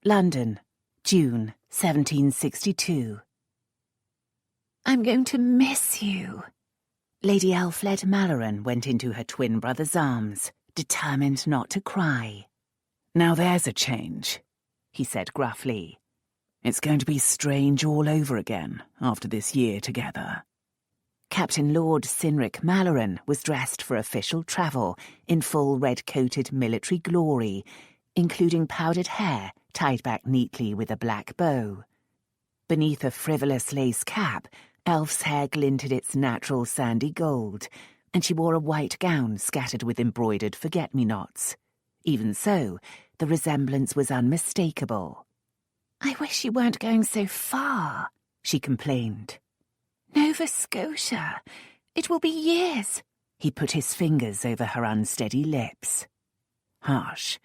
London, June 1762. "I'm going to miss you." Lady Elfled Malloren went into her twin brother's arms, determined not to cry. "Now there's a change," he said gruffly. "It's going to be strange all over again after this year together." Captain Lord Cynric Malloren was dressed for official travel in full red-coated military glory, including powdered hair tied back neatly with a black bow. Beneath a frivolous lace cap, Elf's hair glinted its natural sandy gold, and she wore a white gown scattered with embroidered forget-me-nots. Even so, the resemblance was unmistakable. "I wish you weren't going so far," she complained. "Nova Scotia. It will be years." He put his fingers over her unsteady lips. "Hush.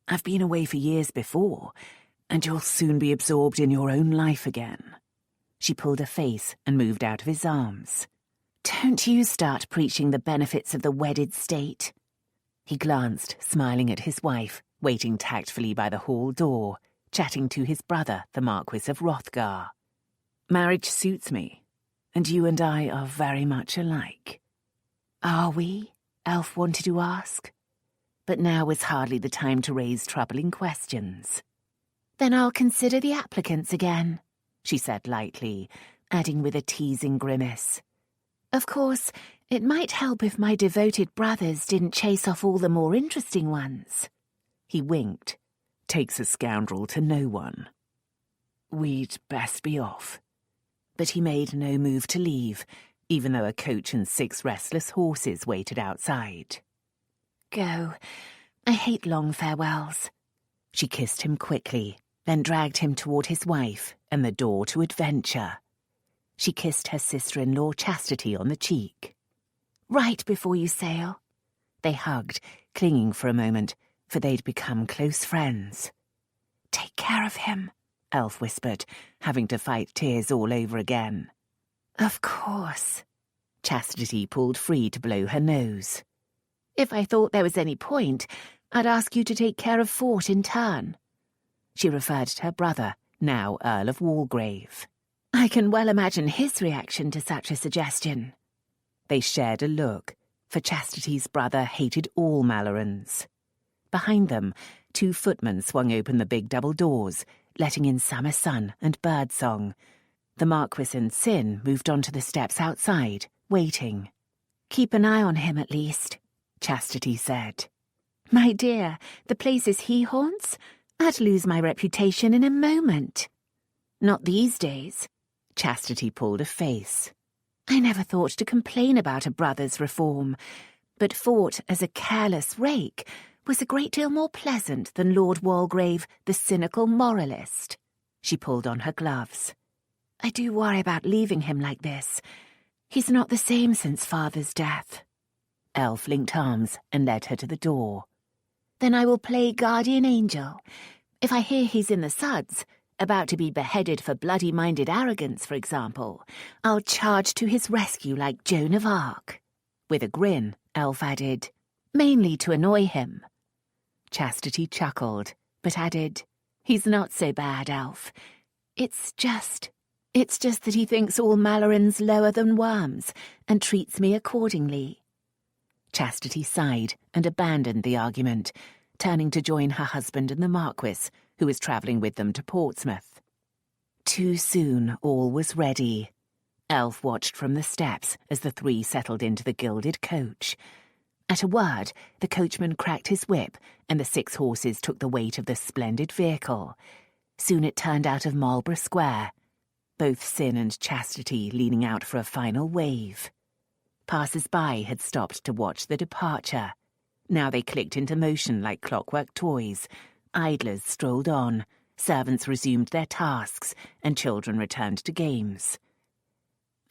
I've been away for years before, and you'll soon be absorbed in your own life again." She pulled a face and moved out of his arms. "Don't you start preaching the benefits of the wedded state." He glanced, smiling at his wife, waiting tactfully by the hall door, chatting to his brother, the Marquis of Hrothgar. "Marriage suits me, and you and I are very much alike." "Are we?" Elf wanted to ask. But now was hardly the time to raise troubling questions. "Then I'll consider the applicants again," she said lightly, adding with a teasing grimace. "Of course, it might help if my devoted brothers didn't chase off all the more interesting ones." He winked. "Takes a scoundrel to know one." "We'd best be off." But he made no move to leave, even though a coach and 6 restless horses waited outside. "Go. I hate long farewells." She kissed him quickly, then dragged him toward his wife and the door to adventure. She kissed her sister-in-law Chastity on the cheek. "Right before you sail." They hugged, clinging for a moment, for they'd become close friends. "Take care of him," Elf whispered, having to fight tears all over again. "Of course." Chastity pulled free to blow her nose. "If I thought there was any point, I'd ask you to take care of Fort in turn." She referred to her brother, now Earl of Walgrave. "I can well imagine his reaction to such a suggestion." They shared a look, for Chastity's brother hated all Mallorens. Behind them, 2 footmen swung open the big double doors, letting in summer sun and birdsong. The Marquis and Sin moved onto the steps outside, waiting. "Keep an eye on him at least," Chastity said. "My dear, the places he haunts? I'd lose my reputation in a moment." "Not these days." Chastity pulled a face. "I never thought to complain about a brother's reform, but Fort as a careless rake was a great deal more pleasant than Lord Walgrave, the cynical moralist." She pulled on her gloves. "I do worry about leaving him like this. He's not the same since Father's death." Elf linked arms and led her to the door. "Then I will play guardian angel. If I hear he's in the suds, about to be beheaded for bloody-minded arrogance, for example, I'll charge to his rescue like Joan of Arc." With a grin, Elf added, "Mainly to annoy him." Chastity chuckled, but added, "He's not so bad, Elf. It's just that he thinks all Mallorens lower than worms and treats me accordingly." Chastity sighed and abandoned the argument, turning to join her husband and the Marquis, who was travelling with them to Portsmouth. Too soon all was ready. Elf watched from the steps as the 3 settled into the gilded coach. At a word, the coachman cracked his whip, and the 6 horses took the weight of the splendid vehicle. Soon it turned out of Marlborough Square, both Sin and Chastity leaning out for a final wave. Passers-by had stopped to watch the departure. Now they clicked into motion like clockwork toys. Idlers strolled on, servants resumed their tasks, and children returned to games.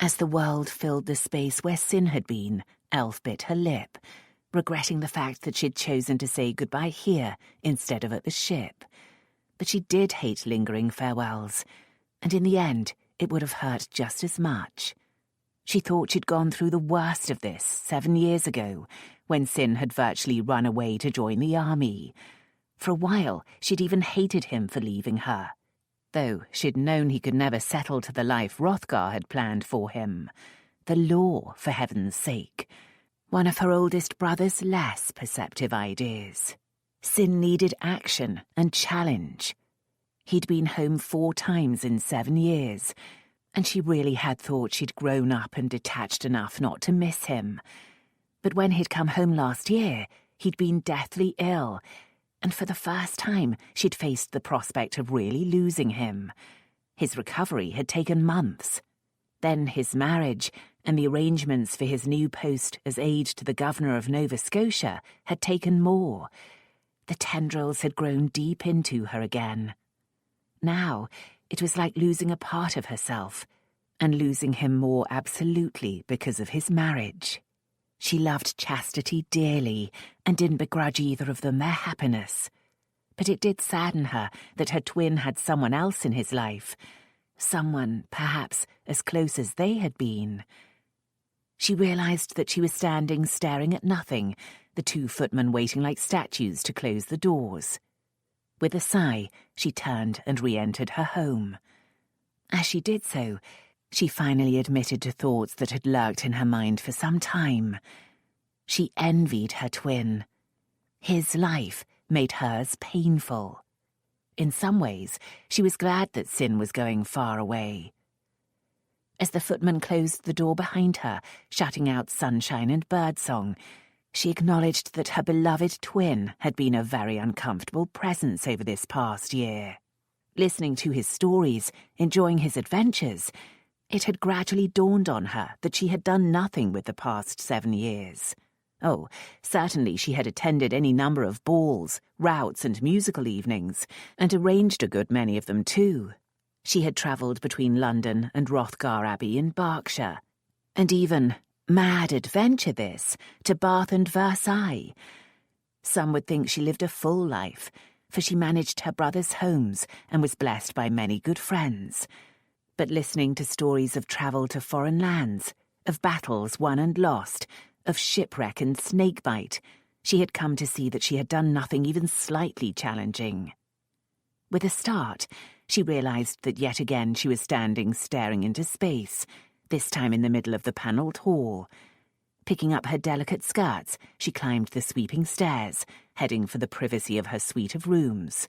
As the world filled the space where Sin had been, Elf bit her lip, regretting the fact that she'd chosen to say goodbye here instead of at the ship. But she did hate lingering farewells, and in the end it would have hurt just as much. She thought she'd gone through the worst of this 7 years ago, when Sin had virtually run away to join the army. For a while, she'd even hated him for leaving her, though she'd known he could never settle to the life Hrothgar had planned for him. The law, for heaven's sake. One of her oldest brother's less perceptive ideas. Sin needed action and challenge. He'd been home 4 times in 7 years, and she really had thought she'd grown up and detached enough not to miss him. But when he'd come home last year, he'd been deathly ill, and for the first time she'd faced the prospect of really losing him. His recovery had taken months. Then his marriage and the arrangements for his new post as aide to the governor of Nova Scotia had taken more. The tendrils had grown deep into her again. Now it was like losing a part of herself, and losing him more absolutely because of his marriage. She loved Chastity dearly and didn't begrudge either of them their happiness. But it did sadden her that her twin had someone else in his life, someone, perhaps, as close as they had been. She realized that she was standing staring at nothing, the 2 footmen waiting like statues to close the doors. With a sigh, she turned and re-entered her home. As she did so, she finally admitted to thoughts that had lurked in her mind for some time. She envied her twin. His life made hers painful. In some ways, she was glad that Sin was going far away. As the footman closed the door behind her, shutting out sunshine and birdsong, she acknowledged that her beloved twin had been a very uncomfortable presence over this past year. Listening to his stories, enjoying his adventures, it had gradually dawned on her that she had done nothing with the past 7 years. Oh, certainly she had attended any number of balls, routs and musical evenings, and arranged a good many of them too. She had travelled between London and Hrothgar Abbey in Berkshire, and even, mad adventure this, to Bath and Versailles. Some would think she lived a full life, for she managed her brother's homes and was blessed by many good friends. But listening to stories of travel to foreign lands, of battles won and lost, of shipwreck and snakebite, she had come to see that she had done nothing even slightly challenging. With a start, she realized that yet again she was standing staring into space, this time in the middle of the panelled hall. Picking up her delicate skirts, she climbed the sweeping stairs, heading for the privacy of her suite of rooms.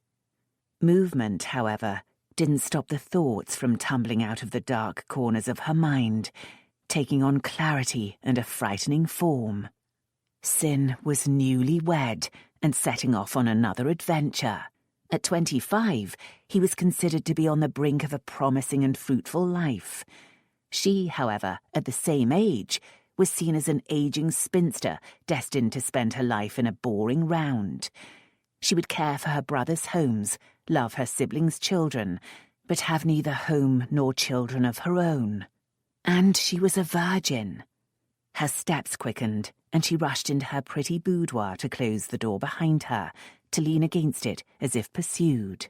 Movement, however, didn't stop the thoughts from tumbling out of the dark corners of her mind, taking on clarity and a frightening form. Sin was newly wed and setting off on another adventure. At 25, he was considered to be on the brink of a promising and fruitful life. She, however, at the same age, was seen as an aging spinster destined to spend her life in a boring round. She would care for her brother's homes, love her siblings' children, but have neither home nor children of her own. And she was a virgin. Her steps quickened, and she rushed into her pretty boudoir to close the door behind her, to lean against it as if pursued.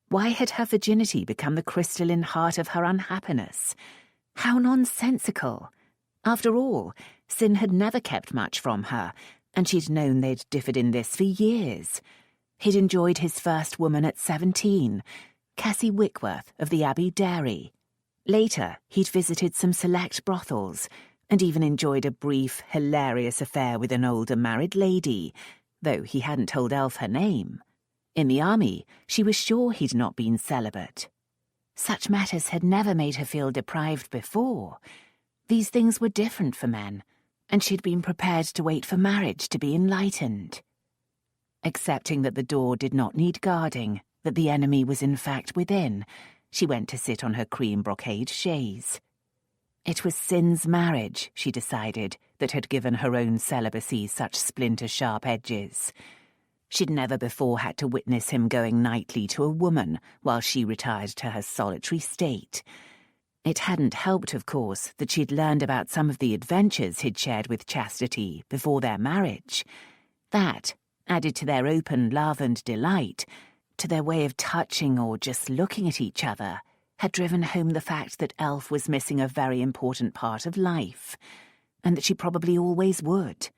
Why had her virginity become the crystalline heart of her unhappiness? How nonsensical! After all, Sin had never kept much from her, and she'd known they'd differed in this for years. He'd enjoyed his first woman at 17, Cassie Wickworth of the Abbey Dairy. Later, he'd visited some select brothels, and even enjoyed a brief, hilarious affair with an older married lady, though he hadn't told Elf her name. In the army, she was sure he'd not been celibate. Such matters had never made her feel deprived before. These things were different for men, and she'd been prepared to wait for marriage to be enlightened. Accepting that the door did not need guarding, that the enemy was in fact within, she went to sit on her cream brocade chaise. It was Sin's marriage, she decided, that had given her own celibacy such splinter-sharp edges. She'd never before had to witness him going nightly to a woman while she retired to her solitary state. It hadn't helped, of course, that she'd learned about some of the adventures he'd shared with Chastity before their marriage. That, added to their open love and delight, to their way of touching or just looking at each other, had driven home the fact that Elf was missing a very important part of life, and that she probably always would.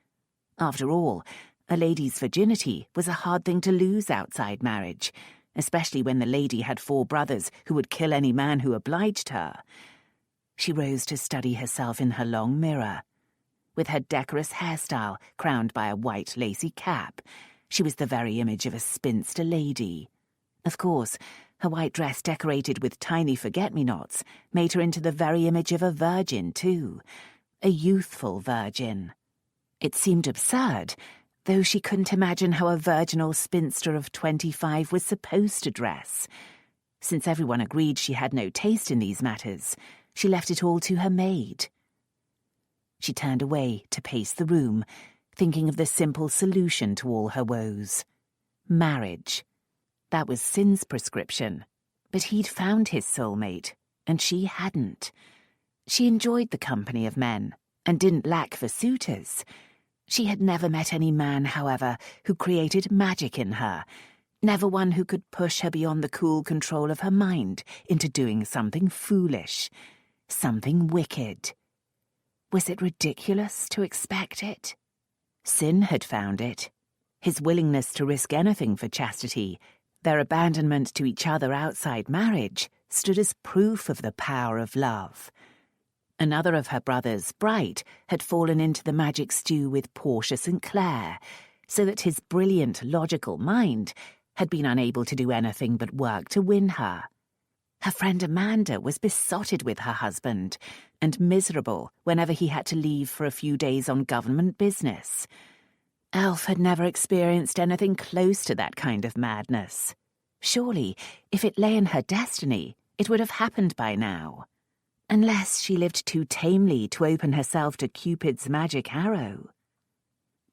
After all, A lady's virginity was a hard thing to lose outside marriage, especially when the lady had 4 brothers who would kill any man who obliged her. She rose to study herself in her long mirror. With her decorous hairstyle crowned by a white lacy cap, she was the very image of a spinster lady. Of course, her white dress decorated with tiny forget-me-nots made her into the very image of a virgin, too. A youthful virgin. It seemed absurd, though she couldn't imagine how a virginal spinster of 25 was supposed to dress. Since everyone agreed she had no taste in these matters, she left it all to her maid. She turned away to pace the room, thinking of the simple solution to all her woes. Marriage. That was Sin's prescription, but he'd found his soulmate, and she hadn't. She enjoyed the company of men, and didn't lack for suitors. She had never met any man, however, who created magic in her, never one who could push her beyond the cool control of her mind into doing something foolish, something wicked. Was it ridiculous to expect it? Sin had found it. His willingness to risk anything for chastity, their abandonment to each other outside marriage, stood as proof of the power of love. Another of her brothers, Bright, had fallen into the magic stew with Portia St. Clair, so that his brilliant, logical mind had been unable to do anything but work to win her. Her friend Amanda was besotted with her husband, and miserable whenever he had to leave for a few days on government business. Elf had never experienced anything close to that kind of madness. Surely, if it lay in her destiny, it would have happened by now. Unless she lived too tamely to open herself to Cupid's magic arrow.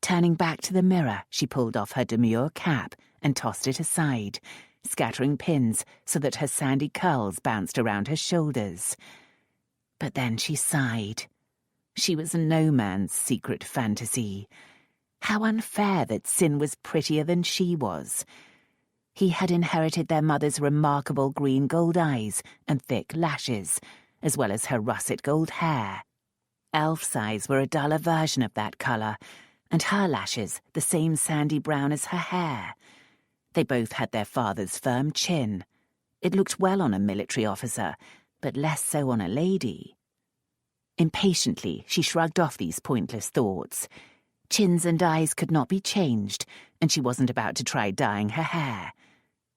Turning back to the mirror, she pulled off her demure cap and tossed it aside, scattering pins so that her sandy curls bounced around her shoulders. But then she sighed. She was no man's secret fantasy. How unfair that Sin was prettier than she was. He had inherited their mother's remarkable green gold eyes and thick lashes, as well as her russet gold hair. Elf's eyes were a duller version of that colour, and her lashes the same sandy brown as her hair. They both had their father's firm chin. It looked well on a military officer, but less so on a lady. Impatiently, she shrugged off these pointless thoughts. Chins and eyes could not be changed, and she wasn't about to try dyeing her hair.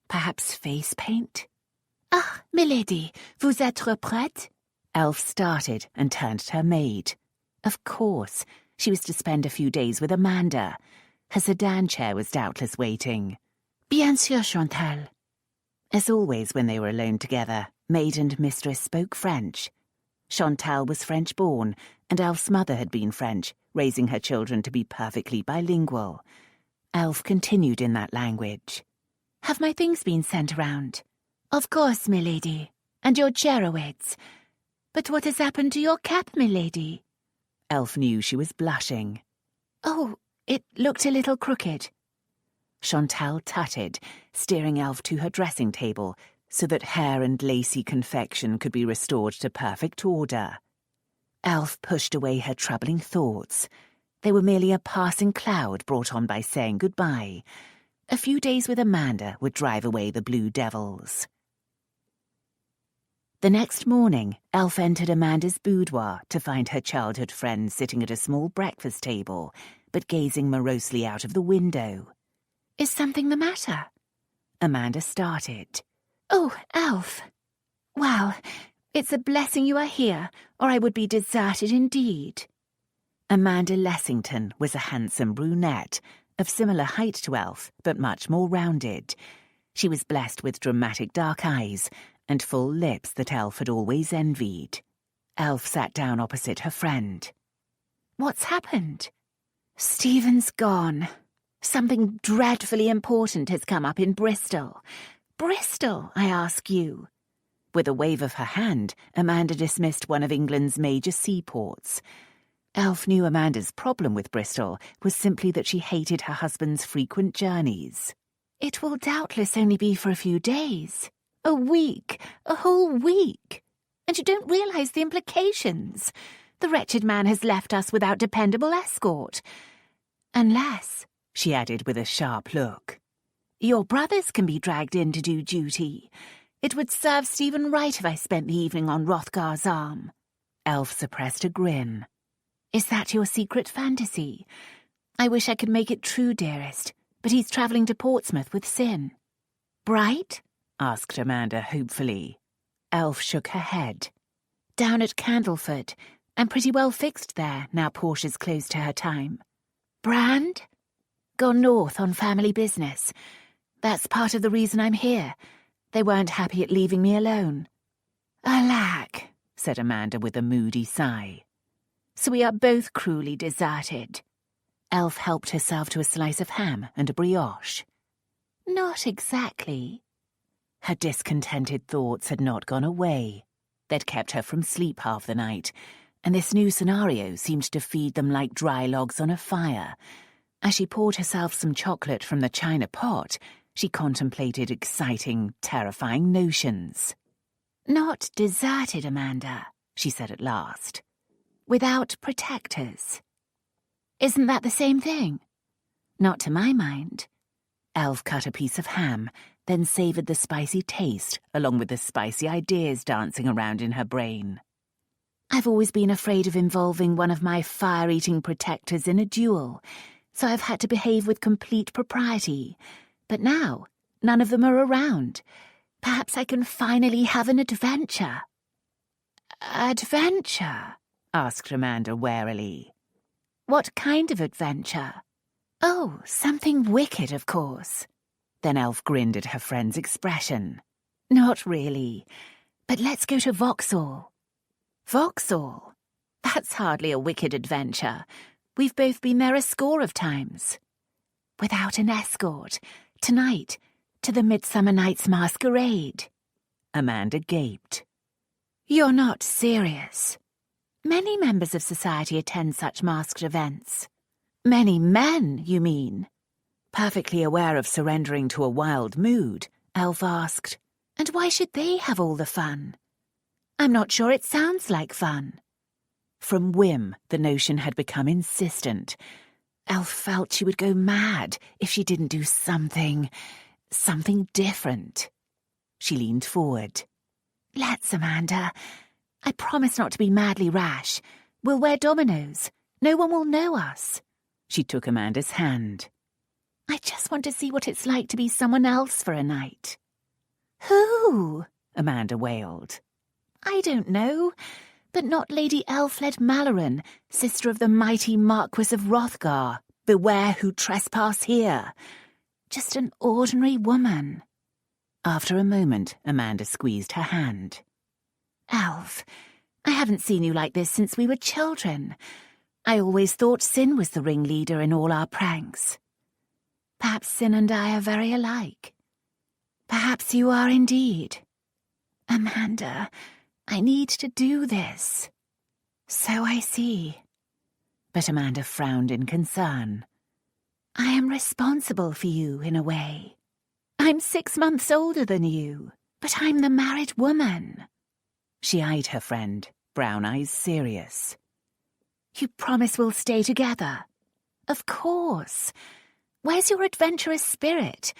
Perhaps face paint? Ah, milady, vous êtes prête? Elf started and turned to her maid. Of course, she was to spend a few days with Amanda. Her sedan chair was doubtless waiting. Bien sûr, Chantal. As always when they were alone together, maid and mistress spoke French. Chantal was French-born, and Elf's mother had been French, raising her children to be perfectly bilingual. Elf continued in that language. Have my things been sent around? Of course, milady. And your chair awaits. But what has happened to your cap, milady? Elf knew she was blushing. Oh, it looked a little crooked. Chantal tutted, steering Elf to her dressing table so that hair and lacy confection could be restored to perfect order. Elf pushed away her troubling thoughts. They were merely a passing cloud brought on by saying goodbye. A few days with Amanda would drive away the blue devils. The next morning, Elf entered Amanda's boudoir to find her childhood friend sitting at a small breakfast table, but gazing morosely out of the window. Is something the matter? Amanda started. Oh, Elf. Well, it's a blessing you are here, or I would be deserted indeed. Amanda Lessington was a handsome brunette, of similar height to Elf, but much more rounded. She was blessed with dramatic dark eyes and full lips that Elf had always envied. Elf sat down opposite her friend. What's happened? Stephen's gone. Something dreadfully important has come up in Bristol. Bristol, I ask you. With a wave of her hand, Amanda dismissed one of England's major seaports. Elf knew Amanda's problem with Bristol was simply that she hated her husband's frequent journeys. It will doubtless only be for a few days. A week. A whole week. And you don't realise the implications. The wretched man has left us without dependable escort. Unless, she added with a sharp look. "Your brothers can be dragged in to do duty. It would serve Stephen right if I spent the evening on Hrothgar's arm." Elf suppressed a grin. "Is that your secret fantasy? I wish I could make it true, dearest, but he's travelling to Portsmouth with Sin." "Bright?" asked Amanda hopefully. Elf shook her head. "Down at Candleford, and pretty well fixed there now Portia's close to her time." "Brand?" "Gone north on family business. That's part of the reason I'm here. They weren't happy at leaving me alone." "Alack," said Amanda with a moody sigh. "So we are both cruelly deserted." Elf helped herself to a slice of ham and a brioche. "Not exactly." Her discontented thoughts had not gone away. They'd kept her from sleep half the night, and this new scenario seemed to feed them like dry logs on a fire. As she poured herself some chocolate from the china pot, she contemplated exciting, terrifying notions. "Not deserted, Amanda," she said at last. "Without protectors." "Isn't that the same thing?" "Not to my mind." Elf cut a piece of ham, then savoured the spicy taste along with the spicy ideas dancing around in her brain. "I've always been afraid of involving one of my fire-eating protectors in a duel, so I've had to behave with complete propriety. But now, none of them are around. Perhaps I can finally have an adventure." "Adventure?" asked Amanda warily. "What kind of adventure?" "Oh, something wicked, of course." Then Elf grinned at her friend's expression. "Not really. But let's go to Vauxhall." "Vauxhall? That's hardly a wicked adventure. We've both been there a score of times." "Without an escort, tonight, to the Midsummer Night's Masquerade." Amanda gaped. "You're not serious." "Many members of society attend such masked events." "Many men, you mean?" Perfectly aware of surrendering to a wild mood, Elf asked, "And why should they have all the fun?" "I'm not sure it sounds like fun." From whim, the notion had become insistent. Elf felt she would go mad if she didn't do something different. She leaned forward. "Let's, Amanda. I promise not to be madly rash. We'll wear dominoes. No one will know us." She took Amanda's hand. "I just want to see what it's like to be someone else for a night." "Who?" Amanda wailed. "I don't know, but not Lady Elfled Malloren, sister of the mighty Marquis of Hrothgar. Beware who trespass here. Just an ordinary woman." After a moment, Amanda squeezed her hand. "Elf, I haven't seen you like this since we were children. I always thought Sin was the ringleader in all our pranks." "Perhaps Sin and I are very alike." "Perhaps you are indeed." "Amanda, I need to do this." "So I see." But Amanda frowned in concern. "I am responsible for you, in a way. I'm 6 months older than you, but I'm the married woman." She eyed her friend, brown eyes serious. "You promise we'll stay together?" "Of course. Where's your adventurous spirit?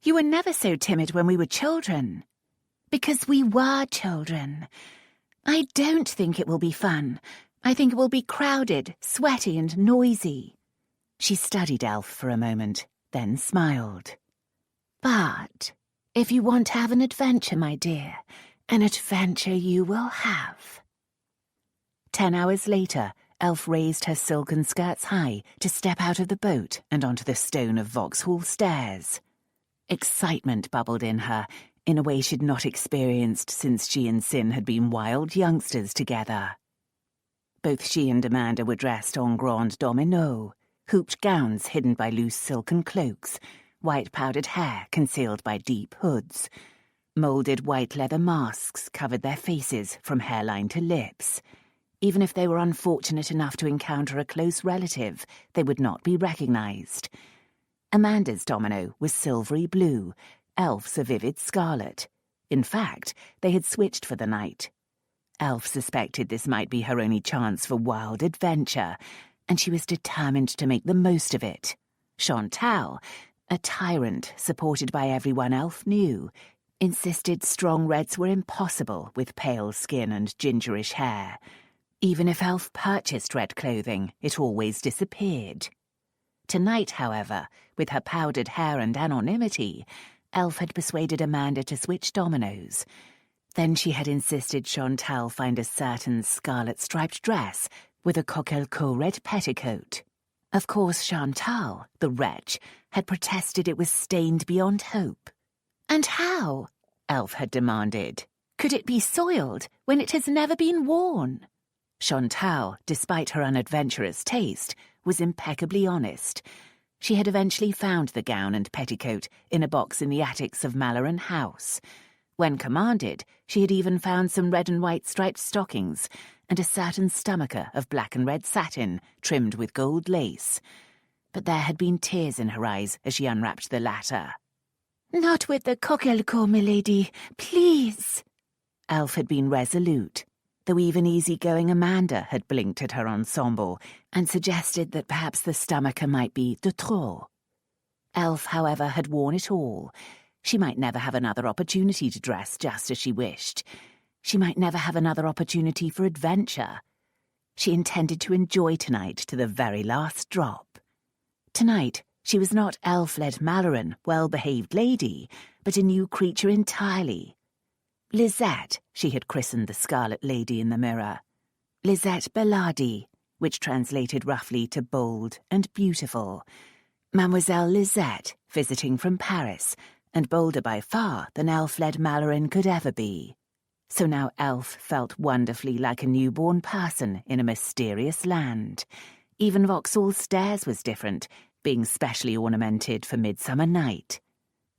You were never so timid when we were children." "Because we were children. I don't think it will be fun. I think it will be crowded, sweaty and noisy." She studied Elf for a moment, then smiled. "But if you want to have an adventure, my dear, an adventure you will have." 10 hours later, Elf raised her silken skirts high to step out of the boat and onto the stone of Vauxhall stairs. Excitement bubbled in her, in a way she'd not experienced since she and Sin had been wild youngsters together. Both she and Amanda were dressed en grande domino, hooped gowns hidden by loose silken cloaks, white powdered hair concealed by deep hoods. Moulded white leather masks covered their faces from hairline to lips. Even if they were unfortunate enough to encounter a close relative, they would not be recognised. Amanda's domino was silvery blue, Elf's a vivid scarlet. In fact, they had switched for the night. Elf suspected this might be her only chance for wild adventure, and she was determined to make the most of it. Chantal, a tyrant supported by everyone Elf knew, insisted strong reds were impossible with pale skin and gingerish hair. Even if Elf purchased red clothing, it always disappeared. Tonight, however, with her powdered hair and anonymity, Elf had persuaded Amanda to switch dominoes. Then she had insisted Chantal find a certain scarlet-striped dress with a coquelicot red petticoat. Of course, Chantal, the wretch, had protested it was stained beyond hope. And how? Elf had demanded. Could it be soiled when it has never been worn? Chantal, despite her unadventurous taste, was impeccably honest. She had eventually found the gown and petticoat in a box in the attics of Malloren House. When commanded, she had even found some red and white striped stockings and a certain stomacher of black and red satin trimmed with gold lace. But there had been tears in her eyes as she unwrapped the latter. Not with the coquelicot, milady, please. Elf had been resolute, though even easy-going Amanda had blinked at her ensemble and suggested that perhaps the stomacher might be de trop. Elf, however, had worn it all. She might never have another opportunity to dress just as she wished. She might never have another opportunity for adventure. She intended to enjoy tonight to the very last drop. Tonight, she was not Elfled Malloren, well-behaved lady, but a new creature entirely. Lisette, she had christened the Scarlet Lady in the mirror. Lisette Bellardi, which translated roughly to bold and beautiful. Mademoiselle Lisette, visiting from Paris, and bolder by far than Elfled Malloren could ever be. So now Elf felt wonderfully like a newborn person in a mysterious land. Even Vauxhall Stairs was different, being specially ornamented for Midsummer Night.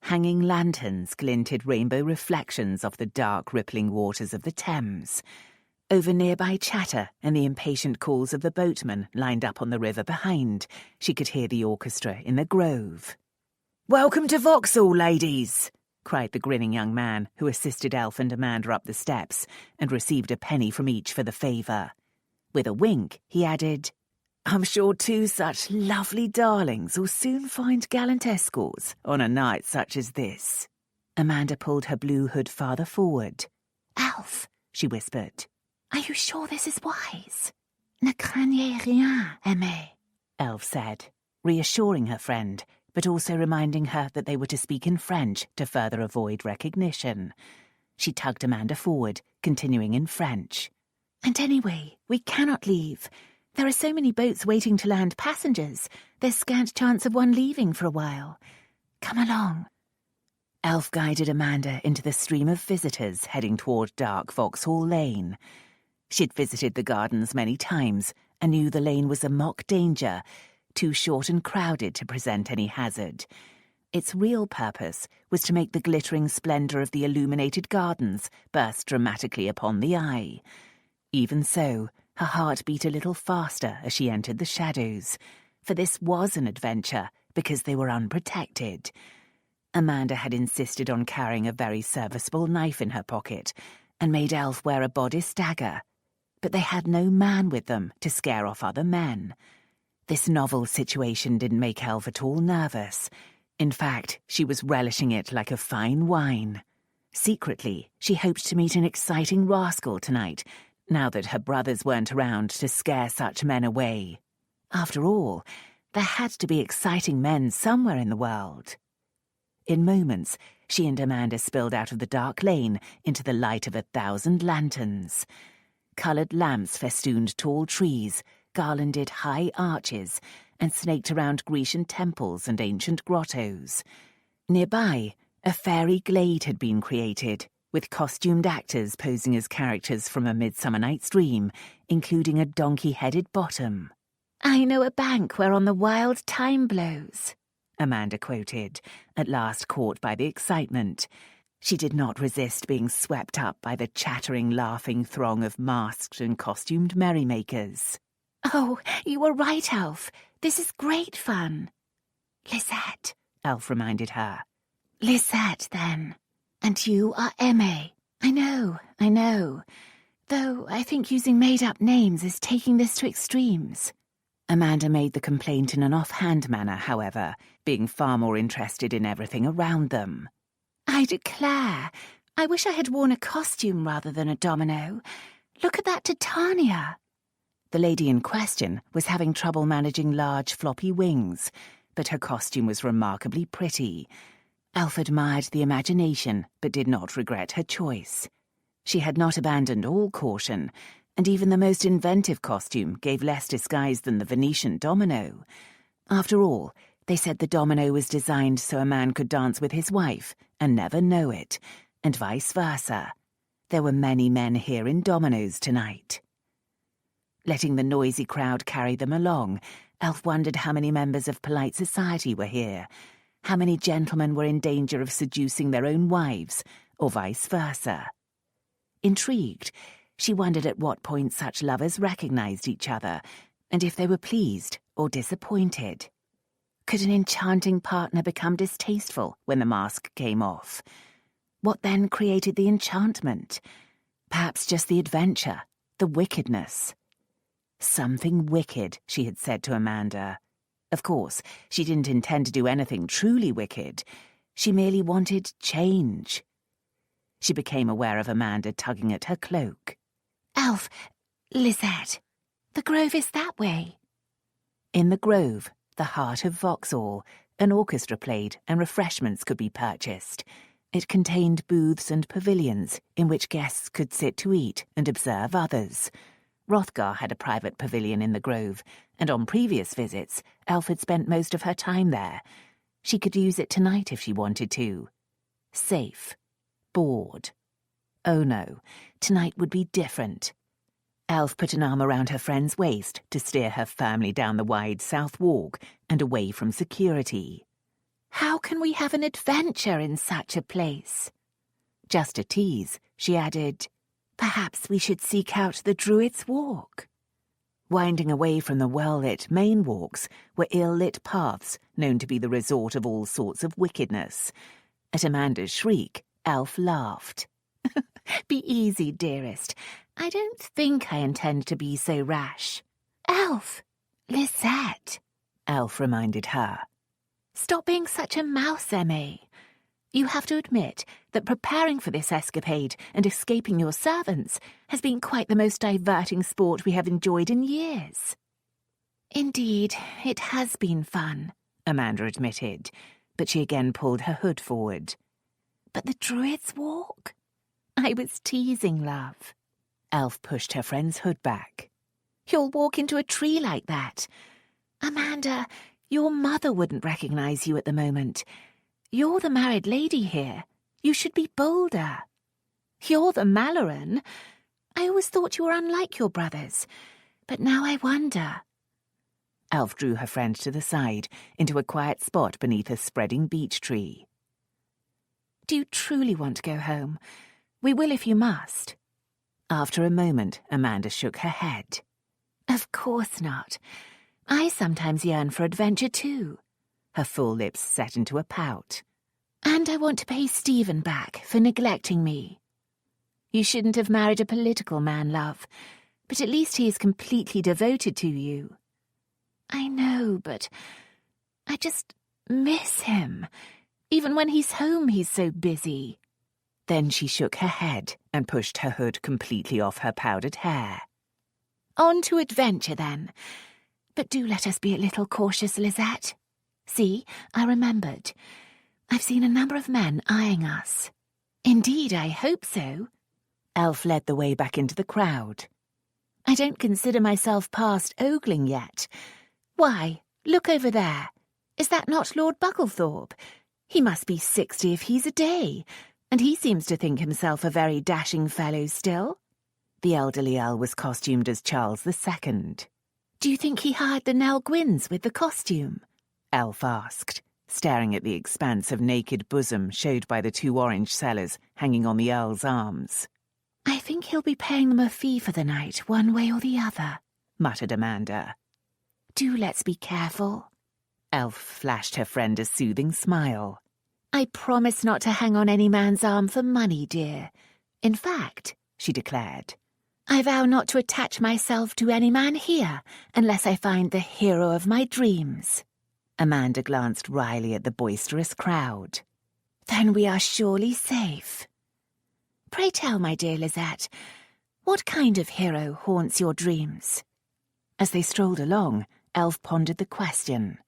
Hanging lanterns glinted rainbow reflections of the dark rippling waters of the Thames. Over nearby chatter and the impatient calls of the boatmen lined up on the river behind, she could hear the orchestra in the grove. "Welcome to Vauxhall, ladies!" cried the grinning young man who assisted Elf and Amanda up the steps and received a penny from each for the favour. With a wink, he added, "I'm sure two such lovely darlings will soon find gallant escorts on a night such as this." Amanda pulled her blue hood farther forward. Elf, she whispered. Are you sure this is wise? Ne craignez rien, aimée, Elf said, reassuring her friend, but also reminding her that they were to speak in French to further avoid recognition. She tugged Amanda forward, continuing in French. And anyway, we cannot leave. There are so many boats waiting to land passengers, there's scant chance of one leaving for a while. Come along. Elf guided Amanda into the stream of visitors heading toward dark Vauxhall Lane. She'd visited the gardens many times and knew the lane was a mock danger, too short and crowded to present any hazard. Its real purpose was to make the glittering splendour of the illuminated gardens burst dramatically upon the eye. Even so, her heart beat a little faster as she entered the shadows, for this was an adventure because they were unprotected. Amanda had insisted on carrying a very serviceable knife in her pocket and made Elf wear a bodice dagger, but they had no man with them to scare off other men. This novel situation didn't make Elf at all nervous. In fact, she was relishing it like a fine wine. Secretly, she hoped to meet an exciting rascal tonight, now that her brothers weren't around to scare such men away. After all, there had to be exciting men somewhere in the world. In moments, she and Amanda spilled out of the dark lane into the light of 1,000 lanterns. Coloured lamps festooned tall trees, garlanded high arches, and snaked around Grecian temples and ancient grottos. Nearby, a fairy glade had been created, with costumed actors posing as characters from A Midsummer Night's Dream, including a donkey-headed bottom. I know a bank whereon the wild time blows, Amanda quoted, at last caught by the excitement. She did not resist being swept up by the chattering, laughing throng of masked and costumed merrymakers. Oh, you were right, Elf. This is great fun. Lisette, Elf reminded her. Lisette, then. And you are Aimée. I know. Though I think using made-up names is taking this to extremes. Amanda made the complaint in an off-hand manner, however, being far more interested in everything around them. I declare, I wish I had worn a costume rather than a domino. Look at that Titania. The lady in question was having trouble managing large floppy wings, but her costume was remarkably pretty. Elf admired the imagination, but did not regret her choice. She had not abandoned all caution, and even the most inventive costume gave less disguise than the Venetian domino. After all, they said the domino was designed so a man could dance with his wife and never know it, and vice versa. There were many men here in dominoes tonight. Letting the noisy crowd carry them along, Elf wondered how many members of polite society were here, how many gentlemen were in danger of seducing their own wives, or vice versa. Intrigued, she wondered at what point such lovers recognized each other, and if they were pleased or disappointed. Could an enchanting partner become distasteful when the mask came off? What then created the enchantment? Perhaps just the adventure, the wickedness. Something wicked, she had said to Amanda. Of course, she didn't intend to do anything truly wicked. She merely wanted change. She became aware of Amanda tugging at her cloak. Elf, Lisette, the grove is that way. In the grove, the heart of Vauxhall, an orchestra played and refreshments could be purchased. It contained booths and pavilions in which guests could sit to eat and observe others. Hrothgar had a private pavilion in the grove, and on previous visits, Elf had spent most of her time there. She could use it tonight if she wanted to. Safe. Bored. Oh no, tonight would be different. Elf put an arm around her friend's waist to steer her firmly down the wide south walk and away from security. How can we have an adventure in such a place? Just a tease, she added, perhaps we should seek out the Druid's Walk. Winding away from the well-lit main walks were ill-lit paths known to be the resort of all sorts of wickedness. At Amanda's shriek, Elf laughed. Be easy, dearest. I don't think I intend to be so rash. Elf! Lisette! Elf reminded her. Stop being such a mouse, M.A. You have to admit that preparing for this escapade and escaping your servants has been quite the most diverting sport we have enjoyed in years. Indeed, it has been fun, Amanda admitted, but she again pulled her hood forward. But the Druid's Walk? I was teasing, love. Elf pushed her friend's hood back. You'll walk into a tree like that. Amanda, your mother wouldn't recognize you at the moment. You're the married lady here. You should be bolder. You're the Malloren. I always thought you were unlike your brothers, but now I wonder. Elf drew her friend to the side, into a quiet spot beneath a spreading beech tree. Do you truly want to go home? We will if you must. After a moment, Amanda shook her head. Of course not. I sometimes yearn for adventure too. Her full lips set into a pout. And I want to pay Stephen back for neglecting me. You shouldn't have married a political man, love, but at least he is completely devoted to you. I know, but I just miss him. Even when he's home, he's so busy. Then she shook her head and pushed her hood completely off her powdered hair. On to adventure, then. But do let us be a little cautious, Lisette. See, I remembered. I've seen a number of men eyeing us. Indeed, I hope so. Elf led the way back into the crowd. I don't consider myself past ogling yet. Why, look over there. Is that not Lord Bucklethorpe? He must be 60 if he's a day, and he seems to think himself a very dashing fellow still. The elderly Earl was costumed as Charles II. Do you think he hired the Nell Gwynns with the costume? Elf asked, staring at the expanse of naked bosom showed by the 2 orange sellers hanging on the Earl's arms. I think he'll be paying them a fee for the night, one way or the other, muttered Amanda. Do let's be careful. Elf flashed her friend a soothing smile. I promise not to hang on any man's arm for money, dear. In fact, she declared, I vow not to attach myself to any man here unless I find the hero of my dreams. Amanda glanced wryly at the boisterous crowd. Then we are surely safe. Pray tell, my dear Lisette, what kind of hero haunts your dreams? As they strolled along, Elf pondered the question.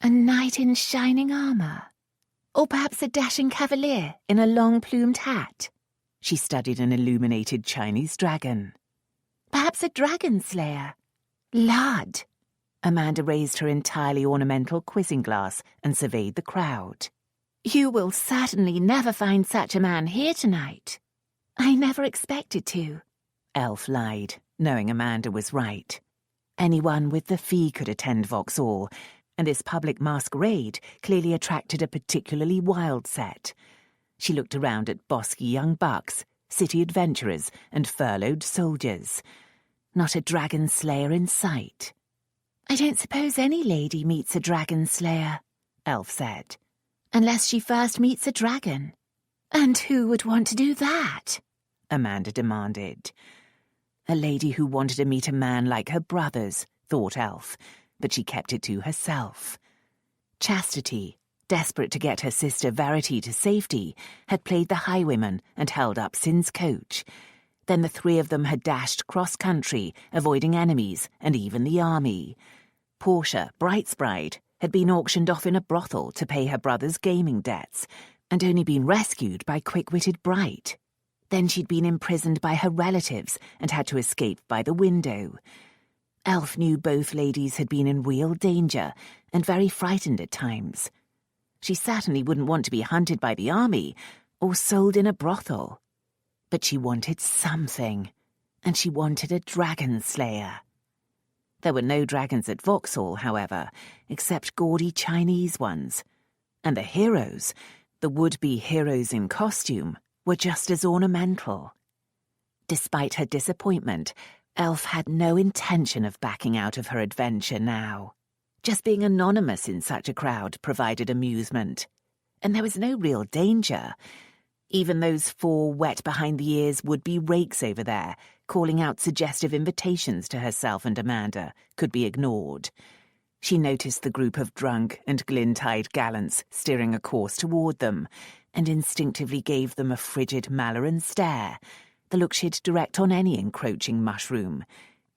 A knight in shining armour? Or perhaps a dashing cavalier in a long-plumed hat? She studied an illuminated Chinese dragon. Perhaps a dragon slayer? Lud! Amanda raised her entirely ornamental quizzing glass and surveyed the crowd. You will certainly never find such a man here tonight. I never expected to. Elf lied, knowing Amanda was right. Anyone with the fee could attend Vauxhall, and this public masquerade clearly attracted a particularly wild set. She looked around at bosky young bucks, city adventurers, and furloughed soldiers. Not a dragon slayer in sight. I don't suppose any lady meets a dragon slayer, Elf said. Unless she first meets a dragon. And who would want to do that? Amanda demanded. A lady who wanted to meet a man like her brothers, thought Elf, but she kept it to herself. Chastity, desperate to get her sister Verity to safety, had played the highwayman and held up Sin's coach. Then the three of them had dashed cross-country, avoiding enemies and even the army. Portia, Bright's bride, had been auctioned off in a brothel to pay her brother's gaming debts, and only been rescued by quick-witted Bright. Then she'd been imprisoned by her relatives and had to escape by the window. Elf knew both ladies had been in real danger and very frightened at times. She certainly wouldn't want to be hunted by the army or sold in a brothel. But she wanted something, and she wanted a dragon slayer. There were no dragons at Vauxhall, however, except gaudy Chinese ones. And the heroes, the would-be heroes in costume, were just as ornamental. Despite her disappointment, Elf had no intention of backing out of her adventure now. Just being anonymous in such a crowd provided amusement. And there was no real danger. Even those four wet-behind-the-ears would-be rakes over there, calling out suggestive invitations to herself and Amanda, could be ignored. She noticed the group of drunk and glint-eyed gallants steering a course toward them, and instinctively gave them a frigid Malloren stare, the look she'd direct on any encroaching mushroom.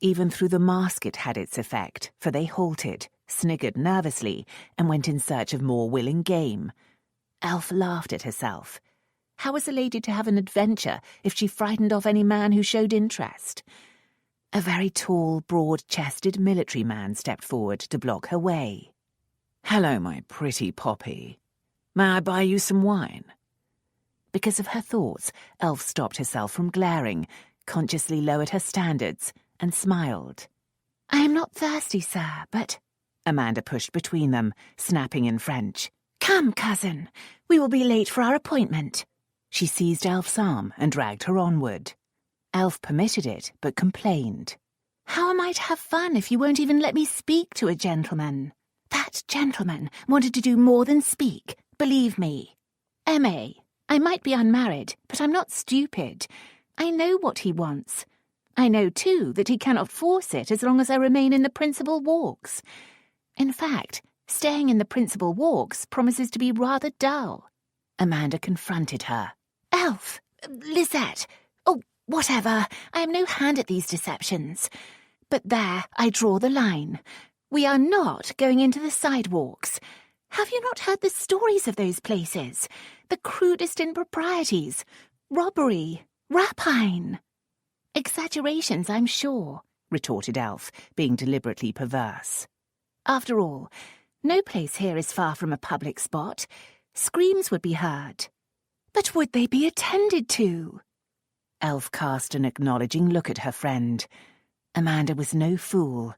Even through the mask it had its effect, for they halted, sniggered nervously, and went in search of more willing game. Elf laughed at herself. How was a lady to have an adventure if she frightened off any man who showed interest? A very tall, broad-chested military man stepped forward to block her way. "Hello, my pretty Poppy. May I buy you some wine?" Because of her thoughts, Elf stopped herself from glaring, consciously lowered her standards, and smiled. I am not thirsty, sir, but... Amanda pushed between them, snapping in French. Come, cousin, we will be late for our appointment. She seized Elf's arm and dragged her onward. Elf permitted it, but complained. How am I to have fun if you won't even let me speak to a gentleman? That gentleman wanted to do more than speak, believe me. M.A., I might be unmarried, but I'm not stupid. I know what he wants. I know, too, that he cannot force it as long as I remain in the principal walks. In fact, staying in the principal walks promises to be rather dull. Amanda confronted her. Elf! Lisette! Oh, whatever. I am no hand at these deceptions. But there, I draw the line. We are not going into the sidewalks. Have you not heard the stories of those places? The crudest improprieties. Robbery. Rapine. Exaggerations, I'm sure, retorted Elf, being deliberately perverse. After all, no place here is far from a public spot. Screams would be heard. But would they be attended to? Elf cast an acknowledging look at her friend. Amanda was no fool.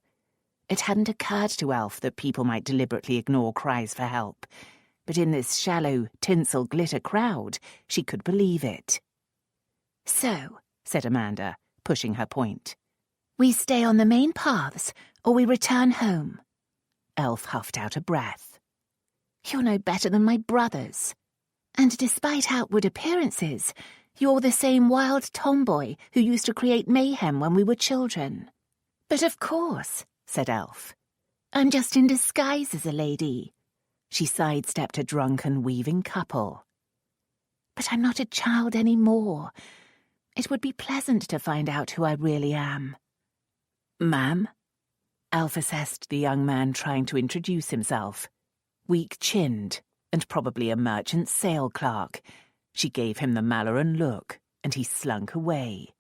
It hadn't occurred to Elf that people might deliberately ignore cries for help, but in this shallow, tinsel-glitter crowd, she could believe it. So, said Amanda, pushing her point. We stay on the main paths, or we return home. Elf huffed out a breath. You're no better than my brothers. And despite outward appearances, You're the same wild tomboy who used to create mayhem when we were children. But of course, said Elf. I'm just in disguise as a lady. She sidestepped a drunken weaving couple. But I'm not a child any more. It would be pleasant to find out who I really am. Ma'am? Elf assessed the young man trying to introduce himself. Weak-chinned, and probably a merchant sale clerk. She gave him the Malloren look, and he slunk away.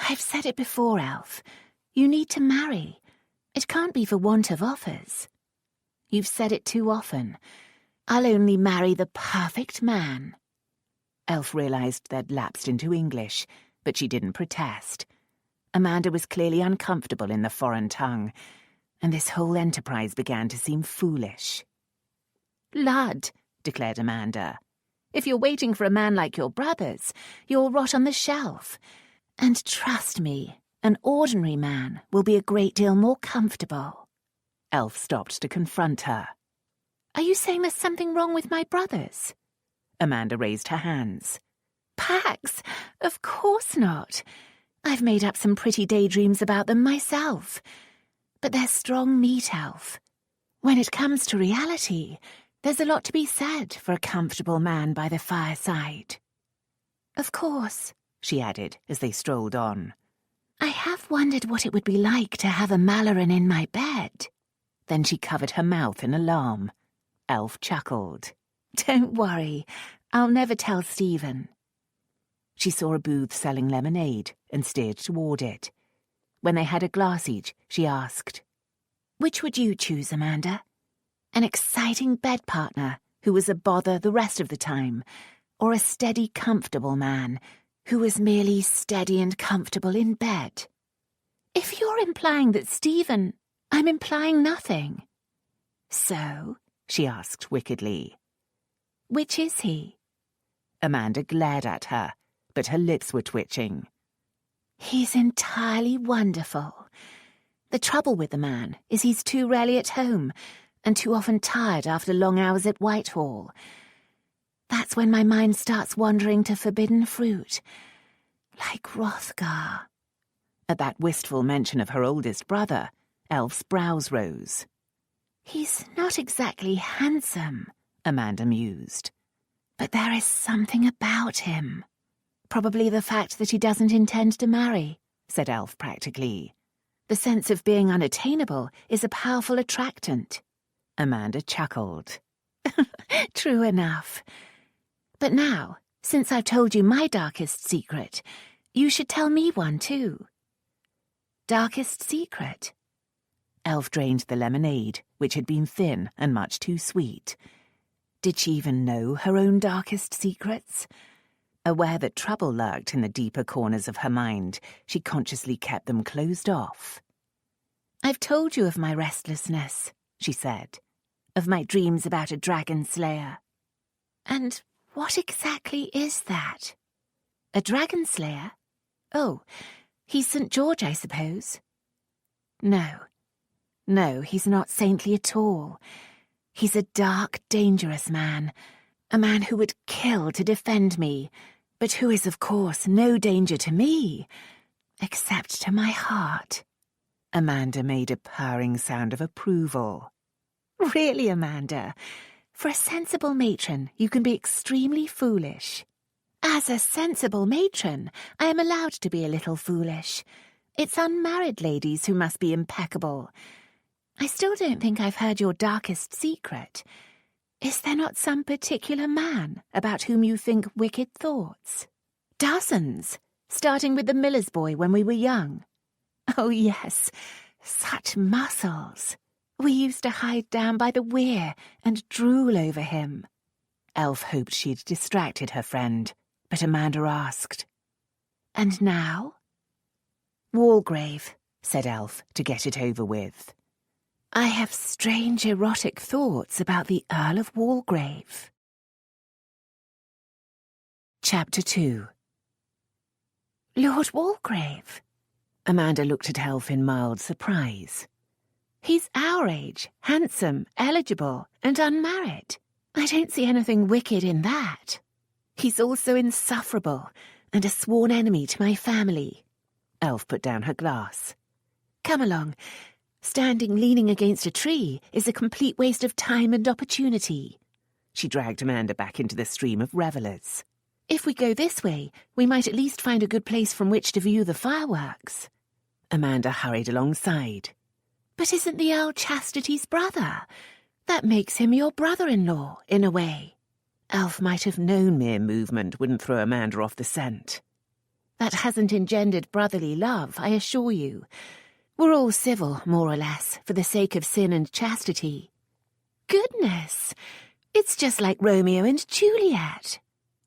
I've said it before, Elf. You need to marry. It can't be for want of offers. You've said it too often. I'll only marry the perfect man. Elf realised they'd lapsed into English, but she didn't protest. Amanda was clearly uncomfortable in the foreign tongue, and this whole enterprise began to seem foolish. Lud, declared Amanda. If you're waiting for a man like your brothers, you'll rot on the shelf. And trust me, an ordinary man will be a great deal more comfortable. Elf stopped to confront her. Are you saying there's something wrong with my brothers? Amanda raised her hands. Pax, of course not. I've made up some pretty daydreams about them myself. But they're strong meat, Elf. When it comes to reality, there's a lot to be said for a comfortable man by the fireside. Of course, she added as they strolled on. I have wondered what it would be like to have a Malloren in my bed. Then she covered her mouth in alarm. Elf chuckled. Don't worry, I'll never tell Stephen. She saw a booth selling lemonade and steered toward it. When they had a glass each, she asked, Which would you choose, Amanda? An exciting bed partner who was a bother the rest of the time, or a steady, comfortable man who was merely steady and comfortable in bed? If you're implying that Stephen, I'm implying nothing. So? She asked wickedly. Which is he? Amanda glared at her, but her lips were twitching. He's entirely wonderful. The trouble with the man is he's too rarely at home and too often tired after long hours at Whitehall. That's when my mind starts wandering to forbidden fruit, like Hrothgar. At that wistful mention of her oldest brother, Elf's brows rose. He's not exactly handsome, Amanda mused. But there is something about him. Probably the fact that he doesn't intend to marry, said Elf practically. The sense of being unattainable is a powerful attractant. Amanda chuckled. True enough. But now, since I've told you my darkest secret, you should tell me one too. Darkest secret? Elf drained the lemonade, which had been thin and much too sweet. Did she even know her own darkest secrets? Aware that trouble lurked in the deeper corners of her mind, she consciously kept them closed off. I've told you of my restlessness, she said, of my dreams about a dragon slayer. And what exactly is that? A dragon slayer? Oh, he's St. George, I suppose. No, he's not saintly at all. He's a dark, dangerous man, a man who would kill to defend me, but who is, of course, no danger to me, except to my heart. Amanda made a purring sound of approval. Really, Amanda, for a sensible matron, you can be extremely foolish. As a sensible matron, I am allowed to be a little foolish. It's unmarried ladies who must be impeccable. I still don't think I've heard your darkest secret. Is there not some particular man about whom you think wicked thoughts? Dozens, starting with the miller's boy when we were young. Oh, yes, such muscles. We used to hide down by the weir and drool over him. Elf hoped she'd distracted her friend, but Amanda asked, And now? Walgrave, said Elf to get it over with. I have strange erotic thoughts about the Earl of Walgrave. Chapter 2. Lord Walgrave? Amanda looked at Elf in mild surprise. He's our age, handsome, eligible, and unmarried. I don't see anything wicked in that. He's also insufferable and a sworn enemy to my family. Elf put down her glass. Come along. Standing leaning against a tree is a complete waste of time and opportunity. She dragged Amanda back into the stream of revellers. If we go this way, we might at least find a good place from which to view the fireworks. Amanda hurried alongside. But isn't the Earl Chastity's brother? That makes him your brother-in-law, in a way. Elf might have known mere movement wouldn't throw Amanda off the scent. That hasn't engendered brotherly love, I assure you. We're all civil, more or less, for the sake of sin and chastity. Goodness! It's just like Romeo and Juliet.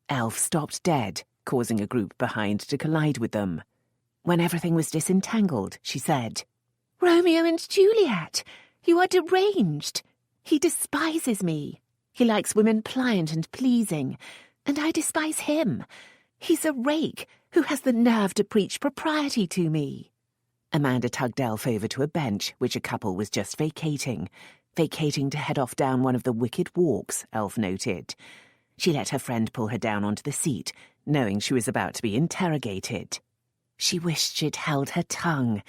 Elf stopped dead, causing a group behind to collide with them. When everything was disentangled, she said, Romeo and Juliet! You are deranged! He despises me. He likes women pliant and pleasing, and I despise him. He's a rake who has the nerve to preach propriety to me. Amanda tugged Elf over to a bench which a couple was just vacating to head off down one of the wicked walks, Elf noted. She let her friend pull her down onto the seat, knowing she was about to be interrogated. She wished she'd held her tongue.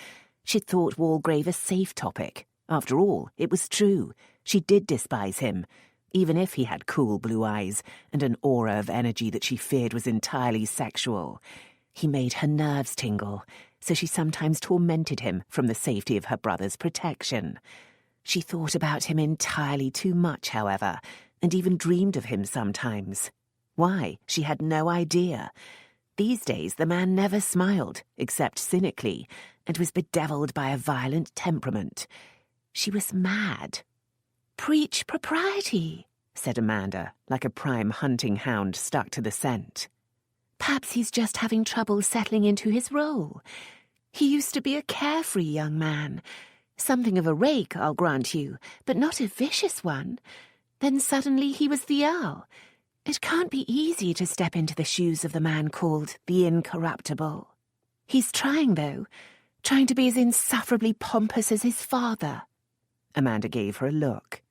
She'd thought Walgrave a safe topic. After all, it was true. She did despise him, even if he had cool blue eyes and an aura of energy that she feared was entirely sexual. He made her nerves tingle, so she sometimes tormented him from the safety of her brother's protection. She thought about him entirely too much, however, and even dreamed of him sometimes. Why, she had no idea. These days the man never smiled, except cynically, and was bedeviled by a violent temperament. She was mad. Preach propriety, said Amanda, like a prime hunting hound stuck to the scent. Perhaps he's just having trouble settling into his role. He used to be a carefree young man. Something of a rake, I'll grant you, but not a vicious one. Then suddenly he was the Earl. It can't be easy to step into the shoes of the man called the Incorruptible. He's trying, though, trying to be as insufferably pompous as his father. Amanda gave her a look.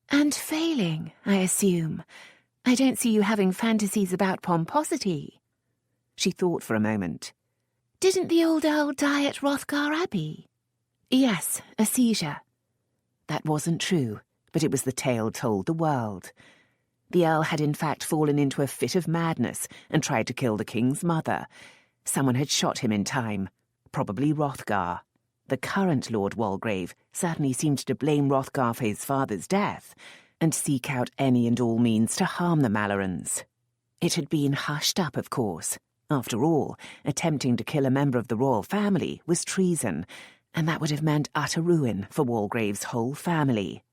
And failing, I assume. I don't see you having fantasies about pomposity. She thought for a moment. Didn't the old Earl die at Hrothgar Abbey? Yes, a seizure. That wasn't true, but it was the tale told the world. The Earl had in fact fallen into a fit of madness and tried to kill the king's mother. Someone had shot him in time, probably Hrothgar. The current Lord Walgrave certainly seemed to blame Hrothgar for his father's death and seek out any and all means to harm the Mallorens. It had been hushed up, of course. After all, attempting to kill a member of the royal family was treason, and that would have meant utter ruin for Walgrave's whole family.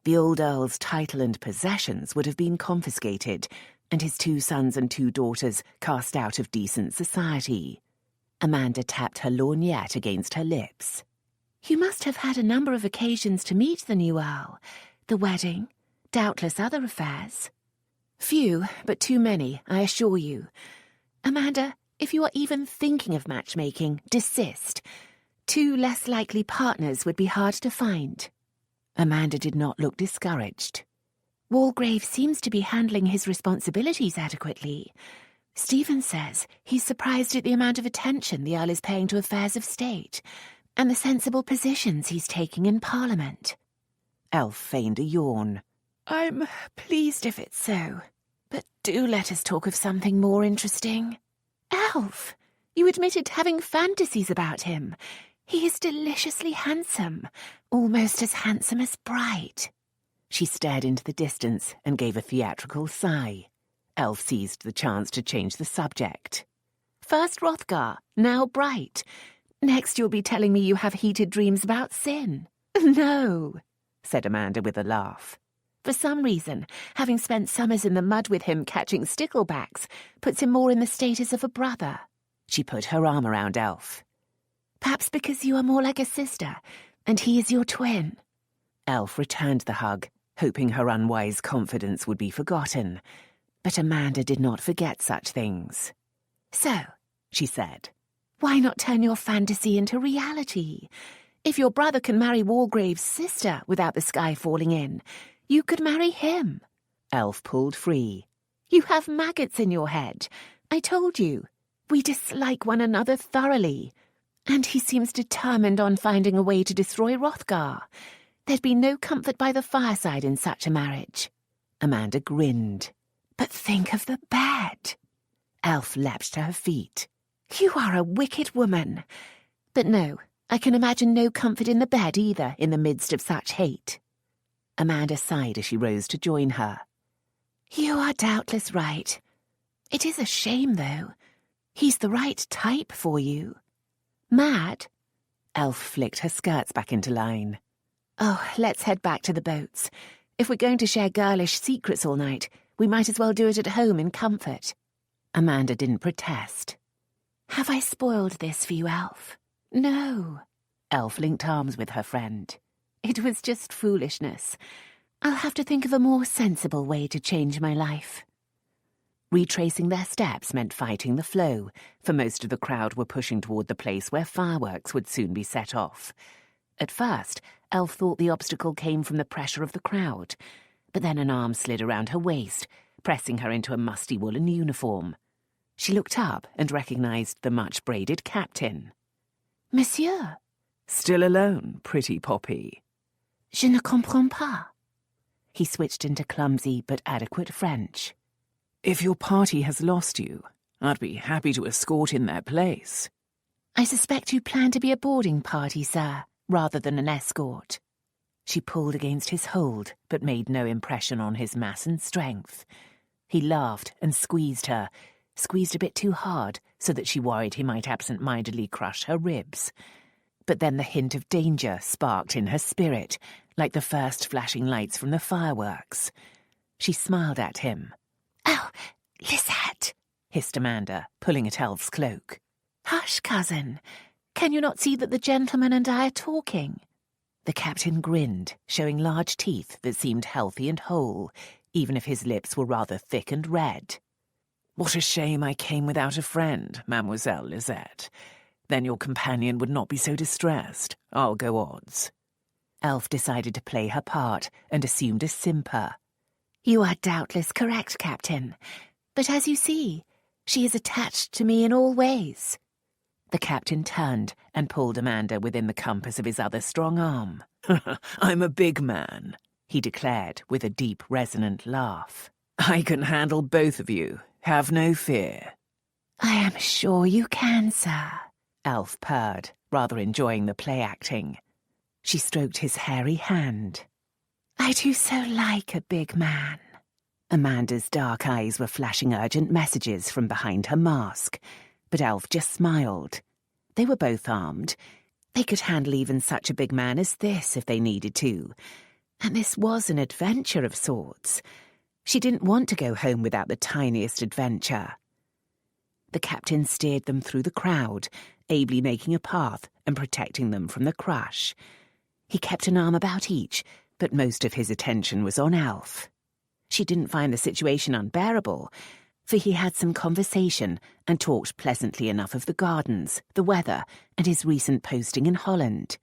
The old Earl's title and possessions would have been confiscated, and his 2 sons and 2 daughters cast out of decent society. Amanda tapped her lorgnette against her lips. You must have had a number of occasions to meet the new Earl. The wedding, doubtless other affairs. Few, but too many, I assure you. Amanda, if you are even thinking of matchmaking, desist. 2 less likely partners would be hard to find. Amanda did not look discouraged. Walgrave seems to be handling his responsibilities adequately. Stephen says he's surprised at the amount of attention the Earl is paying to affairs of state, and the sensible positions he's taking in Parliament. Elf feigned a yawn. I'm pleased if it's so, but do let us talk of something more interesting. Elf, you admitted having fantasies about him. He is deliciously handsome, almost as handsome as bright. She stared into the distance and gave a theatrical sigh. Elf seized the chance to change the subject. First Hrothgar, now Bright. Next you'll be telling me you have heated dreams about sin. No, said Amanda with a laugh. For some reason, having spent summers in the mud with him catching sticklebacks puts him more in the status of a brother. She put her arm around Elf. Perhaps because you are more like a sister, and he is your twin. Elf returned the hug, hoping her unwise confidence would be forgotten. But Amanda did not forget such things. So, she said, why not turn your fantasy into reality? If your brother can marry Walgrave's sister without the sky falling in, you could marry him. Elf pulled free. You have maggots in your head. I told you. We dislike one another thoroughly. And he seems determined on finding a way to destroy Hrothgar. There'd be no comfort by the fireside in such a marriage. Amanda grinned. But think of the bed. Elf leapt to her feet. You are a wicked woman. But no, I can imagine no comfort in the bed either in the midst of such hate. Amanda sighed as she rose to join her. You are doubtless right. It is a shame, though. He's the right type for you. Mad? Elf flicked her skirts back into line. Oh, let's head back to the boats. If we're going to share girlish secrets all night, we might as well do it at home in comfort. Amanda didn't protest. Have I spoiled this for you, Elf? No. Elf linked arms with her friend. It was just foolishness. I'll have to think of a more sensible way to change my life. Retracing their steps meant fighting the flow, for most of the crowd were pushing toward the place where fireworks would soon be set off. At first, Elf thought the obstacle came from the pressure of the crowd, but then an arm slid around her waist, pressing her into a musty woolen uniform. She looked up and recognized the much-braided captain. Monsieur? Still alone, pretty Poppy? Je ne comprends pas. He switched into clumsy but adequate French. If your party has lost you, I'd be happy to escort in their place. I suspect you plan to be a boarding party, sir, rather than an escort. She pulled against his hold, but made no impression on his mass and strength. He laughed and squeezed her, squeezed a bit too hard so that she worried he might absent-mindedly crush her ribs. But then the hint of danger sparked in her spirit, like the first flashing lights from the fireworks. She smiled at him. Oh, Lisette, hissed Amanda, pulling at Elf's cloak. Hush, cousin. Can you not see that the gentleman and I are talking? The captain grinned, showing large teeth that seemed healthy and whole, even if his lips were rather thick and red. What a shame I came without a friend, Mademoiselle Lisette. Then your companion would not be so distressed. I'll go odds. Elf decided to play her part and assumed a simper. You are doubtless correct, Captain. But as you see, she is attached to me in all ways. The captain turned and pulled Amanda within the compass of his other strong arm. I'm a big man, he declared with a deep, resonant laugh. I can handle both of you. Have no fear. I am sure you can, sir, Elf purred, rather enjoying the play-acting. She stroked his hairy hand. I do so like a big man. Amanda's dark eyes were flashing urgent messages from behind her mask, but Elf just smiled. They were both armed. They could handle even such a big man as this if they needed to. And this was an adventure of sorts. She didn't want to go home without the tiniest adventure. The captain steered them through the crowd, ably making a path and protecting them from the crush. He kept an arm about each, but most of his attention was on Elf. She didn't find the situation unbearable, for he had some conversation and talked pleasantly enough of the gardens, the weather, and his recent posting in Holland.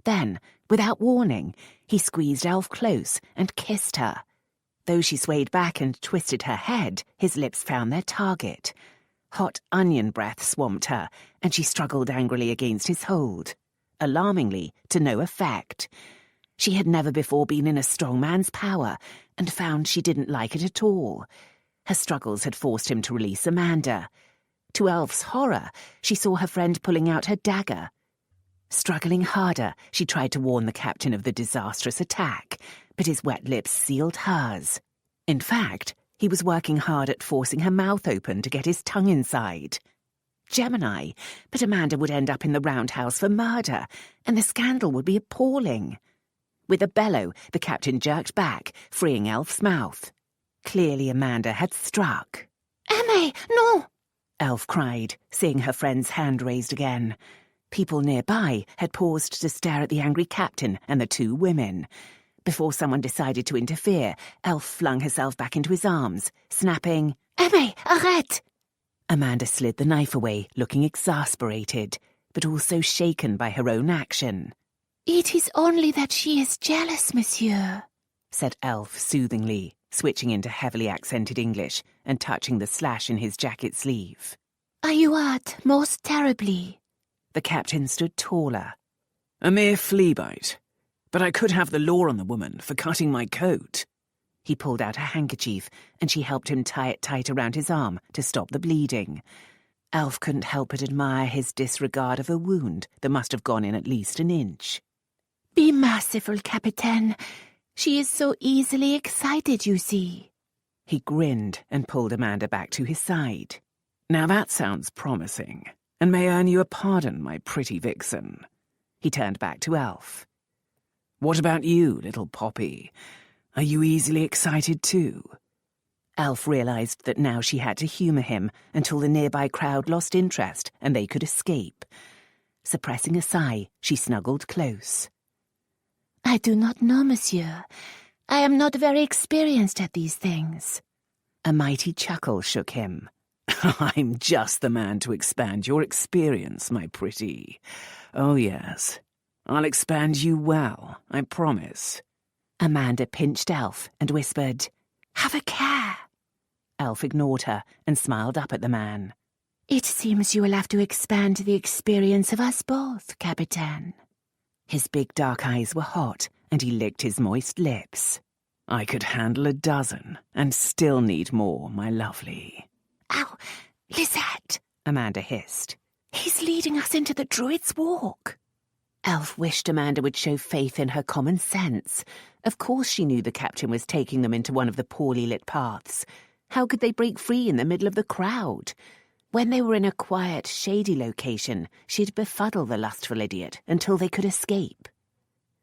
Then, without warning, he squeezed Elf close and kissed her. Though she swayed back and twisted her head, his lips found their target. Hot onion breath swamped her, and she struggled angrily against his hold. Alarmingly, to no effect. She had never before been in a strong man's power, and found she didn't like it at all. Her struggles had forced him to release Amanda. To Elf's horror, she saw her friend pulling out her dagger. Struggling harder, she tried to warn the captain of the disastrous attack, but his wet lips sealed hers. In fact, he was working hard at forcing her mouth open to get his tongue inside. Gemini, but Amanda would end up in the roundhouse for murder, and the scandal would be appalling. With a bellow, the captain jerked back, freeing Elf's mouth. Clearly Amanda had struck. Aimee, no! Elf cried, seeing her friend's hand raised again. People nearby had paused to stare at the angry captain and the two women. Before someone decided to interfere, Elf flung herself back into his arms, snapping, Aimee, arrête! Amanda slid the knife away, looking exasperated, but also shaken by her own action. It is only that she is jealous, monsieur, said Elf soothingly. switching into heavily accented English and touching the slash in his jacket sleeve. "Are you hurt most terribly?" The captain stood taller. A mere flea bite. But I could have the law on the woman for cutting my coat. He pulled out a handkerchief and she helped him tie it tight around his arm to stop the bleeding. Elf couldn't help but admire his disregard of a wound that must have gone in at least an inch. "Be merciful, Captain. She is so easily excited, you see." He grinned and pulled Amanda back to his side. Now that sounds promising, and may earn you a pardon, my pretty vixen. He turned back to Elf. What about you, little Poppy? Are you easily excited too? Elf realized that now she had to humor him until the nearby crowd lost interest and they could escape. Suppressing a sigh, she snuggled close. "I do not know, monsieur. I am not very experienced at these things." A mighty chuckle shook him. I'm just the man to expand your experience, my pretty. Oh, yes. I'll expand you well, I promise. Amanda pinched Elf and whispered, "Have a care." Elf ignored her and smiled up at the man. "It seems you will have to expand the experience of us both, Captain." His big dark eyes were hot and he licked his moist lips. I could handle a dozen and still need more, my lovely. "Ow, Lisette," Amanda hissed. "He's leading us into the Druid's Walk." Elf wished Amanda would show faith in her common sense. Of course she knew the captain was taking them into one of the poorly lit paths. How could they break free in the middle of the crowd? When they were in a quiet, shady location, she'd befuddle the lustful idiot until they could escape.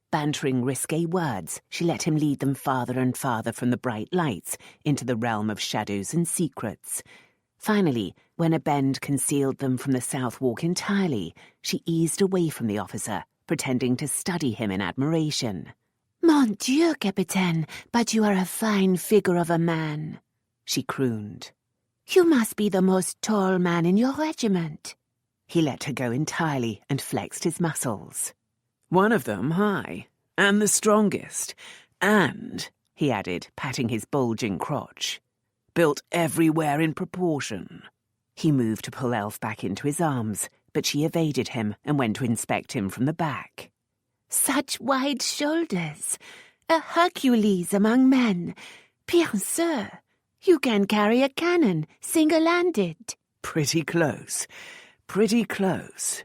Bantering risque words, she let him lead them farther and farther from the bright lights into the realm of shadows and secrets. Finally, when a bend concealed them from the South Walk entirely, she eased away from the officer, pretending to study him in admiration. "Mon Dieu, Capitaine, but you are a fine figure of a man," she crooned. "You must be the most tall man in your regiment." He let her go entirely and flexed his muscles. One of them high, and the strongest, and, he added, patting his bulging crotch, built everywhere in proportion. He moved to pull Elf back into his arms, but she evaded him and went to inspect him from the back. "Such wide shoulders. A Hercules among men. Bien sûr. You can carry a cannon, single-handed." Pretty close. Pretty close.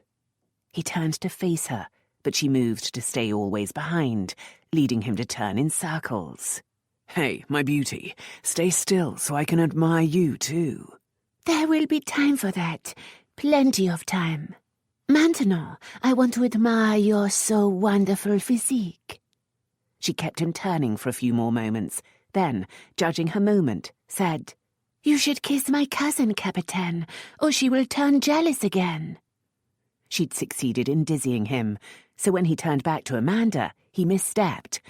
He turned to face her, but she moved to stay always behind, leading him to turn in circles. Hey, my beauty, stay still so I can admire you too. "There will be time for that. Plenty of time. Maintenant, I want to admire your so wonderful physique." She kept him turning for a few more moments, then, judging her moment, said, "You should kiss my cousin, Capitaine, or she will turn jealous again." She'd succeeded in dizzying him, so when he turned back to Amanda, he misstepped.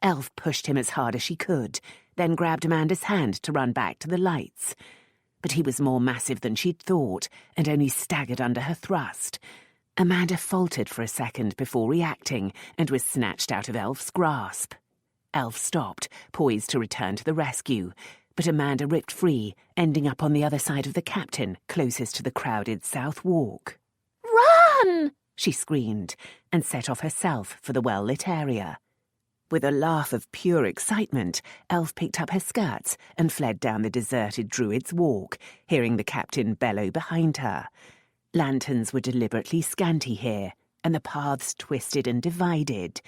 Elf pushed him as hard as she could, then grabbed Amanda's hand to run back to the lights. But he was more massive than she'd thought, and only staggered under her thrust. Amanda faltered for a second before reacting, and was snatched out of Elf's grasp. Elf stopped, poised to return to the rescue, but Amanda ripped free, ending up on the other side of the captain, closest to the crowded South Walk. "Run!" she screamed, and set off herself for the well-lit area. With a laugh of pure excitement, Elf picked up her skirts and fled down the deserted Druid's Walk, hearing the captain bellow behind her. Lanterns were deliberately scanty here, and the paths twisted and divided.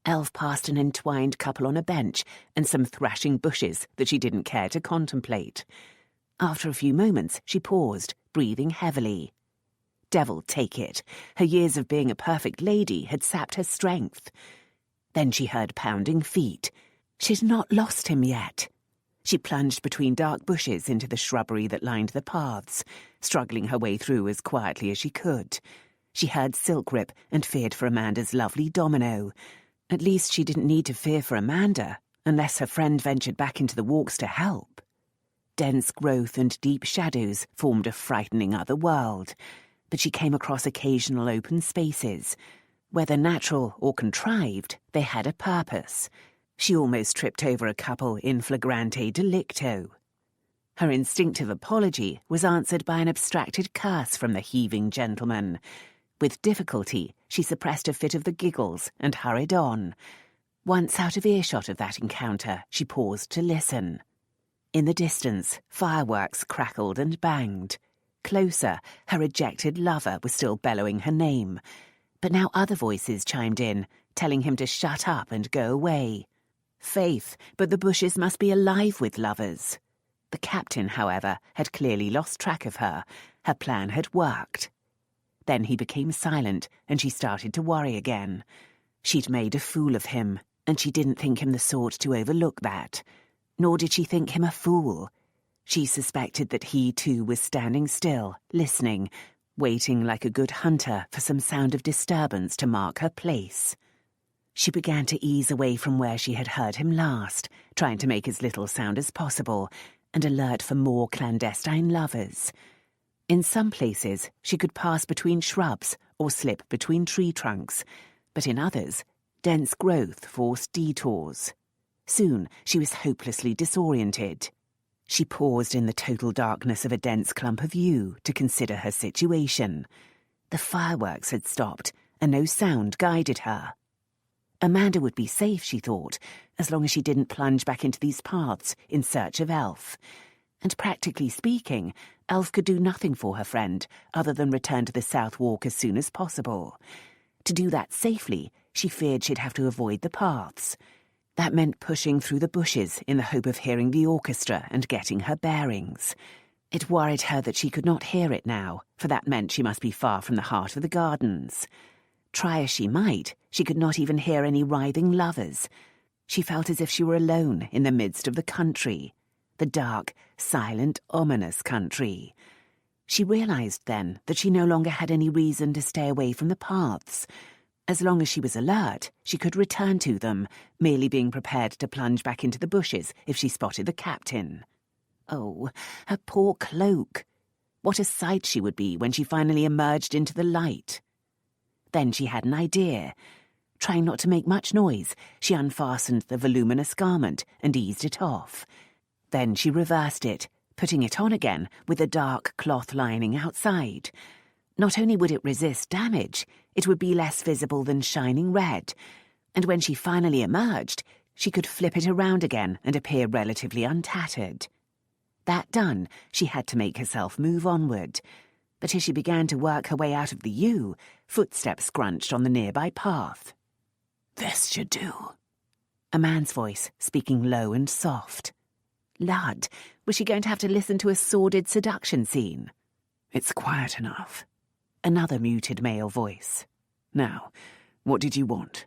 Elf passed an entwined couple on a bench and some thrashing bushes that she didn't care to contemplate. After a few moments, she paused, breathing heavily. Devil take it, her years of being a perfect lady had sapped her strength. Then she heard pounding feet. She'd not lost him yet. She plunged between dark bushes into the shrubbery that lined the paths, struggling her way through as quietly as she could. She heard Silk rip and feared for Amanda's lovely domino. At least she didn't need to fear for Amanda, unless her friend ventured back into the walks to help. Dense growth and deep shadows formed a frightening other world, but she came across occasional open spaces. Whether natural or contrived, they had a purpose. She almost tripped over a couple in flagrante delicto. Her instinctive apology was answered by an abstracted curse from the heaving gentleman. With difficulty, she suppressed a fit of the giggles and hurried on. Once out of earshot of that encounter, she paused to listen. In the distance, fireworks crackled and banged. Closer, her rejected lover was still bellowing her name. But now other voices chimed in, telling him to shut up and go away. Faith, but the bushes must be alive with lovers. The captain, however, had clearly lost track of her. Her plan had worked. Then he became silent, and she started to worry again. She'd made a fool of him, and she didn't think him the sort to overlook that. Nor did she think him a fool. She suspected that he, too, was standing still, listening, waiting like a good hunter for some sound of disturbance to mark her place. She began to ease away from where she had heard him last, trying to make as little sound as possible, and alert for more clandestine lovers. In some places, she could pass between shrubs or slip between tree trunks, but in others, dense growth forced detours. Soon, she was hopelessly disoriented. She paused in the total darkness of a dense clump of yew to consider her situation. The fireworks had stopped, and no sound guided her. Amanda would be safe, she thought, as long as she didn't plunge back into these paths in search of Elf. And practically speaking, Elf could do nothing for her friend other than return to the South Walk as soon as possible. To do that safely, she feared she'd have to avoid the paths. That meant pushing through the bushes in the hope of hearing the orchestra and getting her bearings. It worried her that she could not hear it now, for that meant she must be far from the heart of the gardens. Try as she might, she could not even hear any writhing lovers. She felt as if she were alone in the midst of the country. The dark, silent, ominous country. She realized then that she no longer had any reason to stay away from the paths. As long as she was alert, she could return to them, merely being prepared to plunge back into the bushes if she spotted the captain. Oh, her poor cloak! What a sight she would be when she finally emerged into the light. Then she had an idea. Trying not to make much noise, she unfastened the voluminous garment and eased it off. Then she reversed it, putting it on again with a dark cloth lining outside. Not only would it resist damage, it would be less visible than shining red, and when she finally emerged, she could flip it around again and appear relatively untattered. That done, she had to make herself move onward. But as she began to work her way out of the yew, footsteps scrunched on the nearby path. "This should do." A man's voice, speaking low and soft. Lud, was she going to have to listen to a sordid seduction scene? "It's quiet enough." Another muted male voice. "Now, what did you want?"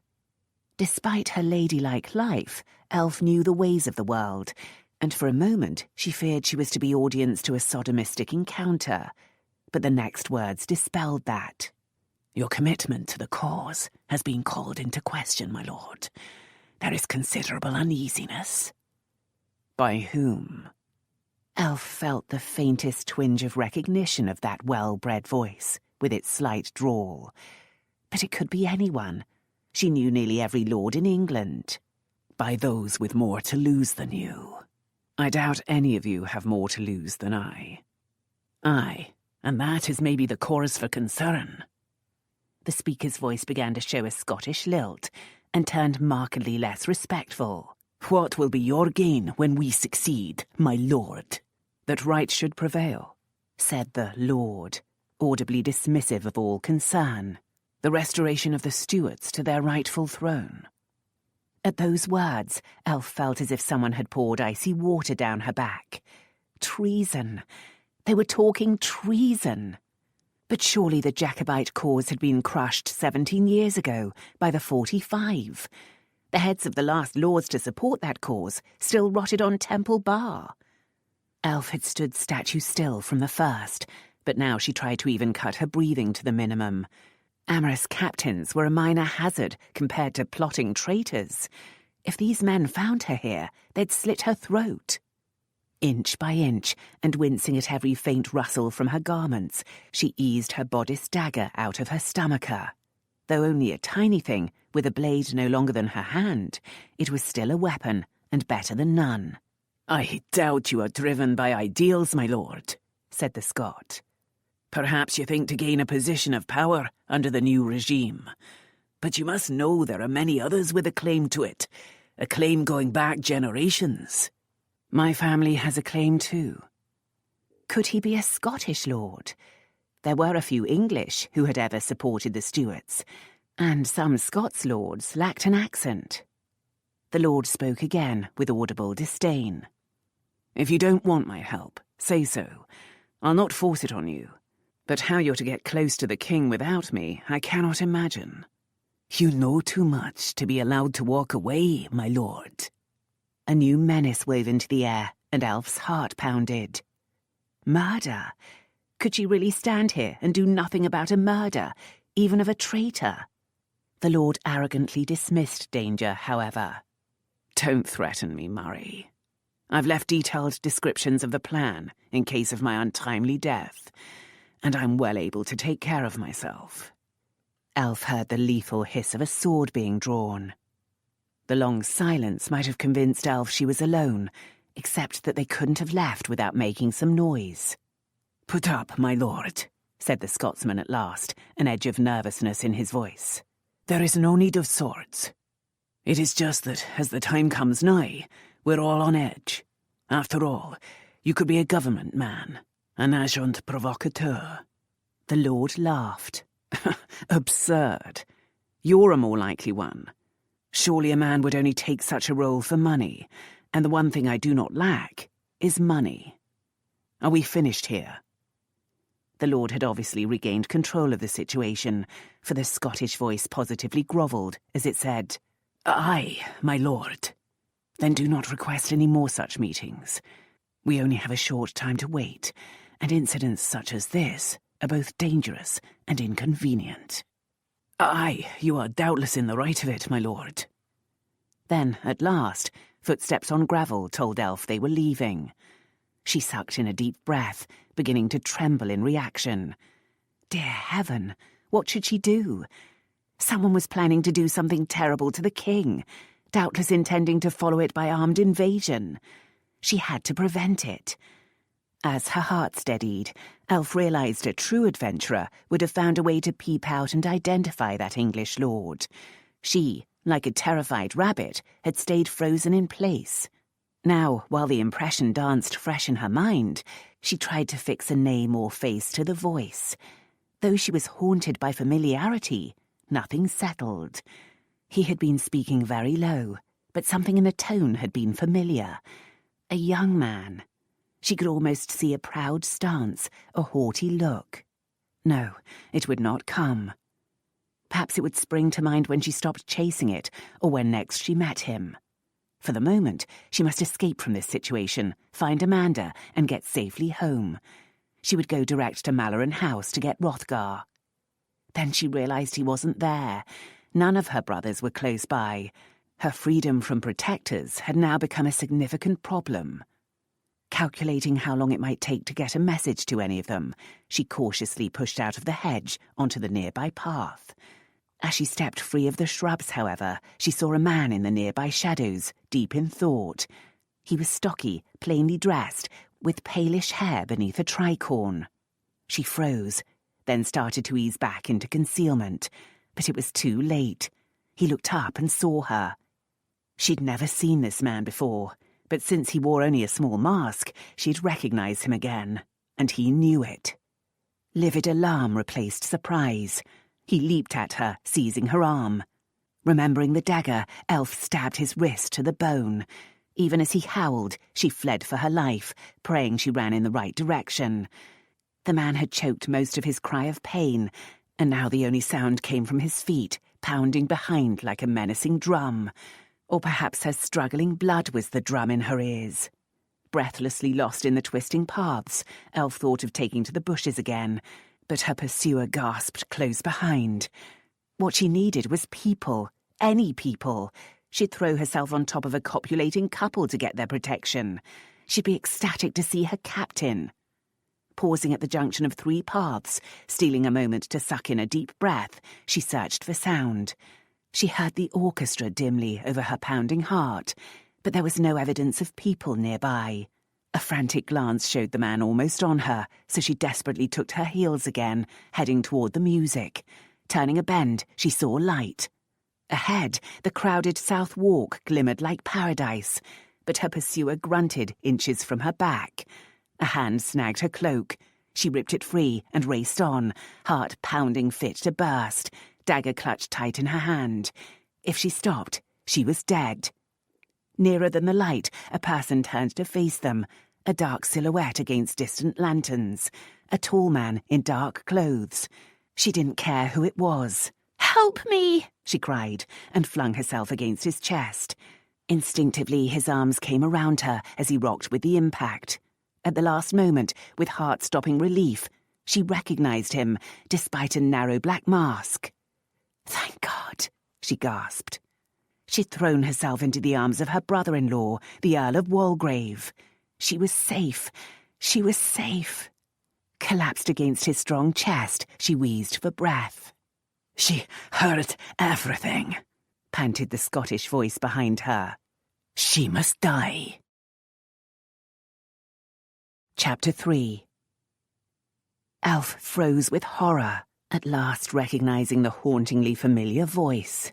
Despite her ladylike life, Elf knew the ways of the world, and for a moment she feared she was to be audience to a sodomistic encounter. But the next words dispelled that. "Your commitment to the cause has been called into question, my lord. There is considerable uneasiness." "By whom?" Elf felt the faintest twinge of recognition of that well-bred voice, with its slight drawl. But it could be anyone. She knew nearly every lord in England. "By those with more to lose than you. I doubt any of you have more to lose than I." "Aye, and that is maybe the cause for concern." The speaker's voice began to show a Scottish lilt, and turned markedly less respectful. "What will be your gain when we succeed, my lord?" "That right should prevail," said the lord, audibly dismissive of all concern. "The restoration of the Stuarts to their rightful throne." At those words, Elf felt as if someone had poured icy water down her back. Treason! They were talking treason! But surely the Jacobite cause had been crushed 17 years ago by the 45. The heads of the last lords to support that cause still rotted on Temple Bar. Elf had stood statue still from the first, but now she tried to even cut her breathing to the minimum. Amorous captains were a minor hazard compared to plotting traitors. If these men found her here, they'd slit her throat. Inch by inch, and wincing at every faint rustle from her garments, she eased her bodice dagger out of her stomacher. Though only a tiny thing, with a blade no longer than her hand, it was still a weapon, and better than none. "I doubt you are driven by ideals, my lord," said the Scot. "Perhaps you think to gain a position of power under the new regime. But you must know there are many others with a claim to it, a claim going back generations." "My family has a claim too." Could he be a Scottish lord? There were a few English who had ever supported the Stuarts, and some Scots lords lacked an accent. The lord spoke again with audible disdain. "If you don't want my help, say so. I'll not force it on you. But how you're to get close to the king without me, I cannot imagine." "You know too much to be allowed to walk away, my lord." A new menace wove into the air, and Elf's heart pounded. Murder? Could she really stand here and do nothing about a murder, even of a traitor? The lord arrogantly dismissed danger, however. "Don't threaten me, Murray. I've left detailed descriptions of the plan in case of my untimely death, and I'm well able to take care of myself." Elf heard the lethal hiss of a sword being drawn. The long silence might have convinced Elf she was alone, except that they couldn't have left without making some noise. "Put up, my lord," said the Scotsman at last, an edge of nervousness in his voice. "There is no need of swords. It is just that, as the time comes nigh, we're all on edge. After all, you could be a government man, an agent provocateur." The lord laughed. "Absurd. You're a more likely one. Surely a man would only take such a role for money, and the one thing I do not lack is money. Are we finished here?" The lord had obviously regained control of the situation, for the Scottish voice positively grovelled as it said, "Aye, my lord." "Then do not request any more such meetings. We only have a short time to wait, and incidents such as this are both dangerous and inconvenient." "Aye, you are doubtless in the right of it, my lord." Then, at last, footsteps on gravel told Elf they were leaving. She sucked in a deep breath, beginning to tremble in reaction. Dear heaven, what should she do? Someone was planning to do something terrible to the king, doubtless intending to follow it by armed invasion. She had to prevent it. As her heart steadied, Elf realised a true adventurer would have found a way to peep out and identify that English lord. She, like a terrified rabbit, had stayed frozen in place. Now, while the impression danced fresh in her mind, she tried to fix a name or face to the voice. Though she was haunted by familiarity, nothing settled. He had been speaking very low, but something in the tone had been familiar. A young man. She could almost see a proud stance, a haughty look. No, it would not come. Perhaps it would spring to mind when she stopped chasing it, or when next she met him. For the moment, she must escape from this situation, find Amanda, and get safely home. She would go direct to Malloren House to get Hrothgar. Then she realised he wasn't there. None of her brothers were close by. Her freedom from protectors had now become a significant problem. Calculating how long it might take to get a message to any of them, she cautiously pushed out of the hedge onto the nearby path. As she stepped free of the shrubs, however, she saw a man in the nearby shadows, deep in thought. He was stocky, plainly dressed, with palish hair beneath a tricorn. She froze, then started to ease back into concealment, but it was too late. He looked up and saw her. She'd never seen this man before, but since he wore only a small mask, she'd recognized him again, and he knew it. Livid alarm replaced surprise. He leaped at her, seizing her arm. Remembering the dagger, Elf stabbed his wrist to the bone. Even as he howled, she fled for her life, praying she ran in the right direction. The man had choked most of his cry of pain, and now the only sound came from his feet, pounding behind like a menacing drum. Or perhaps her struggling blood was the drum in her ears. Breathlessly lost in the twisting paths, Elf thought of taking to the bushes again, but her pursuer gasped close behind. What she needed was people, any people. She'd throw herself on top of a copulating couple to get their protection. She'd be ecstatic to see her captain. Pausing at the junction of 3 paths, stealing a moment to suck in a deep breath, she searched for sound. She heard the orchestra dimly over her pounding heart, but there was no evidence of people nearby. A frantic glance showed the man almost on her, so she desperately took to her heels again, heading toward the music. Turning a bend, she saw light. Ahead, the crowded South Walk glimmered like paradise, but her pursuer grunted inches from her back. A hand snagged her cloak. She ripped it free and raced on, heart pounding fit to burst, dagger clutched tight in her hand. If she stopped, she was dead. Nearer than the light, a person turned to face them, a dark silhouette against distant lanterns, a tall man in dark clothes. She didn't care who it was. "Help me!" she cried, and flung herself against his chest. Instinctively, his arms came around her as he rocked with the impact. At the last moment, with heart-stopping relief, she recognized him, despite a narrow black mask. "Thank God," she gasped. She'd thrown herself into the arms of her brother-in-law, the Earl of Walgrave. She was safe. She was safe. Collapsed against his strong chest, she wheezed for breath. "She heard everything," panted the Scottish voice behind her. "She must die." Chapter 3. Elf froze with horror, at last recognizing the hauntingly familiar voice.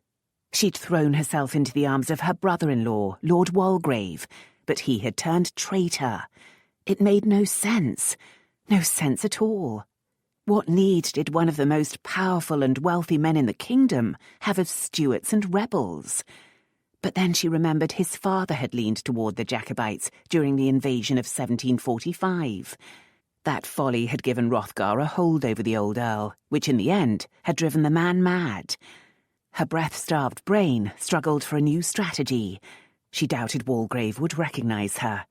She'd thrown herself into the arms of her brother-in-law, Lord Walgrave, but he had turned traitor. It made no sense. No sense at all. What need did one of the most powerful and wealthy men in the kingdom have of Stuarts and rebels? But then she remembered his father had leaned toward the Jacobites during the invasion of 1745. That folly had given Hrothgar a hold over the old earl, which in the end had driven the man mad. Her breath-starved brain struggled for a new strategy. She doubted Walgrave would recognize her.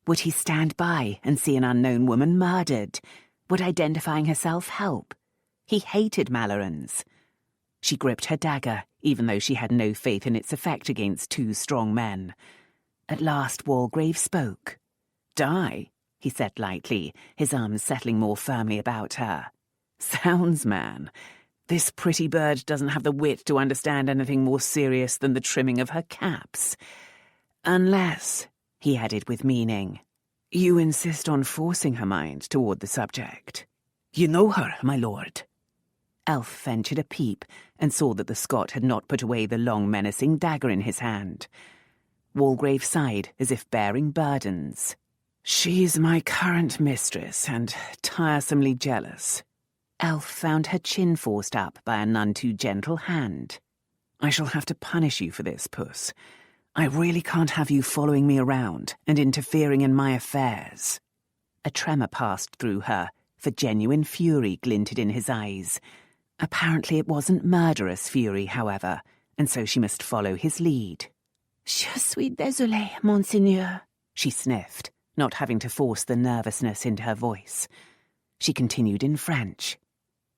Would he stand by and see an unknown woman murdered? Would identifying herself help? He hated Mallorens. She gripped her dagger, even though she had no faith in its effect against 2 strong men. At last Walgrave spoke. "Die," he said lightly, his arms settling more firmly about her. "Sounds, man. This pretty bird doesn't have the wit to understand anything more serious than the trimming of her caps. Unless," he added with meaning, "you insist on forcing her mind toward the subject. You know her, my lord." Elf ventured a peep and saw that the Scot had not put away the long menacing dagger in his hand. Walgrave sighed as if bearing burdens. "She's my current mistress and tiresomely jealous." Elf found her chin forced up by a none too gentle hand. "I shall have to punish you for this, Puss. I really can't have you following me around and interfering in my affairs." A tremor passed through her, for genuine fury glinted in his eyes. Apparently it wasn't murderous fury, however, and so she must follow his lead. "Je suis désolée, monseigneur," she sniffed, not having to force the nervousness into her voice. She continued in French.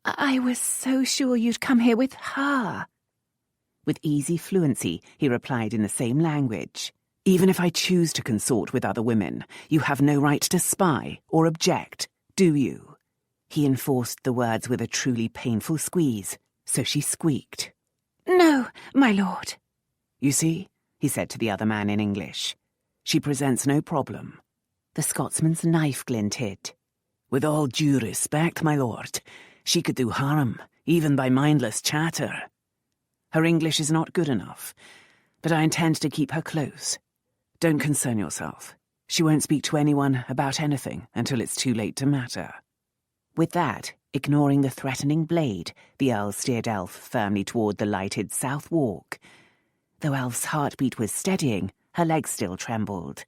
"I was so sure you'd come here with her." With easy fluency, he replied in the same language. "Even if I choose to consort with other women, you have no right to spy or object, do you?" He enforced the words with a truly painful squeeze, so she squeaked. "No, my lord." "You see," he said to the other man in English. "She presents no problem." The Scotsman's knife glinted. "With all due respect, my lord, she could do harm, even by mindless chatter. Her English is not good enough, but I intend to keep her close. Don't concern yourself. She won't speak to anyone about anything until it's too late to matter." With that, ignoring the threatening blade, the Earl steered Elf firmly toward the lighted South Walk. Though Elf's heartbeat was steadying, her legs still trembled.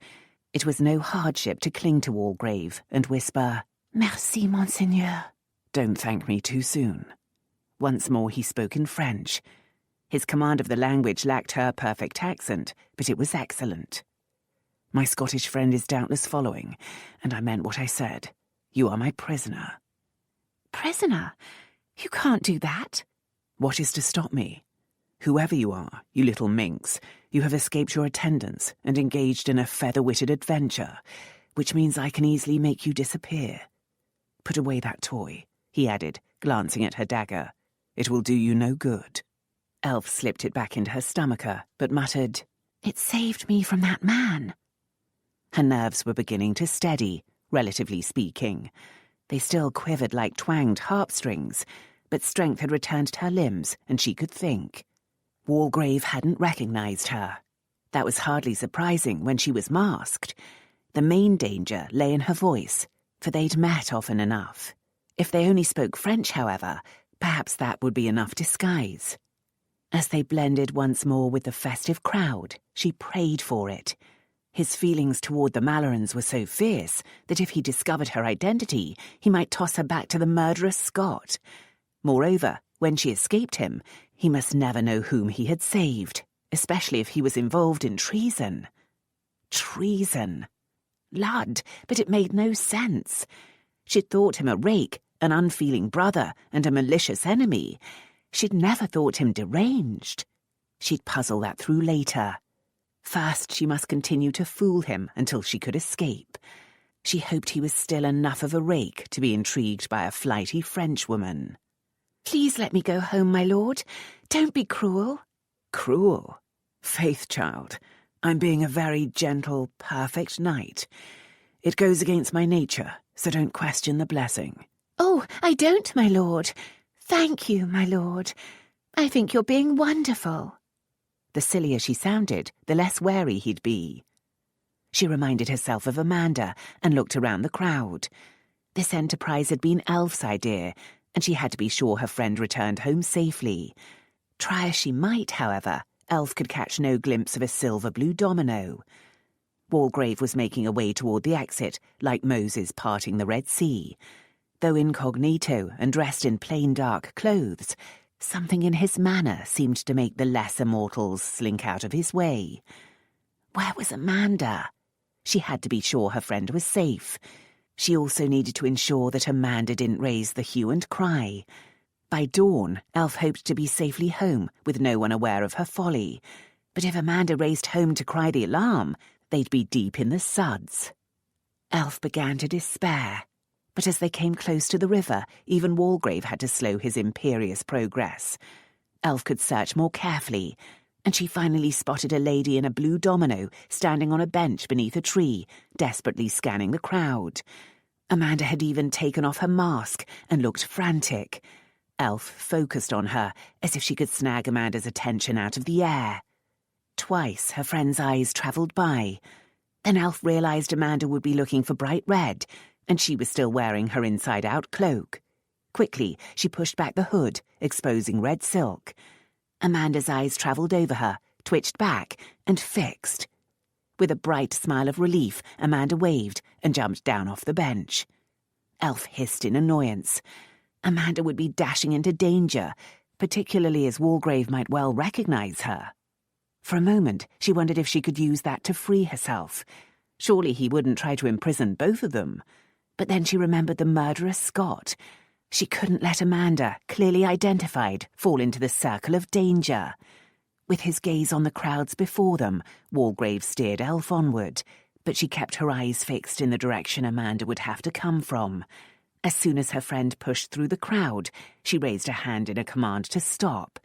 It was no hardship to cling to Walgrave and whisper, "Merci, monseigneur." "Don't thank me too soon." Once more he spoke in French. His command of the language lacked her perfect accent, but it was excellent. "My Scottish friend is doubtless following, and I meant what I said. You are my prisoner." "Prisoner? You can't do that." "What is to stop me? Whoever you are, you little minx, you have escaped your attendants and engaged in a feather-witted adventure, which means I can easily make you disappear. Put away that toy, he added, glancing at her dagger. It will do you no good. Elf slipped it back into her stomacher, but muttered, It saved me from that man. Her nerves were beginning to steady, relatively speaking. They still quivered like twanged harp strings, but strength had returned to her limbs, and she could think. Walgrave hadn't recognized her. That was hardly surprising when she was masked. The main danger lay in her voice, for they'd met often enough. If they only spoke French, however, perhaps that would be enough disguise. As they blended once more with the festive crowd, she prayed for it. His feelings toward the Mallorens were so fierce that if he discovered her identity, he might toss her back to the murderous Scot. Moreover, when she escaped him, he must never know whom he had saved, especially if he was involved in treason. Treason. Lud, but it made no sense. She'd thought him a rake, an unfeeling brother, and a malicious enemy. She'd never thought him deranged. She'd puzzle that through later. First, she must continue to fool him until she could escape. She hoped he was still enough of a rake to be intrigued by a flighty Frenchwoman. Please let me go home, my lord. Don't be cruel. Cruel? Faith, child, I'm being a very gentle, perfect knight. It goes against my nature, so don't question the blessing. Oh, I don't, my lord. Thank you, my lord. I think you're being wonderful. The sillier she sounded, the less wary he'd be. She reminded herself of Amanda and looked around the crowd. This enterprise had been Elf's idea, and she had to be sure her friend returned home safely. Try as she might, however, Elf could catch no glimpse of a silver-blue domino. Walgrave was making a way toward the exit, like Moses parting the Red Sea. Though incognito and dressed in plain dark clothes, something in his manner seemed to make the lesser mortals slink out of his way. Where was Amanda? She had to be sure her friend was safe. She also needed to ensure that Amanda didn't raise the hue and cry. By dawn, Elf hoped to be safely home, with no one aware of her folly. But if Amanda raced home to cry the alarm, they'd be deep in the suds. Elf began to despair. But as they came close to the river, even Walgrave had to slow his imperious progress. Elf could search more carefully, and she finally spotted a lady in a blue domino standing on a bench beneath a tree, desperately scanning the crowd. Amanda had even taken off her mask and looked frantic. Elf focused on her, as if she could snag Amanda's attention out of the air. Twice her friend's eyes travelled by. Then Elf realised Amanda would be looking for bright red, and she was still wearing her inside-out cloak. Quickly, she pushed back the hood, exposing red silk. Amanda's eyes travelled over her, twitched back, and fixed. With a bright smile of relief, Amanda waved and jumped down off the bench. Elf hissed in annoyance. Amanda would be dashing into danger, particularly as Walgrave might well recognise her. For a moment, she wondered if she could use that to free herself. Surely he wouldn't try to imprison both of them. But then she remembered the murderous Scot. She couldn't let Amanda, clearly identified, fall into the circle of danger. With his gaze on the crowds before them, Walgrave steered Elf onward, but she kept her eyes fixed in the direction Amanda would have to come from. As soon as her friend pushed through the crowd, she raised a hand in a command to stop.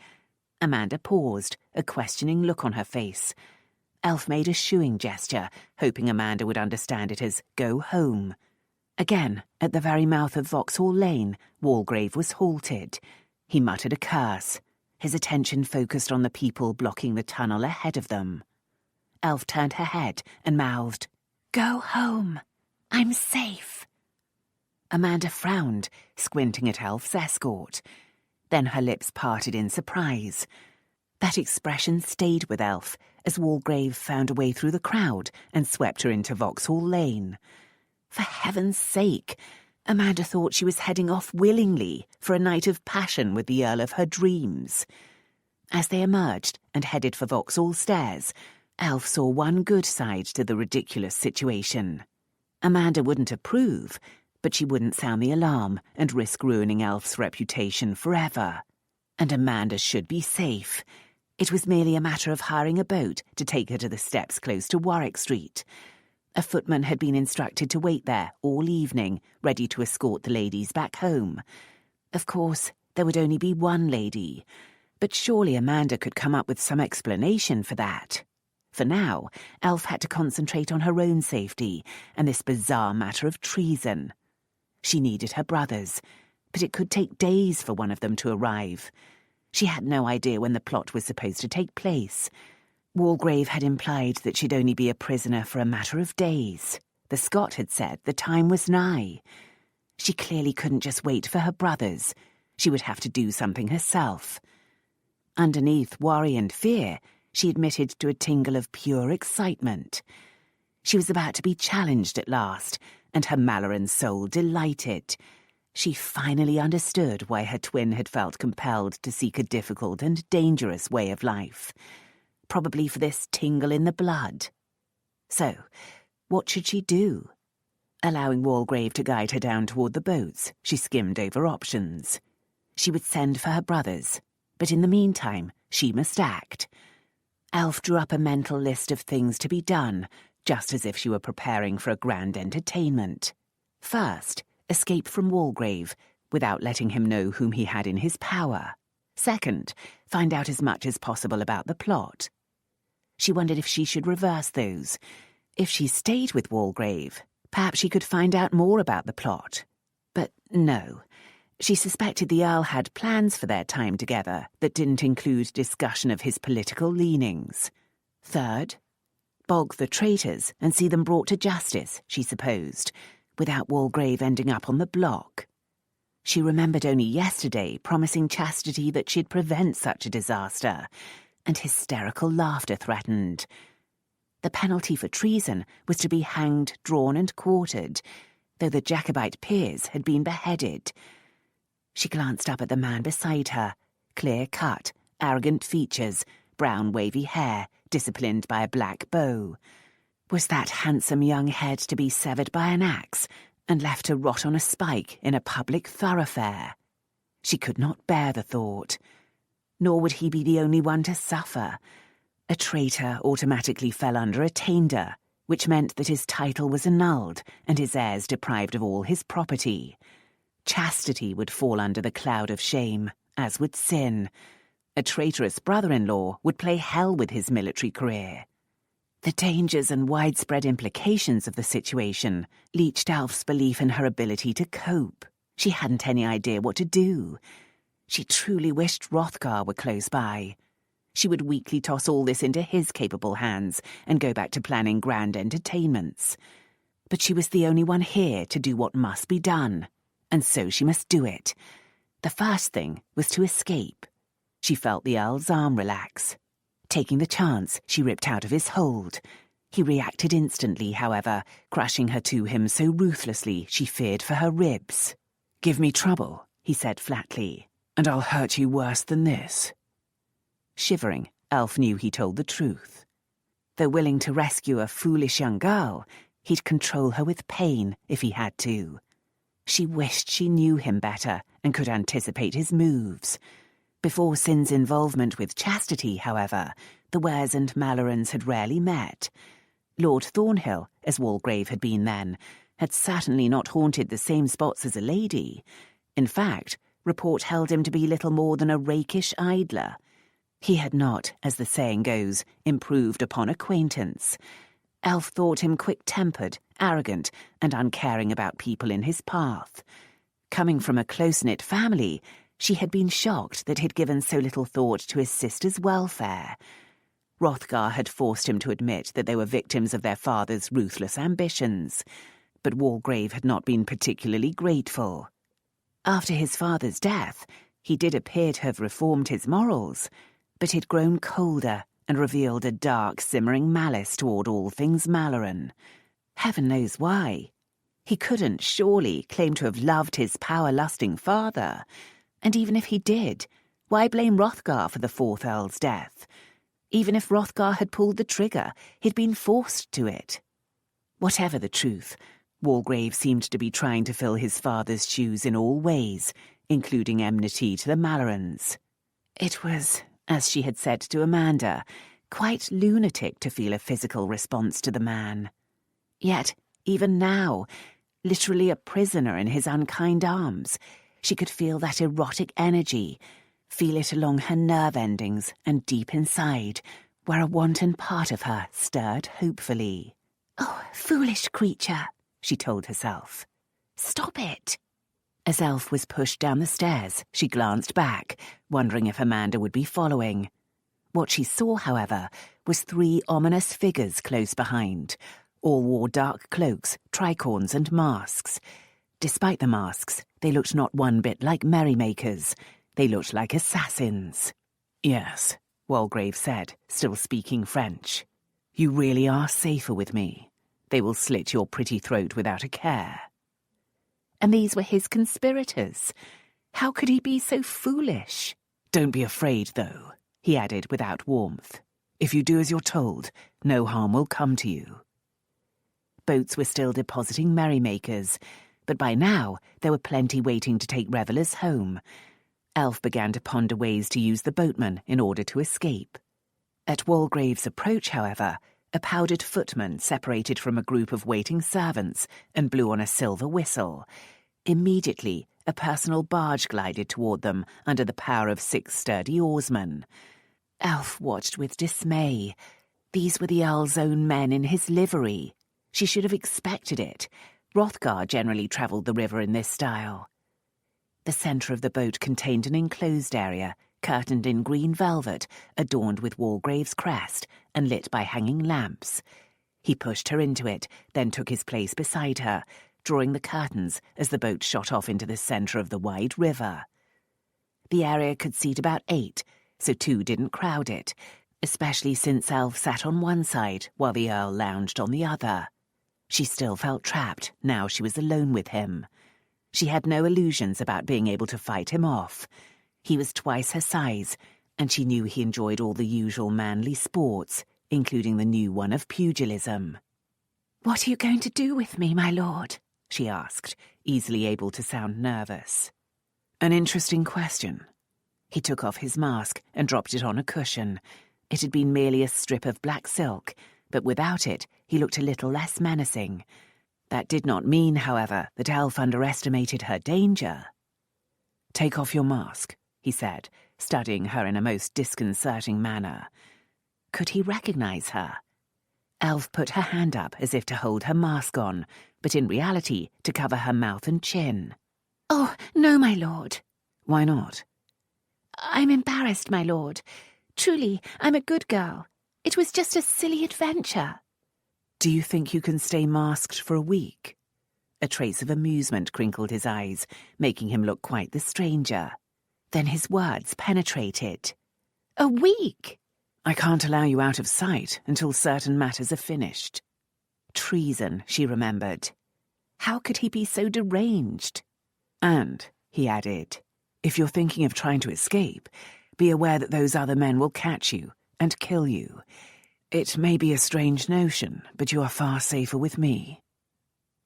Amanda paused, a questioning look on her face. Elf made a shooing gesture, hoping Amanda would understand it as go home. Again, at the very mouth of Vauxhall Lane, Walgrave was halted. He muttered a curse. His attention focused on the people blocking the tunnel ahead of them. Elf turned her head and mouthed, "Go home. I'm safe." Amanda frowned, squinting at Elf's escort. Then her lips parted in surprise. That expression stayed with Elf as Walgrave found a way through the crowd and swept her into Vauxhall Lane. For heaven's sake, Amanda thought she was heading off willingly for a night of passion with the Earl of her dreams. As they emerged and headed for Vauxhall Stairs, Elf saw one good side to the ridiculous situation. Amanda wouldn't approve, but she wouldn't sound the alarm and risk ruining Elf's reputation forever. And Amanda should be safe. It was merely a matter of hiring a boat to take her to the steps close to Warwick Street. A footman had been instructed to wait there all evening, ready to escort the ladies back home. Of course, there would only be one lady, but surely Amanda could come up with some explanation for that. For now, Elf had to concentrate on her own safety and this bizarre matter of treason. She needed her brothers, but it could take days for one of them to arrive. She had no idea when the plot was supposed to take place. Walgrave had implied that she'd only be a prisoner for a matter of days. The Scot had said the time was nigh. She clearly couldn't just wait for her brothers. She would have to do something herself. Underneath worry and fear, she admitted to a tingle of pure excitement. She was about to be challenged at last, and her Malloren soul delighted. She finally understood why her twin had felt compelled to seek a difficult and dangerous way of life. Probably for this tingle in the blood. So, what should she do? Allowing Walgrave to guide her down toward the boats, she skimmed over options. She would send for her brothers, but in the meantime, she must act. Elf drew up a mental list of things to be done, just as if she were preparing for a grand entertainment. First, escape from Walgrave, without letting him know whom he had in his power. Second, find out as much as possible about the plot. She wondered if she should reverse those. If she stayed with Walgrave, perhaps she could find out more about the plot. But no. She suspected the Earl had plans for their time together that didn't include discussion of his political leanings. Third, bog the traitors and see them brought to justice, she supposed, without Walgrave ending up on the block. She remembered only yesterday promising Chastity that she'd prevent such a disaster, and hysterical laughter threatened. The penalty for treason was to be hanged, drawn and quartered, though the Jacobite peers had been beheaded. She glanced up at the man beside her, clear-cut, arrogant features, brown wavy hair, disciplined by a black bow. Was that handsome young head to be severed by an axe and left to rot on a spike in a public thoroughfare? She could not bear the thought. Nor would he be the only one to suffer. A traitor automatically fell under attainder, which meant that his title was annulled and his heirs deprived of all his property. Chastity would fall under the cloud of shame, as would sin. A traitorous brother-in-law would play hell with his military career. The dangers and widespread implications of the situation leached Elf's belief in her ability to cope. She hadn't any idea what to do. She truly wished Hrothgar were close by. She would weakly toss all this into his capable hands and go back to planning grand entertainments. But she was the only one here to do what must be done, and so she must do it. The first thing was to escape. She felt the Earl's arm relax. Taking the chance, she ripped out of his hold. He reacted instantly, however, crushing her to him so ruthlessly she feared for her ribs. "Give me trouble," he said flatly, "and I'll hurt you worse than this." Shivering, Elf knew he told the truth. Though willing to rescue a foolish young girl, he'd control her with pain if he had to. She wished she knew him better and could anticipate his moves. Before Sin's involvement with Chastity, however, the Wares and Mallorens had rarely met. Lord Thornhill, as Walgrave had been then, had certainly not haunted the same spots as a lady. In fact, report held him to be little more than a rakish idler. He had not, as the saying goes, improved upon acquaintance. Elf thought him quick-tempered, arrogant, and uncaring about people in his path. Coming from a close-knit family, she had been shocked that he'd given so little thought to his sister's welfare. Hrothgar had forced him to admit that they were victims of their father's ruthless ambitions, but Walgrave had not been particularly grateful. After his father's death, he did appear to have reformed his morals, but he'd grown colder and revealed a dark, simmering malice toward all things Malloren. Heaven knows why. He couldn't, surely, claim to have loved his power-lusting father. And even if he did, why blame Hrothgar for the fourth Earl's death? Even if Hrothgar had pulled the trigger, he'd been forced to it. Whatever the truth, Walgrave seemed to be trying to fill his father's shoes in all ways, including enmity to the Mallorens. It was, as she had said to Amanda, quite lunatic to feel a physical response to the man. Yet, even now, literally a prisoner in his unkind arms, she could feel that erotic energy, feel it along her nerve endings and deep inside, where a wanton part of her stirred hopefully. Oh, foolish creature, she told herself. Stop it. As Elf was pushed down the stairs, she glanced back, wondering if Amanda would be following. What she saw, however, was 3 ominous figures close behind. All wore dark cloaks, tricorns and masks. Despite the masks, they looked not one bit like merrymakers. They looked like assassins. "Yes," Walgrave said, still speaking French. "You really are safer with me. They will slit your pretty throat without a care." And these were his conspirators. How could he be so foolish? "Don't be afraid, though," he added without warmth. "If you do as you're told, no harm will come to you." Boats were still depositing merrymakers, but by now there were plenty waiting to take revellers home. Elf began to ponder ways to use the boatman in order to escape. At Walgrave's approach, however, a powdered footman separated from a group of waiting servants and blew on a silver whistle. Immediately, a personal barge glided toward them under the power of 6 sturdy oarsmen. Elf watched with dismay. These were the Earl's own men in his livery. She should have expected it. Hrothgar generally travelled the river in this style. The centre of the boat contained an enclosed area, curtained in green velvet, adorned with Walgrave's crest, and lit by hanging lamps. He pushed her into it, then took his place beside her, drawing the curtains as the boat shot off into the centre of the wide river. The area could seat about 8, so 2 didn't crowd it, especially since Elf sat on one side while the Earl lounged on the other. She still felt trapped now she was alone with him. She had no illusions about being able to fight him off. He was twice her size, and she knew he enjoyed all the usual manly sports, including the new one of pugilism. "What are you going to do with me, my lord?" she asked, easily able to sound nervous. "An interesting question." He took off his mask and dropped it on a cushion. It had been merely a strip of black silk, but without it he looked a little less menacing. That did not mean, however, that Elf underestimated her danger. "Take off your mask," he said, studying her in a most disconcerting manner. Could he recognize her? Elf put her hand up as if to hold her mask on, but in reality to cover her mouth and chin. "Oh, no, my lord." "Why not?" "I'm embarrassed, my lord. Truly, I'm a good girl. It was just a silly adventure." "Do you think you can stay masked for a week?" A trace of amusement crinkled his eyes, making him look quite the stranger. Then his words penetrated. "A week?" "I can't allow you out of sight until certain matters are finished." Treason, she remembered. How could he be so deranged? "And," he added, "if you're thinking of trying to escape, be aware that those other men will catch you and kill you. It may be a strange notion, but you are far safer with me."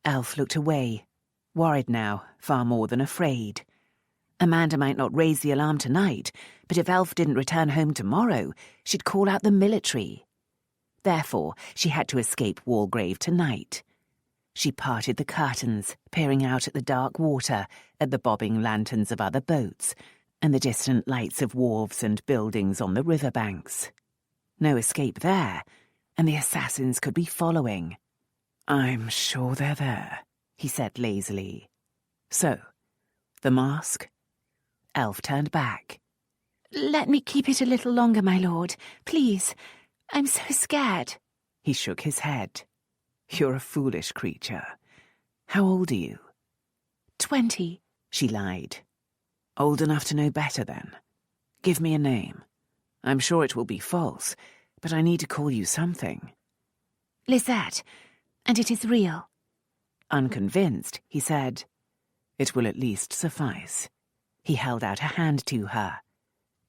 Elf looked away, worried now, far more than afraid. Amanda might not raise the alarm tonight, but if Elf didn't return home tomorrow, she'd call out the military. Therefore, she had to escape Walgrave tonight. She parted the curtains, peering out at the dark water, at the bobbing lanterns of other boats, and the distant lights of wharves and buildings on the riverbanks. No escape there, and the assassins could be following. "I'm sure they're there," he said lazily. "So, the mask?" Elf turned back. "Let me keep it a little longer, my lord. Please. I'm so scared." He shook his head. "You're a foolish creature. How old are you?" 20. She lied. "Old enough to know better, then. Give me a name. I'm sure it will be false, but I need to call you something." "Lisette, and it is real." Unconvinced, he said, "It will at least suffice." He held out a hand to her.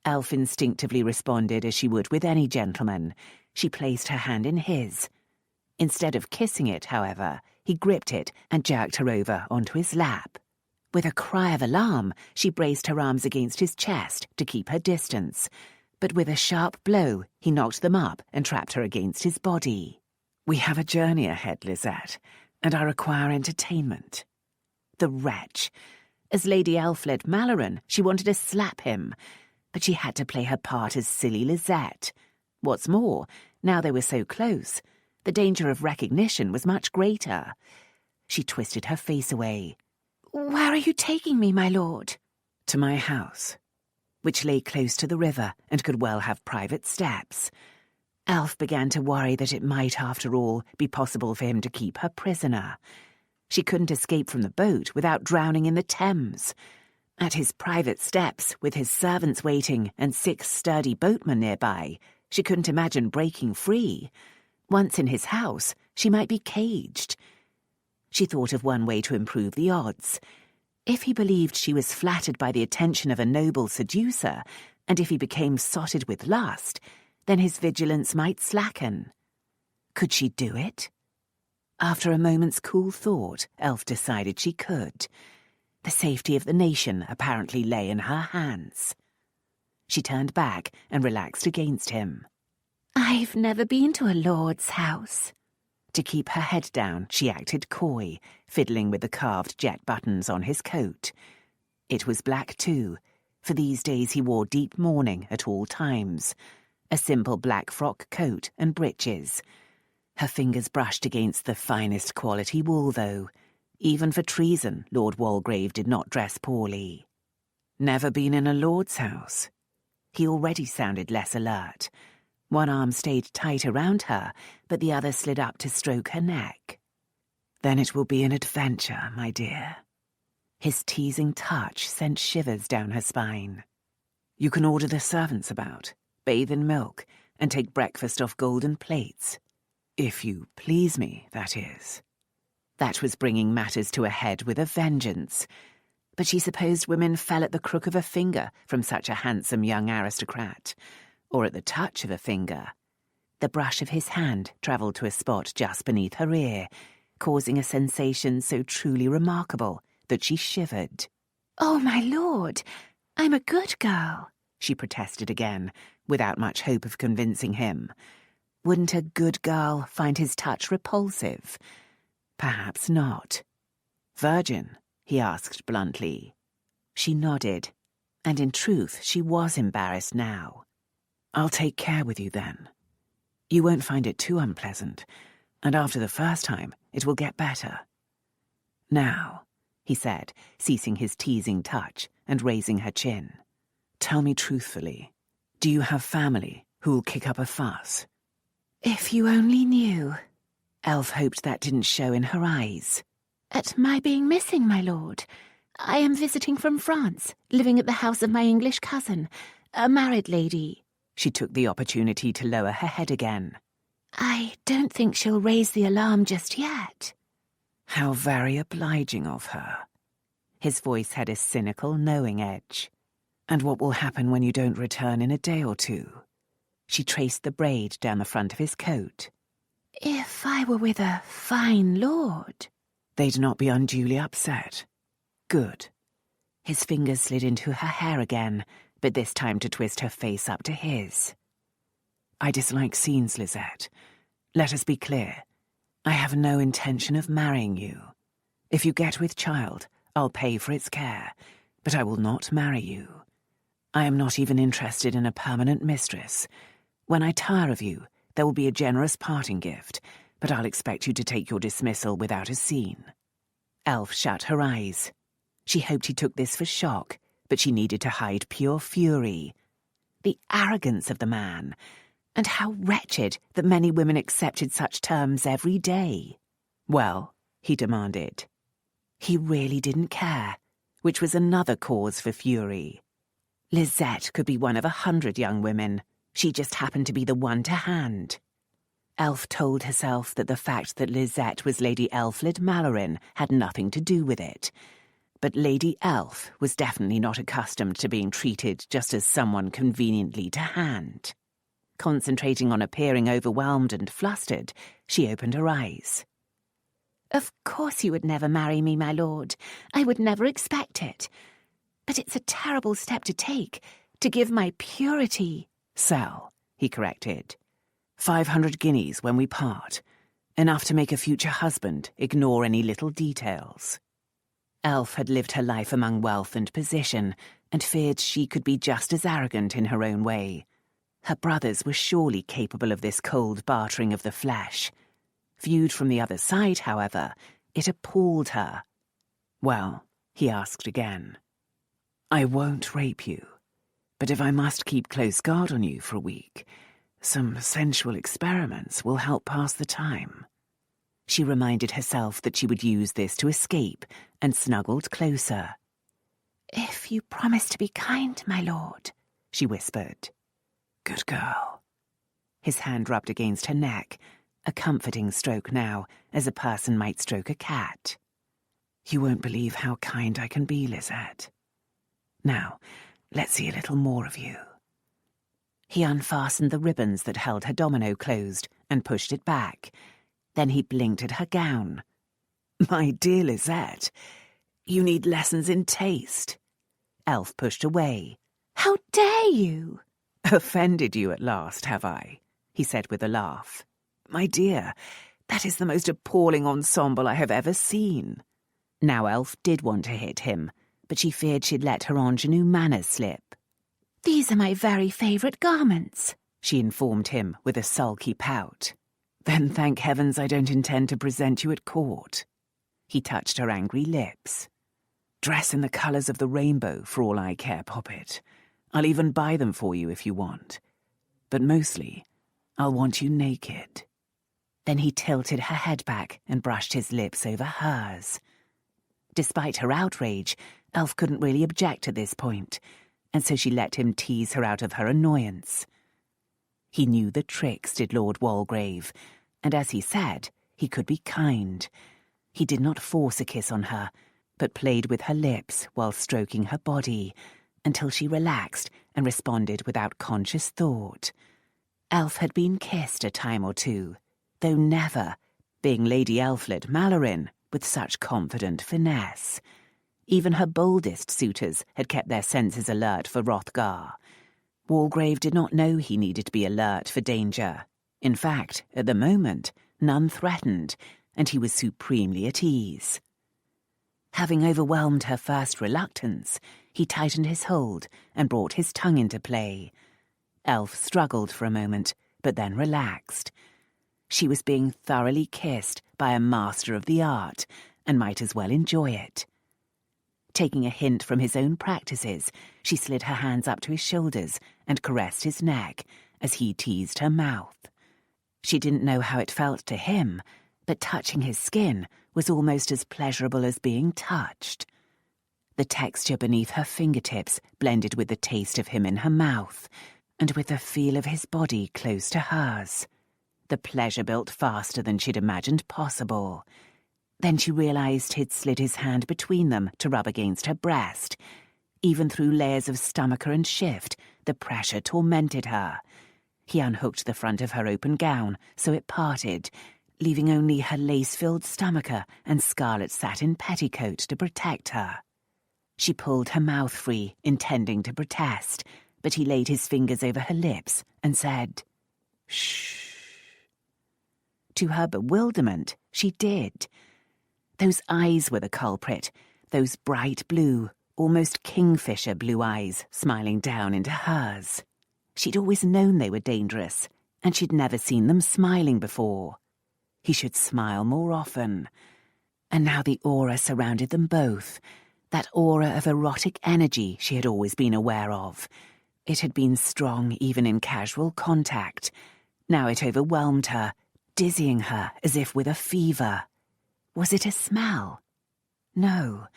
Elf instinctively responded as she would with any gentleman. She placed her hand in his. Instead of kissing it, however, he gripped it and jerked her over onto his lap. With a cry of alarm, she braced her arms against his chest to keep her distance, but with a sharp blow he knocked them up and trapped her against his body. We have a journey ahead, Lisette, and I require entertainment. The wretch. As Lady Elfled Malloren, she wanted to slap him, but she had to play her part as silly Lisette. What's more, now they were so close, the danger of recognition was much greater. She twisted her face away. Where are you taking me, my lord? To my house, which lay close to the river and could well have private steps. Elf began to worry that it might, after all, be possible for him to keep her prisoner. She couldn't escape from the boat without drowning in the Thames. At his private steps, with his servants waiting and 6 sturdy boatmen nearby, she couldn't imagine breaking free. Once in his house, she might be caged. She thought of one way to improve the odds. If he believed she was flattered by the attention of a noble seducer, and if he became sotted with lust, then his vigilance might slacken. Could she do it? After a moment's cool thought, Elf decided she could. The safety of the nation apparently lay in her hands. She turned back and relaxed against him. I've never been to a lord's house. To keep her head down, she acted coy, fiddling with the carved jet buttons on his coat. It was black too, for these days he wore deep mourning at all times. A simple black frock coat and breeches. Her fingers brushed against the finest quality wool, though. Even for treason, Lord Walgrave did not dress poorly. Never been in a lord's house? He already sounded less alert. One arm stayed tight around her, but the other slid up to stroke her neck. Then it will be an adventure, my dear. His teasing touch sent shivers down her spine. You can order the servants about, bathe in milk, and take breakfast off golden plates. If you please me, that is. That was bringing matters to a head with a vengeance. But she supposed women fell at the crook of a finger from such a handsome young aristocrat, or at the touch of a finger. The brush of his hand travelled to a spot just beneath her ear, causing a sensation so truly remarkable that she shivered. Oh, my lord, I'm a good girl, she protested again, without much hope of convincing him. Wouldn't a good girl find his touch repulsive? Perhaps not. Virgin? He asked bluntly. She nodded, and in truth she was embarrassed now. I'll take care with you then. You won't find it too unpleasant, and after the first time it will get better. Now, he said, ceasing his teasing touch and raising her chin. Tell me truthfully, do you have family who'll kick up a fuss? If you only knew. Elf hoped that didn't show in her eyes. At my being missing, my lord. I am visiting from France, living at the house of my English cousin, a married lady. She took the opportunity to lower her head again. I don't think she'll raise the alarm just yet. How very obliging of her. His voice had a cynical, knowing edge. And what will happen when you don't return in a day or two? She traced the braid down the front of his coat. If I were with a fine lord. They'd not be unduly upset. Good. His fingers slid into her hair again, but this time to twist her face up to his. I dislike scenes, Lisette. Let us be clear. I have no intention of marrying you. If you get with child, I'll pay for its care, but I will not marry you. I am not even interested in a permanent mistress. When I tire of you, there will be a generous parting gift, but I'll expect you to take your dismissal without a scene. Elf shut her eyes. She hoped he took this for shock, but she needed to hide pure fury. The arrogance of the man, and how wretched that many women accepted such terms every day. Well, he demanded. He really didn't care, which was another cause for fury. Lisette could be one of 100 young women. She just happened to be the one to hand. Elf told herself that the fact that Lisette was Lady Elfled Malloren had nothing to do with it. But Lady Elf was definitely not accustomed to being treated just as someone conveniently to hand. Concentrating on appearing overwhelmed and flustered, she opened her eyes. Of course you would never marry me, my lord. I would never expect it. But it's a terrible step to take, to give my purity. Sell, he corrected. 500 guineas when we part. Enough to make a future husband ignore any little details. Elf had lived her life among wealth and position, and feared she could be just as arrogant in her own way. Her brothers were surely capable of this cold bartering of the flesh. Viewed from the other side, however, it appalled her. "Well," he asked again, "I won't rape you, but if I must keep close guard on you for a week, some sensual experiments will help pass the time." She reminded herself that she would use this to escape and snuggled closer. "If you promise to be kind, my lord," she whispered. "Good girl." His hand rubbed against her neck, a comforting stroke now, as a person might stroke a cat. "You won't believe how kind I can be, Lisette. Now, let's see a little more of you." He unfastened the ribbons that held her domino closed and pushed it back. Then he blinked at her gown. "My dear Lisette, you need lessons in taste." Elf pushed away. "How dare you?" "Offended you at last, have I?" he said with a laugh. "My dear, that is the most appalling ensemble I have ever seen." Now Elf did want to hit him, but she feared she'd let her ingenue manners slip. "These are my very favourite garments," she informed him with a sulky pout. "Then thank heavens I don't intend to present you at court." He touched her angry lips. "Dress in the colours of the rainbow for all I care, Poppet. I'll even buy them for you if you want. But mostly, I'll want you naked." Then he tilted her head back and brushed his lips over hers. Despite her outrage, Elf couldn't really object at this point, and so she let him tease her out of her annoyance. He knew the tricks, did Lord Walgrave, and as he said, he could be kind. He did not force a kiss on her, but played with her lips while stroking her body, until she relaxed and responded without conscious thought. Elf had been kissed a time or two, though never, being Lady Elfled Malloren, with such confident finesse. Even her boldest suitors had kept their senses alert for Hrothgar. Walgrave did not know he needed to be alert for danger. In fact, at the moment, none threatened, and he was supremely at ease. Having overwhelmed her first reluctance, he tightened his hold and brought his tongue into play. Elf struggled for a moment, but then relaxed. She was being thoroughly kissed by a master of the art, and might as well enjoy it. Taking a hint from his own practices, she slid her hands up to his shoulders and caressed his neck as he teased her mouth. She didn't know how it felt to him, but touching his skin was almost as pleasurable as being touched. The texture beneath her fingertips blended with the taste of him in her mouth, and with the feel of his body close to hers. The pleasure built faster than she'd imagined possible. Then she realized he'd slid his hand between them to rub against her breast. Even through layers of stomacher and shift, the pressure tormented her. He unhooked the front of her open gown so it parted, leaving only her lace-filled stomacher and scarlet satin petticoat to protect her. She pulled her mouth free, intending to protest, but he laid his fingers over her lips and said, "Shh." To her bewilderment, she did. Those eyes were the culprit, those bright blue, almost kingfisher blue eyes smiling down into hers. She'd always known they were dangerous, and she'd never seen them smiling before. He should smile more often. And now the aura surrounded them both, that aura of erotic energy she had always been aware of. It had been strong even in casual contact. Now it overwhelmed her, dizzying her as if with a fever. Was it a smell? No.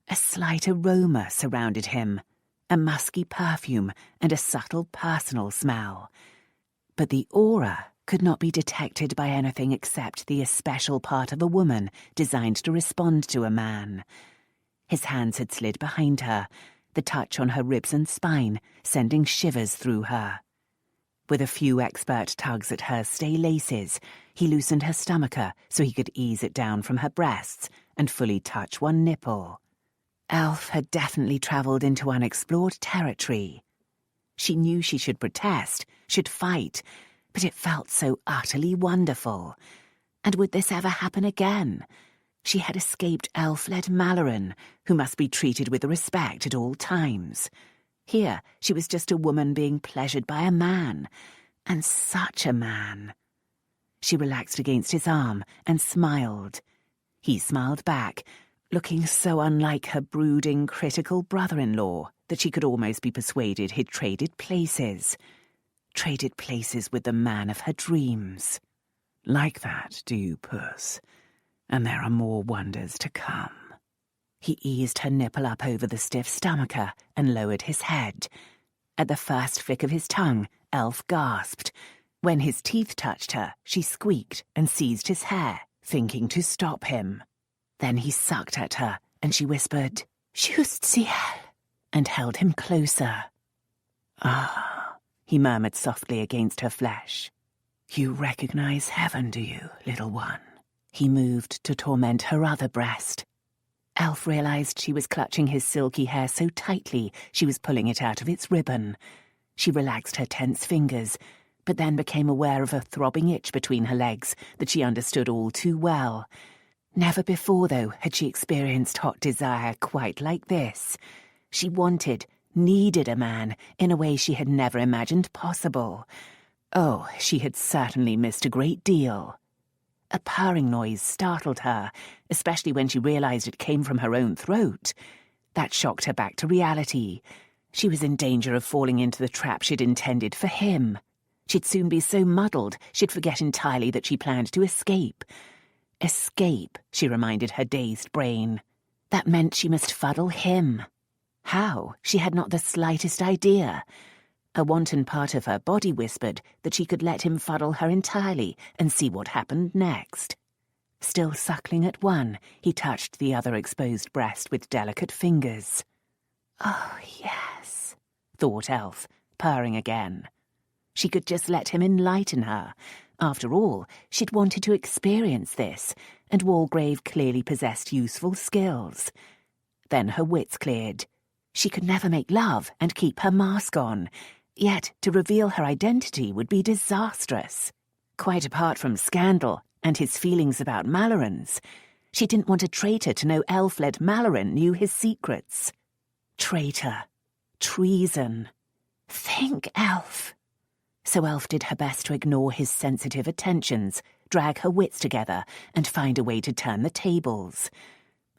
A slight aroma surrounded him, a musky perfume and a subtle personal smell. But the aura could not be detected by anything except the especial part of a woman designed to respond to a man. His hands had slid behind her, the touch on her ribs and spine sending shivers through her. With a few expert tugs at her stay laces, he loosened her stomacher so he could ease it down from her breasts and fully touch one nipple. Elf had definitely travelled into unexplored territory. She knew she should protest, should fight, but it felt so utterly wonderful. And would this ever happen again? She had escaped Elfled Malloren, who must be treated with respect at all times. Here, she was just a woman being pleasured by a man, and such a man. She relaxed against his arm and smiled. He smiled back, looking so unlike her brooding, critical brother-in-law that she could almost be persuaded he'd traded places with the man of her dreams. Like that, do you, puss? And there are more wonders to come. He eased her nipple up over the stiff stomacher and lowered his head. At the first flick of his tongue, Elf gasped. When his teeth touched her, she squeaked and seized his hair, thinking to stop him. Then he sucked at her, and she whispered, "Just ciel," and held him closer. "Ah," he murmured softly against her flesh. "You recognize heaven, do you, little one?" He moved to torment her other breast. Elf realized she was clutching his silky hair so tightly she was pulling it out of its ribbon. She relaxed her tense fingers, but then became aware of a throbbing itch between her legs that she understood all too well. Never before, though, had she experienced hot desire quite like this. She wanted, needed a man in a way she had never imagined possible. Oh, she had certainly missed a great deal. A purring noise startled her, especially when she realized it came from her own throat. That shocked her back to reality. She was in danger of falling into the trap she'd intended for him. She'd soon be so muddled she'd forget entirely that she planned to escape. Escape, she reminded her dazed brain. That meant she must fuddle him. How? She had not the slightest idea. A wanton part of her body whispered that she could let him fuddle her entirely and see what happened next. Still suckling at one, he touched the other exposed breast with delicate fingers. "Oh, yes," thought Elf, purring again. She could just let him enlighten her. After all, she'd wanted to experience this, and Walgrave clearly possessed useful skills. Then her wits cleared. She could never make love and keep her mask on. Yet, to reveal her identity would be disastrous. Quite apart from scandal and his feelings about Mallorens, she didn't want a traitor to know Elfled Malloren knew his secrets. Traitor. Treason. Think, Elf. So Elf did her best to ignore his sensitive attentions, drag her wits together, and find a way to turn the tables.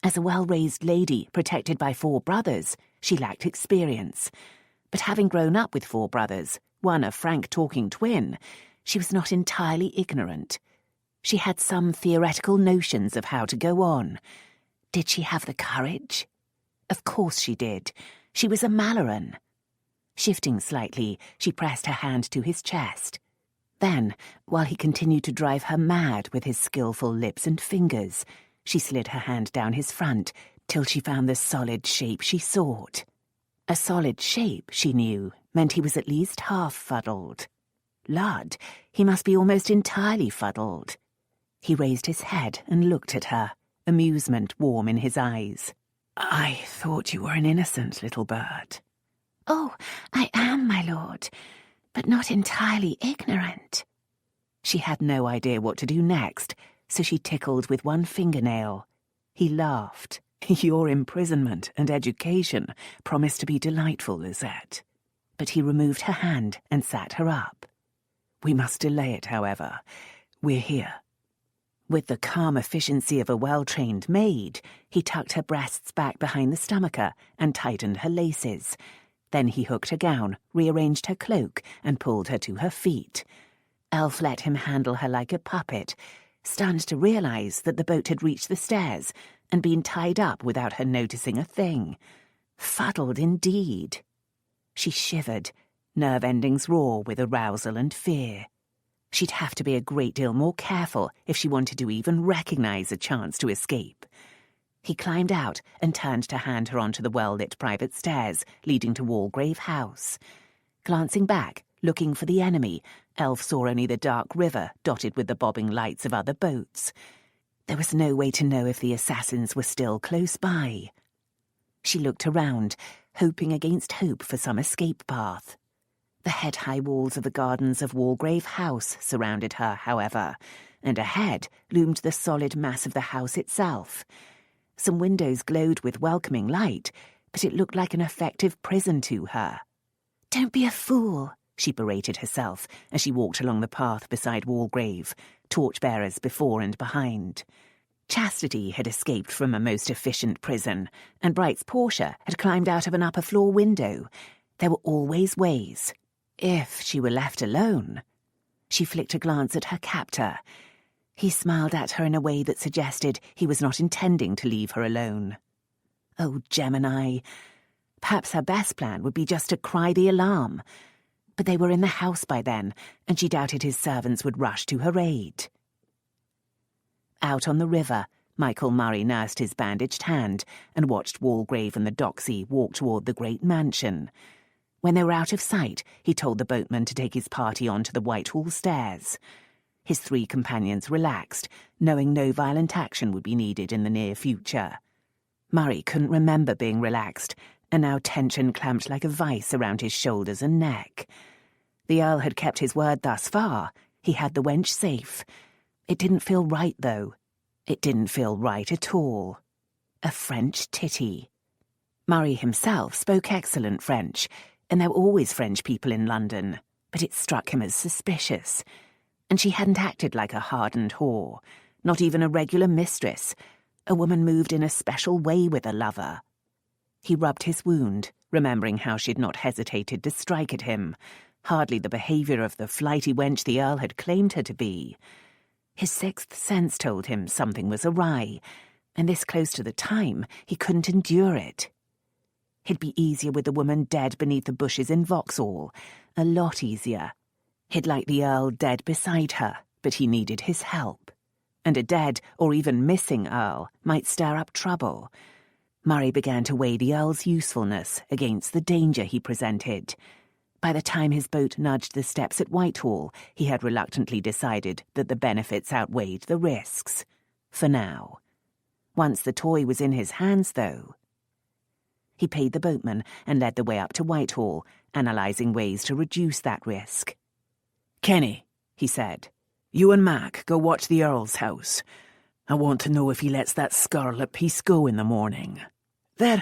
As a well-raised lady protected by 4 brothers, she lacked experience. But having grown up with 4 brothers, one a frank talking twin, she was not entirely ignorant. She had some theoretical notions of how to go on. Did she have the courage? Of course she did. She was a Malloren. Shifting slightly, she pressed her hand to his chest. Then, while he continued to drive her mad with his skillful lips and fingers, she slid her hand down his front till she found the solid shape she sought. A solid shape, she knew, meant he was at least half fuddled. Lud, he must be almost entirely fuddled. He raised his head and looked at her, amusement warm in his eyes. "I thought you were an innocent little bird." "Oh, I am, my lord, but not entirely ignorant." She had no idea what to do next, so she tickled with one fingernail. He laughed. "Your imprisonment and education promised to be delightful, Lisette." But he removed her hand and sat her up. "We must delay it, however. We're here." With the calm efficiency of a well-trained maid, he tucked her breasts back behind the stomacher and tightened her laces. Then he hooked her gown, rearranged her cloak, and pulled her to her feet. Elf let him handle her like a puppet, stunned to realize that the boat had reached the stairs and been tied up without her noticing a thing. Fuddled indeed. She shivered, nerve endings raw with arousal and fear. She'd have to be a great deal more careful if she wanted to even recognize a chance to escape. He climbed out and turned to hand her onto the well-lit private stairs leading to Walgrave House. Glancing back, looking for the enemy, Elf saw only the dark river dotted with the bobbing lights of other boats. There was no way to know if the assassins were still close by. She looked around, hoping against hope for some escape path. The head-high walls of the gardens of Walgrave House surrounded her, however, and ahead loomed the solid mass of the house itself. Some windows glowed with welcoming light, but it looked like an effective prison to her. "Don't be a fool," she berated herself as she walked along the path beside Walgrave, torchbearers before and behind. Chastity had escaped from a most efficient prison, and Bright's Portia had climbed out of an upper-floor window. There were always ways. If she were left alone. She flicked a glance at her captor. He smiled at her in a way that suggested he was not intending to leave her alone. Oh, Gemini. Perhaps her best plan would be just to cry the alarm. But they were in the house by then, and she doubted his servants would rush to her aid. Out on the river, Michael Murray nursed his bandaged hand and watched Walgrave and the doxy walk toward the great mansion. When they were out of sight, he told the boatman to take his party on to the Whitehall stairs. His 3 companions relaxed, knowing no violent action would be needed in the near future. Murray couldn't remember being relaxed, and now tension clamped like a vice around his shoulders and neck. The Earl had kept his word thus far. He had the wench safe. It didn't feel right, though. It didn't feel right at all. A French titty. Murray himself spoke excellent French, and there were always French people in London, but it struck him as suspicious. And she hadn't acted like a hardened whore, not even a regular mistress. A woman moved in a special way with a lover. He rubbed his wound, remembering how she'd not hesitated to strike at him, hardly the behaviour of the flighty wench the Earl had claimed her to be. His 6th sense told him something was awry, and this close to the time, he couldn't endure it. He'd be easier with the woman dead beneath the bushes in Vauxhall, a lot easier. He'd like the Earl dead beside her, but he needed his help. And a dead or even missing Earl might stir up trouble. Murray began to weigh the Earl's usefulness against the danger he presented. By the time his boat nudged the steps at Whitehall, he had reluctantly decided that the benefits outweighed the risks. For now. Once the toy was in his hands, though. He paid the boatman and led the way up to Whitehall, analysing ways to reduce that risk. "Kenny," he said, "you and Mac go watch the Earl's house. I want to know if he lets that scarlet piece go in the morning." "Then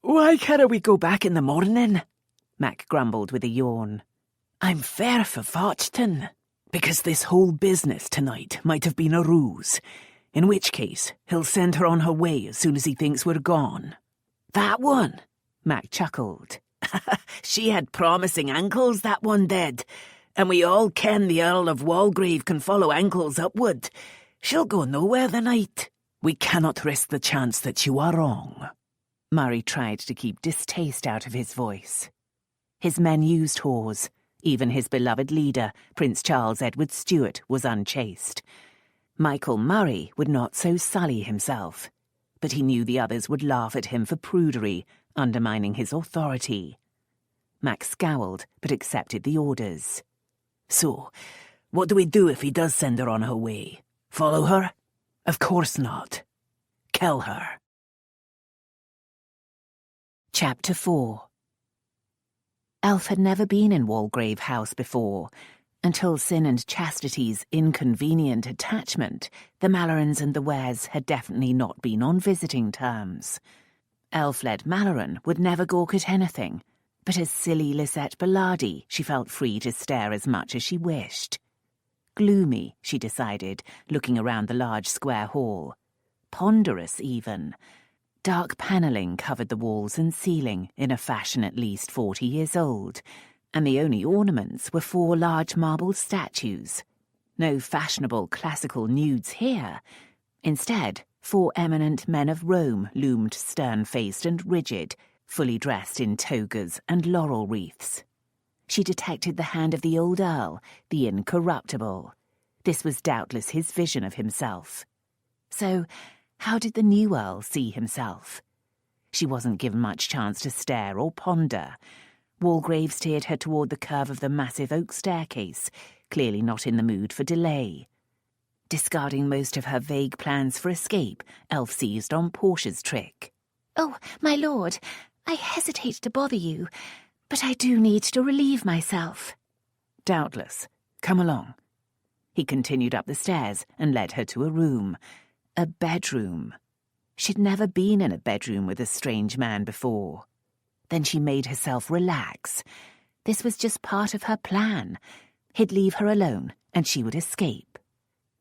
why canna we go back in the morning?" Mac grumbled with a yawn. "I'm fair for Fortune, because this whole business tonight might have been a ruse, in which case he'll send her on her way as soon as he thinks we're gone." "That one?" Mac chuckled. "She had promising ankles, that one did, and we all ken the Earl of Walgrave can follow ankles upward. She'll go nowhere the night. We cannot risk the chance that you are wrong." Murray tried to keep distaste out of his voice. His men used whores. Even his beloved leader, Prince Charles Edward Stuart, was unchaste. Michael Murray would not so sully himself, but he knew the others would laugh at him for prudery, undermining his authority. Mac scowled, but accepted the orders. "So, what do we do if he does send her on her way? Follow her? Of course not. Kill her." Chapter 4. Elf had never been in Walgrave House before. Until Sin and Chastity's inconvenient attachment, the Mallorens and the Wares had definitely not been on visiting terms. Elfled Malloren would never gawk at anything, but as silly Lisette Bellardi, she felt free to stare as much as she wished. Gloomy, she decided, looking around the large square hall. Ponderous, even. Dark panelling covered the walls and ceiling in a fashion at least 40 years old, and the only ornaments were 4 large marble statues. No fashionable classical nudes here. Instead, 4 eminent men of Rome loomed stern-faced and rigid, fully dressed in togas and laurel wreaths. She detected the hand of the old Earl, the incorruptible. This was doubtless his vision of himself. So, how did the new Earl see himself? She wasn't given much chance to stare or ponder. Walgrave steered her toward the curve of the massive oak staircase, clearly not in the mood for delay. Discarding most of her vague plans for escape, Elf seized on Portia's trick. "Oh, my lord, I hesitate to bother you, but I do need to relieve myself." "Doubtless. Come along." He continued up the stairs and led her to a room. A bedroom. She'd never been in a bedroom with a strange man before. Then she made herself relax. This was just part of her plan. He'd leave her alone, and she would escape.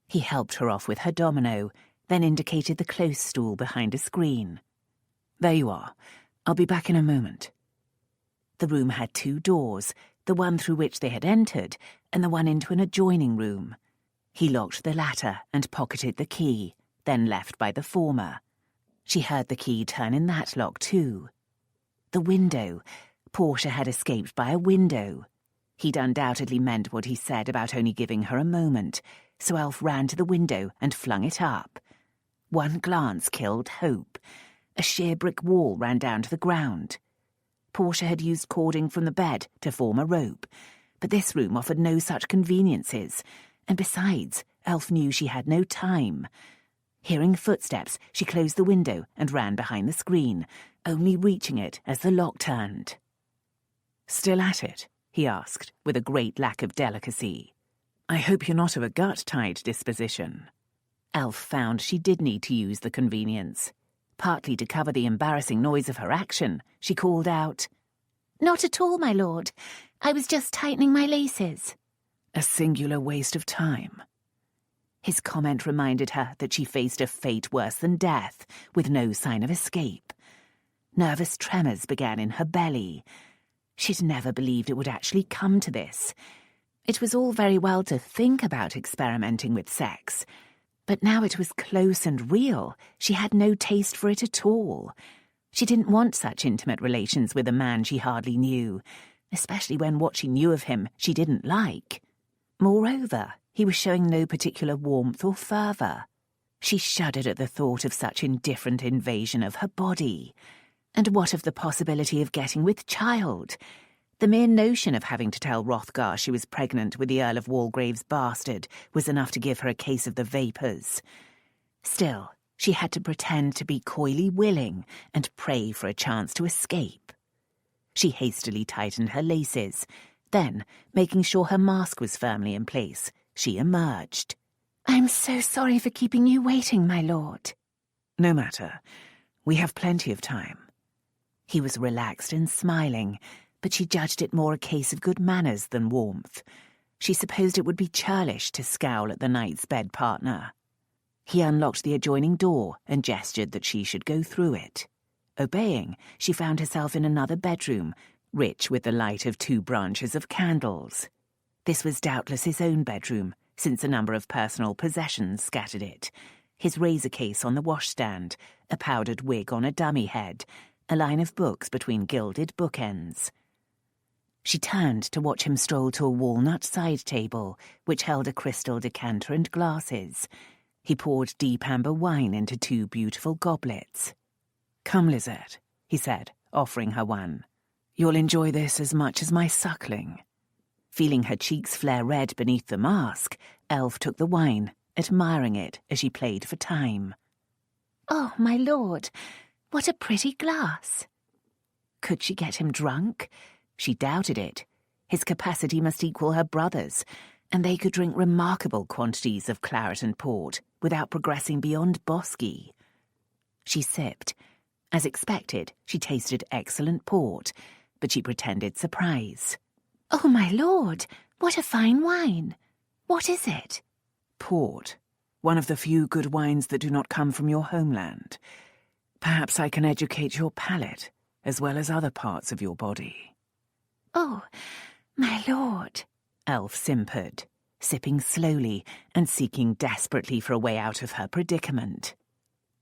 He helped her off with her domino, then indicated the close stool behind a screen. "There you are. I'll be back in a moment." The room had 2 doors, the one through which they had entered, and the one into an adjoining room. He locked the latter and pocketed the key, then left by the former. She heard the key turn in that lock too. The window. Portia had escaped by a window. He'd undoubtedly meant what he said about only giving her a moment, so Elf ran to the window and flung it up. One glance killed hope. A sheer brick wall ran down to the ground. Portia had used cording from the bed to form a rope, but this room offered no such conveniences, and besides, Elf knew she had no time. Hearing footsteps, she closed the window and ran behind the screen, only reaching it as the lock turned. "Still at it?" he asked, with a great lack of delicacy. "I hope you're not of a gut-tied disposition." Elf found she did need to use the convenience. Partly to cover the embarrassing noise of her action, she called out, "Not at all, my lord. I was just tightening my laces." "A singular waste of time." His comment reminded her that she faced a fate worse than death, with no sign of escape. Nervous tremors began in her belly. She'd never believed it would actually come to this. It was all very well to think about experimenting with sex, but now it was close and real. She had no taste for it at all. She didn't want such intimate relations with a man she hardly knew, especially when what she knew of him she didn't like. Moreover, he was showing no particular warmth or fervour. She shuddered at the thought of such indifferent invasion of her body. And what of the possibility of getting with child? The mere notion of having to tell Hrothgar she was pregnant with the Earl of Walgrave's bastard was enough to give her a case of the vapours. Still, she had to pretend to be coyly willing and pray for a chance to escape. She hastily tightened her laces. Then, making sure her mask was firmly in place, she emerged. "I'm so sorry for keeping you waiting, my lord." "No matter. We have plenty of time." He was relaxed and smiling, but she judged it more a case of good manners than warmth. She supposed it would be churlish to scowl at the knight's bed partner. He unlocked the adjoining door and gestured that she should go through it. Obeying, she found herself in another bedroom, rich with the light of 2 branches of candles. This was doubtless his own bedroom, since a number of personal possessions scattered it. His razor case on the washstand, a powdered wig on a dummy head, a line of books between gilded bookends. She turned to watch him stroll to a walnut side table, which held a crystal decanter and glasses. He poured deep amber wine into 2 beautiful goblets. "Come, Lisette," he said, offering her one. "You'll enjoy this as much as my suckling." Feeling her cheeks flare red beneath the mask, Elf took the wine, admiring it as she played for time. "Oh, my lord, what a pretty glass." Could she get him drunk? She doubted it. His capacity must equal her brother's, and they could drink remarkable quantities of claret and port without progressing beyond bosky. She sipped. As expected, she tasted excellent port, but she pretended surprise. "Oh, my lord, what a fine wine. What is it?" "Port. One of the few good wines that do not come from your homeland. Perhaps I can educate your palate, as well as other parts of your body." "Oh, my lord," Elf simpered, sipping slowly and seeking desperately for a way out of her predicament.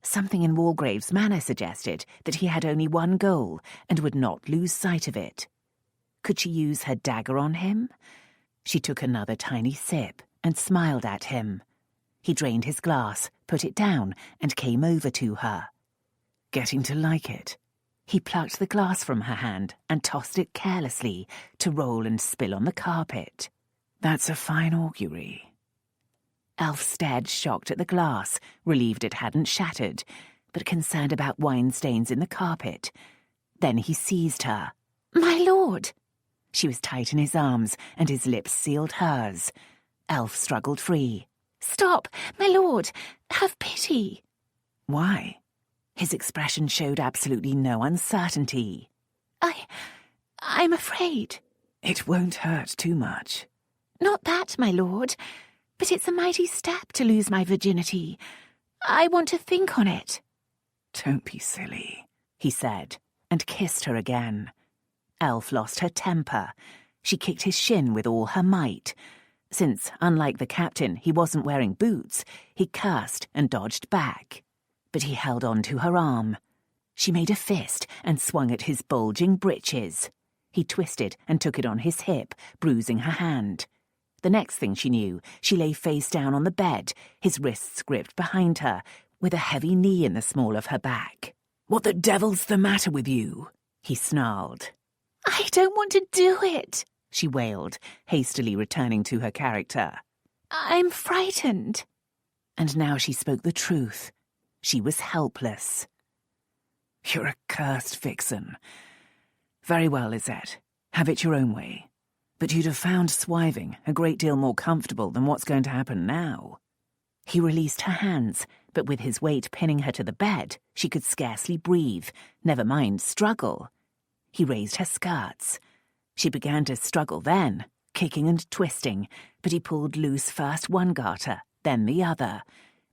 Something in Walgrave's manner suggested that he had only one goal and would not lose sight of it. Could she use her dagger on him? She took another tiny sip and smiled at him. He drained his glass, put it down, and came over to her. "Getting to like it." He plucked the glass from her hand and tossed it carelessly to roll and spill on the carpet. "That's a fine augury." Elf stared shocked at the glass, relieved it hadn't shattered, but concerned about wine stains in the carpet. Then he seized her. "My lord!" She was tight in his arms, and his lips sealed hers. Elf struggled free. "Stop, my lord! Have pity!" Why? His expression showed absolutely no uncertainty. I'm afraid." It won't hurt too much. "Not that, my lord. But it's a mighty step to lose my virginity. I want to think on it." Don't be silly, he said, and kissed her again. Elf lost her temper. She kicked his shin with all her might. Since, unlike the captain, he wasn't wearing boots, he cursed and dodged back. But he held on to her arm. She made a fist and swung at his bulging breeches. He twisted and took it on his hip, bruising her hand. The next thing she knew, she lay face down on the bed, his wrists gripped behind her, with a heavy knee in the small of her back. "What the devil's the matter with you?" he snarled. "I don't want to do it," she wailed, hastily returning to her character. "I'm frightened." And now she spoke the truth. She was helpless. "You're a cursed vixen. Very well, Lisette. Have it your own way. But you'd have found swiving a great deal more comfortable than what's going to happen now." He released her hands, but with his weight pinning her to the bed, she could scarcely breathe, never mind struggle. He raised her skirts. She began to struggle then, kicking and twisting, but he pulled loose first one garter, then the other.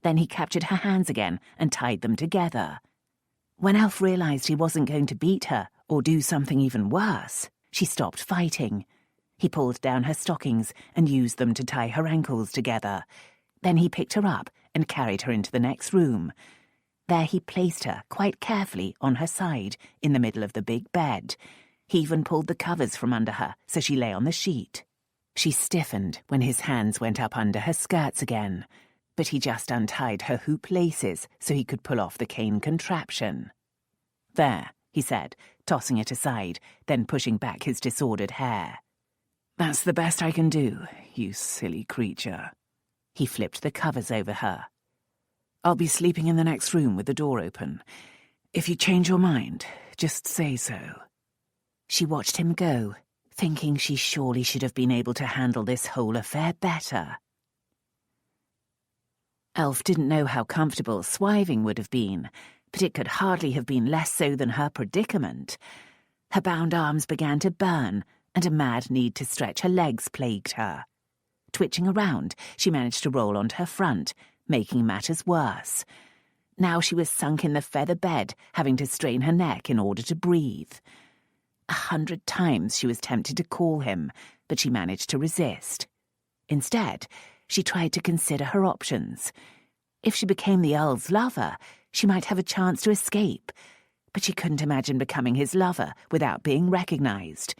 Then he captured her hands again and tied them together. When Elf realized he wasn't going to beat her or do something even worse, she stopped fighting. He pulled down her stockings and used them to tie her ankles together. Then he picked her up and carried her into the next room. There he placed her quite carefully on her side in the middle of the big bed. He even pulled the covers from under her so she lay on the sheet. She stiffened when his hands went up under her skirts again, but he just untied her hoop laces so he could pull off the cane contraption. "There," he said, tossing it aside, then pushing back his disordered hair. "That's the best I can do, you silly creature." He flipped the covers over her. "I'll be sleeping in the next room with the door open. If you change your mind, just say so." She watched him go, thinking she surely should have been able to handle this whole affair better. Elf didn't know how comfortable swiving would have been, but it could hardly have been less so than her predicament. Her bound arms began to burn, and a mad need to stretch her legs plagued her. Twitching around, she managed to roll onto her front, making matters worse. Now she was sunk in the feather bed, having to strain her neck in order to breathe. 100 times she was tempted to call him, but she managed to resist. Instead, she tried to consider her options. If she became the Earl's lover, she might have a chance to escape, but she couldn't imagine becoming his lover without being recognized.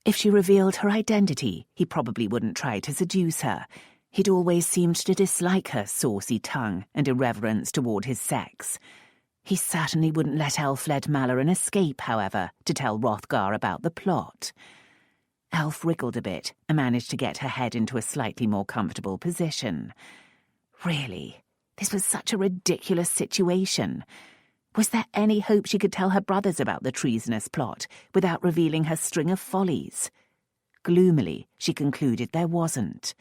If she revealed her identity, he probably wouldn't try to seduce her. He'd always seemed to dislike her saucy tongue and irreverence toward his sex. He certainly wouldn't let Elfled Malloren escape, however, to tell Hrothgar about the plot. Elf wriggled a bit and managed to get her head into a slightly more comfortable position. Really, this was such a ridiculous situation. Was there any hope she could tell her brothers about the treasonous plot without revealing her string of follies? Gloomily, she concluded there wasn't.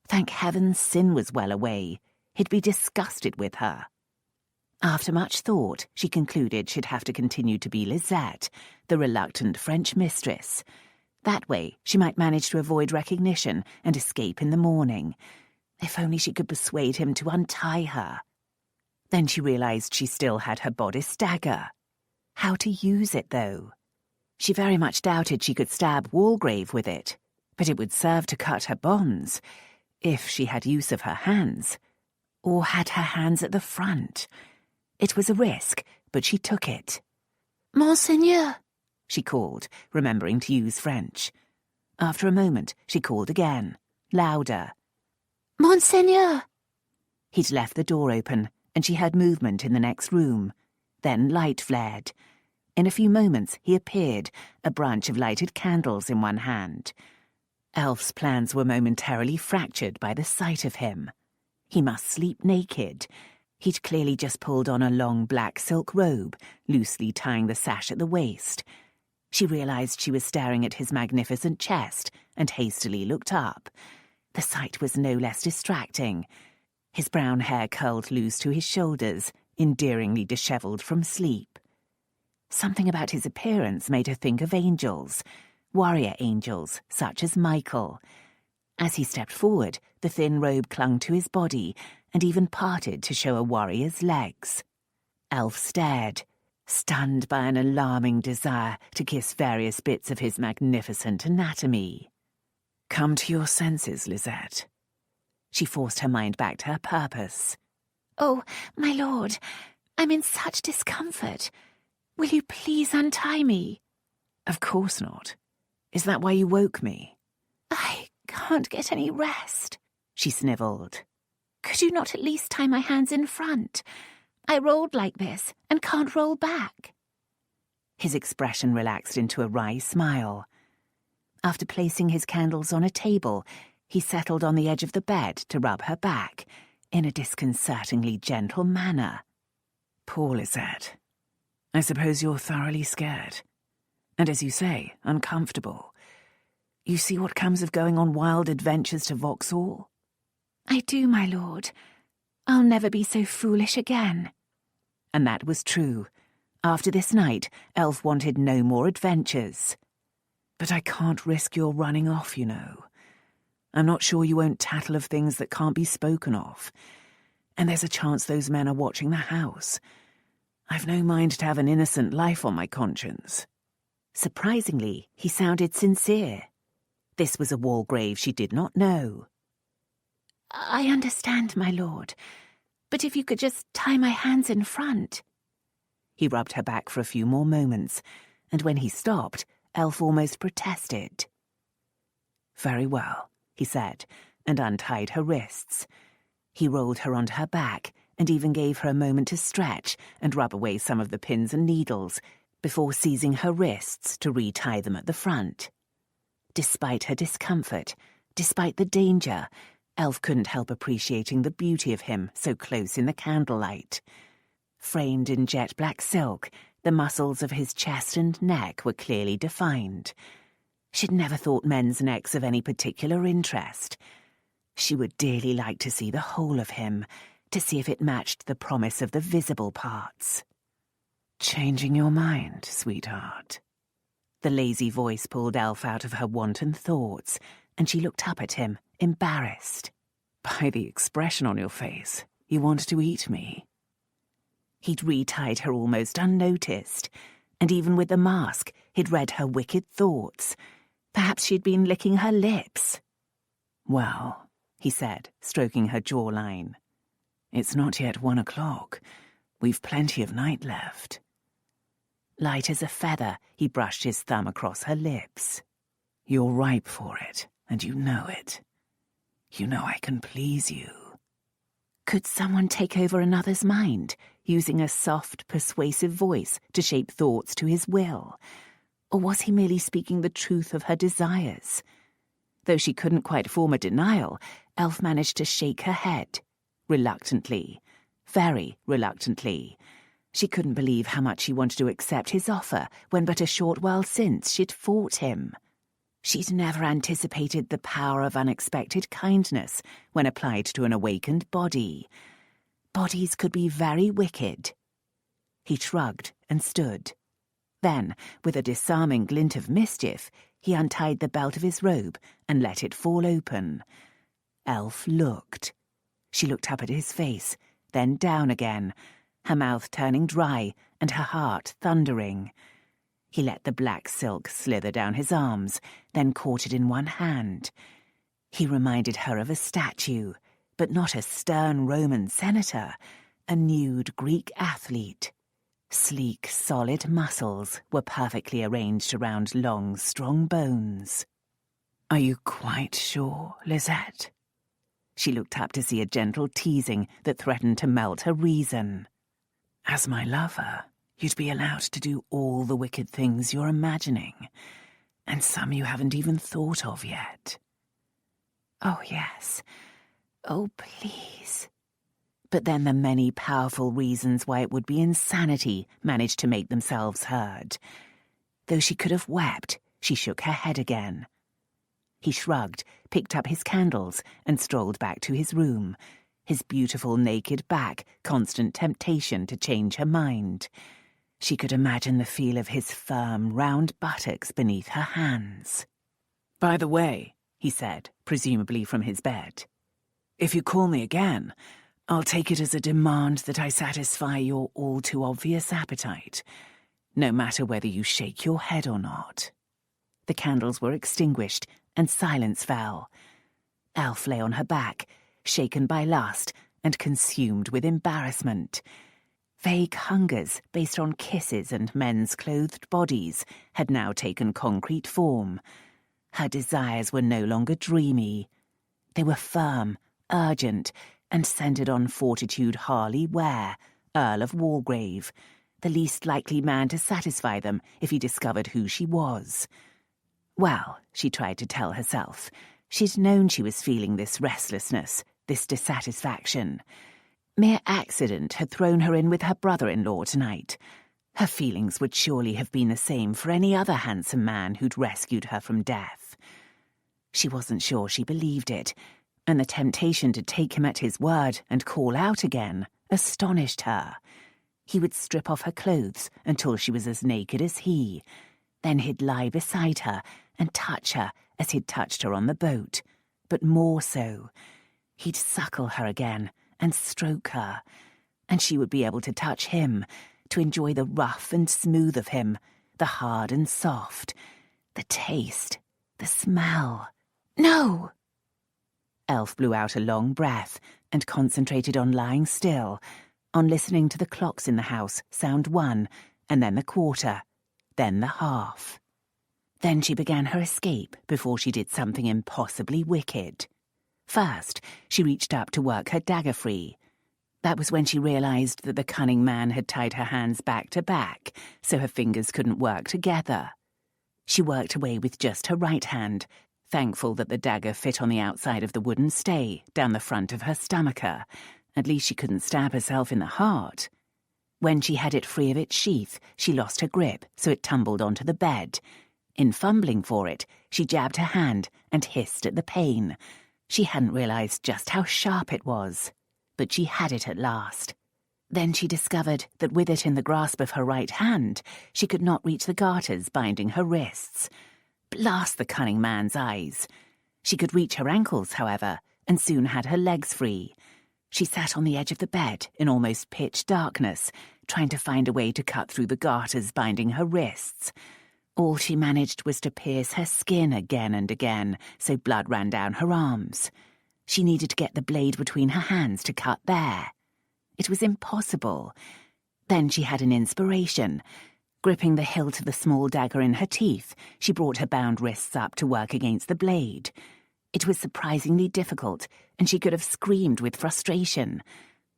Thank heaven Sin was well away. He'd be disgusted with her. After much thought, she concluded she'd have to continue to be Lisette, the reluctant French mistress. That way, she might manage to avoid recognition and escape in the morning. If only she could persuade him to untie her. Then she realized she still had her bodice dagger. How to use it, though? She very much doubted she could stab Walgrave with it, but it would serve to cut her bonds, if she had use of her hands, or had her hands at the front. It was a risk, but she took it. "Monseigneur," she called, remembering to use French. After a moment, she called again, louder. "Monseigneur." He'd left the door open, and she heard movement in the next room. Then light flared. In a few moments he appeared, a branch of lighted candles in one hand. Elf's plans were momentarily fractured by the sight of him. He must sleep naked. He'd clearly just pulled on a long black silk robe, loosely tying the sash at the waist. She realized she was staring at his magnificent chest and hastily looked up. The sight was no less distracting. His brown hair curled loose to his shoulders, endearingly dishevelled from sleep. Something about his appearance made her think of angels, warrior angels such as Michael. As he stepped forward, the thin robe clung to his body and even parted to show a warrior's legs. Elf stared, stunned by an alarming desire to kiss various bits of his magnificent anatomy. "Come to your senses, Lisette." She forced her mind back to her purpose. "Oh, my lord, I'm in such discomfort. Will you please untie me?" "Of course not. Is that why you woke me?" "I can't get any rest," she snivelled. "Could you not at least tie my hands in front? I rolled like this and can't roll back." His expression relaxed into a wry smile. After placing his candles on a table, he settled on the edge of the bed to rub her back, in a disconcertingly gentle manner. "Poor Lisette. I suppose you're thoroughly scared. And as you say, uncomfortable. You see what comes of going on wild adventures to Vauxhall?" "I do, my lord. I'll never be so foolish again." And that was true. After this night, Elf wanted no more adventures. "But I can't risk your running off, you know. I'm not sure you won't tattle of things that can't be spoken of. And there's a chance those men are watching the house. I've no mind to have an innocent life on my conscience." Surprisingly, he sounded sincere. This was a Walgrave she did not know. "I understand, my lord. But if you could just tie my hands in front." He rubbed her back for a few more moments, and when he stopped, Elf almost protested. "Very well," he said, and untied her wrists. He rolled her onto her back and even gave her a moment to stretch and rub away some of the pins and needles before seizing her wrists to retie them at the front. Despite her discomfort, despite the danger, Elf couldn't help appreciating the beauty of him so close in the candlelight. Framed in jet-black silk, the muscles of his chest and neck were clearly defined. She'd never thought men's necks of any particular interest. She would dearly like to see the whole of him, to see if it matched the promise of the visible parts. "Changing your mind, sweetheart?" The lazy voice pulled Elf out of her wanton thoughts, and she looked up at him, embarrassed. "By the expression on your face, you want to eat me." He'd retied her almost unnoticed, and even with the mask, he'd read her wicked thoughts. Perhaps she'd been licking her lips. "Well," he said, stroking her jawline, "it's not yet 1 o'clock. We've plenty of night left." Light as a feather, he brushed his thumb across her lips. "You're ripe for it, and you know it. You know I can please you." Could someone take over another's mind, using a soft, persuasive voice to shape thoughts to his will? Or was he merely speaking the truth of her desires? Though she couldn't quite form a denial, Elf managed to shake her head. Reluctantly. Very reluctantly. She couldn't believe how much she wanted to accept his offer when but a short while since she'd fought him. She'd never anticipated the power of unexpected kindness when applied to an awakened body. Bodies could be very wicked. He shrugged and stood. Then, with a disarming glint of mischief, he untied the belt of his robe and let it fall open. Elf looked. She looked up at his face, then down again, her mouth turning dry and her heart thundering. He let the black silk slither down his arms, then caught it in one hand. He reminded her of a statue, but not a stern Roman senator, a nude Greek athlete. Sleek, solid muscles were perfectly arranged around long, strong bones. "Are you quite sure, Lisette?" She looked up to see a gentle teasing that threatened to melt her reason. "As my lover, you'd be allowed to do all the wicked things you're imagining, and some you haven't even thought of yet." "Oh, yes. Oh, please." But then the many powerful reasons why it would be insanity managed to make themselves heard. Though she could have wept, she shook her head again. He shrugged, picked up his candles, and strolled back to his room, his beautiful naked back constant temptation to change her mind. She could imagine the feel of his firm, round buttocks beneath her hands. "By the way," he said, presumably from his bed, "if you call me again, I'll take it as a demand that I satisfy your all-too-obvious appetite, no matter whether you shake your head or not." The candles were extinguished, and silence fell. Elf lay on her back, shaken by lust and consumed with embarrassment. Vague hungers based on kisses and men's clothed bodies had now taken concrete form. Her desires were no longer dreamy. They were firm, urgent, and centred on Fortitude Ware, Earl of Walgrave, the least likely man to satisfy them if he discovered who she was. Well, she tried to tell herself, she'd known she was feeling this restlessness, this dissatisfaction. Mere accident had thrown her in with her brother-in-law tonight. Her feelings would surely have been the same for any other handsome man who'd rescued her from death. She wasn't sure she believed it, and the temptation to take him at his word and call out again astonished her. He would strip off her clothes until she was as naked as he. Then he'd lie beside her and touch her as he'd touched her on the boat, but more so. He'd suckle her again and stroke her, and she would be able to touch him, to enjoy the rough and smooth of him, the hard and soft, the taste, the smell. No! Elf blew out a long breath and concentrated on lying still, on listening to the clocks in the house sound 1, and then the quarter, then the half. Then she began her escape before she did something impossibly wicked. First, she reached up to work her dagger free. That was when she realised that the cunning man had tied her hands back to back, so her fingers couldn't work together. She worked away with just her right hand, thankful that the dagger fit on the outside of the wooden stay down the front of her stomacher. At least she couldn't stab herself in the heart. When she had it free of its sheath, she lost her grip, so it tumbled onto the bed. In fumbling for it, she jabbed her hand and hissed at the pain. She hadn't realised just how sharp it was, but she had it at last. Then she discovered that with it in the grasp of her right hand, she could not reach the garters binding her wrists. Blast the cunning man's eyes. She could reach her ankles, however, and soon had her legs free. She sat on the edge of the bed in almost pitch darkness, trying to find a way to cut through the garters binding her wrists. All she managed was to pierce her skin again and again, so blood ran down her arms. She needed to get the blade between her hands to cut there. It was impossible. Then she had an inspiration. Gripping the hilt of the small dagger in her teeth, she brought her bound wrists up to work against the blade. It was surprisingly difficult, and she could have screamed with frustration.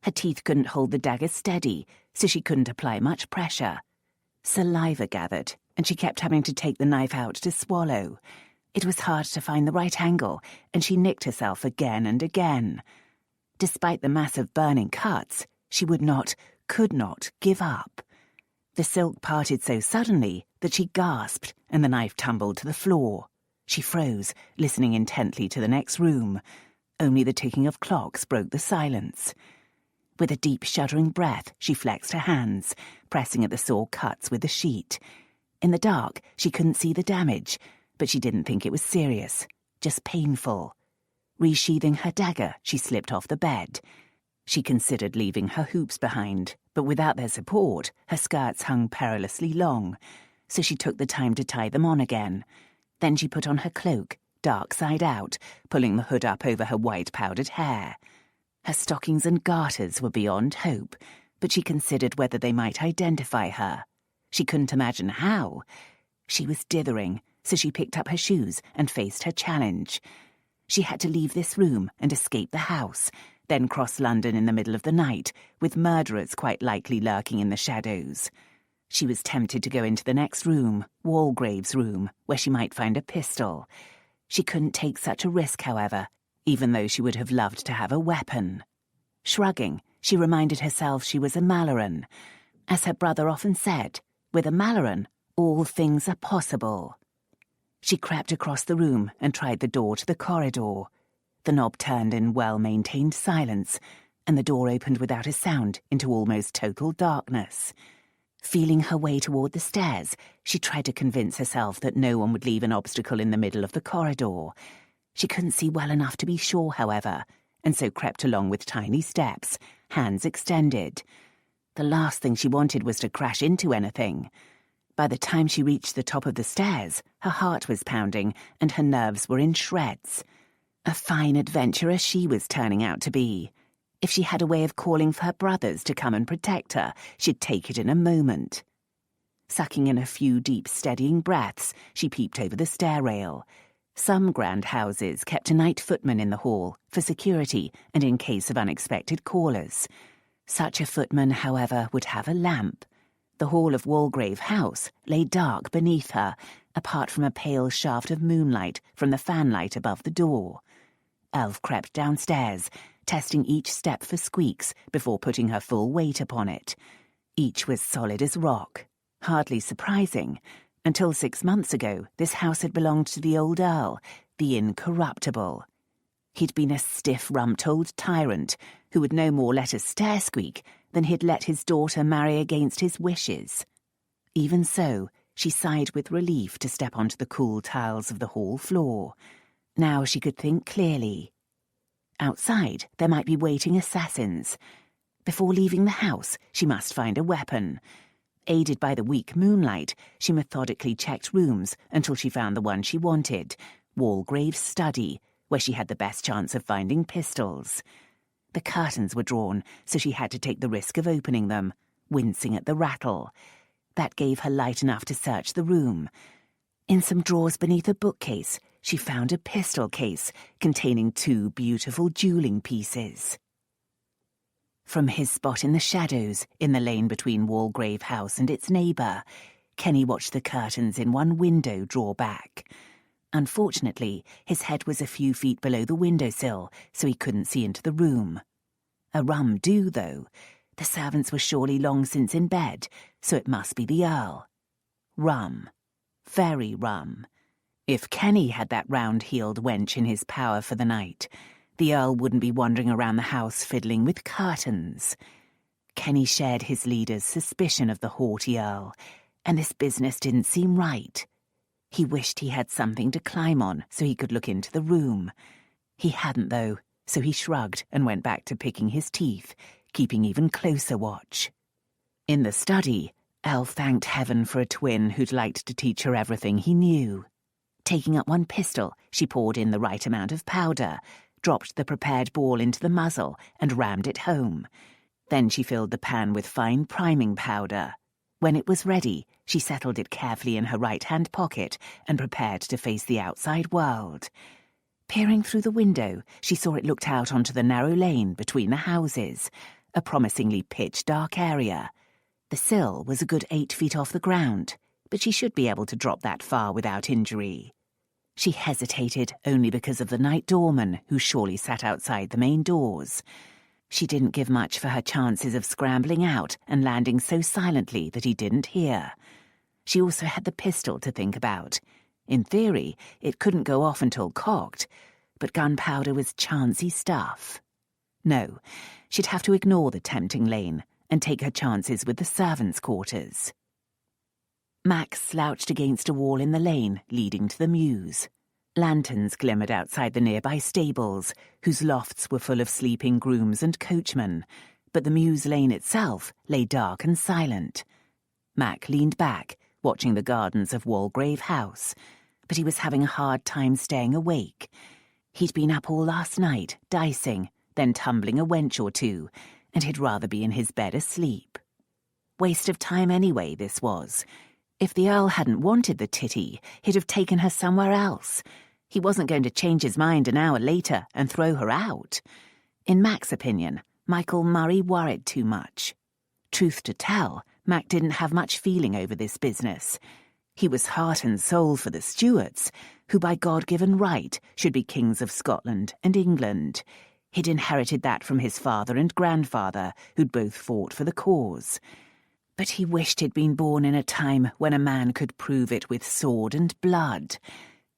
Her teeth couldn't hold the dagger steady, so she couldn't apply much pressure. Saliva gathered, and she kept having to take the knife out to swallow. It was hard to find the right angle, and she nicked herself again and again. Despite the massive burning cuts, she could not give up. The silk parted so suddenly that she gasped, and the knife tumbled to the floor. She froze, listening intently to the next room. Only the ticking of clocks broke the silence. With a deep, shuddering breath, she flexed her hands, pressing at the sore cuts with the sheet. In the dark, she couldn't see the damage, but she didn't think it was serious, just painful. Resheathing her dagger, she slipped off the bed. She considered leaving her hoops behind, but without their support, her skirts hung perilously long, so she took the time to tie them on again. Then she put on her cloak, dark side out, pulling the hood up over her white powdered hair. Her stockings and garters were beyond hope, but she considered whether they might identify her. She couldn't imagine how. She was dithering, so she picked up her shoes and faced her challenge. She had to leave this room and escape the house, then cross London in the middle of the night, with murderers quite likely lurking in the shadows. She was tempted to go into the next room, Walgrave's room, where she might find a pistol. She couldn't take such a risk, however, even though she would have loved to have a weapon. Shrugging, she reminded herself she was a Malloren. As her brother often said, with a Malloren, all things are possible. She crept across the room and tried the door to the corridor. The knob turned in well-maintained silence, and the door opened without a sound into almost total darkness. Feeling her way toward the stairs, she tried to convince herself that no one would leave an obstacle in the middle of the corridor. She couldn't see well enough to be sure, however, and so crept along with tiny steps, hands extended. The last thing she wanted was to crash into anything. By the time she reached the top of the stairs, her heart was pounding and her nerves were in shreds. A fine adventurer she was turning out to be. If she had a way of calling for her brothers to come and protect her, she'd take it in a moment. Sucking in a few deep, steadying breaths, she peeped over the stair rail. Some grand houses kept a night footman in the hall, for security and in case of unexpected callers. Such a footman, however, would have a lamp. The hall of Walgrave House lay dark beneath her, apart from a pale shaft of moonlight from the fanlight above the door. Elf crept downstairs, testing each step for squeaks before putting her full weight upon it. Each was solid as rock. Hardly surprising. Until 6 months ago, this house had belonged to the old Earl, the incorruptible. He'd been a stiff-rumped old tyrant who would no more let a stair squeak than he'd let his daughter marry against his wishes. Even so, she sighed with relief to step onto the cool tiles of the hall floor. Now she could think clearly. Outside, there might be waiting assassins. Before leaving the house, she must find a weapon. Aided by the weak moonlight, she methodically checked rooms until she found the one she wanted, Walgrave's study, where she had the best chance of finding pistols. The curtains were drawn, so she had to take the risk of opening them, wincing at the rattle. That gave her light enough to search the room. In some drawers beneath a bookcase, she found a pistol case containing 2 beautiful dueling pieces. From his spot in the shadows, in the lane between Walgrave House and its neighbour, Kenny watched the curtains in one window draw back. Unfortunately, his head was a few feet below the windowsill, so he couldn't see into the room. A rum do, though. The servants were surely long since in bed, so it must be the Earl. Rum. Very rum. If Kenny had that round-heeled wench in his power for the night, the Earl wouldn't be wandering around the house fiddling with curtains. Kenny shared his leader's suspicion of the haughty Earl, and this business didn't seem right. He wished he had something to climb on so he could look into the room. He hadn't, though, so he shrugged and went back to picking his teeth, keeping even closer watch. In the study, Elle thanked heaven for a twin who'd liked to teach her everything he knew. Taking up one pistol, she poured in the right amount of powder, dropped the prepared ball into the muzzle and rammed it home. Then she filled the pan with fine priming powder. When it was ready, she settled it carefully in her right-hand pocket and prepared to face the outside world. Peering through the window, she saw it looked out onto the narrow lane between the houses, a promisingly pitch-dark area. The sill was a good 8 feet off the ground, but she should be able to drop that far without injury. She hesitated only because of the night doorman who surely sat outside the main doors. She didn't give much for her chances of scrambling out and landing so silently that he didn't hear. She also had the pistol to think about. In theory, it couldn't go off until cocked, but gunpowder was chancy stuff. No, she'd have to ignore the tempting lane and take her chances with the servants' quarters. Max slouched against a wall in the lane leading to the mews. Lanterns glimmered outside the nearby stables, whose lofts were full of sleeping grooms and coachmen, but the mews lane itself lay dark and silent. Mac leaned back, watching the gardens of Walgrave House, but he was having a hard time staying awake. He'd been up all last night, dicing, then tumbling a wench or two, and he'd rather be in his bed asleep. Waste of time anyway, this was. If the Earl hadn't wanted the titty, he'd have taken her somewhere else. He wasn't going to change his mind an hour later and throw her out. In Mac's opinion, Michael Murray worried too much. Truth to tell, Mac didn't have much feeling over this business. He was heart and soul for the Stuarts, who by God-given right should be kings of Scotland and England. He'd inherited that from his father and grandfather, who'd both fought for the cause. But he wished he'd been born in a time when a man could prove it with sword and blood.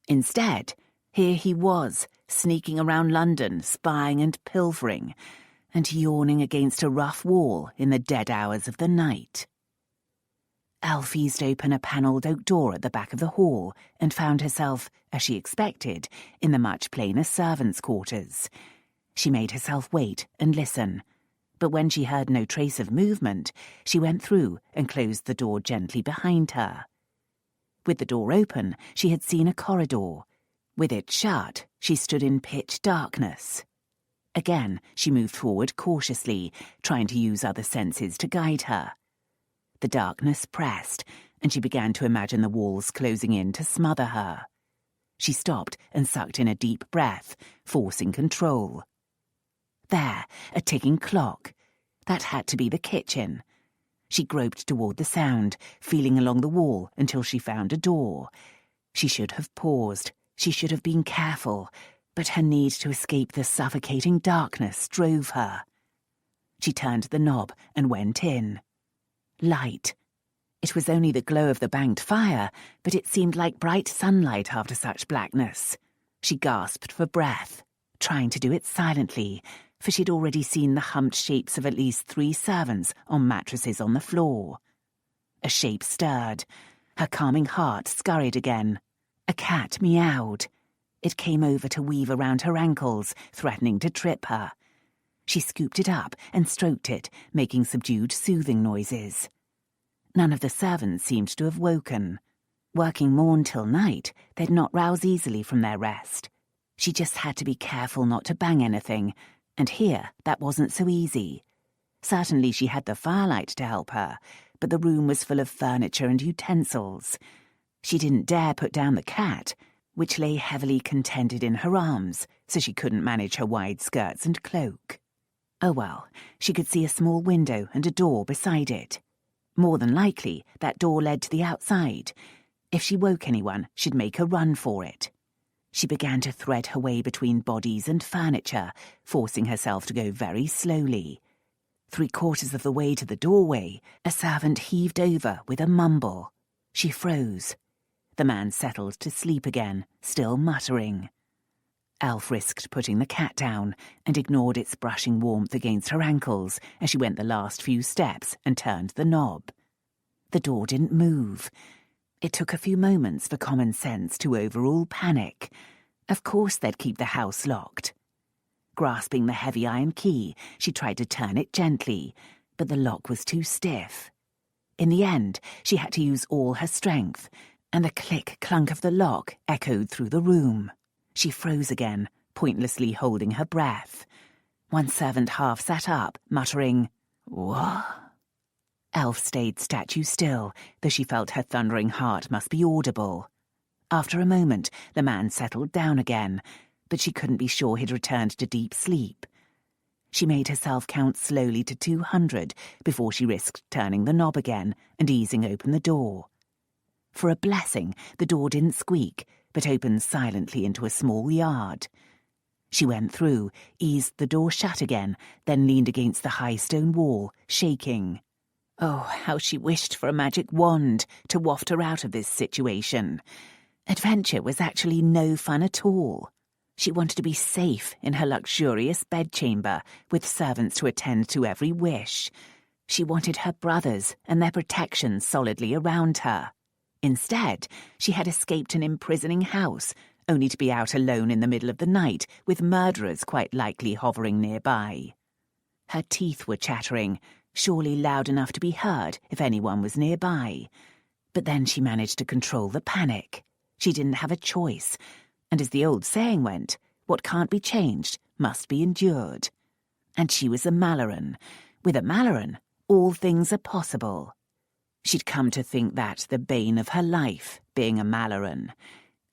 Instead, here he was, sneaking around London, spying and pilfering, and yawning against a rough wall in the dead hours of the night. Elf eased open a panelled oak door at the back of the hall and found herself, as she expected, in the much plainer servants' quarters. She made herself wait and listen, but when she heard no trace of movement, she went through and closed the door gently behind her. With the door open, she had seen a corridor. With it shut, she stood in pitch darkness. Again, she moved forward cautiously, trying to use other senses to guide her. The darkness pressed, and she began to imagine the walls closing in to smother her. She stopped and sucked in a deep breath, forcing control. There, a ticking clock. That had to be the kitchen. She groped toward the sound, feeling along the wall until she found a door. She should have paused. She should have been careful, but her need to escape the suffocating darkness drove her. She turned the knob and went in. Light. It was only the glow of the banked fire, but it seemed like bright sunlight after such blackness. She gasped for breath, trying to do it silently, for she'd already seen the humped shapes of at least 3 servants on mattresses on the floor. A shape stirred. Her calming heart scurried again. A cat meowed. It came over to weave around her ankles, threatening to trip her. She scooped it up and stroked it, making subdued, soothing noises. None of the servants seemed to have woken. Working morn till night, they'd not rouse easily from their rest. She just had to be careful not to bang anything, and here that wasn't so easy. Certainly she had the firelight to help her, but the room was full of furniture and utensils. She didn't dare put down the cat, which lay heavily contended in her arms, so she couldn't manage her wide skirts and cloak. Oh well, she could see a small window and a door beside it. More than likely, that door led to the outside. If she woke anyone, she'd make a run for it. She began to thread her way between bodies and furniture, forcing herself to go very slowly. 3/4 of the way to the doorway, a servant heaved over with a mumble. She froze. The man settled to sleep again, still muttering. Elf risked putting the cat down and ignored its brushing warmth against her ankles as she went the last few steps and turned the knob. The door didn't move. It took a few moments for common sense to overrule panic. Of course they'd keep the house locked. Grasping the heavy iron key, she tried to turn it gently, but the lock was too stiff. In the end, she had to use all her strength, and the click-clunk of the lock echoed through the room. She froze again, pointlessly holding her breath. One servant half sat up, muttering, "What?" Elf stayed statue still, though she felt her thundering heart must be audible. After a moment, the man settled down again, but she couldn't be sure he'd returned to deep sleep. She made herself count slowly to 200 before she risked turning the knob again and easing open the door. For a blessing, the door didn't squeak, but opened silently into a small yard. She went through, eased the door shut again, then leaned against the high stone wall, shaking. Oh, how she wished for a magic wand to waft her out of this situation. Adventure was actually no fun at all. She wanted to be safe in her luxurious bedchamber, with servants to attend to every wish. She wanted her brothers and their protection solidly around her. Instead, she had escaped an imprisoning house, only to be out alone in the middle of the night, with murderers quite likely hovering nearby. Her teeth were chattering, surely loud enough to be heard if anyone was nearby. But then she managed to control the panic. She didn't have a choice, and as the old saying went, what can't be changed must be endured. And she was a Malloren. With a Malloren, all things are possible. She'd come to think that the bane of her life, being a Malloren.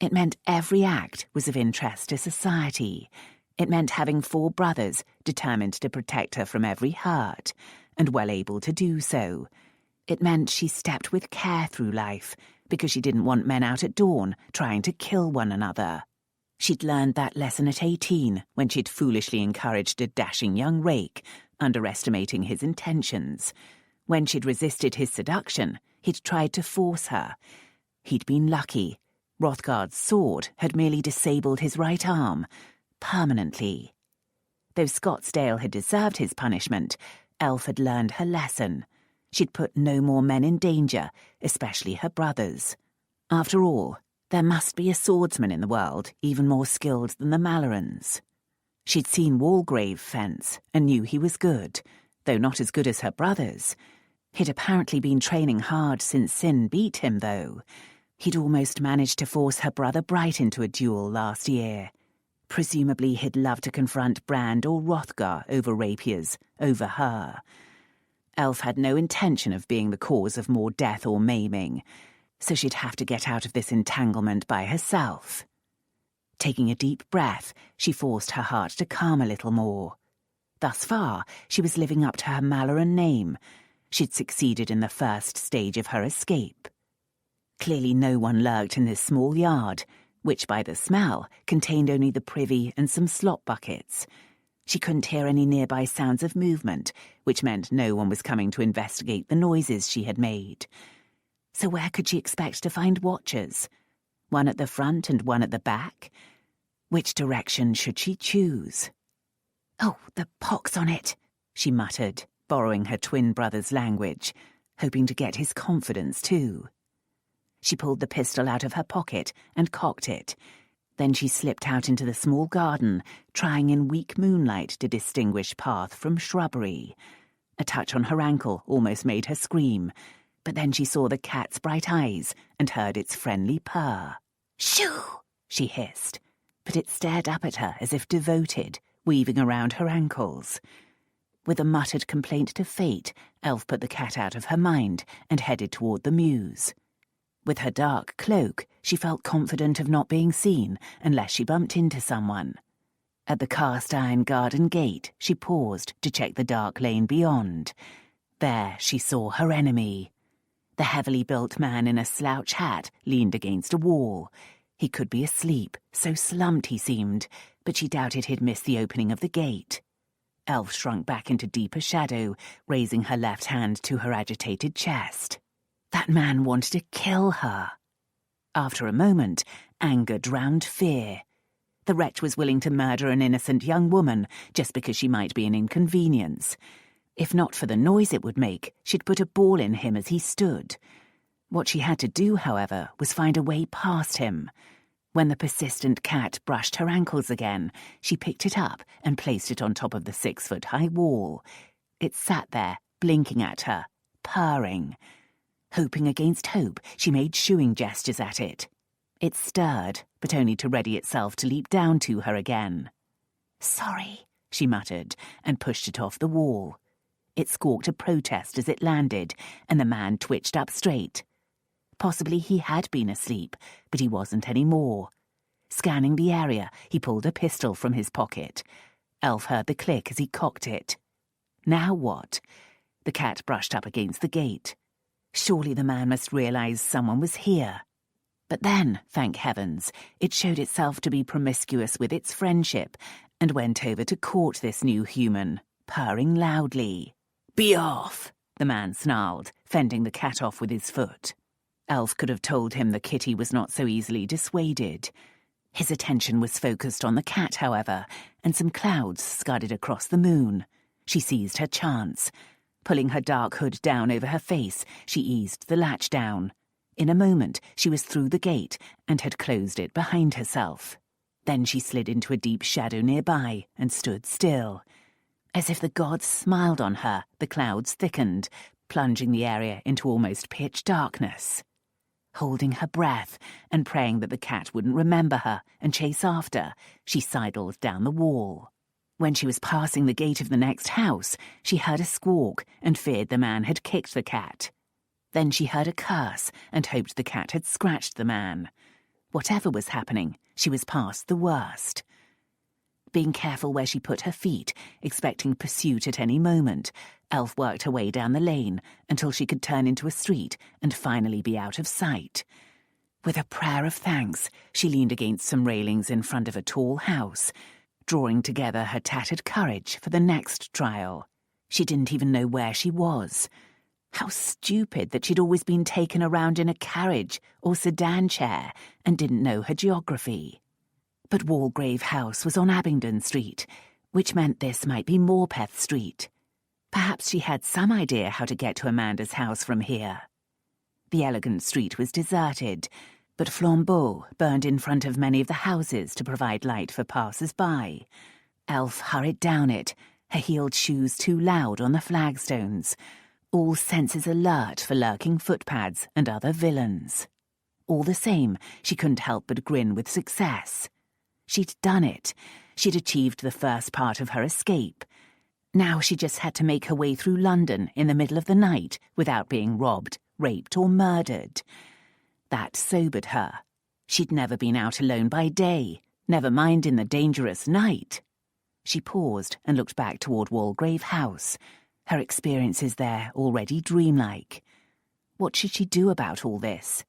It meant every act was of interest to society. It meant having 4 brothers determined to protect her from every hurt, and well able to do so. It meant she stepped with care through life, because she didn't want men out at dawn trying to kill one another. She'd learned that lesson at 18, when she'd foolishly encouraged a dashing young rake, underestimating his intentions. When she'd resisted his seduction, he'd tried to force her. He'd been lucky. Hrothgar's sword had merely disabled his right arm, permanently. Though Scottsdale had deserved his punishment, Elf had learned her lesson. She'd put no more men in danger, especially her brothers. After all, there must be a swordsman in the world even more skilled than the Mallorens. She'd seen Walgrave fence and knew he was good, though not as good as her brothers. He'd apparently been training hard since Sin beat him, though. He'd almost managed to force her brother Bright into a duel last year. Presumably he'd love to confront Brand or Hrothgar over rapiers, over her. Elf had no intention of being the cause of more death or maiming, so she'd have to get out of this entanglement by herself. Taking a deep breath, she forced her heart to calm a little more. Thus far, she was living up to her Malloren name. She'd succeeded in the first stage of her escape. Clearly no one lurked in this small yard, which by the smell contained only the privy and some slop buckets. She couldn't hear any nearby sounds of movement, which meant no one was coming to investigate the noises she had made. So where could she expect to find watchers? One at the front and one at the back? Which direction should she choose? "Oh, the pox on it," she muttered, borrowing her twin brother's language, hoping to get his confidence too. She pulled the pistol out of her pocket and cocked it. Then she slipped out into the small garden, trying in weak moonlight to distinguish path from shrubbery. A touch on her ankle almost made her scream, but then she saw the cat's bright eyes and heard its friendly purr. "Shoo!" she hissed, but it stared up at her as if devoted, weaving around her ankles. With a muttered complaint to fate, Elf put the cat out of her mind and headed toward the mews. With her dark cloak, she felt confident of not being seen unless she bumped into someone. At the cast-iron garden gate, she paused to check the dark lane beyond. There she saw her enemy. The heavily built man in a slouch hat leaned against a wall. He could be asleep, so slumped he seemed, but she doubted he'd missed the opening of the gate. Elf shrunk back into deeper shadow, raising her left hand to her agitated chest. That man wanted to kill her. After a moment, anger drowned fear. The wretch was willing to murder an innocent young woman just because she might be an inconvenience. If not for the noise it would make, she'd put a ball in him as he stood. What she had to do, however, was find a way past him. When the persistent cat brushed her ankles again, she picked it up and placed it on top of the 6-foot-high wall. It sat there, blinking at her, purring. Hoping against hope, she made shooing gestures at it. It stirred, but only to ready itself to leap down to her again. "Sorry," she muttered, and pushed it off the wall. It squawked a protest as it landed, and the man twitched up straight. Possibly he had been asleep, but he wasn't any more. Scanning the area, he pulled a pistol from his pocket. Elf heard the click as he cocked it. Now what? The cat brushed up against the gate. Surely the man must realize someone was here. But then, thank heavens, it showed itself to be promiscuous with its friendship and went over to court this new human, purring loudly. "Be off!" the man snarled, fending the cat off with his foot. Elf could have told him the kitty was not so easily dissuaded. His attention was focused on the cat, however, and some clouds scudded across the moon. She seized her chance. Pulling her dark hood down over her face, she eased the latch down. In a moment, she was through the gate and had closed it behind herself. Then she slid into a deep shadow nearby and stood still. As if the gods smiled on her, the clouds thickened, plunging the area into almost pitch darkness. Holding her breath and praying that the cat wouldn't remember her and chase after, she sidled down the wall. When she was passing the gate of the next house, she heard a squawk and feared the man had kicked the cat. Then she heard a curse and hoped the cat had scratched the man. Whatever was happening, she was past the worst. Being careful where she put her feet, expecting pursuit at any moment, Elf worked her way down the lane until she could turn into a street and finally be out of sight. With a prayer of thanks, she leaned against some railings in front of a tall house, drawing together her tattered courage for the next trial. She didn't even know where she was. How stupid that she'd always been taken around in a carriage or sedan chair and didn't know her geography. But Walgrave House was on Abingdon Street, which meant this might be Morpeth Street. Perhaps she had some idea how to get to Amanda's house from here. The elegant street was deserted, but flambeaux burned in front of many of the houses to provide light for passers-by. Elf hurried down it, her heeled shoes too loud on the flagstones, all senses alert for lurking footpads and other villains. All the same, she couldn't help but grin with success. She'd done it. She'd achieved the first part of her escape. Now she just had to make her way through London in the middle of the night without being robbed, raped or murdered. That sobered her. She'd never been out alone by day, never mind in the dangerous night. She paused and looked back toward Walgrave House, her experiences there already dreamlike. What should she do about all this?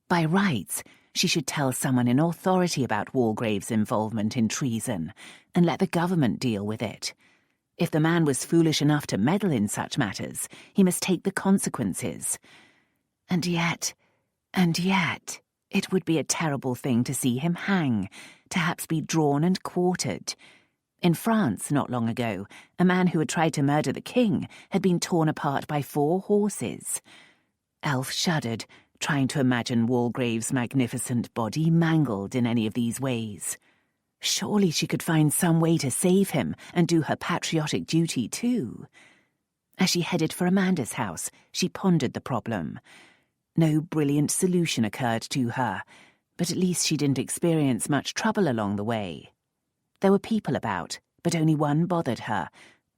By rights, she should tell someone in authority about Walgrave's involvement in treason and let the government deal with it. If the man was foolish enough to meddle in such matters, he must take the consequences. And yet, it would be a terrible thing to see him hang, perhaps be drawn and quartered. In France, not long ago, a man who had tried to murder the king had been torn apart by 4 horses. Elf shuddered, trying to imagine Walgrave's magnificent body mangled in any of these ways. Surely she could find some way to save him and do her patriotic duty too. As she headed for Amanda's house, she pondered the problem. No brilliant solution occurred to her, but at least she didn't experience much trouble along the way. There were people about, but only one bothered her.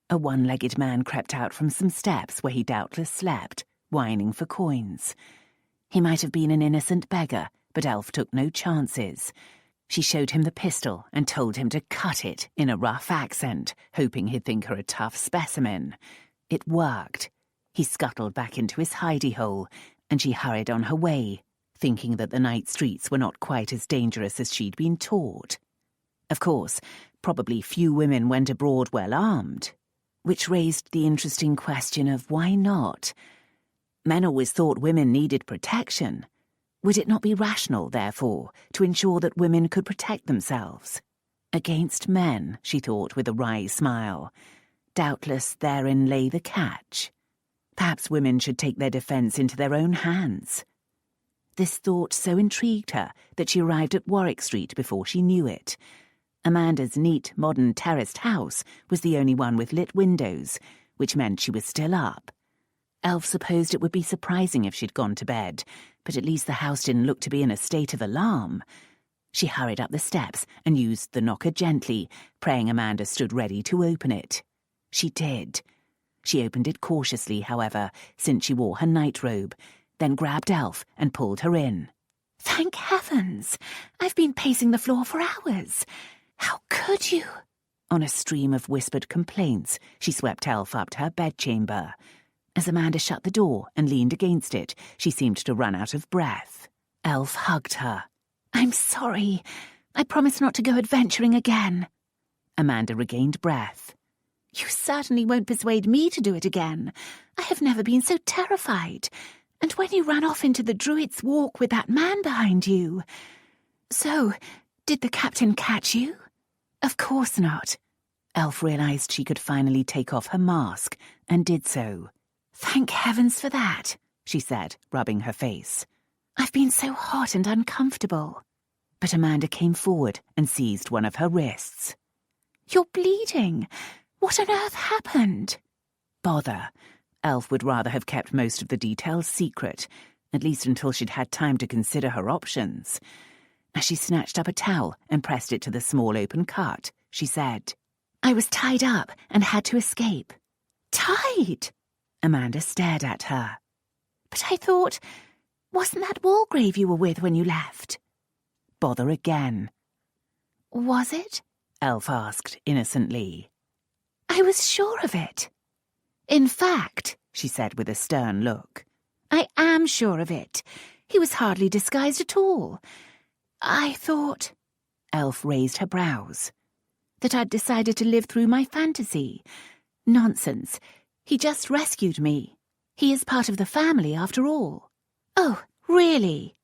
A one-legged man crept out from some steps where he doubtless slept, whining for coins. He might have been an innocent beggar, but Elf took no chances. She showed him the pistol and told him to cut it in a rough accent, hoping he'd think her a tough specimen. It worked. He scuttled back into his hidey-hole, and she hurried on her way, thinking that the night streets were not quite as dangerous as she'd been taught. Of course, probably few women went abroad well armed, which raised the interesting question of why not? Men always thought women needed protection. Would it not be rational, therefore, to ensure that women could protect themselves? Against men, she thought with a wry smile. Doubtless therein lay the catch. Perhaps women should take their defence into their own hands. This thought so intrigued her that she arrived at Warwick Street before she knew it. Amanda's neat, modern terraced house was the only one with lit windows, which meant she was still up. Elf supposed it would be surprising if she'd gone to bed, but at least the house didn't look to be in a state of alarm. She hurried up the steps and used the knocker gently, praying Amanda stood ready to open it. She did. She opened it cautiously, however, since she wore her nightrobe, then grabbed Elf and pulled her in. Thank heavens! I've been pacing the floor for hours. How could you? On a stream of whispered complaints, she swept Elf up to her bedchamber. As Amanda shut the door and leaned against it, she seemed to run out of breath. Elf hugged her. I'm sorry. I promise not to go adventuring again. Amanda regained breath. You certainly won't persuade me to do it again. I have never been so terrified. And when you ran off into the Druid's Walk with that man behind you... So, did the captain catch you? Of course not. Elf realised she could finally take off her mask, and did so. Thank heavens for that, she said, rubbing her face. I've been so hot and uncomfortable. But Amanda came forward and seized one of her wrists. You're bleeding. What on earth happened? Bother. Elf would rather have kept most of the details secret, at least until she'd had time to consider her options. As she snatched up a towel and pressed it to the small open cut, she said, I was tied up and had to escape. Tied? Amanda stared at her. But I thought, wasn't that Walgrave you were with when you left? Bother again. Was it? Elf asked innocently. I was sure of it. In fact, she said with a stern look, I am sure of it. He was hardly disguised at all. I thought... Elf raised her brows. That I'd decided to live through my fantasy. Nonsense. He just rescued me. He is part of the family, after all. Oh, really?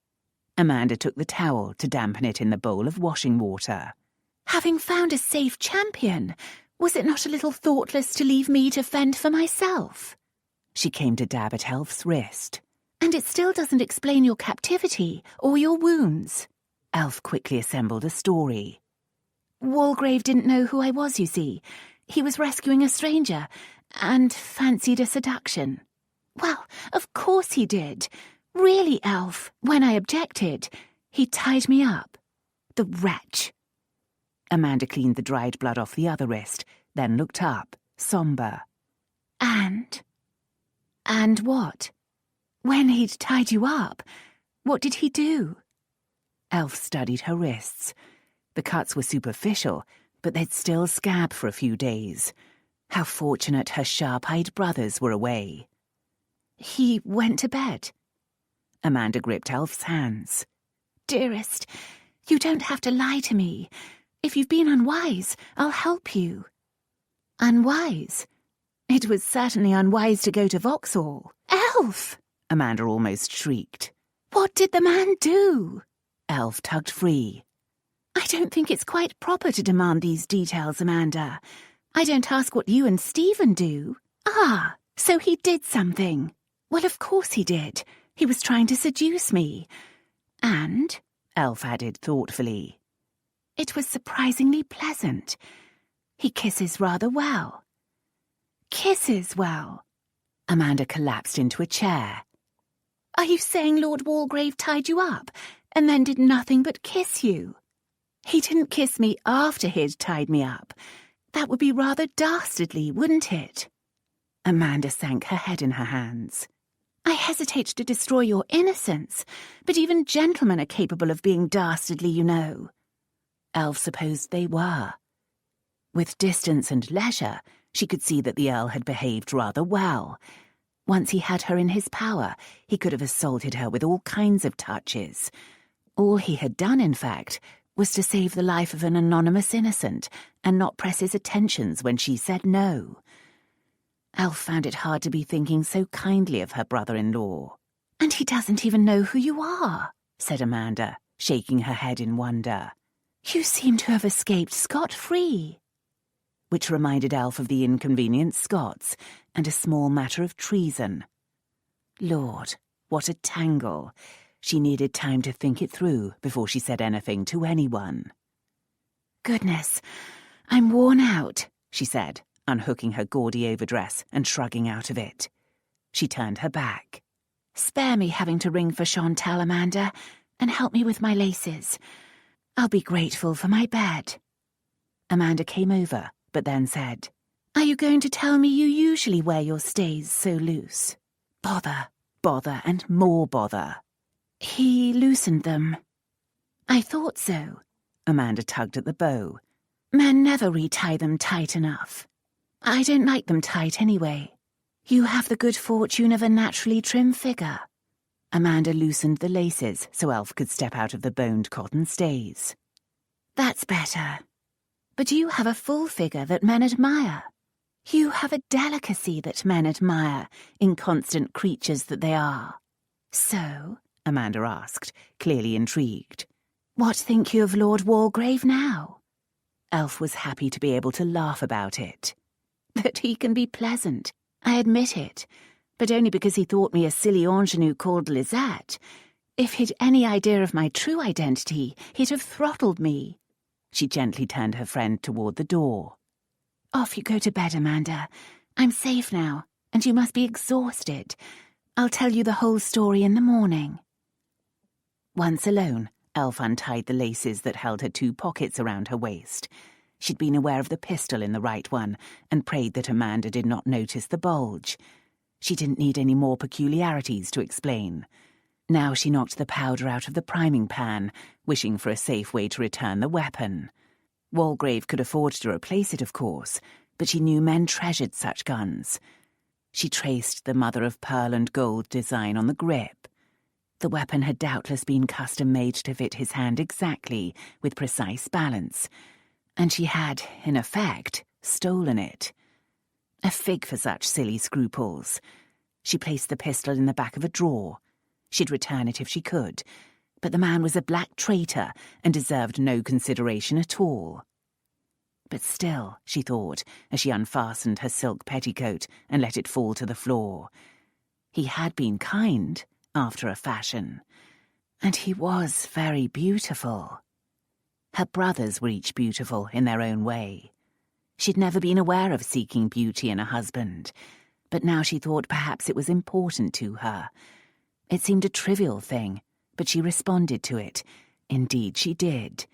Amanda took the towel to dampen it in the bowl of washing water. Having found a safe champion, was it not a little thoughtless to leave me to fend for myself? She came to dab at Elf's wrist. And it still doesn't explain your captivity or your wounds. Elf quickly assembled a story. Walgrave didn't know who I was, you see. He was rescuing a stranger and fancied a seduction. Well, of course he did. Really, Elf, when I objected, he tied me up. The wretch. Amanda cleaned the dried blood off the other wrist, then looked up, sombre. And what? When he'd tied you up, what did he do? Elf studied her wrists. The cuts were superficial, but they'd still scab for a few days. How fortunate her sharp-eyed brothers were away. He went to bed. Amanda gripped Elf's hands. Dearest, you don't have to lie to me. If you've been unwise, I'll help you. Unwise? It was certainly unwise to go to Vauxhall. Elf! Amanda almost shrieked. What did the man do? Elf tugged free. I don't think it's quite proper to demand these details, Amanda. I don't ask what you and Stephen do. Ah, so he did something. Well, of course he did. He was trying to seduce me. And, Elf added thoughtfully, it was surprisingly pleasant. He kisses rather well. Kisses well. Amanda collapsed into a chair. Are you saying Lord Walgrave tied you up and then did nothing but kiss you? He didn't kiss me after he'd tied me up. That would be rather dastardly, wouldn't it? Amanda sank her head in her hands. I hesitate to destroy your innocence, but even gentlemen are capable of being dastardly, you know. Elf supposed they were. With distance and leisure, she could see that the Earl had behaved rather well. Once he had her in his power, he could have assaulted her with all kinds of touches. All he had done, in fact, was to save the life of an anonymous innocent and not press his attentions when she said no. Elf found it hard to be thinking so kindly of her brother-in-law. And he doesn't even know who you are, said Amanda, shaking her head in wonder. You seem to have escaped scot-free. Which reminded Elf of the inconvenient Scots and a small matter of treason. Lord, what a tangle. She needed time to think it through before she said anything to anyone. Goodness, I'm worn out, she said, unhooking her gaudy overdress and shrugging out of it. She turned her back. Spare me having to ring for Chantal, Amanda, and help me with my laces. I'll be grateful for my bed. Amanda came over, but then said, Are you going to tell me you usually wear your stays so loose? Bother, bother, and more bother. He loosened them. I thought so. Amanda tugged at the bow. Men never retie them tight enough. I don't like them tight anyway. You have the good fortune of a naturally trim figure. Amanda loosened the laces so Elf could step out of the boned cotton stays. That's better. But you have a full figure that men admire. You have a delicacy that men admire, inconstant creatures that they are. So, Amanda asked, clearly intrigued, what think you of Lord Walgrave now? Elf was happy to be able to laugh about it. That he can be pleasant, I admit it, but only because he thought me a silly ingenue called Lisette. If he'd any idea of my true identity, he'd have throttled me. She gently turned her friend toward the door. Off you go to bed, Amanda. I'm safe now, and you must be exhausted. I'll tell you the whole story in the morning. Once alone, Elf untied the laces that held her 2 pockets around her waist. She'd been aware of the pistol in the right one and prayed that Amanda did not notice the bulge. She didn't need any more peculiarities to explain. Now she knocked the powder out of the priming pan, wishing for a safe way to return the weapon. Walgrave could afford to replace it, of course, but she knew men treasured such guns. She traced the mother-of-pearl and gold design on the grip. The weapon had doubtless been custom-made to fit his hand exactly, with precise balance, and she had, in effect, stolen it. A fig for such silly scruples. She placed the pistol in the back of a drawer. She'd return it if she could, but the man was a black traitor and deserved no consideration at all. But still, she thought, as she unfastened her silk petticoat and let it fall to the floor, he had been kind, after a fashion, and he was very beautiful. Her brothers were each beautiful in their own way. She'd never been aware of seeking beauty in a husband, but now she thought perhaps it was important to her. It seemed a trivial thing, but she responded to it. Indeed she did.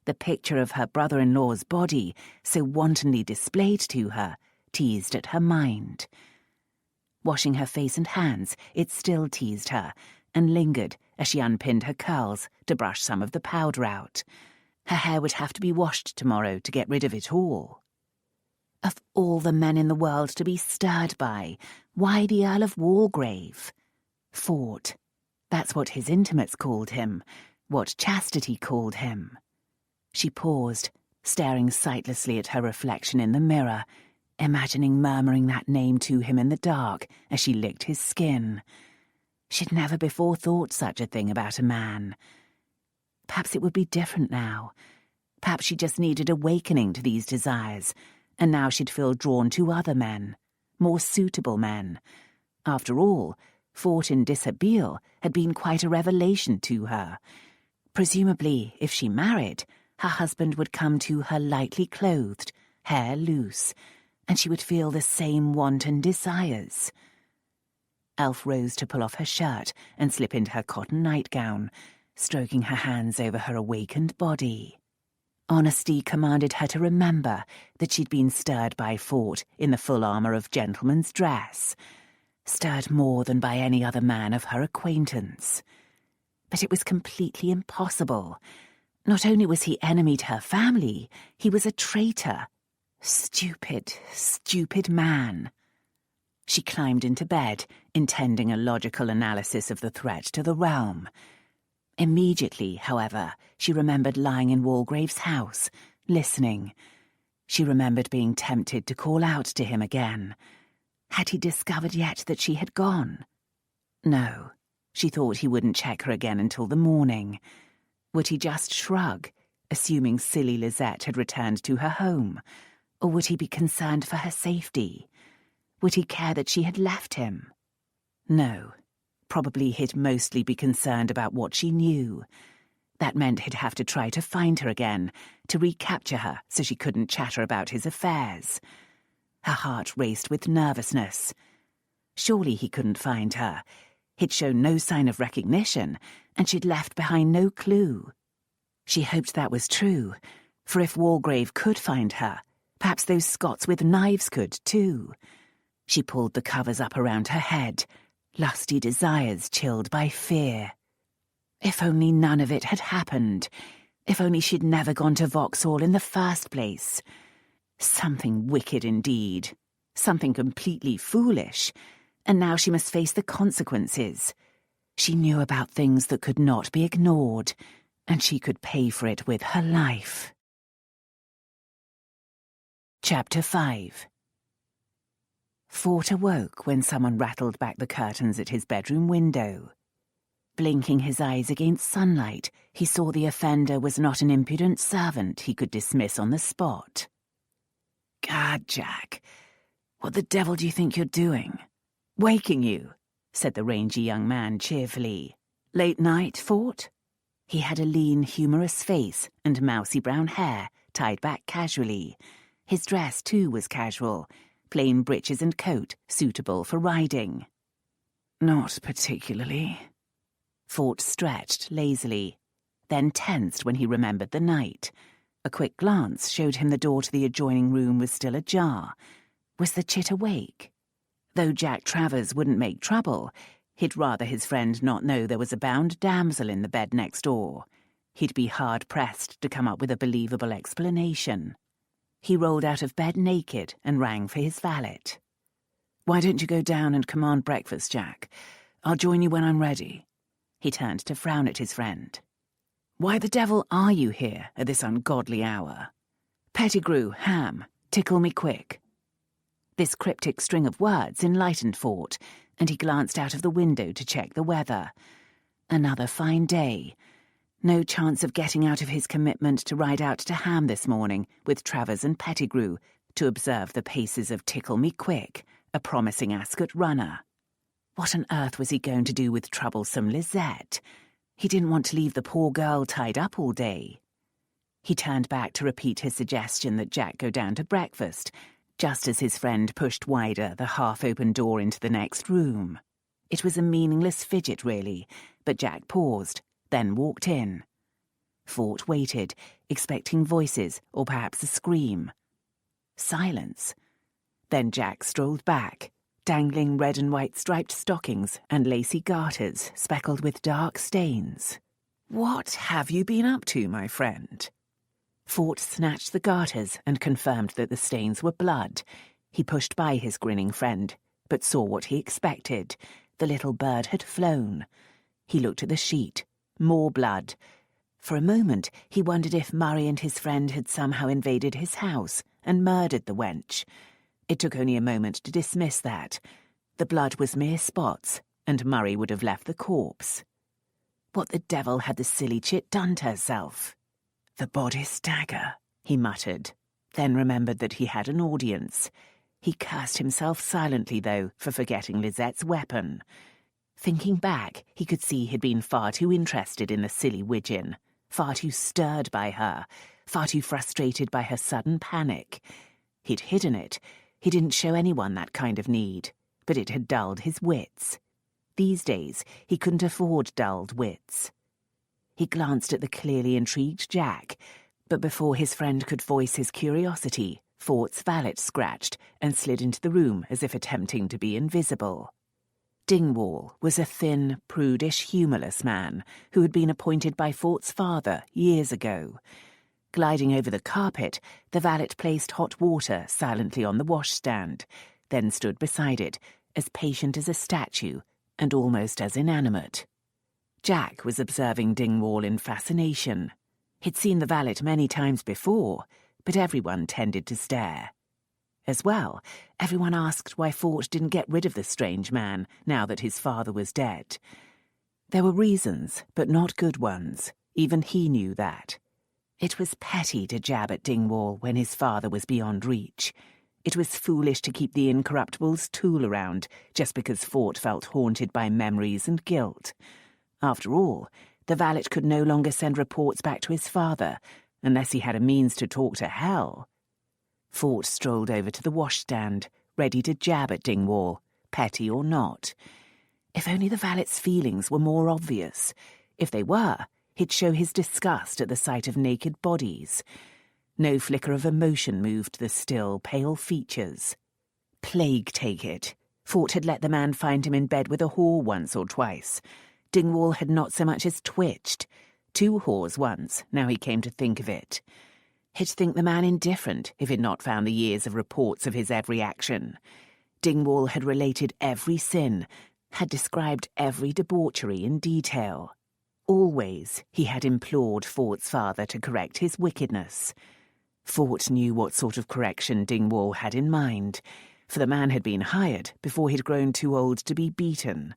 The picture of her brother-in-law's body, so wantonly displayed to her, teased at her mind. Washing her face and hands, it still teased her, and lingered as she unpinned her curls to brush some of the powder out. Her hair would have to be washed tomorrow to get rid of it all. Of all the men in the world to be stirred by, why the Earl of Walgrave? Fort. That's what his intimates called him, what chastity called him. She paused, staring sightlessly at her reflection in the mirror, imagining murmuring that name to him in the dark as she licked his skin. She'd never before thought such a thing about a man. Perhaps it would be different now. Perhaps she just needed awakening to these desires, and now she'd feel drawn to other men, more suitable men. After all, Fort in dishabille had been quite a revelation to her. Presumably, if she married, her husband would come to her lightly clothed, hair loose, and she would feel the same wanton desires. Elf rose to pull off her shirt and slip into her cotton nightgown, stroking her hands over her awakened body. Honesty commanded her to remember that she'd been stirred by Fort in the full armour of gentleman's dress, stirred more than by any other man of her acquaintance. But it was completely impossible. Not only was he enemy to her family, he was a traitor. Stupid, stupid man. She climbed into bed, intending a logical analysis of the threat to the realm. Immediately, however, she remembered lying in Walgrave's house, listening. She remembered being tempted to call out to him again. Had he discovered yet that she had gone? No, she thought he wouldn't check her again until the morning. Would he just shrug, assuming silly Lisette had returned to her home? Or would he be concerned for her safety? Would he care that she had left him? No. Probably he'd mostly be concerned about what she knew. That meant he'd have to try to find her again, to recapture her so she couldn't chatter about his affairs. Her heart raced with nervousness. Surely he couldn't find her. He'd shown no sign of recognition, and she'd left behind no clue. She hoped that was true, for if Walgrave could find her, perhaps those Scots with knives could too. She pulled the covers up around her head, lusty desires chilled by fear. If only none of it had happened. If only she'd never gone to Vauxhall in the first place. Something wicked indeed. Something completely foolish. And now she must face the consequences. She knew about things that could not be ignored, and she could pay for it with her life. Chapter 5. Fort awoke when someone rattled back the curtains at his bedroom window. Blinking his eyes against sunlight, he saw the offender was not an impudent servant he could dismiss on the spot. "Gad, Jack, what the devil do you think you're doing?" "Waking you," said the rangy young man cheerfully. "Late night, Fort?" He had a lean, humorous face and mousy brown hair tied back casually. His dress, too, was casual, plain breeches and coat suitable for riding. "Not particularly." Fort stretched lazily, then tensed when he remembered the night. A quick glance showed him the door to the adjoining room was still ajar. Was the chit awake? Though Jack Travers wouldn't make trouble, he'd rather his friend not know there was a bound damsel in the bed next door. He'd be hard-pressed to come up with a believable explanation. He rolled out of bed naked and rang for his valet. "Why don't you go down and command breakfast, Jack? I'll join you when I'm ready." He turned to frown at his friend. "Why the devil are you here at this ungodly hour?" "Pettigrew, ham, tickle me quick." This cryptic string of words enlightened Fort, and he glanced out of the window to check the weather. Another fine day. No chance of getting out of his commitment to ride out to Ham this morning with Travers and Pettigrew to observe the paces of Tickle Me Quick, a promising Ascot runner. What on earth was he going to do with troublesome Lisette? He didn't want to leave the poor girl tied up all day. He turned back to repeat his suggestion that Jack go down to breakfast, just as his friend pushed wider the half-open door into the next room. It was a meaningless fidget, really, but Jack paused, then walked in. Fort waited, expecting voices or perhaps a scream. Silence. Then Jack strolled back, dangling red and white striped stockings and lacy garters speckled with dark stains. "What have you been up to, my friend?" Fort snatched the garters and confirmed that the stains were blood. He pushed by his grinning friend, but saw what he expected. The little bird had flown. He looked at the sheet. More blood. For a moment he wondered if Murray and his friend had somehow invaded his house and murdered the wench. It took only a moment to dismiss that. The blood was mere spots, and Murray would have left the corpse. What the devil had the silly chit done to herself? "The bodice dagger," he muttered, then remembered that he had an audience. He cursed himself silently, though, for forgetting Lisette's weapon. Thinking back, he could see he'd been far too interested in the silly widgeon, far too stirred by her, far too frustrated by her sudden panic. He'd hidden it. He didn't show anyone that kind of need, but it had dulled his wits. These days, he couldn't afford dulled wits. He glanced at the clearly intrigued Jack, but before his friend could voice his curiosity, Fort's valet scratched and slid into the room as if attempting to be invisible. Dingwall was a thin, prudish, humourless man who had been appointed by Fort's father years ago. Gliding over the carpet, the valet placed hot water silently on the washstand, then stood beside it, as patient as a statue and almost as inanimate. Jack was observing Dingwall in fascination. He'd seen the valet many times before, but everyone tended to stare. As well, everyone asked why Fort didn't get rid of the strange man now that his father was dead. There were reasons, but not good ones. Even he knew that. It was petty to jab at Dingwall when his father was beyond reach. It was foolish to keep the incorruptible's tool around just because Fort felt haunted by memories and guilt. After all, the valet could no longer send reports back to his father, unless he had a means to talk to hell. Fort strolled over to the washstand, ready to jab at Dingwall, petty or not. If only the valet's feelings were more obvious. If they were, he'd show his disgust at the sight of naked bodies. No flicker of emotion moved the still, pale features. Plague take it. Fort had let the man find him in bed with a whore once or twice. Dingwall had not so much as twitched. 2 whores once, now he came to think of it. He'd think the man indifferent if he'd not found the years of reports of his every action. Dingwall had related every sin, had described every debauchery in detail. Always he had implored Fort's father to correct his wickedness. Fort knew what sort of correction Dingwall had in mind, for the man had been hired before he'd grown too old to be beaten.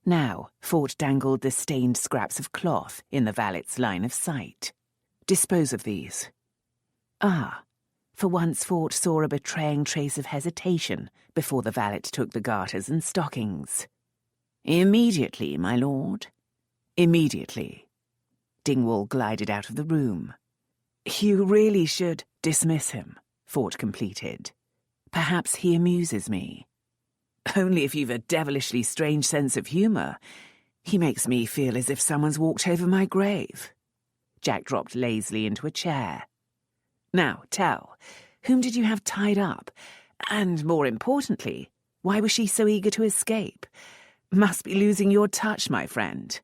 Now, Fort dangled the stained scraps of cloth in the valet's line of sight. "Dispose of these." Ah, for once Fort saw a betraying trace of hesitation before the valet took the garters and stockings. "Immediately, my lord." "Immediately." Dingwall glided out of the room. "You really should dismiss him," Fort completed. "Perhaps he amuses me." "Only if you've a devilishly strange sense of humour. He makes me feel as if someone's walked over my grave." Jack dropped lazily into a chair. "Now, tell, whom did you have tied up? And, more importantly, why was she so eager to escape? Must be losing your touch, my friend."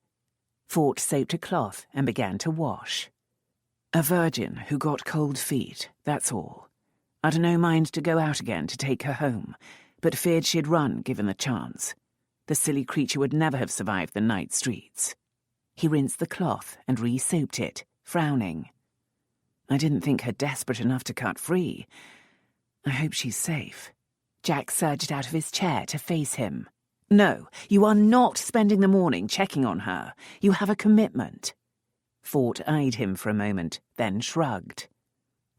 Fort soaped a cloth and began to wash. "A virgin who got cold feet, that's all. I'd no mind to go out again to take her home, but feared she'd run given the chance. The silly creature would never have survived the night streets." He rinsed the cloth and re-soaped it, frowning. "I didn't think her desperate enough to cut free. I hope she's safe. Jack surged out of his chair to face him. "No, you are not spending the morning checking on her. You have a commitment." Fort eyed him for a moment, then shrugged.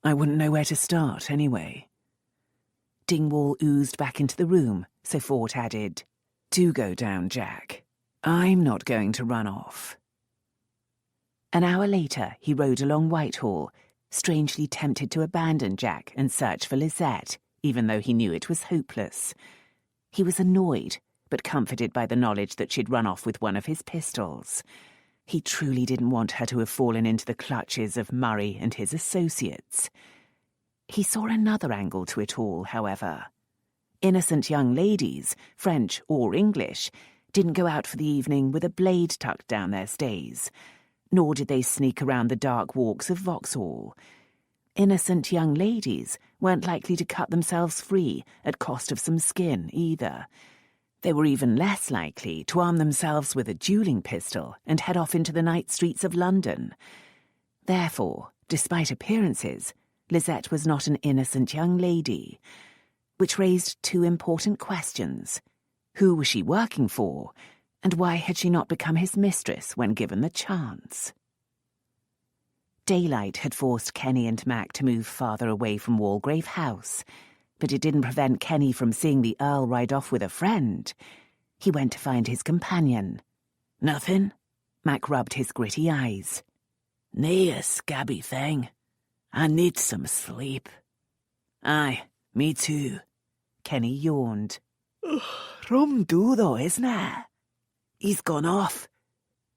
"I wouldn't know where to start, anyway." Dingwall oozed back into the room, so Fort added, "Do go down, Jack. I'm not going to run off." An hour later, he rode along Whitehall, strangely tempted to abandon Jack and search for Lisette, even though he knew it was hopeless. He was annoyed, but comforted by the knowledge that she'd run off with one of his pistols. He truly didn't want her to have fallen into the clutches of Murray and his associates. He saw another angle to it all, however. Innocent young ladies, French or English, didn't go out for the evening with a blade tucked down their stays, nor did they sneak around the dark walks of Vauxhall. Innocent young ladies weren't likely to cut themselves free at cost of some skin, either. They were even less likely to arm themselves with a dueling pistol and head off into the night streets of London. Therefore, despite appearances, Lisette was not an innocent young lady, which raised two important questions. Who was she working for, and why had she not become his mistress when given the chance? Daylight had forced Kenny and Mac to move farther away from Walgrave House, but it didn't prevent Kenny from seeing the Earl ride off with a friend. He went to find his companion. "Nothing?" Mac rubbed his gritty eyes. "Nae a scabby thing. I need some sleep." "Aye, me too." Kenny yawned. "Rum do though, isn't it? He's gone off.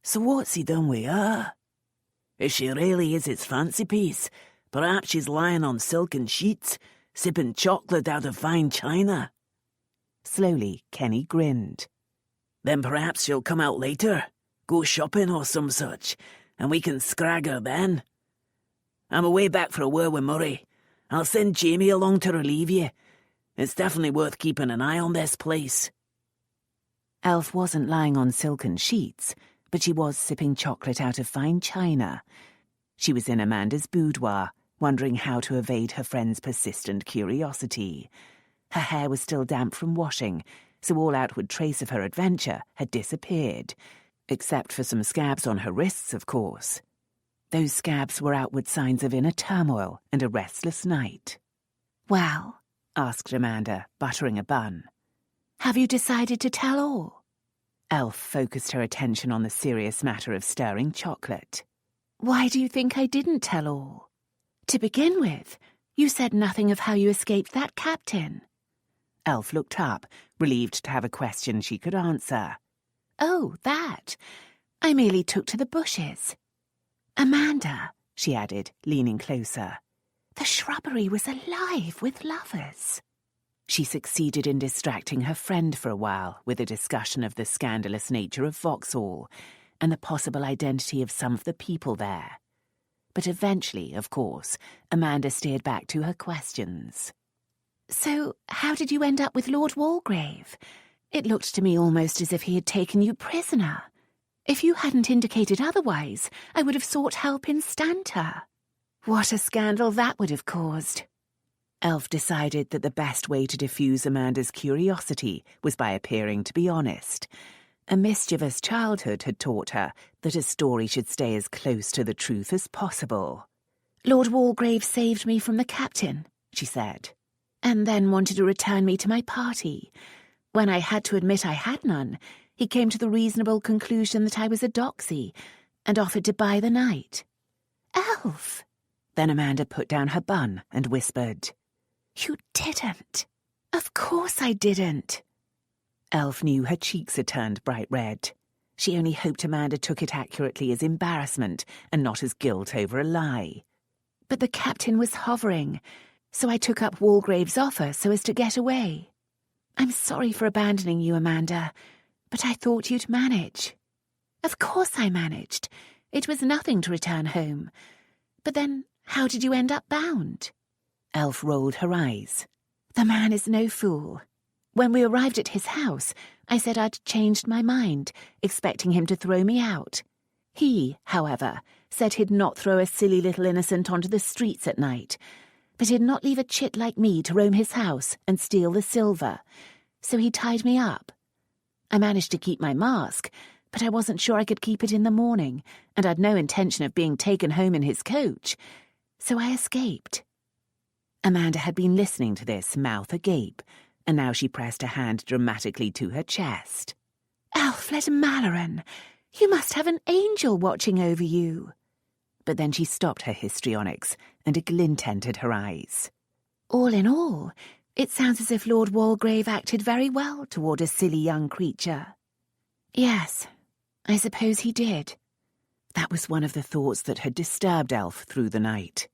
So what's he done with her? If she really is his fancy piece, perhaps she's lying on silken sheets, sipping chocolate out of fine china." Slowly, Kenny grinned. "Then perhaps she'll come out later, go shopping or some such, and we can scrag her then. I'm away back for a word with Murray. I'll send Jamie along to relieve you. It's definitely worth keeping an eye on this place." Elf wasn't lying on silken sheets, but she was sipping chocolate out of fine china. She was in Amanda's boudoir, wondering how to evade her friend's persistent curiosity. Her hair was still damp from washing, so all outward trace of her adventure had disappeared, except for some scabs on her wrists, of course. Those scabs were outward signs of inner turmoil and a restless night. "Well," asked Amanda, buttering a bun. "have you decided to tell all?" Elf focused her attention on the serious matter of stirring chocolate. "Why do you think I didn't tell all? To begin with, you said nothing of how you escaped that captain." Elf looked up, relieved to have a question she could answer. "Oh, that. I merely took to the bushes. Amanda," she added, leaning closer, "the shrubbery was alive with lovers." She succeeded in distracting her friend for a while with a discussion of the scandalous nature of Vauxhall and the possible identity of some of the people there. But eventually, of course, Amanda steered back to her questions. "So, how did you end up with Lord Walgrave? It looked to me almost as if he had taken you prisoner. If you hadn't indicated otherwise, I would have sought help instanter. What a scandal that would have caused." Elf decided that the best way to diffuse Amanda's curiosity was by appearing to be honest. A mischievous childhood had taught her that a story should stay as close to the truth as possible. "Lord Walgrave saved me from the captain," she said, "and then wanted to return me to my party. When I had to admit I had none, he came to the reasonable conclusion that I was a doxy and offered to buy the night." "Elf!" Then Amanda put down her bun and whispered, "You didn't." "Of course I didn't." Elf knew her cheeks had turned bright red. She only hoped Amanda took it accurately as embarrassment and not as guilt over a lie. "But the captain was hovering, so I took up Walgrave's offer so as to get away. I'm sorry for abandoning you, Amanda, but I thought you'd manage." "Of course I managed. It was nothing to return home. But then, how did you end up bound?" Elf rolled her eyes. "The man is no fool. When we arrived at his house, I said I'd changed my mind, expecting him to throw me out. He, however, said he'd not throw a silly little innocent onto the streets at night. but he'd not leave a chit like me to roam his house and steal the silver, so he tied me up. I managed to keep my mask, but I wasn't sure I could keep it in the morning, and I'd no intention of being taken home in his coach, so I escaped." Amanda had been listening to this, mouth agape, and now she pressed a hand dramatically to her chest. "Elfled Malloren, you must have an angel watching over you." But then she stopped her histrionics, and a glint entered her eyes. "All in all, it sounds as if Lord Walgrave acted very well toward a silly young creature." "Yes, I suppose he did." That was one of the thoughts that had disturbed Elf through the night.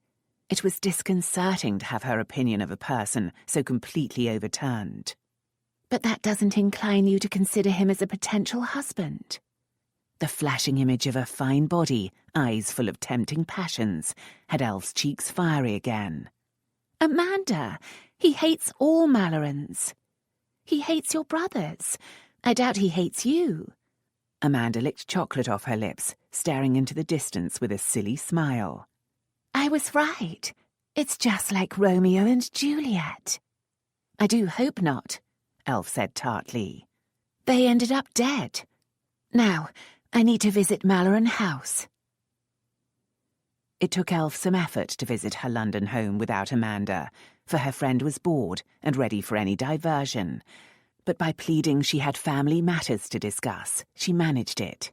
It was disconcerting to have her opinion of a person so completely overturned. "But that doesn't incline you to consider him as a potential husband." The flashing image of a fine body, eyes full of tempting passions, had Elf's cheeks fiery again. "Amanda, he hates all Mallorens. He hates your brothers. I doubt he hates you." Amanda licked chocolate off her lips, staring into the distance with a silly smile. "I was right. It's just like Romeo and Juliet." "I do hope not," Elf said tartly. "They ended up dead. Now, I need to visit Malloren House." It took Elf some effort to visit her London home without Amanda, for her friend was bored and ready for any diversion. But by pleading she had family matters to discuss, she managed it.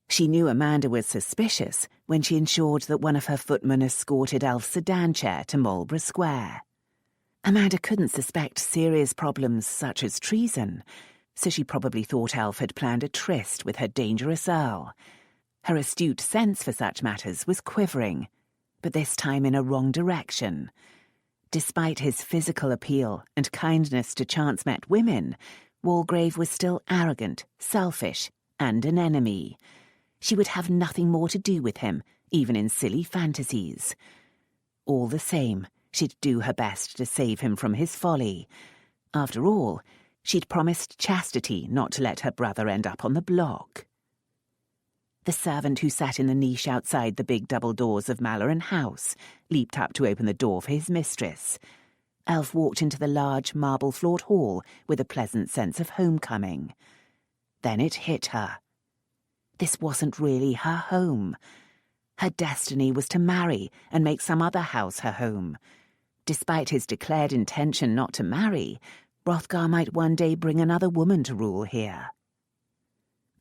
She knew Amanda was suspicious when she ensured that one of her footmen escorted Elf's sedan chair to Marlborough Square. Amanda couldn't suspect serious problems such as treason, so she probably thought Elf had planned a tryst with her dangerous Earl. Her astute sense for such matters was quivering, but this time in a wrong direction. Despite his physical appeal and kindness to chance-met women, Walgrave was still arrogant, selfish, and an enemy. She would have nothing more to do with him, even in silly fantasies. All the same, she'd do her best to save him from his folly. After all, she'd promised chastity not to let her brother end up on the block. The servant who sat in the niche outside the big double doors of Malloren House leaped up to open the door for his mistress. Elf walked into the large marble-floored hall with a pleasant sense of homecoming. Then it hit her. This wasn't really her home. Her destiny was to marry and make some other house her home. Despite his declared intention not to marry, Hrothgar might one day bring another woman to rule here.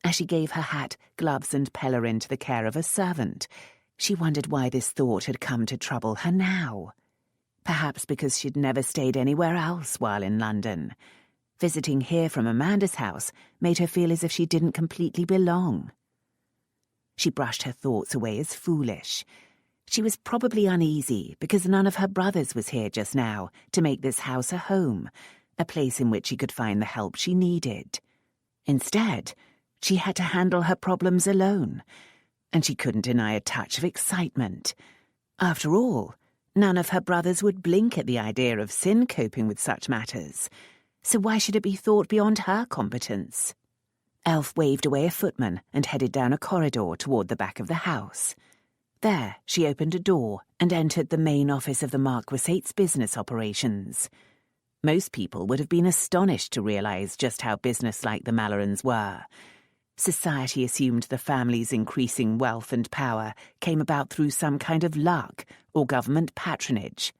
As she gave her hat, gloves and pelerine to the care of a servant, she wondered why this thought had come to trouble her now. Perhaps because she'd never stayed anywhere else while in London. Visiting here from Amanda's house made her feel as if she didn't completely belong. She brushed her thoughts away as foolish. She was probably uneasy because none of her brothers was here just now to make this house a home, a place in which she could find the help she needed. Instead, she had to handle her problems alone, and she couldn't deny a touch of excitement. After all, none of her brothers would blink at the idea of Sin coping with such matters, so why should it be thought beyond her competence? Elf waved away a footman and headed down a corridor toward the back of the house. There, she opened a door and entered the main office of the Marquisate's business operations. Most people would have been astonished to realize just how businesslike the Mallorens were. Society assumed the family's increasing wealth and power came about through some kind of luck or government patronage.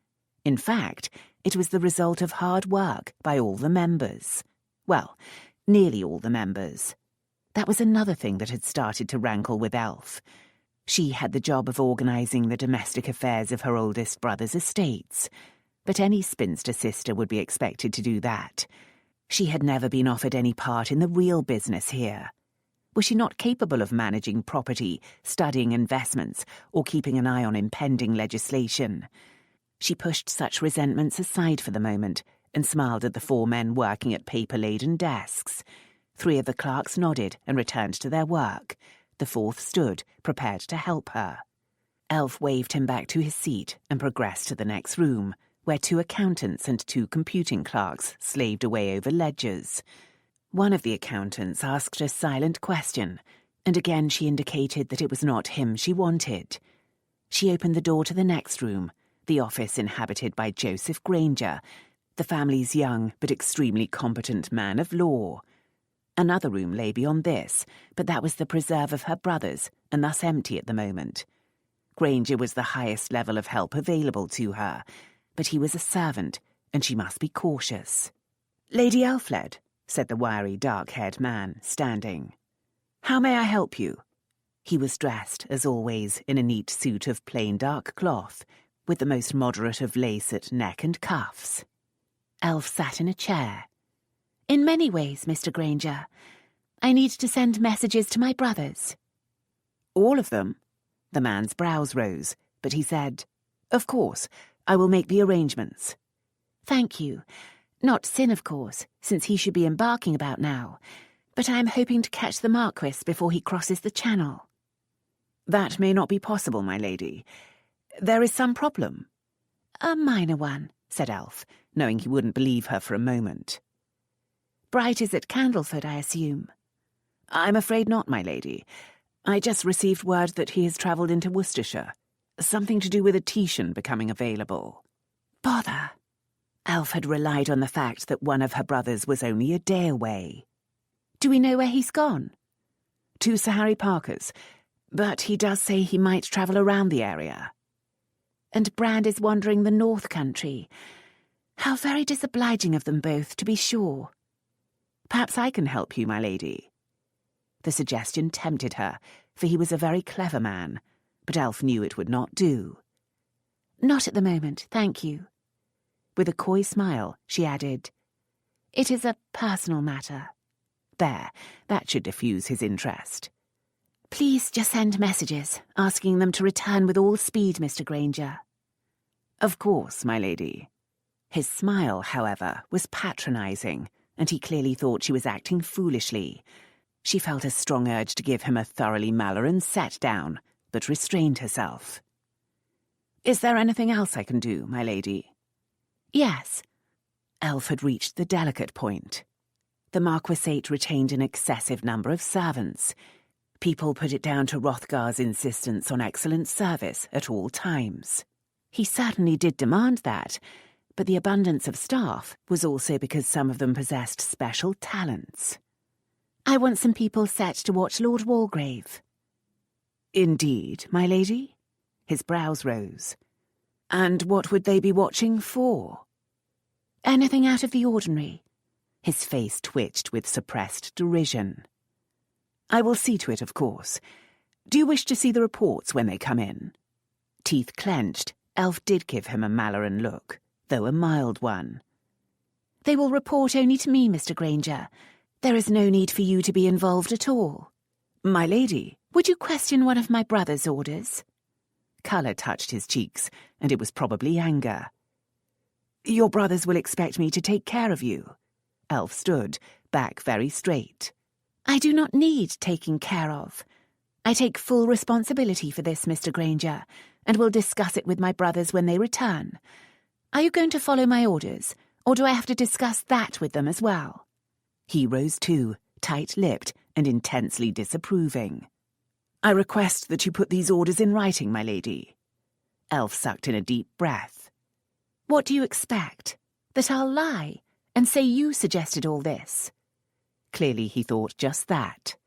In fact, it was the result of hard work by all the members. Well, nearly all the members. That was another thing that had started to rankle with Elf. She had the job of organising the domestic affairs of her oldest brother's estates, but any spinster sister would be expected to do that. She had never been offered any part in the real business here. Was she not capable of managing property, studying investments, or keeping an eye on impending legislation? She pushed such resentments aside for the moment and smiled at the 4 men working at paper-laden desks. 3 of the clerks nodded and returned to their work. The 4th stood, prepared to help her. Elf waved him back to his seat and progressed to the next room, where 2 accountants and 2 computing clerks slaved away over ledgers. One of the accountants asked a silent question, and again she indicated that it was not him she wanted. She opened the door to the next room, the office inhabited by Joseph Granger, the family's young but extremely competent man of law. Another room lay beyond this, but that was the preserve of her brothers, and thus empty at the moment. Granger was the highest level of help available to her, but he was a servant, and she must be cautious. "Lady Elfled," said the wiry, dark-haired man, standing. "How may I help you?" He was dressed, as always, in a neat suit of plain dark cloth, with the most moderate of lace at neck and cuffs. Elf sat in a chair. "In many ways, Mr. Granger. I need to send messages to my brothers." "All of them?" The man's brows rose, but he said, "Of course, I will make the arrangements." "Thank you. Not Sin, of course, since he should be embarking about now, but I am hoping to catch the Marquis before he crosses the Channel." "That may not be possible, my lady. There is some problem." "A minor one," said Elf, knowing he wouldn't believe her for a moment. "Bright is at Candleford, I assume." "I'm afraid not, my lady. I just received word that he has travelled into Worcestershire. Something to do with a Titian becoming available." "Bother." Elf had relied on the fact that one of her brothers was only a day away. "Do we know where he's gone?" "To Sir Harry Parker's, but he does say he might travel around the area." "And Brand is wandering the North Country. How very disobliging of them both, to be sure." "Perhaps I can help you, my lady." The suggestion tempted her, for he was a very clever man, but Elf knew it would not do. "Not at the moment, thank you." With a coy smile, she added, "It is a personal matter." There, that should diffuse his interest. "Please just send messages, asking them to return with all speed, Mr. Granger." "Of course, my lady." His smile, however, was patronising, and he clearly thought she was acting foolishly. She felt a strong urge to give him a thoroughly Malloren set-down, but restrained herself. "Is there anything else I can do, my lady?" "Yes." Elf had reached the delicate point. The Marquisate retained an excessive number of servants. People put it down to Hrothgar's insistence on excellent service at all times. He certainly did demand that, but the abundance of staff was also because some of them possessed special talents. "I want some people set to watch Lord Walgrave." "Indeed, my lady?" His brows rose. "And what would they be watching for?" "Anything out of the ordinary." His face twitched with suppressed derision. "I will see to it, of course. Do you wish to see the reports when they come in?" Teeth clenched, Elf did give him a Malloren look, though a mild one. "They will report only to me, Mr. Granger. There is no need for you to be involved at all." "My lady." "Would you question one of my brother's orders?" Colour touched his cheeks, and it was probably anger. "Your brothers will expect me to take care of you." Elf stood, back very straight. "I do not need taking care of. I take full responsibility for this, Mr. Granger, and will discuss it with my brothers when they return. Are you going to follow my orders, or do I have to discuss that with them as well?" He rose too, tight-lipped and intensely disapproving. "I request that you put these orders in writing, my lady." Elf sucked in a deep breath. "What do you expect? That I'll lie and say you suggested all this?" Clearly he thought just that.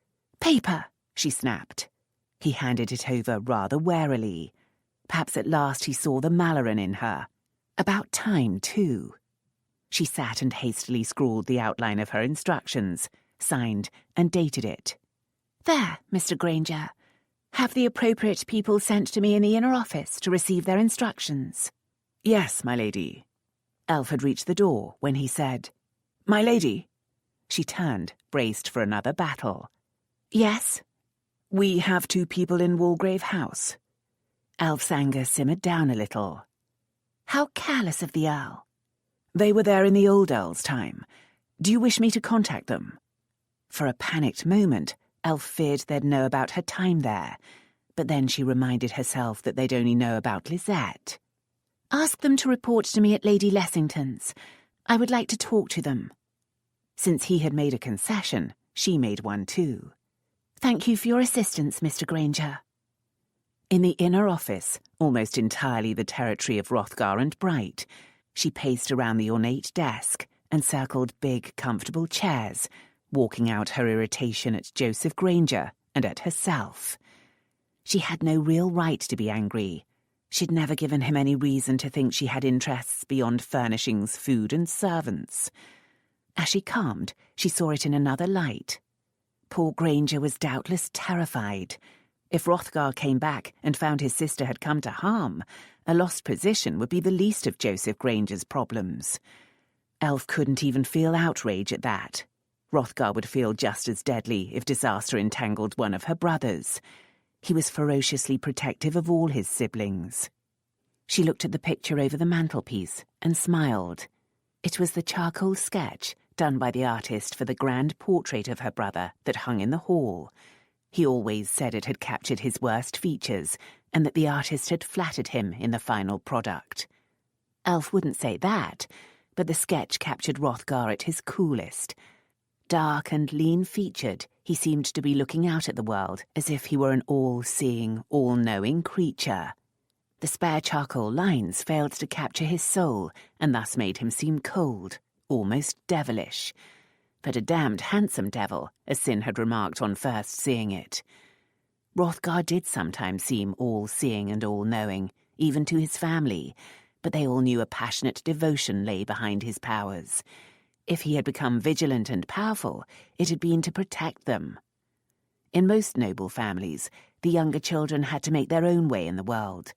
"Paper," she snapped. He handed it over rather warily. Perhaps at last he saw the Malloren in her. About time, too. She sat and hastily scrawled the outline of her instructions, signed and dated it. "There, Mr. Granger. Have the appropriate people sent to me in the inner office to receive their instructions." "Yes, my lady." Elf had reached the door when he said, "My lady." She turned, braced for another battle. "Yes?" "We have 2 people in Walgrave House." Elf's anger simmered down a little. "How careless of the Earl." "They were there in the old Earl's time. Do you wish me to contact them?" For a panicked moment, Elf feared they'd know about her time there, but then she reminded herself that they'd only know about Lisette. "Ask them to report to me at Lady Lessington's. I would like to talk to them." Since he had made a concession, she made one too. "Thank you for your assistance, Mr. Granger." In the inner office, almost entirely the territory of Hrothgar and Bright, she paced around the ornate desk and circled big, comfortable chairs, walking out her irritation at Joseph Granger and at herself. She had no real right to be angry. She'd never given him any reason to think she had interests beyond furnishings, food, and servants. As she calmed, she saw it in another light. Poor Granger was doubtless terrified. If Hrothgar came back and found his sister had come to harm, a lost position would be the least of Joseph Granger's problems. Elf couldn't even feel outrage at that. Hrothgar would feel just as deadly if disaster entangled one of her brothers. He was ferociously protective of all his siblings. She looked at the picture over the mantelpiece and smiled. It was the charcoal sketch done by the artist for the grand portrait of her brother that hung in the hall. He always said it had captured his worst features and that the artist had flattered him in the final product. Elf wouldn't say that, but the sketch captured Hrothgar at his coolest. Dark and lean-featured, he seemed to be looking out at the world as if he were an all-seeing, all-knowing creature. The spare charcoal lines failed to capture his soul and thus made him seem cold, almost devilish. But a damned handsome devil, as Sin had remarked on first seeing it. Hrothgar did sometimes seem all-seeing and all-knowing, even to his family, but they all knew a passionate devotion lay behind his powers. If he had become vigilant and powerful, it had been to protect them. In most noble families, the younger children had to make their own way in the world.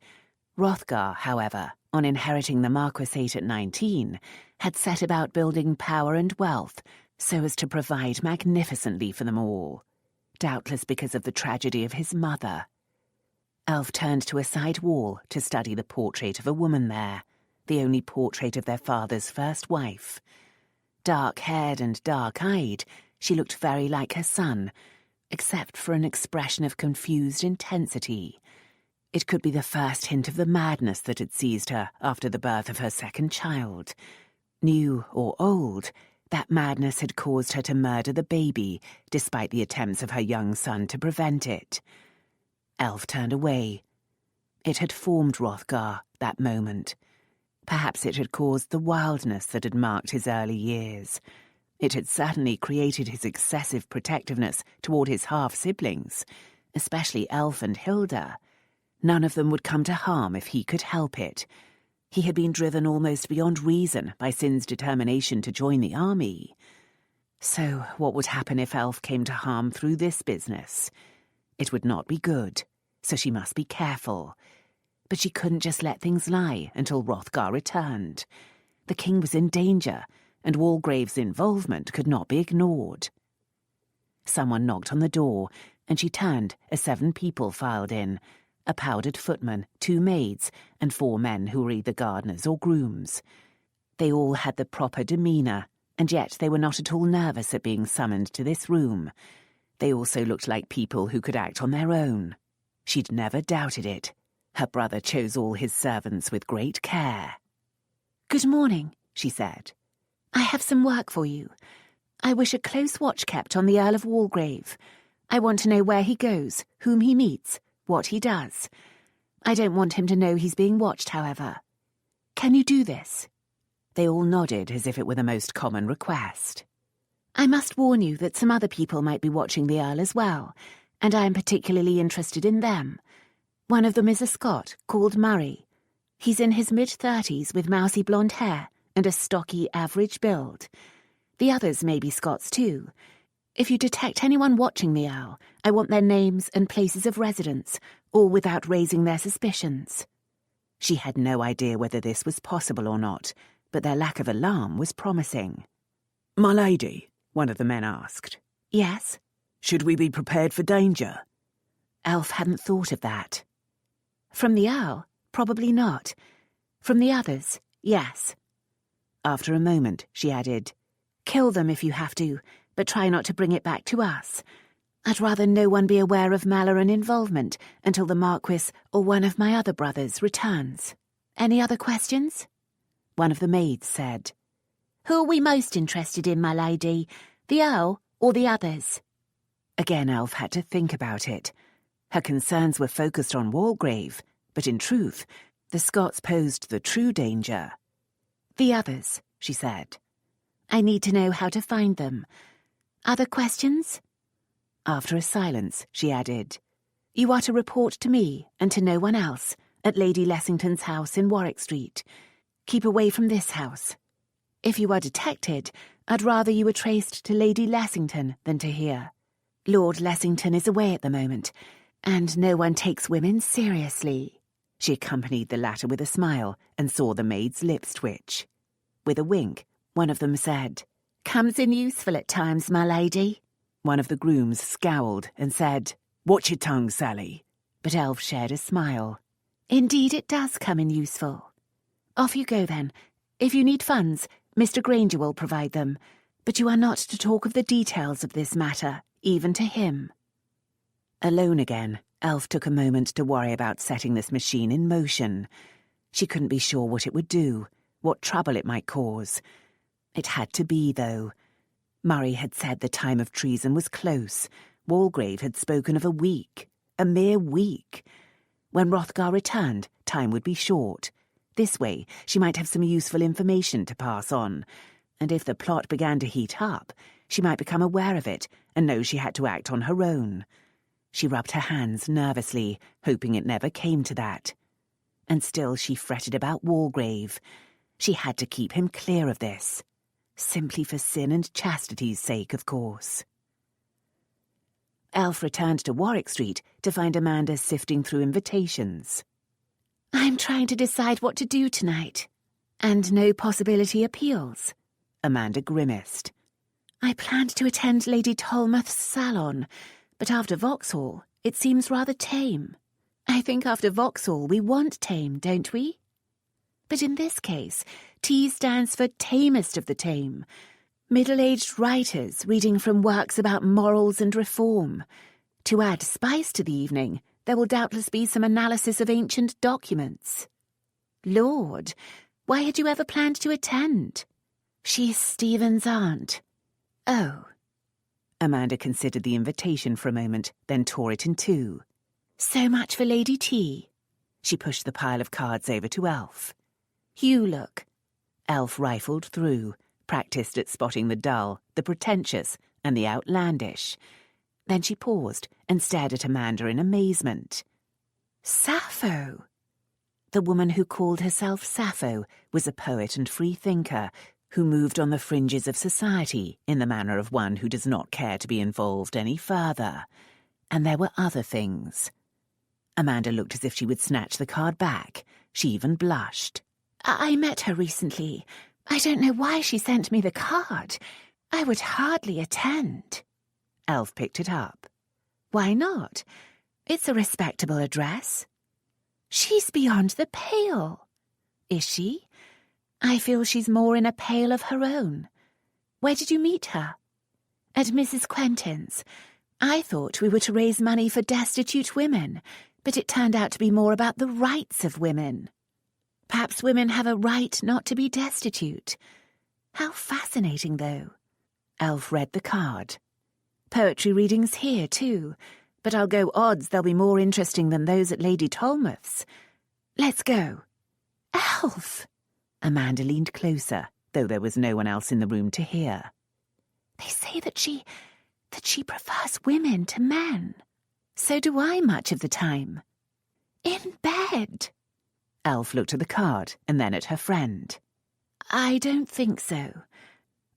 Hrothgar, however, on inheriting the marquisate at 19, had set about building power and wealth so as to provide magnificently for them all, doubtless because of the tragedy of his mother. Elf turned to a side wall to study the portrait of a woman there, the only portrait of their father's first wife. Dark-haired and dark-eyed, she looked very like her son, except for an expression of confused intensity. It could be the first hint of the madness that had seized her after the birth of her second child. New or old, that madness had caused her to murder the baby, despite the attempts of her young son to prevent it. Elf turned away. It had formed Hrothgar, that moment. Perhaps it had caused the wildness that had marked his early years. It had certainly created his excessive protectiveness toward his half-siblings, especially Elf and Hilda. None of them would come to harm if he could help it. He had been driven almost beyond reason by Sin's determination to join the army. So what would happen if Elf came to harm through this business? It would not be good, so she must be careful. But she couldn't just let things lie until Hrothgar returned. The king was in danger, and Walgrave's involvement could not be ignored. Someone knocked on the door, and she turned as 7 people filed in, a powdered footman, 2 maids, and 4 men who were either gardeners or grooms. They all had the proper demeanour, and yet they were not at all nervous at being summoned to this room. They also looked like people who could act on their own. She'd never doubted it. Her brother chose all his servants with great care. "Good morning," she said. "I have some work for you. I wish a close watch kept on the Earl of Walgrave. I want to know where he goes, whom he meets, what he does. I don't want him to know he's being watched, however. Can you do this?" They all nodded as if it were the most common request. "I must warn you that some other people might be watching the Earl as well, and I am particularly interested in them. One of them is a Scot called Murray. He's in his mid-30s with mousy blonde hair and a stocky average build. The others may be Scots too. If you detect anyone watching the Earl, I want their names and places of residence, all without raising their suspicions." She had no idea whether this was possible or not, but their lack of alarm was promising. "My lady," one of the men asked. "Yes?" "Should we be prepared for danger?" Elf hadn't thought of that. "From the Earl? Probably not. From the others, yes." After a moment, she added, "Kill them if you have to, but try not to bring it back to us. I'd rather no one be aware of Malloren involvement until the Marquis or one of my other brothers returns. Any other questions?" One of the maids said, "Who are we most interested in, my lady? The Earl or the others?" Again Elf had to think about it. Her concerns were focused on Walgrave, but in truth, the Scots posed the true danger. The others, she said. I need to know how to find them. Other questions? After a silence, she added, You are to report to me, and to no one else, at Lady Lessington's house in Warwick Street. Keep away from this house. If you are detected, I'd rather you were traced to Lady Lessington than to here. Lord Lessington is away at the moment, and no one takes women seriously. She accompanied the latter with a smile and saw the maid's lips twitch. With a wink, one of them said, Comes in useful at times, my lady. One of the grooms scowled and said, Watch your tongue, Sally. But Elf shared a smile. Indeed it does come in useful. Off you go then. If you need funds, Mr. Granger will provide them, but you are not to talk of the details of this matter, even to him. Alone again, Elf took a moment to worry about setting this machine in motion. She couldn't be sure what it would do, what trouble it might cause. It had to be, though. Murray had said the time of treason was close. Walgrave had spoken of a week, a mere week. When Hrothgar returned, time would be short. This way, she might have some useful information to pass on, and if the plot began to heat up, she might become aware of it and know she had to act on her own. She rubbed her hands nervously, hoping it never came to that. And still she fretted about Walgrave. She had to keep him clear of this. Simply for sin and chastity's sake, of course. Elf returned to Warwick Street to find Amanda sifting through invitations. I'm trying to decide what to do tonight. And no possibility appeals. Amanda grimaced. I planned to attend Lady Tolmouth's salon, but after Vauxhall, it seems rather tame. I think after Vauxhall we want tame, don't we? But in this case, T stands for tamest of the tame. Middle-aged writers reading from works about morals and reform. To add spice to the evening, there will doubtless be some analysis of ancient documents. Lord, why had you ever planned to attend? She's Stephen's aunt. Oh. Amanda considered the invitation for a moment, then tore it in two. So much for Lady T. She pushed the pile of cards over to Elf. You look. Elf rifled through, practised at spotting the dull, the pretentious, and the outlandish. Then she paused and stared at Amanda in amazement. Sappho! The woman who called herself Sappho was a poet and free thinker who moved on the fringes of society in the manner of one who does not care to be involved any further. And there were other things. Amanda looked as if she would snatch the card back. She even blushed. I met her recently. I don't know why she sent me the card. I would hardly attend. Elf picked it up. Why not? It's a respectable address. She's beyond the pale. Is she? I feel she's more in a pale of her own. Where did you meet her? At Mrs. Quentin's. I thought we were to raise money for destitute women, but it turned out to be more about the rights of women. Perhaps women have a right not to be destitute. How fascinating, though. Elf read the card. Poetry readings here, too, but I'll go odds they'll be more interesting than those at Lady Tolmouth's. Let's go. Elf! Amanda leaned closer, though there was no one else in the room to hear. They say that she prefers women to men. So do I much of the time. In bed. Elf looked at the card and then at her friend. I don't think so.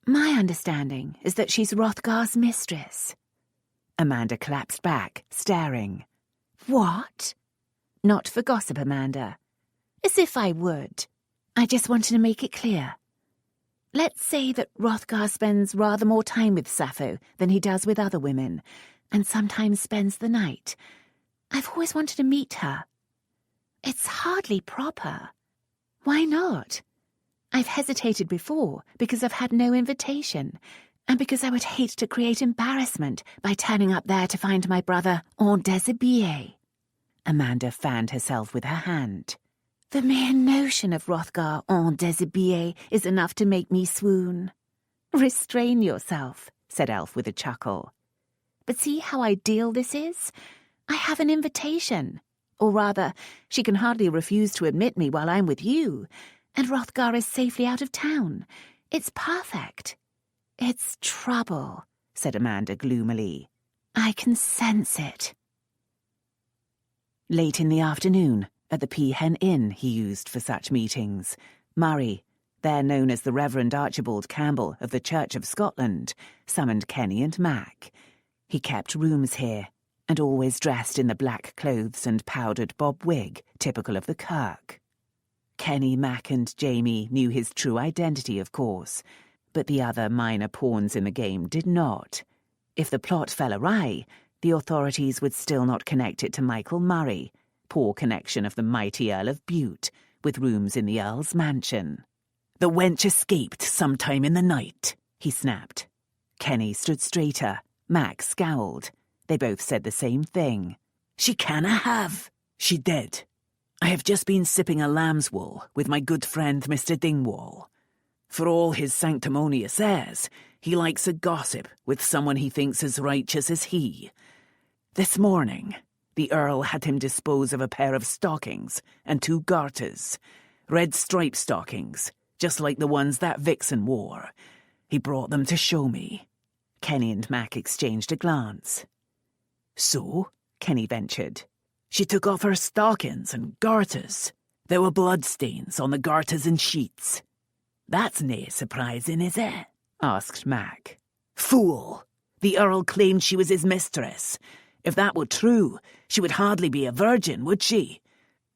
My understanding is that she's Hrothgar's mistress. Amanda collapsed back, staring. What? Not for gossip, Amanda. As if I would. I just wanted to make it clear. Let's say that Hrothgar spends rather more time with Sappho than he does with other women, and sometimes spends the night. I've always wanted to meet her. It's hardly proper. Why not? I've hesitated before because I've had no invitation, and because I would hate to create embarrassment by turning up there to find my brother en déshabillé. Amanda fanned herself with her hand. The mere notion of Hrothgar en déshabillé is enough to make me swoon. Restrain yourself, said Elf with a chuckle. But see how ideal this is? I have an invitation. Or rather, she can hardly refuse to admit me while I'm with you, and Hrothgar is safely out of town. It's perfect. It's trouble, said Amanda gloomily. I can sense it. Late in the afternoon, at the Peahen Inn he used for such meetings, Murray, there known as the Reverend Archibald Campbell of the Church of Scotland, summoned Kenny and Mac. He kept rooms here, and always dressed in the black clothes and powdered bob wig typical of the Kirk. Kenny, Mac and Jamie knew his true identity, of course, but the other minor pawns in the game did not. If the plot fell awry, the authorities would still not connect it to Michael Murray, poor connection of the mighty Earl of Bute, with rooms in the Earl's mansion. "The wench escaped sometime in the night," he snapped. Kenny stood straighter. Mac scowled. They both said the same thing. "She canna have. She did. I have just been sipping a lamb's wool with my good friend Mr. Dingwall. For all his sanctimonious airs, he likes a gossip with someone he thinks as righteous as he. This morning, the Earl had him dispose of a pair of stockings and 2 garters, red striped stockings, just like the ones that Vixen wore. He brought them to show me." Kenny and Mac exchanged a glance. "So?" Kenny ventured. "She took off her stockings and garters. There were bloodstains on the garters and sheets. That's nae surprising, is it?" asked Mac. "Fool! The Earl claimed she was his mistress. If that were true, she would hardly be a virgin, would she?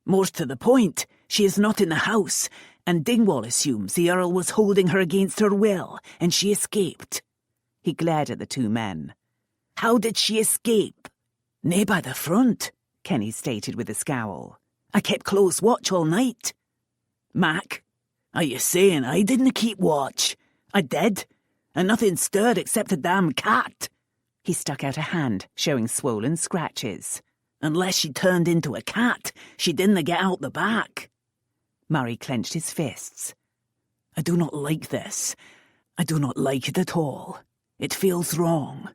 Most to the point, she is not in the house, and Dingwall assumes the Earl was holding her against her will, and she escaped." He glared at the 2 men. "How did she escape?" "Nae by the front," Kenny stated with a scowl. "I kept close watch all night." "Mac, are you saying I didn't keep watch? I did, and nothing stirred except a damn cat." He stuck out a hand, showing swollen scratches. "Unless she turned into a cat, she didn't get out the back." Murray clenched his fists. "I do not like this. I do not like it at all. It feels wrong.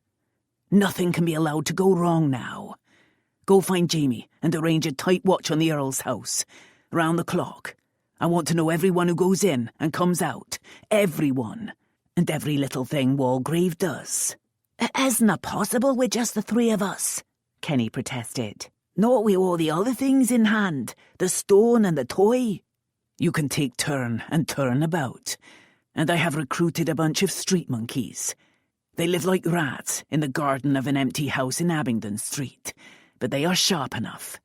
Nothing can be allowed to go wrong now. Go find Jamie and arrange a tight watch on the Earl's house. Round the clock. I want to know everyone who goes in and comes out. Everyone. And every little thing Walgrave does." "It isna possible with just the 3 of us," Kenny protested. "Not with all the other things in hand, the stone and the toy. You can take turn and turn about. And I have recruited a bunch of street monkeys. They live like rats in the garden of an empty house in Abingdon Street, but they are sharp enough.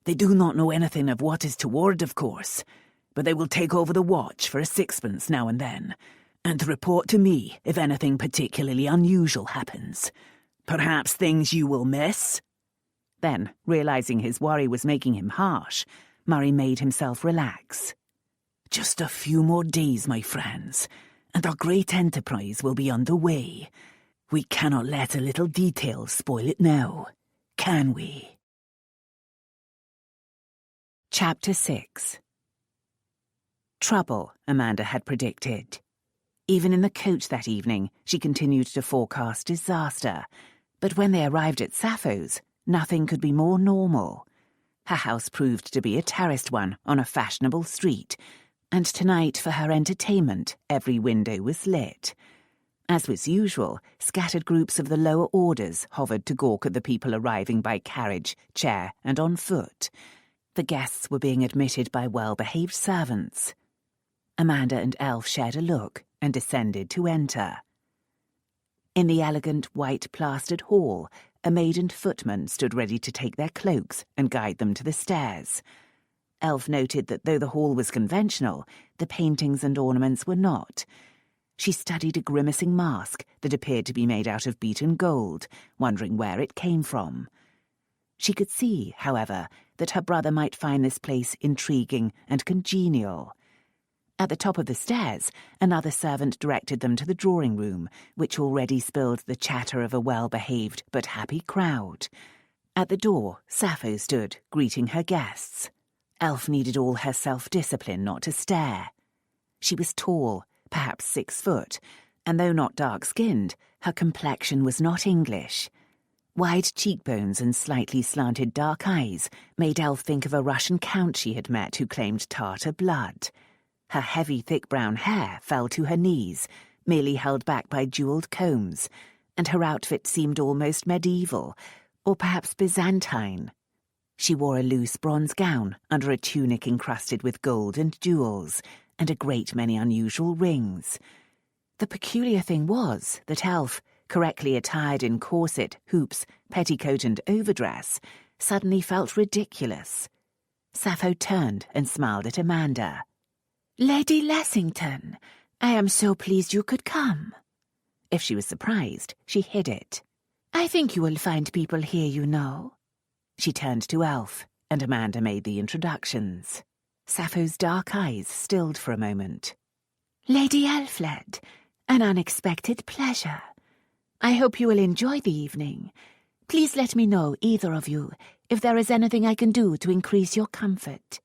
They do not know anything of what is toward, of course, but they will take over the watch for a 6pence now and then, and report to me if anything particularly unusual happens. Perhaps things you will miss." Then, realizing his worry was making him harsh, Murray made himself relax. "Just a few more days, my friends, and our great enterprise will be underway. We cannot let a little detail spoil it now, can we?" Chapter 6. Trouble, Amanda had predicted. Even in the coach that evening, she continued to forecast disaster. But when they arrived at Sappho's, nothing could be more normal. Her house proved to be a terraced one on a fashionable street, and tonight, for her entertainment, every window was lit. As was usual, scattered groups of the lower orders hovered to gawk at the people arriving by carriage, chair, and on foot. The guests were being admitted by well-behaved servants. Amanda and Elf shared a look and descended to enter. In the elegant white-plastered hall, a maid and footman stood ready to take their cloaks and guide them to the stairs. Elf noted that though the hall was conventional, the paintings and ornaments were not. She studied a grimacing mask that appeared to be made out of beaten gold, wondering where it came from. She could see, however, that her brother might find this place intriguing and congenial. At the top of the stairs, another servant directed them to the drawing-room, which already spilled the chatter of a well-behaved but happy crowd. At the door, Sappho stood, greeting her guests. Elf needed all her self-discipline not to stare. She was tall, perhaps 6 foot, and though not dark-skinned, her complexion was not English. Wide cheekbones and slightly slanted dark eyes made Elf think of a Russian count she had met who claimed Tartar blood. Her heavy, thick brown hair fell to her knees, merely held back by jewelled combs, and her outfit seemed almost medieval, or perhaps Byzantine. She wore a loose bronze gown under a tunic encrusted with gold and jewels, and a great many unusual rings. The peculiar thing was that Elf, correctly attired in corset, hoops, petticoat and overdress, suddenly felt ridiculous. Sappho turned and smiled at Amanda. "Lady Lessington, I am so pleased you could come." If she was surprised, she hid it. "I think you will find people here you know." She turned to Elf, and Amanda made the introductions. Sappho's dark eyes stilled for a moment. "Lady Elfled, an unexpected pleasure. I hope you will enjoy the evening. Please let me know, either of you, if there is anything I can do to increase your comfort."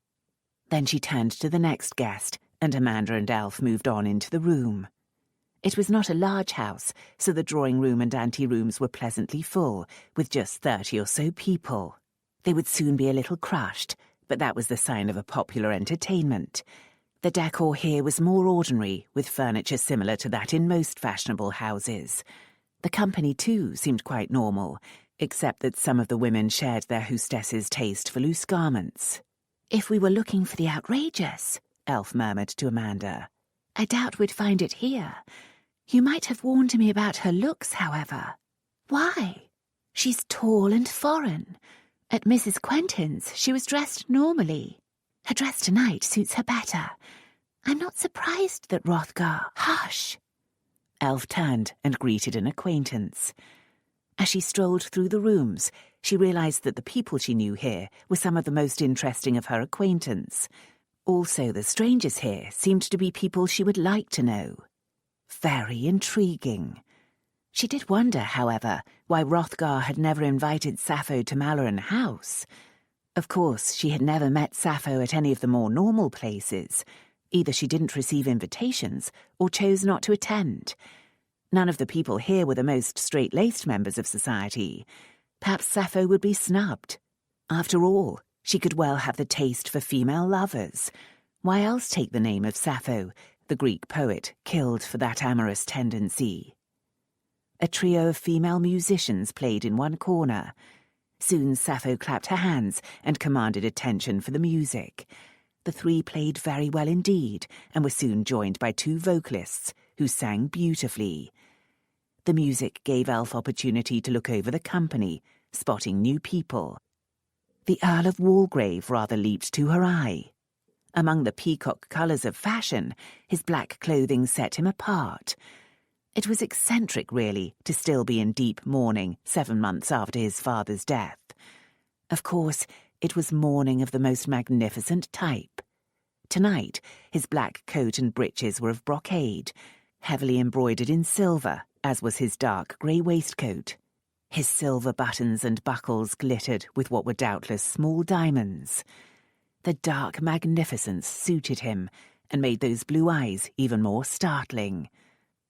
Then she turned to the next guest, and Amanda and Elf moved on into the room. It was not a large house, so the drawing room and ante-rooms were pleasantly full, with just 30 or so people. They would soon be a little crushed, but that was the sign of a popular entertainment. The decor here was more ordinary, with furniture similar to that in most fashionable houses. The company, too, seemed quite normal, except that some of the women shared their hostess's taste for loose garments. "If we were looking for the outrageous," Elf murmured to Amanda, "I doubt we'd find it here. You might have warned me about her looks, however." "Why? She's tall and foreign. At Mrs. Quentin's, she was dressed normally. Her dress tonight suits her better. I'm not surprised that Hrothgar—" "Hush!" Elf turned and greeted an acquaintance. As she strolled through the rooms, she realized that the people she knew here were some of the most interesting of her acquaintance. Also, the strangers here seemed to be people she would like to know. Very intriguing. She did wonder, however, why Hrothgar had never invited Sappho to Malloren House. Of course, she had never met Sappho at any of the more normal places. Either she didn't receive invitations or chose not to attend. None of the people here were the most straight-laced members of society. Perhaps Sappho would be snubbed. After all, she could well have the taste for female lovers. Why else take the name of Sappho, the Greek poet killed for that amorous tendency? A trio of female musicians played in one corner. Soon Sappho clapped her hands and commanded attention for the music. The three played very well indeed, and were soon joined by two vocalists, who sang beautifully. The music gave Elf opportunity to look over the company, spotting new people. The Earl of Walgrave rather leaped to her eye. Among the peacock colours of fashion, his black clothing set him apart. It was eccentric, really, to still be in deep mourning 7 months after his father's death. Of course, it was mourning of the most magnificent type. Tonight, his black coat and breeches were of brocade, heavily embroidered in silver, as was his dark grey waistcoat. His silver buttons and buckles glittered with what were doubtless small diamonds. The dark magnificence suited him, and made those blue eyes even more startling.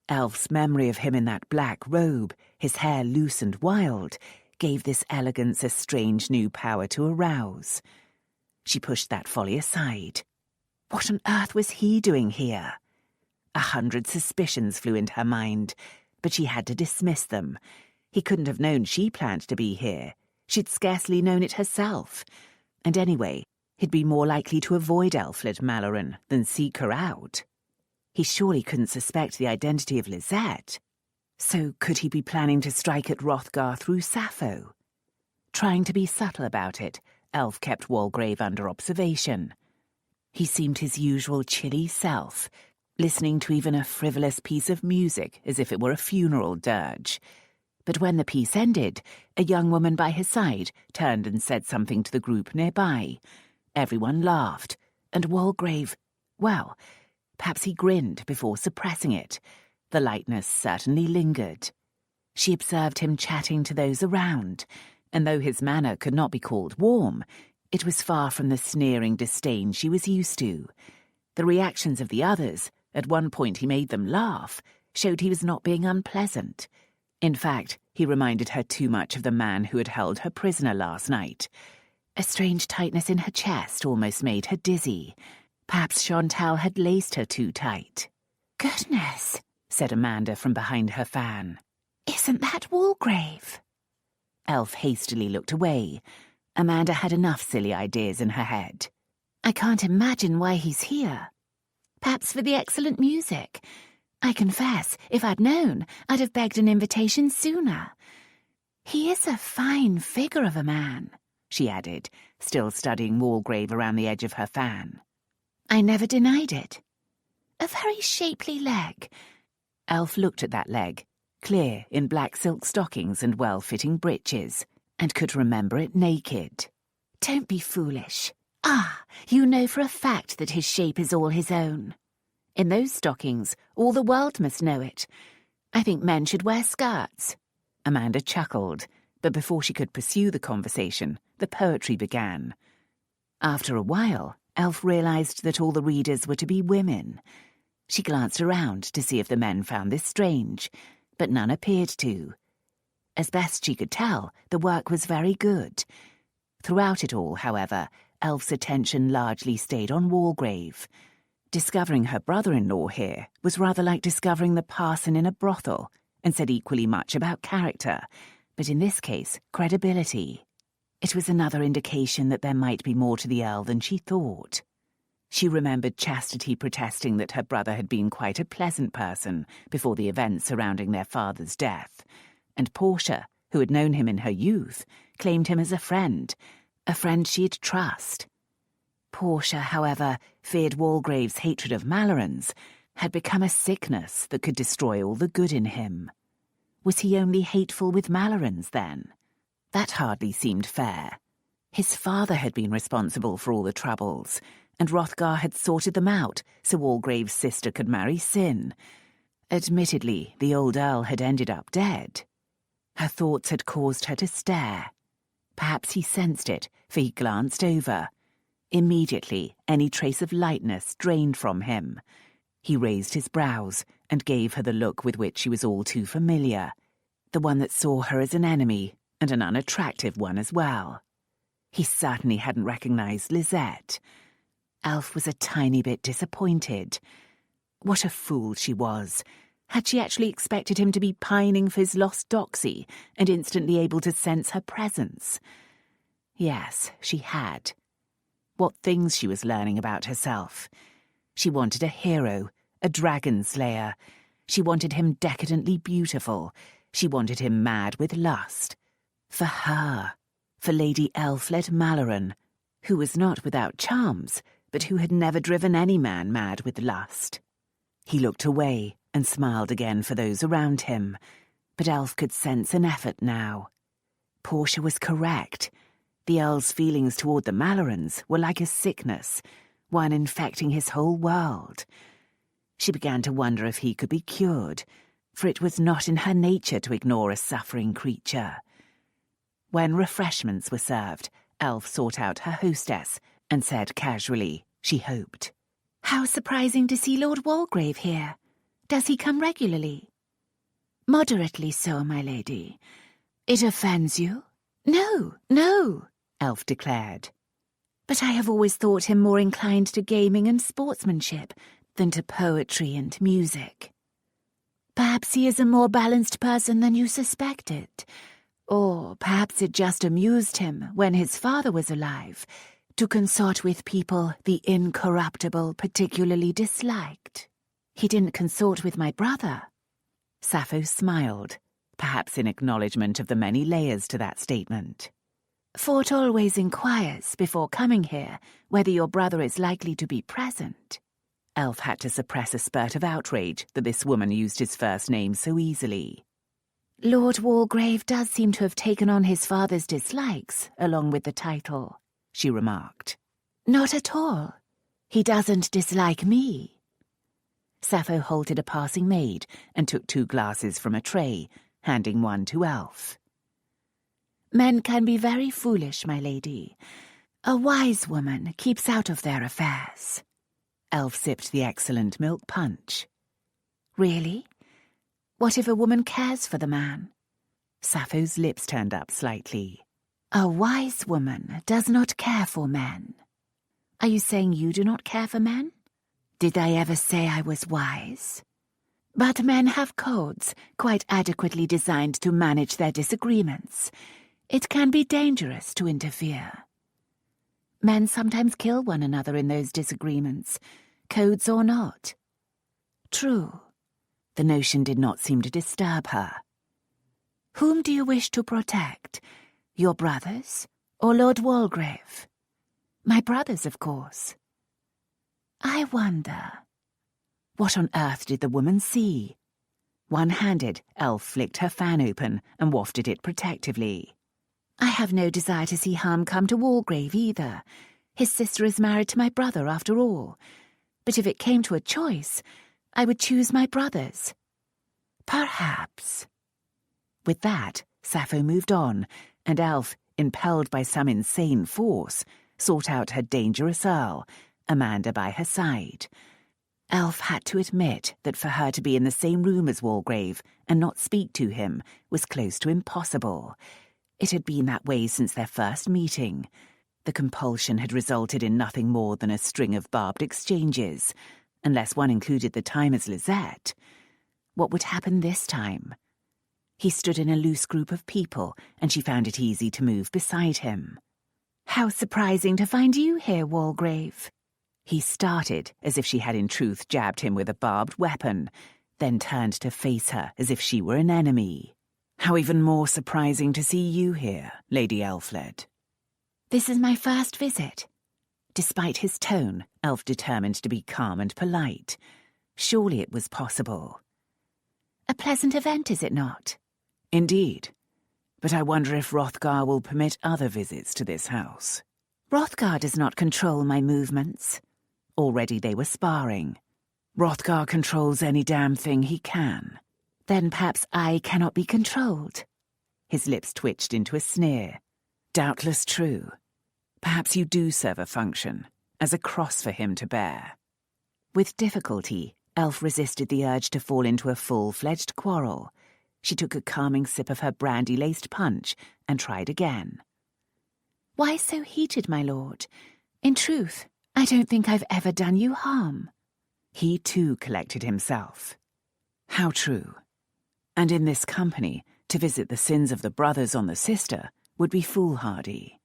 Elf's memory of him in that black robe, his hair loose and wild, gave this elegance a strange new power to arouse. She pushed that folly aside. What on earth was he doing here? 100 suspicions flew into her mind, but she had to dismiss them. He couldn't have known she planned to be here. She'd scarcely known it herself. And anyway, he'd be more likely to avoid Elfled Malloren than seek her out. He surely couldn't suspect the identity of Lisette. So could he be planning to strike at Hrothgar through Sappho? Trying to be subtle about it, Elf kept Walgrave under observation. He seemed his usual chilly self, listening to even a frivolous piece of music as if it were a funeral dirge. But when the piece ended, a young woman by his side turned and said something to the group nearby. Everyone laughed, and Walgrave, well, perhaps he grinned before suppressing it. The lightness certainly lingered. She observed him chatting to those around, and though his manner could not be called warm, it was far from the sneering disdain she was used to. The reactions of the others, at one point he made them laugh, showed he was not being unpleasant. In fact, He reminded her too much of the man who had held her prisoner last night. A strange tightness in her chest almost made her dizzy. Perhaps Chantal had laced her too tight. "Goodness," said Amanda from behind her fan. "Isn't that Walgrave?" Elf hastily looked away. Amanda had enough silly ideas in her head. "I can't imagine why he's here. Perhaps for the excellent music. I confess, if I'd known, I'd have begged an invitation sooner. He is a fine figure of a man," she added, still studying Walgrave around the edge of her fan. "I never denied it. A very shapely leg." Elf looked at that leg, clear in black silk stockings and well-fitting breeches, and could remember it naked. "Don't be foolish. Ah, you know for a fact that his shape is all his own. In those stockings, all the world must know it. I think men should wear skirts." Amanda chuckled, but before she could pursue the conversation, the poetry began. After a while, Elf realised that all the readers were to be women. She glanced around to see if the men found this strange, but none appeared to. As best she could tell, the work was very good. Throughout it all, however, Elf's attention largely stayed on Walgrave. Discovering her brother-in-law here was rather like discovering the parson in a brothel, and said equally much about character, but in this case, credibility. It was another indication that there might be more to the Earl than she thought. She remembered Chastity protesting that her brother had been quite a pleasant person before the events surrounding their father's death, and Portia, who had known him in her youth, claimed him as a friend she'd trust. Portia, however, feared Walgrave's hatred of Mallorens had become a sickness that could destroy all the good in him. Was he only hateful with Mallorens, then? That hardly seemed fair. His father had been responsible for all the troubles, and Hrothgar had sorted them out so Walgrave's sister could marry Sin. Admittedly, the old Earl had ended up dead. Her thoughts had caused her to stare. Perhaps he sensed it, for he glanced over. Immediately, any trace of lightness drained from him. He raised his brows and gave her the look with which she was all too familiar, the one that saw her as an enemy, and an unattractive one as well. He certainly hadn't recognized Lisette. Elf was a tiny bit disappointed. What a fool she was. Had she actually expected him to be pining for his lost doxy and instantly able to sense her presence? Yes, she had. What things she was learning about herself. She wanted a hero, a dragon slayer. She wanted him decadently beautiful. She wanted him mad with lust. For her. For Lady Elfled Malloren, who was not without charms, but who had never driven any man mad with lust. He looked away and smiled again for those around him, but Elf could sense an effort now. Portia was correct. The Earl's feelings toward the Mallorens were like a sickness, one infecting his whole world. She began to wonder if he could be cured, for it was not in her nature to ignore a suffering creature. When refreshments were served, Elf sought out her hostess and said casually, she hoped, "How surprising to see Lord Walgrave here. Does he come regularly?" "Moderately so, my lady. It offends you?" "No, no," Elf declared. "But I have always thought him more inclined to gaming and sportsmanship than to poetry and music. Perhaps he is a more balanced person than you suspected. Or perhaps it just amused him, when his father was alive, to consort with people the incorruptible particularly disliked. He didn't consort with my brother." Sappho smiled, perhaps in acknowledgement of the many layers to that statement. "Fort always inquires, before coming here, whether your brother is likely to be present." Elf had to suppress a spurt of outrage that this woman used his first name so easily. "Lord Walgrave does seem to have taken on his father's dislikes, along with the title," she remarked. "Not at all. He doesn't dislike me." Sappho halted a passing maid and took 2 glasses from a tray, handing one to Elf. "Men can be very foolish, my lady. A wise woman keeps out of their affairs." Elf sipped the excellent milk punch. "Really? What if a woman cares for the man?" Sappho's lips turned up slightly. A wise woman does not care for men. Are you saying you do not care for men? Did I ever say I was wise? But men have codes quite adequately designed to manage their disagreements. It can be dangerous to interfere. Men sometimes kill one another in those disagreements, codes or not. True. The notion did not seem to disturb her. Whom do you wish to protect? Your brothers or Lord Walgrave? My brothers, of course. I wonder. What on earth did the woman see? One-handed, Elf flicked her fan open and wafted it protectively. I have no desire to see harm come to Walgrave either. His sister is married to my brother after all. But if it came to a choice, I would choose my brothers. Perhaps. With that, Sappho moved on, and Elf, impelled by some insane force, sought out her dangerous Earl, Amanda by her side. Elf had to admit that for her to be in the same room as Walgrave and not speak to him was close to impossible. It had been that way since their first meeting. The compulsion had resulted in nothing more than a string of barbed exchanges, unless one included the time as Lisette. What would happen this time? He stood in a loose group of people, and she found it easy to move beside him. How surprising to find you here, Walgrave. He started as if she had in truth jabbed him with a barbed weapon, then turned to face her as if she were an enemy. How even more surprising to see you here, Lady Elfled. This is my first visit. Despite his tone, Elf determined to be calm and polite. Surely it was possible. A pleasant event, is it not? Indeed. But I wonder if Hrothgar will permit other visits to this house. Hrothgar does not control my movements. Already they were sparring. Hrothgar controls any damn thing he can. Then perhaps I cannot be controlled. His lips twitched into a sneer. Doubtless true. Perhaps you do serve a function, as a cross for him to bear. With difficulty, Elf resisted the urge to fall into a full-fledged quarrel. She took a calming sip of her brandy-laced punch and tried again. Why so heated, my lord? In truth, I don't think I've ever done you harm. He too collected himself. How true. And in this company, to visit the sins of the brothers on the sister would be foolhardy.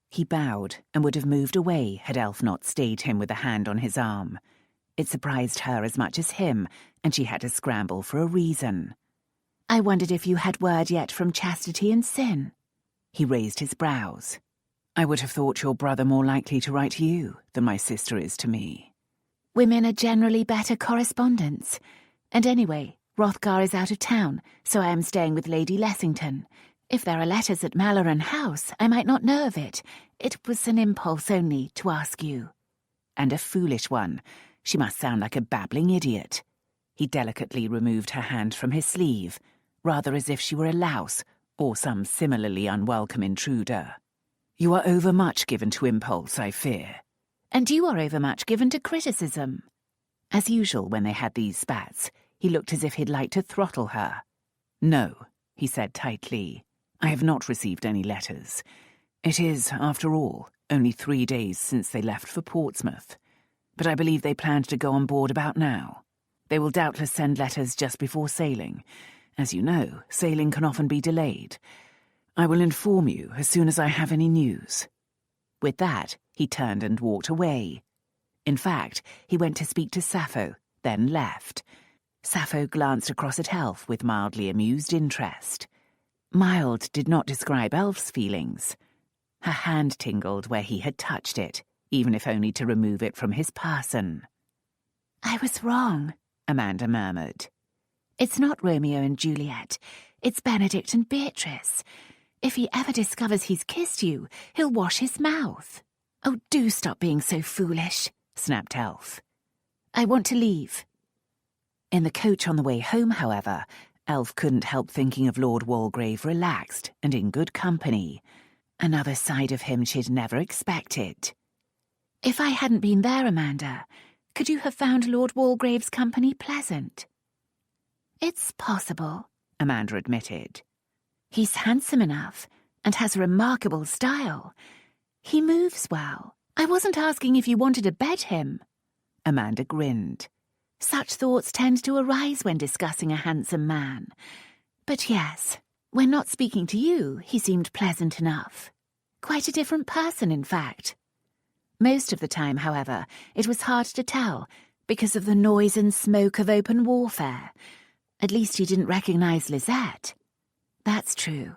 He bowed and would have moved away had Elf not stayed him with a hand on his arm. It surprised her as much as him, and she had to scramble for a reason. I wondered if you had word yet from Chastity and Sin. He raised his brows. I would have thought your brother more likely to write to you than my sister is to me. Women are generally better correspondents. And anyway, Hrothgar is out of town, so I am staying with Lady Lessington. If there are letters at Malloren House, I might not know of it. It was an impulse only to ask you. And a foolish one. She must sound like a babbling idiot. He delicately removed her hand from his sleeve, rather as if she were a louse or some similarly unwelcome intruder. You are overmuch given to impulse, I fear. And you are overmuch given to criticism. As usual when they had these spats, he looked as if he'd like to throttle her. No, he said tightly. I have not received any letters. It is, after all, only 3 days since they left for Portsmouth. But I believe they planned to go on board about now. They will doubtless send letters just before sailing. As you know, sailing can often be delayed. I will inform you as soon as I have any news. With that, he turned and walked away. In fact, he went to speak to Sappho, then left. Sappho glanced across at Elf with mildly amused interest. Mild did not describe Elf's feelings. Her hand tingled where he had touched it, even if only to remove it from his person. I was wrong, Amanda murmured. It's not Romeo and Juliet. It's Benedict and Beatrice. If he ever discovers he's kissed you, he'll wash his mouth. Oh, do stop being so foolish, snapped Elf. I want to leave. In the coach on the way home, however, Elf couldn't help thinking of Lord Walgrave relaxed and in good company. Another side of him she'd never expected. If I hadn't been there, Amanda, could you have found Lord Walgrave's company pleasant? It's possible, Amanda admitted. He's handsome enough and has remarkable style. He moves well. I wasn't asking if you wanted to bed him. Amanda grinned. Such thoughts tend to arise when discussing a handsome man. But yes, when not speaking to you, he seemed pleasant enough. Quite a different person, in fact. Most of the time, however, it was hard to tell because of the noise and smoke of open warfare. At least he didn't recognize Lisette. That's true.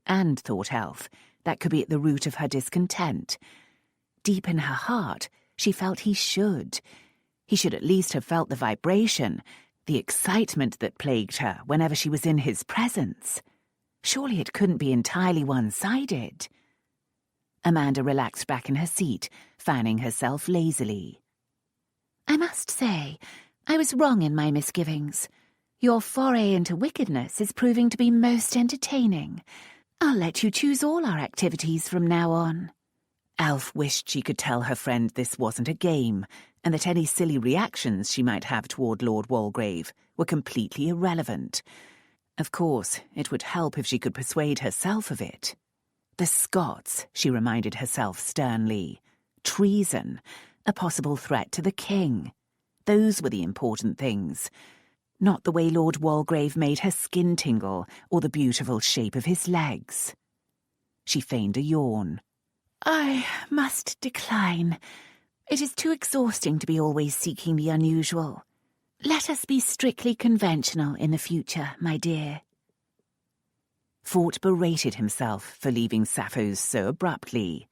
And, thought Elf, that could be at the root of her discontent. Deep in her heart, she felt he should. He should at least have felt the vibration, the excitement that plagued her whenever she was in his presence. Surely it couldn't be entirely one-sided. Amanda relaxed back in her seat, fanning herself lazily. I must say, I was wrong in my misgivings. Your foray into wickedness is proving to be most entertaining. I'll let you choose all our activities from now on. Elf wished she could tell her friend this wasn't a game, and that any silly reactions she might have toward Lord Walgrave were completely irrelevant. Of course, it would help if she could persuade herself of it. The Scots, she reminded herself sternly. Treason, a possible threat to the king. Those were the important things. Not the way Lord Walgrave made her skin tingle or the beautiful shape of his legs. She feigned a yawn. I must decline. It is too exhausting to be always seeking the unusual. Let us be strictly conventional in the future, my dear. Fort berated himself for leaving Sappho's so abruptly.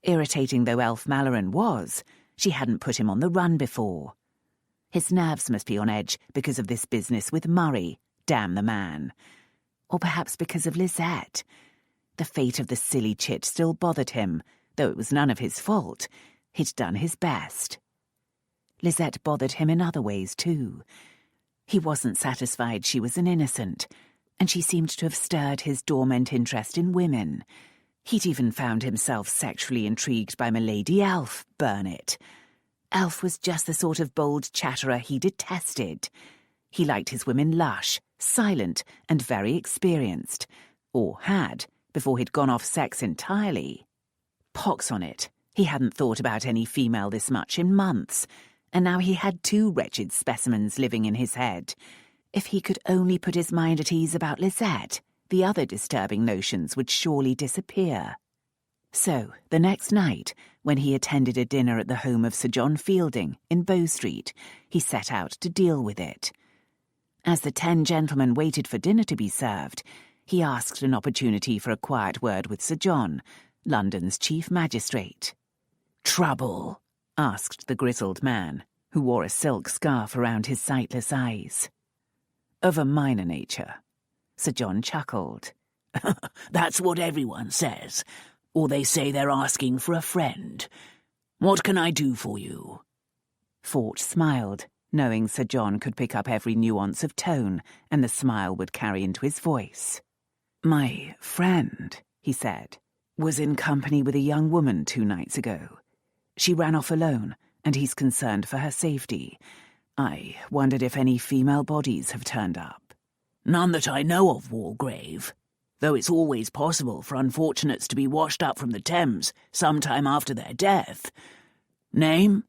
Irritating though Elf Malloren was, she hadn't put him on the run before. His nerves must be on edge because of this business with Murray, damn the man. Or perhaps because of Lisette. The fate of the silly chit still bothered him, though it was none of his fault. He'd done his best. Lisette bothered him in other ways, too. He wasn't satisfied she was an innocent, and she seemed to have stirred his dormant interest in women. He'd even found himself sexually intrigued by Milady Elf, burn it. Elf was just the sort of bold chatterer he detested. He liked his women lush, silent, and very experienced. Or had, before he'd gone off sex entirely. Pox on it, he hadn't thought about any female this much in months, and now he had two wretched specimens living in his head. If he could only put his mind at ease about Lisette, the other disturbing notions would surely disappear. So, the next night, when he attended a dinner at the home of Sir John Fielding in Bow Street, he set out to deal with it. As the 10 gentlemen waited for dinner to be served, he asked an opportunity for a quiet word with Sir John, London's chief magistrate. Trouble? Asked the grizzled man, who wore a silk scarf around his sightless eyes. Of a minor nature. Sir John chuckled. That's what everyone says. Or they say they're asking for a friend. What can I do for you? Fort smiled, knowing Sir John could pick up every nuance of tone, and the smile would carry into his voice. My friend, he said, was in company with a young woman 2 nights ago. She ran off alone, and he's concerned for her safety. I wondered if any female bodies have turned up. None that I know of, Walgrave. Though it's always possible for unfortunates to be washed up from the Thames some time after their death. Name?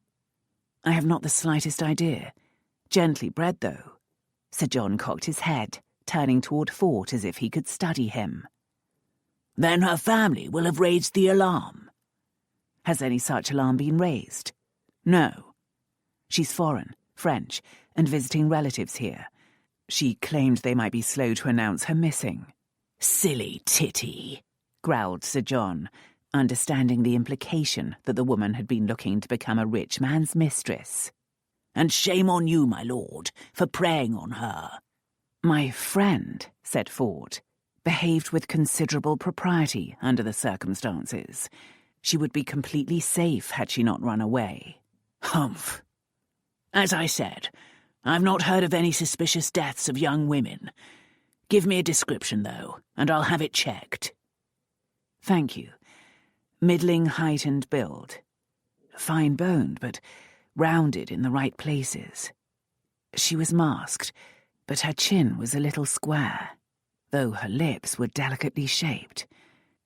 I have not the slightest idea. Gently bred, though. Sir John cocked his head, turning toward Fort as if he could study him. Then her family will have raised the alarm. Has any such alarm been raised? No. She's foreign, French, and visiting relatives here. She claimed they might be slow to announce her missing. Silly titty, growled Sir John, understanding the implication that the woman had been looking to become a rich man's mistress. And shame on you, my lord, for preying on her. My friend, said Fort, behaved with considerable propriety under the circumstances. She would be completely safe had she not run away. Humph. As I said, I've not heard of any suspicious deaths of young women. Give me a description, though, and I'll have it checked. Thank you. Middling height and build. Fine-boned, but rounded in the right places. She was masked, but her chin was a little square. Though her lips were delicately shaped,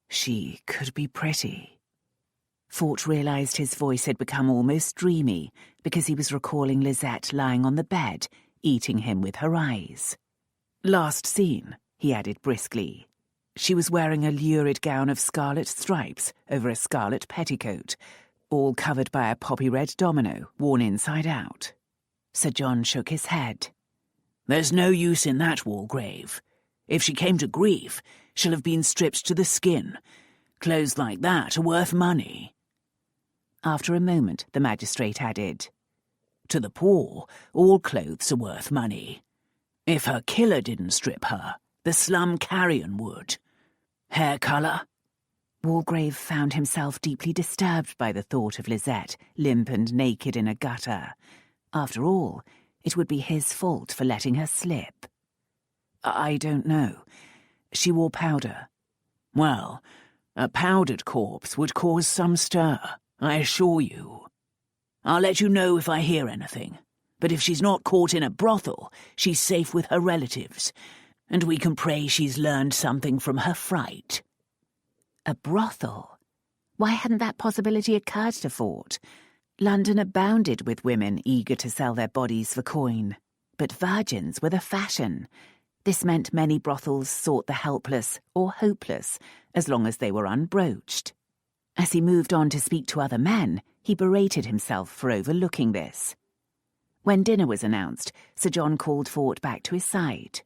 she could be pretty. Fort realized his voice had become almost dreamy because he was recalling Lisette lying on the bed, eating him with her eyes. Last seen, he added briskly. She was wearing a lurid gown of scarlet stripes over a scarlet petticoat, all covered by a poppy-red domino worn inside out. Sir John shook his head. There's no use in that, Walgrave. If she came to grief, she'll have been stripped to the skin. Clothes like that are worth money. After a moment, the magistrate added, To the poor, all clothes are worth money. If her killer didn't strip her, the slum carrion would. Hair colour? Walgrave found himself deeply disturbed by the thought of Lisette, limp and naked in a gutter. After all, it would be his fault for letting her slip. I don't know. She wore powder. Well, a powdered corpse would cause some stir, I assure you. I'll let you know if I hear anything. But if she's not caught in a brothel, she's safe with her relatives, and we can pray she's learned something from her fright. A brothel? Why hadn't that possibility occurred to Fort? London abounded with women eager to sell their bodies for coin, but virgins were the fashion. This meant many brothels sought the helpless or hopeless, as long as they were unbroached. As he moved on to speak to other men, he berated himself for overlooking this. When dinner was announced, Sir John called Fort back to his side.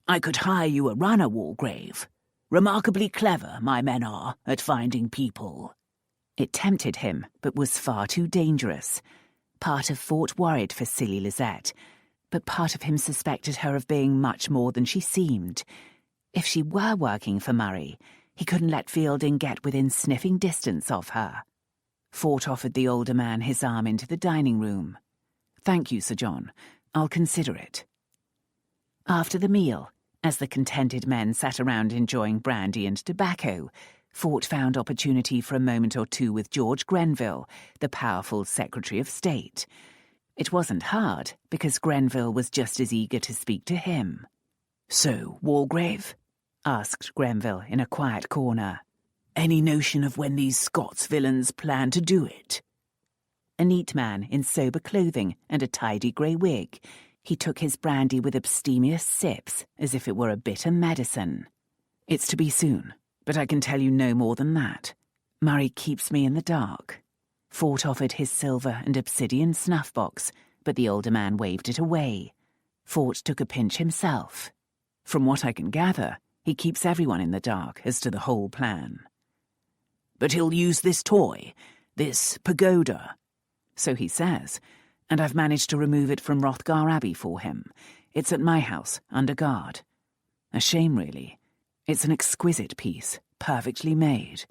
I could hire you a runner, Walgrave. Remarkably clever, my men are, at finding people. It tempted him, but was far too dangerous. Part of Fort worried for silly Lisette, but part of him suspected her of being much more than she seemed. If she were working for Murray, he couldn't let Fielding get within sniffing distance of her. Fort offered the older man his arm into the dining room. Thank you, Sir John. I'll consider it. After the meal, as the contented men sat around enjoying brandy and tobacco, Fort found opportunity for a moment or two with George Grenville, the powerful Secretary of State. It wasn't hard, because Grenville was just as eager to speak to him. So, Walgrave? Asked Grenville in a quiet corner. Any notion of when these Scots villains plan to do it? A neat man in sober clothing and a tidy grey wig, he took his brandy with abstemious sips as if it were a bitter medicine. It's to be soon, but I can tell you no more than that. Murray keeps me in the dark. Fort offered his silver and obsidian snuff-box, but the older man waved it away. Fort took a pinch himself. From what I can gather, he keeps everyone in the dark as to the whole plan. But he'll use this toy, this pagoda. So he says, and I've managed to remove it from Hrothgar Abbey for him. It's at my house, under guard. A shame, really. It's an exquisite piece, perfectly made.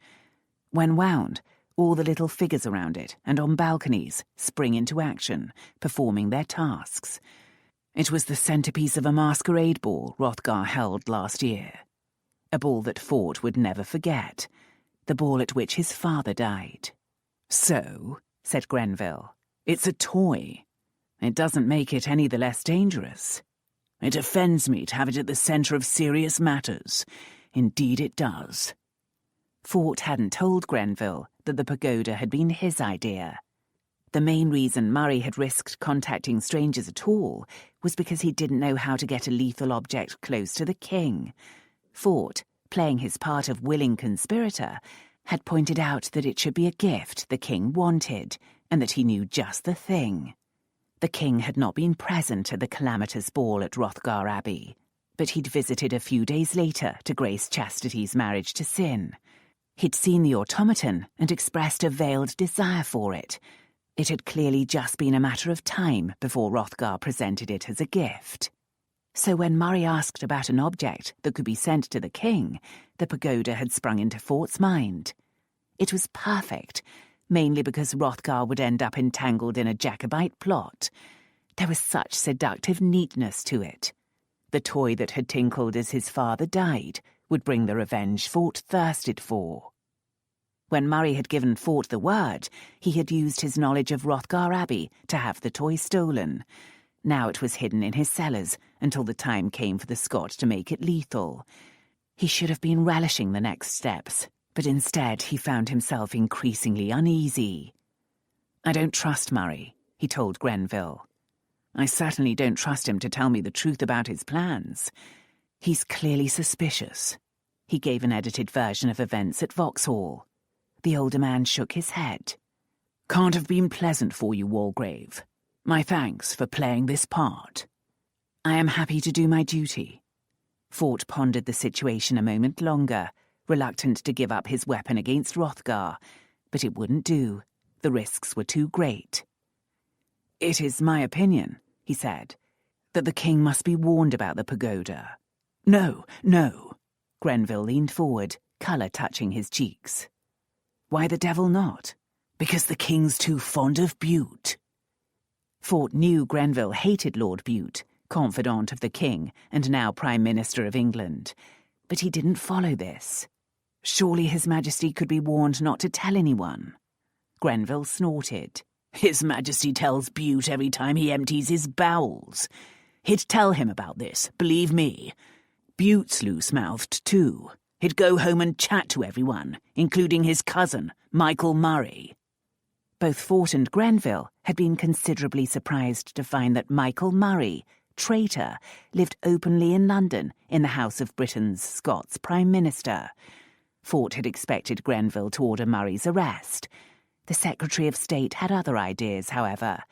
When wound, all the little figures around it and on balconies spring into action, performing their tasks. It was the centerpiece of a masquerade ball Hrothgar held last year. A ball that Fort would never forget. The ball at which his father died. So, said Grenville, it's a toy. It doesn't make it any the less dangerous. It offends me to have it at the center of serious matters. Indeed it does. Fort hadn't told Grenville that the pagoda had been his idea. The main reason Murray had risked contacting strangers at all was because he didn't know how to get a lethal object close to the king. Fort, playing his part of willing conspirator, had pointed out that it should be a gift the king wanted, and that he knew just the thing. The king had not been present at the calamitous ball at Hrothgar Abbey, but he'd visited a few days later to grace Chastity's marriage to Sin. He'd seen the automaton and expressed a veiled desire for it. It had clearly just been a matter of time before Hrothgar presented it as a gift. So when Murray asked about an object that could be sent to the king, the pagoda had sprung into Fort's mind. It was perfect, mainly because Hrothgar would end up entangled in a Jacobite plot. There was such seductive neatness to it. The toy that had tinkled as his father died would bring the revenge Fort thirsted for. When Murray had given Fort the word, he had used his knowledge of Hrothgar Abbey to have the toy stolen. Now it was hidden in his cellars until the time came for the Scot to make it lethal. He should have been relishing the next steps, but instead he found himself increasingly uneasy. "I don't trust Murray," he told Grenville. "I certainly don't trust him to tell me the truth about his plans. He's clearly suspicious." He gave an edited version of events at Vauxhall. The older man shook his head. "Can't have been pleasant for you, Walgrave. My thanks for playing this part." "I am happy to do my duty." Fort pondered the situation a moment longer, reluctant to give up his weapon against Hrothgar, but it wouldn't do. The risks were too great. "It is my opinion," he said, "that the king must be warned about the pagoda." "No, no." Grenville leaned forward, colour touching his cheeks. "Why the devil not?" "Because the king's too fond of Bute." Fort knew Grenville hated Lord Bute, confidant of the king and now Prime Minister of England, but he didn't follow this. Surely His Majesty could be warned not to tell anyone. Grenville snorted. "His Majesty tells Bute every time he empties his bowels. He'd tell him about this, believe me. Bute's loose-mouthed too. He'd go home and chat to everyone, including his cousin, Michael Murray." Both Fort and Grenville had been considerably surprised to find that Michael Murray, traitor, lived openly in London in the House of Britain's Scots Prime Minister. Fort had expected Grenville to order Murray's arrest. The Secretary of State had other ideas, however.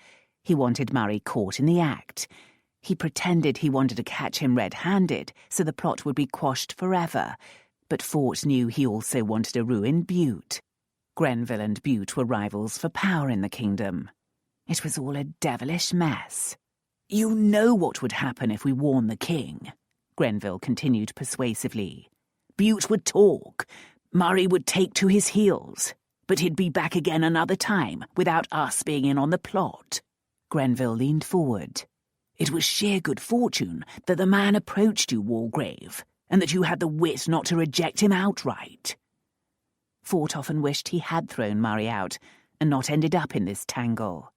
He wanted Murray caught in the act. He pretended he wanted to catch him red-handed so the plot would be quashed forever, but Fort knew he also wanted to ruin Bute. Grenville and Bute were rivals for power in the kingdom. It was all a devilish mess. "You know what would happen if we warned the king," Grenville continued persuasively. "Bute would talk. Murray would take to his heels. But he'd be back again another time without us being in on the plot." Grenville leaned forward. "It was sheer good fortune that the man approached you, Walgrave, and that you had the wit not to reject him outright." Fort often wished he had thrown Murray out and not ended up in this tangle.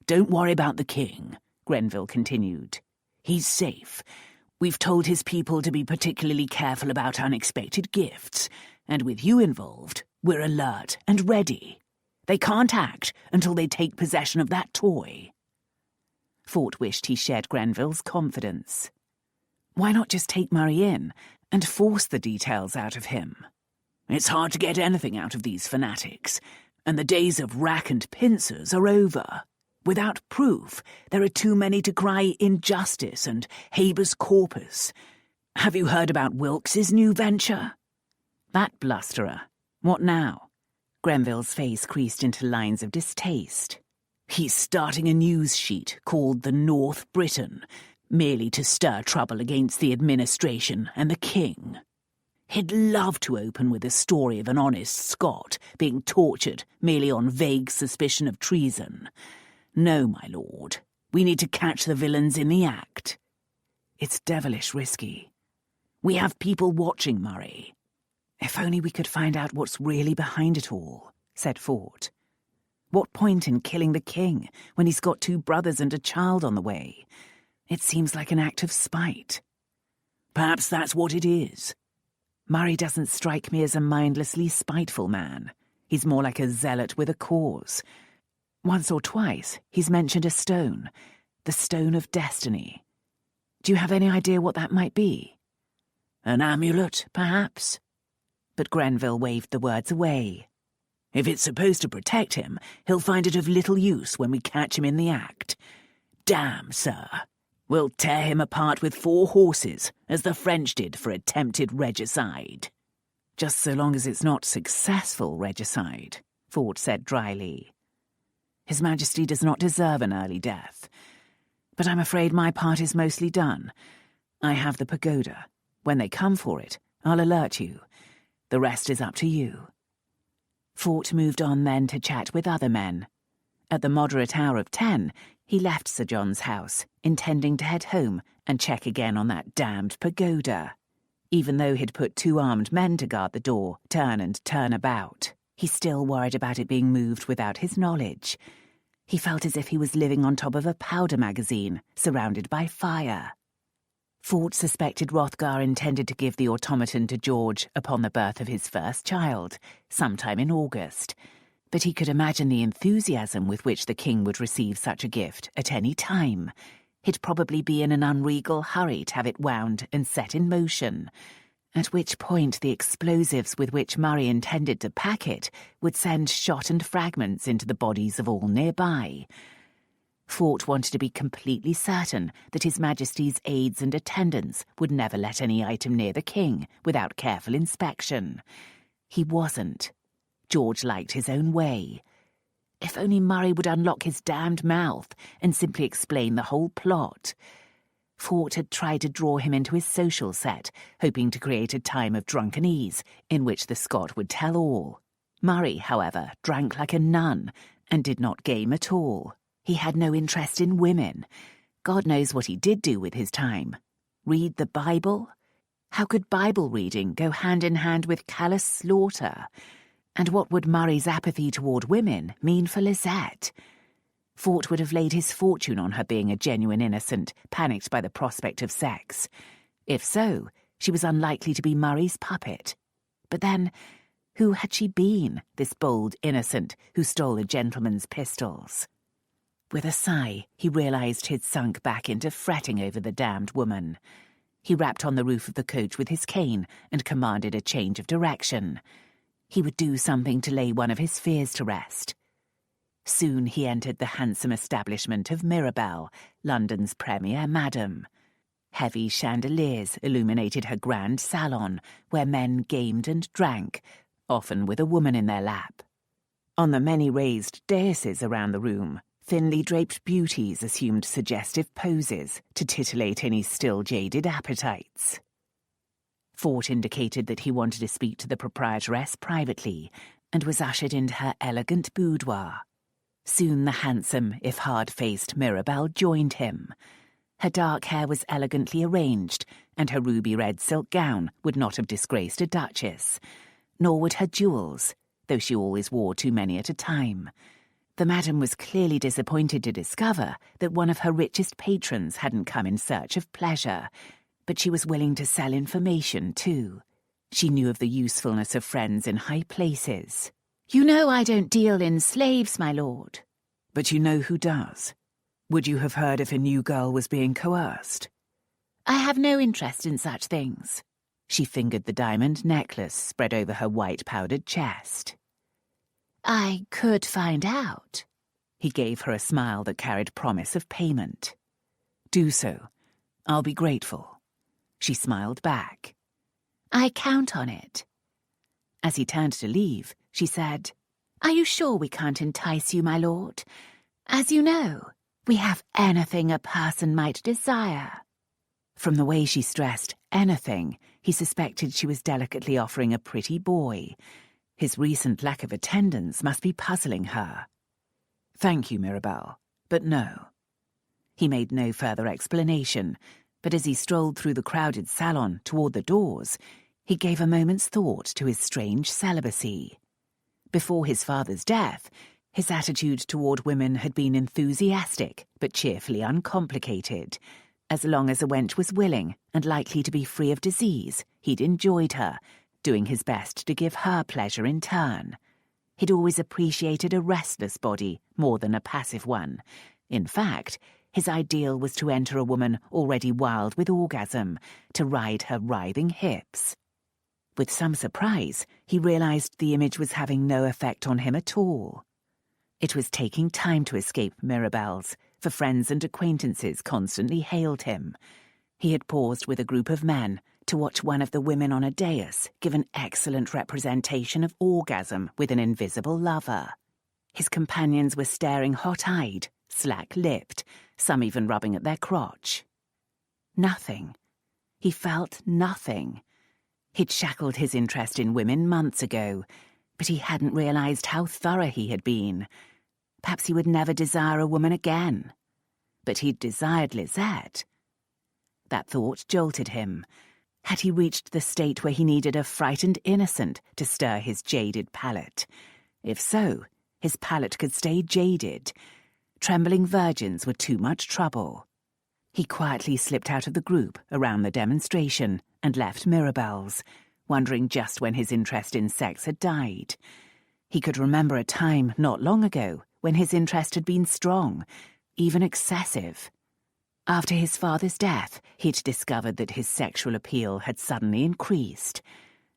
"Don't worry about the king," Grenville continued. "He's safe. We've told his people to be particularly careful about unexpected gifts, and with you involved, we're alert and ready. They can't act until they take possession of that toy." Fort wished he shared Grenville's confidence. Why not just take Murray in and force the details out of him? "It's hard to get anything out of these fanatics, and the days of rack and pincers are over. Without proof, there are too many to cry injustice and habeas corpus. Have you heard about Wilkes's new venture?" "That blusterer. What now?" Grenville's face creased into lines of distaste. "He's starting a news sheet called the North Briton, merely to stir trouble against the administration and the king. He'd love to open with a story of an honest Scot being tortured merely on vague suspicion of treason. No, my lord, we need to catch the villains in the act. It's devilish risky. We have people watching, Murray." "If only we could find out what's really behind it all," said Fort. "What point in killing the king when he's got 2 brothers and a child on the way? It seems like an act of spite." "Perhaps that's what it is." "Murray doesn't strike me as a mindlessly spiteful man. He's more like a zealot with a cause. Once or twice he's mentioned a stone, the Stone of Destiny. Do you have any idea what that might be?" "An amulet, perhaps?" But Grenville waved the words away. "If it's supposed to protect him, he'll find it of little use when we catch him in the act. Damn, sir. We'll tear him apart with 4 horses, as the French did for attempted regicide." "Just so long as it's not successful regicide," Fort said dryly. "His Majesty does not deserve an early death. But I'm afraid my part is mostly done. I have the pagoda. When they come for it, I'll alert you. The rest is up to you." Fort moved on then to chat with other men. At the moderate hour of 10, he left Sir John's house, intending to head home and check again on that damned pagoda. Even though he'd put 2 armed men to guard the door, turn and turn about, he still worried about it being moved without his knowledge. He felt as if he was living on top of a powder magazine, surrounded by fire. Fort suspected Hrothgar intended to give the automaton to George upon the birth of his first child, sometime in August, but he could imagine the enthusiasm with which the king would receive such a gift at any time. He'd probably be in an unregal hurry to have it wound and set in motion, at which point the explosives with which Murray intended to pack it would send shot and fragments into the bodies of all nearby. Fort wanted to be completely certain that His Majesty's aides and attendants would never let any item near the king without careful inspection. He wasn't. George liked his own way. If only Murray would unlock his damned mouth and simply explain the whole plot. Fort had tried to draw him into his social set, hoping to create a time of drunken ease in which the Scot would tell all. Murray, however, drank like a nun and did not game at all. He had no interest in women. God knows what he did do with his time. Read the Bible? How could Bible reading go hand in hand with callous slaughter? And what would Murray's apathy toward women mean for Lisette? Fort would have laid his fortune on her being a genuine innocent, panicked by the prospect of sex. If so, she was unlikely to be Murray's puppet. But then, who had she been, this bold innocent who stole a gentleman's pistols? With a sigh, he realised he'd sunk back into fretting over the damned woman. He rapped on the roof of the coach with his cane and commanded a change of direction. He would do something to lay one of his fears to rest. Soon he entered the handsome establishment of Mirabell, London's premier madam. Heavy chandeliers illuminated her grand salon, where men gamed and drank, often with a woman in their lap. On the many raised daises around the room, thinly draped beauties assumed suggestive poses to titillate any still jaded appetites. Fort indicated that he wanted to speak to the proprietress privately, and was ushered into her elegant boudoir. Soon the handsome, if hard-faced Mirabell joined him. Her dark hair was elegantly arranged, and her ruby-red silk gown would not have disgraced a duchess, nor would her jewels, though she always wore too many at a time. The madam was clearly disappointed to discover that one of her richest patrons hadn't come in search of pleasure, but she was willing to sell information too. She knew of the usefulness of friends in high places. "You know I don't deal in slaves, my lord." "But you know who does. Would you have heard if a new girl was being coerced?" "I have no interest in such things." She fingered the diamond necklace spread over her white powdered chest. "I could find out." He gave her a smile that carried promise of payment. "Do so. I'll be grateful." She smiled back. "I count on it." As he turned to leave, she said, "Are you sure we can't entice you, my lord? As you know, we have anything a person might desire." From the way she stressed anything, he suspected she was delicately offering a pretty boy. His recent lack of attendance must be puzzling her. "Thank you, Mirabell, but no." He made no further explanation, but as he strolled through the crowded salon toward the doors, he gave a moment's thought to his strange celibacy. Before his father's death, his attitude toward women had been enthusiastic but cheerfully uncomplicated. As long as a wench was willing and likely to be free of disease, he'd enjoyed her, doing his best to give her pleasure in turn. He'd always appreciated a restless body more than a passive one. In fact, his ideal was to enter a woman already wild with orgasm, to ride her writhing hips. With some surprise, he realized the image was having no effect on him at all. It was taking time to escape Mirabell's, for friends and acquaintances constantly hailed him. He had paused with a group of men to watch one of the women on a dais give an excellent representation of orgasm with an invisible lover. His companions were staring hot-eyed, slack-lipped, some even rubbing at their crotch. Nothing. He felt nothing. He'd shackled his interest in women months ago, but he hadn't realized how thorough he had been. Perhaps he would never desire a woman again. But he'd desired Lisette. That thought jolted him. Had he reached the state where he needed a frightened innocent to stir his jaded palate? If so, his palate could stay jaded. trembling virgins were too much trouble. He quietly slipped out of the group around the demonstration and left Mirabelle's, wondering just when his interest in sex had died. He could remember a time not long ago when his interest had been strong, even excessive. After his father's death, he'd discovered that his sexual appeal had suddenly increased.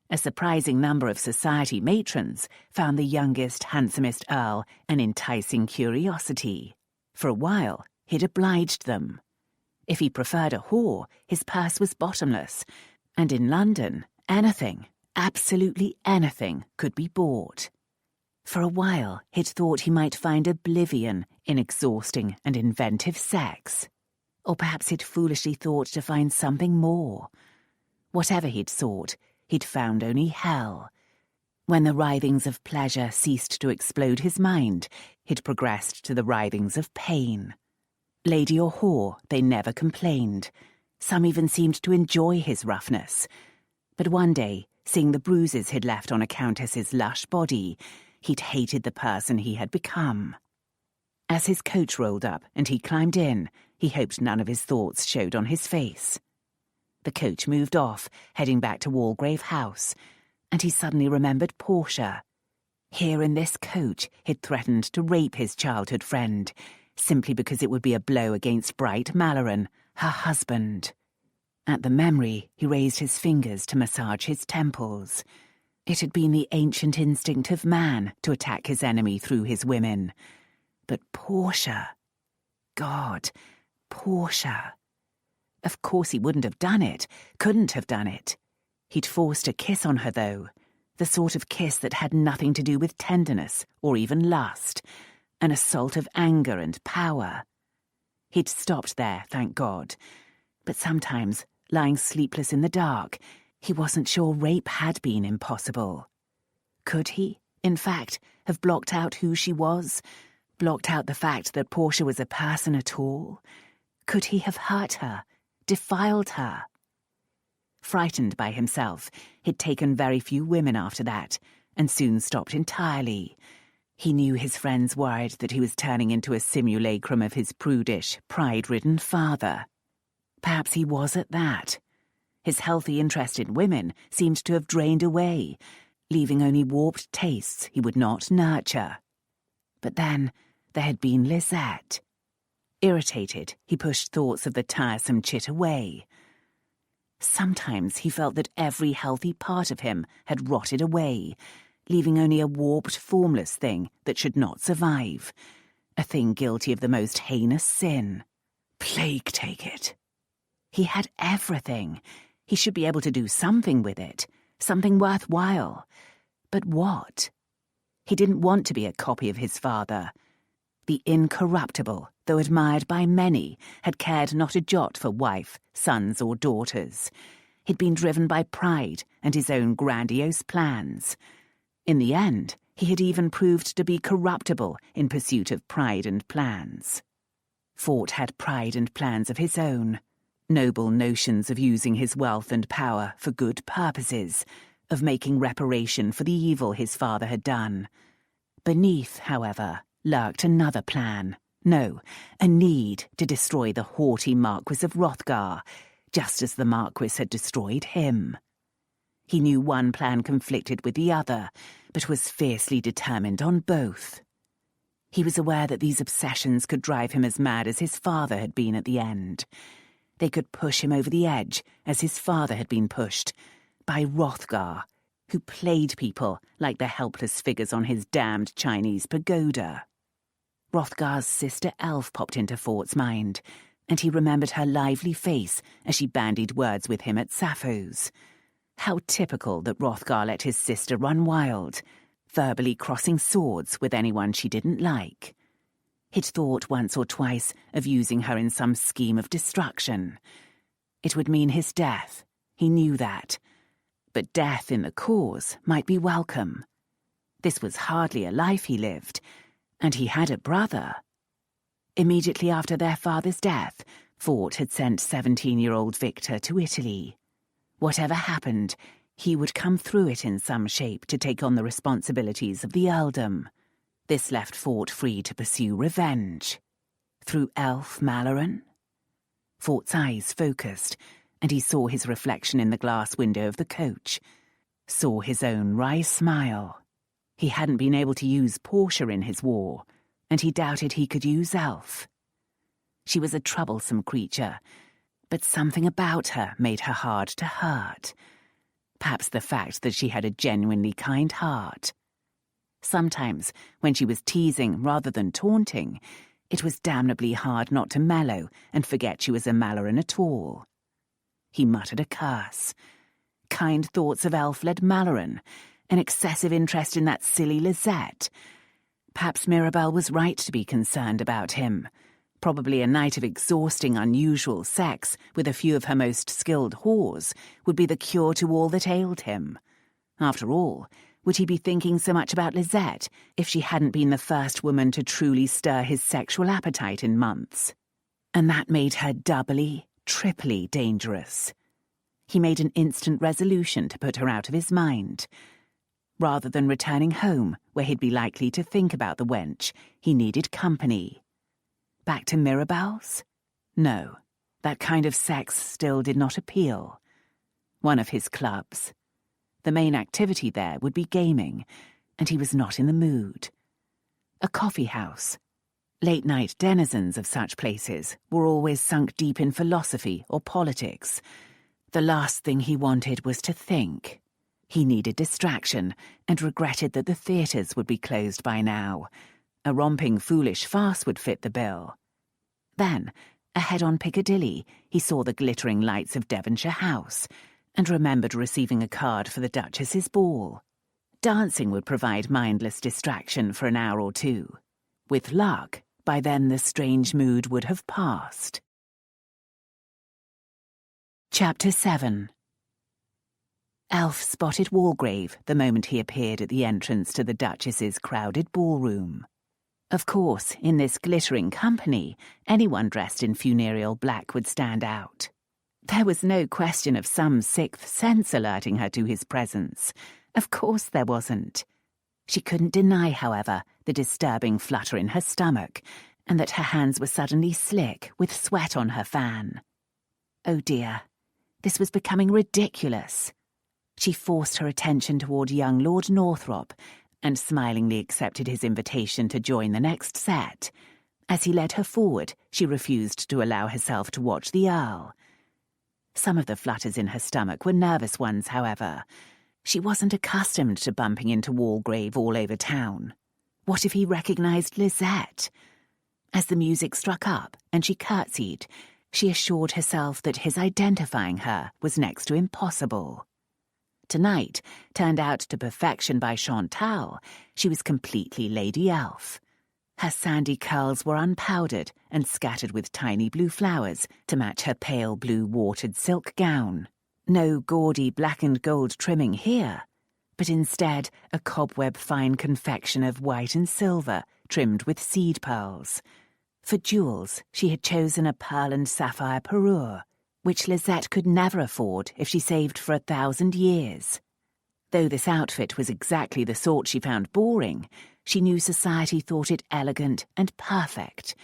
A surprising number of society matrons found the youngest, handsomest Earl an enticing curiosity. For a while, he'd obliged them. If he preferred a whore, his purse was bottomless, and in London, anything, absolutely anything, could be bought. For a while, he'd thought he might find oblivion in exhausting and inventive sex. Or perhaps he'd foolishly thought to find something more. Whatever he'd sought, he'd found only hell. When the writhings of pleasure ceased to explode his mind, he'd progressed to the writhings of pain. Lady or whore, they never complained. Some even seemed to enjoy his roughness. But one day, seeing the bruises he'd left on a countess's lush body, he'd hated the person he had become. As his coach rolled up and he climbed in, he hoped none of his thoughts showed on his face. The coach moved off, heading back to Walgrave House, and he suddenly remembered Portia. Here in this coach, he'd threatened to rape his childhood friend, simply because it would be a blow against Bright Malloren, her husband. At the memory, he raised his fingers to massage his temples. It had been the ancient instinct of man to attack his enemy through his women. But Portia... God, Portia... Of course he wouldn't have done it, couldn't have done it. He'd forced a kiss on her, though, the sort of kiss that had nothing to do with tenderness or even lust, an assault of anger and power. He'd stopped there, thank God. But sometimes, lying sleepless in the dark, he wasn't sure rape had been impossible. Could he, in fact, have blocked out who she was? Blocked out the fact that Portia was a person at all? Could he have hurt her, defiled her? Frightened by himself, he'd taken very few women after that, and soon stopped entirely. He knew his friends worried that he was turning into a simulacrum of his prudish, pride-ridden father. Perhaps he was at that. His healthy interest in women seemed to have drained away, leaving only warped tastes he would not nurture. But then there had been Lisette. Irritated, he pushed thoughts of the tiresome chit away. Sometimes he felt that every healthy part of him had rotted away, leaving only a warped, formless thing that should not survive, a thing guilty of the most heinous sin. Plague take it. He had everything. He should be able to do something with it, something worthwhile. But what? He didn't want to be a copy of his father. The incorruptible, though admired by many, had cared not a jot for wife, sons or daughters. He'd been driven by pride and his own grandiose plans. In the end, he had even proved to be corruptible in pursuit of pride and plans. Fort had pride and plans of his own, noble notions of using his wealth and power for good purposes, of making reparation for the evil his father had done. Beneath, however, lurked another plan. No, a need to destroy the haughty Marquis of Hrothgar, just as the Marquis had destroyed him. He knew one plan conflicted with the other, but was fiercely determined on both. He was aware that these obsessions could drive him as mad as his father had been at the end. They could push him over the edge, as his father had been pushed, by Hrothgar, who played people like the helpless figures on his damned Chinese pagoda. Hrothgar's sister Elf popped into Fort's mind, and he remembered her lively face as she bandied words with him at Sappho's. How typical that Hrothgar let his sister run wild, verbally crossing swords with anyone she didn't like. He'd thought once or twice of using her in some scheme of destruction. It would mean his death, he knew that. But death in the cause might be welcome. This was hardly a life he lived, and he had a brother. Immediately after their father's death, Fort had sent 17-year-old Victor to Italy. Whatever happened, he would come through it in some shape to take on the responsibilities of the earldom. This left Fort free to pursue revenge. Through Elf Malloren? Fort's eyes focused, and he saw his reflection in the glass window of the coach. Saw his own wry smile. He hadn't been able to use Portia in his war, and he doubted he could use Elf. She was a troublesome creature, but something about her made her hard to hurt. Perhaps the fact that she had a genuinely kind heart. Sometimes, when she was teasing rather than taunting, it was damnably hard not to mellow and forget she was a Malloren at all. He muttered a curse. Kind thoughts of Elfled Malloren, an excessive interest in that silly Lisette. Perhaps Mirabelle was right to be concerned about him. Probably a night of exhausting, unusual sex with a few of her most skilled whores would be the cure to all that ailed him. After all, would he be thinking so much about Lisette if she hadn't been the first woman to truly stir his sexual appetite in months? And that made her doubly, triply dangerous. He made an instant resolution to put her out of his mind. Rather than returning home, where he'd be likely to think about the wench, he needed company. Back to Mirabelle's? No, that kind of sex still did not appeal. One of his clubs. The main activity there would be gaming, and he was not in the mood. A coffee house. Late-night denizens of such places were always sunk deep in philosophy or politics. The last thing he wanted was to think. He needed distraction, and regretted that the theatres would be closed by now. A romping, foolish farce would fit the bill. Then, ahead on Piccadilly, he saw the glittering lights of Devonshire House, and remembered receiving a card for the Duchess's ball. Dancing would provide mindless distraction for an hour or two. With luck, by then the strange mood would have passed. Chapter 7. Elf spotted Walgrave the moment he appeared at the entrance to the Duchess's crowded ballroom. Of course, in this glittering company, anyone dressed in funereal black would stand out. There was no question of some sixth sense alerting her to his presence. Of course there wasn't. She couldn't deny, however, the disturbing flutter in her stomach, and that her hands were suddenly slick with sweat on her fan. Oh dear, this was becoming ridiculous. She forced her attention toward young Lord Northrop, and smilingly accepted his invitation to join the next set. As he led her forward, she refused to allow herself to watch the Earl. Some of the flutters in her stomach were nervous ones, however. She wasn't accustomed to bumping into Walgrave all over town. What if he recognized Lisette? As the music struck up and she curtsied, she assured herself that his identifying her was next to impossible. Tonight, turned out to perfection by Chantal, she was completely Lady Elf. Her sandy curls were unpowdered and scattered with tiny blue flowers to match her pale blue watered silk gown. No gaudy black and gold trimming here, but instead a cobweb-fine confection of white and silver trimmed with seed pearls. For jewels, she had chosen a pearl and sapphire parure, which Lisette could never afford if she saved for 1,000 years. Though this outfit was exactly the sort she found boring, she knew society thought it elegant and perfect.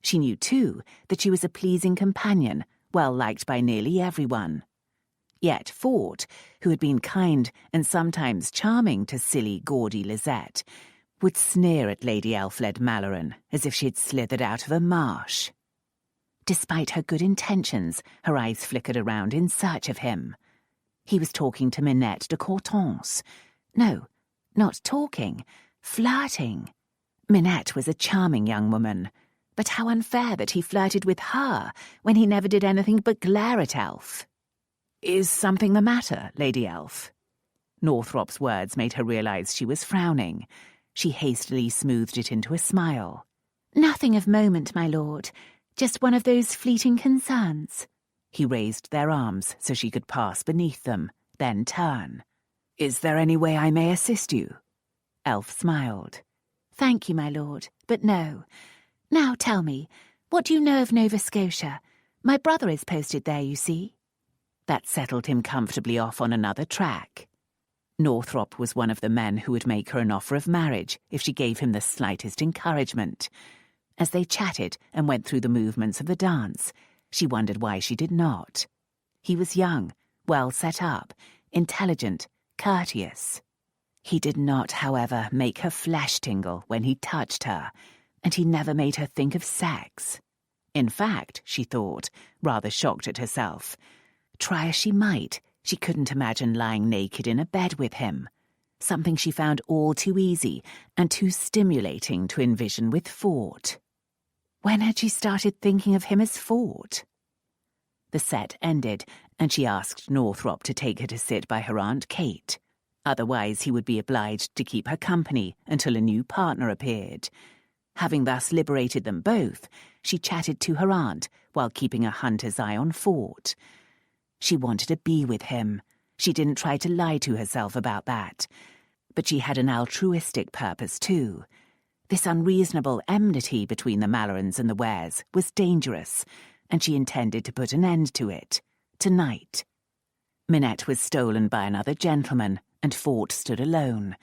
She knew, too, that she was a pleasing companion, well liked by nearly everyone. Yet Fort, who had been kind and sometimes charming to silly, gaudy Lisette, would sneer at Lady Elfled Malloren as if she had slithered out of a marsh. Despite her good intentions, her eyes flickered around in search of him. He was talking to Minette de Courtance. No, not talking, flirting. Minette was a charming young woman, but how unfair that he flirted with her when he never did anything but glare at Elf. "Is something the matter, Lady Elf?" Northrop's words made her realize she was frowning. She hastily smoothed it into a smile. "Nothing of moment, my lord. Just one of those fleeting concerns." He raised their arms so she could pass beneath them, then turn. "Is there any way I may assist you?" Elf smiled. "Thank you, my lord, but no. Now tell me, what do you know of Nova Scotia? My brother is posted there, you see." That settled him comfortably off on another track. Northrop was one of the men who would make her an offer of marriage if she gave him the slightest encouragement. As they chatted and went through the movements of the dance, she wondered why she did not. He was young, well set up, intelligent, courteous. He did not, however, make her flesh tingle when he touched her, and he never made her think of sex. In fact, she thought, rather shocked at herself, try as she might, she couldn't imagine lying naked in a bed with him, something she found all too easy and too stimulating to envision with Fort. When had she started thinking of him as Fort? The set ended, and she asked Northrop to take her to sit by her Aunt Kate. Otherwise he would be obliged to keep her company until a new partner appeared. Having thus liberated them both, she chatted to her aunt while keeping a hunter's eye on Fort. She wanted to be with him. She didn't try to lie to herself about that. But she had an altruistic purpose too. This unreasonable enmity between the Mallorens and the Wares was dangerous, and she intended to put an end to it, tonight. Minette was stolen by another gentleman, and Fort stood alone,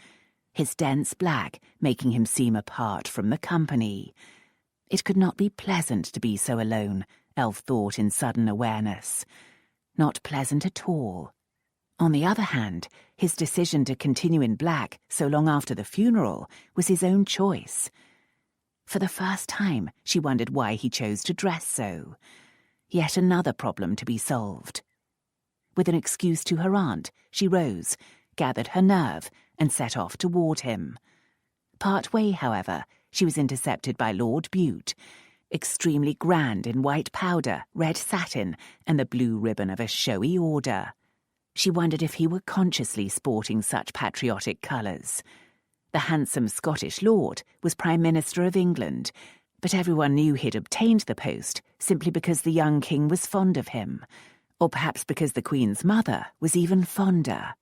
his dense black making him seem apart from the company. It could not be pleasant to be so alone, Elf thought in sudden awareness. Not pleasant at all. On the other hand, his decision to continue in black so long after the funeral was his own choice. For the first time, she wondered why he chose to dress so. Yet another problem to be solved. With an excuse to her aunt, she rose, gathered her nerve, and set off toward him. Part way, however, she was intercepted by Lord Bute, extremely grand in white powder, red satin, and the blue ribbon of a showy order. She wondered if he were consciously sporting such patriotic colours. The handsome Scottish lord was Prime Minister of England, but everyone knew he'd obtained the post simply because the young king was fond of him, or perhaps because the Queen's mother was even fonder.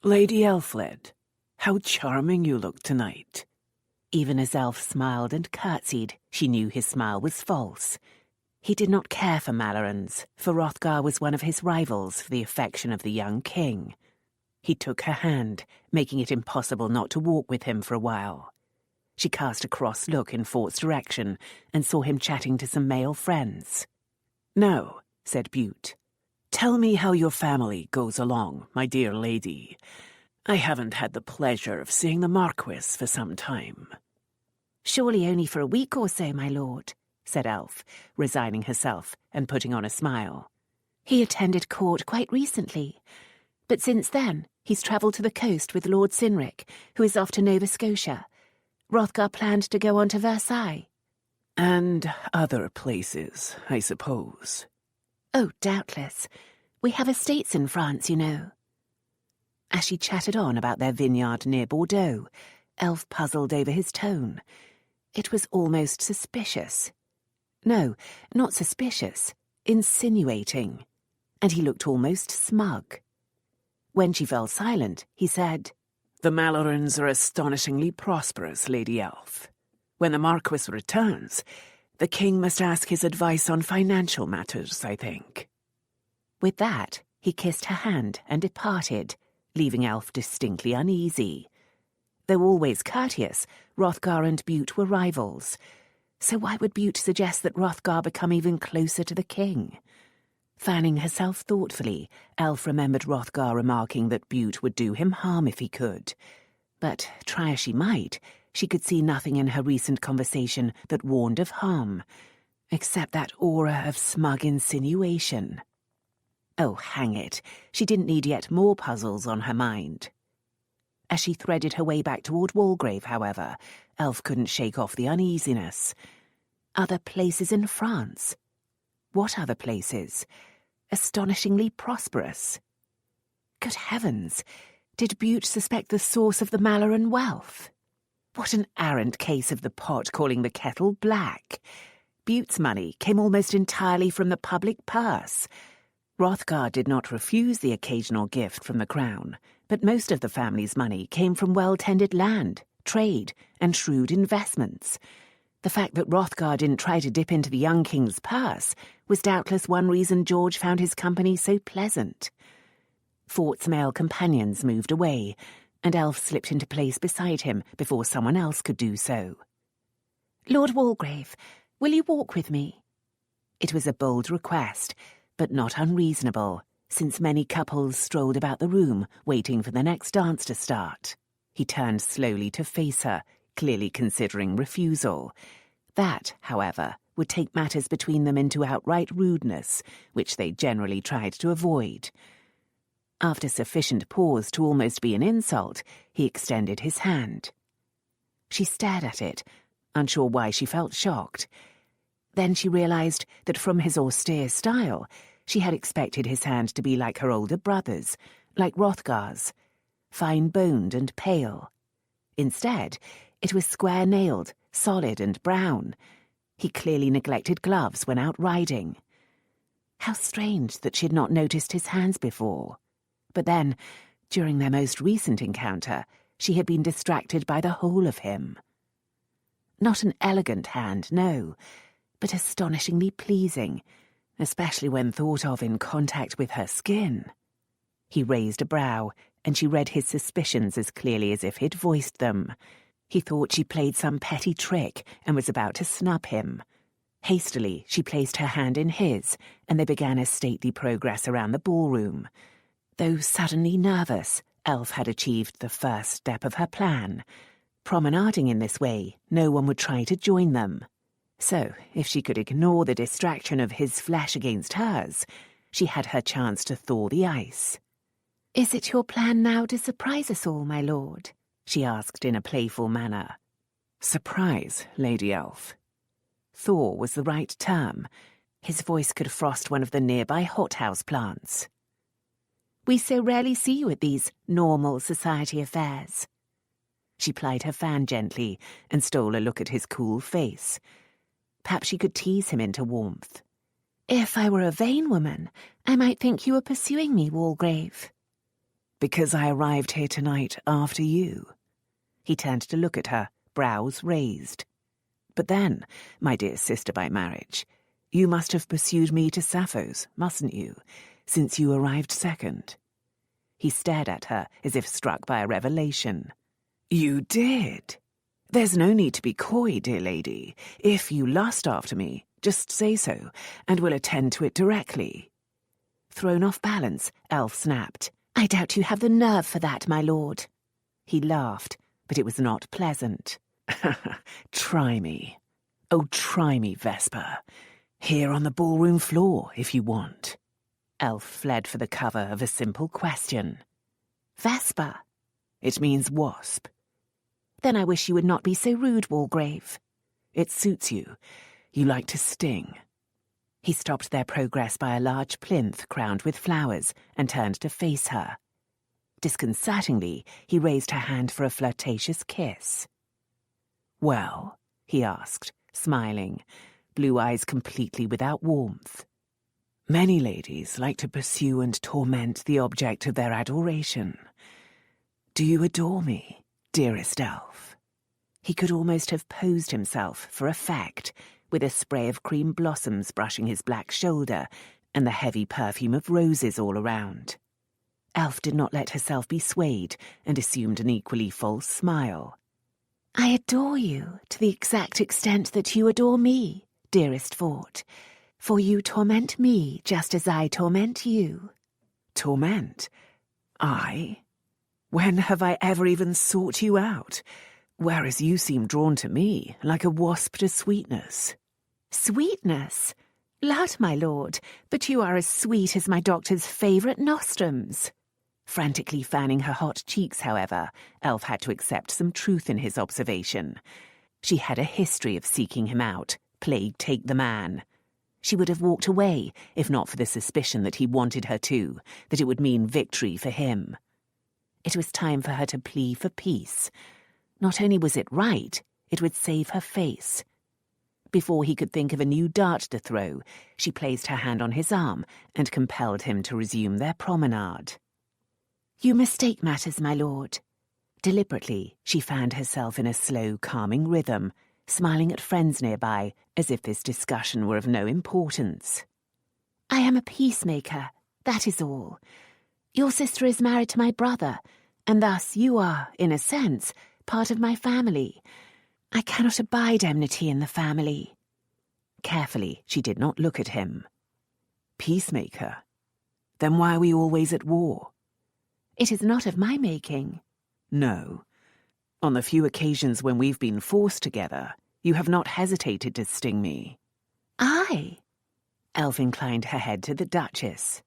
Lady Elfled, how charming you look tonight. Even as Elf smiled and curtsied, she knew his smile was false. He did not care for Mallorens, for Hrothgar was one of his rivals for the affection of the young king. He took her hand, making it impossible not to walk with him for a while. She cast a cross look in Fort's direction and saw him chatting to some male friends. "Now," said Bute, "tell me how your family goes along, my dear lady. I haven't had the pleasure of seeing the Marquis for some time." "Surely only for a week or so, my lord," said Elf, resigning herself and putting on a smile. "He attended court quite recently, but since then he's travelled to the coast with Lord Cynric, who is off to Nova Scotia. Hrothgar planned to go on to Versailles." "And other places, I suppose." "Oh, doubtless. We have estates in France, you know." As she chatted on about their vineyard near Bordeaux, Elf puzzled over his tone. It was almost suspicious. No, not suspicious, insinuating. And he looked almost smug. When she fell silent, he said, "The Mallorens are astonishingly prosperous, Lady Elf. When the Marquis returns, the king must ask his advice on financial matters, I think." With that, he kissed her hand and departed, leaving Elf distinctly uneasy. Though always courteous, Hrothgar and Bute were rivals. So why would Bute suggest that Hrothgar become even closer to the king? Fanning herself thoughtfully, Elf remembered Hrothgar remarking that Bute would do him harm if he could. But, try as she might, she could see nothing in her recent conversation that warned of harm, except that aura of smug insinuation. Oh, hang it, she didn't need yet more puzzles on her mind. As she threaded her way back toward Walgrave, however, Elf couldn't shake off the uneasiness. Other places in France? What other places? Astonishingly prosperous. Good heavens! Did Bute suspect the source of the Malloren wealth? What an arrant case of the pot calling the kettle black. Bute's money came almost entirely from the public purse. Hrothgar did not refuse the occasional gift from the crown, but most of the family's money came from well-tended land, trade, and shrewd investments. The fact that Hrothgar didn't try to dip into the young king's purse was doubtless one reason George found his company so pleasant. Fort's male companions moved away, and Elf slipped into place beside him before someone else could do so. Lord Walgrave, will you walk with me? It was a bold request, but not unreasonable, since many couples strolled about the room waiting for the next dance to start. He turned slowly to face her, clearly considering refusal. That, however, would take matters between them into outright rudeness, which they generally tried to avoid. After sufficient pause to almost be an insult, he extended his hand. She stared at it, unsure why she felt shocked. Then she realized that from his austere style, she had expected his hand to be like her older brother's, like Hrothgar's, fine-boned and pale. Instead, it was square-nailed, solid and brown. He clearly neglected gloves when out riding. How strange that she had not noticed his hands before. But then, during their most recent encounter, she had been distracted by the whole of him. Not an elegant hand, no, but astonishingly pleasing, especially when thought of in contact with her skin. He raised a brow, and she read his suspicions as clearly as if he'd voiced them. He thought she played some petty trick and was about to snub him. Hastily, she placed her hand in his, and they began a stately progress around the ballroom. Though suddenly nervous, Elf had achieved the first step of her plan. Promenading in this way, no one would try to join them. So, if she could ignore the distraction of his flesh against hers, she had her chance to thaw the ice. Is it your plan now to surprise us all, my lord? She asked in a playful manner. Surprise, Lady Elf. Thaw was the right term. His voice could frost one of the nearby hothouse plants. We so rarely see you at these normal society affairs. She plied her fan gently and stole a look at his cool face. Perhaps she could tease him into warmth. If I were a vain woman, I might think you were pursuing me, Walgrave. Because I arrived here tonight after you. He turned to look at her, brows raised. But then, my dear sister by marriage, you must have pursued me to Sappho's, mustn't you, since you arrived second? He stared at her as if struck by a revelation. You did? There's no need to be coy, dear lady. If you lust after me, just say so, and we'll attend to it directly. Thrown off balance, Elf snapped. I doubt you have the nerve for that, my lord. He laughed, but it was not pleasant. Try me. Oh, try me, Vesper. Here on the ballroom floor, if you want. Elf fled for the cover of a simple question. Vesper? It means wasp. Then I wish you would not be so rude, Walgrave. It suits you. You like to sting. He stopped their progress by a large plinth crowned with flowers and turned to face her. Disconcertingly, he raised her hand for a flirtatious kiss. Well, he asked, smiling, blue eyes completely without warmth. Many ladies like to pursue and torment the object of their adoration. Do you adore me, dearest Elf? He could almost have posed himself for effect, with a spray of cream blossoms brushing his black shoulder and the heavy perfume of roses all around. Elf did not let herself be swayed and assumed an equally false smile. I adore you to the exact extent that you adore me, dearest Fort, for you torment me just as I torment you. Torment? I? When have I ever even sought you out? Whereas you seem drawn to me, like a wasp to sweetness. Sweetness? Lud, my lord, but you are as sweet as my doctor's favourite nostrums. Frantically fanning her hot cheeks, however, Elf had to accept some truth in his observation. She had a history of seeking him out, plague take the man. She would have walked away, if not for the suspicion that he wanted her to, that it would mean victory for him. It was time for her to plea for peace. Not only was it right, it would save her face. Before he could think of a new dart to throw, she placed her hand on his arm and compelled him to resume their promenade. You mistake matters, my lord. Deliberately, she fanned herself in a slow, calming rhythm, smiling at friends nearby as if this discussion were of no importance. I am a peacemaker, that is all. Your sister is married to my brother, and thus you are, in a sense, part of my family. I cannot abide enmity in the family. Carefully, she did not look at him. Peacemaker? Then why are we always at war? It is not of my making. No. On the few occasions when we've been forced together, you have not hesitated to sting me. I? Elf inclined her head to the Duchess.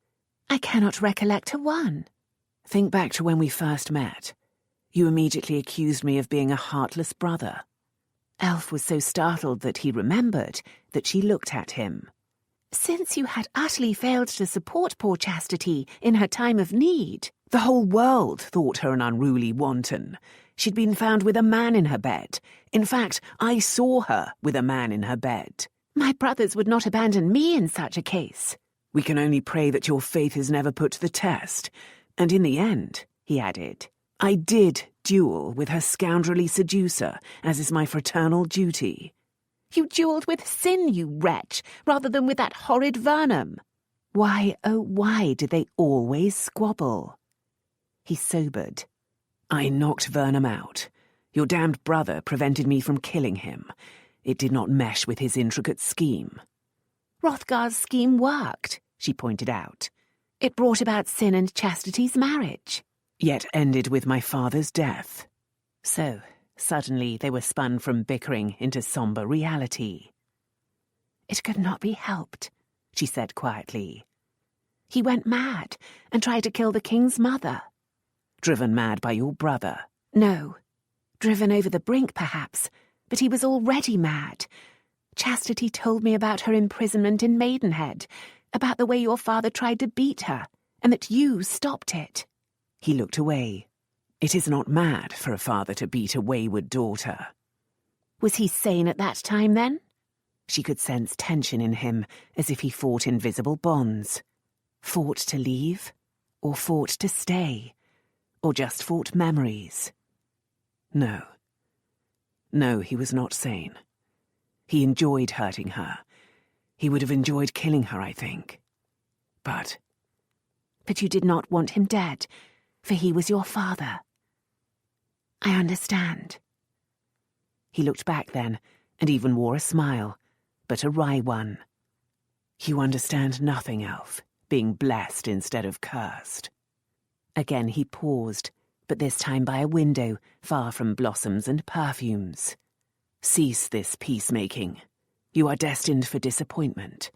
I cannot recollect a one. Think back to when we first met. You immediately accused me of being a heartless brother. Elf was so startled that he remembered that she looked at him. Since you had utterly failed to support poor Chastity in her time of need. The whole world thought her an unruly wanton. She'd been found with a man in her bed. In fact, I saw her with a man in her bed. My brothers would not abandon me in such a case. We can only pray that your faith is never put to the test. And in the end, he added, I did duel with her scoundrelly seducer, as is my fraternal duty. You duelled with sin, you wretch, rather than with that horrid Vernon. Why, oh why did they always squabble? He sobered. I knocked Vernon out. Your damned brother prevented me from killing him. It did not mesh with his intricate scheme. Hrothgar's scheme worked, she pointed out. It brought about Sin and Chastity's marriage. Yet ended with my father's death. So, suddenly they were spun from bickering into sombre reality. It could not be helped, she said quietly. He went mad and tried to kill the king's mother. Driven mad by your brother? No. Driven over the brink, perhaps, but he was already mad. Chastity told me about her imprisonment in Maidenhead, about the way your father tried to beat her, and that you stopped it. He looked away. It is not mad for a father to beat a wayward daughter. Was he sane at that time, then? She could sense tension in him, as if he fought invisible bonds. Fought to leave, or fought to stay, or just fought memories. No. No, he was not sane. He enjoyed hurting her. He would have enjoyed killing her, I think. But you did not want him dead, for he was your father. I understand. He looked back then, and even wore a smile, but a wry one. You understand nothing, Elf, being blessed instead of cursed. Again he paused, but this time by a window, far from blossoms and perfumes. Cease this peacemaking. You are destined for disappointment.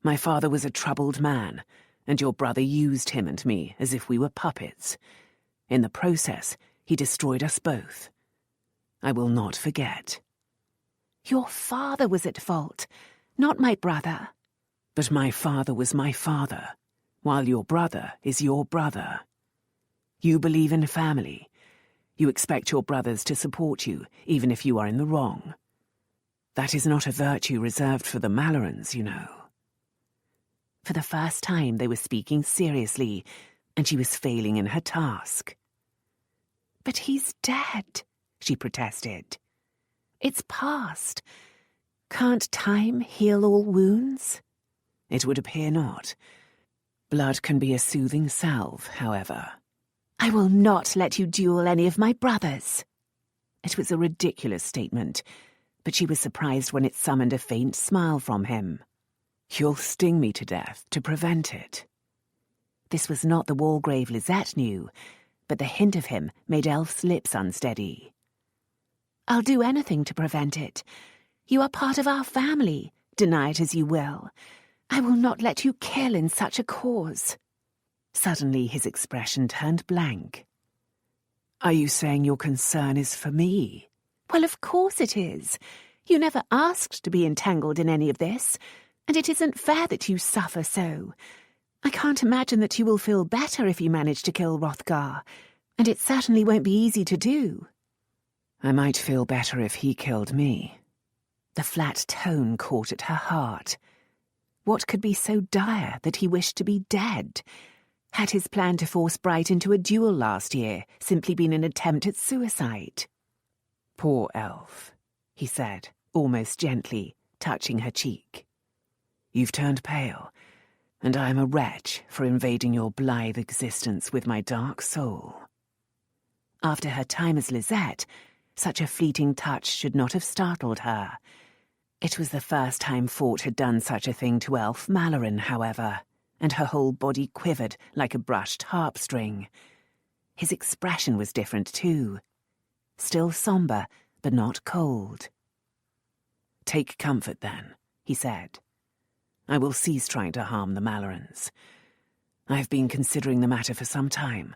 My father was a troubled man, and your brother used him and me as if we were puppets. In the process, he destroyed us both. I will not forget. Your father was at fault, not my brother. But my father was my father, while your brother is your brother. You believe in family. You expect your brothers to support you, even if you are in the wrong. That is not a virtue reserved for the Mallorens, you know. For the first time they were speaking seriously, and she was failing in her task. But he's dead, she protested. It's past. Can't time heal all wounds? It would appear not. Blood can be a soothing salve, however. I will not let you duel any of my brothers. It was a ridiculous statement, but she was surprised when it summoned a faint smile from him. You'll sting me to death to prevent it. This was not the Walgrave Lisette knew, but the hint of him made Elf's lips unsteady. I'll do anything to prevent it. You are part of our family, deny it as you will. I will not let you kill in such a cause. Suddenly his expression turned blank. Are you saying your concern is for me? Well, of course it is. You never asked to be entangled in any of this, and it isn't fair that you suffer so. I can't imagine that you will feel better if you manage to kill Hrothgar, and it certainly won't be easy to do. I might feel better if he killed me. The flat tone caught at her heart. What could be so dire that he wished to be dead? Had his plan to force Bright into a duel last year simply been an attempt at suicide? Poor Elf, he said, almost gently, touching her cheek. You've turned pale, and I am a wretch for invading your blithe existence with my dark soul. After her time as Lisette, Such a fleeting touch should not have startled her. It was the first time Fort had done such a thing to Elf Malloren, however, and her whole body quivered like a brushed harp string. His expression was different too. Still sombre, but not cold. "Take comfort, then," he said. "I will cease trying to harm the Mallorens. I have been considering the matter for some time,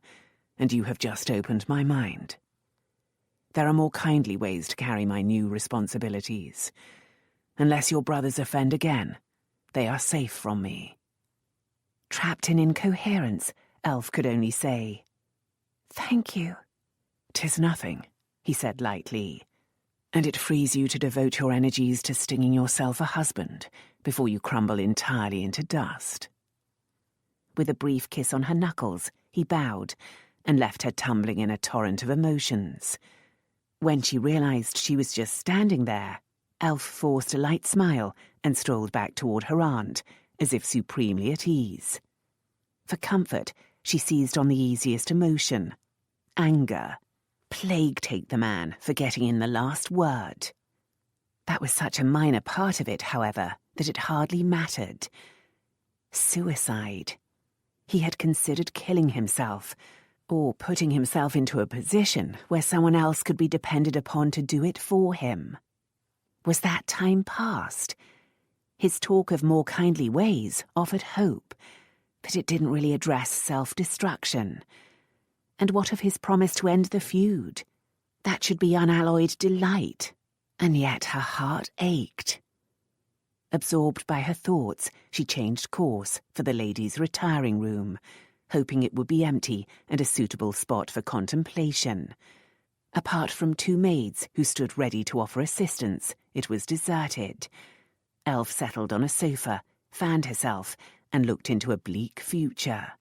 and you have just opened my mind. There are more kindly ways to carry my new responsibilities. Unless your brothers offend again, they are safe from me." Trapped in incoherence, Elf could only say, "Thank you." "'Tis nothing," he said lightly, "and it frees you to devote your energies to stinging yourself a husband before you crumble entirely into dust." With a brief kiss on her knuckles, he bowed and left her tumbling in a torrent of emotions. When she realized she was just standing there, Elf forced a light smile and strolled back toward her aunt, as if supremely at ease. For comfort, she seized on the easiest emotion: anger. Plague take the man for getting in the last word. That was such a minor part of it, however, that it hardly mattered. Suicide. He had considered killing himself, or putting himself into a position where someone else could be depended upon to do it for him. Was that time past? His talk of more kindly ways offered hope, but it didn't really address self-destruction. And what of his promise to end the feud? That should be unalloyed delight, and yet her heart ached. Absorbed by her thoughts, she changed course for the ladies' retiring room, hoping it would be empty and a suitable spot for contemplation. Apart from two maids who stood ready to offer assistance, it was deserted. Elf settled on a sofa, fanned herself, and looked into a bleak future.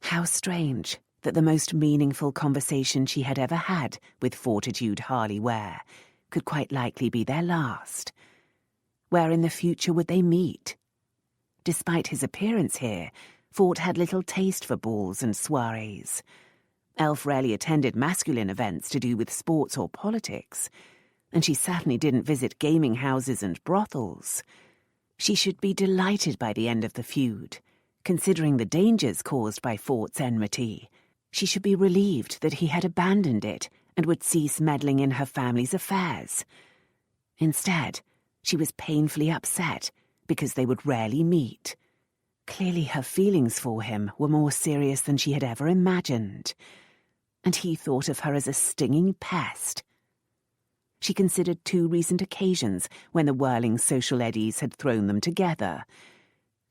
How strange that the most meaningful conversation she had ever had with Fortitude Ware could quite likely be their last. Where in the future would they meet? Despite his appearance here, Fort had little taste for balls and soirees. Elf rarely attended masculine events to do with sports or politics, and she certainly didn't visit gaming houses and brothels. She should be delighted by the end of the feud. Considering the dangers caused by Fort's enmity, she should be relieved that he had abandoned it and would cease meddling in her family's affairs. Instead, she was painfully upset because they would rarely meet. Clearly her feelings for him were more serious than she had ever imagined, and he thought of her as a stinging pest. She considered 2 recent occasions when the whirling social eddies had thrown them together.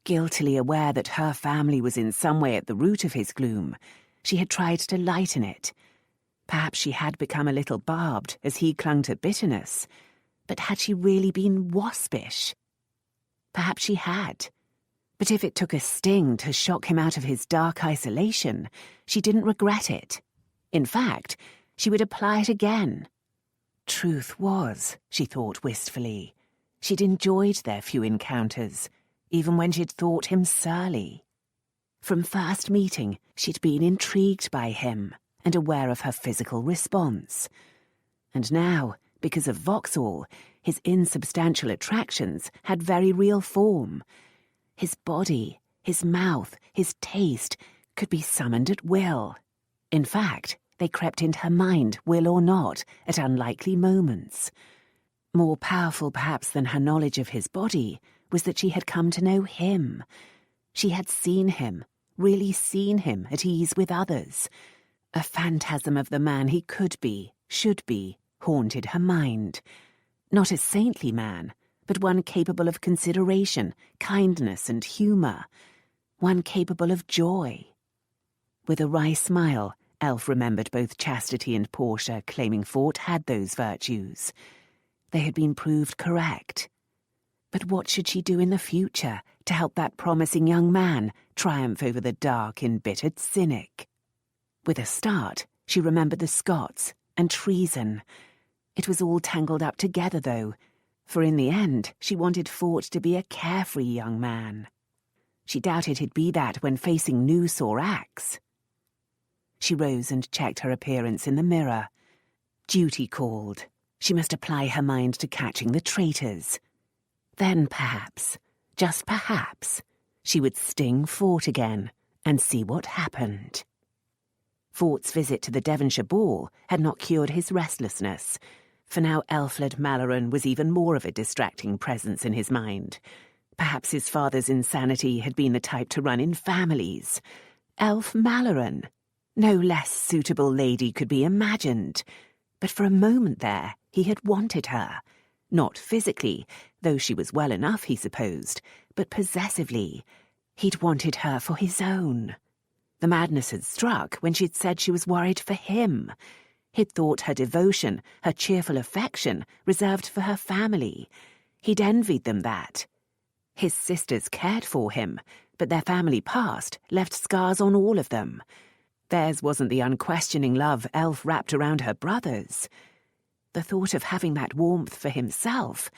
Guiltily aware that her family was in some way at the root of his gloom, she had tried to lighten it. Perhaps she had become a little barbed as he clung to bitterness, but had she really been waspish? Perhaps she had. But if it took a sting to shock him out of his dark isolation, she didn't regret it. In fact, she would apply it again. Truth was, she thought wistfully, she'd enjoyed their few encounters, even when she'd thought him surly. From first meeting, she'd been intrigued by him and aware of her physical response. And now, because of Vauxhall, his insubstantial attractions had very real form. His body, his mouth, his taste could be summoned at will. In fact, they crept into her mind, will or not, at unlikely moments. More powerful perhaps than her knowledge of his body was that she had come to know him. She had seen him, really seen him at ease with others. A phantasm of the man he could be, should be, haunted her mind. Not a saintly man, but one capable of consideration, kindness and humour. One capable of joy. With a wry smile, Elf remembered both Chastity and Portia claiming Fort had those virtues. They had been proved correct. But what should she do in the future to help that promising young man triumph over the dark, embittered cynic? With a start, she remembered the Scots and treason. It was all tangled up together, though, for in the end she wanted Fort to be a carefree young man. She doubted he'd be that when facing new sore acts. She rose and checked her appearance in the mirror. Duty called. She must apply her mind to catching the traitors. Then perhaps, just perhaps, she would sting Fort again and see what happened. Fort's visit to the Devonshire ball had not cured his restlessness, for now Elfled Malloren was even more of a distracting presence in his mind. Perhaps his father's insanity had been the type to run in families. Elf Malloren. No less suitable lady could be imagined. But for a moment there, he had wanted her. Not physically, though she was well enough, he supposed, but possessively. He'd wanted her for his own. The madness had struck when she'd said she was worried for him. He'd thought her devotion, her cheerful affection, reserved for her family. He'd envied them that. His sisters cared for him, but their family past left scars on all of them. Theirs wasn't the unquestioning love Elf wrapped around her brothers. The thought of having that warmth for himself,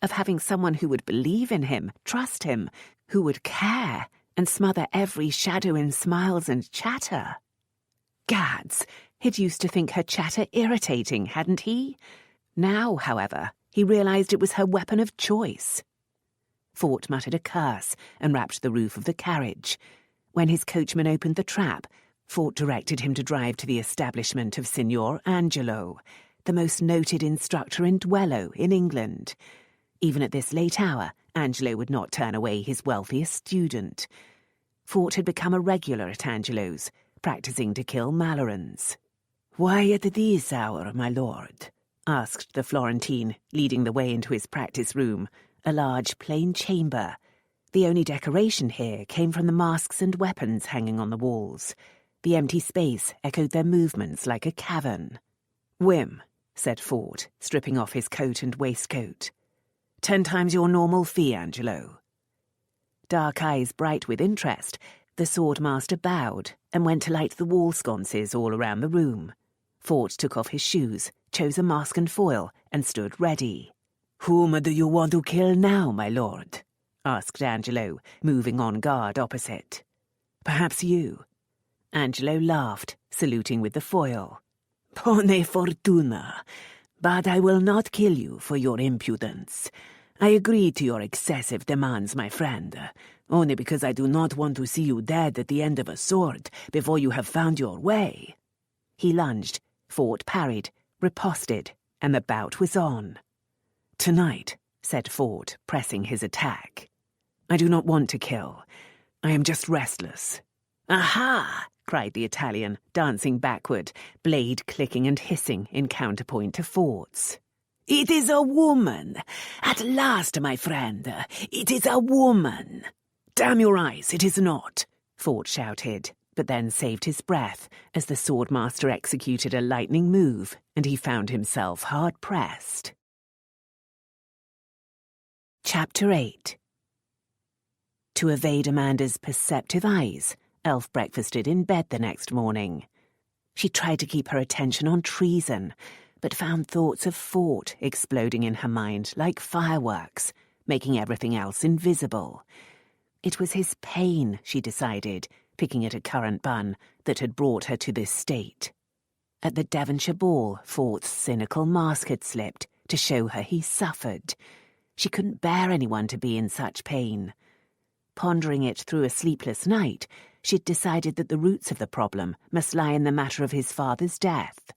of having someone who would believe in him, trust him, who would care, and smother every shadow in smiles and chatter. Gads, he'd used to think her chatter irritating, hadn't he? Now, however, he realised it was her weapon of choice. Fort muttered a curse and rapped the roof of the carriage. When his coachman opened the trap, Fort directed him to drive to the establishment of Signor Angelo, the most noted instructor in duello in England. Even at this late hour, Angelo would not turn away his wealthiest student. Fort had become a regular at Angelo's, practising to kill Mallorens. "Why at this hour, my lord?" asked the Florentine, leading the way into his practice room, a large plain chamber. The only decoration here came from the masks and weapons hanging on the walls. The empty space echoed their movements like a cavern. "Whim," said Fort, stripping off his coat and waistcoat. 10 times your normal fee, Angelo." Dark eyes bright with interest, the swordmaster bowed and went to light the wall sconces all around the room. Fort took off his shoes, chose a mask and foil, and stood ready. "Whom do you want to kill now, my lord?" asked Angelo, moving on guard opposite. "Perhaps you." Angelo laughed, saluting with the foil. "Pone fortuna, but I will not kill you for your impudence. I agreed to your excessive demands, my friend, only because I do not want to see you dead at the end of a sword before you have found your way." He lunged, Fort parried, riposted, and the bout was on. "Tonight," said Fort, pressing his attack. "I do not want to kill. I am just restless." "Aha!" cried the Italian, dancing backward, blade clicking and hissing in counterpoint to Fort's. "It is a woman! At last, my friend, it is a woman!" "Damn your eyes, it is not!" Fort shouted, but then saved his breath as the swordmaster executed a lightning move, and he found himself hard-pressed. Chapter 8. To evade Amanda's perceptive eyes, Elf breakfasted in bed the next morning. She tried to keep her attention on treason, but found thoughts of Fort exploding in her mind like fireworks, making everything else invisible. It was his pain, she decided, picking at a currant bun, that had brought her to this state. At the Devonshire ball, Fort's cynical mask had slipped to show her he suffered. She couldn't bear anyone to be in such pain. Pondering it through a sleepless night, she'd decided that the roots of the problem must lie in the matter of his father's death.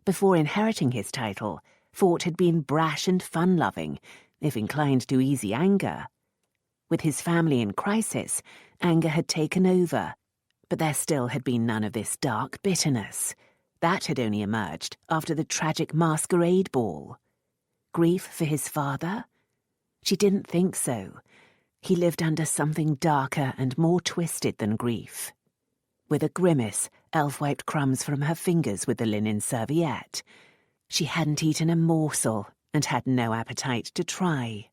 Before inheriting his title, Fort had been brash and fun-loving, if inclined to easy anger. With his family in crisis, anger had taken over, but there still had been none of this dark bitterness. That had only emerged after the tragic masquerade ball. Grief for his father? She didn't think so. He lived under something darker and more twisted than grief. With a grimace, Elf wiped crumbs from her fingers with the linen serviette. She hadn't eaten a morsel and had no appetite to try.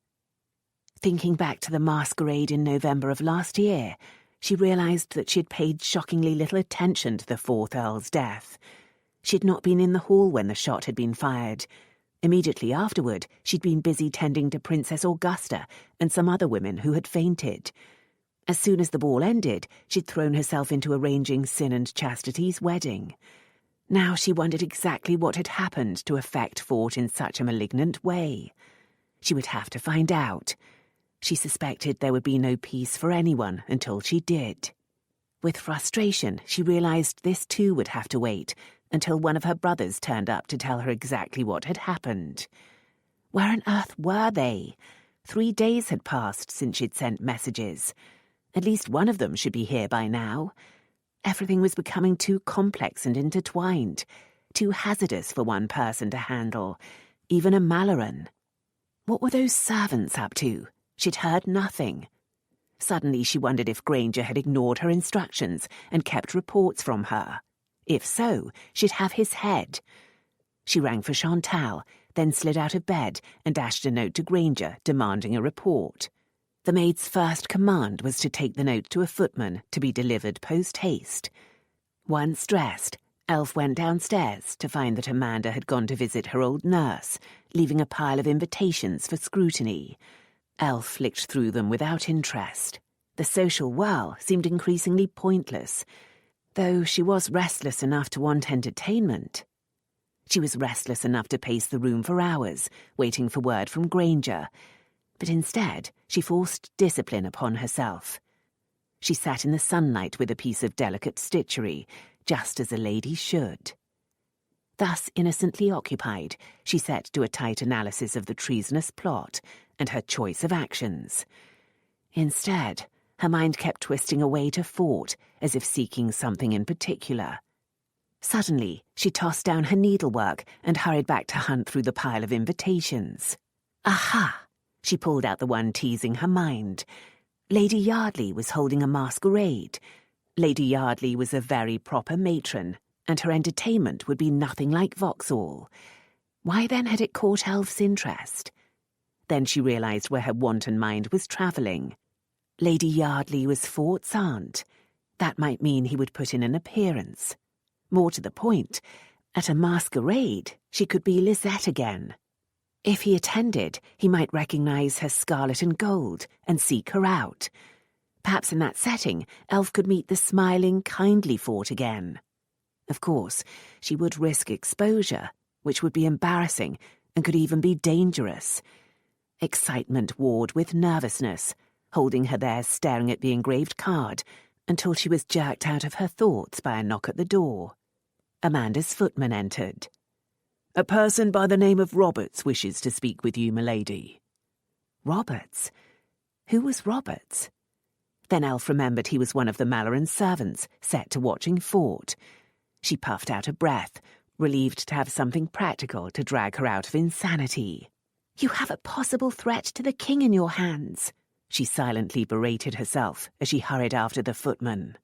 Thinking back to the masquerade in November of last year, she realised that she'd paid shockingly little attention to the fourth Earl's death. She'd not been in the hall when the shot had been fired. Immediately afterward, she'd been busy tending to Princess Augusta and some other women who had fainted. As soon as the ball ended, she'd thrown herself into arranging Sin and Chastity's wedding. Now she wondered exactly what had happened to affect Fort in such a malignant way. She would have to find out. She suspected there would be no peace for anyone until she did. With frustration, she realized this too would have to wait until one of her brothers turned up to tell her exactly what had happened. Where on earth were they? 3 days had passed since she'd sent messages. At least one of them should be here by now. Everything was becoming too complex and intertwined, too hazardous for one person to handle, even a Malloren. What were those servants up to? She'd heard nothing. Suddenly she wondered if Granger had ignored her instructions and kept reports from her. If so, she'd have his head. She rang for Chantal, then slid out of bed and dashed a note to Granger demanding a report. The maid's first command was to take the note to a footman to be delivered post-haste. Once dressed, Elf went downstairs to find that Amanda had gone to visit her old nurse, leaving a pile of invitations for scrutiny. Elf flicked through them without interest. The social whirl seemed increasingly pointless, though she was restless enough to want entertainment. She was restless enough to pace the room for hours, waiting for word from Granger, but instead she forced discipline upon herself. She sat in the sunlight with a piece of delicate stitchery, just as a lady should. Thus innocently occupied, she set to a tight analysis of the treasonous plot and her choice of actions. Instead, her mind kept twisting away to Fort, as if seeking something in particular. Suddenly, she tossed down her needlework and hurried back to hunt through the pile of invitations. Aha! She pulled out the one teasing her mind. Lady Yardley was holding a masquerade. Lady Yardley was a very proper matron, and her entertainment would be nothing like Vauxhall. Why then had it caught Elf's interest? Then she realized where her wanton mind was travelling. Lady Yardley was Fort's aunt. That might mean he would put in an appearance. More to the point, at a masquerade, she could be Lisette again. If he attended, he might recognize her scarlet and gold and seek her out. Perhaps in that setting, Elf could meet the smiling, kindly Fort again. Of course, she would risk exposure, which would be embarrassing and could even be dangerous. Excitement warred with nervousness, holding her there staring at the engraved card until she was jerked out of her thoughts by a knock at the door. Amanda's footman entered. "A person by the name of Roberts wishes to speak with you, milady." Roberts? Who was Roberts? Then Elf remembered he was one of the Mallorens servants set to watching Fort. She puffed out a breath, relieved to have something practical to drag her out of insanity. You have a possible threat to the king in your hands, she silently berated herself as she hurried after the footman.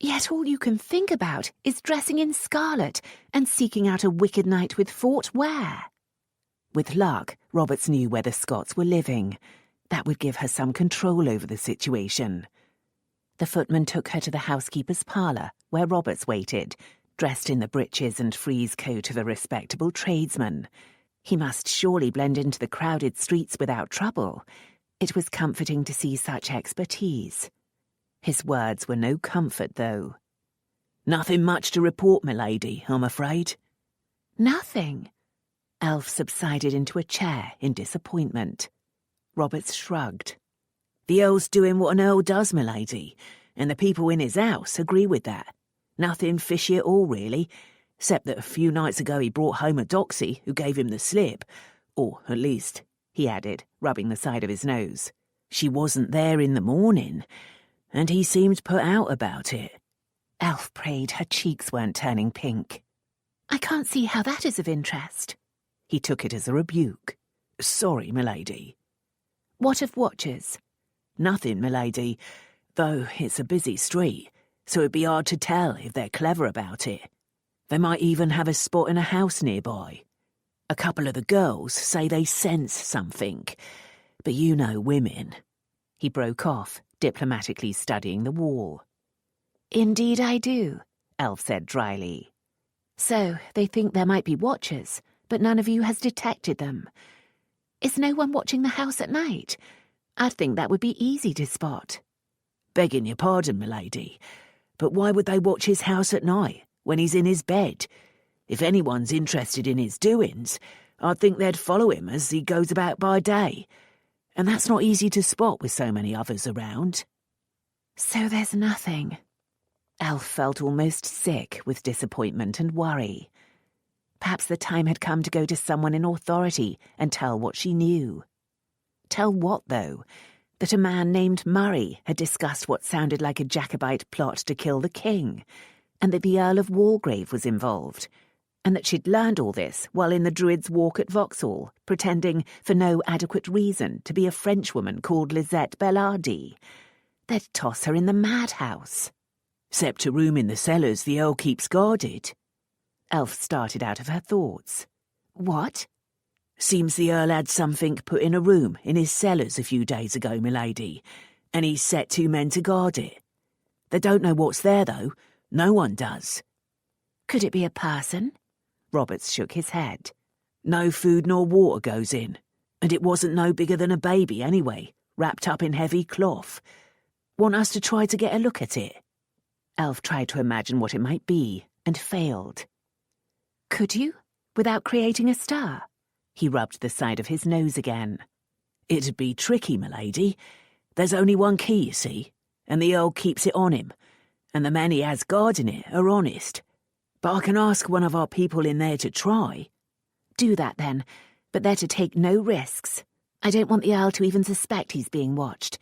Yet all you can think about is dressing in scarlet and seeking out a wicked night with Fort Ware. With luck, Roberts knew where the Scots were living. That would give her some control over the situation. The footman took her to the housekeeper's parlour, where Roberts waited, dressed in the breeches and frieze coat of a respectable tradesman. He must surely blend into the crowded streets without trouble. It was comforting to see such expertise. His words were no comfort, though. "Nothing much to report, milady, I'm afraid." Nothing. Elf subsided into a chair in disappointment. Roberts shrugged. "The Earl's doing what an Earl does, milady, and the people in his house agree with that. Nothing fishy at all, really, except that a few nights ago he brought home a doxy who gave him the slip. Or, at least," he added, rubbing the side of his nose, "she wasn't there in the morning, and he seemed put out about it." Elf prayed her cheeks weren't turning pink. I can't see how that is of interest. He took it as a rebuke. "Sorry, milady." What of watchers? "Nothing, milady, though it's a busy street, so it'd be hard to tell if they're clever about it. They might even have a spot in a house nearby. A couple of the girls say they sense something, but you know women." He broke off, diplomatically studying the wall. Indeed I do, Elf said dryly. So they think there might be watchers, but none of you has detected them. Is no one watching the house at night? I'd think that would be easy to spot. "Begging your pardon, milady, but why would they watch his house at night, when he's in his bed? If anyone's interested in his doings, I'd think they'd follow him as he goes about by day. And that's not easy to spot with so many others around. So there's nothing. Elf felt almost sick with disappointment and worry. Perhaps the time had come to go to someone in authority and tell what she knew. Tell what, though? That a man named Murray had discussed what sounded like a Jacobite plot to kill the king, and that the Earl of Walgrave was involved, and that she'd learned all this while in the Druid's Walk at Vauxhall, pretending, for no adequate reason, to be a Frenchwoman called Lisette Bellardi. They'd toss her in the madhouse. Except a room in the cellars the Earl keeps guarded. Elf started out of her thoughts. What? Seems the Earl had something put in a room in his cellars a few days ago, milady, and he's set 2 men to guard it. They don't know what's there, though. No one does. Could it be a person? Roberts shook his head. No food nor water goes in, and it wasn't no bigger than a baby anyway, wrapped up in heavy cloth. Want us to try to get a look at it? Elf tried to imagine what it might be, and failed. Could you, without creating a stir? He rubbed the side of his nose again. It'd be tricky, milady. There's only one key, you see, and the Earl keeps it on him, and the men he has guarding it are honest. But I can ask one of our people in there to try. Do that, then, but they're to take no risks. I don't want the Earl to even suspect he's being watched.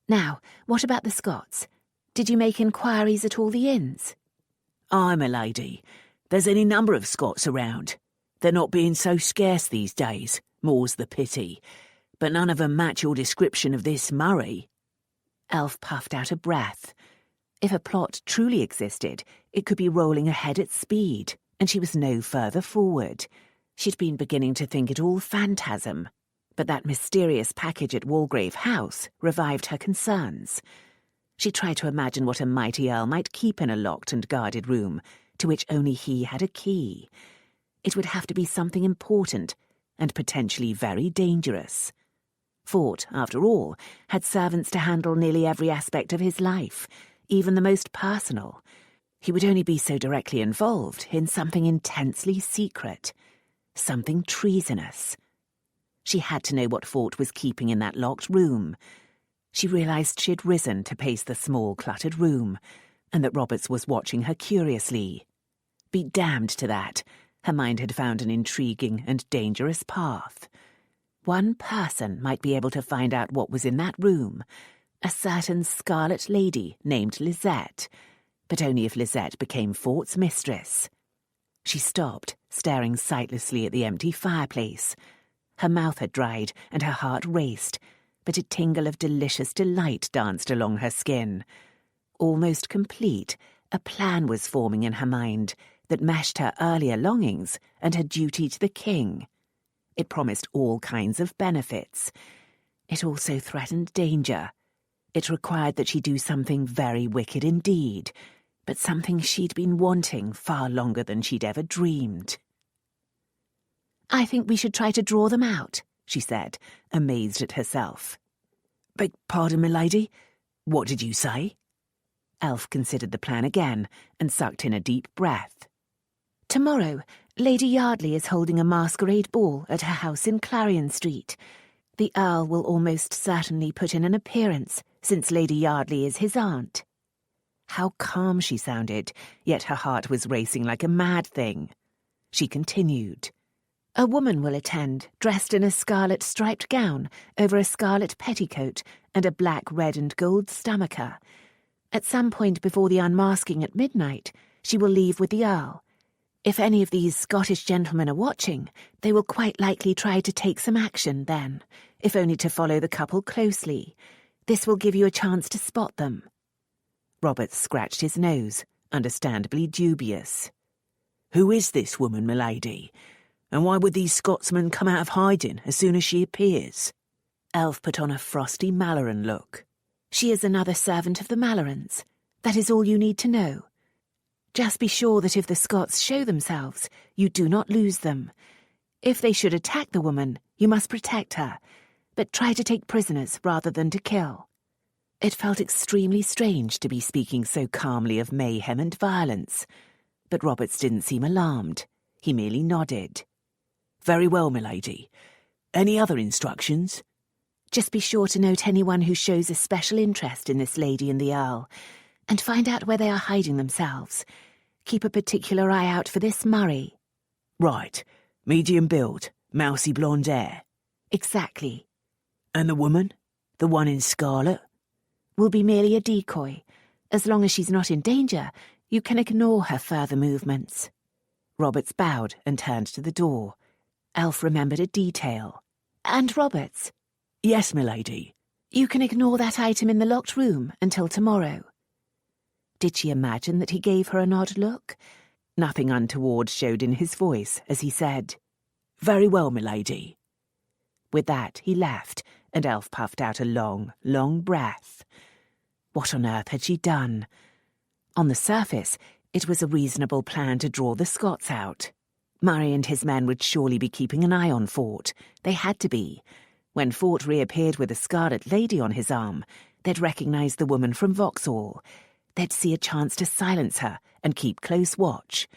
Now, what about the Scots? Did you make inquiries at all the inns? Aye, milady. There's any number of Scots around. They're not being so scarce these days, more's the pity. But none of them match your description of this Murray. Elf puffed out a breath. If a plot truly existed, it could be rolling ahead at speed, and she was no further forward. She'd been beginning to think it all phantasm, but that mysterious package at Walgrave House revived her concerns. She tried to imagine what a mighty Earl might keep in a locked and guarded room, to which only he had a key. It would have to be something important, and potentially very dangerous. Fort, after all, had servants to handle nearly every aspect of his life, even the most personal. He would only be so directly involved in something intensely secret, something treasonous. She had to know what Fort was keeping in that locked room. She realised she had risen to pace the small, cluttered room, and that Roberts was watching her curiously. Be damned to that. Her mind had found an intriguing and dangerous path. One person might be able to find out what was in that room, a certain scarlet lady named Lisette, but only if Lisette became Fort's mistress. She stopped, staring sightlessly at the empty fireplace. Her mouth had dried and her heart raced, but a tingle of delicious delight danced along her skin. Almost complete, a plan was forming in her mind that meshed her earlier longings and her duty to the king. It promised all kinds of benefits. It also threatened danger. It required that she do something very wicked indeed, but something she'd been wanting far longer than she'd ever dreamed. "I think we should try to draw them out," she said, amazed at herself. "Beg pardon, milady? What did you say?" Elf considered the plan again and sucked in a deep breath. "Tomorrow, Lady Yardley is holding a masquerade ball at her house in Clarion Street. The Earl will almost certainly put in an appearance, since Lady Yardley is his aunt." How calm she sounded, yet her heart was racing like a mad thing. She continued. "A woman will attend, dressed in a scarlet striped gown, over a scarlet petticoat, and a black, red and gold stomacher. At some point before the unmasking at midnight, she will leave with the Earl. If any of these Scottish gentlemen are watching, they will quite likely try to take some action then, if only to follow the couple closely. This will give you a chance to spot them." Roberts scratched his nose, understandably dubious. "Who is this woman, milady? And why would these Scotsmen come out of hiding as soon as she appears?" Elf put on a frosty Malloren look. "She is another servant of the Mallorens. That is all you need to know. Just be sure that if the Scots show themselves, you do not lose them. If they should attack the woman, you must protect her, but try to take prisoners rather than to kill." It felt extremely strange to be speaking so calmly of mayhem and violence, but Roberts didn't seem alarmed. He merely nodded. "Very well, milady. Any other instructions?" "Just be sure to note anyone who shows a special interest in this lady and the Earl, and find out where they are hiding themselves. Keep a particular eye out for this Murray." "Right. Medium build, mousy blonde hair." "Exactly." "And the woman? The one in scarlet?" "Will be merely a decoy. As long as she's not in danger, you can ignore her further movements." Roberts bowed and turned to the door. Elf remembered a detail. "And Roberts, "Yes, milady." you can ignore that item in the locked room until tomorrow." Did she imagine that he gave her an odd look? Nothing untoward showed in his voice as he said, "Very well, milady." With that, he left, and Elf puffed out a long, long breath. What on earth had she done? On the surface, it was a reasonable plan to draw the Scots out. Murray and his men would surely be keeping an eye on Fort. They had to be. When Fort reappeared with a scarlet lady on his arm, they'd recognise the woman from Vauxhall. They'd see a chance to silence her and keep close watch.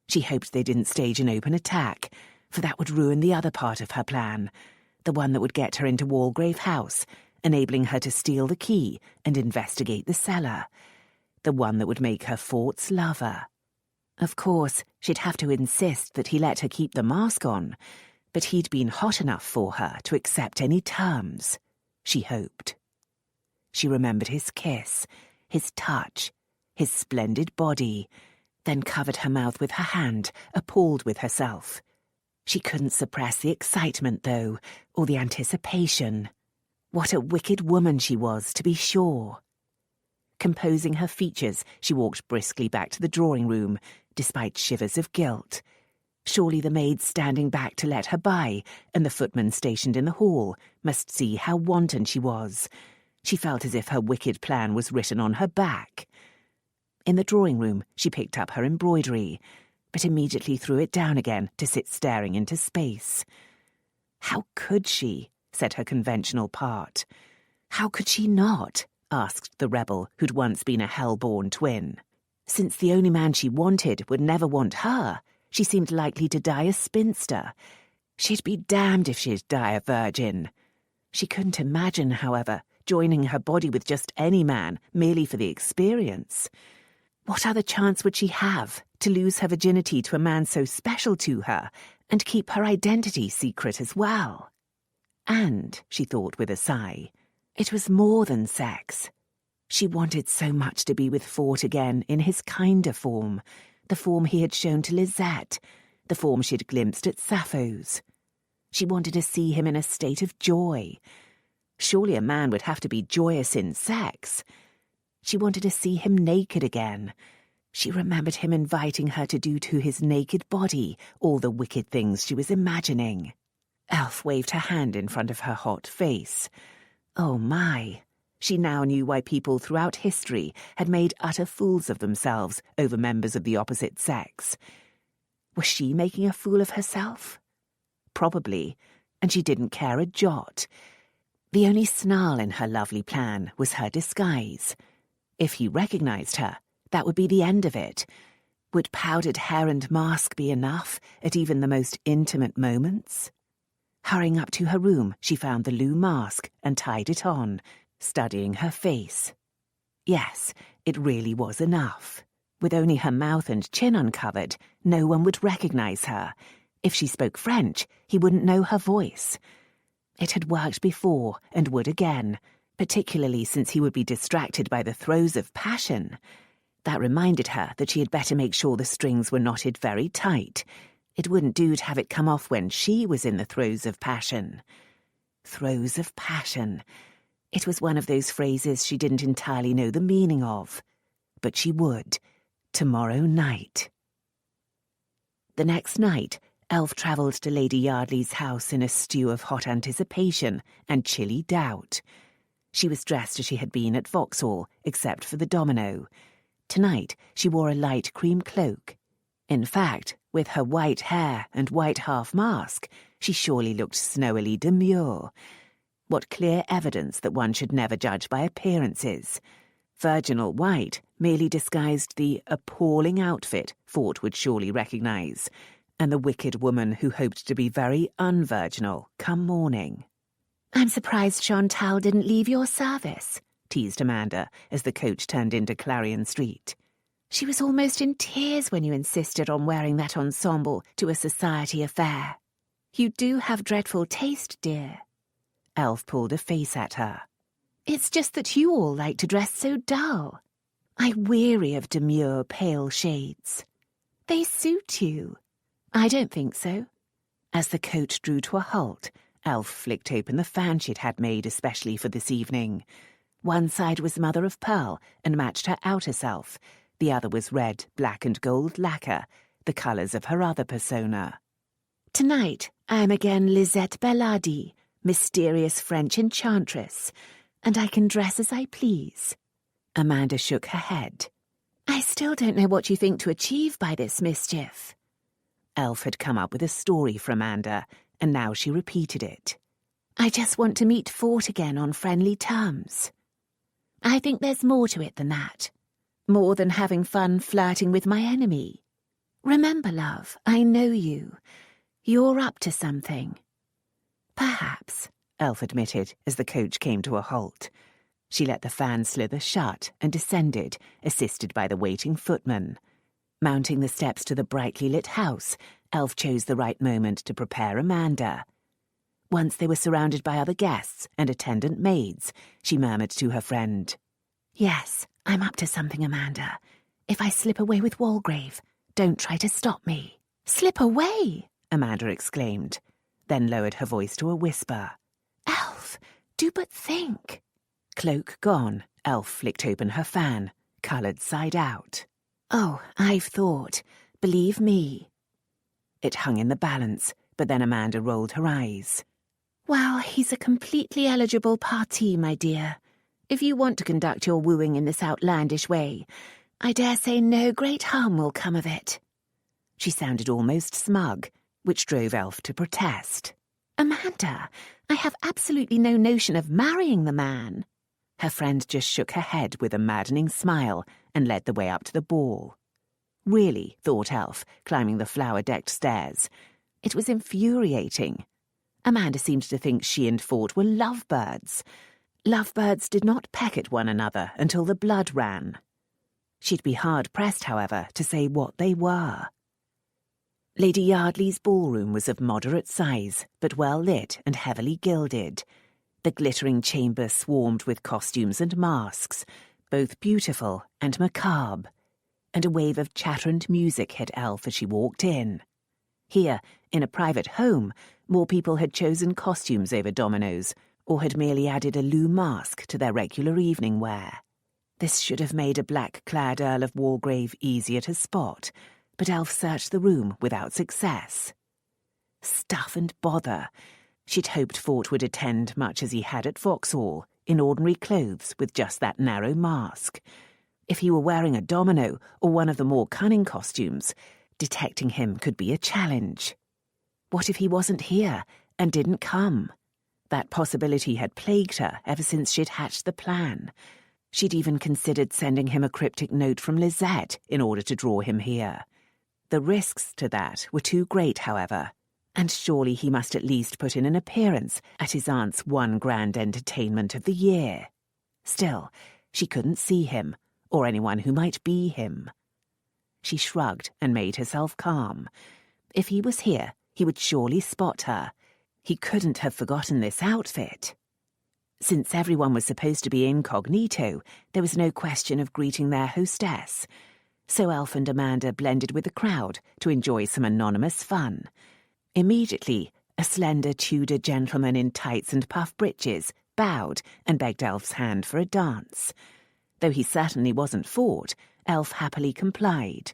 She hoped they didn't stage an open attack, for that would ruin the other part of her plan, the one that would get her into Walgrave House, enabling her to steal the key and investigate the cellar, the one that would make her Fort's lover. Of course, she'd have to insist that he let her keep the mask on, but he'd been hot enough for her to accept any terms, she hoped. She remembered his kiss, his touch, his splendid body, then covered her mouth with her hand, appalled with herself. She couldn't suppress the excitement, though, or the anticipation. What a wicked woman she was, to be sure. Composing her features, she walked briskly back to the drawing room, despite shivers of guilt. Surely the maids standing back to let her by, and the footman stationed in the hall, must see how wanton she was. She felt as if her wicked plan was written on her back. In the drawing room, she picked up her embroidery, but immediately threw it down again to sit staring into space. How could she? Said her conventional part. How could she not? Asked the rebel who'd once been a hell-born twin. Since the only man she wanted would never want her, she seemed likely to die a spinster. She'd be damned if she'd die a virgin. She couldn't imagine, however, joining her body with just any man merely for the experience. What other chance would she have to lose her virginity to a man so special to her and keep her identity secret as well? And, she thought with a sigh, it was more than sex. She wanted so much to be with Fort again in his kinder form, the form he had shown to Lisette, the form she'd glimpsed at Sappho's. She wanted to see him in a state of joy. Surely a man would have to be joyous in sex. She wanted to see him naked again. She remembered him inviting her to do to his naked body all the wicked things she was imagining. Elf waved her hand in front of her hot face. Oh my! She now knew why people throughout history had made utter fools of themselves over members of the opposite sex. Was she making a fool of herself? Probably, and she didn't care a jot. The only snarl in her lovely plan was her disguise. If he recognized her, that would be the end of it. Would powdered hair and mask be enough at even the most intimate moments? Hurrying up to her room, she found the Lou mask and tied it on, studying her face. Yes, it really was enough. With only her mouth and chin uncovered, no one would recognize her. If she spoke French, he wouldn't know her voice. It had worked before and would again, particularly since he would be distracted by the throes of passion. That reminded her that she had better make sure the strings were knotted very tight. It wouldn't do to have it come off when she was in the throes of passion. Throes of passion. It was one of those phrases she didn't entirely know the meaning of. But she would, tomorrow night. The next night, Elf travelled to Lady Yardley's house in a stew of hot anticipation and chilly doubt. She was dressed as she had been at Vauxhall, except for the domino. Tonight, she wore a light cream cloak. In fact, with her white hair and white half-mask, she surely looked snowily demure. What clear evidence that one should never judge by appearances. Virginal white merely disguised the appalling outfit Fort would surely recognise, and the wicked woman who hoped to be very unvirginal come morning. I'm surprised Chantal didn't leave your service, teased Amanda as the coach turned into Clarion Street. She was almost in tears when you insisted on wearing that ensemble to a society affair. You do have dreadful taste, dear. Elf pulled a face at her. It's just that you all like to dress so dull. I weary of demure pale shades. They suit you. I don't think so. As the coach drew to a halt, Elf flicked open the fan she'd had made especially for this evening. One side was mother of pearl and matched her outer self. The other was red, black and gold lacquer, the colours of her other persona. Tonight I am again Lisette Bellardi, mysterious French enchantress, and I can dress as I please. Amanda shook her head. I still don't know what you think to achieve by this mischief. Elf had come up with a story for Amanda, and now she repeated it. I just want to meet Fort again on friendly terms. I think there's more to it than that. More than having fun flirting with my enemy. Remember, love, I know you. You're up to something. Perhaps, Elf admitted as the coach came to a halt. She let the fan slither shut and descended, assisted by the waiting footman. Mounting the steps to the brightly lit house, Elf chose the right moment to prepare Amanda. Once they were surrounded by other guests and attendant maids, she murmured to her friend, Yes, I'm up to something, Amanda. If I slip away with Walgrave, don't try to stop me. Slip away? Amanda exclaimed, then lowered her voice to a whisper. Elf, do but think. Cloak gone, Elf flicked open her fan, coloured side out. Oh, I've thought. Believe me. It hung in the balance, but then Amanda rolled her eyes. Well, he's a completely eligible parti, my dear. If you want to conduct your wooing in this outlandish way, I dare say no great harm will come of it. She sounded almost smug, which drove Elf to protest. Amanda, I have absolutely no notion of marrying the man. Her friend just shook her head with a maddening smile and led the way up to the ball. Really, thought Elf, climbing the flower-decked stairs. It was infuriating. Amanda seemed to think she and Fort were lovebirds. Lovebirds did not peck at one another until the blood ran. She'd be hard-pressed, however, to say what they were. Lady Yardley's ballroom was of moderate size, but well lit and heavily gilded. The glittering chamber swarmed with costumes and masks, both beautiful and macabre, and a wave of chatter and music hit Elf as she walked in. Here, in a private home, more people had chosen costumes over dominoes, or had merely added a loo mask to their regular evening wear. This should have made a black-clad Earl of Walgrave easier to spot, but Elf searched the room without success. Stuff and bother. She'd hoped Fort would attend much as he had at Vauxhall, in ordinary clothes with just that narrow mask. If he were wearing a domino or one of the more cunning costumes, detecting him could be a challenge. What if he wasn't here and didn't come? That possibility had plagued her ever since she'd hatched the plan. She'd even considered sending him a cryptic note from Lisette in order to draw him here. The risks to that were too great, however, and surely he must at least put in an appearance at his aunt's one grand entertainment of the year. Still, she couldn't see him, or anyone who might be him. She shrugged and made herself calm. If he was here, he would surely spot her. He couldn't have forgotten this outfit. Since everyone was supposed to be incognito, there was no question of greeting their hostess. So Elf and Amanda blended with the crowd to enjoy some anonymous fun. Immediately, a slender Tudor gentleman in tights and puff breeches bowed and begged Elf's hand for a dance. Though he certainly wasn't Fort, Elf happily complied.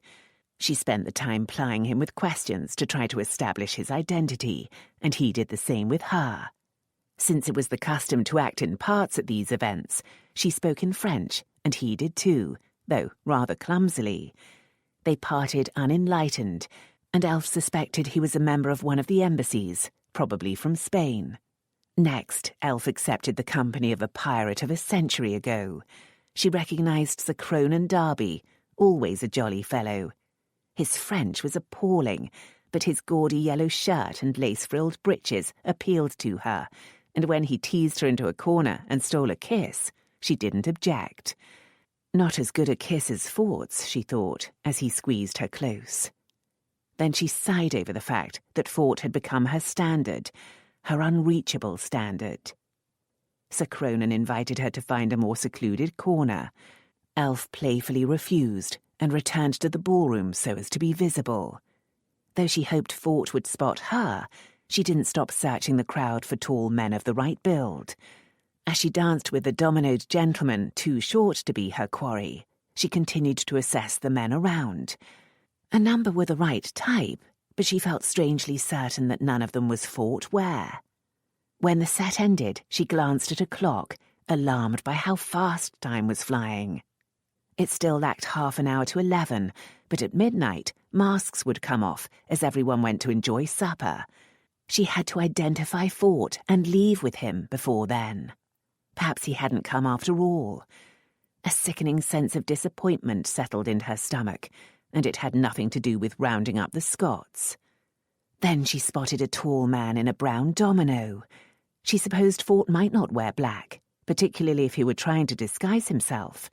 She spent the time plying him with questions to try to establish his identity, and he did the same with her. Since it was the custom to act in parts at these events, she spoke in French, and he did too, though rather clumsily. They parted unenlightened, and Elf suspected he was a member of one of the embassies, probably from Spain. Next, Elf accepted the company of a pirate of a century ago. She recognised Sir Cronan Darby, always a jolly fellow. His French was appalling, but his gaudy yellow shirt and lace-frilled breeches appealed to her, and when he teased her into a corner and stole a kiss, she didn't object. Not as good a kiss as Fort's, she thought, as he squeezed her close. Then she sighed over the fact that Fort had become her standard, her unreachable standard. Sir Cronan invited her to find a more secluded corner. Elf playfully refused and returned to the ballroom so as to be visible. Though she hoped Fort would spot her, she didn't stop searching the crowd for tall men of the right build. As she danced with the dominoed gentleman too short to be her quarry, she continued to assess the men around. A number were the right type, but she felt strangely certain that none of them was Fort Ware. When the set ended, she glanced at a clock, alarmed by how fast time was flying. It still lacked half an hour to 11, but at midnight, masks would come off as everyone went to enjoy supper. She had to identify Fort and leave with him before then. Perhaps he hadn't come after all. A sickening sense of disappointment settled into her stomach, and it had nothing to do with rounding up the Scots. Then she spotted a tall man in a brown domino. She supposed Fort might not wear black, particularly if he were trying to disguise himself.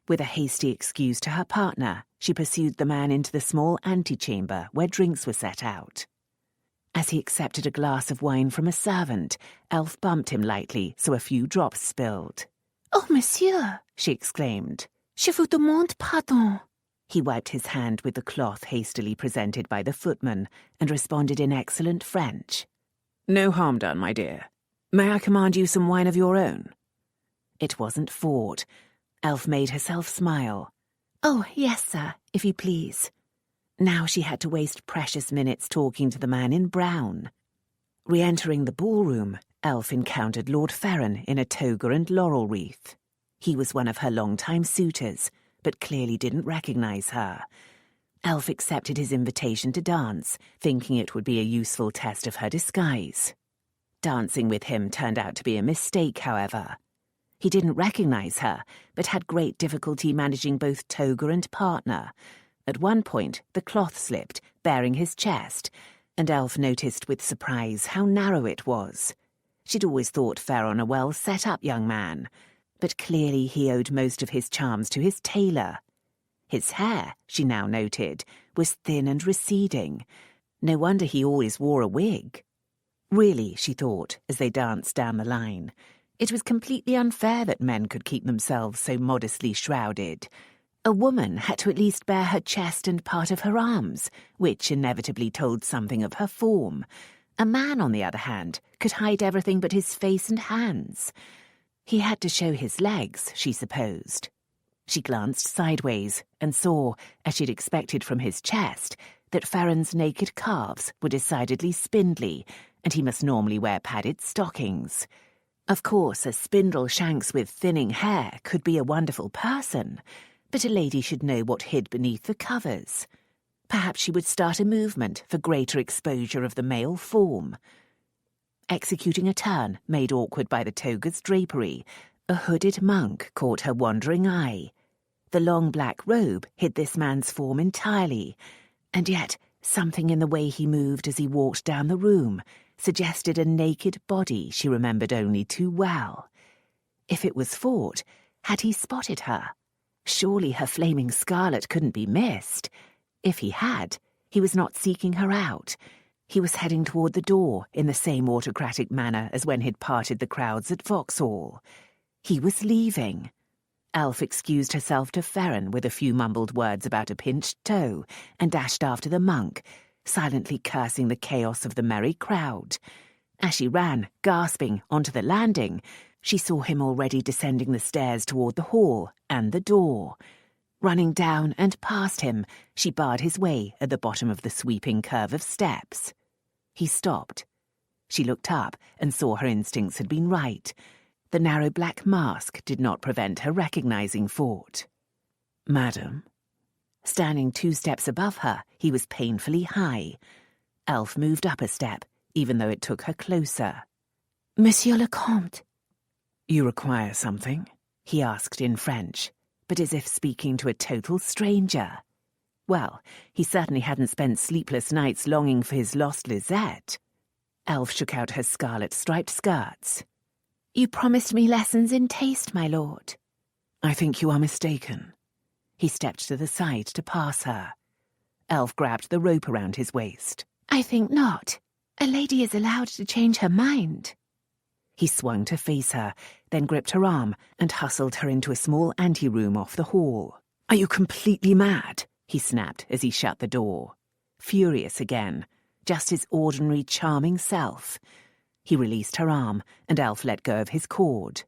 With a hasty excuse to her partner, she pursued the man into the small antechamber where drinks were set out. As he accepted a glass of wine from a servant, Elf bumped him lightly so a few drops spilled. "Oh, monsieur," she exclaimed. "Je vous demande pardon." He wiped his hand with the cloth hastily presented by the footman and responded in excellent French. "No harm done, my dear. May I command you some wine of your own?" It wasn't Fort. Elf made herself smile. "Oh, yes, sir, if you please." Now she had to waste precious minutes talking to the man in brown. Re-entering the ballroom, Elf encountered Lord Ferron in a toga and laurel wreath. He was one of her long-time suitors, but clearly didn't recognise her. Elf accepted his invitation to dance, thinking it would be a useful test of her disguise. Dancing with him turned out to be a mistake, however. He didn't recognise her, but had great difficulty managing both toga and partner. At one point, the cloth slipped, baring his chest, and Elf noticed with surprise how narrow it was. She'd always thought Ferron a well-set-up young man, but clearly he owed most of his charms to his tailor. His hair, she now noted, was thin and receding. No wonder he always wore a wig. Really, she thought, as they danced down the line, it was completely unfair that men could keep themselves so modestly shrouded. A woman had to at least bare her chest and part of her arms, which inevitably told something of her form. A man, on the other hand, could hide everything but his face and hands. He had to show his legs, she supposed. She glanced sideways and saw, as she'd expected from his chest, that Ferron's naked calves were decidedly spindly, and he must normally wear padded stockings. Of course, a spindle shanks with thinning hair could be a wonderful person, but a lady should know what hid beneath the covers. Perhaps she would start a movement for greater exposure of the male form. Executing a turn made awkward by the toga's drapery, a hooded monk caught her wandering eye. The long black robe hid this man's form entirely, and yet something in the way he moved as he walked down the room suggested a naked body she remembered only too well. If it was Fort, had he spotted her? Surely her flaming scarlet couldn't be missed. If he had, he was not seeking her out. He was heading toward the door in the same autocratic manner as when he'd parted the crowds at Vauxhall. He was leaving. Elf excused herself to Ferron with a few mumbled words about a pinched toe and dashed after the monk, silently cursing the chaos of the merry crowd. As she ran, gasping, onto the landing, she saw him already descending the stairs toward the hall and the door. Running down and past him, she barred his way at the bottom of the sweeping curve of steps. He stopped. She looked up and saw her instincts had been right. The narrow black mask did not prevent her recognizing Fort. "Madam." Standing 2 steps above her, he was painfully high. Elf moved up a step, even though it took her closer. "Monsieur le Comte." "You require something?" he asked in French, but as if speaking to a total stranger. Well, he certainly hadn't spent sleepless nights longing for his lost Lisette. Elf shook out her scarlet striped skirts. You promised me lessons in taste, my lord. I think you are mistaken. He stepped to the side to pass her. Elf grabbed the rope around his waist. I think not. A lady is allowed to change her mind. He swung to face her, then gripped her arm and hustled her into a small anteroom off the hall. Are you completely mad? He snapped as he shut the door. Furious again, just his ordinary charming self. He released her arm, and Elf let go of his cord.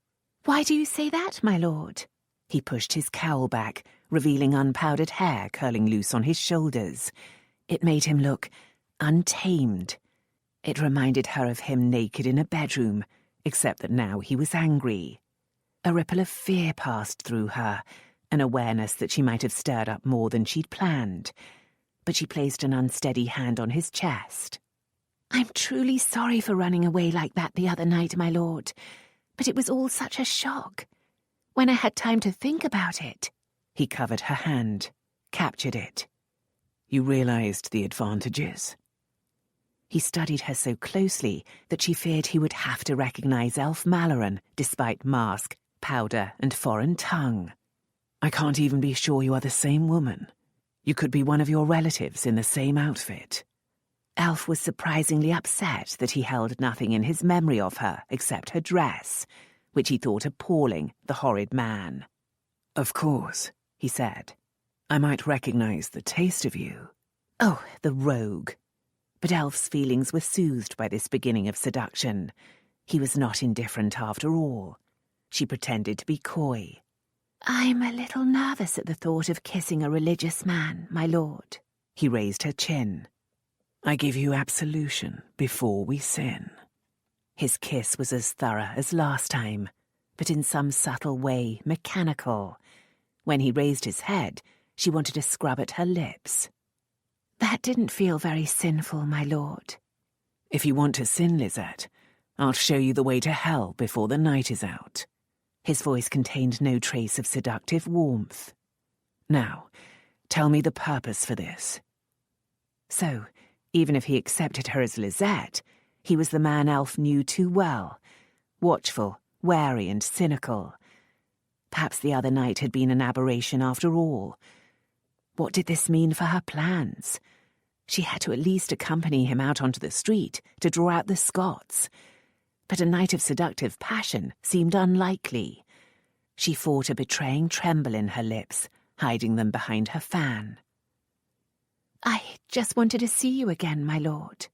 Why do you say that, my lord? He pushed his cowl back, revealing unpowdered hair curling loose on his shoulders. It made him look untamed. It reminded her of him naked in a bedroom, except that now he was angry. A ripple of fear passed through her, an awareness that she might have stirred up more than she'd planned. But she placed an unsteady hand on his chest. I'm truly sorry for running away like that the other night, my lord, but it was all such a shock. When I had time to think about it. He covered her hand, captured it. You realized the advantages? He studied her so closely that she feared he would have to recognize Elf Malloren, despite mask, powder, and foreign tongue. I can't even be sure you are the same woman. You could be one of your relatives in the same outfit. Elf was surprisingly upset that he held nothing in his memory of her except her dress, which he thought appalling, the horrid man. Of course, he said. I might recognize the taste of you. Oh, the rogue. But Elf's feelings were soothed by this beginning of seduction. He was not indifferent after all. She pretended to be coy. I'm a little nervous at the thought of kissing a religious man, my lord. He raised her chin. I give you absolution before we sin. His kiss was as thorough as last time, but in some subtle way mechanical. When he raised his head, she wanted to scrub at her lips. That didn't feel very sinful, my lord. If you want to sin, Lisette, I'll show you the way to hell before the night is out. His voice contained no trace of seductive warmth. Now, tell me the purpose for this. So, even if he accepted her as Lisette, he was the man Elf knew too well, watchful, wary, and cynical. Perhaps the other night had been an aberration after all. What did this mean for her plans? She had to at least accompany him out onto the street to draw out the Scots. But a night of seductive passion seemed unlikely. She fought a betraying tremble in her lips, hiding them behind her fan. I just wanted to see you again, my lord.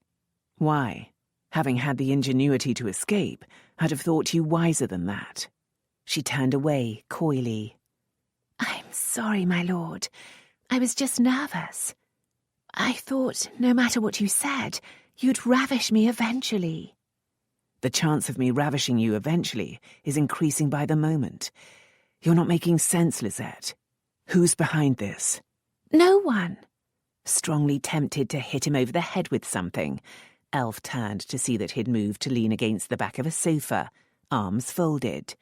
Why? Having had the ingenuity to escape, I'd have thought you wiser than that. She turned away coyly. I'm sorry, my lord. I was just nervous. I thought, no matter what you said, you'd ravish me eventually. The chance of me ravishing you eventually is increasing by the moment. You're not making sense, Lisette. Who's behind this? No one. Strongly tempted to hit him over the head with something, Elf turned to see that he'd moved to lean against the back of a sofa, arms folded.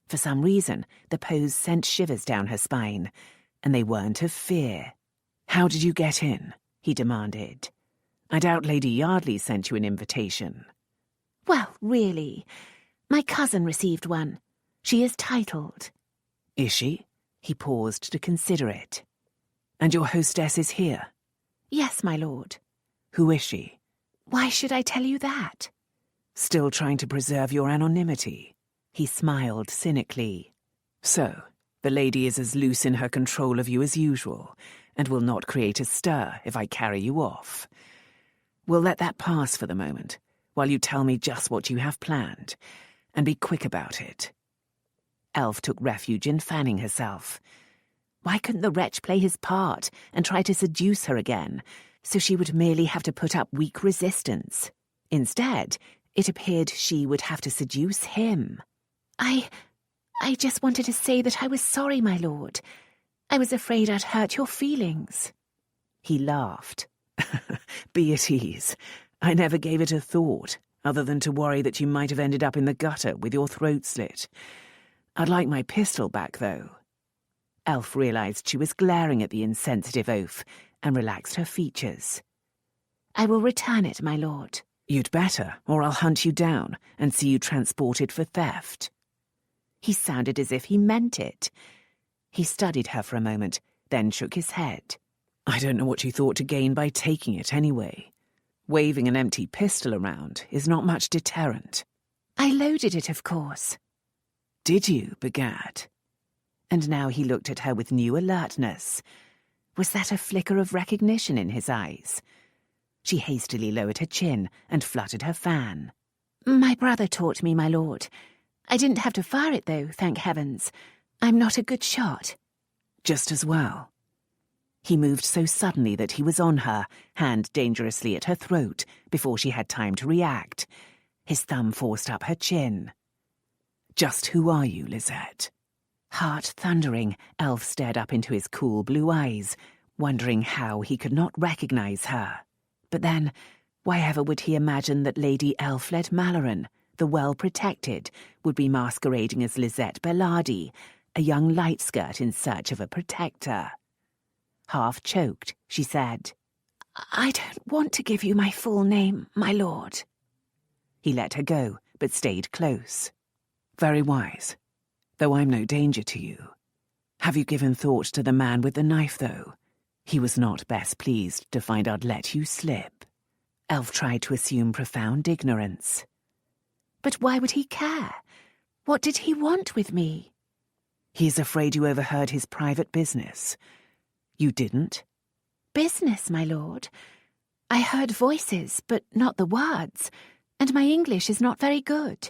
For some reason, the pose sent shivers down her spine, and they weren't of fear. How did you get in? He demanded. I doubt Lady Yardley sent you an invitation. Well, really, my cousin received one. She is titled. Is she? He paused to consider it. And your hostess is here? Yes, my lord. Who is she? Why should I tell you that? Still trying to preserve your anonymity? He smiled cynically. So, the lady is as loose in her control of you as usual, and will not create a stir if I carry you off. We'll let that pass for the moment, while you tell me just what you have planned, and be quick about it. Elf took refuge in fanning herself. Why couldn't the wretch play his part and try to seduce her again, so she would merely have to put up weak resistance? Instead, it appeared she would have to seduce him. I just wanted to say that I was sorry, my lord. I was afraid I'd hurt your feelings. He laughed. Be at ease. I never gave it a thought, other than to worry that you might have ended up in the gutter with your throat slit. I'd like my pistol back, though. Elf realised she was glaring at the insensitive oaf and relaxed her features. I will return it, my lord. You'd better, or I'll hunt you down and see you transported for theft. He sounded as if he meant it. He studied her for a moment, then shook his head. I don't know what you thought to gain by taking it anyway. Waving an empty pistol around is not much deterrent. I loaded it, of course. Did you, begad? And now he looked at her with new alertness. Was that a flicker of recognition in his eyes? She hastily lowered her chin and fluttered her fan. My brother taught me, my lord. I didn't have to fire it, though, thank heavens. I'm not a good shot. Just as well. He moved so suddenly that he was on her, hand dangerously at her throat, before she had time to react. His thumb forced up her chin. Just who are you, Lisette? Heart thundering, Elf stared up into his cool blue eyes, wondering how he could not recognise her. But then, why ever would he imagine that Lady Elfled Malloren, the well-protected, would be masquerading as Lisette Bellardi, a young light-skirt in search of a protector? Half choked, she said, I don't want to give you my full name, my lord. He let her go, but stayed close. Very wise, though I'm no danger to you. Have you given thought to the man with the knife, though? He was not best pleased to find I'd let you slip. Elf tried to assume profound ignorance. But why would he care? What did he want with me? He's afraid you overheard his private business. You didn't? Business, my lord. I heard voices, but not the words, and my English is not very good.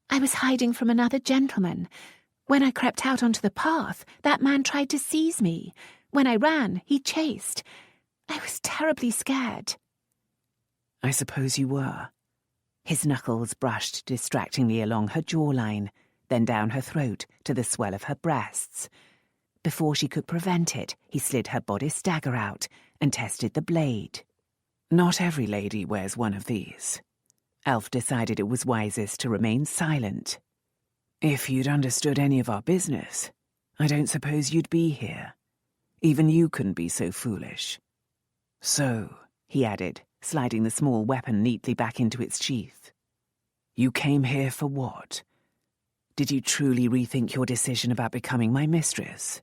I was hiding from another gentleman. When I crept out onto the path, that man tried to seize me. When I ran, he chased. I was terribly scared. I suppose you were. His knuckles brushed distractingly along her jawline, then down her throat to the swell of her breasts. Before she could prevent it, he slid her bodice dagger out and tested the blade. Not every lady wears one of these. Elf decided it was wisest to remain silent. If you'd understood any of our business, I don't suppose you'd be here. Even you couldn't be so foolish. So, he added, sliding the small weapon neatly back into its sheath. You came here for what? Did you truly rethink your decision about becoming my mistress?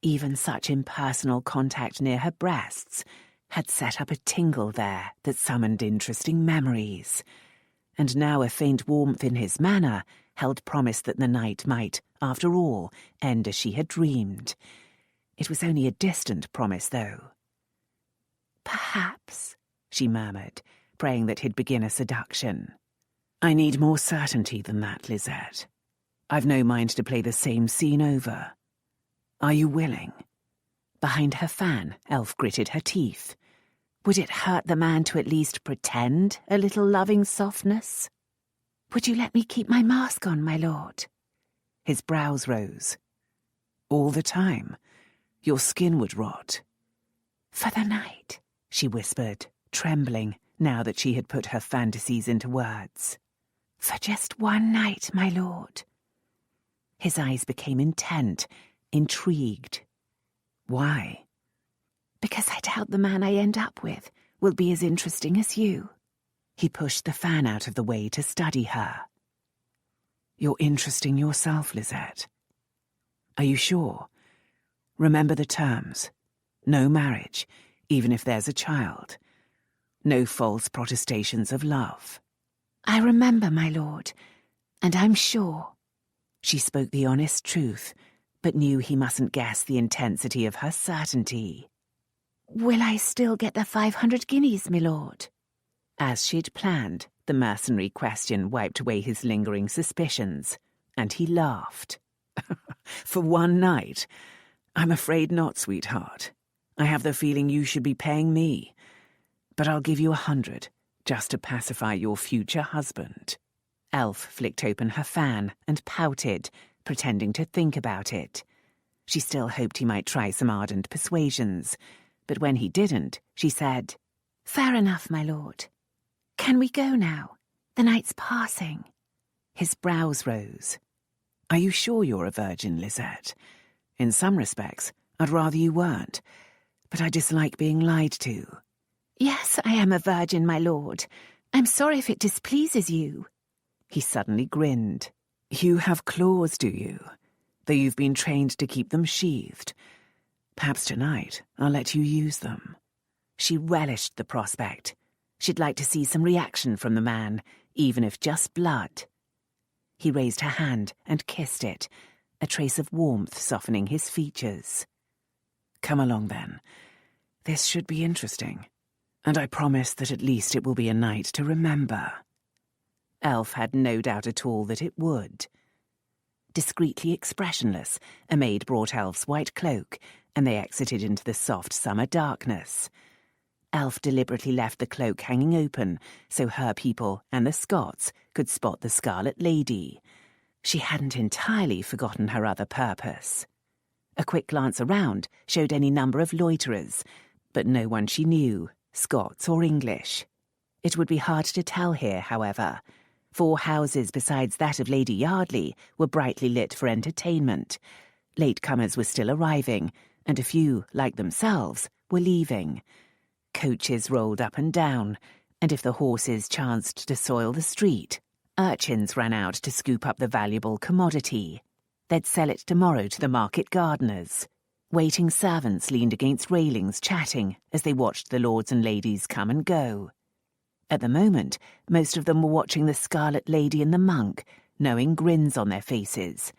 Even such impersonal contact near her breasts had set up a tingle there that summoned interesting memories, and now a faint warmth in his manner held promise that the night might, after all, end as she had dreamed. It was only a distant promise, though. Perhaps, she murmured, praying that he'd begin a seduction. I need more certainty than that, Lisette. I've no mind to play the same scene over. Are you willing? Behind her fan, Elf gritted her teeth. Would it hurt the man to at least pretend a little loving softness? Would you let me keep my mask on, my lord? His brows rose. All the time? Your skin would rot. For the night, she whispered, trembling now that she had put her fantasies into words. For just one night, my lord. His eyes became intent, intrigued. Why? Because I doubt the man I end up with will be as interesting as you. He pushed the fan out of the way to study her. You're interesting yourself, Lisette. Are you sure? Remember the terms. No marriage, even if there's a child. No false protestations of love. I remember, my lord, and I'm sure. She spoke the honest truth, but knew he mustn't guess the intensity of her certainty. Will I still get the 500 guineas, my lord? As she'd planned, the mercenary question wiped away his lingering suspicions, and he laughed. For one night? I'm afraid not, sweetheart. I have the feeling you should be paying me. But I'll give you 100, just to pacify your future husband. Elf flicked open her fan and pouted, pretending to think about it. She still hoped he might try some ardent persuasions, but when he didn't, she said, Fair enough, my lord. Can we go now? The night's passing. His brows rose. Are you sure you're a virgin, Lisette? In some respects, I'd rather you weren't, but I dislike being lied to. Yes, I am a virgin, my lord. I'm sorry if it displeases you. He suddenly grinned. You have claws, do you? Though you've been trained to keep them sheathed. Perhaps tonight I'll let you use them. She relished the prospect. She'd like to see some reaction from the man, even if just blood. He raised her hand and kissed it, a trace of warmth softening his features. Come along, then. This should be interesting. And I promise that at least it will be a night to remember. Elf had no doubt at all that it would. Discreetly expressionless, a maid brought Elf's white cloak, and they exited into the soft summer darkness. Elf deliberately left the cloak hanging open so her people and the Scots could spot the Scarlet Lady. She hadn't entirely forgotten her other purpose. A quick glance around showed any number of loiterers, but no one she knew, Scots or English. It would be hard to tell here, however. 4 houses besides that of Lady Yardley were brightly lit for entertainment. Latecomers were still arriving, and a few, like themselves, were leaving. Coaches rolled up and down, and if the horses chanced to soil the street, urchins ran out to scoop up the valuable commodity. They'd sell it tomorrow to the market gardeners. Waiting servants leaned against railings chatting as they watched the lords and ladies come and go. At the moment, most of them were watching the Scarlet Lady and the monk, knowing grins on their faces.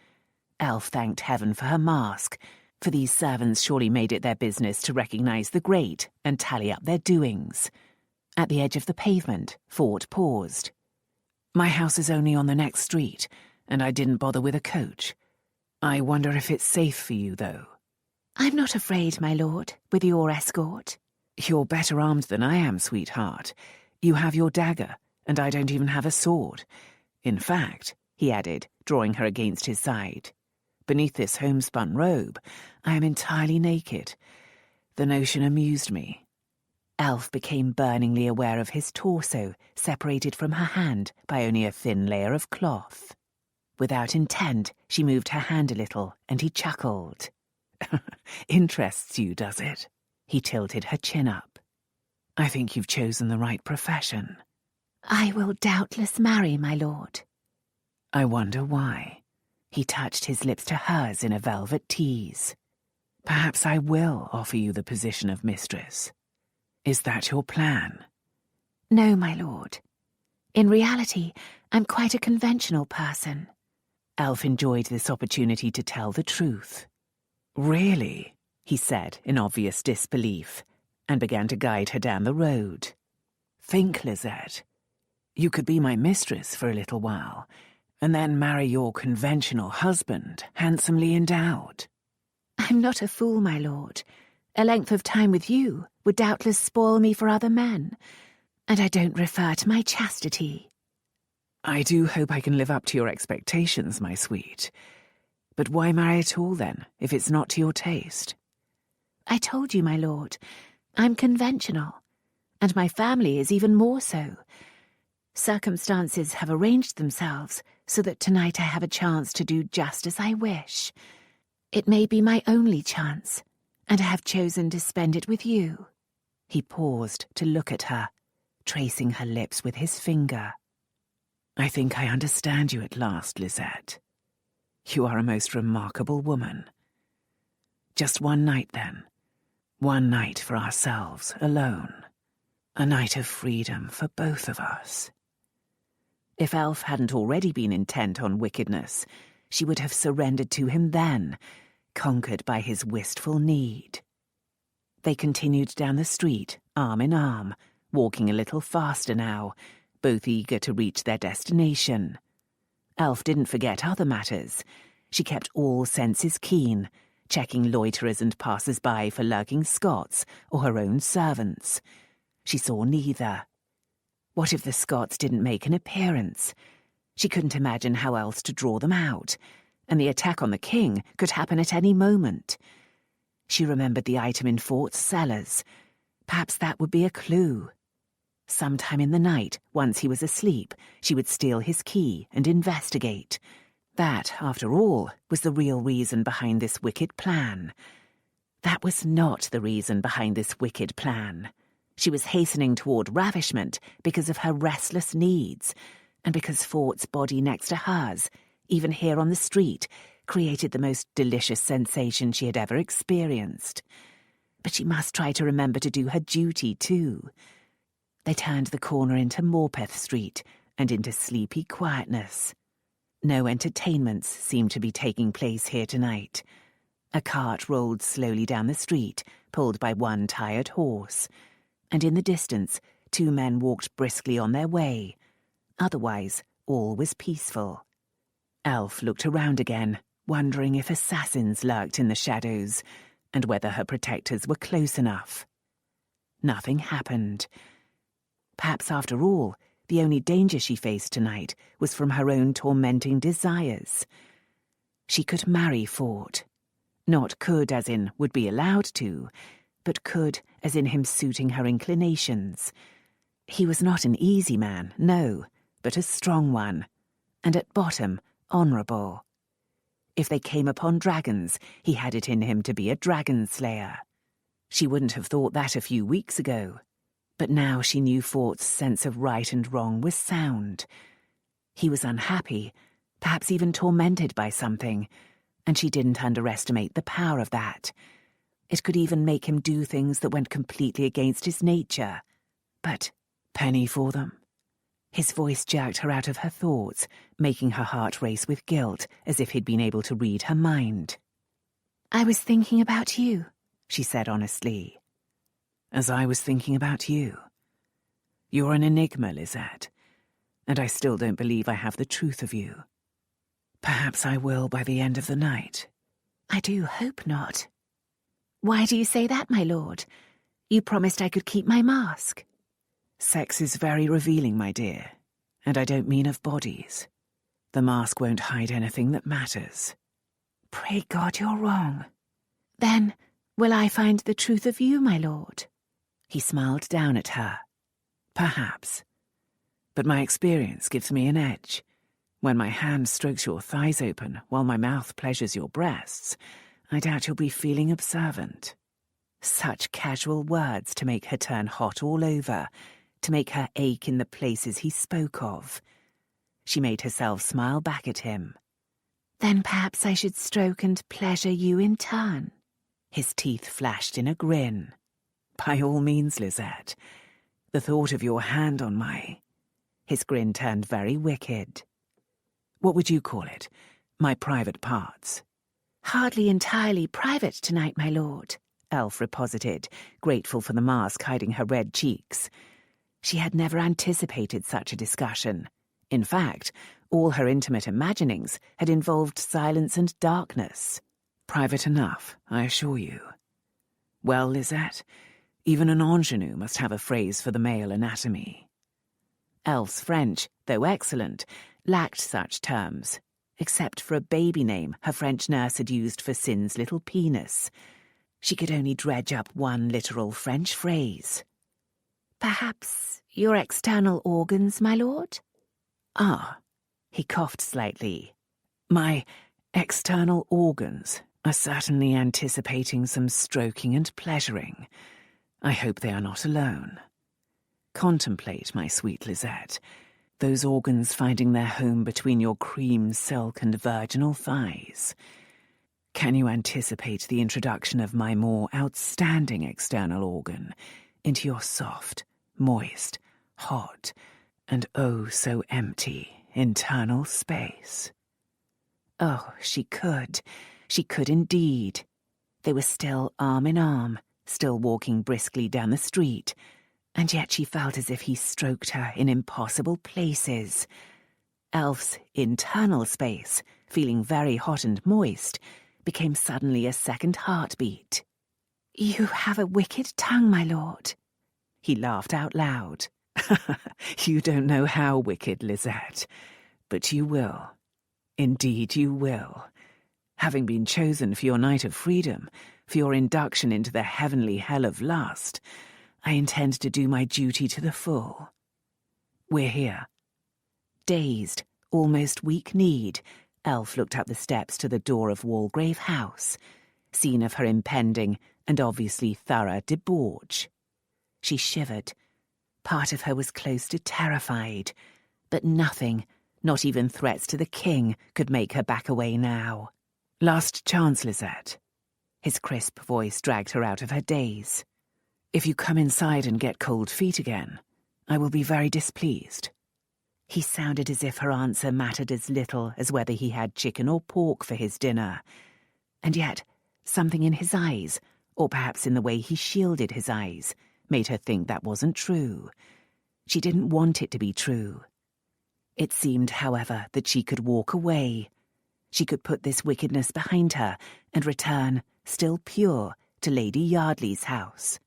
Elf thanked heaven for her mask, for these servants surely made it their business to recognise the great and tally up their doings. At the edge of the pavement, Fort paused. My house is only on the next street, and I didn't bother with a coach. I wonder if it's safe for you, though. I'm not afraid, my lord, with your escort. You're better armed than I am, sweetheart. You have your dagger, and I don't even have a sword. In fact, he added, drawing her against his side, beneath this homespun robe, I am entirely naked. The notion amused me. Elf became burningly aware of his torso, separated from her hand by only a thin layer of cloth. Without intent, she moved her hand a little, and he chuckled. Interests you, does it? He tilted her chin up. I think you've chosen the right profession. I will doubtless marry, my lord. I wonder why. He touched his lips to hers in a velvet tease. Perhaps I will offer you the position of mistress. Is that your plan? No, my lord. In reality, I'm quite a conventional person. Elf enjoyed this opportunity to tell the truth. Really? He said in obvious disbelief, and began to guide her down the road. Think, Lisette. You could be my mistress for a little while, and then marry your conventional husband, handsomely endowed. I'm not a fool, my lord. A length of time with you would doubtless spoil me for other men, and I don't refer to my chastity. I do hope I can live up to your expectations, my sweet. But why marry at all, then, if it's not to your taste? I told you, my lord, I'm conventional, and my family is even more so. Circumstances have arranged themselves so that tonight I have a chance to do just as I wish. It may be my only chance, and I have chosen to spend it with you. He paused to look at her, tracing her lips with his finger. I think I understand you at last, Lisette. You are a most remarkable woman. Just one night, then. One night for ourselves, alone. A night of freedom for both of us. If Elf hadn't already been intent on wickedness, she would have surrendered to him then, conquered by his wistful need. They continued down the street, arm in arm, walking a little faster now, both eager to reach their destination. Elf didn't forget other matters. She kept all senses keen, checking loiterers and passers-by for lurking Scots or her own servants. She saw neither. What if the Scots didn't make an appearance? She couldn't imagine how else to draw them out, and the attack on the king could happen at any moment. She remembered the item in Fort's cellars. Perhaps that would be a clue. Sometime in the night, once he was asleep, she would steal his key and investigate. That, after all, was the real reason behind this wicked plan. That was not the reason behind this wicked plan. She was hastening toward ravishment because of her restless needs, and because Fort's body next to hers, even here on the street, created the most delicious sensation she had ever experienced. But she must try to remember to do her duty, too. They turned the corner into Morpeth Street and into sleepy quietness. No entertainments seemed to be taking place here tonight. A cart rolled slowly down the street, pulled by one tired horse, and in the distance 2 men walked briskly on their way. Otherwise, all was peaceful. Elf looked around again, wondering if assassins lurked in the shadows, and whether her protectors were close enough. Nothing happened. Perhaps, after all, the only danger she faced tonight was from her own tormenting desires. She could marry Fort. Not could as in would be allowed to, but could as in him suiting her inclinations. He was not an easy man, no, but a strong one, and at bottom honourable. If they came upon dragons, he had it in him to be a dragon slayer. She wouldn't have thought that a few weeks ago, but now she knew Fort's sense of right and wrong was sound. He was unhappy, perhaps even tormented by something, and she didn't underestimate the power of that. It could even make him do things that went completely against his nature. But penny for them? His voice jerked her out of her thoughts, making her heart race with guilt, as if he'd been able to read her mind. I was thinking about you, she said honestly. As I was thinking about you. You're an enigma, Lisette, and I still don't believe I have the truth of you. Perhaps I will by the end of the night. I do hope not. Why do you say that, my lord? You promised I could keep my mask. Sex is very revealing, my dear, and I don't mean of bodies. The mask won't hide anything that matters. Pray God you're wrong. Then will I find the truth of you, my lord? He smiled down at her. Perhaps. But my experience gives me an edge. When my hand strokes your thighs open while my mouth pleasures your breasts, I doubt you'll be feeling observant. Such casual words to make her turn hot all over, to make her ache in the places he spoke of. She made herself smile back at him. Then perhaps I should stroke and pleasure you in turn. His teeth flashed in a grin. By all means, Lisette. The thought of your hand on my... His grin turned very wicked. What would you call it? My private parts? Hardly entirely private tonight, my lord, Elf reposited, grateful for the mask hiding her red cheeks. She had never anticipated such a discussion. In fact, all her intimate imaginings had involved silence and darkness. Private enough, I assure you. Well, Lisette, even an ingenue must have a phrase for the male anatomy. Elf's French, though excellent, lacked such terms, except for a baby name her French nurse had used for Sin's little penis. She could only dredge up one literal French phrase. Perhaps your external organs, my lord? Ah, he coughed slightly. My external organs are certainly anticipating some stroking and pleasuring. I hope they are not alone. Contemplate, my sweet Lisette, those organs finding their home between your cream silk and virginal thighs. Can you anticipate the introduction of my more outstanding external organ into your soft, moist, hot, and oh so empty internal space? Oh, she could indeed. They were still arm in arm, still walking briskly down the street, and yet she felt as if he stroked her in impossible places. Elf's internal space, feeling very hot and moist, became suddenly a second heartbeat. You have a wicked tongue, my lord. He laughed out loud. You don't know how wicked, Lisette, but you will. Indeed you will. Having been chosen for your night of freedom, for your induction into the heavenly hell of lust, I intend to do my duty to the full. We're here. Dazed, almost weak-kneed, Elf looked up the steps to the door of Walgrave House, scene of her impending and obviously thorough debauch. She shivered. Part of her was close to terrified, but nothing, not even threats to the king, could make her back away now. "Last chance, Lisette." His crisp voice dragged her out of her daze. "If you come inside and get cold feet again, I will be very displeased." He sounded as if her answer mattered as little as whether he had chicken or pork for his dinner. And yet, something in his eyes, or perhaps in the way he shielded his eyes, made her think that wasn't true. She didn't want it to be true. It seemed, however, that she could walk away. She could put this wickedness behind her and return, still pure, to Lady Yardley's house.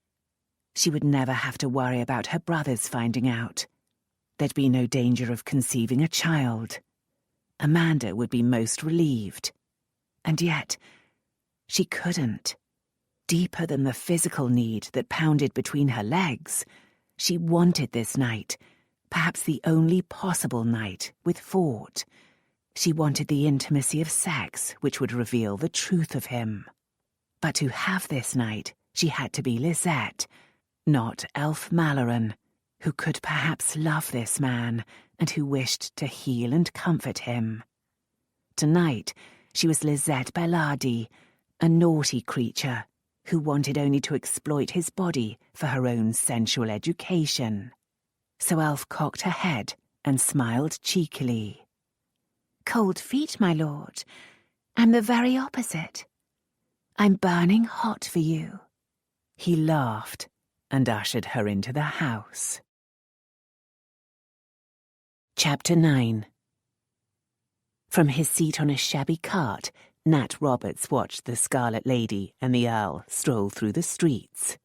She would never have to worry about her brothers finding out. There'd be no danger of conceiving a child. Amanda would be most relieved. And yet, she couldn't. Deeper than the physical need that pounded between her legs, she wanted this night, perhaps the only possible night, with Fort. She wanted the intimacy of sex which would reveal the truth of him. But to have this night, she had to be Lisette, not Elf Malloren, who could perhaps love this man and who wished to heal and comfort him. Tonight, she was Lisette Bellardi, a naughty creature who wanted only to exploit his body for her own sensual education. So Elf cocked her head and smiled cheekily. "Cold feet, my lord. I'm the very opposite. I'm burning hot for you." He laughed and ushered her into the house. Chapter 9. From his seat on a shabby cart, Nat Roberts watched the Scarlet Lady and the Earl stroll through the streets.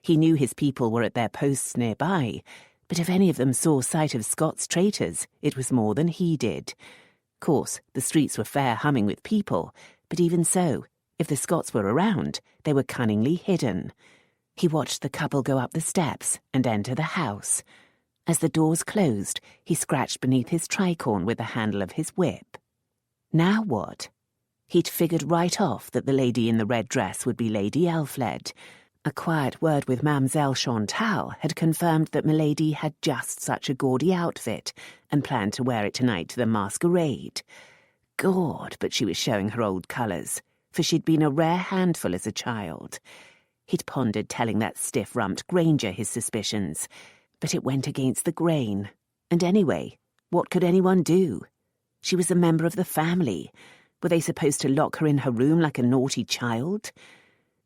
He knew his people were at their posts nearby, but if any of them saw sight of Scott's traitors, it was more than he did. Of course, the streets were fair humming with people, but even so, if the Scots were around, they were cunningly hidden. He watched the couple go up the steps and enter the house. As the doors closed, he scratched beneath his tricorn with the handle of his whip. Now what? He'd figured right off that the lady in the red dress would be Lady Elfled. A quiet word with Mademoiselle Chantal had confirmed that Milady had just such a gaudy outfit and planned to wear it tonight to the masquerade. God, but she was showing her old colours, for she'd been a rare handful as a child. He'd pondered telling that stiff-rumped Granger his suspicions, but it went against the grain. And anyway, what could anyone do? She was a member of the family. Were they supposed to lock her in her room like a naughty child?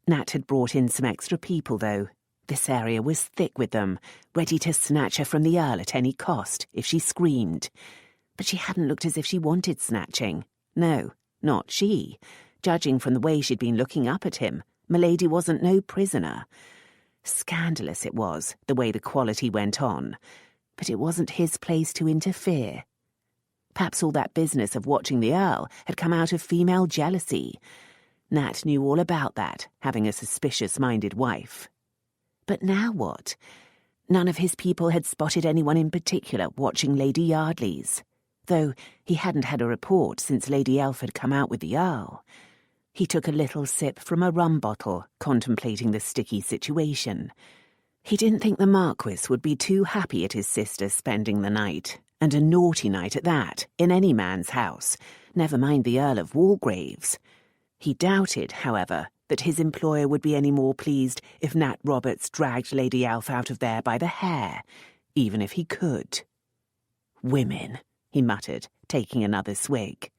Nat had brought in some extra people, though. This area was thick with them, ready to snatch her from the Earl at any cost if she screamed. But she hadn't looked as if she wanted snatching. No, not she. Judging from the way she'd been looking up at him, Milady wasn't no prisoner. Scandalous it was, the way the quality went on. But it wasn't his place to interfere. Perhaps all that business of watching the Earl had come out of female jealousy. Nat knew all about that, having a suspicious-minded wife. But now what? None of his people had spotted anyone in particular watching Lady Yardley's, though he hadn't had a report since Lady Elf had come out with the Earl. He took a little sip from a rum bottle, contemplating the sticky situation. He didn't think the Marquis would be too happy at his sister spending the night, and a naughty night at that, in any man's house, never mind the Earl of Walgrave's. He doubted, however, that his employer would be any more pleased if Nat Roberts dragged Lady Elf out of there by the hair, even if he could. "Women," he muttered, taking another swig.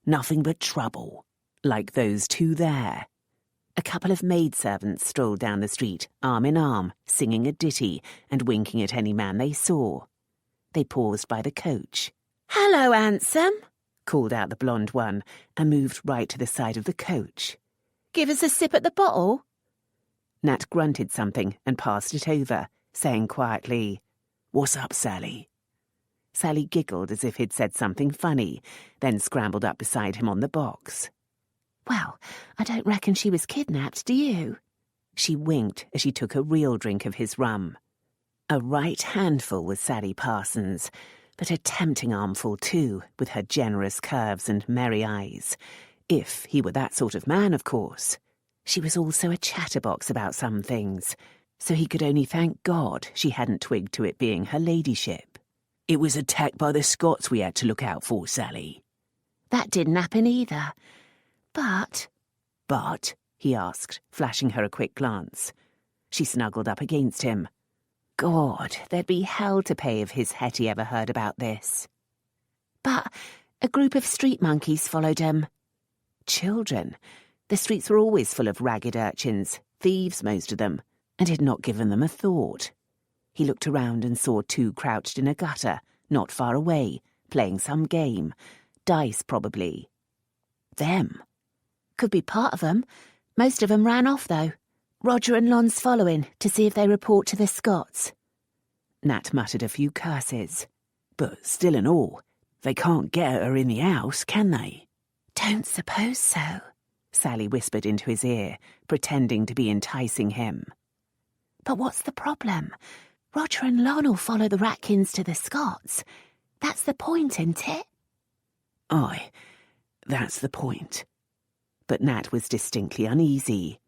"Nothing but trouble. Like those two there." A couple of maidservants strolled down the street, arm in arm, singing a ditty and winking at any man they saw. They paused by the coach. "Hello, handsome," called out the blonde one, and moved right to the side of the coach. "Give us a sip at the bottle." Nat grunted something and passed it over, saying quietly, "What's up, Sally?" Sally giggled as if he'd said something funny, then scrambled up beside him on the box. "Well, I don't reckon she was kidnapped, do you?" She winked as she took a real drink of his rum. A right handful was Sally Parsons, But a tempting armful too, with her generous curves and merry eyes. If he were that sort of man, of course. She was also a chatterbox about some things, so he could only thank God she hadn't twigged to it being her ladyship. It was attacked by the Scots we had to look out for, Sally. That didn't happen either. But... But? He asked, flashing her a quick glance. She snuggled up against him. God, there'd be hell to pay if his Hetty ever heard about this. But a group of street monkeys followed him. Children. The streets were always full of ragged urchins, thieves most of them, and he'd not given them a thought. He looked around and saw two crouched in a gutter, not far away, playing some game. Dice, probably. Them. Could be part of them. Most of them ran off, though. Roger and Lon's following to see if they report to the Scots. Nat muttered a few curses. But still and all, they can't get her in the house, can they? Don't suppose so, Sally whispered into his ear, pretending to be enticing him. But what's the problem? Roger and Lon will follow the Ratkins to the Scots. That's the point, isn't it? Aye, that's the point. But Nat was distinctly uneasy.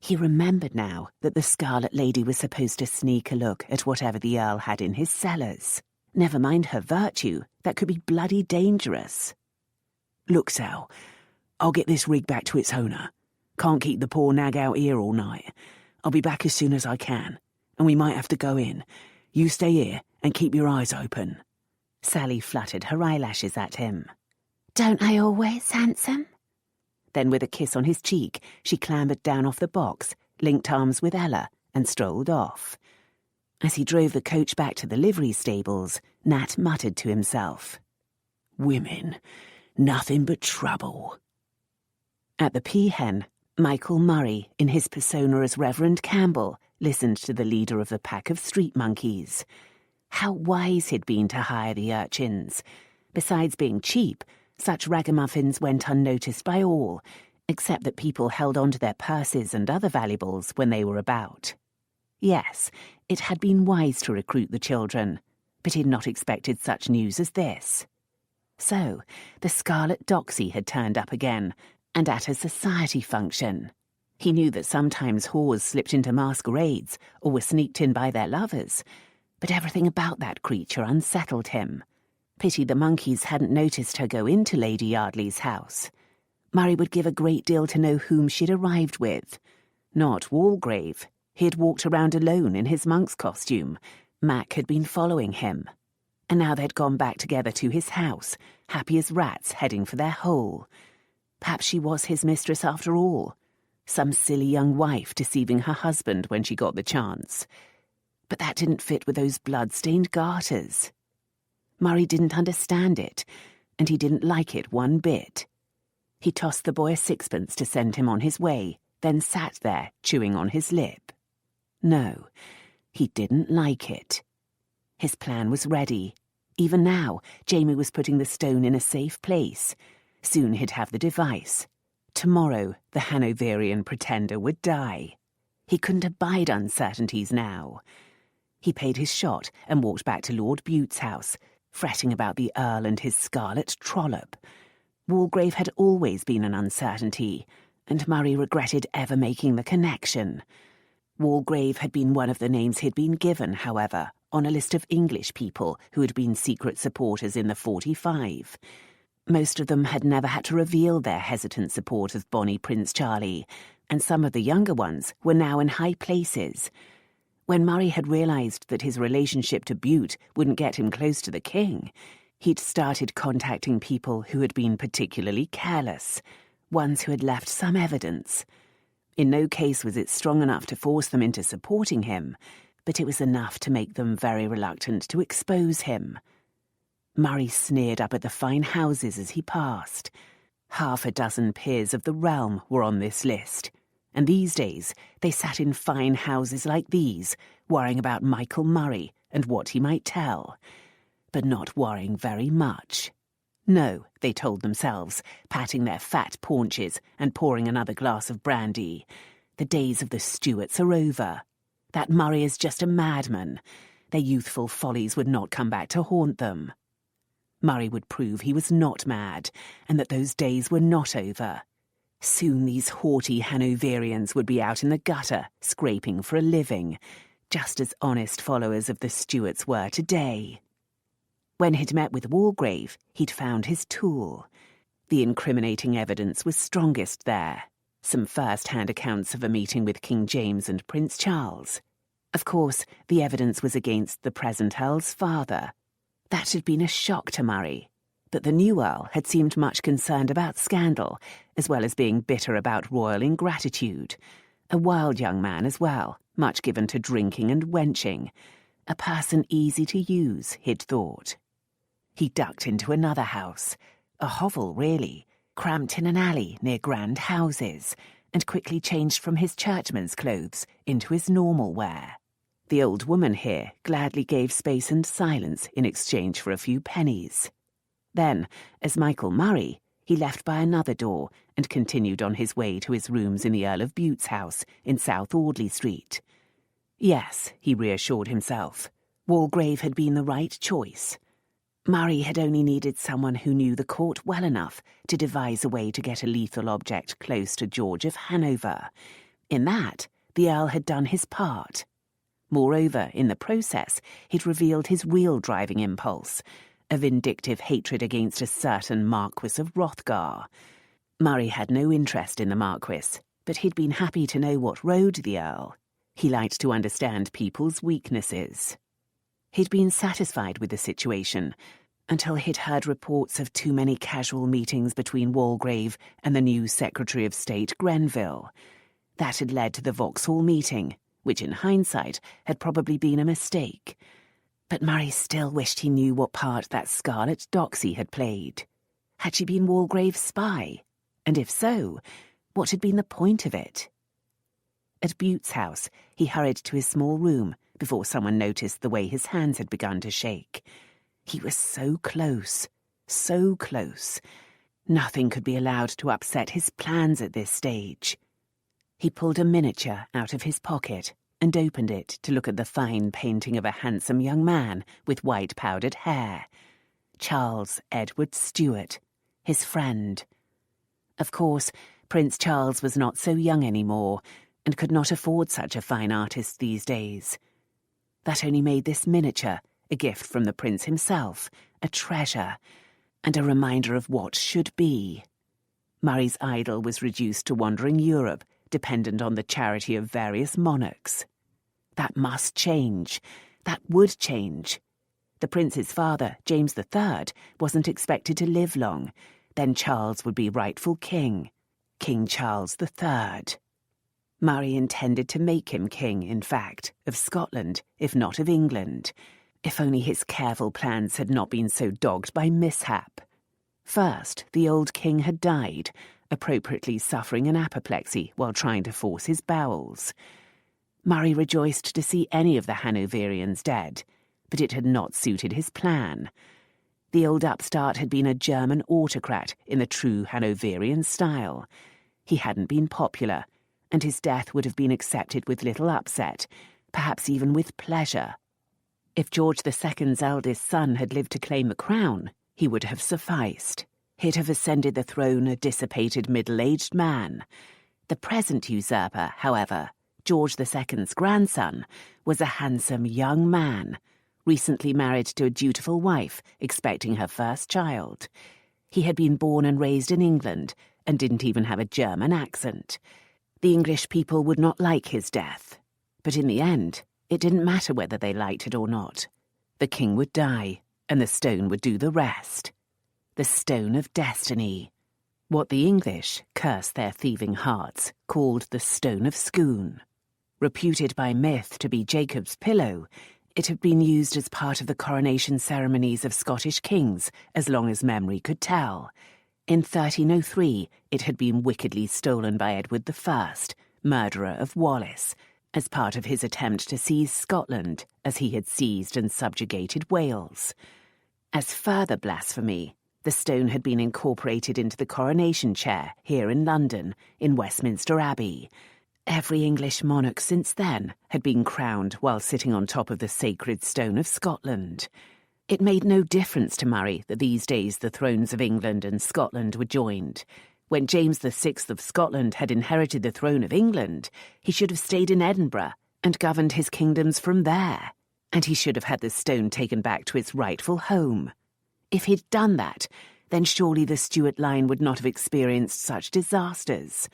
He remembered now that the Scarlet Lady was supposed to sneak a look at whatever the Earl had in his cellars. Never mind her virtue, that could be bloody dangerous. Look, Sal, I'll get this rig back to its owner. Can't keep the poor nag out here all night. I'll be back as soon as I can, and we might have to go in. You stay here and keep your eyes open. Sally fluttered her eyelashes at him. Don't I always, handsome? Then with a kiss on his cheek, she clambered down off the box, linked arms with Ella, and strolled off. As he drove the coach back to the livery stables, Nat muttered to himself, "Women, nothing but trouble." At the Peahen, Michael Murray, in his persona as Reverend Campbell, listened to the leader of the pack of street monkeys. How wise he'd been to hire the urchins. Besides being cheap, such ragamuffins went unnoticed by all, except that people held on to their purses and other valuables when they were about. Yes, it had been wise to recruit the children, but he'd not expected such news as this. So, the Scarlet Doxy had turned up again, and at a society function. He knew that sometimes whores slipped into masquerades or were sneaked in by their lovers, but everything about that creature unsettled him. Pity the monkeys hadn't noticed her go into Lady Yardley's house. Murray would give a great deal to know whom she'd arrived with. Not Walgrave. He had walked around alone in his monk's costume. Mac had been following him. And now they'd gone back together to his house, happy as rats heading for their hole. Perhaps she was his mistress after all. Some silly young wife deceiving her husband when she got the chance. But that didn't fit with those blood-stained garters. Murray didn't understand it, and he didn't like it one bit. He tossed the boy a sixpence to send him on his way, then sat there, chewing on his lip. No, he didn't like it. His plan was ready. Even now, Jamie was putting the stone in a safe place. Soon he'd have the device. Tomorrow, the Hanoverian pretender would die. He couldn't abide uncertainties now. He paid his shot and walked back to Lord Bute's house, fretting about the Earl and his scarlet trollop. Walgrave had always been an uncertainty, and Murray regretted ever making the connection. Walgrave had been one of the names he'd been given, however, on a list of English people who had been secret supporters in the 45. Most of them had never had to reveal their hesitant support of Bonnie Prince Charlie, and some of the younger ones were now in high places. When Murray had realised that his relationship to Bute wouldn't get him close to the king, he'd started contacting people who had been particularly careless, ones who had left some evidence. In no case was it strong enough to force them into supporting him, but it was enough to make them very reluctant to expose him. Murray sneered up at the fine houses as he passed. Half a dozen peers of the realm were on this list, and these days they sat in fine houses like these, worrying about Michael Murray and what he might tell, but not worrying very much. No, they told themselves, patting their fat paunches and pouring another glass of brandy. The days of the Stuarts are over. That Murray is just a madman. their youthful follies would not come back to haunt them. Murray would prove he was not mad, and that those days were not over. Soon these haughty Hanoverians would be out in the gutter, scraping for a living, just as honest followers of the Stuarts were today. When he'd met with Walgrave, he'd found his tool. The incriminating evidence was strongest there. Some first-hand accounts of a meeting with King James and Prince Charles. Of course, the evidence was against the present Earl's father. That had been a shock to Murray, but the new Earl had seemed much concerned about scandal, as well as being bitter about royal ingratitude. A wild young man as well, much given to drinking and wenching. A person easy to use, he'd thought. He ducked into another house, a hovel really, cramped in an alley near grand houses, and quickly changed from his churchman's clothes into his normal wear. The old woman here gladly gave space and silence in exchange for a few pennies. Then, as Michael Murray, he left by another door and continued on his way to his rooms in the Earl of Bute's house in South Audley Street. Yes, he reassured himself, Walgrave had been the right choice. Murray had only needed someone who knew the court well enough to devise a way to get a lethal object close to George of Hanover. In that, the Earl had done his part. Moreover, in the process, he'd revealed his real driving impulse, a vindictive hatred against a certain Marquis of Hrothgar. Murray had no interest in the Marquis, but he'd been happy to know what rode the Earl. He liked to understand people's weaknesses. He'd been satisfied with the situation, until he'd heard reports of too many casual meetings between Walgrave and the new Secretary of State Grenville. That had led to the Vauxhall meeting, which in hindsight had probably been a mistake. But Murray still wished he knew what part that Scarlet Doxy had played. Had she been Walgrave's spy? And if so, what had been the point of it? At Bute's house, he hurried to his small room before someone noticed the way his hands had begun to shake. He was so close, so close. Nothing could be allowed to upset his plans at this stage. He pulled a miniature out of his pocket and opened it to look at the fine painting of a handsome young man with white powdered hair. Charles Edward Stuart, his friend. Of course, Prince Charles was not so young anymore and could not afford such a fine artist these days. That only made this miniature, a gift from the prince himself, a treasure, and a reminder of what should be. Murray's idol was reduced to wandering Europe, dependent on the charity of various monarchs. That must change. That would change. The prince's father, James III, wasn't expected to live long. Then Charles would be rightful king. King Charles III. Murray intended to make him king, in fact, of Scotland, if not of England. If only his careful plans had not been so dogged by mishap. First, the old king had died, appropriately suffering an apoplexy while trying to force his bowels. Murray rejoiced to see any of the Hanoverians dead, but it had not suited his plan. The old upstart had been a German autocrat in the true Hanoverian style. He hadn't been popular, and his death would have been accepted with little upset, perhaps even with pleasure. If George II's eldest son had lived to claim the crown, he would have sufficed. He'd have ascended the throne a dissipated middle-aged man. The present usurper, however, George II's grandson, was a handsome young man, recently married to a dutiful wife, expecting her first child. He had been born and raised in England, and didn't even have a German accent. The English people would not like his death. But in the end, it didn't matter whether they liked it or not. The king would die, and the stone would do the rest. The stone of destiny. What the English, curse their thieving hearts, called the stone of Scone. Reputed by myth to be Jacob's pillow, it had been used as part of the coronation ceremonies of Scottish kings as long as memory could tell. In 1303, it had been wickedly stolen by Edward I, murderer of Wallace, as part of his attempt to seize Scotland, as he had seized and subjugated Wales. As further blasphemy, the stone had been incorporated into the coronation chair here in London, in Westminster Abbey, Every English monarch since then had been crowned while sitting on top of the sacred stone of Scotland. It made no difference to Murray that these days the thrones of England and Scotland were joined. When James VI of Scotland had inherited the throne of England, he should have stayed in Edinburgh and governed his kingdoms from there, and he should have had the stone taken back to its rightful home. If he'd done that, then surely the Stuart line would not have experienced such disasters.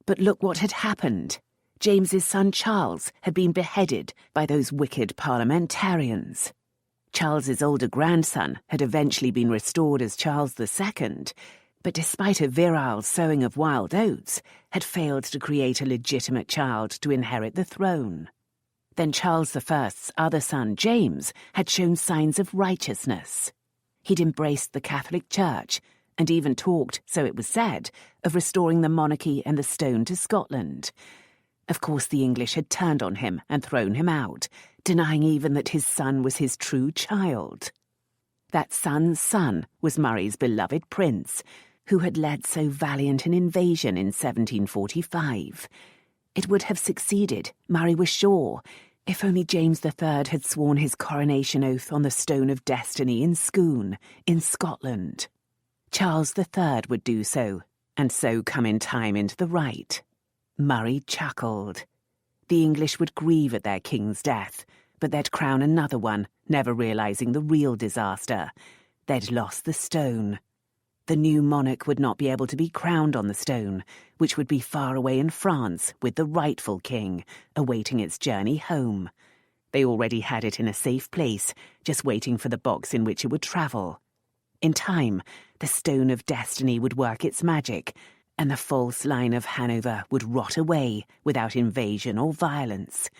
But look what had happened. James's son Charles had been beheaded by those wicked parliamentarians. Charles's older grandson had eventually been restored as Charles II, but despite a virile sowing of wild oats, had failed to create a legitimate child to inherit the throne. Then Charles I's other son, James, had shown signs of righteousness. He'd embraced the Catholic Church, and even talked, so it was said, of restoring the monarchy and the stone to Scotland. Of course, the English had turned on him and thrown him out, denying even that his son was his true child. That son's son was Murray's beloved prince, who had led so valiant an invasion in 1745. It would have succeeded, Murray was sure, if only James III had sworn his coronation oath on the Stone of Destiny in Scone, in Scotland. Charles III would do so, and so come in time into the right. Murray chuckled. The English would grieve at their king's death, but they'd crown another one, never realising the real disaster. They'd lost the stone. The new monarch would not be able to be crowned on the stone, which would be far away in France with the rightful king, awaiting its journey home. They already had it in a safe place, just waiting for the box in which it would travel. In time, the Stone of Destiny would work its magic, and the false line of Hanover would rot away without invasion or violence,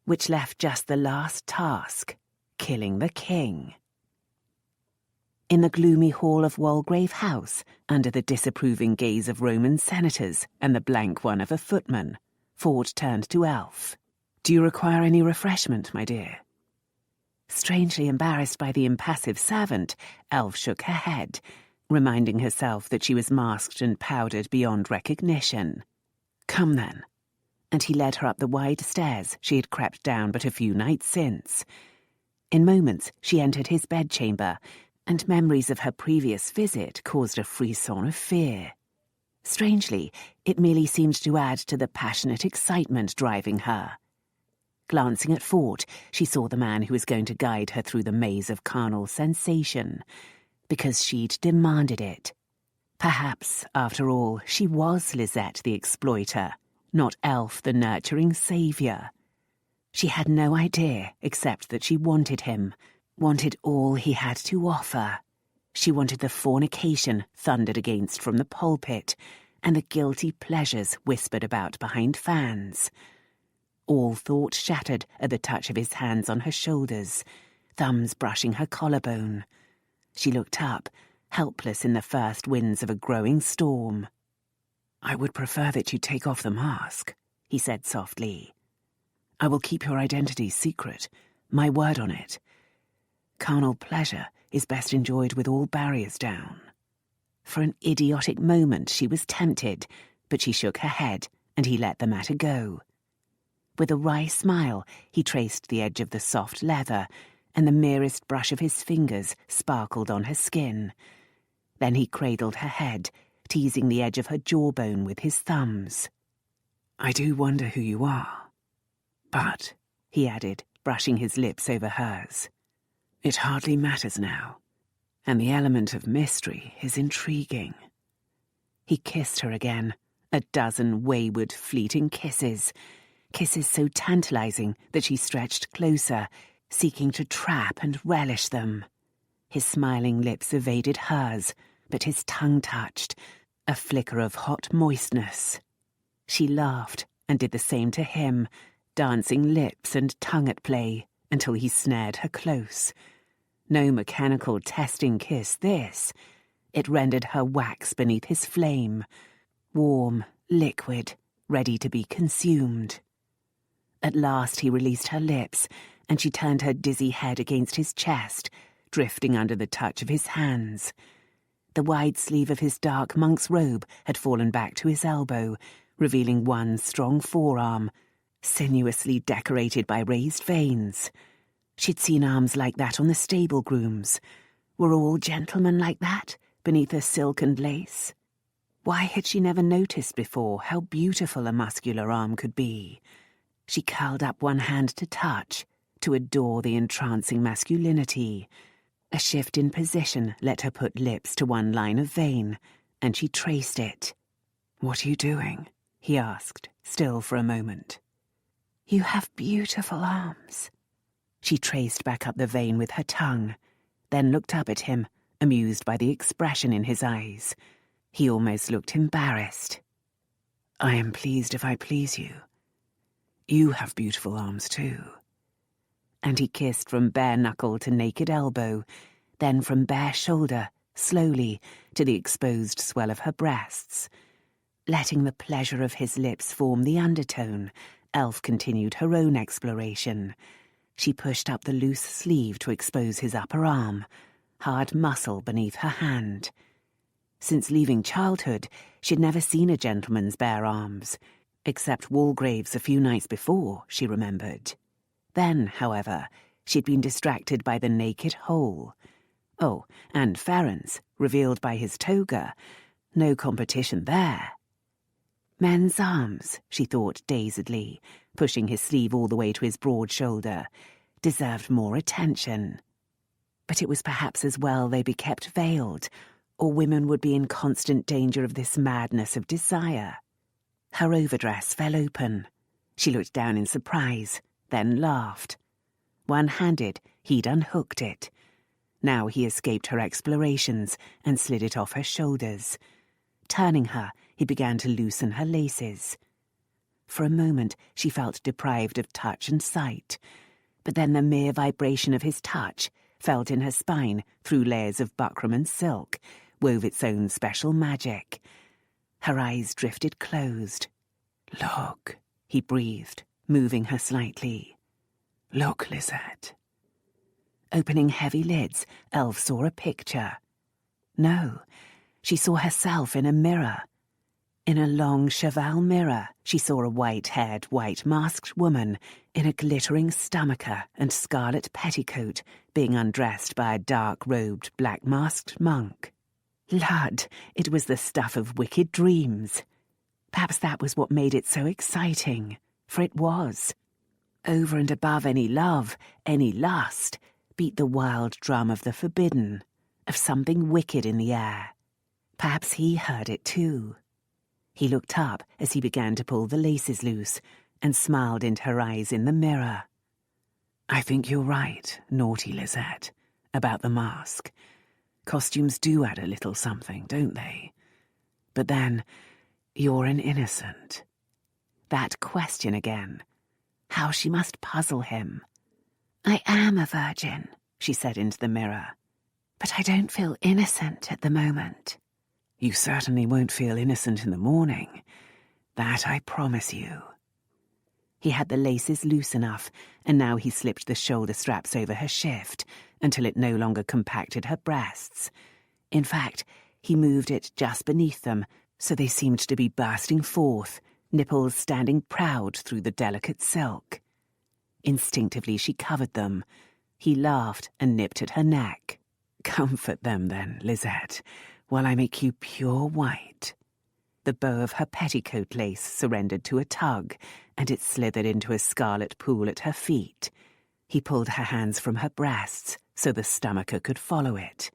which left just the last task, killing the king. In the gloomy hall of Walgrave House, under the disapproving gaze of Roman senators and the blank one of a footman, Ford turned to Elf. "Do you require any refreshment, my dear?" Strangely embarrassed by the impassive servant, Elf shook her head, reminding herself that she was masked and powdered beyond recognition. "Come then." And he led her up the wide stairs she had crept down but a few nights since. In moments she entered his bedchamber, and memories of her previous visit caused a frisson of fear. Strangely, it merely seemed to add to the passionate excitement driving her. Glancing at Fort, she saw the man who was going to guide her through the maze of carnal sensation, because she'd demanded it. Perhaps, after all, she was Lisette the exploiter, not Elf the nurturing saviour. She had no idea, except that she wanted him, wanted all he had to offer. She wanted the fornication thundered against from the pulpit, and the guilty pleasures whispered about behind fans. All thought shattered at the touch of his hands on her shoulders, thumbs brushing her collarbone. She looked up, helpless in the first winds of a growing storm. "I would prefer that you take off the mask," he said softly. "I will keep your identity secret, my word on it. Carnal pleasure is best enjoyed with all barriers down." For an idiotic moment she was tempted, but she shook her head, and he let the matter go. With a wry smile, he traced the edge of the soft leather, and the merest brush of his fingers sparkled on her skin. Then he cradled her head, teasing the edge of her jawbone with his thumbs. "I do wonder who you are. But," he added, brushing his lips over hers, "it hardly matters now, and the element of mystery is intriguing." He kissed her again, a dozen wayward, fleeting kisses, kisses so tantalizing that she stretched closer, seeking to trap and relish them. His smiling lips evaded hers, but his tongue touched, a flicker of hot moistness. She laughed and did the same to him, dancing lips and tongue at play, until he snared her close. No mechanical testing kiss, this. It rendered her wax beneath his flame, warm, liquid, ready to be consumed. At last he released her lips, and she turned her dizzy head against his chest, drifting under the touch of his hands. The wide sleeve of his dark monk's robe had fallen back to his elbow, revealing one strong forearm, sinuously decorated by raised veins. She'd seen arms like that on the stable grooms. Were all gentlemen like that, beneath her silk and lace? Why had she never noticed before how beautiful a muscular arm could be? She curled up one hand to touch, to adore the entrancing masculinity. A shift in position let her put lips to one line of vein, and she traced it. "What are you doing?" he asked, still for a moment. "You have beautiful arms." She traced back up the vein with her tongue, then looked up at him, amused by the expression in his eyes. He almost looked embarrassed. "I am pleased if I please you. You have beautiful arms too." And he kissed from bare knuckle to naked elbow, then from bare shoulder, slowly, to the exposed swell of her breasts. Letting the pleasure of his lips form the undertone, Elf continued her own exploration. She pushed up the loose sleeve to expose his upper arm, hard muscle beneath her hand. Since leaving childhood, she'd never seen a gentleman's bare arms, except Walgrave's a few nights before, she remembered. Then, however, she'd been distracted by the naked hole. Oh, and Farron's, revealed by his toga. No competition there. Men's arms, she thought dazedly, pushing his sleeve all the way to his broad shoulder, deserved more attention. But it was perhaps as well they be kept veiled, or women would be in constant danger of this madness of desire. Her overdress fell open. She looked down in surprise, then laughed. One-handed, he'd unhooked it. Now he escaped her explorations and slid it off her shoulders. Turning her, he began to loosen her laces. For a moment she felt deprived of touch and sight, but then the mere vibration of his touch, felt in her spine through layers of buckram and silk, wove its own special magic. Her eyes drifted closed. "Look," he breathed, moving her slightly. "Look, Lisette." Opening heavy lids, Elf saw a picture. No, she saw herself in a mirror. In a long cheval mirror, she saw a white-haired, white-masked woman in a glittering stomacher and scarlet petticoat being undressed by a dark-robed, black-masked monk. Lud, it was the stuff of wicked dreams. Perhaps that was what made it so exciting, for it was. Over and above any love, any lust, beat the wild drum of the forbidden, of something wicked in the air. Perhaps he heard it too. He looked up as he began to pull the laces loose and smiled into her eyes in the mirror. "I think you're right, naughty Lisette, about the mask. Costumes do add a little something, don't they? But then, you're an innocent." That question again. How she must puzzle him. "I am a virgin," she said into the mirror, "but I don't feel innocent at the moment." "You certainly won't feel innocent in the morning. That I promise you." He had the laces loose enough, and now he slipped the shoulder straps over her shift until it no longer compacted her breasts. In fact, he moved it just beneath them, so they seemed to be bursting forth, nipples standing proud through the delicate silk. Instinctively she covered them. He laughed and nipped at her neck. "Comfort them then, Lisette, while I make you pure white." The bow of her petticoat lace surrendered to a tug, and it slithered into a scarlet pool at her feet. He pulled her hands from her breasts so the stomacher could follow it.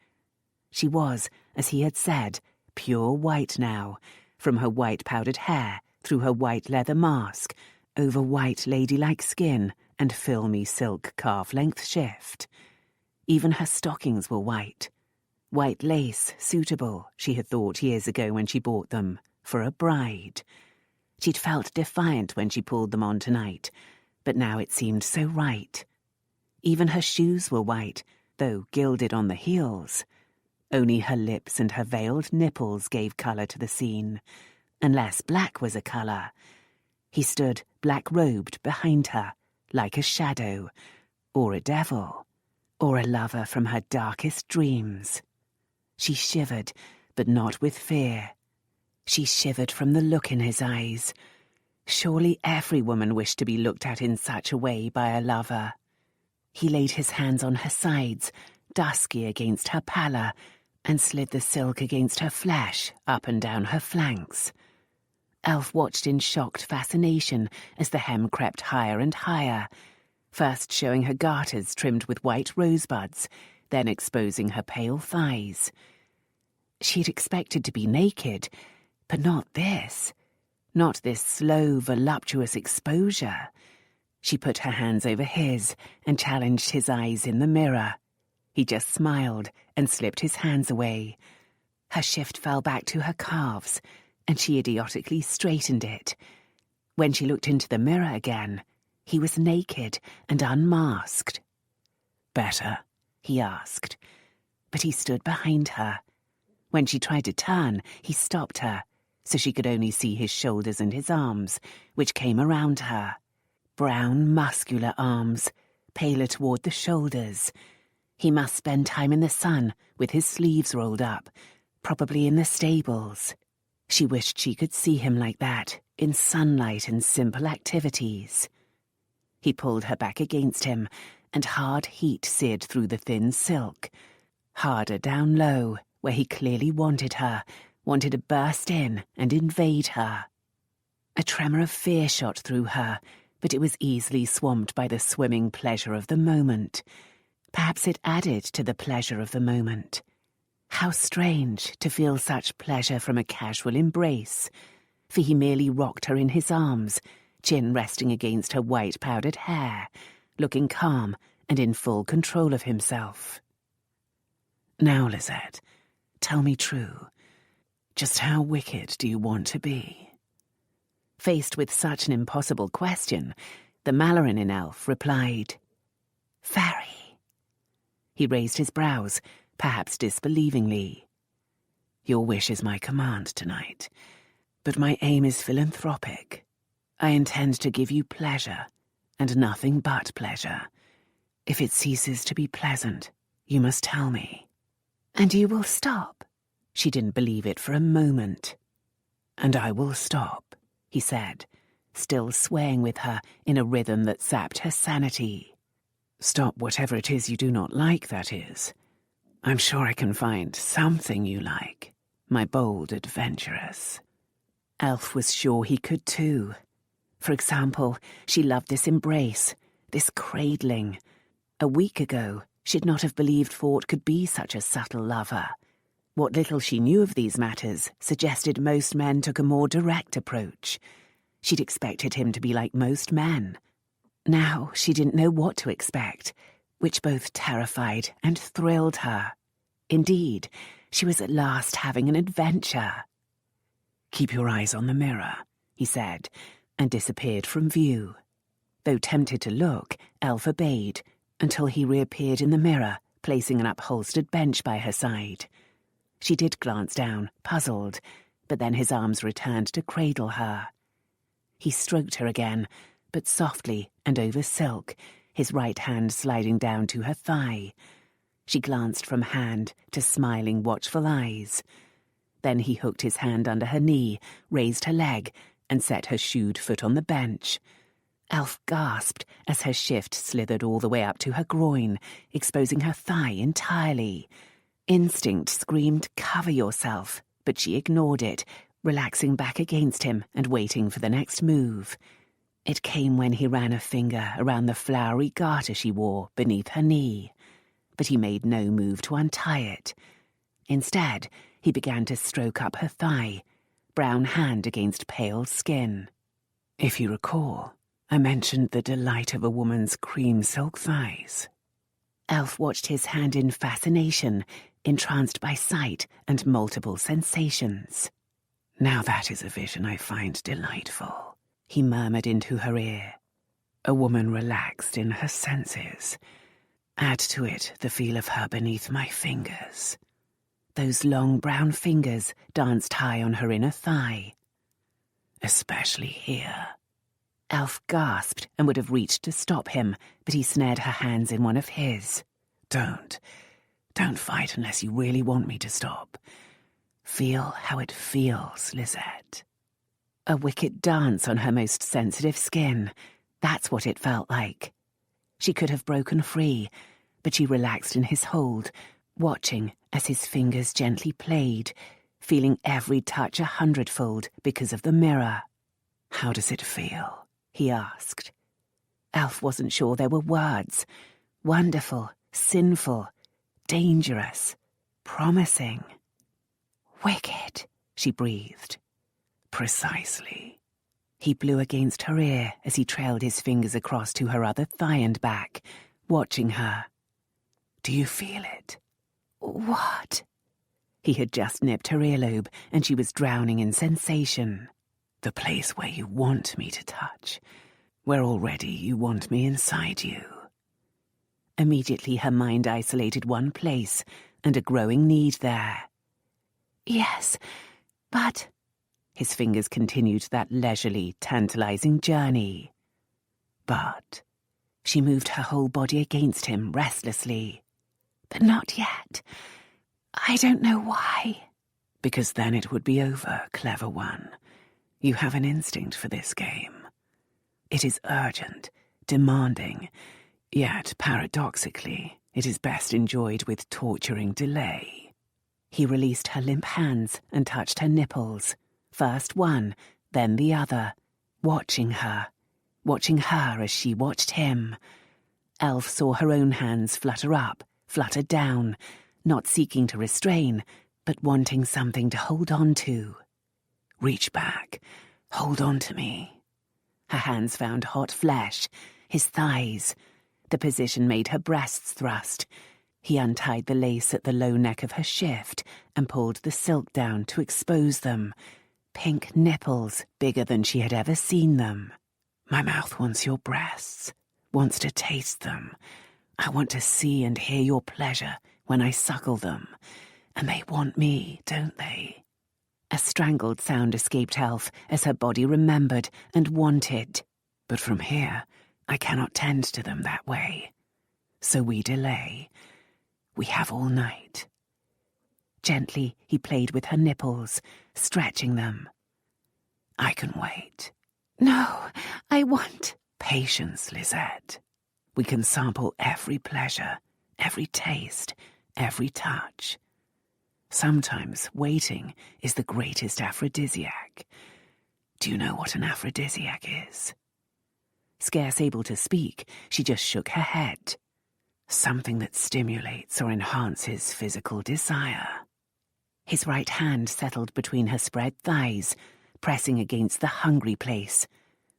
She was, as he had said, pure white now, from her white powdered hair, through her white leather mask, over white ladylike skin and filmy silk calf-length shift. Even her stockings were white. White lace, suitable, she had thought years ago when she bought them, for a bride. She'd felt defiant when she pulled them on tonight, but now it seemed so right. Even her shoes were white, though gilded on the heels. Only her lips and her veiled nipples gave colour to the scene, unless black was a colour. He stood black-robed behind her, like a shadow, or a devil, or a lover from her darkest dreams. She shivered, but not with fear. She shivered from the look in his eyes. Surely every woman wished to be looked at in such a way by a lover. He laid his hands on her sides, dusky against her pallor, and slid the silk against her flesh, up and down her flanks. Elf watched in shocked fascination as the hem crept higher and higher, first showing her garters trimmed with white rosebuds, then exposing her pale thighs. She had expected to be naked, but not this. Not this slow, voluptuous exposure. She put her hands over his and challenged his eyes in the mirror. He just smiled and slipped his hands away. Her shift fell back to her calves, and she idiotically straightened it. When she looked into the mirror again, he was naked and unmasked. "Better?" he asked, but he stood behind her. When she tried to turn, he stopped her, so she could only see his shoulders and his arms, which came around her. Brown, muscular arms, paler toward the shoulders. He must spend time in the sun with his sleeves rolled up, probably in the stables. She wished she could see him like that, in sunlight and simple activities. He pulled her back against him, and hard heat seared through the thin silk. Harder down low, where he clearly wanted her, wanted to burst in and invade her. A tremor of fear shot through her, but it was easily swamped by the swimming pleasure of the moment. Perhaps it added to the pleasure of the moment. How strange to feel such pleasure from a casual embrace, for he merely rocked her in his arms, chin resting against her white powdered hair, looking calm and in full control of himself. "Now, Lisette, tell me true. Just how wicked do you want to be?" Faced with such an impossible question, the Malloren in Elf replied, "Very." He raised his brows, perhaps disbelievingly. "Your wish is my command tonight, but my aim is philanthropic. I intend to give you pleasure, and nothing but pleasure. If it ceases to be pleasant, you must tell me." "And you will stop?" She didn't believe it for a moment. "And I will stop," he said, still swaying with her in a rhythm that sapped her sanity. "Stop whatever it is you do not like, that is. I'm sure I can find something you like, my bold adventuress." Elf was sure he could too. For example, she loved this embrace, this cradling. A week ago, she'd not have believed Fort could be such a subtle lover. What little she knew of these matters suggested most men took a more direct approach. She'd expected him to be like most men. Now she didn't know what to expect, which both terrified and thrilled her. Indeed, she was at last having an adventure. "Keep your eyes on the mirror," he said, and disappeared from view. Though tempted to look, Elf obeyed, until he reappeared in the mirror, placing an upholstered bench by her side. She did glance down, puzzled, but then his arms returned to cradle her. He stroked her again, but softly and over silk, his right hand sliding down to her thigh. She glanced from hand to smiling, watchful eyes. Then he hooked his hand under her knee, raised her leg, and set her shoed foot on the bench. Elf gasped as her shift slithered all the way up to her groin, exposing her thigh entirely. Instinct screamed, "Cover yourself," but she ignored it, relaxing back against him and waiting for the next move. It came when he ran a finger around the flowery garter she wore beneath her knee, but he made no move to untie it. Instead, he began to stroke up her thigh, brown hand against pale skin. "If you recall, I mentioned the delight of a woman's cream silk thighs." Elf watched his hand in fascination, entranced by sight and multiple sensations. "Now that is a vision I find delightful," he murmured into her ear. "A woman relaxed in her senses. Add to it the feel of her beneath my fingers." Those long brown fingers danced high on her inner thigh. "Especially here." Elf gasped and would have reached to stop him, but he snared her hands in one of his. Don't fight unless you really want me to stop. Feel how it feels, Lisette. A wicked dance on her most sensitive skin. That's what it felt like. She could have broken free, but she relaxed in his hold, watching as his fingers gently played, feeling every touch 100-fold because of the mirror. How does it feel? He asked. Elf wasn't sure there were words. Wonderful, sinful, dangerous, promising. Wicked, she breathed. Precisely. He blew against her ear as he trailed his fingers across to her other thigh and back, watching her. Do you feel it? What? He had just nipped her earlobe, and she was drowning in sensation. The place where you want me to touch, where already you want me inside you. Immediately her mind isolated one place, and a growing need there. Yes, but... His fingers continued that leisurely, tantalizing journey. But she moved her whole body against him restlessly. But not yet. I don't know why. Because then it would be over, clever one. You have an instinct for this game. It is urgent, demanding, yet paradoxically, it is best enjoyed with torturing delay. He released her limp hands and touched her nipples. First one, then the other, watching her as she watched him. Elf saw her own hands flutter up, flutter down, not seeking to restrain, but wanting something to hold on to. Reach back, hold on to me. Her hands found hot flesh, his thighs. The position made her breasts thrust. He untied the lace at the low neck of her shift and pulled the silk down to expose them. Pink nipples, bigger than she had ever seen them. My mouth wants your breasts, wants to taste them. I want to see and hear your pleasure when I suckle them. And they want me, don't they? A strangled sound escaped Elf as her body remembered and wanted. But from here, I cannot tend to them that way. So we delay. We have all night. Gently, he played with her nipples, stretching them. I can wait. No, I want... Patience, Lisette. We can sample every pleasure, every taste, every touch. Sometimes waiting is the greatest aphrodisiac. Do you know what an aphrodisiac is? Scarce able to speak, she just shook her head. Something that stimulates or enhances physical desire. His right hand settled between her spread thighs, pressing against the hungry place,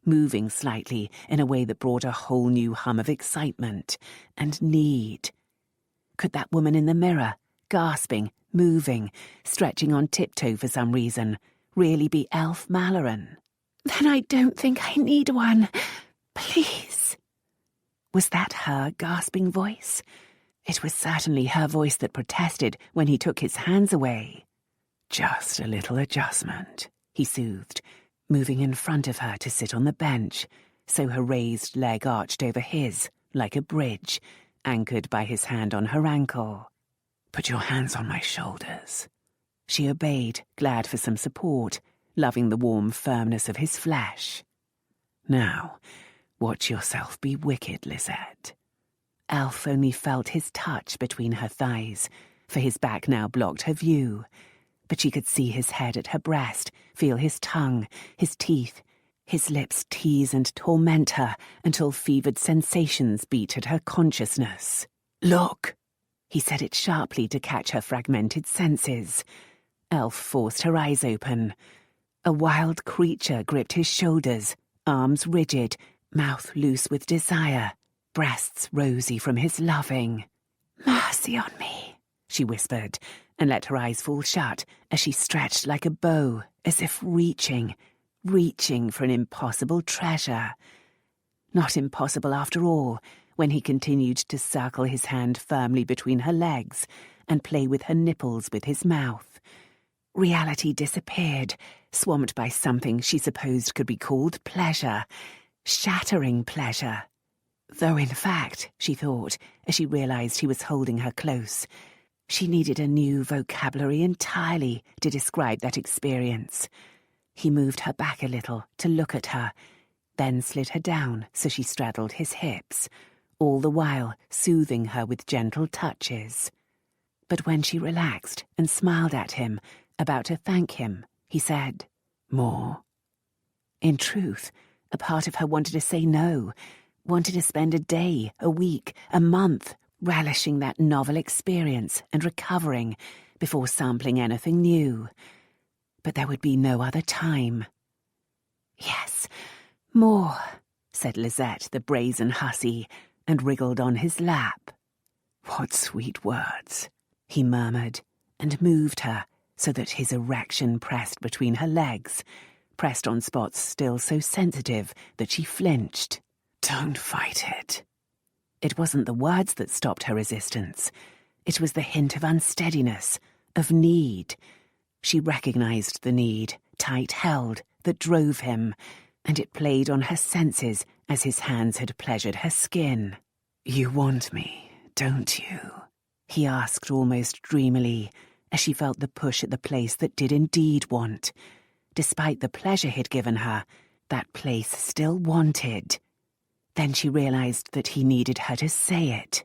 moving slightly in a way that brought a whole new hum of excitement and need. Could that woman in the mirror, gasping, moving, stretching on tiptoe for some reason, really be Elf Malloren? Then I don't think I need one. Please. Was that her gasping voice? It was certainly her voice that protested when he took his hands away. Just a little adjustment, he soothed, moving in front of her to sit on the bench, so her raised leg arched over his, like a bridge, anchored by his hand on her ankle. Put your hands on my shoulders. She obeyed, glad for some support, loving the warm firmness of his flesh. Now, watch yourself be wicked, Lisette. Elf only felt his touch between her thighs, for his back now blocked her view. But she could see his head at her breast, feel his tongue, his teeth, his lips tease and torment her until fevered sensations beat at her consciousness. Look! He said it sharply to catch her fragmented senses. Elf forced her eyes open. A wild creature gripped his shoulders, arms rigid, mouth loose with desire, breasts rosy from his loving. Mercy on me, she whispered, and let her eyes fall shut as she stretched like a bow, as if reaching for an impossible treasure. Not impossible after all, when he continued to circle his hand firmly between her legs and play with her nipples with his mouth. Reality disappeared, swamped by something she supposed could be called pleasure, shattering pleasure. Though in fact, she thought, as she realized he was holding her close, She needed a new vocabulary entirely to describe that experience. He moved her back a little to look at her, then slid her down so she straddled his hips, all the while soothing her with gentle touches. But when she relaxed and smiled at him, about to thank him, he said, "More?" In truth, a part of her wanted to say no, wanted to spend a day, a week, a month, relishing that novel experience and recovering before sampling anything new. But there would be no other time. "Yes, more," said Lisette, the brazen hussy, and wriggled on his lap. "What sweet words," he murmured, and moved her so that his erection pressed between her legs, pressed on spots still so sensitive that she flinched. "Don't fight it." It wasn't the words that stopped her resistance. It was the hint of unsteadiness, of need. She recognized the need, tight-held, that drove him, and it played on her senses as his hands had pleasured her skin. "You want me, don't you?" he asked almost dreamily, as she felt the push at the place that did indeed want. Despite the pleasure he'd given her, that place still wanted. Then she realized that he needed her to say it.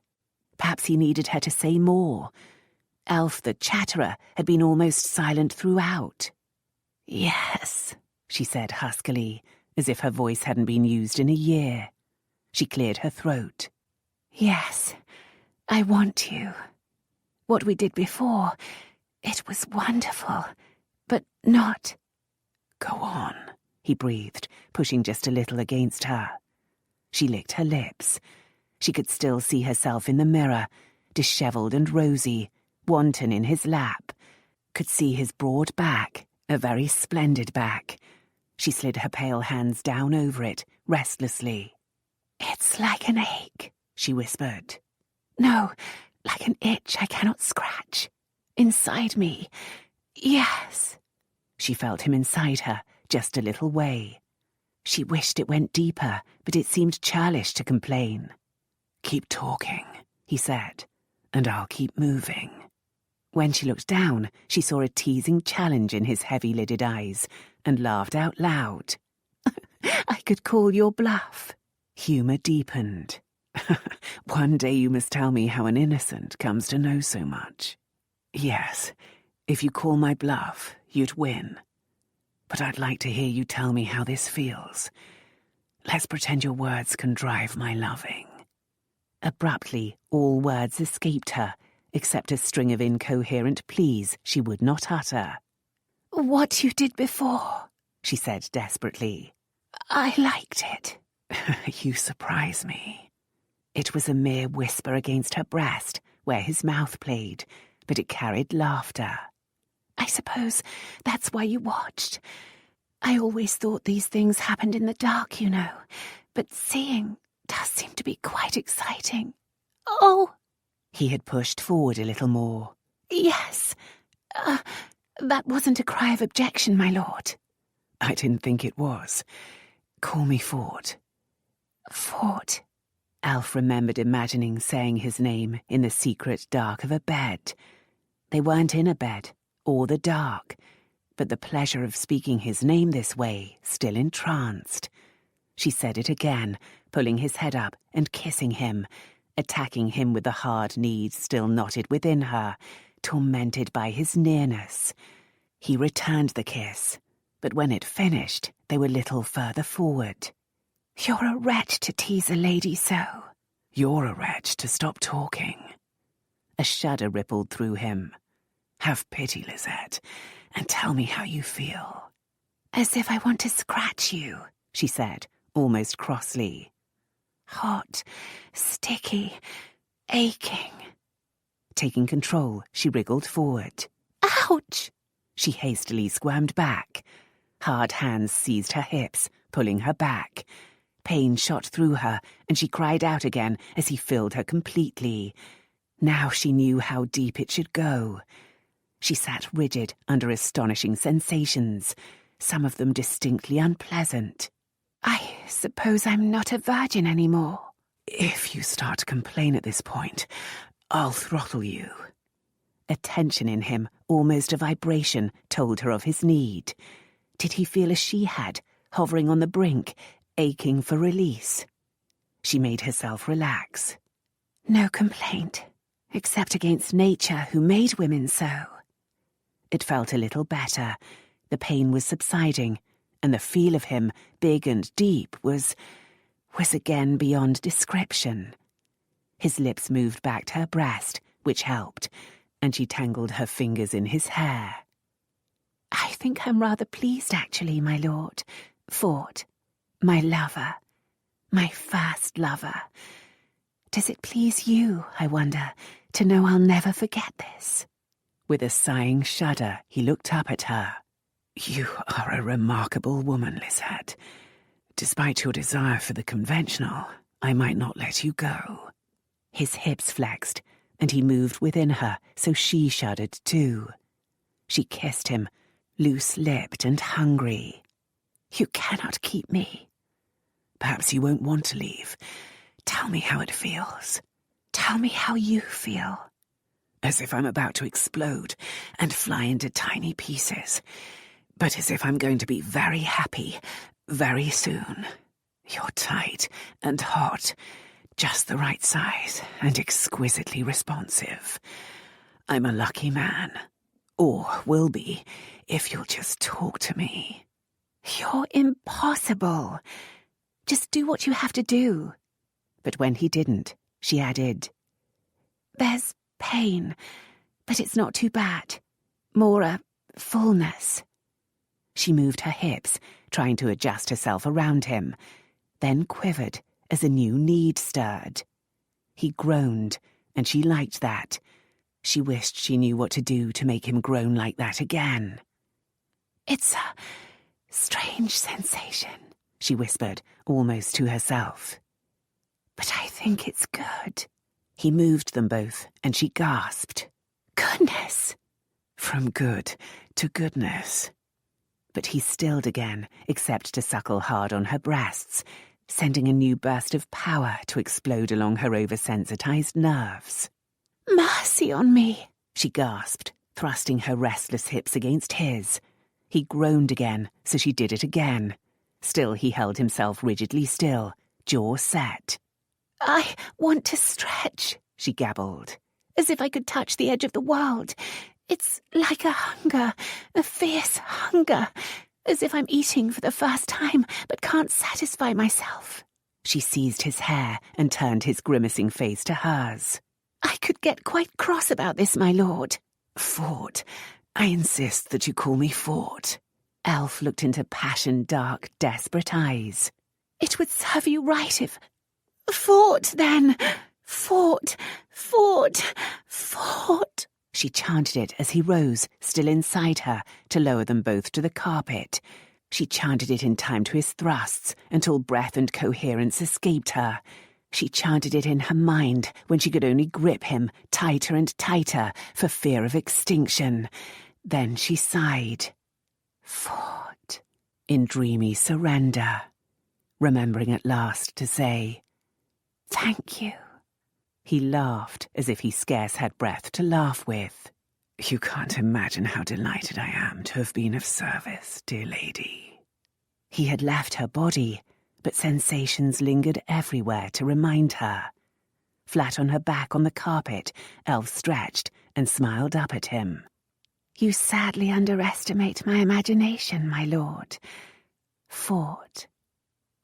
Perhaps he needed her to say more. Elf the chatterer had been almost silent throughout. "Yes," she said huskily, as if her voice hadn't been used in a year. She cleared her throat. "Yes, I want you. What we did before, it was wonderful, but not—" "Go on," he breathed, pushing just a little against her. She licked her lips. She could still see herself in the mirror, dishevelled and rosy, wanton in his lap. Could see his broad back, a very splendid back. She slid her pale hands down over it, restlessly. "It's like an ache," she whispered. "No, like an itch I cannot scratch. Inside me. Yes." She felt him inside her, just a little way. She wished it went deeper, but it seemed churlish to complain. "Keep talking," he said, "and I'll keep moving." When she looked down, she saw a teasing challenge in his heavy-lidded eyes, and laughed out loud. "I could call your bluff." Humour deepened. "One day you must tell me how an innocent comes to know so much." "Yes, if you call my bluff, you'd win. But I'd like to hear you tell me how this feels. Let's pretend your words can drive my loving." Abruptly, all words escaped her, except a string of incoherent pleas she would not utter. "What you did before," she said desperately. "I liked it." "You surprise me." It was a mere whisper against her breast, where his mouth played, but it carried laughter. "I suppose that's why you watched. I always thought these things happened in the dark, you know, but seeing does seem to be quite exciting." "Oh!" He had pushed forward a little more. "Yes. That wasn't a cry of objection, my lord." "I didn't think it was. Call me Fort." "Fort." Alf remembered imagining saying his name in the secret dark of a bed. They weren't in a bed, or the dark, but the pleasure of speaking his name this way still entranced. She said it again, pulling his head up and kissing him, attacking him with the hard need still knotted within her, tormented by his nearness. He returned the kiss, but when it finished, they were little further forward. "You're a wretch to tease a lady so." "You're a wretch to stop talking." A shudder rippled through him. "Have pity, Lisette, and tell me how you feel." "As if I want to scratch you," she said, almost crossly. "Hot, sticky, aching." Taking control, she wriggled forward. "Ouch!" She hastily squirmed back. Hard hands seized her hips, pulling her back. Pain shot through her, and she cried out again as he filled her completely. Now she knew how deep it should go. She sat rigid under astonishing sensations, some of them distinctly unpleasant. "I suppose I'm not a virgin anymore." "If you start to complain at this point, I'll throttle you." A tension in him, almost a vibration, told her of his need. Did he feel as she had, hovering on the brink, aching for release? She made herself relax. No complaint, except against nature who made women so. It felt a little better. The pain was subsiding, and the feel of him, big and deep, was again beyond description. His lips moved back to her breast, which helped, and she tangled her fingers in his hair. I think I'm rather pleased, actually, my lord. Fort, my lover, my first lover. Does it please you, I wonder, to know I'll never forget this? With a sighing shudder, he looked up at her. You are a remarkable woman, Lisette. Despite your desire for the conventional, I might not let you go. His hips flexed, and he moved within her, so she shuddered too. She kissed him, loose-lipped and hungry. You cannot keep me. Perhaps you won't want to leave. Tell me how it feels. Tell me how you feel. As if I'm about to explode and fly into tiny pieces. But as if I'm going to be very happy, very soon. You're tight and hot, just the right size and exquisitely responsive. I'm a lucky man. Or will be, if you'll just talk to me. You're impossible. Just do what you have to do. But when he didn't, she added, There's pain, but it's not too bad. More a fullness. She moved her hips, trying to adjust herself around him, then quivered as a new need stirred. He groaned, and she liked that. She wished she knew what to do to make him groan like that again. It's a strange sensation, she whispered, almost to herself. But I think it's good. He moved them both, and she gasped. Goodness! From good to goodness. But he stilled again, except to suckle hard on her breasts, sending a new burst of power to explode along her oversensitized nerves. Mercy on me, she gasped, thrusting her restless hips against his. He groaned again, so she did it again. Still he held himself rigidly still, jaw set. I want to stretch, she gabbled, as if I could touch the edge of the world. It's like a hunger, a fierce hunger, as if I'm eating for the first time but can't satisfy myself. She seized his hair and turned his grimacing face to hers. I could get quite cross about this, my lord. Fort, I insist that you call me Fort. Elf looked into passion-dark, desperate eyes. It would serve you right if... Fort, then! Fort, Fort, Fort! She chanted it as he rose, still inside her, to lower them both to the carpet. She chanted it in time to his thrusts, until breath and coherence escaped her. She chanted it in her mind when she could only grip him tighter and tighter for fear of extinction. Then she sighed. Fort, in dreamy surrender, remembering at last to say, Thank you. He laughed as if he scarce had breath to laugh with. You can't imagine how delighted I am to have been of service, dear lady. He had left her body, but sensations lingered everywhere to remind her. Flat on her back on the carpet, Elf stretched and smiled up at him. You sadly underestimate my imagination, my lord. Fort.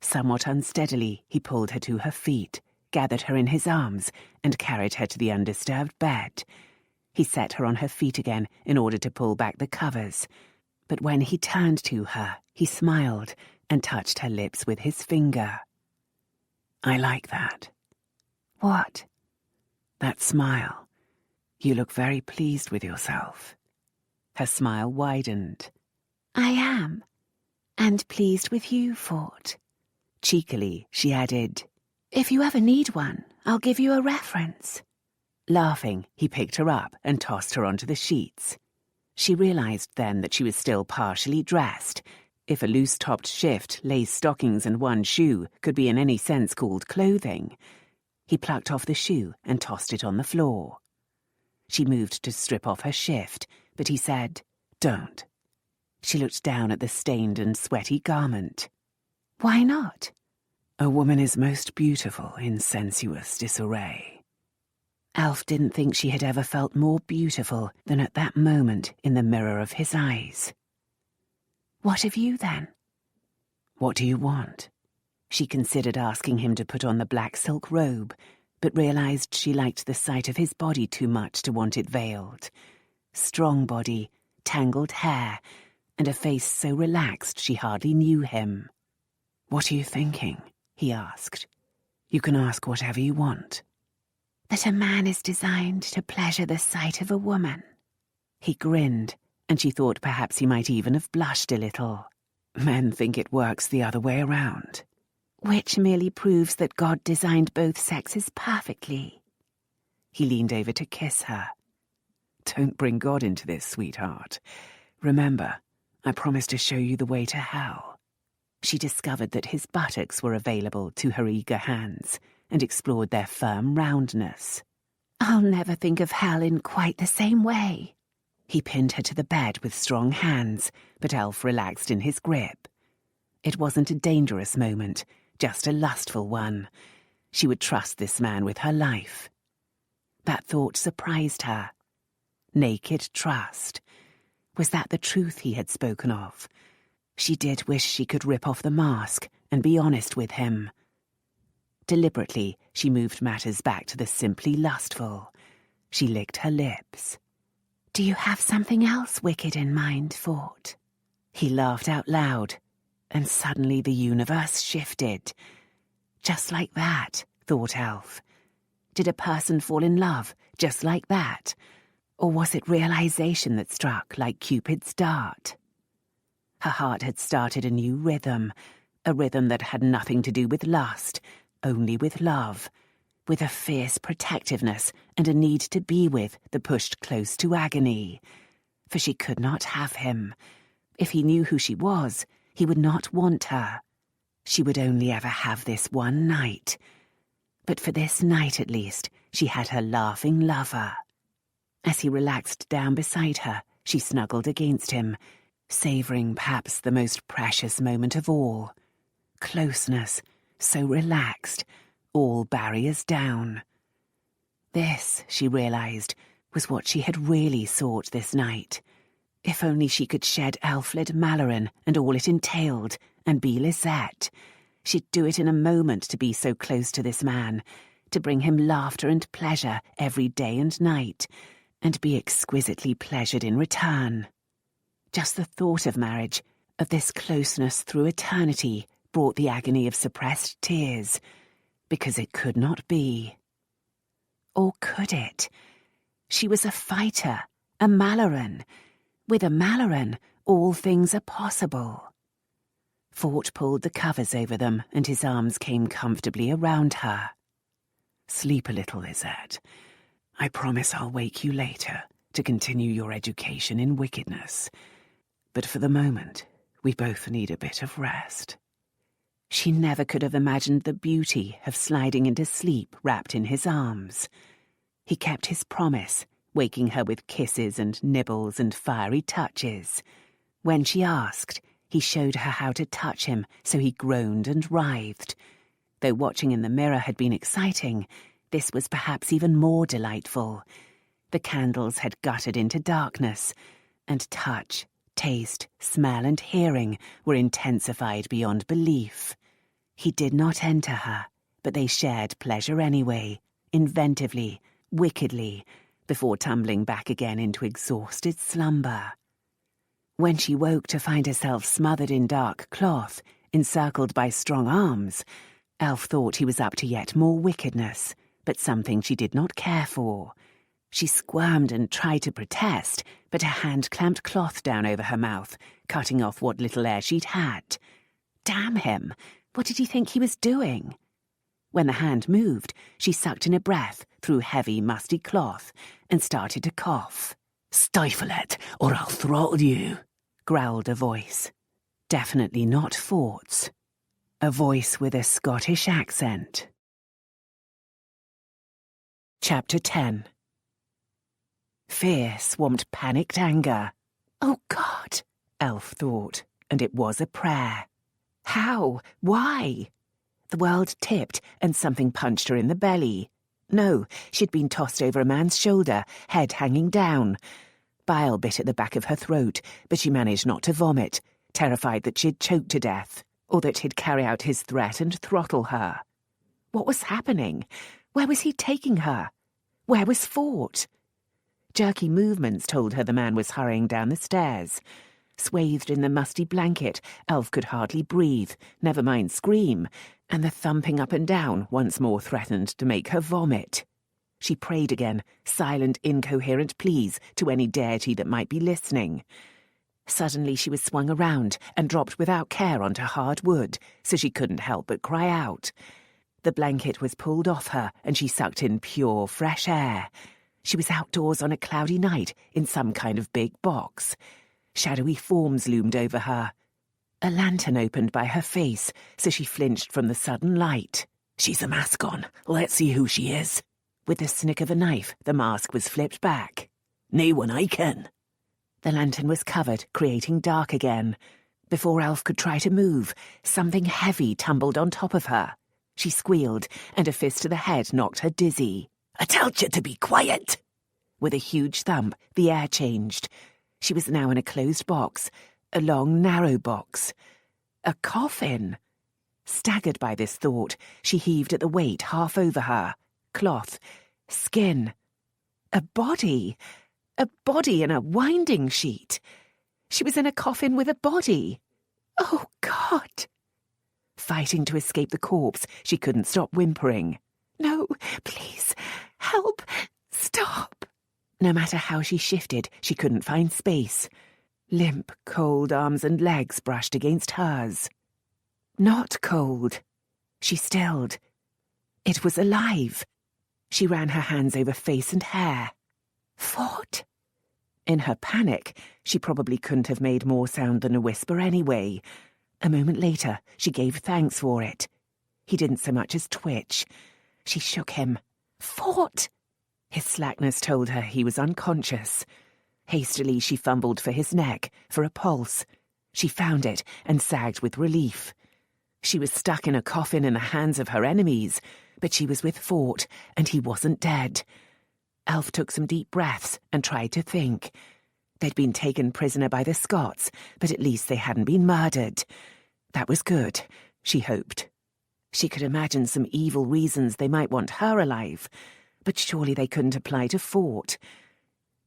Somewhat unsteadily, he pulled her to her feet, gathered her in his arms, and carried her to the undisturbed bed. He set her on her feet again in order to pull back the covers, but when he turned to her, he smiled and touched her lips with his finger. I like that. What? That smile. You look very pleased with yourself. Her smile widened. I am, and pleased with you, Fort. Cheekily, she added, If you ever need one, I'll give you a reference. Laughing, he picked her up and tossed her onto the sheets. She realized then that she was still partially dressed. If a loose-topped shift, lace stockings and one shoe could be in any sense called clothing. He plucked off the shoe and tossed it on the floor. She moved to strip off her shift, but he said, "Don't." She looked down at the stained and sweaty garment. Why not? A woman is most beautiful in sensuous disarray. Alf didn't think she had ever felt more beautiful than at that moment in the mirror of his eyes. What of you, then? What do you want? She considered asking him to put on the black silk robe, but realized she liked the sight of his body too much to want it veiled. Strong body, tangled hair, and a face so relaxed she hardly knew him. "What are you thinking?" he asked. "You can ask whatever you want." That a man is designed to pleasure the sight of a woman. He grinned, and she thought perhaps he might even have blushed a little. Men think it works the other way around. Which merely proves that God designed both sexes perfectly. He leaned over to kiss her. "Don't bring God into this, sweetheart. Remember, I promised to show you the way to hell." She discovered that his buttocks were available to her eager hands and explored their firm roundness. I'll never think of hell in quite the same way. He pinned her to the bed with strong hands, but Elf relaxed in his grip. It wasn't a dangerous moment, just a lustful one. She would trust this man with her life. That thought surprised her. Naked trust. Was that the truth he had spoken of? She did wish she could rip off the mask and be honest with him. Deliberately, she moved matters back to the simply lustful. She licked her lips. Do you have something else wicked in mind, Fort? He laughed out loud, and suddenly the universe shifted. Just like that, thought Elf. Did a person fall in love just like that? Or was it realization that struck like Cupid's dart? Her heart had started a new rhythm, a rhythm that had nothing to do with lust, only with love, with a fierce protectiveness and a need to be with that pushed close to agony. For she could not have him. If he knew who she was, he would not want her. She would only ever have this one night. But for this night at least, she had her laughing lover. As he relaxed down beside her, she snuggled against him, savouring perhaps the most precious moment of all. Closeness, so relaxed, all barriers down. This, she realised, was what she had really sought this night. If only she could shed Elfled Malloren and all it entailed, and be Lisette. She'd do it in a moment to be so close to this man, to bring him laughter and pleasure every day and night, and be exquisitely pleasured in return. Just the thought of marriage, of this closeness through eternity, brought the agony of suppressed tears, because it could not be. Or could it? She was a fighter, a Malloren. With a Malloren, all things are possible. Fort pulled the covers over them, and his arms came comfortably around her. "Sleep a little, Lisette. I promise I'll wake you later to continue your education in wickedness. But for the moment, we both need a bit of rest." She never could have imagined the beauty of sliding into sleep wrapped in his arms. He kept his promise, waking her with kisses and nibbles and fiery touches. When she asked, he showed her how to touch him, so he groaned and writhed. Though watching in the mirror had been exciting, this was perhaps even more delightful. The candles had guttered into darkness, and touch, taste, smell, and hearing were intensified beyond belief. He did not enter her, but they shared pleasure anyway, inventively, wickedly, before tumbling back again into exhausted slumber. When she woke to find herself smothered in dark cloth, encircled by strong arms, Elf thought he was up to yet more wickedness, but something she did not care for. She squirmed and tried to protest, but her hand clamped cloth down over her mouth, cutting off what little air she'd had. Damn him! What did he think he was doing? When the hand moved, she sucked in a breath through heavy, musty cloth and started to cough. "Stifle it, or I'll throttle you," growled a voice. Definitely not Fort's. A voice with a Scottish accent. Chapter 10. Fear swamped panicked anger. Oh, God, Elf thought, and it was a prayer. How? Why? The world tipped and something punched her in the belly. No, she'd been tossed over a man's shoulder, head hanging down. Bile bit at the back of her throat, but she managed not to vomit, terrified that she'd choke to death, or that he'd carry out his threat and throttle her. What was happening? Where was he taking her? Where was Fort? Jerky movements told her the man was hurrying down the stairs. Swathed in the musty blanket, Elf could hardly breathe, never mind scream, and the thumping up and down once more threatened to make her vomit. She prayed again, silent, incoherent pleas to any deity that might be listening. Suddenly she was swung around and dropped without care onto hard wood, so she couldn't help but cry out. The blanket was pulled off her, and she sucked in pure, fresh air. She was outdoors on a cloudy night in some kind of big box. Shadowy forms loomed over her. A lantern opened by her face, so she flinched from the sudden light. She's a mask on. Let's see who she is. With the snick of a knife, the mask was flipped back. Nae one I ken. The lantern was covered, creating dark again. Before Elf could try to move, something heavy tumbled on top of her. She squealed, and a fist to the head knocked her dizzy. I told you to be quiet. With a huge thump, the air changed. She was now in a closed box, a long, narrow box. A coffin. Staggered by this thought, she heaved at the weight half over her. Cloth. Skin. A body. A body in a winding sheet. She was in a coffin with a body. Oh, God! Fighting to escape the corpse, she couldn't stop whimpering. No, please, help, stop. No matter how she shifted, she couldn't find space. Limp, cold arms and legs brushed against hers. Not cold. She stilled. It was alive. She ran her hands over face and hair. Fort? In her panic, she probably couldn't have made more sound than a whisper anyway. A moment later, she gave thanks for it. He didn't so much as twitch. She shook him. Fort! His slackness told her he was unconscious. Hastily, she fumbled for his neck, for a pulse. She found it and sagged with relief. She was stuck in a coffin in the hands of her enemies, but she was with Fort, and he wasn't dead. Elf took some deep breaths and tried to think. They'd been taken prisoner by the Scots, but at least they hadn't been murdered. That was good, she hoped. She could imagine some evil reasons they might want her alive, but surely they couldn't apply to Fort.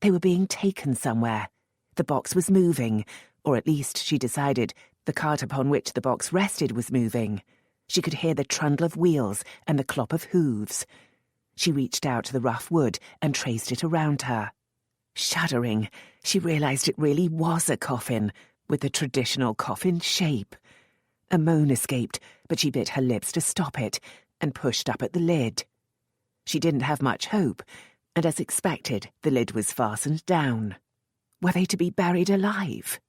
They were being taken somewhere. The box was moving, or at least, she decided, the cart upon which the box rested was moving. She could hear the trundle of wheels and the clop of hooves. She reached out to the rough wood and traced it around her. Shuddering, she realized it really was a coffin, with the traditional coffin shape. A moan escaped, but she bit her lips to stop it and pushed up at the lid. She didn't have much hope, and as expected, the lid was fastened down. Were they to be buried alive?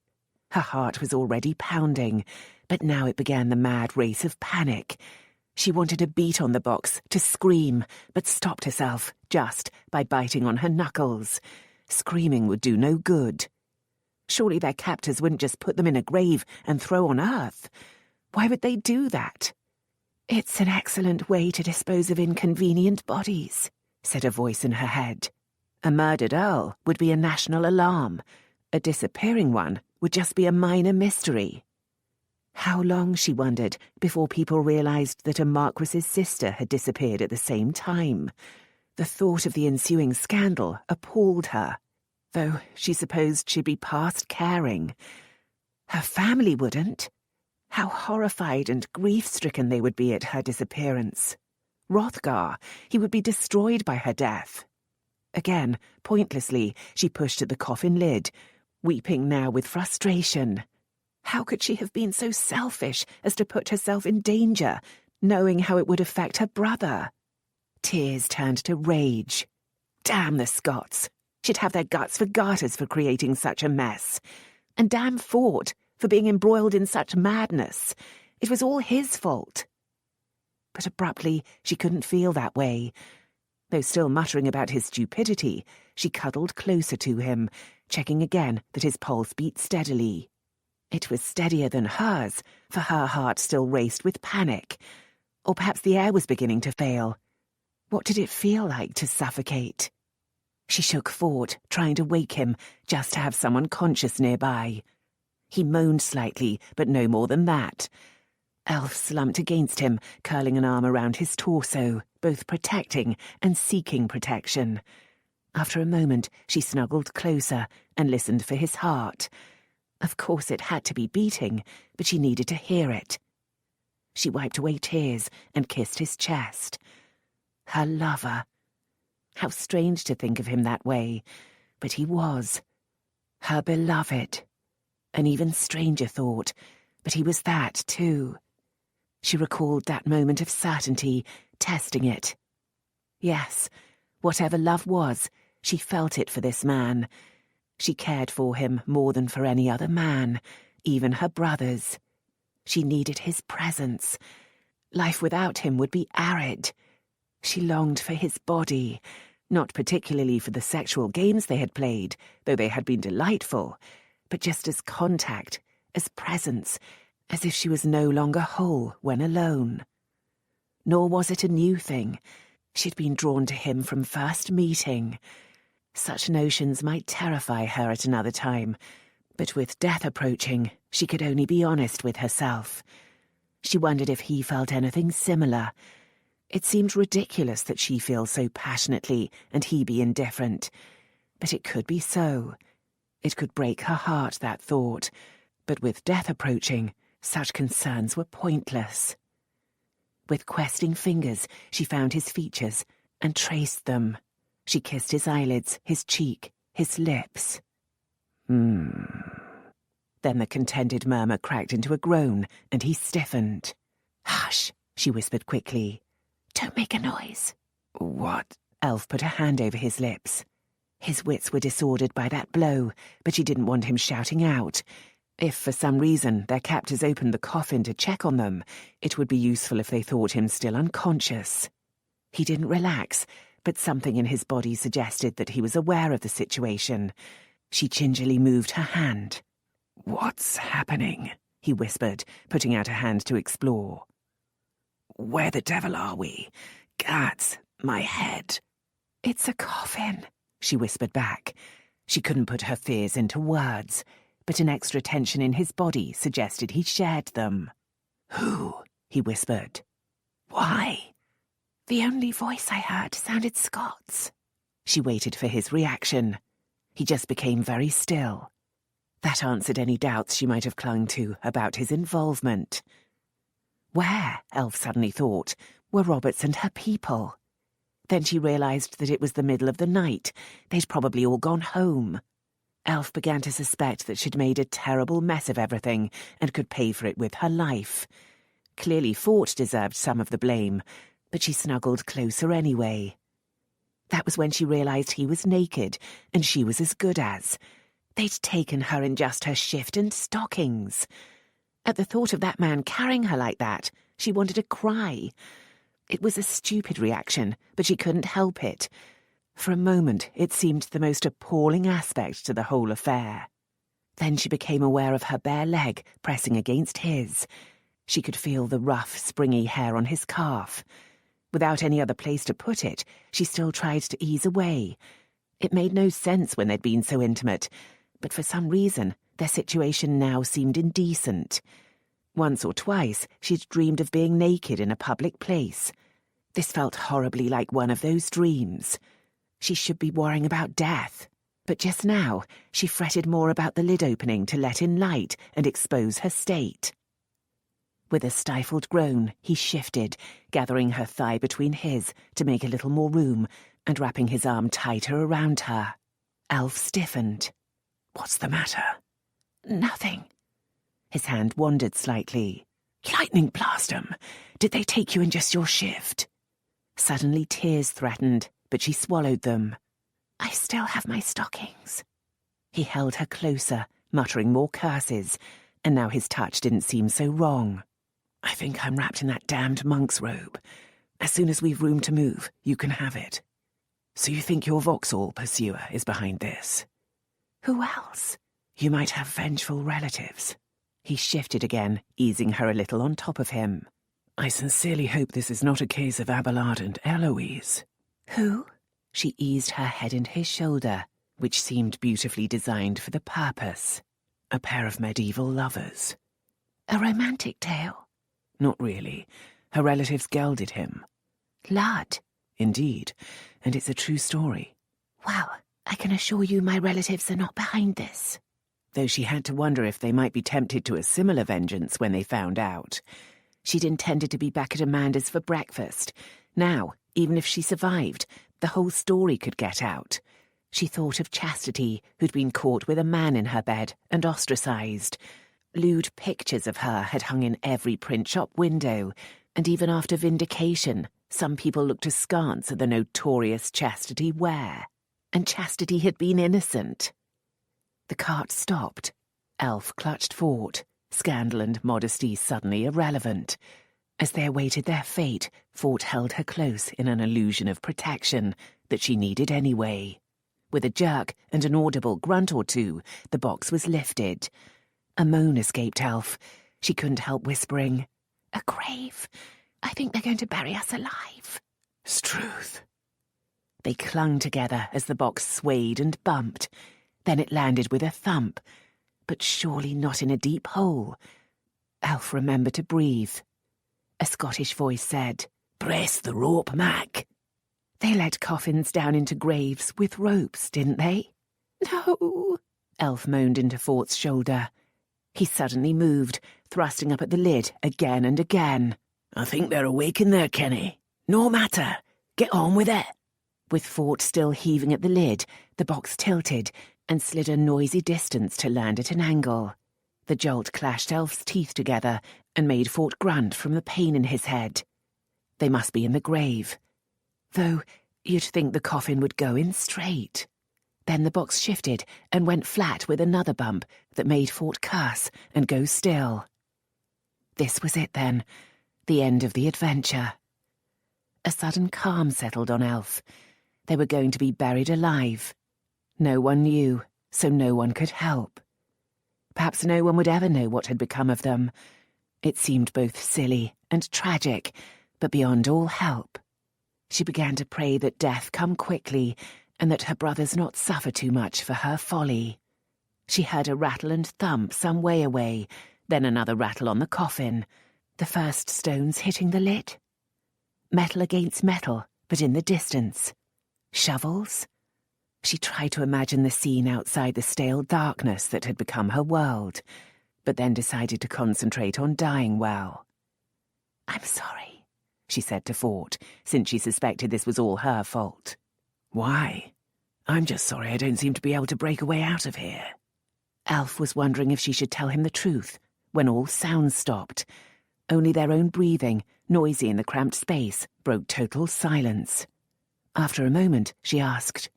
Her heart was already pounding, but now it began the mad race of panic. She wanted to beat on the box, to scream, but stopped herself, just by biting on her knuckles. Screaming would do no good. Surely their captors wouldn't just put them in a grave and throw on earth. Why would they do that? It's an excellent way to dispose of inconvenient bodies, said a voice in her head. A murdered earl would be a national alarm. A disappearing one would just be a minor mystery. How long, she wondered, before people realized that a marquis's sister had disappeared at the same time? The thought of the ensuing scandal appalled her, though she supposed she'd be past caring. Her family wouldn't. How horrified and grief-stricken they would be at her disappearance. Hrothgar, he would be destroyed by her death. Again, pointlessly, she pushed at the coffin lid, weeping now with frustration. How could she have been so selfish as to put herself in danger, knowing how it would affect her brother? Tears turned to rage. Damn the Scots! She'd have their guts for garters for creating such a mess. And damn Fort for being embroiled in such madness. It was all his fault. But abruptly, she couldn't feel that way. Though still muttering about his stupidity, she cuddled closer to him, checking again that his pulse beat steadily. It was steadier than hers, for her heart still raced with panic. Or perhaps the air was beginning to fail. What did it feel like to suffocate? She shook Fort, trying to wake him, just to have someone conscious nearby. He moaned slightly, but no more than that. Elf slumped against him, curling an arm around his torso, both protecting and seeking protection. After a moment, she snuggled closer and listened for his heart. Of course it had to be beating, but she needed to hear it. She wiped away tears and kissed his chest. Her lover. How strange to think of him that way, but he was. Her beloved. An even stranger thought, but he was that too. She recalled that moment of certainty, testing it. Yes, whatever love was, she felt it for this man. She cared for him more than for any other man, even her brothers. She needed his presence. Life without him would be arid. She longed for his body, not particularly for the sexual games they had played, though they had been delightful, but just as contact, as presence, as if she was no longer whole when alone. Nor was it a new thing. She'd been drawn to him from first meeting. Such notions might terrify her at another time, but with death approaching, she could only be honest with herself. She wondered if he felt anything similar. It seemed ridiculous that she feels so passionately and he be indifferent. But it could be so. It could break her heart, that thought. But with death approaching, such concerns were pointless. With questing fingers, she found his features and traced them. She kissed his eyelids, his cheek, his lips. Then the contented murmur cracked into a groan, and he stiffened. "Hush," she whispered quickly. "Don't make a noise." "What?" Elf put a hand over his lips. His wits were disordered by that blow, but she didn't want him shouting out. If for some reason their captors opened the coffin to check on them, it would be useful if they thought him still unconscious. He didn't relax, but something in his body suggested that he was aware of the situation. She gingerly moved her hand. "What's happening?" he whispered, putting out a hand to explore. "Where the devil are we? Gads, my head." "It's a coffin," she whispered back. She couldn't put her fears into words, but an extra tension in his body suggested he shared them. "Who?" he whispered. "Why?" "The only voice I heard sounded Scots." She waited for his reaction. He just became very still. That answered any doubts she might have clung to about his involvement. Where, Elf suddenly thought, were Roberts and her people? Then she realised that it was the middle of the night. They'd probably all gone home. Elf began to suspect that she'd made a terrible mess of everything and could pay for it with her life. Clearly Fort deserved some of the blame, but she snuggled closer anyway. That was when she realised he was naked, and she was as good as. They'd taken her in just her shift and stockings. At the thought of that man carrying her like that, she wanted to cry. It was a stupid reaction, but she couldn't help it. For a moment, it seemed the most appalling aspect to the whole affair. Then she became aware of her bare leg pressing against his. She could feel the rough, springy hair on his calf. Without any other place to put it, she still tried to ease away. It made no sense when they'd been so intimate, but for some reason, their situation now seemed indecent. Once or twice, she'd dreamed of being naked in a public place. This felt horribly like one of those dreams. She should be worrying about death. But just now, she fretted more about the lid opening to let in light and expose her state. With a stifled groan, he shifted, gathering her thigh between his to make a little more room and wrapping his arm tighter around her. Elf stiffened. "What's the matter?" "Nothing." His hand wandered slightly. "Lightning blast 'em! Did they take you in just your shift?" Suddenly tears threatened, but she swallowed them. "I still have my stockings." He held her closer, muttering more curses, and now his touch didn't seem so wrong. "I think I'm wrapped in that damned monk's robe. As soon as we've room to move, you can have it." So you think your Vauxhall pursuer is behind this? Who else? You might have vengeful relatives. He shifted again, easing her a little on top of him. I sincerely hope this is not a case of Abelard and Eloise. Who? She eased her head into his shoulder, which seemed beautifully designed for the purpose. A pair of medieval lovers. A romantic tale? Not really. Her relatives gelded him. Lud? Indeed, and it's a true story. Well, I can assure you my relatives are not behind this. Though she had to wonder if they might be tempted to a similar vengeance when they found out. She'd intended to be back at Amanda's for breakfast. Now, even if she survived, the whole story could get out. She thought of Chastity, who'd been caught with a man in her bed and ostracised. Lewd pictures of her had hung in every print shop window, and even after vindication, some people looked askance at the notorious Chastity Ware. And Chastity had been innocent. The cart stopped. Elf clutched Fort, scandal and modesty suddenly irrelevant. As they awaited their fate, Fort held her close in an illusion of protection that she needed anyway. With a jerk and an audible grunt or two, the box was lifted. A moan escaped Elf. She couldn't help whispering, "A grave. I think they're going to bury us alive." "'Struth." They clung together as the box swayed and bumped. Then it landed with a thump, but surely not in a deep hole. Elf remembered to breathe. A Scottish voice said, "Press the rope, Mac." They let coffins down into graves with ropes, didn't they? No. Elf moaned into Fort's shoulder. He suddenly moved, thrusting up at the lid again and again. "I think they're awake in there, Kenny. No matter. Get on with it." With Fort still heaving at the lid, the box tilted and slid a noisy distance to land at an angle. The jolt clashed Elf's teeth together and made Fort grunt from the pain in his head. They must be in the grave. Though you'd think the coffin would go in straight. Then the box shifted and went flat with another bump that made Fort curse and go still. This was it then, the end of the adventure. A sudden calm settled on Elf. They were going to be buried alive. No one knew, so no one could help. Perhaps no one would ever know what had become of them. It seemed both silly and tragic, but beyond all help. She began to pray that death come quickly and that her brothers not suffer too much for her folly. She heard a rattle and thump some way away, then another rattle on the coffin, the first stones hitting the lid. Metal against metal, but in the distance. Shovels? She tried to imagine the scene outside the stale darkness that had become her world, but then decided to concentrate on dying well. "I'm sorry," she said to Fort, since she suspected this was all her fault. "Why? I'm just sorry I don't seem to be able to break a way out of here." Elf was wondering if she should tell him the truth, when all sounds stopped. Only their own breathing, noisy in the cramped space, broke total silence. After a moment, she asked,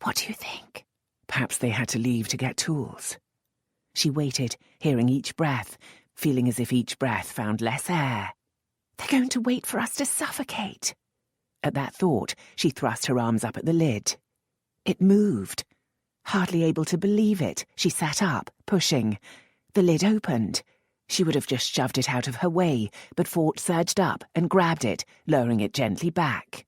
"What do you think?" Perhaps they had to leave to get tools. She waited, hearing each breath, feeling as if each breath found less air. "They're going to wait for us to suffocate." At that thought, she thrust her arms up at the lid. It moved. Hardly able to believe it, she sat up, pushing. The lid opened. She would have just shoved it out of her way, but Fort surged up and grabbed it, lowering it gently back.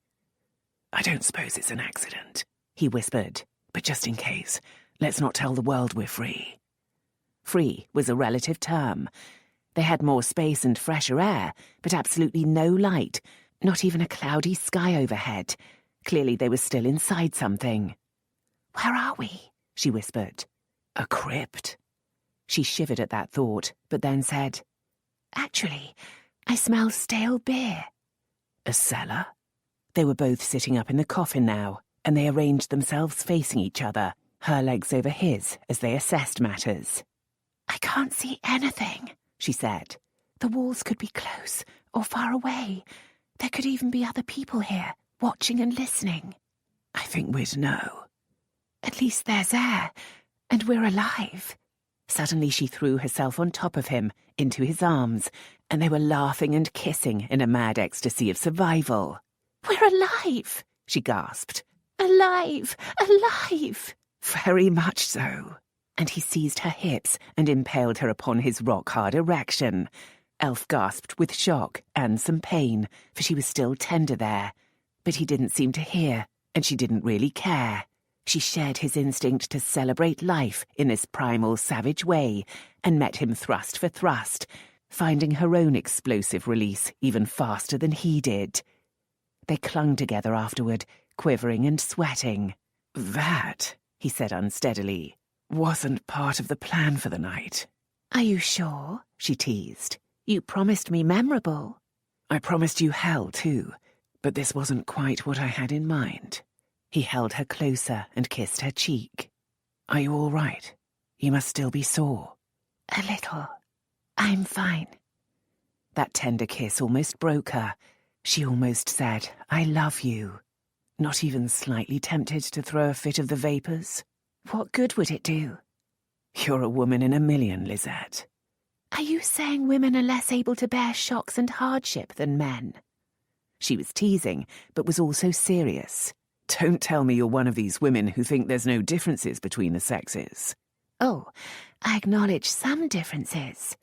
"I don't suppose it's an accident," he whispered, "but just in case, let's not tell the world we're free." Free was a relative term. They had more space and fresher air, but absolutely no light, not even a cloudy sky overhead. Clearly they were still inside something. "Where are we?" she whispered. "A crypt." She shivered at that thought, but then said, "Actually, I smell stale beer." "A cellar?" They were both sitting up in the coffin now, and they arranged themselves facing each other, her legs over his as they assessed matters. "I can't see anything," she said. "The walls could be close or far away. There could even be other people here, watching and listening." "I think we'd know." "At least there's air, and we're alive." Suddenly she threw herself on top of him, into his arms, and they were laughing and kissing in a mad ecstasy of survival. "We're alive!" she gasped. Alive! Alive! Very much so. And he seized her hips and impaled her upon his rock-hard erection. Elf gasped with shock and some pain, for she was still tender there. But he didn't seem to hear, and she didn't really care. She shared his instinct to celebrate life in this primal, savage way, and met him thrust for thrust, finding her own explosive release even faster than he did. They clung together afterward, quivering and sweating. "That," he said unsteadily, "wasn't part of the plan for the night." "Are you sure?" she teased. "You promised me memorable." "I promised you hell, too, but this wasn't quite what I had in mind." He held her closer and kissed her cheek. "Are you all right? You must still be sore." "A little. I'm fine." That tender kiss almost broke her. She almost said, "I love you." Not even slightly tempted to throw a fit of the vapours? What good would it do? You're a woman in a million, Lisette. Are you saying women are less able to bear shocks and hardship than men? She was teasing, but was also serious. Don't tell me you're one of these women who think there's no differences between the sexes. Oh, I acknowledge some differences.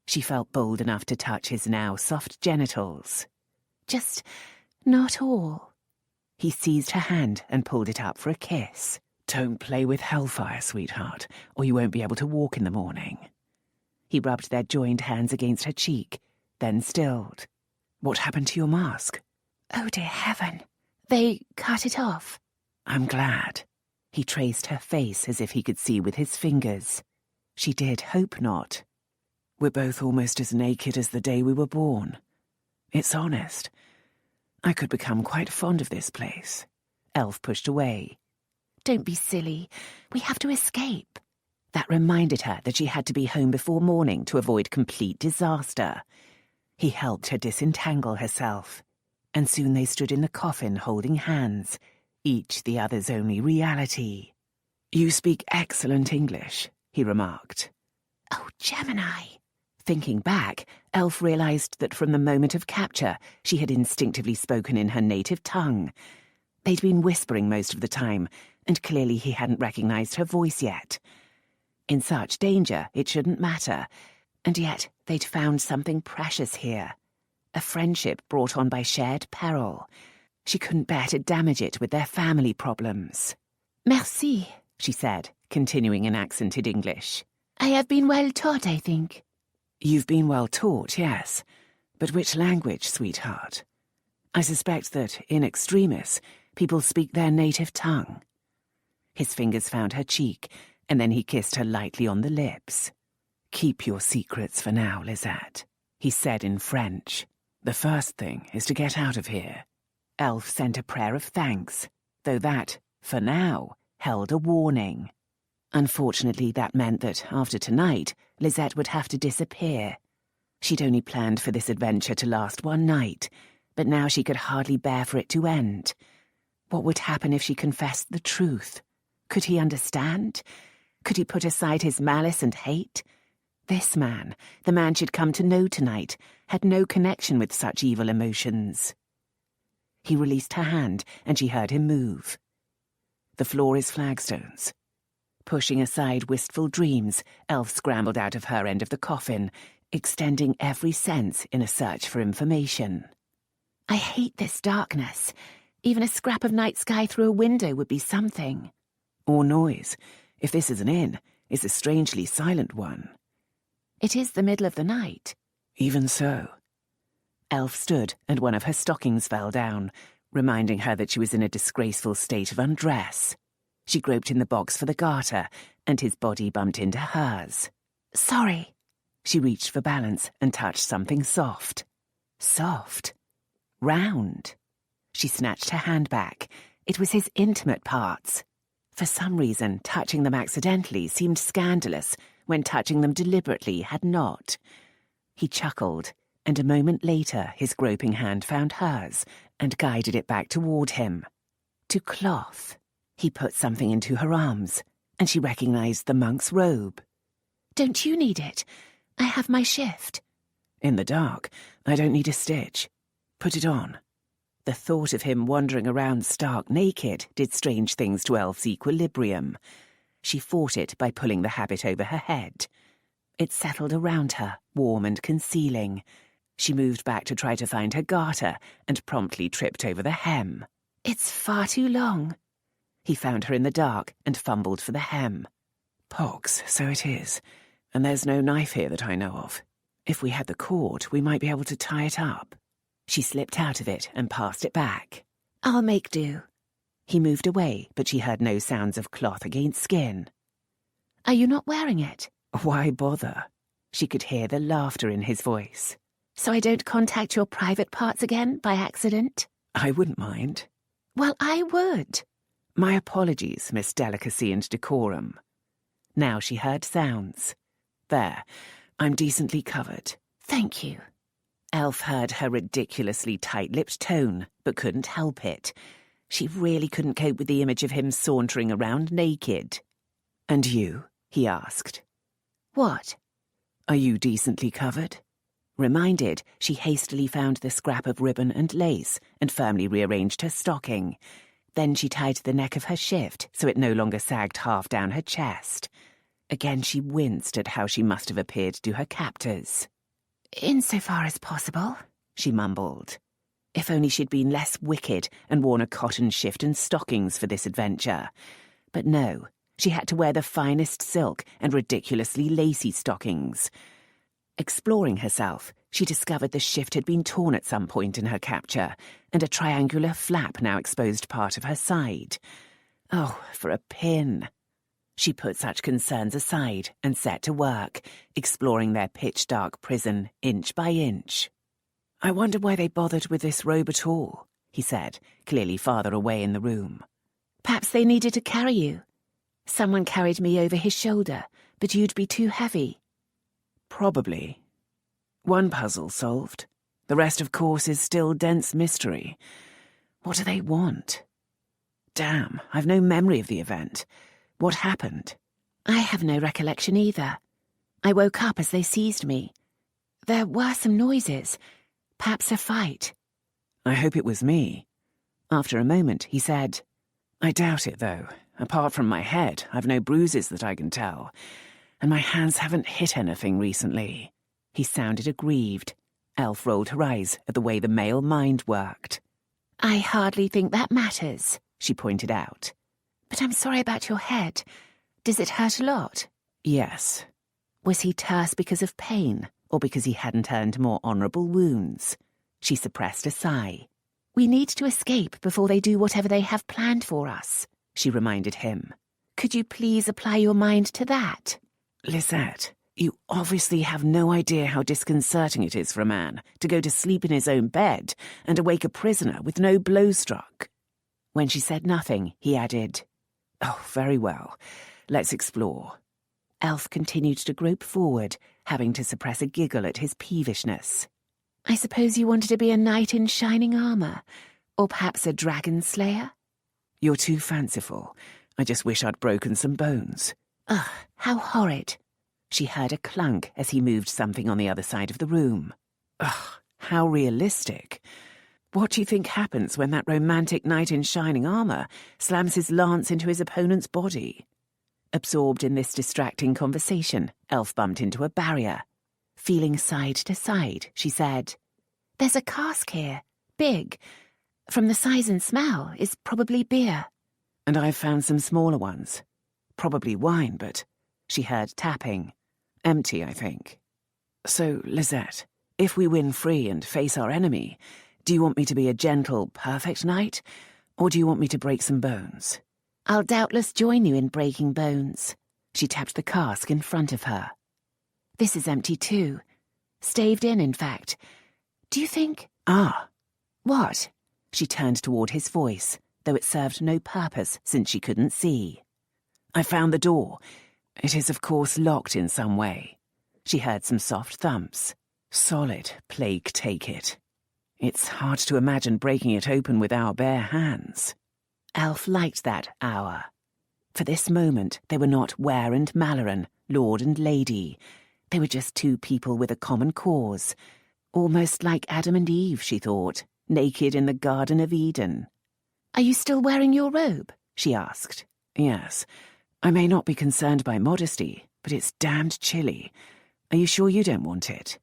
She felt bold enough to touch his now soft genitals. Just not all. He seized her hand and pulled it up for a kiss. Don't play with hellfire, sweetheart, or you won't be able to walk in the morning. He rubbed their joined hands against her cheek, then stilled. What happened to your mask? Oh, dear heaven. They cut it off. I'm glad. He traced her face as if he could see with his fingers. She did hope not. We're both almost as naked as the day we were born. It's honest. I could become quite fond of this place. Elf pushed away. Don't be silly. We have to escape. That reminded her that she had to be home before morning to avoid complete disaster. He helped her disentangle herself, and soon they stood in the coffin holding hands, each the other's only reality. You speak excellent English, he remarked. Oh, Gemini. Thinking back, Elf realized that from the moment of capture, she had instinctively spoken in her native tongue. They'd been whispering most of the time, and clearly he hadn't recognized her voice yet. In such danger, it shouldn't matter, and yet they'd found something precious here. A friendship brought on by shared peril. She couldn't bear to damage it with their family problems. Merci, she said, continuing in accented English. I have been well taught, I think. You've been well taught, yes. But which language, sweetheart? I suspect that, in extremis, people speak their native tongue. His fingers found her cheek, and then he kissed her lightly on the lips. Keep your secrets for now, Lisette, he said in French. The first thing is to get out of here. Elf sent a prayer of thanks, though that, for now, held a warning. Unfortunately, that meant that, after tonight, Lisette would have to disappear. She'd only planned for this adventure to last one night, but now she could hardly bear for it to end. What would happen if she confessed the truth? Could he understand? Could he put aside his malice and hate? This man, the man she'd come to know tonight, had no connection with such evil emotions. He released her hand, and she heard him move. The floor is flagstones. Pushing aside wistful dreams, Elf scrambled out of her end of the coffin, extending every sense in a search for information. I hate this darkness. Even a scrap of night sky through a window would be something. Or noise. If this is an inn, it's a strangely silent one. It is the middle of the night. Even so. Elf stood, and one of her stockings fell down, reminding her that she was in a disgraceful state of undress. She groped in the box for the garter, and his body bumped into hers. Sorry. She reached for balance and touched something soft. Soft. Round. She snatched her hand back. It was his intimate parts. For some reason, touching them accidentally seemed scandalous, when touching them deliberately had not. He chuckled, and a moment later his groping hand found hers and guided it back toward him. To cloth. He put something into her arms, and she recognized the monk's robe. Don't you need it? I have my shift. In the dark, I don't need a stitch. Put it on. The thought of him wandering around stark naked did strange things to Elf's equilibrium. She fought it by pulling the habit over her head. It settled around her, warm and concealing. She moved back to try to find her garter and promptly tripped over the hem. It's far too long. He found her in the dark and fumbled for the hem. Pox, so it is. And there's no knife here that I know of. If we had the cord, we might be able to tie it up. She slipped out of it and passed it back. I'll make do. He moved away, but she heard no sounds of cloth against skin. Are you not wearing it? Why bother? She could hear the laughter in his voice. So I don't contact your private parts again by accident? I wouldn't mind. Well, I would. My apologies, Miss Delicacy and Decorum. Now she heard sounds. There, I'm decently covered. Thank you. Elf heard her ridiculously tight-lipped tone, but couldn't help it. She really couldn't cope with the image of him sauntering around naked. And you? He asked. What? Are you decently covered? Reminded, she hastily found the scrap of ribbon and lace and firmly rearranged her stocking. Then she tied the neck of her shift so it no longer sagged half down her chest. Again she winced at how she must have appeared to her captors. Insofar as possible, she mumbled. If only she'd been less wicked and worn a cotton shift and stockings for this adventure. But no, she had to wear the finest silk and ridiculously lacy stockings. Exploring herself, she discovered the shift had been torn at some point in her capture, and a triangular flap now exposed part of her side. Oh, for a pin! She put such concerns aside and set to work, exploring their pitch-dark prison inch by inch. I wonder why they bothered with this robe at all, he said, clearly farther away in the room. Perhaps they needed to carry you. Someone carried me over his shoulder, but you'd be too heavy. Probably. One puzzle solved. The rest, of course, is still dense mystery. What do they want? Damn, I've no memory of the event. What happened? I have no recollection either. I woke up as they seized me. There were some noises. Perhaps a fight. I hope it was me. After a moment, he said, I doubt it, though. Apart from my head, I've no bruises that I can tell. And my hands haven't hit anything recently. He sounded aggrieved. Elf rolled her eyes at the way the male mind worked. I hardly think that matters, she pointed out. But I'm sorry about your head. Does it hurt a lot? Yes. Was he terse because of pain, or because he hadn't earned more honourable wounds? She suppressed a sigh. We need to escape before they do whatever they have planned for us, she reminded him. Could you please apply your mind to that? Lisette, you obviously have no idea how disconcerting it is for a man to go to sleep in his own bed and awake a prisoner with no blow struck. When she said nothing, he added, Oh, very well. Let's explore. Elf continued to grope forward, having to suppress a giggle at his peevishness. I suppose you wanted to be a knight in shining armour, or perhaps a dragon slayer? You're too fanciful. I just wish I'd broken some bones. Ugh, how horrid. She heard a clunk as he moved something on the other side of the room. Ugh, how realistic. What do you think happens when that romantic knight in shining armour slams his lance into his opponent's body? Absorbed in this distracting conversation, Elf bumped into a barrier. Feeling side to side, she said, There's a cask here. Big. From the size and smell, is probably beer. And I've found some smaller ones. Probably wine, but she heard tapping. Empty, I think. So, Lisette, if we win free and face our enemy, do you want me to be a gentle, perfect knight, or do you want me to break some bones? I'll doubtless join you in breaking bones. She tapped the cask in front of her. This is empty too. Staved in fact. Do you think... Ah. What? She turned toward his voice, though it served no purpose since she couldn't see. I found the door. It is, of course, locked in some way. She heard some soft thumps. Solid, plague take it. It's hard to imagine breaking it open with our bare hands. Elf liked that hour. For this moment, they were not Ware and Malloren, lord and lady. They were just two people with a common cause. Almost like Adam and Eve, she thought, naked in the Garden of Eden. "Are you still wearing your robe?" she asked. "Yes. I may not be concerned by modesty, but it's damned chilly. Are you sure you don't want it?"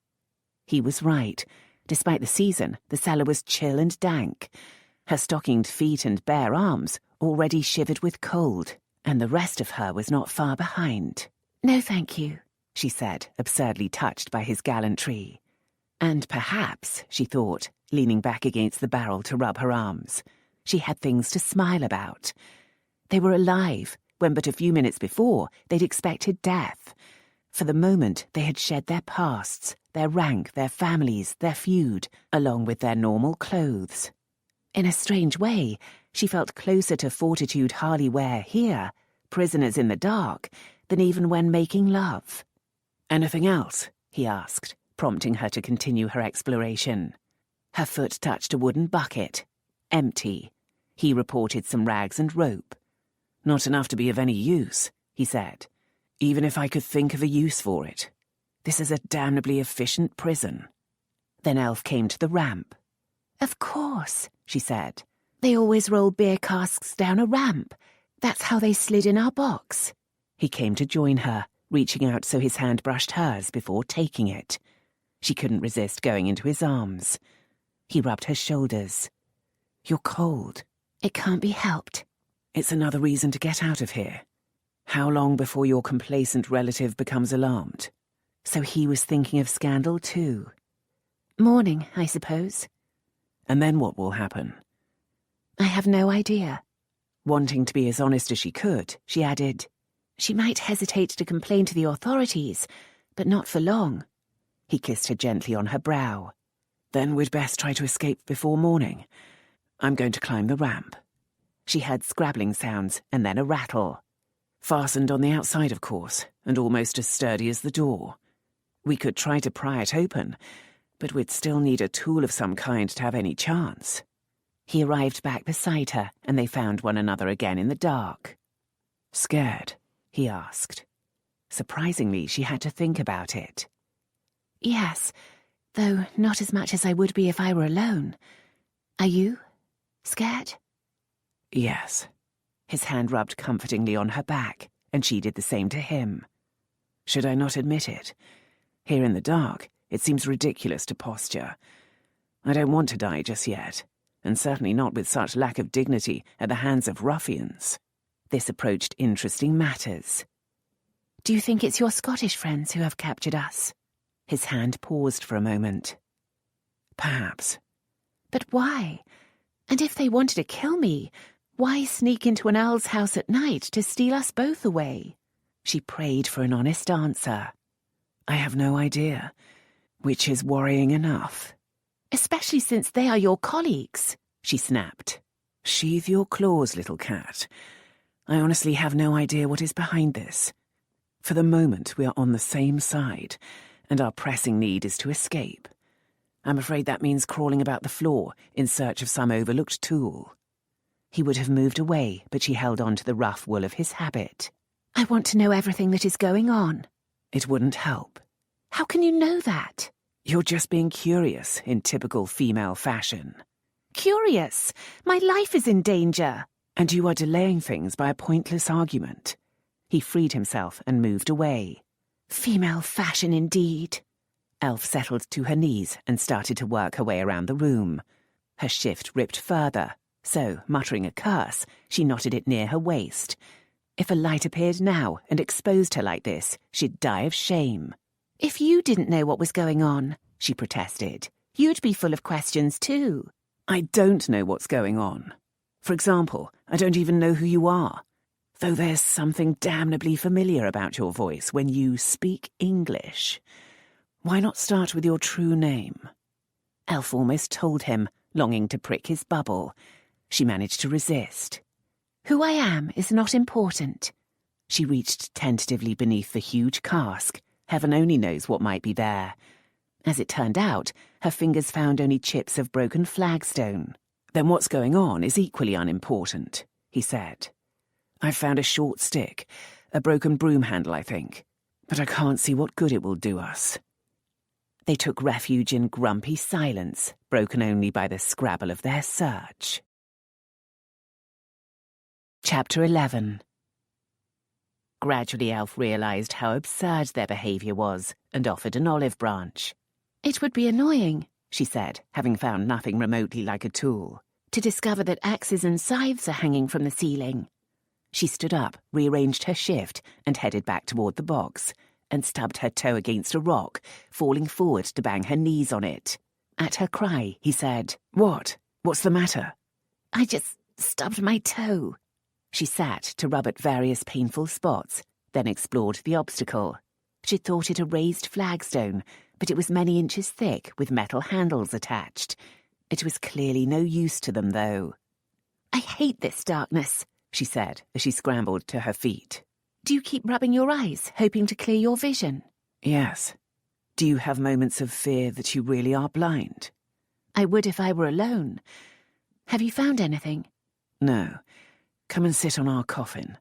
He was right. Despite the season, the cellar was chill and dank. Her stockinged feet and bare arms already shivered with cold, and the rest of her was not far behind. "No, thank you," she said, absurdly touched by his gallantry. And perhaps, she thought, leaning back against the barrel to rub her arms, she had things to smile about. They were alive, when but a few minutes before they'd expected death. For the moment they had shed their pasts, their rank, their families, their feud, along with their normal clothes. In a strange way, she felt closer to Fortitude Ware here, prisoners in the dark, than even when making love. "Anything else?" he asked, prompting her to continue her exploration. Her foot touched a wooden bucket. Empty. He reported some rags and rope. "Not enough to be of any use," he said. "Even if I could think of a use for it. This is a damnably efficient prison." Then Elf came to the ramp. "Of course," she said. "They always roll beer casks down a ramp. That's how they slid in our box." He came to join her, reaching out so his hand brushed hers before taking it. She couldn't resist going into his arms. He rubbed her shoulders. "You're cold." "It can't be helped." "It's another reason to get out of here. How long before your complacent relative becomes alarmed?" So he was thinking of scandal too. "Morning, I suppose." "And then what will happen?" "I have no idea." Wanting to be as honest as she could, she added, "She might hesitate to complain to the authorities, but not for long." He kissed her gently on her brow. "Then we'd best try to escape before morning. I'm going to climb the ramp." She heard scrabbling sounds and then a rattle. "Fastened on the outside, of course, and almost as sturdy as the door. We could try to pry it open, but we'd still need a tool of some kind to have any chance." He arrived back beside her, and they found one another again in the dark. "Scared?" he asked. Surprisingly, she had to think about it. "Yes, though not as much as I would be if I were alone. Are you? Scared?" "Yes." His hand rubbed comfortingly on her back, and she did the same to him. "Should I not admit it? Here in the dark, it seems ridiculous to posture. I don't want to die just yet, and certainly not with such lack of dignity at the hands of ruffians." This approached interesting matters. "Do you think it's your Scottish friends who have captured us?" His hand paused for a moment. "Perhaps." "But why? And if they wanted to kill me, why sneak into an earl's house at night to steal us both away?" She prayed for an honest answer. "I have no idea, which is worrying enough." "Especially since they are your colleagues," she snapped. "Sheathe your claws, little cat. I honestly have no idea what is behind this. For the moment, we are on the same side, and our pressing need is to escape. I'm afraid that means crawling about the floor in search of some overlooked tool." He would have moved away, but she held on to the rough wool of his habit. "I want to know everything that is going on." "It wouldn't help." "How can you know that?" "You're just being curious in typical female fashion." "Curious? My life is in danger." "And you are delaying things by a pointless argument." He freed himself and moved away. "Female fashion indeed." Elf settled to her knees and started to work her way around the room. Her shift ripped further, so, muttering a curse, she knotted it near her waist. If a light appeared now and exposed her like this, she'd die of shame. "If you didn't know what was going on," she protested, "you'd be full of questions too." "I don't know what's going on. For example, I don't even know who you are. Though there's something damnably familiar about your voice when you speak English. Why not start with your true name?" Elf almost told him, longing to prick his bubble. She managed to resist. "Who I am is not important." She reached tentatively beneath the huge cask. Heaven only knows what might be there. As it turned out, her fingers found only chips of broken flagstone. "Then what's going on is equally unimportant," he said. "I've found a short stick, a broken broom handle, I think, but I can't see what good it will do us." They took refuge in grumpy silence, broken only by the scrabble of their search. Chapter 11. Gradually Elf realised how absurd their behaviour was and offered an olive branch. It would be annoying, she said, having found nothing remotely like a tool, to discover that axes and scythes are hanging from the ceiling. She stood up, rearranged her shift, and headed back toward the box, and stubbed her toe against a rock, falling forward to bang her knees on it. At her cry, he said, "What? What's the matter?" "I just stubbed my toe." She sat to rub at various painful spots, then explored the obstacle. She thought it a raised flagstone, but it was many inches thick with metal handles attached. It was clearly no use to them, though. "I hate this darkness," she said as she scrambled to her feet. "Do you keep rubbing your eyes, hoping to clear your vision?" "Yes. Do you have moments of fear that you really are blind?" "I would if I were alone. Have you found anything?" "No. Come and sit on our coffin."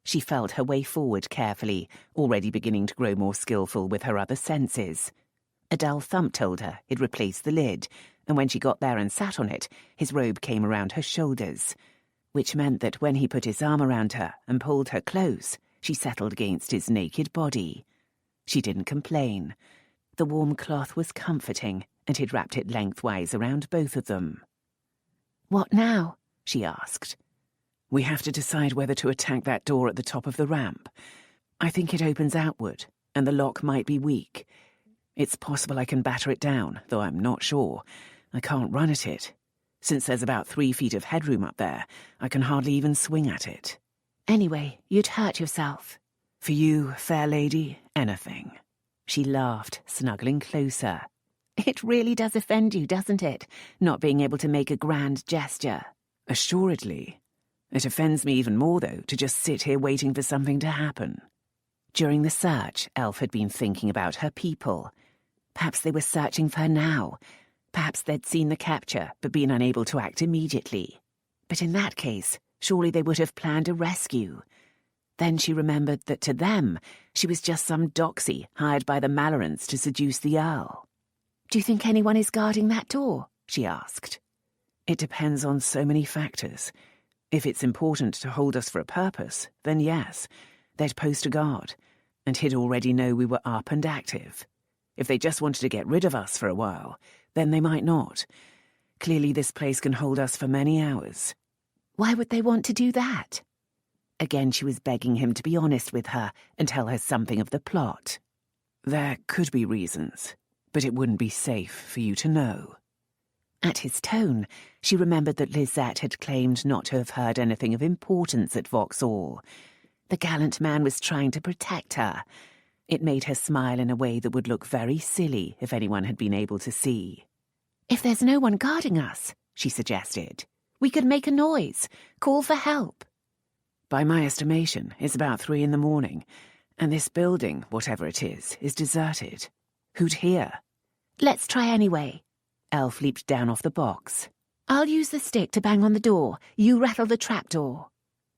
She felt her way forward carefully, already beginning to grow more skillful with her other senses. A dull thump told her he'd replaced the lid, and when she got there and sat on it, his robe came around her shoulders, which meant that when he put his arm around her and pulled her close, she settled against his naked body. She didn't complain. The warm cloth was comforting, and he'd wrapped it lengthwise around both of them. "What now?" she asked. "We have to decide whether to attack that door at the top of the ramp. I think it opens outward, and the lock might be weak. It's possible I can batter it down, though I'm not sure. I can't run at it. Since there's about 3 feet of headroom up there, I can hardly even swing at it." "Anyway, you'd hurt yourself." "For you, fair lady, anything." She laughed, snuggling closer. "It really does offend you, doesn't it, not being able to make a grand gesture?" "Assuredly. It offends me even more, though, to just sit here waiting for something to happen." During the search, Elf had been thinking about her people. Perhaps they were searching for her now. Perhaps they'd seen the capture, but been unable to act immediately. But in that case, surely they would have planned a rescue. Then she remembered that to them, she was just some doxy hired by the Mallorens to seduce the Earl. "Do you think anyone is guarding that door?" she asked. "It depends on so many factors. If it's important to hold us for a purpose, then yes, they'd post a guard, and he'd already know we were up and active. If they just wanted to get rid of us for a while, then they might not. Clearly this place can hold us for many hours." "Why would they want to do that?" Again she was begging him to be honest with her and tell her something of the plot. "There could be reasons, but it wouldn't be safe for you to know." At his tone, she remembered that Lisette had claimed not to have heard anything of importance at Vauxhall. The gallant man was trying to protect her. It made her smile in a way that would look very silly if anyone had been able to see. "If there's no one guarding us," she suggested, "we could make a noise, call for help." "By my estimation, it's about 3 in the morning, and this building, whatever it is deserted. Who'd hear?" "Let's try anyway." Elf leaped down off the box. "I'll use the stick to bang on the door. You rattle the trapdoor."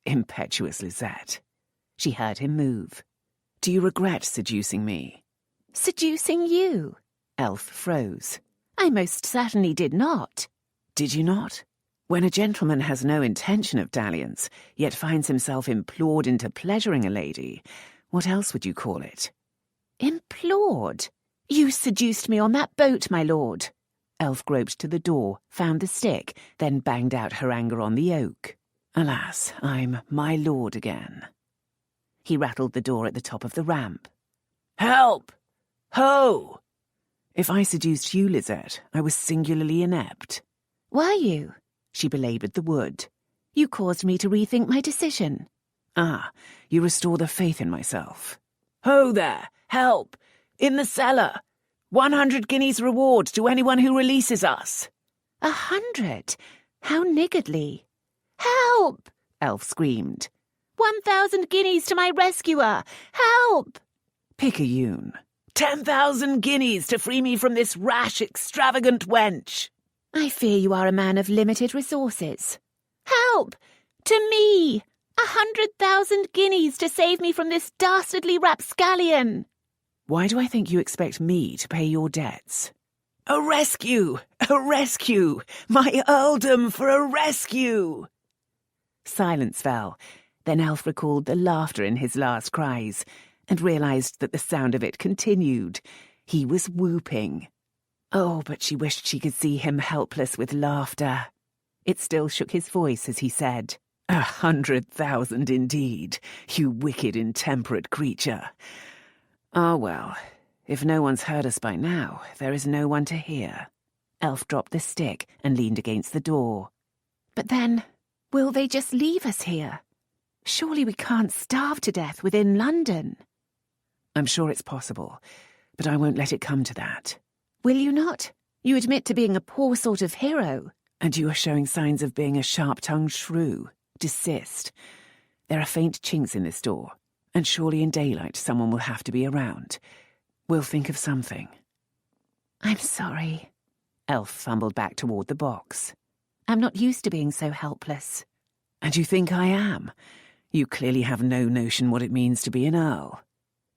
Impetuous Lisette. She heard him move. "Do you regret seducing me?" "Seducing you?" Elf froze. "I most certainly did not." "Did you not? When a gentleman has no intention of dalliance, yet finds himself implored into pleasuring a lady, what else would you call it?" "Implored? You seduced me on that boat, my lord." Elf groped to the door, found the stick, then banged out her anger on the oak. "Alas, I'm my lord again." He rattled the door at the top of the ramp. "Help! Ho!" "If I seduced you, Lisette, I was singularly inept." "Were you?" She belaboured the wood. "You caused me to rethink my decision." "Ah, you restore the faith in myself." "Ho there! Help! In the cellar! 100 guineas reward to anyone who releases us." 100? How niggardly. "Help!" Elf screamed. 1,000 guineas to my rescuer! Help!" "Picayune. 10,000 guineas to free me from this rash, extravagant wench." "I fear you are a man of limited resources." "Help! To me! 100,000 guineas to save me from this dastardly rapscallion." Why do I think you expect me to pay your debts? A rescue! A rescue! My earldom for a rescue! Silence fell. Then Elf recalled the laughter in his last cries and realised that the sound of it continued. He was whooping. Oh, but she wished she could see him helpless with laughter. It still shook his voice as he said, 100,000 indeed, you wicked, intemperate creature. Ah, well, if no one's heard us by now, there is no one to hear. Elf dropped the stick and leaned against the door. But then, will they just leave us here? Surely we can't starve to death within London. I'm sure it's possible, but I won't let it come to that. Will you not? You admit to being a poor sort of hero. And you are showing signs of being a sharp-tongued shrew. Desist. There are faint chinks in this door, and surely in daylight someone will have to be around. We'll think of something. I'm sorry. Elf fumbled back toward the box. I'm not used to being so helpless. And you think I am? You clearly have no notion what it means to be an earl.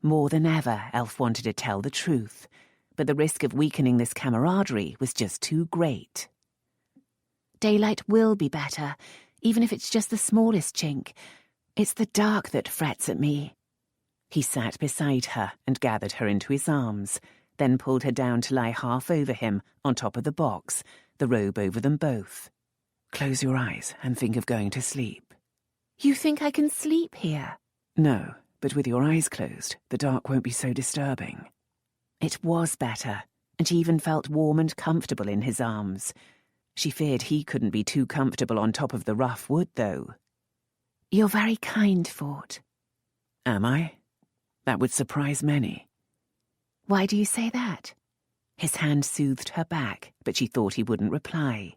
More than ever, Elf wanted to tell the truth, but the risk of weakening this camaraderie was just too great. Daylight will be better, even if it's just the smallest chink. It's the dark that frets at me. He sat beside her and gathered her into his arms, then pulled her down to lie half over him on top of the box, the robe over them both. Close your eyes and think of going to sleep. You think I can sleep here? No, but with your eyes closed, the dark won't be so disturbing. It was better, and she even felt warm and comfortable in his arms. She feared he couldn't be too comfortable on top of the rough wood, though. You're very kind, Fort. Am I? That would surprise many. Why do you say that? His hand soothed her back, but she thought he wouldn't reply.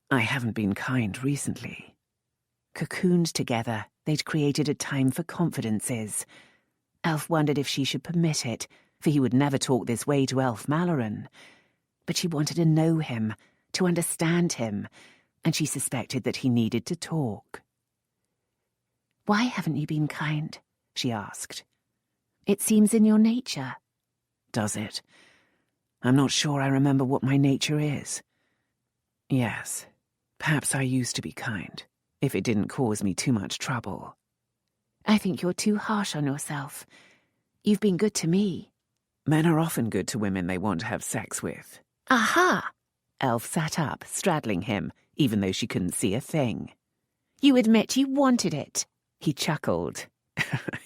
I haven't been kind recently. Cocooned together, they'd created a time for confidences. Elf wondered if she should permit it, for he would never talk this way to Elf Malloren. But she wanted to know him, to understand him, and she suspected that he needed to talk. Why haven't you been kind? She asked. It seems in your nature. Does it? I'm not sure I remember what my nature is. Yes, perhaps I used to be kind, if it didn't cause me too much trouble. I think you're too harsh on yourself. You've been good to me. Men are often good to women they want to have sex with. Aha! Elf sat up, straddling him, even though she couldn't see a thing. You admit you wanted it. He chuckled.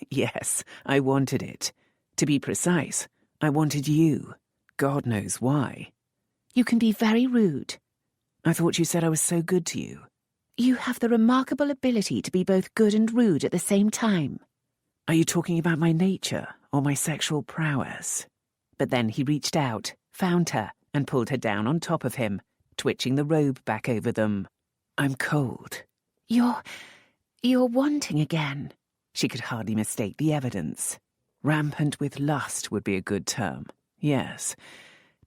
Yes, I wanted it. To be precise, I wanted you. God knows why. You can be very rude. I thought you said I was so good to you. You have the remarkable ability to be both good and rude at the same time. Are you talking about my nature or my sexual prowess? But then he reached out, found her, and pulled her down on top of him, twitching the robe back over them. I'm cold. You're wanting again. She could hardly mistake the evidence. Rampant with lust would be a good term. Yes.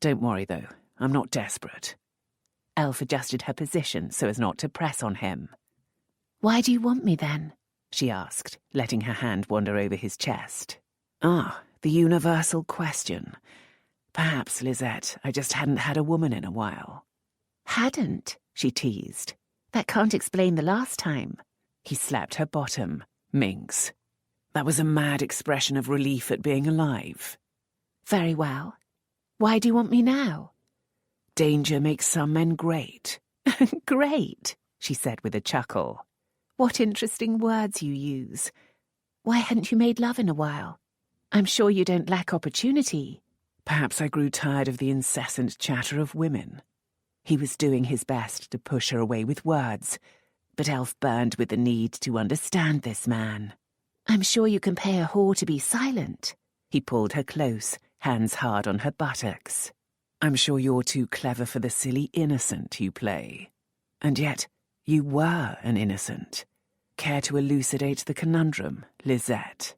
Don't worry, though. I'm not desperate. Elf adjusted her position so as not to press on him. Why do you want me, then? She asked, letting her hand wander over his chest. Ah, the universal question. Perhaps, Lisette, I just hadn't had a woman in a while. Hadn't? She teased. That can't explain the last time. He slapped her bottom. Minx. That was a mad expression of relief at being alive. Very well. Why do you want me now? Danger makes some men great. Great, she said with a chuckle. What interesting words you use. Why hadn't you made love in a while? I'm sure you don't lack opportunity. Perhaps I grew tired of the incessant chatter of women. He was doing his best to push her away with words, but Elf burned with the need to understand this man. I'm sure you can pay a whore to be silent. He pulled her close, hands hard on her buttocks. I'm sure you're too clever for the silly innocent you play. And yet, you were an innocent. Care to elucidate the conundrum, Lisette?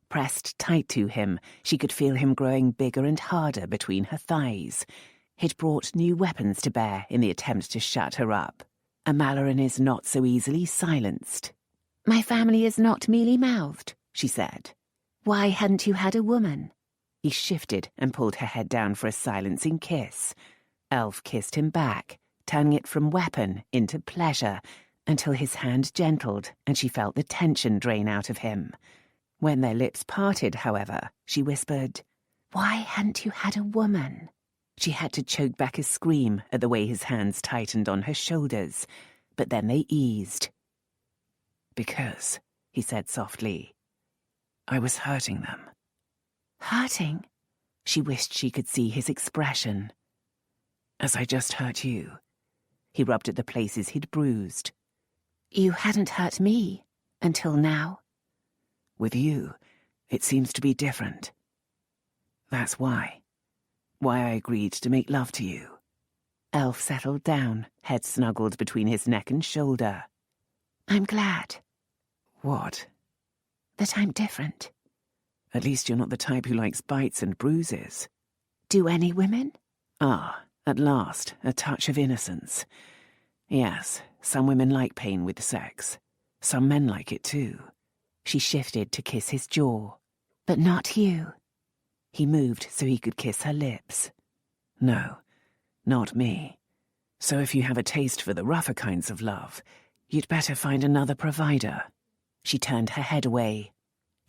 Pressed tight to him, she could feel him growing bigger and harder between her thighs. He'd brought new weapons to bear in the attempt to shut her up. A Malloren is not so easily silenced. My family is not mealy-mouthed, she said. Why hadn't you had a woman? He shifted and pulled her head down for a silencing kiss. Elf kissed him back, turning it from weapon into pleasure, until his hand gentled and she felt the tension drain out of him. When their lips parted, however, she whispered, "Why hadn't you had a woman?" She had to choke back a scream at the way his hands tightened on her shoulders, but then they eased. "Because," he said softly, "I was hurting them." Hurting? She wished she could see his expression. "As I just hurt you." He rubbed at the places he'd bruised. You hadn't hurt me until now. With you, it seems to be different. That's why I agreed to make love to you. Elf settled down, head snuggled between his neck and shoulder. I'm glad. What? That I'm different. At least you're not the type who likes bites and bruises. Do any women? Ah, at last, a touch of innocence. Yes, some women like pain with sex. Some men like it too. She shifted to kiss his jaw. But not you. He moved so he could kiss her lips. No, not me. So if you have a taste for the rougher kinds of love, you'd better find another provider. She turned her head away.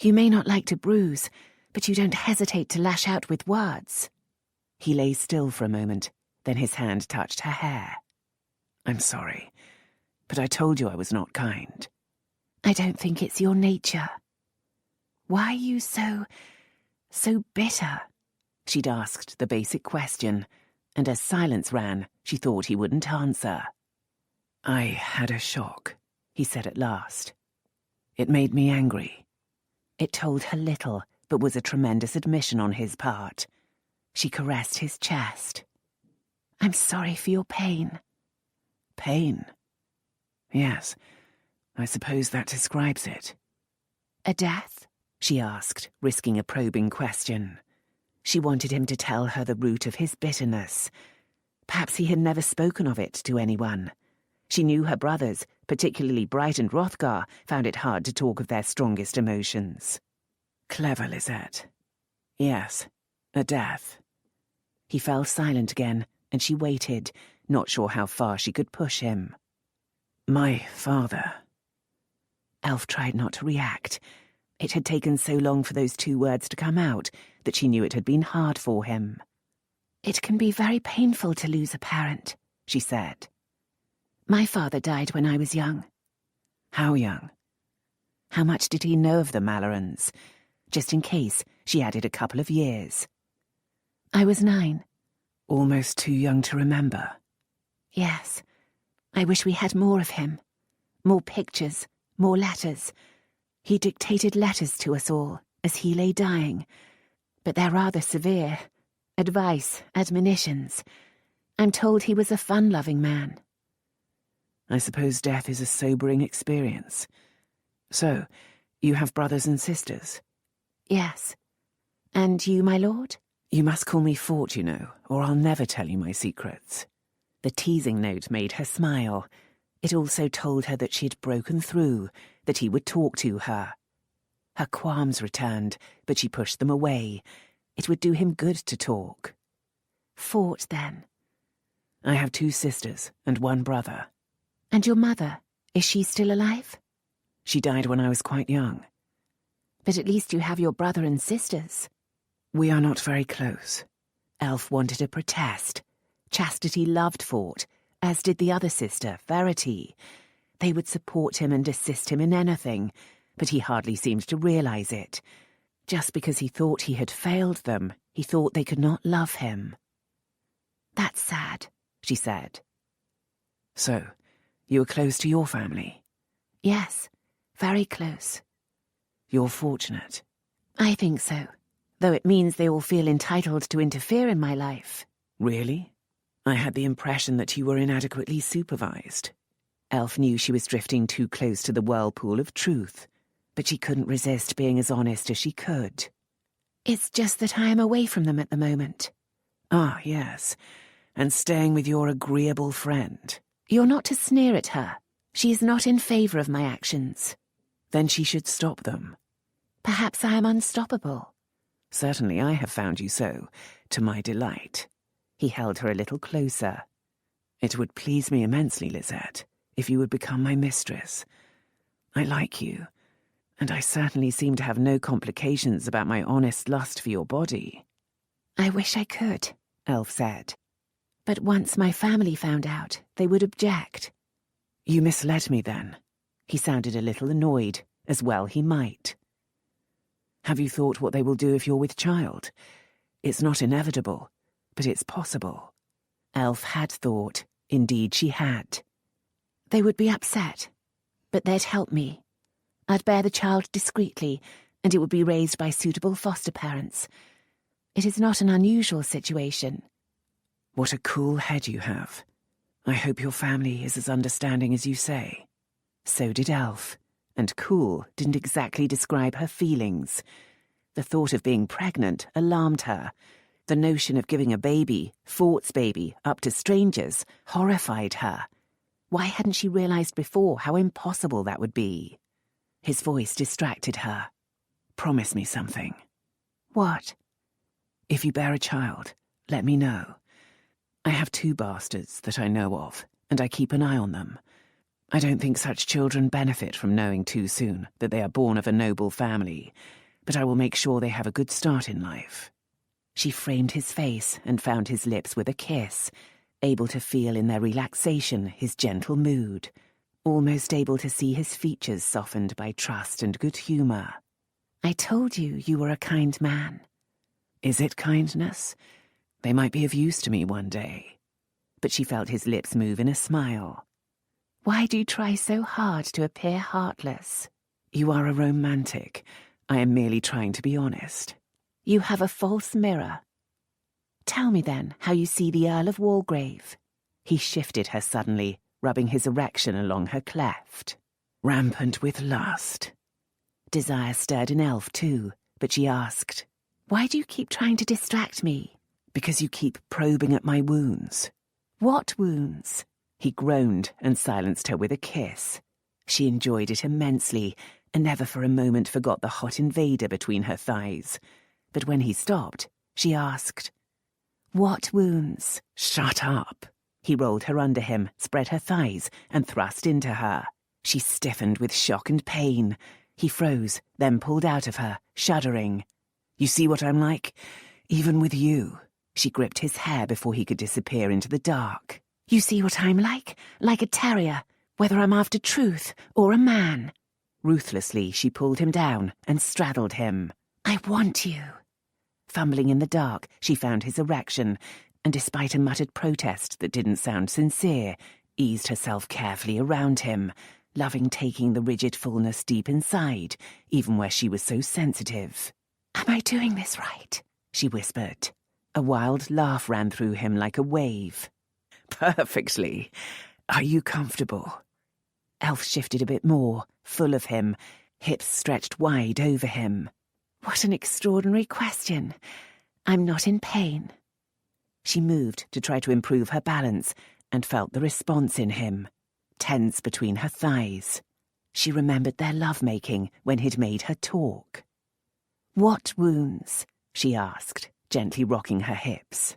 You may not like to bruise, but you don't hesitate to lash out with words. He lay still for a moment, then his hand touched her hair. I'm sorry, but I told you I was not kind. I don't think it's your nature. Why are you so bitter? She'd asked the basic question, and as silence ran, she thought he wouldn't answer. I had a shock, he said at last. It made me angry. It told her little, but was a tremendous admission on his part. She caressed his chest. I'm sorry for your pain. Pain? Yes, I suppose that describes it. A death? She asked, risking a probing question. She wanted him to tell her the root of his bitterness. Perhaps he had never spoken of it to anyone. She knew her brothers, particularly Bright and Hrothgar, found it hard to talk of their strongest emotions. Clever, Lisette. Yes, a death. He fell silent again, and she waited, not sure how far she could push him. My father. Elf tried not to react. It had taken so long for those two words to come out that she knew it had been hard for him. It can be very painful to lose a parent, she said. My father died when I was young. How young? How much did he know of the Mallorens? Just in case, she added a couple of years. I was 9. Almost too young to remember. Yes. I wish we had more of him. More pictures, more letters. He dictated letters to us all as he lay dying, but they're rather severe. Advice, admonitions. I'm told he was a fun-loving man. I suppose death is a sobering experience. So, you have brothers and sisters? Yes. And you, my lord? You must call me Fort, you know, or I'll never tell you my secrets. The teasing note made her smile. It also told her that she had broken through, that he would talk to her. Her qualms returned, but she pushed them away. It would do him good to talk. Fort, then. I have 2 sisters and 1 brother. And your mother, is she still alive? She died when I was quite young. But at least you have your brother and sisters. We are not very close. Elf wanted to protest. Chastity loved Fort, as did the other sister, Verity. They would support him and assist him in anything, but he hardly seemed to realize it. Just because he thought he had failed them, he thought they could not love him. That's sad, she said. So, you were close to your family? Yes, very close. You're fortunate. I think so, though it means they all feel entitled to interfere in my life. Really? I had the impression that you were inadequately supervised. Elf knew she was drifting too close to the whirlpool of truth, but she couldn't resist being as honest as she could. It's just that I am away from them at the moment. Ah, yes, and staying with your agreeable friend. You're not to sneer at her. She is not in favour of my actions. Then she should stop them. Perhaps I am unstoppable. Certainly I have found you so, to my delight. He held her a little closer. It would please me immensely, Lisette, if you would become my mistress. I like you, and I certainly seem to have no complications about my honest lust for your body. I wish I could, Elf said. But once my family found out, they would object. You misled me then. He sounded a little annoyed, as well he might. Have you thought what they will do if you're with child? It's not inevitable, but it's possible. Elf had thought. Indeed she had. They would be upset, but they'd help me. I'd bear the child discreetly, and it would be raised by suitable foster parents. It is not an unusual situation. What a cool head you have. I hope your family is as understanding as you say. So did Elf, and cool didn't exactly describe her feelings. The thought of being pregnant alarmed her. The notion of giving a baby, Fort's baby, up to strangers horrified her. Why hadn't she realized before how impossible that would be? His voice distracted her. Promise me something. What? If you bear a child, let me know. I have 2 bastards that I know of, and I keep an eye on them. I don't think such children benefit from knowing too soon that they are born of a noble family, but I will make sure they have a good start in life. She framed his face and found his lips with a kiss, able to feel in their relaxation his gentle mood, almost able to see his features softened by trust and good humour. I told you you were a kind man. Is it kindness? They might be of use to me one day. But she felt his lips move in a smile. Why do you try so hard to appear heartless? You are a romantic. I am merely trying to be honest. You have a false mirror. Tell me then how you see the Earl of Walgrave. He shifted her suddenly, rubbing his erection along her cleft. Rampant with lust. Desire stirred in Elf too, but she asked, Why do you keep trying to distract me? Because you keep probing at my wounds. What wounds? He groaned and silenced her with a kiss. She enjoyed it immensely and never for a moment forgot the hot invader between her thighs. But when he stopped, she asked, What wounds? Shut up. He rolled her under him, spread her thighs, and thrust into her. She stiffened with shock and pain. He froze, then pulled out of her, shuddering. You see what I'm like? Even with you. She gripped his hair before he could disappear into the dark. You see what I'm like? Like a terrier, whether I'm after truth or a man. Ruthlessly, she pulled him down and straddled him. I want you. Fumbling in the dark, she found his erection, and despite a muttered protest that didn't sound sincere, eased herself carefully around him, loving taking the rigid fullness deep inside, even where she was so sensitive. Am I doing this right? She whispered. A wild laugh ran through him like a wave. Perfectly. Are you comfortable? Elf shifted a bit more, full of him, hips stretched wide over him. What an extraordinary question. I'm not in pain. She moved to try to improve her balance and felt the response in him, tense between her thighs. She remembered their lovemaking when he'd made her talk. What wounds? She asked, gently rocking her hips.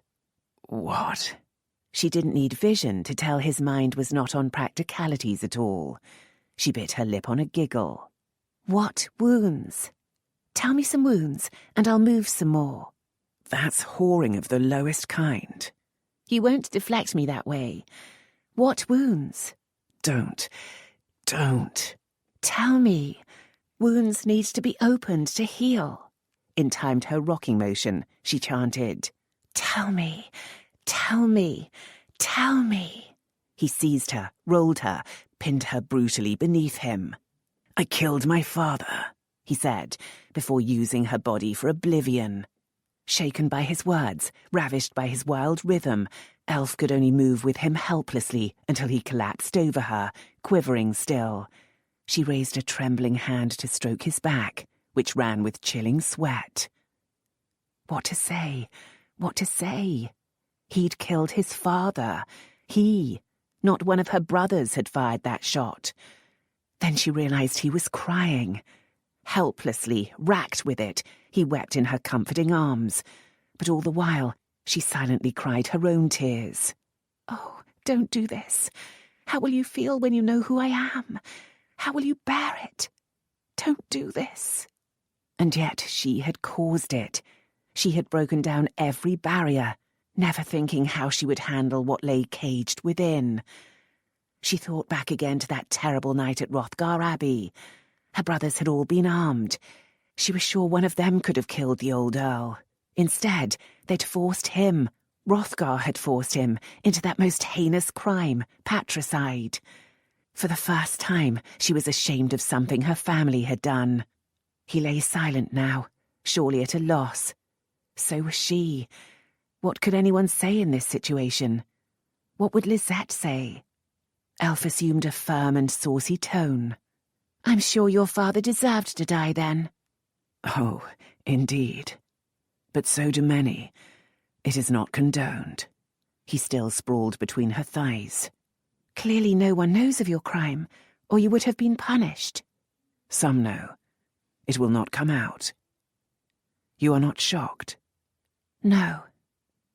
What? She didn't need vision to tell his mind was not on practicalities at all. She bit her lip on a giggle. What wounds? Tell me some wounds, and I'll move some more. That's whoring of the lowest kind. You won't deflect me that way. What wounds? Don't. Tell me. Wounds need to be opened to heal. In time to her rocking motion, she chanted, Tell me, tell me, tell me. He seized her, rolled her, pinned her brutally beneath him. I killed my father, he said, before using her body for oblivion. Shaken by his words, ravished by his wild rhythm, Elf could only move with him helplessly until he collapsed over her, quivering still. She raised a trembling hand to stroke his back, which ran with chilling sweat. What to say? What to say? He'd killed his father. He, not one of her brothers, had fired that shot. Then she realized he was crying. Helplessly, racked with it, he wept in her comforting arms, but all the while she silently cried her own tears. Oh, don't do this. How will you feel when you know who I am? How will you bear it? Don't do this. And yet she had caused it. She had broken down every barrier, never thinking how she would handle what lay caged within. She thought back again to that terrible night at Hrothgar Abbey. Her brothers had all been armed. She was sure one of them could have killed the old Earl. Instead, they'd forced him. Hrothgar had forced him into that most heinous crime, patricide. For the first time, she was ashamed of something her family had done. He lay silent now, surely at a loss. So was she. What could anyone say in this situation? What would Lisette say? Elf assumed a firm and saucy tone. I'm sure your father deserved to die then. Oh, indeed. But so do many. It is not condoned. He still sprawled between her thighs. Clearly no one knows of your crime, or you would have been punished. Some know. It will not come out. You are not shocked? No.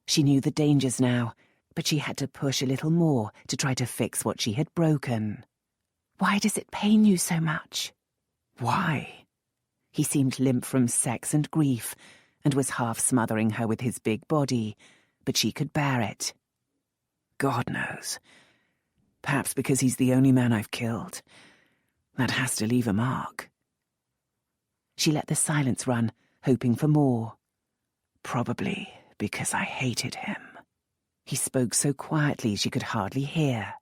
She knew the dangers now, but she had to push a little more to try to fix what she had broken. Why does it pain you so much? Why? He seemed limp from sex and grief, and was half smothering her with his big body, but she could bear it. God knows. Perhaps because he's the only man I've killed. That has to leave a mark. She let the silence run, hoping for more. Probably because I hated him. He spoke so quietly she could hardly hear.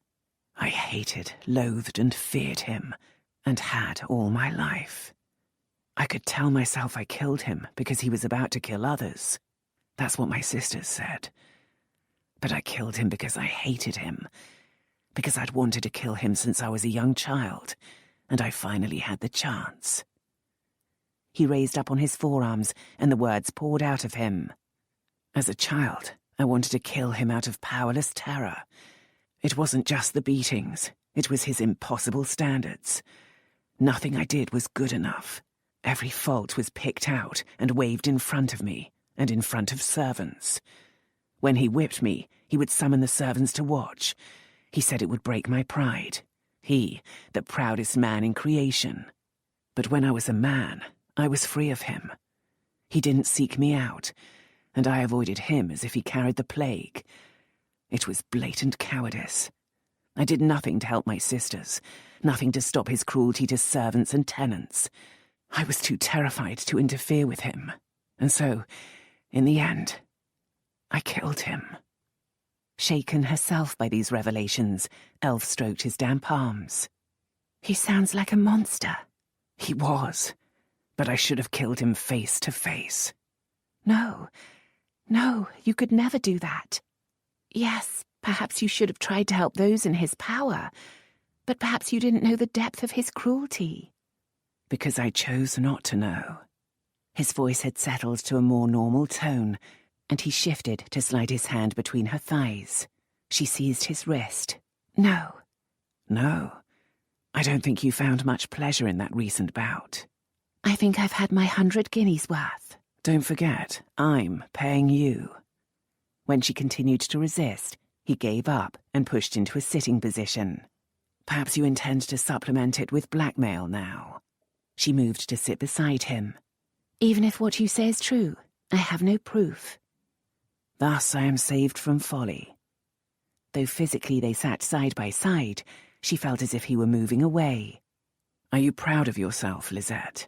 I hated, loathed, and feared him, and had all my life. I could tell myself I killed him because he was about to kill others. That's what my sisters said. But I killed him because I hated him, because I'd wanted to kill him since I was a young child, and I finally had the chance. He raised up on his forearms, and the words poured out of him. As a child, I wanted to kill him out of powerless terror. It wasn't just the beatings, it was his impossible standards. Nothing I did was good enough. Every fault was picked out and waved in front of me, and in front of servants. When he whipped me, he would summon the servants to watch. He said it would break my pride. He, the proudest man in creation. But when I was a man, I was free of him. He didn't seek me out, and I avoided him as if he carried the plague. It was blatant cowardice. I did nothing to help my sisters, nothing to stop his cruelty to servants and tenants. I was too terrified to interfere with him, and so, in the end, I killed him. Shaken herself by these revelations, Elf stroked his damp arms. He sounds like a monster. He was, but I should have killed him face to face. No, you could never do that. Yes, perhaps you should have tried to help those in his power, but perhaps you didn't know the depth of his cruelty. Because I chose not to know. His voice had settled to a more normal tone, and he shifted to slide his hand between her thighs. She seized his wrist. No. No. I don't think you found much pleasure in that recent bout. I think I've had my 100 guineas worth. Don't forget, I'm paying you. When she continued to resist, he gave up and pushed into a sitting position. Perhaps you intend to supplement it with blackmail now. She moved to sit beside him. Even if what you say is true, I have no proof. Thus I am saved from folly. Though physically they sat side by side, she felt as if he were moving away. Are you proud of yourself, Lisette?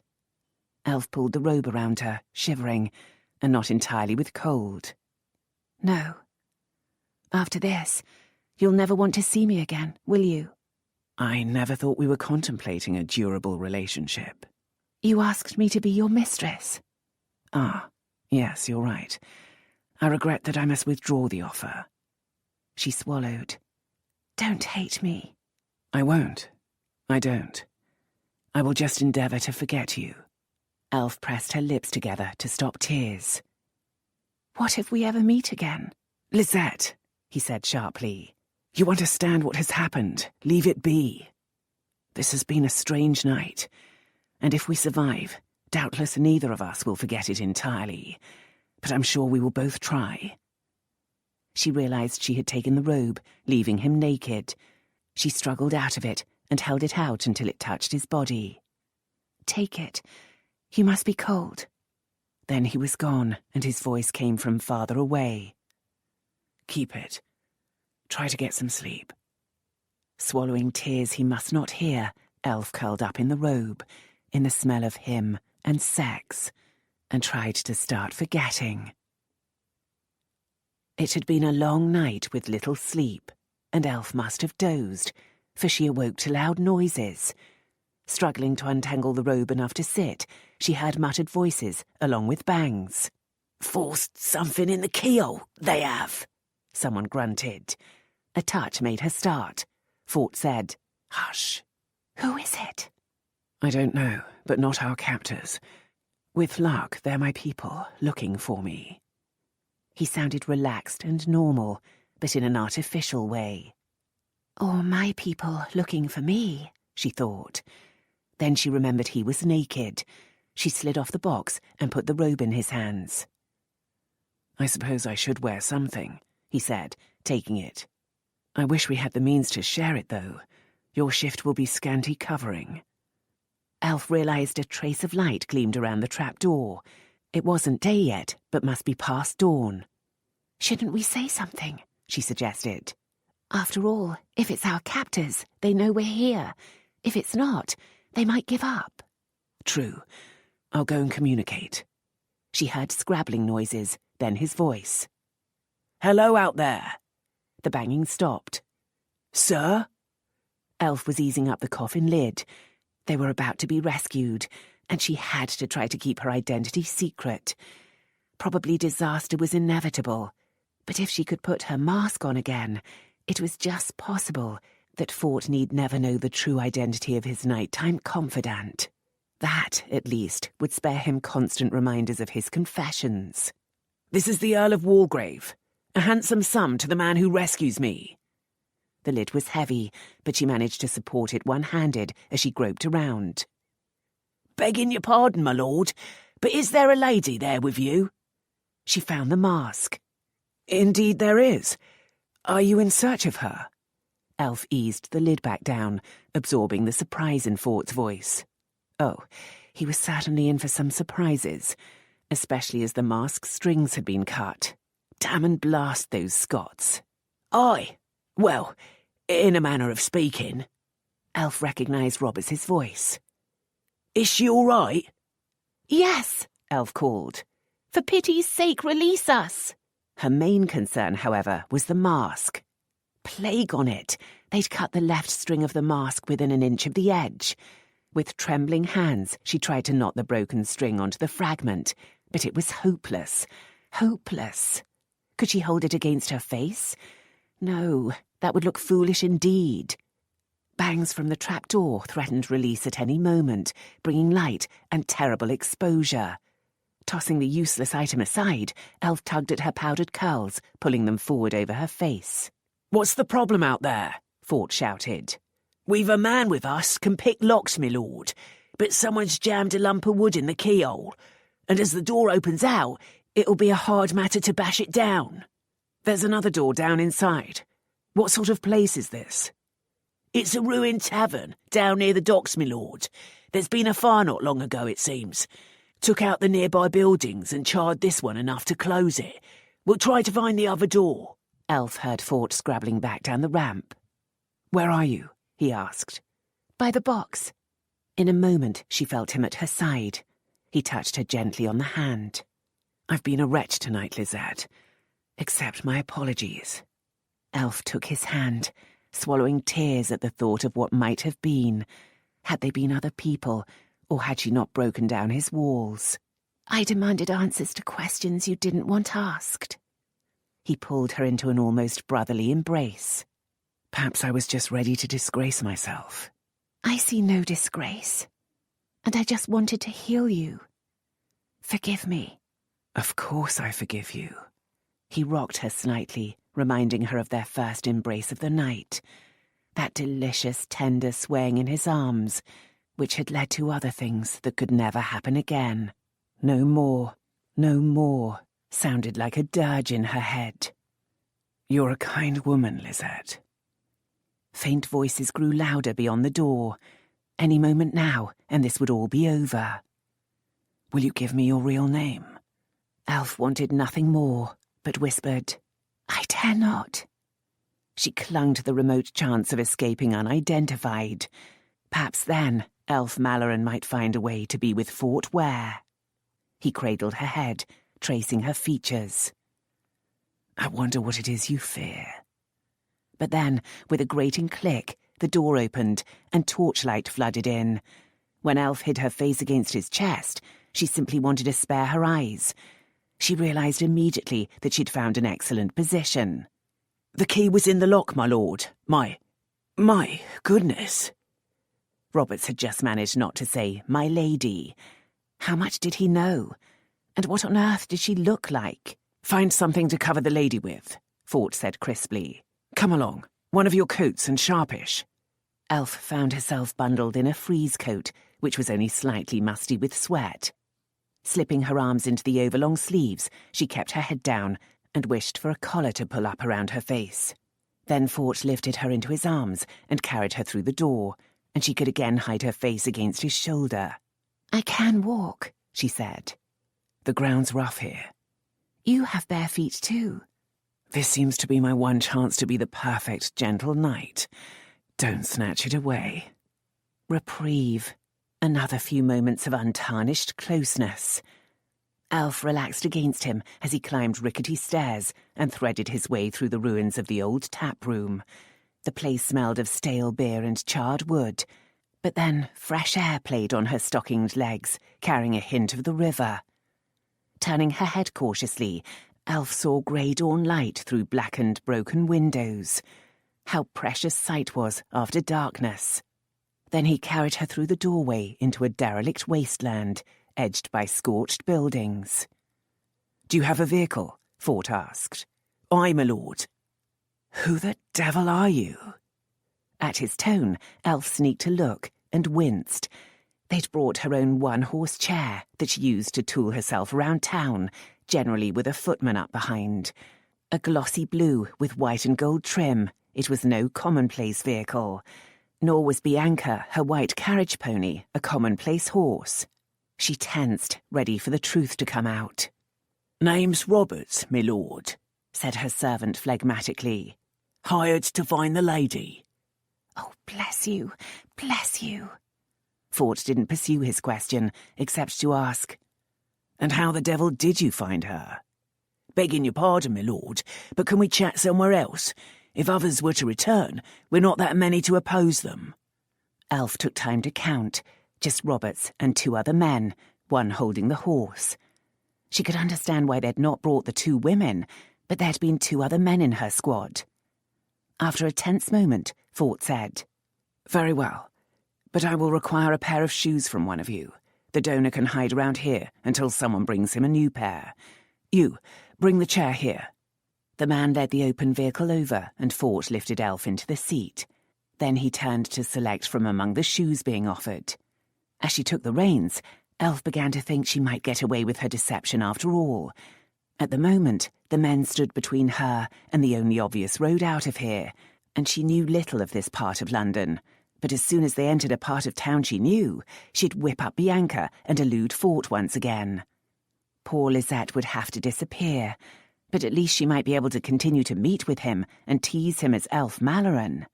Elf pulled the robe around her, shivering, and not entirely with cold. No. After this, you'll never want to see me again, will you? I never thought we were contemplating a durable relationship. You asked me to be your mistress. Ah, yes, you're right. I regret that I must withdraw the offer. She swallowed. Don't hate me. I won't. I don't. I will just endeavour to forget you. Elf pressed her lips together to stop tears. What if we ever meet again? Lisette, he said sharply. You understand what has happened. Leave it be. This has been a strange night, And if we survive, doubtless neither of us will forget it entirely. But I'm sure we will both try. She realized she had taken the robe, leaving him naked. She struggled out of it and held it out until it touched his body. Take it. You must be cold. Then he was gone, and his voice came from farther away. Keep it. Try to get some sleep. Swallowing tears he must not hear, Elf curled up in the robe, in the smell of him and sex, and tried to start forgetting. It had been a long night with little sleep, and Elf must have dozed, for she awoke to loud noises. Struggling to untangle the robe enough to sit, she heard muttered voices, along with bangs. "Forced something in the keyhole, they have," someone grunted. A touch made her start. Fort said, "Hush." Who is it? I don't know, but not our captors. With luck, they're my people, looking for me. He sounded relaxed and normal, but in an artificial way. Or my people looking for me, she thought. Then she remembered he was naked. She slid off the box and put the robe in his hands. I suppose I should wear something, he said, taking it. I wish we had the means to share it, though. Your shift will be scanty covering. Elf realized a trace of light gleamed around the trapdoor. It wasn't day yet, but must be past dawn. Shouldn't we say something? She suggested. After all, if it's our captors, they know we're here. If it's not, they might give up. True. I'll go and communicate. She heard scrabbling noises, then his voice. "Hello out there." The banging stopped. "Sir?" Elf was easing up the coffin lid. They were about to be rescued, and she had to try to keep her identity secret. Probably disaster was inevitable, but if she could put her mask on again, it was just possible that Fort need never know the true identity of his nighttime confidant. That, at least, would spare him constant reminders of his confessions. "This is the Earl of Walgrave. A handsome sum to the man who rescues me." The lid was heavy, but she managed to support it one-handed as she groped around. "Begging your pardon, my lord, but is there a lady there with you?" She found the mask. "Indeed there is. Are you in search of her?" Elf eased the lid back down, absorbing the surprise in Fort's voice. Oh, he was certainly in for some surprises, especially as the mask's strings had been cut. Damn and blast those Scots. "Aye. Well, in a manner of speaking." Elf recognised Roberts's voice. "Is she all right?" "Yes," Elf called. "For pity's sake, release us." Her main concern, however, was the mask. Plague on it! They'd cut the left string of the mask within an inch of the edge. With trembling hands, she tried to knot the broken string onto the fragment, but it was hopeless. Hopeless. Could she hold it against her face? No, that would look foolish indeed. Bangs from the trapdoor threatened release at any moment, bringing light and terrible exposure. Tossing the useless item aside, Elf tugged at her powdered curls, pulling them forward over her face. "What's the problem out there?" Fort shouted. "We've a man with us, can pick locks, my lord, but someone's jammed a lump of wood in the keyhole, and as the door opens out, it'll be a hard matter to bash it down." "There's another door down inside. What sort of place is this?" "It's a ruined tavern, down near the docks, my lord. There's been a fire not long ago, it seems. Took out the nearby buildings and charred this one enough to close it. We'll try to find the other door." Elf heard Fort scrabbling back down the ramp. "Where are you?" he asked. "By the box." In a moment, she felt him at her side. He touched her gently on the hand. "I've been a wretch tonight, Lisette. Accept my apologies." Elf took his hand, swallowing tears at the thought of what might have been. Had they been other people, or had she not broken down his walls? "I demanded answers to questions you didn't want asked." He pulled her into an almost brotherly embrace. "Perhaps I was just ready to disgrace myself." "I see no disgrace, and I just wanted to heal you. Forgive me." "Of course I forgive you." He rocked her slightly, reminding her of their first embrace of the night. That delicious, tender swaying in his arms, which had led to other things that could never happen again. No more, no more, sounded like a dirge in her head. You're a kind woman, Lisette. Faint voices grew louder beyond the door. Any moment now, and this would all be over. Will you give me your real name? Elf wanted nothing more, but whispered, I dare not. She clung to the remote chance of escaping unidentified. Perhaps then, Elf Malloren might find a way to be with Fortitude Ware. He cradled her head, tracing her features. I wonder what it is you fear. But then, with a grating click, the door opened and torchlight flooded in. When Elf hid her face against his chest, she simply wanted to spare her eyes. She realised immediately that she'd found an excellent position. The key was in the lock, my lord. My goodness. Roberts had just managed not to say, my lady. How much did he know? And what on earth did she look like? Find something to cover the lady with, Fort said crisply. Come along, one of your coats and sharpish. Elf found herself bundled in a frieze coat, which was only slightly musty with sweat. Slipping her arms into the overlong sleeves, she kept her head down and wished for a collar to pull up around her face. Then Fort lifted her into his arms and carried her through the door, and she could again hide her face against his shoulder. I can walk, she said. The ground's rough here. You have bare feet too. This seems to be my one chance to be the perfect gentle knight. Don't snatch it away. Reprieve. Another few moments of untarnished closeness. Elf relaxed against him as he climbed rickety stairs and threaded his way through the ruins of the old tap room. The place smelled of stale beer and charred wood, but then fresh air played on her stockinged legs, carrying a hint of the river. Turning her head cautiously, Elf saw grey dawn light through blackened, broken windows. How precious sight was after darkness. Then he carried her through the doorway into a derelict wasteland, edged by scorched buildings. Do you have a vehicle? Fort asked. Aye, my lord. Who the devil are you? At his tone, Elf sneaked a look and winced. They'd brought her own one-horse chair that she used to tool herself around town, generally with a footman up behind. A glossy blue with white and gold trim, it was no commonplace vehicle. Nor was Bianca, her white carriage pony, a commonplace horse. She tensed, ready for the truth to come out. Name's Roberts, my lord, said her servant phlegmatically. Hired to find the lady. Oh, bless you, bless you. Fort didn't pursue his question, except to ask, And how the devil did you find her? Begging your pardon, my lord, but can we chat somewhere else? If others were to return, we're not that many to oppose them. Elf took time to count, just Roberts and two other men, one holding the horse. She could understand why they'd not brought the two women, but there'd been two other men in her squad. After a tense moment, Fort said, Very well, but I will require a pair of shoes from one of you. The donor can hide around here until someone brings him a new pair. You, bring the chair here. The man led the open vehicle over, and Fort lifted Elf into the seat. Then he turned to select from among the shoes being offered. As she took the reins, Elf began to think she might get away with her deception after all. At the moment, the men stood between her and the only obvious road out of here, and she knew little of this part of London. But as soon as they entered a part of town she knew, she'd whip up Bianca and elude Fort once again. Poor Lisette would have to disappear, but at least she might be able to continue to meet with him and tease him as Elf Malloren.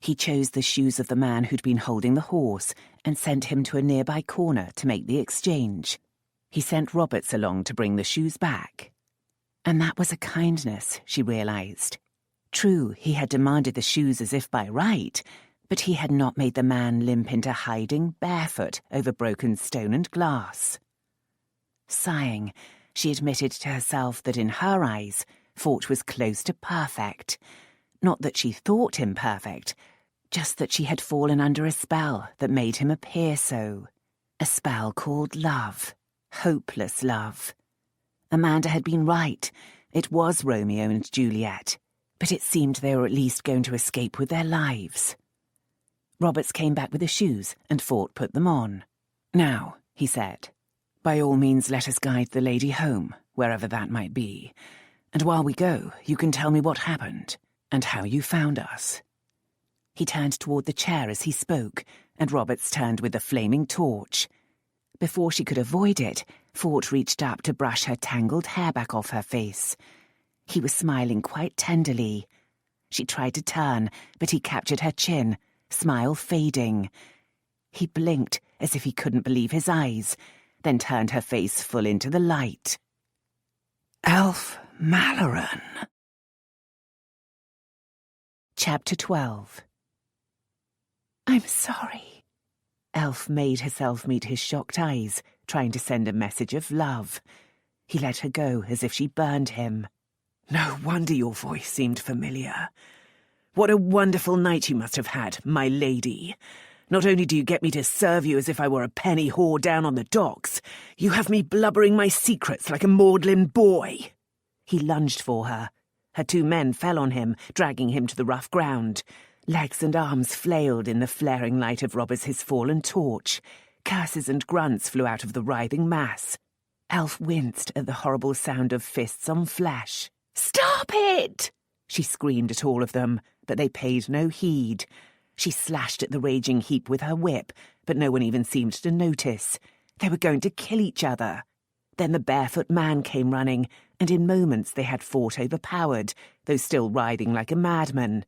He chose the shoes of the man who'd been holding the horse and sent him to a nearby corner to make the exchange. He sent Roberts along to bring the shoes back. And that was a kindness, she realised. True, he had demanded the shoes as if by right, but he had not made the man limp into hiding barefoot over broken stone and glass. Sighing, she admitted to herself that in her eyes, Fort was close to perfect. Not that she thought him perfect, just that she had fallen under a spell that made him appear so. A spell called love. Hopeless love. Amanda had been right. It was Romeo and Juliet, but it seemed they were at least going to escape with their lives. Roberts came back with the shoes, and Fort put them on. "Now," he said, "by all means let us guide the lady home, wherever that might be. And while we go, you can tell me what happened, and how you found us." He turned toward the chair as he spoke, and Roberts turned with the flaming torch. Before she could avoid it, Fort reached up to brush her tangled hair back off her face. He was smiling quite tenderly. She tried to turn, but he captured her chin, smile fading. He blinked as if he couldn't believe his eyes, then turned her face full into the light. "Elf Malloren." Chapter 12. "I'm sorry." Elf made herself meet his shocked eyes, trying to send a message of love. He let her go as if she burned him. "No wonder your voice seemed familiar. What a wonderful night you must have had, my lady. Not only do you get me to serve you as if I were a penny whore down on the docks, you have me blubbering my secrets like a maudlin boy." He lunged for her. Her 2 men fell on him, dragging him to the rough ground. Legs and arms flailed in the flaring light of Roberts' fallen torch. Curses and grunts flew out of the writhing mass. Elf winced at the horrible sound of fists on flesh. "Stop it!" she screamed at all of them, but they paid no heed. She slashed at the raging heap with her whip, but no one even seemed to notice. They were going to kill each other. Then the barefoot man came running, and in moments they had Fort overpowered, though still writhing like a madman.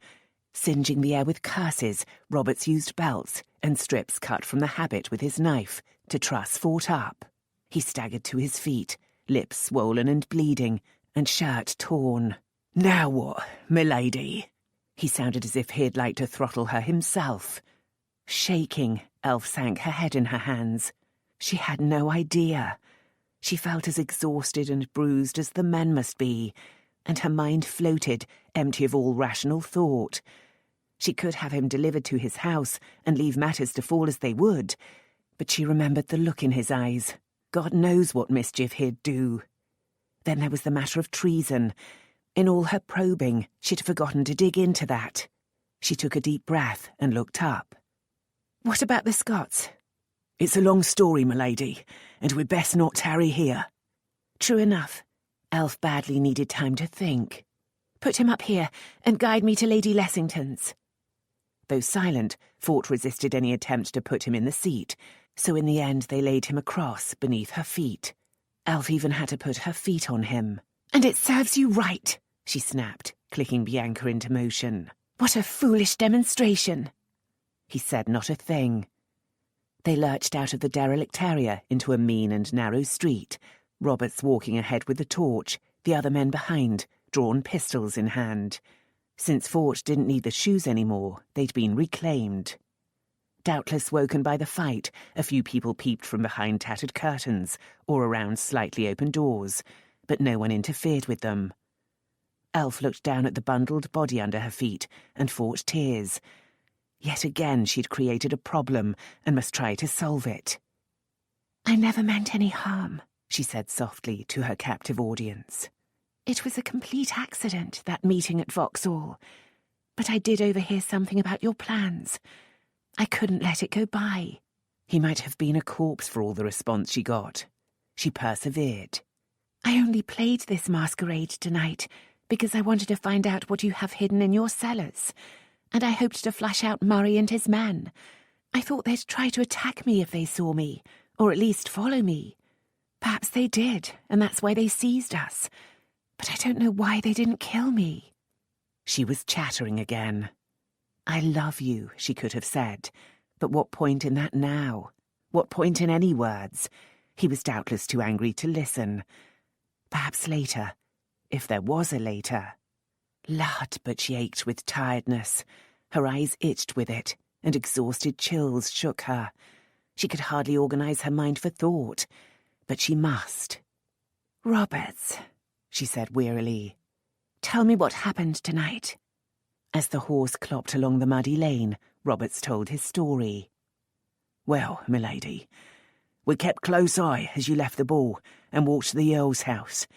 Singeing the air with curses, Roberts used belts and strips cut from the habit with his knife to truss Fort up. He staggered to his feet, lips swollen and bleeding, and shirt torn. "Now what, milady?" He sounded as if he'd like to throttle her himself. Shaking, Elf sank her head in her hands. She had no idea. She felt as exhausted and bruised as the men must be, and her mind floated, empty of all rational thought. She could have him delivered to his house and leave matters to fall as they would, but she remembered the look in his eyes. God knows what mischief he'd do. Then there was the matter of treason. In all her probing, she'd forgotten to dig into that. She took a deep breath and looked up. "What about the Scots?" "It's a long story, milady, and we'd best not tarry here." "True enough." Elf badly needed time to think. "Put him up here and guide me to Lady Lessington's." Though silent, Fort resisted any attempt to put him in the seat, so in the end they laid him across beneath her feet. Elf even had to put her feet on him. "And it serves you right," she snapped, clicking Bianca into motion. "What a foolish demonstration." He said not a thing. They lurched out of the derelict area into a mean and narrow street, Roberts walking ahead with the torch, the other men behind, drawn pistols in hand. Since Fort didn't need the shoes anymore, they'd been reclaimed. Doubtless woken by the fight, a few people peeped from behind tattered curtains or around slightly open doors, but no one interfered with them. Elf looked down at the bundled body under her feet and fought tears. Yet again she'd created a problem and must try to solve it. "I never meant any harm," she said softly to her captive audience. "It was a complete accident, that meeting at Vauxhall. But I did overhear something about your plans. I couldn't let it go by." He might have been a corpse for all the response she got. She persevered. "I only played this masquerade tonight because I wanted to find out what you have hidden in your cellars, and I hoped to flush out Murray and his men. I thought they'd try to attack me if they saw me, or at least follow me. Perhaps they did, and that's why they seized us. But I don't know why they didn't kill me." She was chattering again. "I love you," she could have said, but what point in that now? What point in any words? He was doubtless too angry to listen. Perhaps later, if there was a later. Lud, but she ached with tiredness. Her eyes itched with it, and exhausted chills shook her. She could hardly organize her mind for thought, but she must. "Roberts," she said wearily, "tell me what happened tonight." As the horse clopped along the muddy lane, Roberts told his story. "Well, milady, we kept close eye as you left the ball and walked to the Earl's house.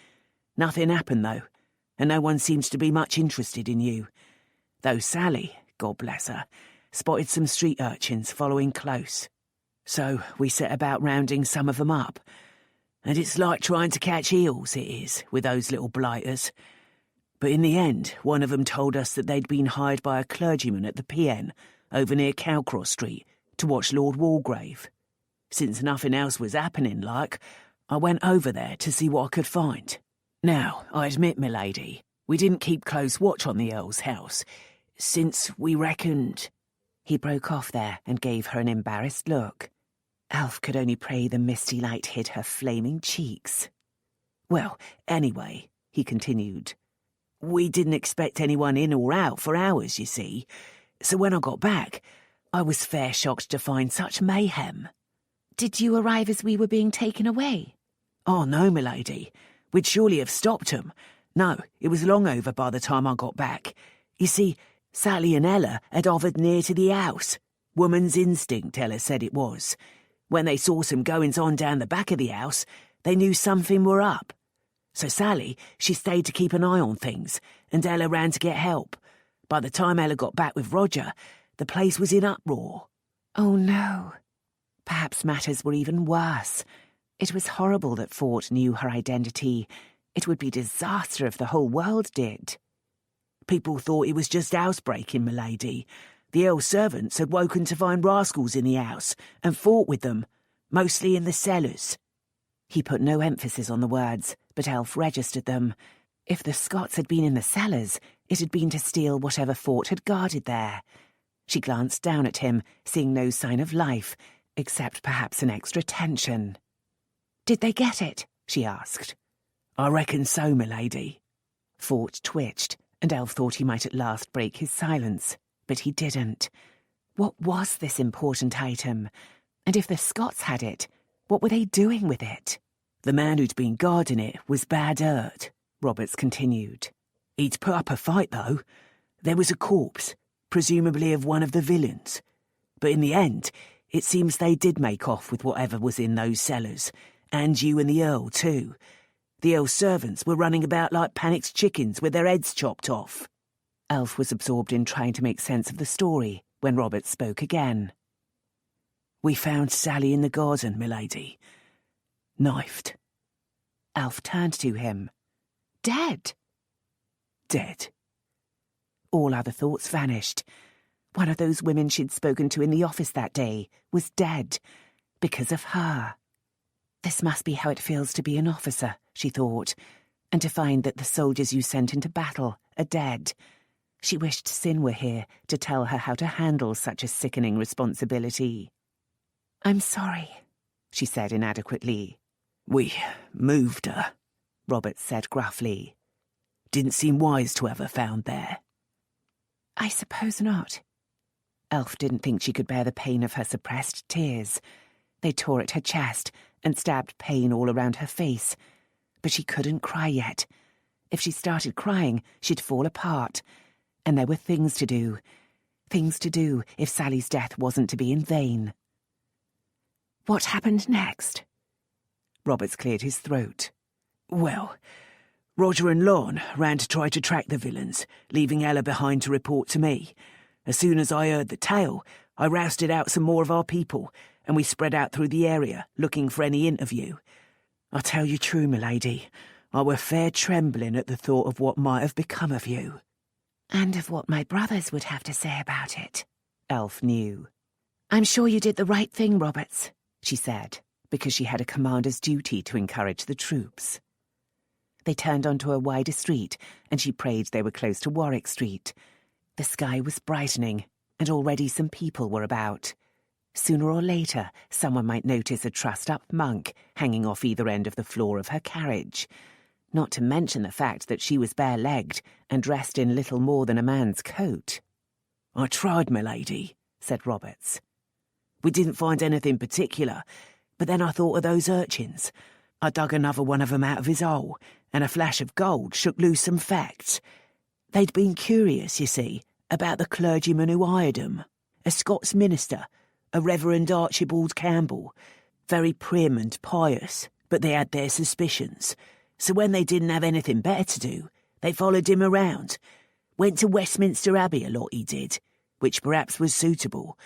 Nothing happened, though, and no one seems to be much interested in you. Though Sally, God bless her, spotted some street urchins following close. So we set about rounding some of them up. And it's like trying to catch eels, it is, with those little blighters. But in the end, one of them told us that they'd been hired by a clergyman at the PN over near Cowcross Street to watch Lord Walgrave. Since nothing else was happening, I went over there to see what I could find. Now, I admit, milady, we didn't keep close watch on the Earl's house, since we reckoned... He broke off there and gave her an embarrassed look. Alf could only pray the misty light hid her flaming cheeks. Well, anyway, he continued, we didn't expect anyone in or out for hours, you see, so when I got back, I was fair shocked to find such mayhem. Did you arrive as we were being taken away? Oh, no, milady. We'd surely have stopped 'em. No, it was long over by the time I got back. You see, Sally and Ella had hovered near to the house. Woman's instinct, Ella said it was. When they saw some goings-on down the back of the house, they knew something were up. So Sally, she stayed to keep an eye on things, and Ella ran to get help. By the time Ella got back with Roger, the place was in uproar. Oh, no. Perhaps matters were even worse. It was horrible that Fort knew her identity. It would be disaster if the whole world did. People thought it was just housebreaking, milady. The Earl's servants had woken to find rascals in the house and fought with them, mostly in the cellars. He put no emphasis on the words, but Elf registered them. If the Scots had been in the cellars, it had been to steal whatever Fort had guarded there. She glanced down at him, seeing no sign of life, except perhaps an extra tension. "Did they get it?" she asked. I reckon so, milady. Fort twitched, and Elf thought he might at last break his silence, but he didn't. What was this important item? And if the Scots had it, what were they doing with it? The man who'd been guarding it was bad hurt, Roberts continued. He'd put up a fight, though. There was a corpse, presumably of one of the villains. But in the end, it seems they did make off with whatever was in those cellars, and you and the Earl, too. The Earl's servants were running about like panicked chickens with their heads chopped off. Elf was absorbed in trying to make sense of the story when Roberts spoke again. We found Sally in the garden, milady. Knifed. Elf turned to him. Dead? Dead. All other thoughts vanished. One of those women she'd spoken to in the office that day was dead, because of her. This must be how it feels to be an officer, she thought, and to find that the soldiers you sent into battle are dead. She wished Sin were here to tell her how to handle such a sickening responsibility. "I'm sorry," she said inadequately. We moved her, Roberts said gruffly. Didn't seem wise to have her found there. "I suppose not." Elf didn't think she could bear the pain of her suppressed tears. They tore at her chest and stabbed pain all around her face. But she couldn't cry yet. If she started crying, she'd fall apart. And there were things to do. Things to do if Sally's death wasn't to be in vain. "What happened next?" Roberts cleared his throat. Well, Roger and Lorne ran to try to track the villains, leaving Ella behind to report to me. As soon as I heard the tale, I rousted out some more of our people, and we spread out through the area, looking for any interview. I tell you true, milady, I were fair trembling at the thought of what might have become of you. And of what my brothers would have to say about it, Elf knew. "I'm sure you did the right thing, Roberts," she said, because she had a commander's duty to encourage the troops. They turned onto a wider street, and she prayed they were close to Warwick Street. The sky was brightening, and already some people were about. Sooner or later, someone might notice a trussed-up monk hanging off either end of the floor of her carriage, not to mention the fact that she was bare-legged and dressed in little more than a man's coat. I tried, milady, said Roberts. We didn't find anything particular, but then I thought of those urchins. I dug another one of them out of his hole, and a flash of gold shook loose some facts. They'd been curious, you see, about the clergyman who hired 'em. A Scots minister, a Reverend Archibald Campbell. Very prim and pious, but they had their suspicions. So when they didn't have anything better to do, they followed him around. Went to Westminster Abbey a lot, he did. which perhaps was suitable.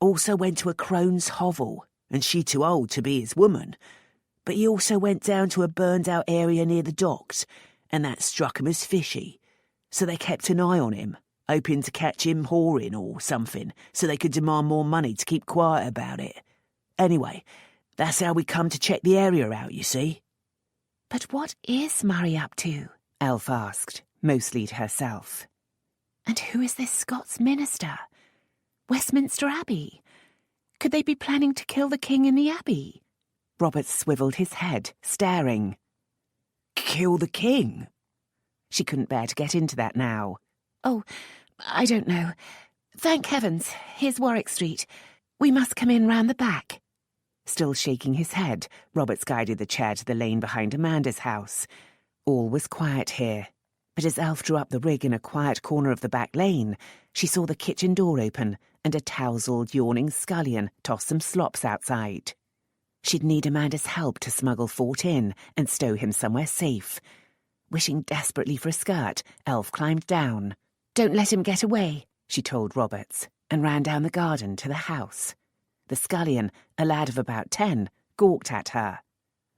Also went to a crone's hovel, and she too old to be his woman. But he also went down to a burned-out area near the docks, and that struck him as fishy. So they kept an eye on him, hoping to catch him whoring or something, so they could demand more money to keep quiet about it. Anyway, that's how we come to check the area out, you see. But what is Murray up to? Elf asked, mostly to herself. And who is this Scots minister? Westminster Abbey? Could they be planning to kill the king in the abbey? Robert swivelled his head, staring. Kill the king? She couldn't bear to get into that now. Oh, I don't know. Thank heavens, here's Warwick Street. We must come in round the back. Still shaking his head, Roberts guided the chair to the lane behind Amanda's house. All was quiet here, but as Elf drew up the rig in a quiet corner of the back lane, she saw the kitchen door open and a tousled, yawning scullion toss some slops outside. She'd need Amanda's help to smuggle Fort in and stow him somewhere safe. Wishing desperately for a skirt, Elf climbed down. Don't let him get away, she told Roberts, and ran down the garden to the house. The scullion, a lad of about 10, gawked at her.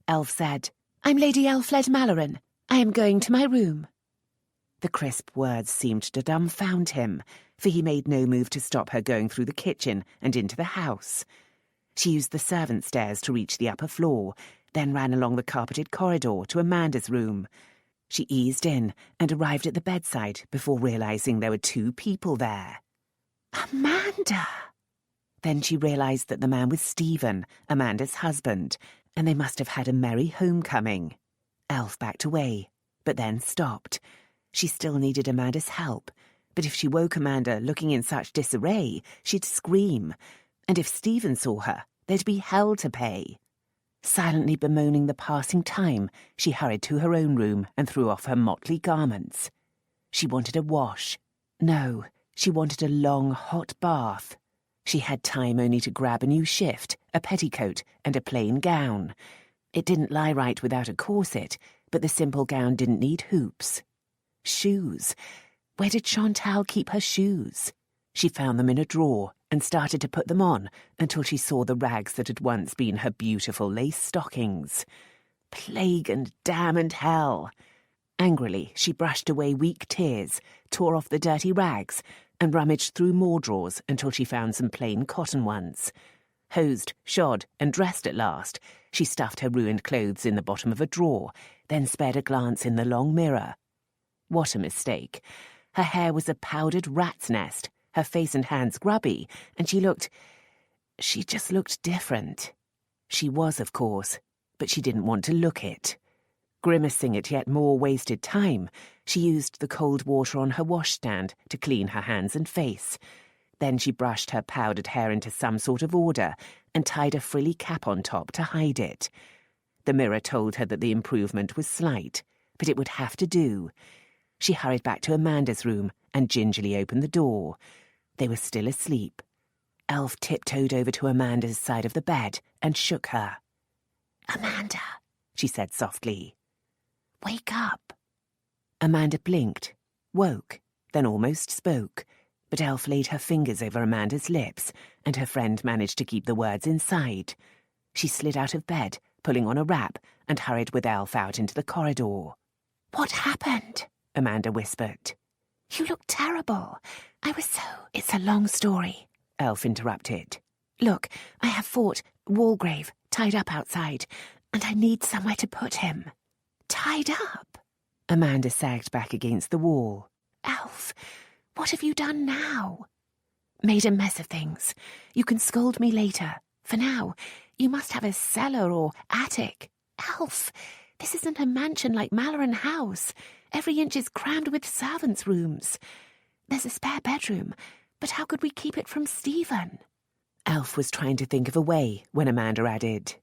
Elf said, I'm Lady Elfled Malloren. I am going to my room. The crisp words seemed to dumbfound him, for he made no move to stop her going through the kitchen and into the house. She used the servants' stairs to reach the upper floor, then ran along the carpeted corridor to Amanda's room. She eased in and arrived at the bedside before realising there were 2 people there. Amanda! Then she realised that the man was Stephen, Amanda's husband, and they must have had a merry homecoming. Elf backed away, but then stopped. She still needed Amanda's help, but if she woke Amanda looking in such disarray, she'd scream. And if Stephen saw her, there'd be hell to pay. Silently bemoaning the passing time, she hurried to her own room and threw off her motley garments. She wanted a wash. No, she wanted a long, hot bath. She had time only to grab a new shift, a petticoat, and a plain gown. It didn't lie right without a corset, but the simple gown didn't need hoops. Shoes. Where did Chantal keep her shoes? She found them in a drawer and started to put them on until she saw the rags that had once been her beautiful lace stockings. Plague and damn and hell! Angrily, she brushed away weak tears, tore off the dirty rags, and rummaged through more drawers until she found some plain cotton ones. Hosed, shod, and dressed at last, she stuffed her ruined clothes in the bottom of a drawer, then spared a glance in the long mirror. What a mistake. Her hair was a powdered rat's nest, her face and hands grubby, and she just looked different. She was, of course, but she didn't want to look it. Grimacing at yet more wasted time, she used the cold water on her washstand to clean her hands and face. Then she brushed her powdered hair into some sort of order and tied a frilly cap on top to hide it. The mirror told her that the improvement was slight, but it would have to do. She hurried back to Amanda's room and gingerly opened the door. They were still asleep. Elf tiptoed over to Amanda's side of the bed and shook her. Amanda, she said softly. Wake up. Amanda blinked, woke, then almost spoke, but Elf laid her fingers over Amanda's lips, and her friend managed to keep the words inside. She slid out of bed, pulling on a wrap, and hurried with Elf out into the corridor. What happened? Amanda whispered. You look terrible. It's a long story, Elf interrupted. Look, I have Fort Walgrave tied up outside, and I need somewhere to put him. Tied up? Amanda sagged back against the wall. Elf, what have you done now? Made a mess of things. You can scold me later. For now, you must have a cellar or attic. Elf, this isn't a mansion like Malloren House. Every inch is crammed with servants' rooms. There's a spare bedroom, but how could we keep it from Stephen? Elf was trying to think of a way when Amanda added,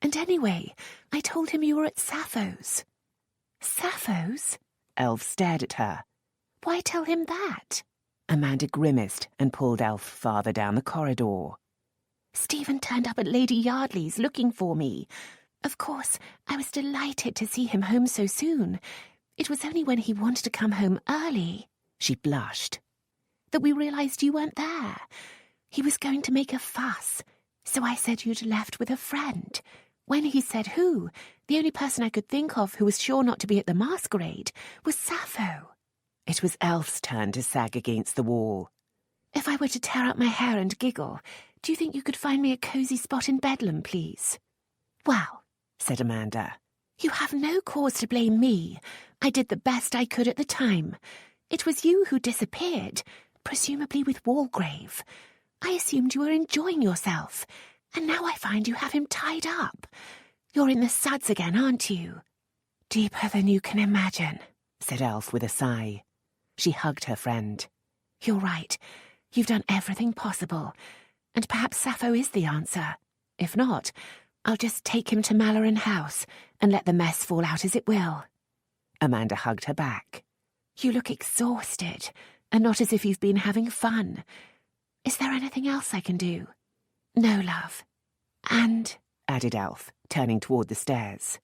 And anyway, I told him you were at Sappho's. Sappho's? Elf stared at her. Why tell him that? Amanda grimaced and pulled Elf farther down the corridor. Stephen turned up at Lady Yardley's looking for me. Of course, I was delighted to see him home so soon. It was only when he wanted to come home early. She blushed. that we realised you weren't there. He was going to make a fuss, so I said you'd left with a friend. When he said who, the only person I could think of who was sure not to be at the masquerade was Sappho. It was Elf's turn to sag against the wall. If I were to tear out my hair and giggle, do you think you could find me a cosy spot in Bedlam, please? Well, said Amanda. You have no cause to blame me. I did the best I could at the time. It was you who disappeared, presumably with Walgrave. I assumed you were enjoying yourself, and now I find you have him tied up. You're in the suds again, aren't you? Deeper than you can imagine, said Elf with a sigh. She hugged her friend. You're right. You've done everything possible, and perhaps Sappho is the answer. If not, I'll just take him to Malloren House and let the mess fall out as it will. Amanda hugged her back. You look exhausted, and not as if you've been having fun. Is there anything else I can do? No, love. And, added Elf, turning toward the stairs,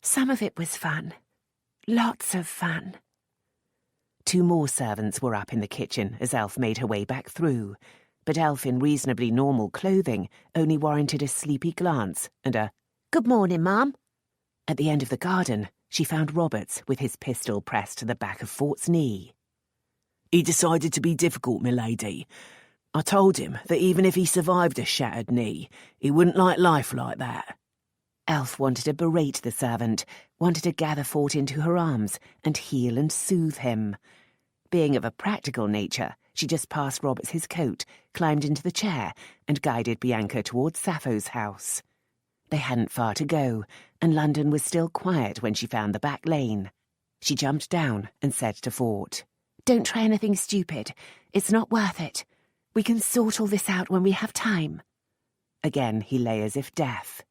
some of it was fun. Lots of fun. 2 more servants were up in the kitchen as Elf made her way back through, but Elf in reasonably normal clothing only warranted a sleepy glance and a "Good morning, Mum." At the end of the garden, she found Roberts with his pistol pressed to the back of Fort's knee. He decided to be difficult, milady. I told him that even if he survived a shattered knee, he wouldn't like life like that. Elf wanted to berate the servant, wanted to gather Fort into her arms and heal and soothe him. Being of a practical nature, she just passed Roberts his coat, climbed into the chair, and guided Bianca towards Sappho's house. They hadn't far to go, and London was still quiet when she found the back lane. She jumped down and said to Fort, Don't try anything stupid. It's not worth it. We can sort all this out when we have time. Again he lay as if deaf.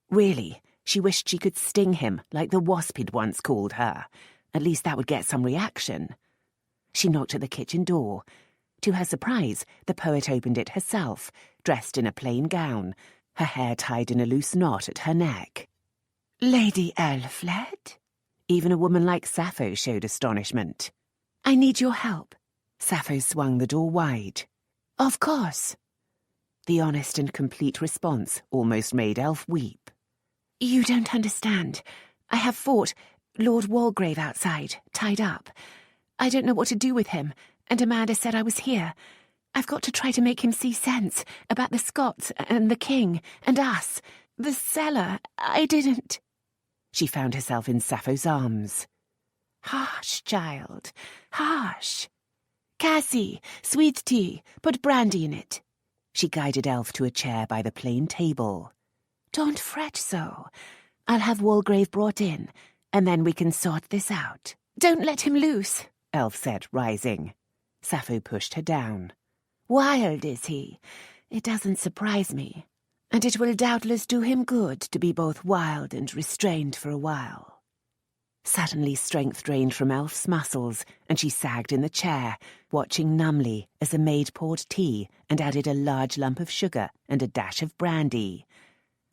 Really, she wished she could sting him like the wasp he'd once called her. At least that would get some reaction. She knocked at the kitchen door. To her surprise, the poet opened it herself, dressed in a plain gown, her hair tied in a loose knot at her neck. Lady Elfled? Even a woman like Sappho showed astonishment. I need your help. Sappho swung the door wide. Of course. The honest and complete response almost made Elf weep. You don't understand. I have Fort, Lord Walgrave outside, tied up. I don't know what to do with him, and Amanda said I was here. I've got to try to make him see sense about the Scots and the king and us. The cellar, I didn't. She found herself in Sappho's arms. Hush, child, hush. Cassie, sweet tea, put brandy in it. She guided Elf to a chair by the plain table. Don't fret so. I'll have Walgrave brought in, and then we can sort this out. Don't let him loose, Elf said, rising. Sappho pushed her down. Wild is he. It doesn't surprise me, and it will doubtless do him good to be both wild and restrained for a while. Suddenly strength drained from Elf's muscles, and she sagged in the chair, watching numbly as the maid poured tea and added a large lump of sugar and a dash of brandy.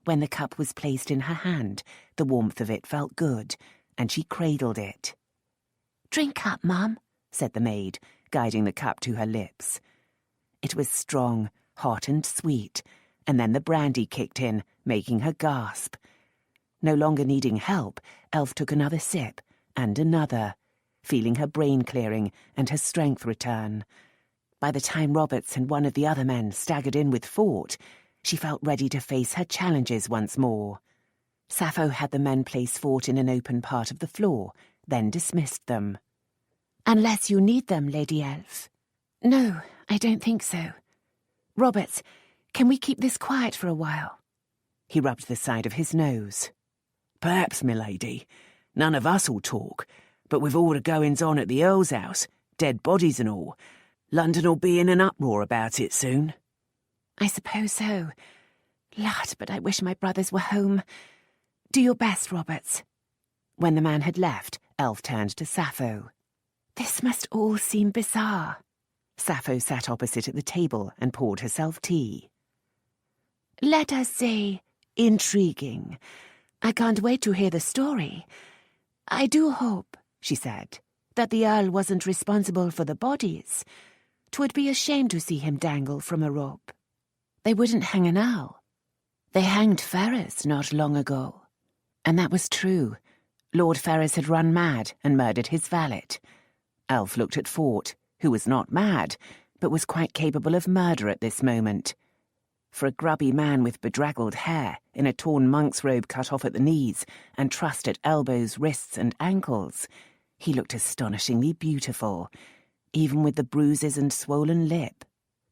When the cup was placed in her hand, the warmth of it felt good, and she cradled it. Drink up, Mum, said the maid, guiding the cup to her lips. It was strong, hot and sweet, and then the brandy kicked in, making her gasp. No longer needing help, Elf took another sip, and another, feeling her brain clearing and her strength return. By the time Roberts and one of the other men staggered in with Fort, she felt ready to face her challenges once more. Sappho had the men place Fort in an open part of the floor, then dismissed them. Unless you need them, Lady Elf. No, I don't think so. Roberts, can we keep this quiet for a while? He rubbed the side of his nose. Perhaps, milady. None of us'll talk, but with all the goings-on at the Earl's house, dead bodies and all, London'll be in an uproar about it soon. I suppose so. Lord, but I wish my brothers were home. Do your best, Roberts. When the man had left, Elf turned to Sappho. This must all seem bizarre. Sappho sat opposite at the table and poured herself tea. Let us say, intriguing. I can't wait to hear the story. I do hope, she said, that the Earl wasn't responsible for the bodies. 'Twould be a shame to see him dangle from a rope. They wouldn't hang an owl. They hanged Ferrers not long ago. And that was true. Lord Ferrers had run mad and murdered his valet. Elf looked at Fort, who was not mad, but was quite capable of murder at this moment. For a grubby man with bedraggled hair, in a torn monk's robe cut off at the knees, and trussed at elbows, wrists, and ankles, he looked astonishingly beautiful, even with the bruises and swollen lip.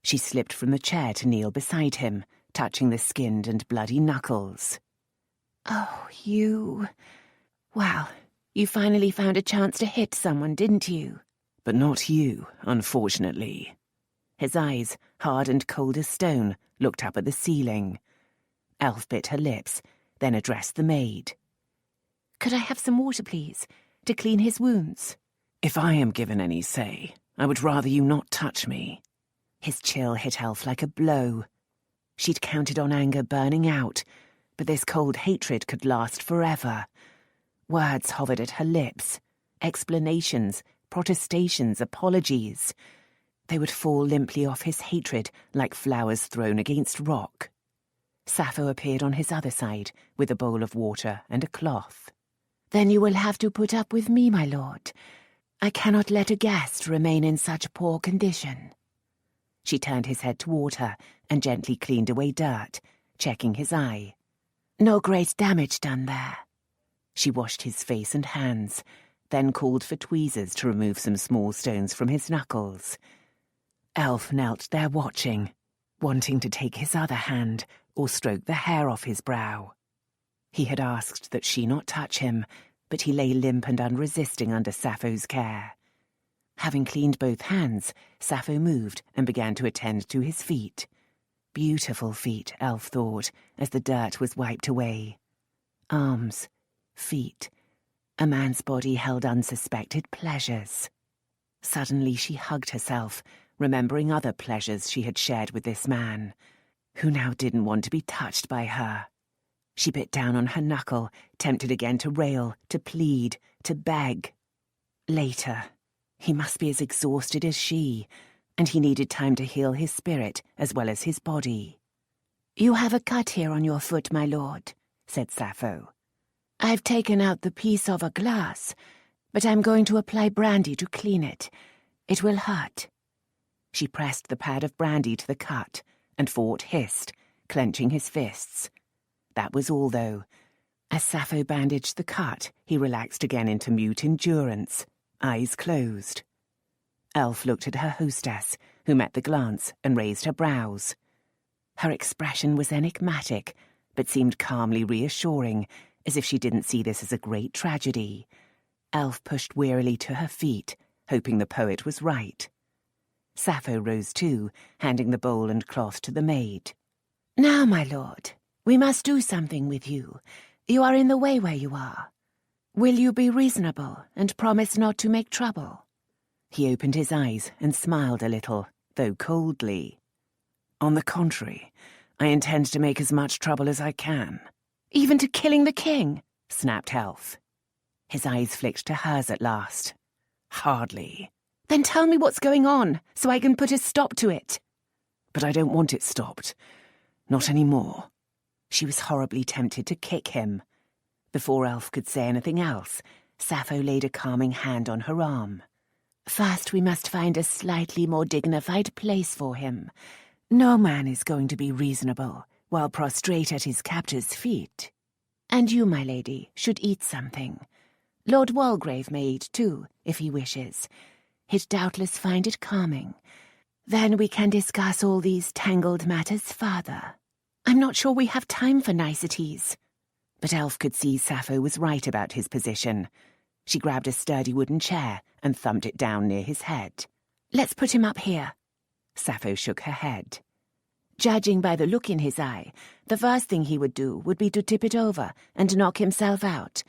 She slipped from the chair to kneel beside him, touching the skinned and bloody knuckles. Oh, you... Well, you finally found a chance to hit someone, didn't you? But not you, unfortunately. His eyes, hard and cold as stone, looked up at the ceiling. Elf bit her lips, then addressed the maid. Could I have some water, please, to clean his wounds? If I am given any say, I would rather you not touch me. His chill hit Elf like a blow. She'd counted on anger burning out, but this cold hatred could last forever. Words hovered at her lips. Explanations, protestations, apologies. They would fall limply off his hatred like flowers thrown against rock. Sappho appeared on his other side with a bowl of water and a cloth. Then you will have to put up with me, my lord. I cannot let a guest remain in such poor condition. She turned his head toward her and gently cleaned away dirt, checking his eye. No great damage done there. She washed his face and hands, then called for tweezers to remove some small stones from his knuckles. Elf knelt there watching, wanting to take his other hand or stroke the hair off his brow. He had asked that she not touch him, but he lay limp and unresisting under Sappho's care. Having cleaned both hands, Sappho moved and began to attend to his feet. Beautiful feet, Elf thought, as the dirt was wiped away. Arms, feet. A man's body held unsuspected pleasures. Suddenly she hugged herself, remembering other pleasures she had shared with this man, who now didn't want to be touched by her. She bit down on her knuckle, tempted again to rail, to plead, to beg. Later. He must be as exhausted as she, and he needed time to heal his spirit as well as his body. You have a cut here on your foot, my lord, said Sappho. I've taken out the piece of a glass, but I'm going to apply brandy to clean it. It will hurt. She pressed the pad of brandy to the cut, and Fort hissed, clenching his fists. That was all, though. As Sappho bandaged the cut, he relaxed again into mute endurance, eyes closed. Elf looked at her hostess, who met the glance and raised her brows. Her expression was enigmatic, but seemed calmly reassuring, as if she didn't see this as a great tragedy. Elf pushed wearily to her feet, hoping the poet was right. Sappho rose too, handing the bowl and cloth to the maid. Now, my lord, we must do something with you. You are in the way where you are. Will you be reasonable and promise not to make trouble? He opened his eyes and smiled a little, though coldly. On the contrary, I intend to make as much trouble as I can. Even to killing the king? Snapped Elf. His eyes flicked to hers at last. Hardly. Then tell me what's going on, so I can put a stop to it. But I don't want it stopped. Not anymore. She was horribly tempted to kick him. Before Elf could say anything else, Sappho laid a calming hand on her arm. First, we must find a slightly more dignified place for him. No man is going to be reasonable while prostrate at his captor's feet. And you, my lady, should eat something. Lord Walgrave may eat too, if he wishes. He'd doubtless find it calming. Then we can discuss all these tangled matters further. I'm not sure we have time for niceties. But Elf could see Sappho was right about his position. She grabbed a sturdy wooden chair and thumped it down near his head. Let's put him up here. Sappho shook her head. Judging by the look in his eye, the first thing he would do would be to tip it over and knock himself out.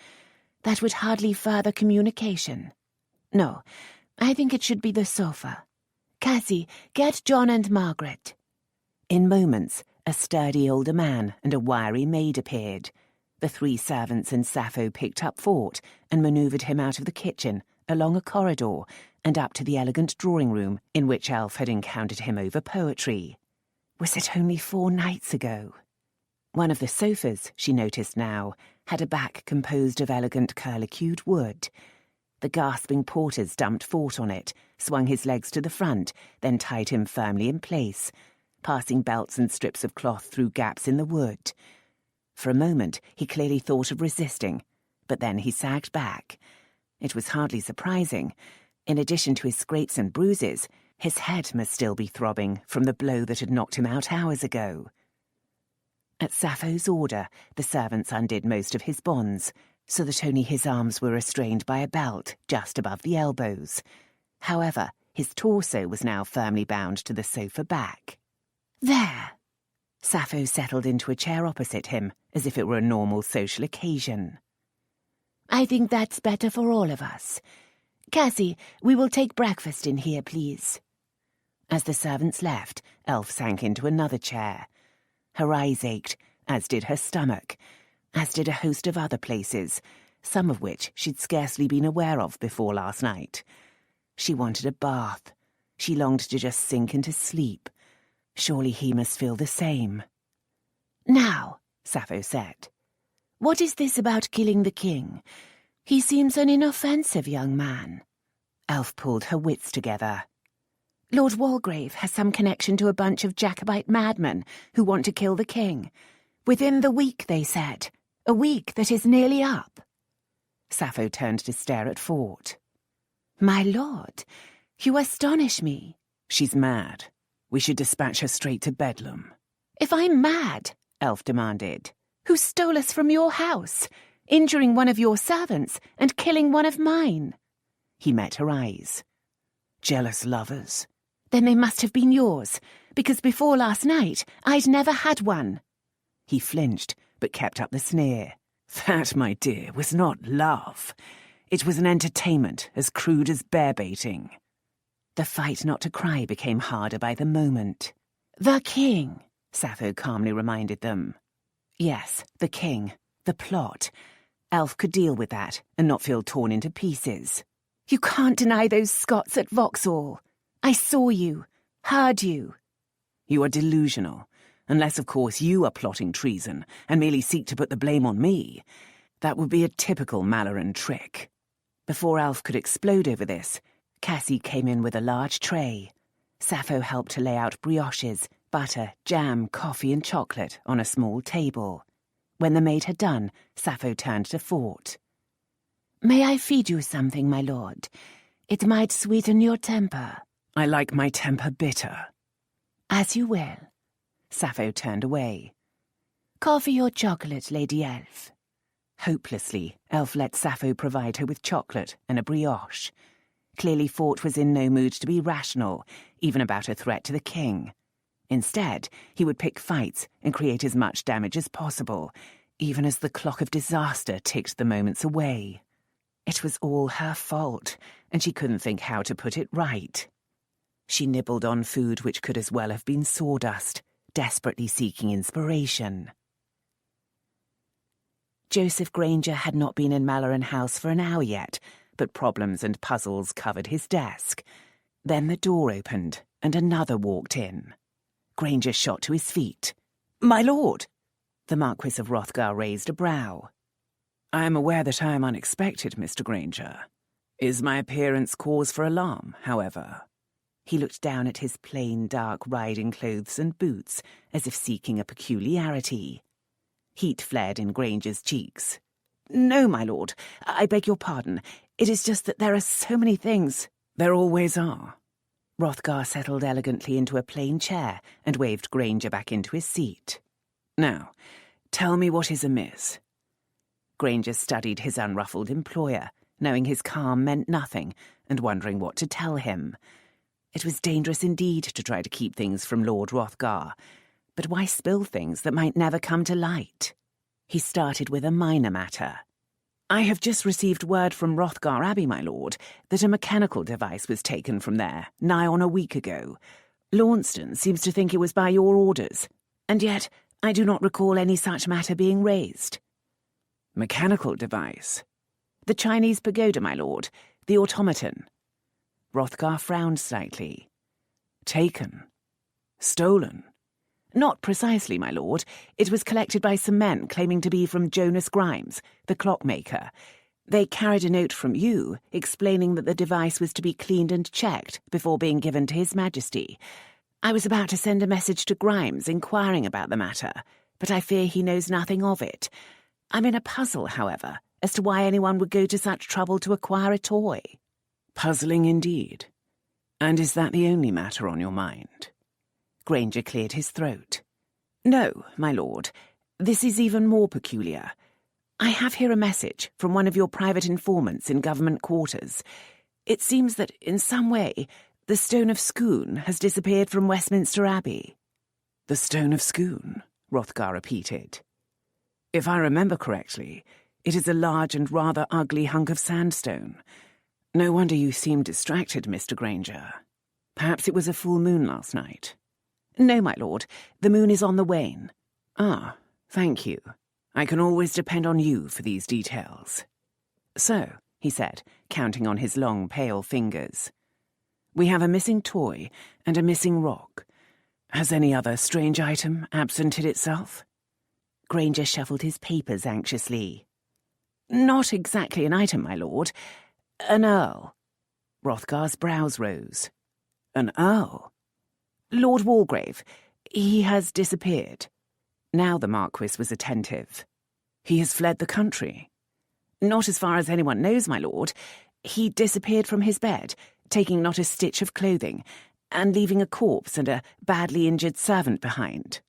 That would hardly further communication. No, I think it should be the sofa. Cassie, get John and Margaret. In moments, a sturdy older man and a wiry maid appeared. The 3 servants and Sappho picked up Fort and manoeuvred him out of the kitchen, along a corridor and up to the elegant drawing room in which Elf had encountered him over poetry. Was it only 4 nights ago? One of the sofas, she noticed now, had a back composed of elegant curlicued wood. The gasping porters dumped Fort on it, swung his legs to the front, then tied him firmly in place, passing belts and strips of cloth through gaps in the wood. For a moment he clearly thought of resisting, but then he sagged back. It was hardly surprising. In addition to his scrapes and bruises, his head must still be throbbing from the blow that had knocked him out hours ago. At Sappho's order, the servants undid most of his bonds, so that only his arms were restrained by a belt just above the elbows. However, his torso was now firmly bound to the sofa back. There! Sappho settled into a chair opposite him, as if it were a normal social occasion. I think that's better for all of us. Cassie, we will take breakfast in here, please. As the servants left, Elf sank into another chair. Her eyes ached, as did her stomach, as did a host of other places, some of which she'd scarcely been aware of before last night. She wanted a bath. She longed to just sink into sleep. Surely he must feel the same. Now, Sappho said, what is this about killing the king? He seems an inoffensive young man. Elf pulled her wits together. Lord Walgrave has some connection to a bunch of Jacobite madmen who want to kill the king. Within the week, they said. A week that is nearly up. Sappho turned to stare at Fort. My lord, you astonish me. She's mad. We should dispatch her straight to Bedlam. If I'm mad, Elf demanded, who stole us from your house, injuring one of your servants and killing one of mine? He met her eyes. Jealous lovers? Then they must have been yours, because before last night I'd never had one. He flinched, but kept up the sneer. That, my dear, was not love. It was an entertainment as crude as bear-baiting. The fight not to cry became harder by the moment. The king, Sappho calmly reminded them. Yes, the king, the plot. Elf could deal with that and not feel torn into pieces. You can't deny those Scots at Vauxhall. I saw you, heard you. You are delusional, unless, of course, you are plotting treason and merely seek to put the blame on me. That would be a typical Malloren trick. Before Elf could explode over this, Cassie came in with a large tray. Sappho helped to lay out brioches, butter, jam, coffee and chocolate on a small table. When the maid had done, Sappho turned to Fort. May I feed you something, my lord? It might sweeten your temper. I like my temper bitter. As you will. Sappho turned away. Coffee or chocolate, Lady Elf? Hopelessly, Elf let Sappho provide her with chocolate and a brioche. Clearly Fort was in no mood to be rational, even about a threat to the king. Instead, he would pick fights and create as much damage as possible, even as the clock of disaster ticked the moments away. It was all her fault, and she couldn't think how to put it right. She nibbled on food which could as well have been sawdust, desperately seeking inspiration. Joseph Granger had not been in Malloren House for an hour yet, but problems and puzzles covered his desk. Then the door opened, and another walked in. Granger shot to his feet. My lord! The Marquis of Hrothgar raised a brow. I am aware that I am unexpected, Mr. Granger. Is my appearance cause for alarm, however? He looked down at his plain, dark riding clothes and boots, as if seeking a peculiarity. Heat flared in Granger's cheeks. No, my lord, I beg your pardon. It is just that there are so many things. There always are. Hrothgar settled elegantly into a plain chair and waved Granger back into his seat. Now, tell me what is amiss. Granger studied his unruffled employer, knowing his calm meant nothing and wondering what to tell him. It was dangerous indeed to try to keep things from Lord Hrothgar, but why spill things that might never come to light? He started with a minor matter. I have just received word from Hrothgar Abbey, my lord, that a mechanical device was taken from there, nigh on a week ago. Launceston seems to think it was by your orders, and yet I do not recall any such matter being raised. Mechanical device? The Chinese pagoda, my lord. The automaton. Hrothgar frowned slightly. Taken. Stolen. Not precisely, my lord. It was collected by some men claiming to be from Jonas Grimes, the clockmaker. They carried a note from you explaining that the device was to be cleaned and checked before being given to His Majesty. I was about to send a message to Grimes inquiring about the matter, but I fear he knows nothing of it. I'm in a puzzle, however, as to why anyone would go to such trouble to acquire a toy. Puzzling indeed. And is that the only matter on your mind? Granger cleared his throat. No, my lord. This is even more peculiar. I have here a message from one of your private informants in government quarters. It seems that, in some way, the Stone of Scone has disappeared from Westminster Abbey. The Stone of Scone, Hrothgar repeated. If I remember correctly, it is a large and rather ugly hunk of sandstone. No wonder you seem distracted, Mr. Granger. Perhaps it was a full moon last night. No, my lord, the moon is on the wane. Ah, thank you. I can always depend on you for these details. So, he said, counting on his long, pale fingers, we have a missing toy and a missing rock. Has any other strange item absented itself? Granger shuffled his papers anxiously. Not exactly an item, my lord. An earl. Hrothgar's brows rose. An earl? Lord Walgrave. He has disappeared. Now the Marquis was attentive. He has fled the country. Not as far as anyone knows, my lord. He disappeared from his bed, taking not a stitch of clothing, and leaving a corpse and a badly injured servant behind.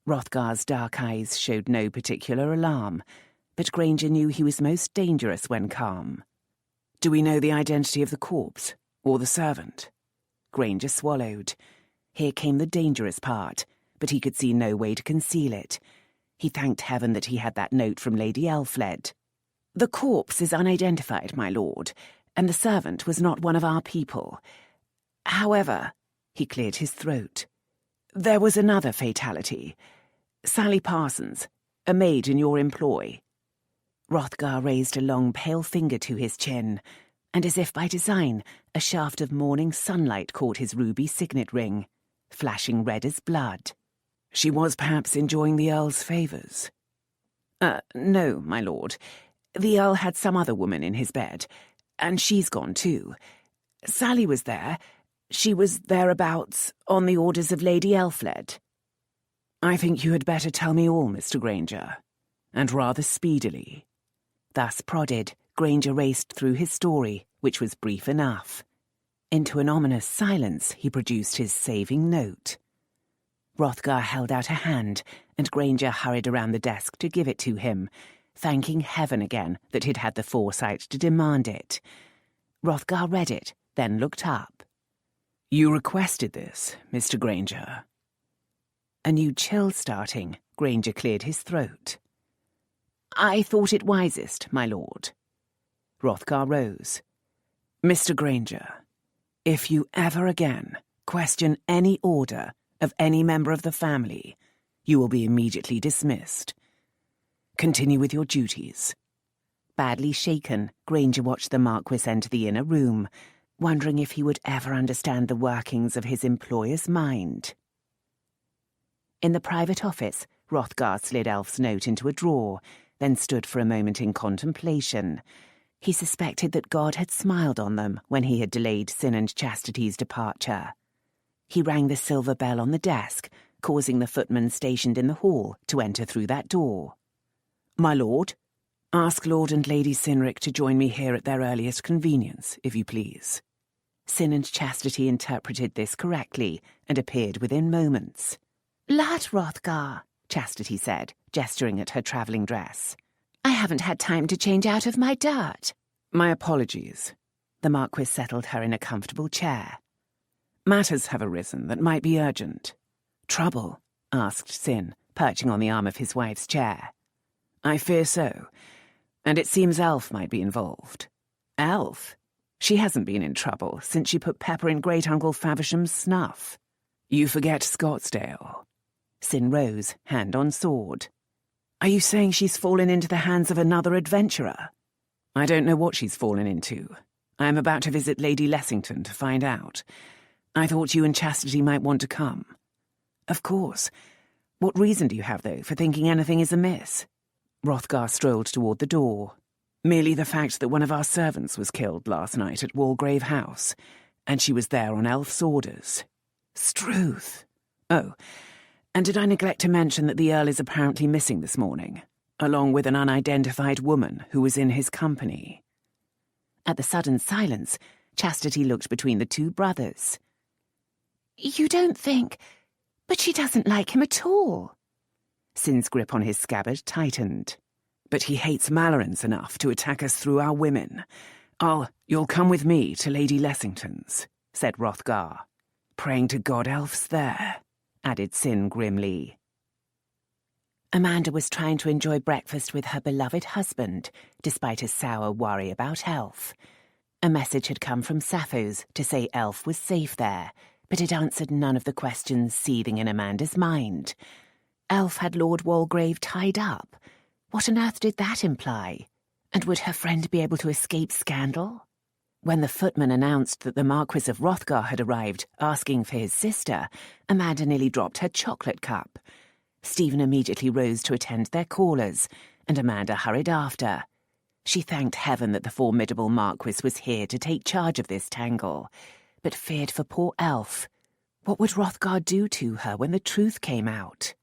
Hrothgar's dark eyes showed no particular alarm, but Granger knew he was most dangerous when calm. Do we know the identity of the corpse, or the servant? Granger swallowed. Here came the dangerous part, but he could see no way to conceal it. He thanked heaven that he had that note from Lady Elfled. The corpse is unidentified, my lord, and the servant was not one of our people. However, he cleared his throat. There was another fatality. Sally Parsons, a maid in your employ. Hrothgar raised a long pale finger to his chin, and as if by design, a shaft of morning sunlight caught his ruby signet ring, flashing red as blood. She was perhaps enjoying the Earl's favours. No, my lord. The Earl had some other woman in his bed, and she's gone too. Sally was there. She was thereabouts on the orders of Lady Elfled. I think you had better tell me all, Mr. Granger, and rather speedily. Thus prodded, Granger raced through his story, which was brief enough. Into an ominous silence he produced his saving note. Hrothgar held out a hand, and Granger hurried around the desk to give it to him, thanking heaven again that he'd had the foresight to demand it. Hrothgar read it, then looked up. You requested this, Mr. Granger. A new chill starting, Granger cleared his throat. I thought it wisest, my lord. Hrothgar rose. Mr. Granger, if you ever again question any order of any member of the family, you will be immediately dismissed. Continue with your duties. Badly shaken, Granger watched the Marquis enter the inner room, wondering if he would ever understand the workings of his employer's mind. In the private office, Hrothgar slid Elf's note into a drawer, then stood for a moment in contemplation. He suspected that God had smiled on them when he had delayed Sin and Chastity's departure. He rang the silver bell on the desk, causing the footman stationed in the hall to enter through that door. My lord, ask Lord and Lady Cynric to join me here at their earliest convenience, if you please. Sin and Chastity interpreted this correctly and appeared within moments. Lad Hrothgar, Chastity said, gesturing at her travelling dress. I haven't had time to change out of my dirt. My apologies. The Marquis settled her in a comfortable chair. Matters have arisen that might be urgent. Trouble? Asked Sin, perching on the arm of his wife's chair. I fear so, and it seems Elf might be involved. Elf? She hasn't been in trouble since she put pepper in Great-Uncle Faversham's snuff. You forget Scottsdale. Sin rose, hand on sword. Are you saying she's fallen into the hands of another adventurer? I don't know what she's fallen into, I am about to visit Lady Lessington to find out. I thought you and Chastity might want to come. Of course. What reason do you have, though, for thinking anything is amiss? Hrothgar strolled toward the door. Merely the fact that one of our servants was killed last night at Walgrave House, and she was there on Elf's orders. Struth! Oh, and did I neglect to mention that the Earl is apparently missing this morning, along with an unidentified woman who was in his company? At the sudden silence, Chastity looked between the two brothers. You don't think... But she doesn't like him at all. Sin's grip on his scabbard tightened. But he hates Mallorens enough to attack us through our women. You'll come with me to Lady Lessington's, said Hrothgar. Praying to God Elf's there, added Sin grimly. Amanda was trying to enjoy breakfast with her beloved husband, despite a sour worry about Elf. A message had come from Sappho's to say Elf was safe there, but it answered none of the questions seething in Amanda's mind. Elf had Lord Walgrave tied up. What on earth did that imply? And would her friend be able to escape scandal? When the footman announced that the Marquis of Hrothgar had arrived, asking for his sister, Amanda nearly dropped her chocolate cup. Stephen immediately rose to attend their callers, and Amanda hurried after. She thanked heaven that the formidable Marquis was here to take charge of this tangle, but feared for poor Elf. What would Hrothgar do to her when the truth came out?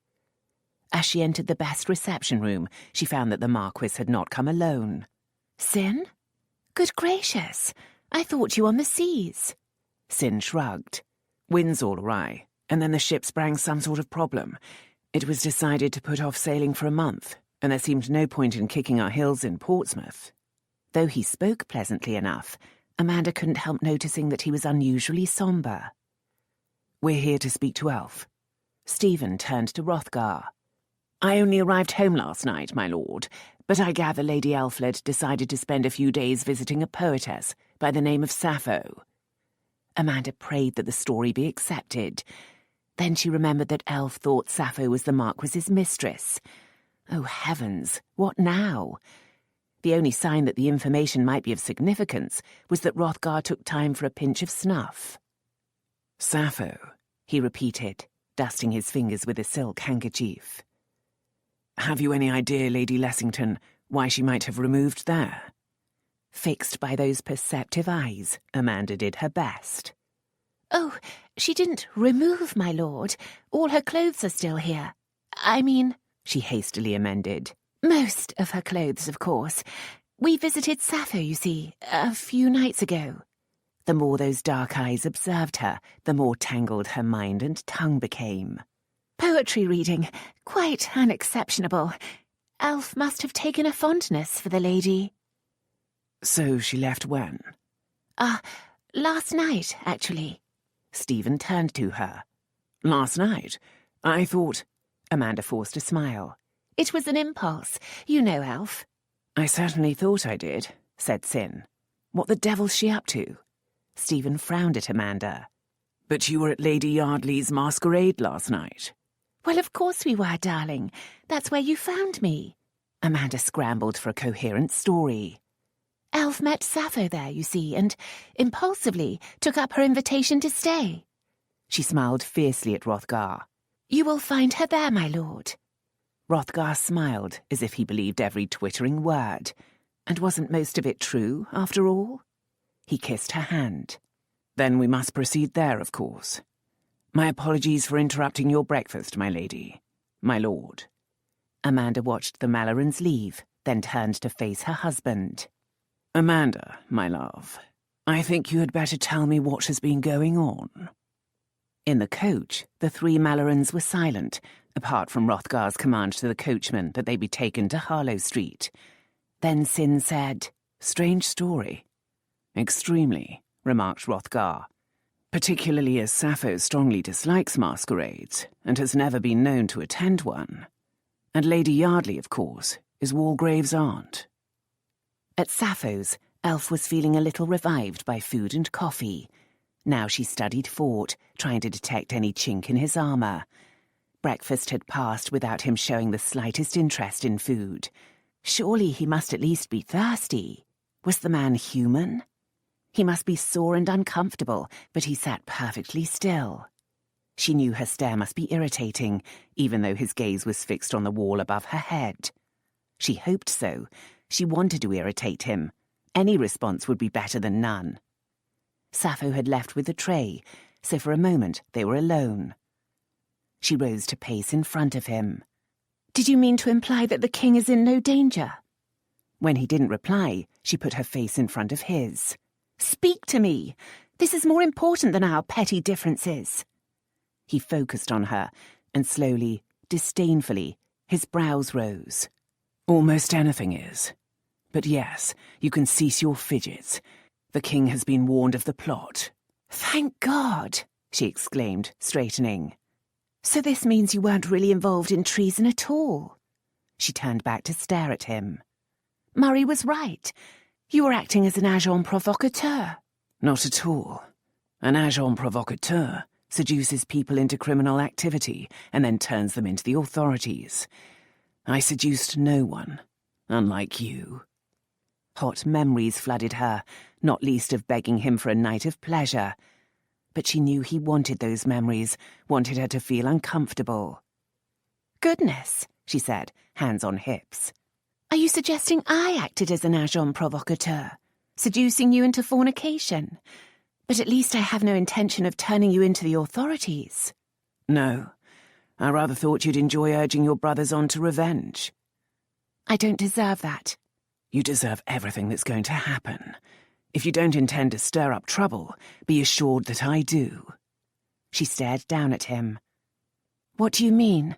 As she entered the best reception room, she found that the Marquis had not come alone. Sin? Good gracious, I thought you on the seas. Sin shrugged. Wind's all awry, and then the ship sprang some sort of problem. It was decided to put off sailing for a month, and there seemed no point in kicking our heels in Portsmouth. Though he spoke pleasantly enough, Amanda couldn't help noticing that he was unusually sombre. We're here to speak to Elf. Stephen turned to Hrothgar. I only arrived home last night, my lord, but I gather Lady Elfled decided to spend a few days visiting a poetess by the name of Sappho. Amanda prayed that the story be accepted. Then she remembered that Elf thought Sappho was the Marquis's mistress. Oh, heavens, what now? The only sign that the information might be of significance was that Hrothgar took time for a pinch of snuff. Sappho, he repeated, dusting his fingers with a silk handkerchief. Have you any idea, Lady Lessington, why she might have removed there? Fixed by those perceptive eyes, Amanda did her best. Oh, she didn't remove, my lord. All her clothes are still here. I mean, she hastily amended. Most of her clothes, of course. We visited Sappho, you see, a few nights ago. The more those dark eyes observed her, the more tangled her mind and tongue became. Poetry reading, quite unexceptionable. Elf must have taken a fondness for the lady. So she left when? Last night, actually. Stephen turned to her. Last night? I thought... Amanda forced a smile. It was an impulse. You know, Elf. I certainly thought I did, said Sin. What the devil's she up to? Stephen frowned at Amanda. But you were at Lady Yardley's masquerade last night. Well, of course we were, darling. That's where you found me. Amanda scrambled for a coherent story. Elf met Sappho there, you see, and impulsively took up her invitation to stay. She smiled fiercely at Hrothgar. You will find her there, my lord. Hrothgar smiled as if he believed every twittering word. And wasn't most of it true, after all? He kissed her hand. Then we must proceed there, of course. My apologies for interrupting your breakfast, my lady. My lord. Amanda watched the Mallorens leave, then turned to face her husband. Amanda, my love, I think you had better tell me what has been going on. In the coach, the three Mallorens were silent, apart from Hrothgar's command to the coachman that they be taken to Harlow Street. Then Sin said, Strange story. Extremely, remarked Hrothgar. Particularly as Sappho strongly dislikes masquerades, and has never been known to attend one. And Lady Yardley, of course, is Walgrave's aunt. At Sappho's, Elf was feeling a little revived by food and coffee. Now she studied Fort, trying to detect any chink in his armour. Breakfast had passed without him showing the slightest interest in food. Surely he must at least be thirsty. Was the man human? He must be sore and uncomfortable, but he sat perfectly still. She knew her stare must be irritating, even though his gaze was fixed on the wall above her head. She hoped so. She wanted to irritate him. Any response would be better than none. Sappho had left with the tray, so for a moment they were alone. She rose to pace in front of him. Did you mean to imply that the king is in no danger? When he didn't reply, she put her face in front of his. Speak to me. This is more important than our petty differences. He focused on her, and slowly, disdainfully, his brows rose. Almost anything is. But yes, you can cease your fidgets. The king has been warned of the plot. Thank God, she exclaimed, straightening. So this means you weren't really involved in treason at all. She turned back to stare at him. Murray was right. You were acting as an agent provocateur. Not at all. An agent provocateur seduces people into criminal activity and then turns them into the authorities. I seduced no one, unlike you. Hot memories flooded her, not least of begging him for a night of pleasure. But she knew he wanted those memories, wanted her to feel uncomfortable. Goodness, she said, hands on hips. Are you suggesting I acted as an agent provocateur, seducing you into fornication? But at least I have no intention of turning you into the authorities. No, I rather thought you'd enjoy urging your brothers on to revenge. I don't deserve that. You deserve everything that's going to happen. If you don't intend to stir up trouble, be assured that I do. She stared down at him. What do you mean?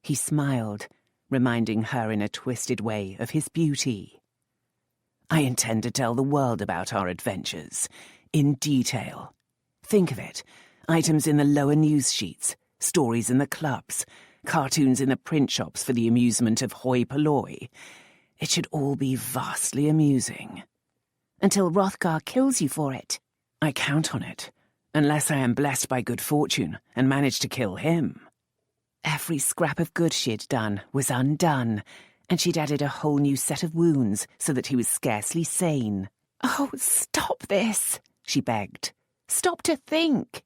He smiled, reminding her in a twisted way of his beauty. I intend to tell the world about our adventures, in detail. Think of it, items in the lower news sheets, stories in the clubs, cartoons in the print shops for the amusement of hoi polloi. It should all be vastly amusing. Until Hrothgar kills you for it. I count on it, unless I am blessed by good fortune and manage to kill him. Every scrap of good she'd done was undone, and she'd added a whole new set of wounds so that he was scarcely sane. Oh, stop this, she begged. Stop to think.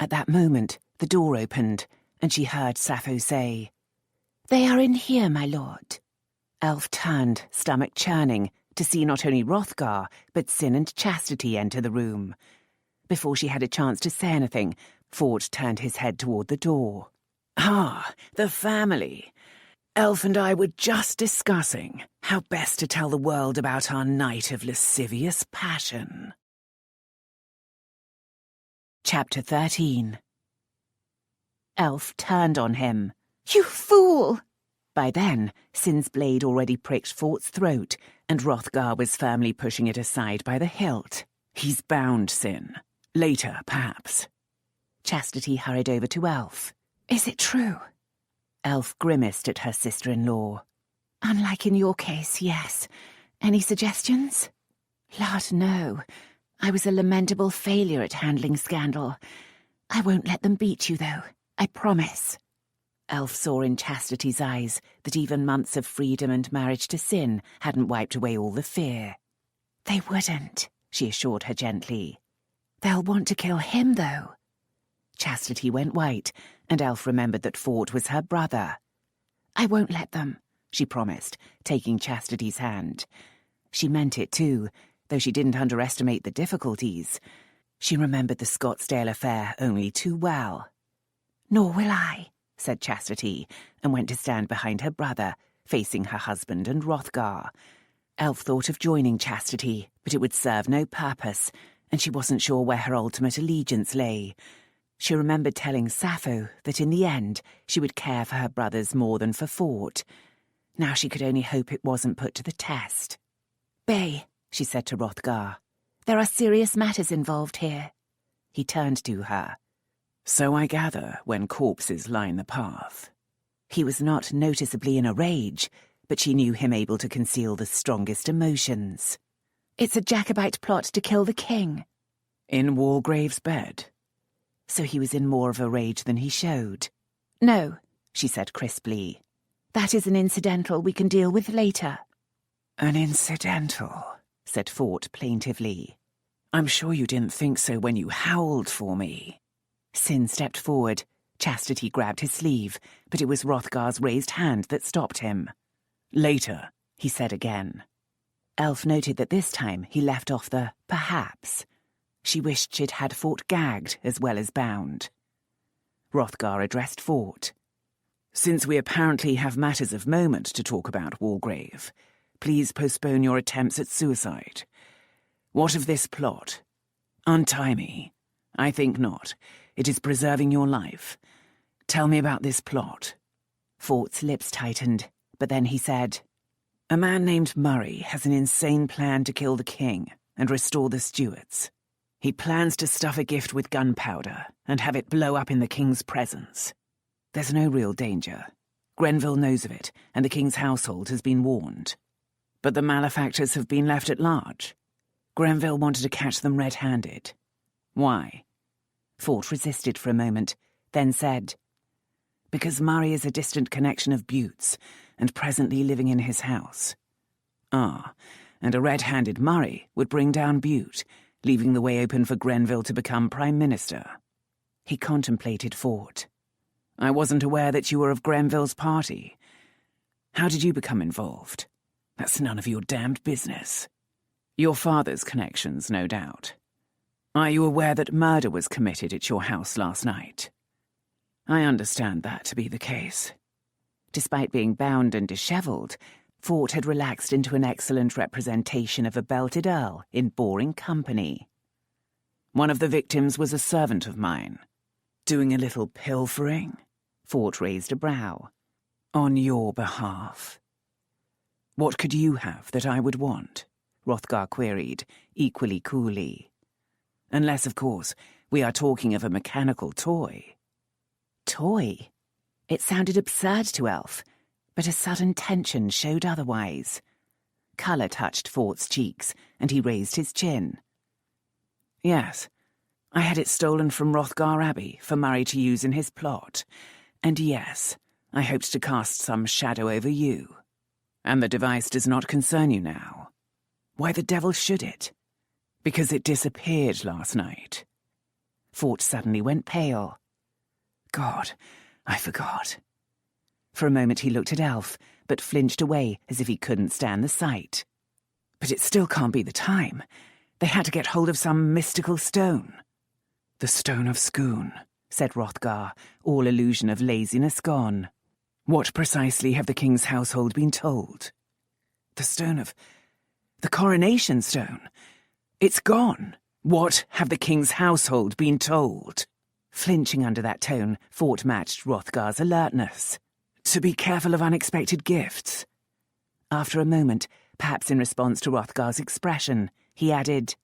At that moment, the door opened, and she heard Sappho say, They are in here, my lord. Elf turned, stomach churning, to see not only Hrothgar, but Sin and Chastity enter the room. Before she had a chance to say anything, Fort turned his head toward the door. Ah, the family. Elf and I were just discussing how best to tell the world about our night of lascivious passion. Chapter 13. Elf turned on him. You fool! By then, Sin's blade already pricked Fort's throat, and Hrothgar was firmly pushing it aside by the hilt. He's bound, Sin. Later, perhaps. Chastity hurried over to Elf. Is it true? Elf grimaced at her sister-in-law. Unlike in your case, yes. Any suggestions? Lord, no. I was a lamentable failure at handling scandal. I won't let them beat you, though. I promise. Elf saw in Chastity's eyes that even months of freedom and marriage to Sin hadn't wiped away all the fear. They wouldn't, she assured her gently. They'll want to kill him, though. Chastity went white, and Elf remembered that Fort was her brother. I won't let them, she promised, taking Chastity's hand. She meant it too, though she didn't underestimate the difficulties. She remembered the Scottsdale affair only too well. Nor will I, said Chastity, and went to stand behind her brother, facing her husband and Hrothgar. Elf thought of joining Chastity, but it would serve no purpose, and she wasn't sure where her ultimate allegiance lay. She remembered telling Sappho that in the end she would care for her brothers more than for Fort. Now she could only hope it wasn't put to the test. Bay, she said to Hrothgar, there are serious matters involved here. He turned to her. So I gather when corpses line the path. He was not noticeably in a rage, but she knew him able to conceal the strongest emotions. It's a Jacobite plot to kill the king. In Walgrave's bed. So he was in more of a rage than he showed. No, she said crisply. That is an incidental we can deal with later. An incidental, said Fort plaintively. I'm sure you didn't think so when you howled for me. Sin stepped forward. Chastity grabbed his sleeve, but it was Hrothgar's raised hand that stopped him. Later, he said again. Elf noted that this time he left off the perhaps. She wished she'd had Fort gagged as well as bound. Hrothgar addressed Fort. Since we apparently have matters of moment to talk about, Walgrave, please postpone your attempts at suicide. What of this plot? Untie me. I think not. It is preserving your life. Tell me about this plot. Fort's lips tightened, but then he said, A man named Murray has an insane plan to kill the king and restore the Stuarts. He plans to stuff a gift with gunpowder and have it blow up in the king's presence. There's no real danger. Grenville knows of it, and the king's household has been warned. But the malefactors have been left at large. Grenville wanted to catch them red-handed. Why? Fort resisted for a moment, then said, Because Murray is a distant connection of Bute's, and presently living in his house. Ah, and a red-handed Murray would bring down Bute, leaving the way open for Grenville to become Prime Minister. He contemplated Fort. I wasn't aware that you were of Grenville's party. How did you become involved? That's none of your damned business. Your father's connections, no doubt. Are you aware that murder was committed at your house last night? I understand that to be the case. Despite being bound and dishevelled, Fort had relaxed into an excellent representation of a belted earl in boring company. One of the victims was a servant of mine. Doing a little pilfering? Fort raised a brow. On your behalf. What could you have that I would want? Hrothgar queried, equally coolly. Unless, of course, we are talking of a mechanical toy. Toy? It sounded absurd to Elf, but a sudden tension showed otherwise. Colour touched Fort's cheeks, and he raised his chin. Yes, I had it stolen from Hrothgar Abbey for Murray to use in his plot. And yes, I hoped to cast some shadow over you. And the device does not concern you now. Why the devil should it? Because it disappeared last night. Fort suddenly went pale. God, I forgot. For a moment he looked at Elf, but flinched away as if he couldn't stand the sight. But it still can't be the time. They had to get hold of some mystical stone. The Stone of Scone, said Hrothgar, all illusion of laziness gone. What precisely have the king's household been told? The stone of... the coronation stone. It's gone. What have the king's household been told? Flinching under that tone, Fort matched Hrothgar's alertness. To be careful of unexpected gifts. After a moment, perhaps in response to Hrothgar's expression, he added,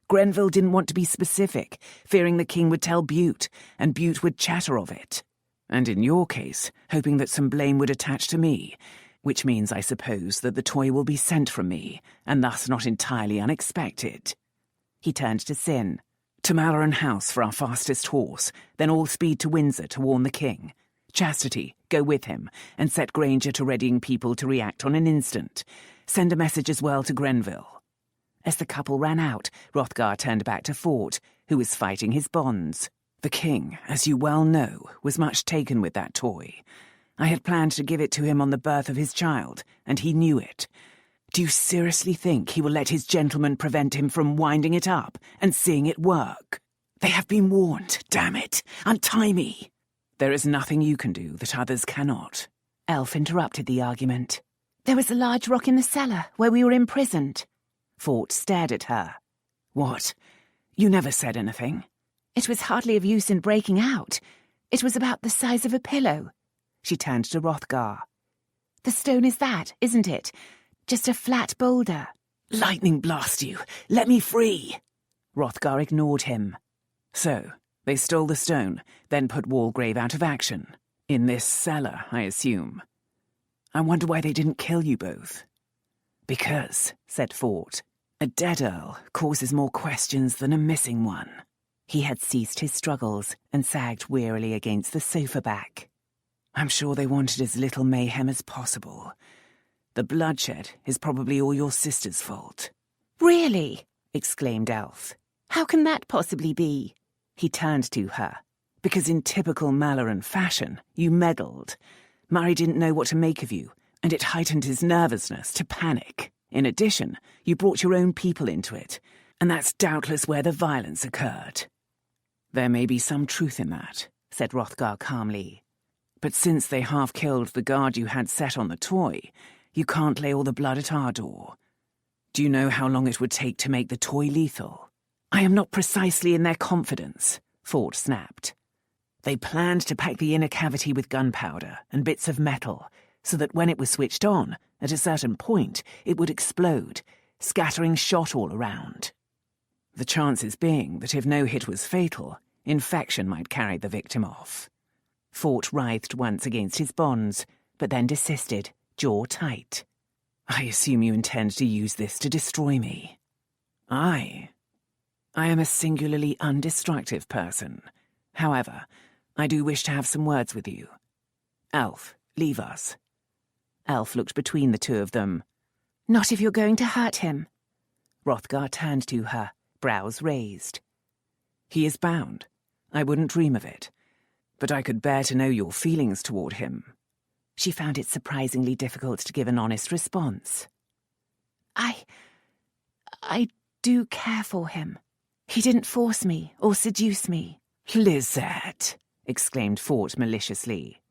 Grenville didn't want to be specific, fearing the king would tell Bute, and Bute would chatter of it. And in your case, hoping that some blame would attach to me, which means, I suppose, that the toy will be sent from me, and thus not entirely unexpected. He turned to Sin. To Malloren House for our fastest horse, then all speed to Windsor to warn the king. Chastity, go with him, and set Granger to readying people to react on an instant. Send a message as well to Grenville. As the couple ran out, Hrothgar turned back to Fort, who was fighting his bonds. The king, as you well know, was much taken with that toy. I had planned to give it to him on the birth of his child, and he knew it. Do you seriously think he will let his gentleman prevent him from winding it up and seeing it work? They have been warned, damn it! Untie me! There is nothing you can do that others cannot. Elf interrupted the argument. There was a large rock in the cellar where we were imprisoned. Fort stared at her. What? You never said anything? It was hardly of use in breaking out. It was about the size of a pillow. She turned to Hrothgar. The stone is that, isn't it? Just a flat boulder. Lightning blast you! Let me free! Hrothgar ignored him. So, they stole the stone, then put Walgrave out of action. In this cellar, I assume. I wonder why they didn't kill you both. Because, said Fort, a dead earl causes more questions than a missing one. He had ceased his struggles and sagged wearily against the sofa back. I'm sure they wanted as little mayhem as possible. The bloodshed is probably all your sister's fault. Really? exclaimed Elf. How can that possibly be? He turned to her. Because in typical Malloren fashion, you meddled. Murray didn't know what to make of you, and it heightened his nervousness to panic. In addition, you brought your own people into it, and that's doubtless where the violence occurred. There may be some truth in that, said Hrothgar calmly. But since they half-killed the guard you had set on the toy, you can't lay all the blood at our door. Do you know how long it would take to make the toy lethal? I am not precisely in their confidence, Fort snapped. They planned to pack the inner cavity with gunpowder and bits of metal, so that when it was switched on, at a certain point, it would explode, scattering shot all around. The chances being that if no hit was fatal, infection might carry the victim off. Fort writhed once against his bonds, but then desisted, jaw tight. I assume you intend to use this to destroy me. I am a singularly undestructive person. However, I do wish to have some words with you. Elf, leave us. Elf looked between the two of them. Not if you're going to hurt him. Hrothgar turned to her, brows raised. He is bound. I wouldn't dream of it. But I could bear to know your feelings toward him. She found it surprisingly difficult to give an honest response. I do care for him. He didn't force me or seduce me. Lisette, exclaimed Fort maliciously.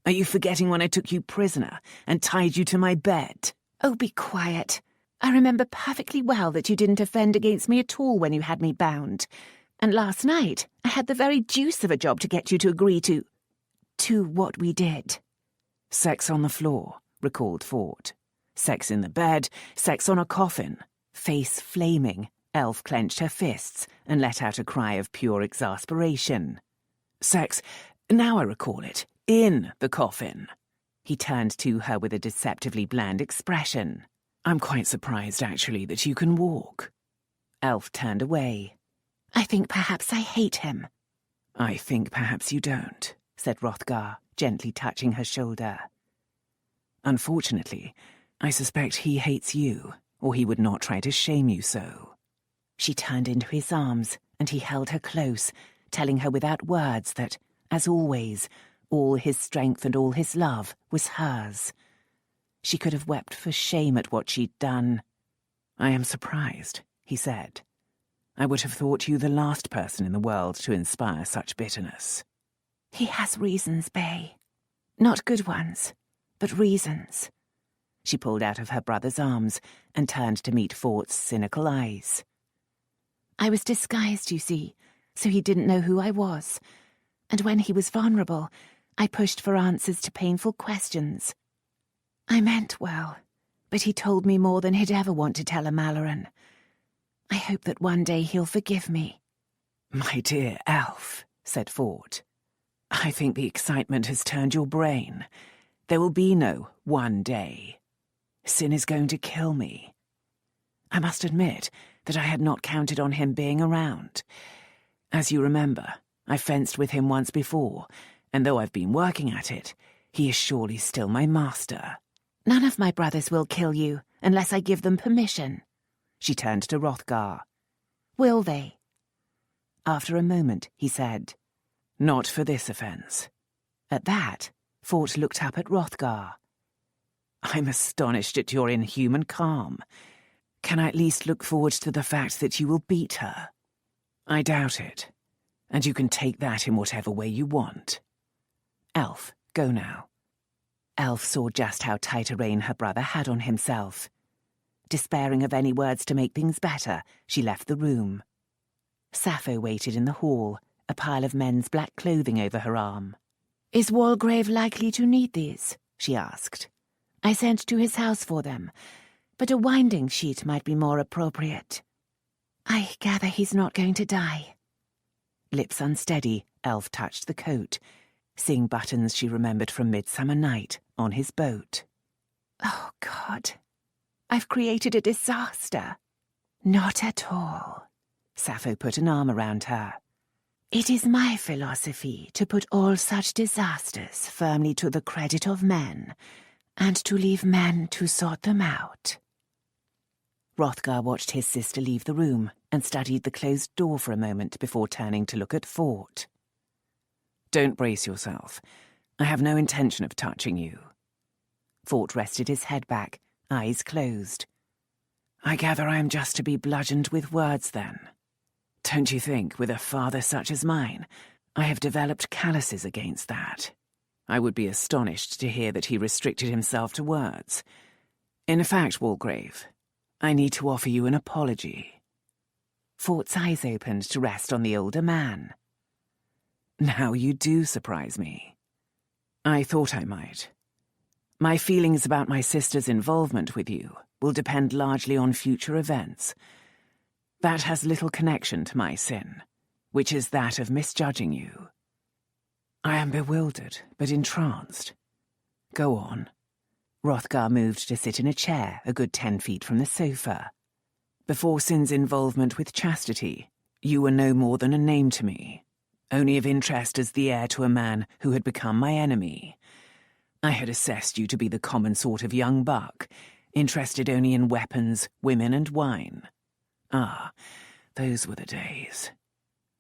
Are you forgetting when I took you prisoner and tied you to my bed? Oh, be quiet. I remember perfectly well that you didn't offend against me at all when you had me bound. And last night, I had the very deuce of a job to get you to agree to what we did. Sex on the floor, recalled Fort. Sex in the bed, sex on a coffin. Face flaming, Elf clenched her fists and let out a cry of pure exasperation. Sex, now I recall it, in the coffin. He turned to her with a deceptively bland expression. I'm quite surprised, actually, that you can walk. Elf turned away. I think perhaps I hate him. I think perhaps you don't, said Hrothgar, gently touching her shoulder. Unfortunately, I suspect he hates you, or he would not try to shame you so. She turned into his arms, and he held her close, telling her without words that, as always, all his strength and all his love was hers. She could have wept for shame at what she'd done. I am surprised, he said. I would have thought you the last person in the world to inspire such bitterness. He has reasons, Bay. Not good ones, but reasons. She pulled out of her brother's arms and turned to meet Fort's cynical eyes. I was disguised, you see, so he didn't know who I was. And when he was vulnerable, I pushed for answers to painful questions. I meant well, but he told me more than he'd ever want to tell a Malloren. I hope that one day he'll forgive me. My dear Elf, said Fort, I think the excitement has turned your brain. There will be no one day. Sin is going to kill me. I must admit that I had not counted on him being around. As you remember, I fenced with him once before, and though I've been working at it, he is surely still my master. None of my brothers will kill you unless I give them permission. She turned to Hrothgar. Will they? After a moment, he said, Not for this offence. At that, Fort looked up at Hrothgar. I'm astonished at your inhuman calm. Can I at least look forward to the fact that you will beat her? I doubt it, and you can take that in whatever way you want. Elf, go now. Elf saw just how tight a rein her brother had on himself. Despairing of any words to make things better, she left the room. Sappho waited in the hall, a pile of men's black clothing over her arm. Is Walgrave likely to need these? She asked. I sent to his house for them, but a winding sheet might be more appropriate. I gather he's not going to die. Lips unsteady, Elf touched the coat, seeing buttons she remembered from Midsummer Night on his boat. Oh, God. I've created a disaster. Not at all. Sappho put an arm around her. It is my philosophy to put all such disasters firmly to the credit of men, and to leave men to sort them out. Hrothgar watched his sister leave the room and studied the closed door for a moment before turning to look at Fort. "Don't brace yourself. I have no intention of touching you." Fort rested his head back, eyes closed. "I gather I am just to be bludgeoned with words, then. Don't you think, with a father such as mine, I have developed calluses against that? I would be astonished to hear that he restricted himself to words. In fact, Walgrave, I need to offer you an apology." Fort's eyes opened to rest on the older man. "Now you do surprise me. I thought I might. My feelings about my sister's involvement with you will depend largely on future events. That has little connection to my sin, which is that of misjudging you. I am bewildered, but entranced. Go on." Hrothgar moved to sit in a chair a good 10 feet from the sofa. "Before Sin's involvement with chastity, you were no more than a name to me, only of interest as the heir to a man who had become my enemy. I had assessed you to be the common sort of young buck, interested only in weapons, women, and wine. Ah, those were the days."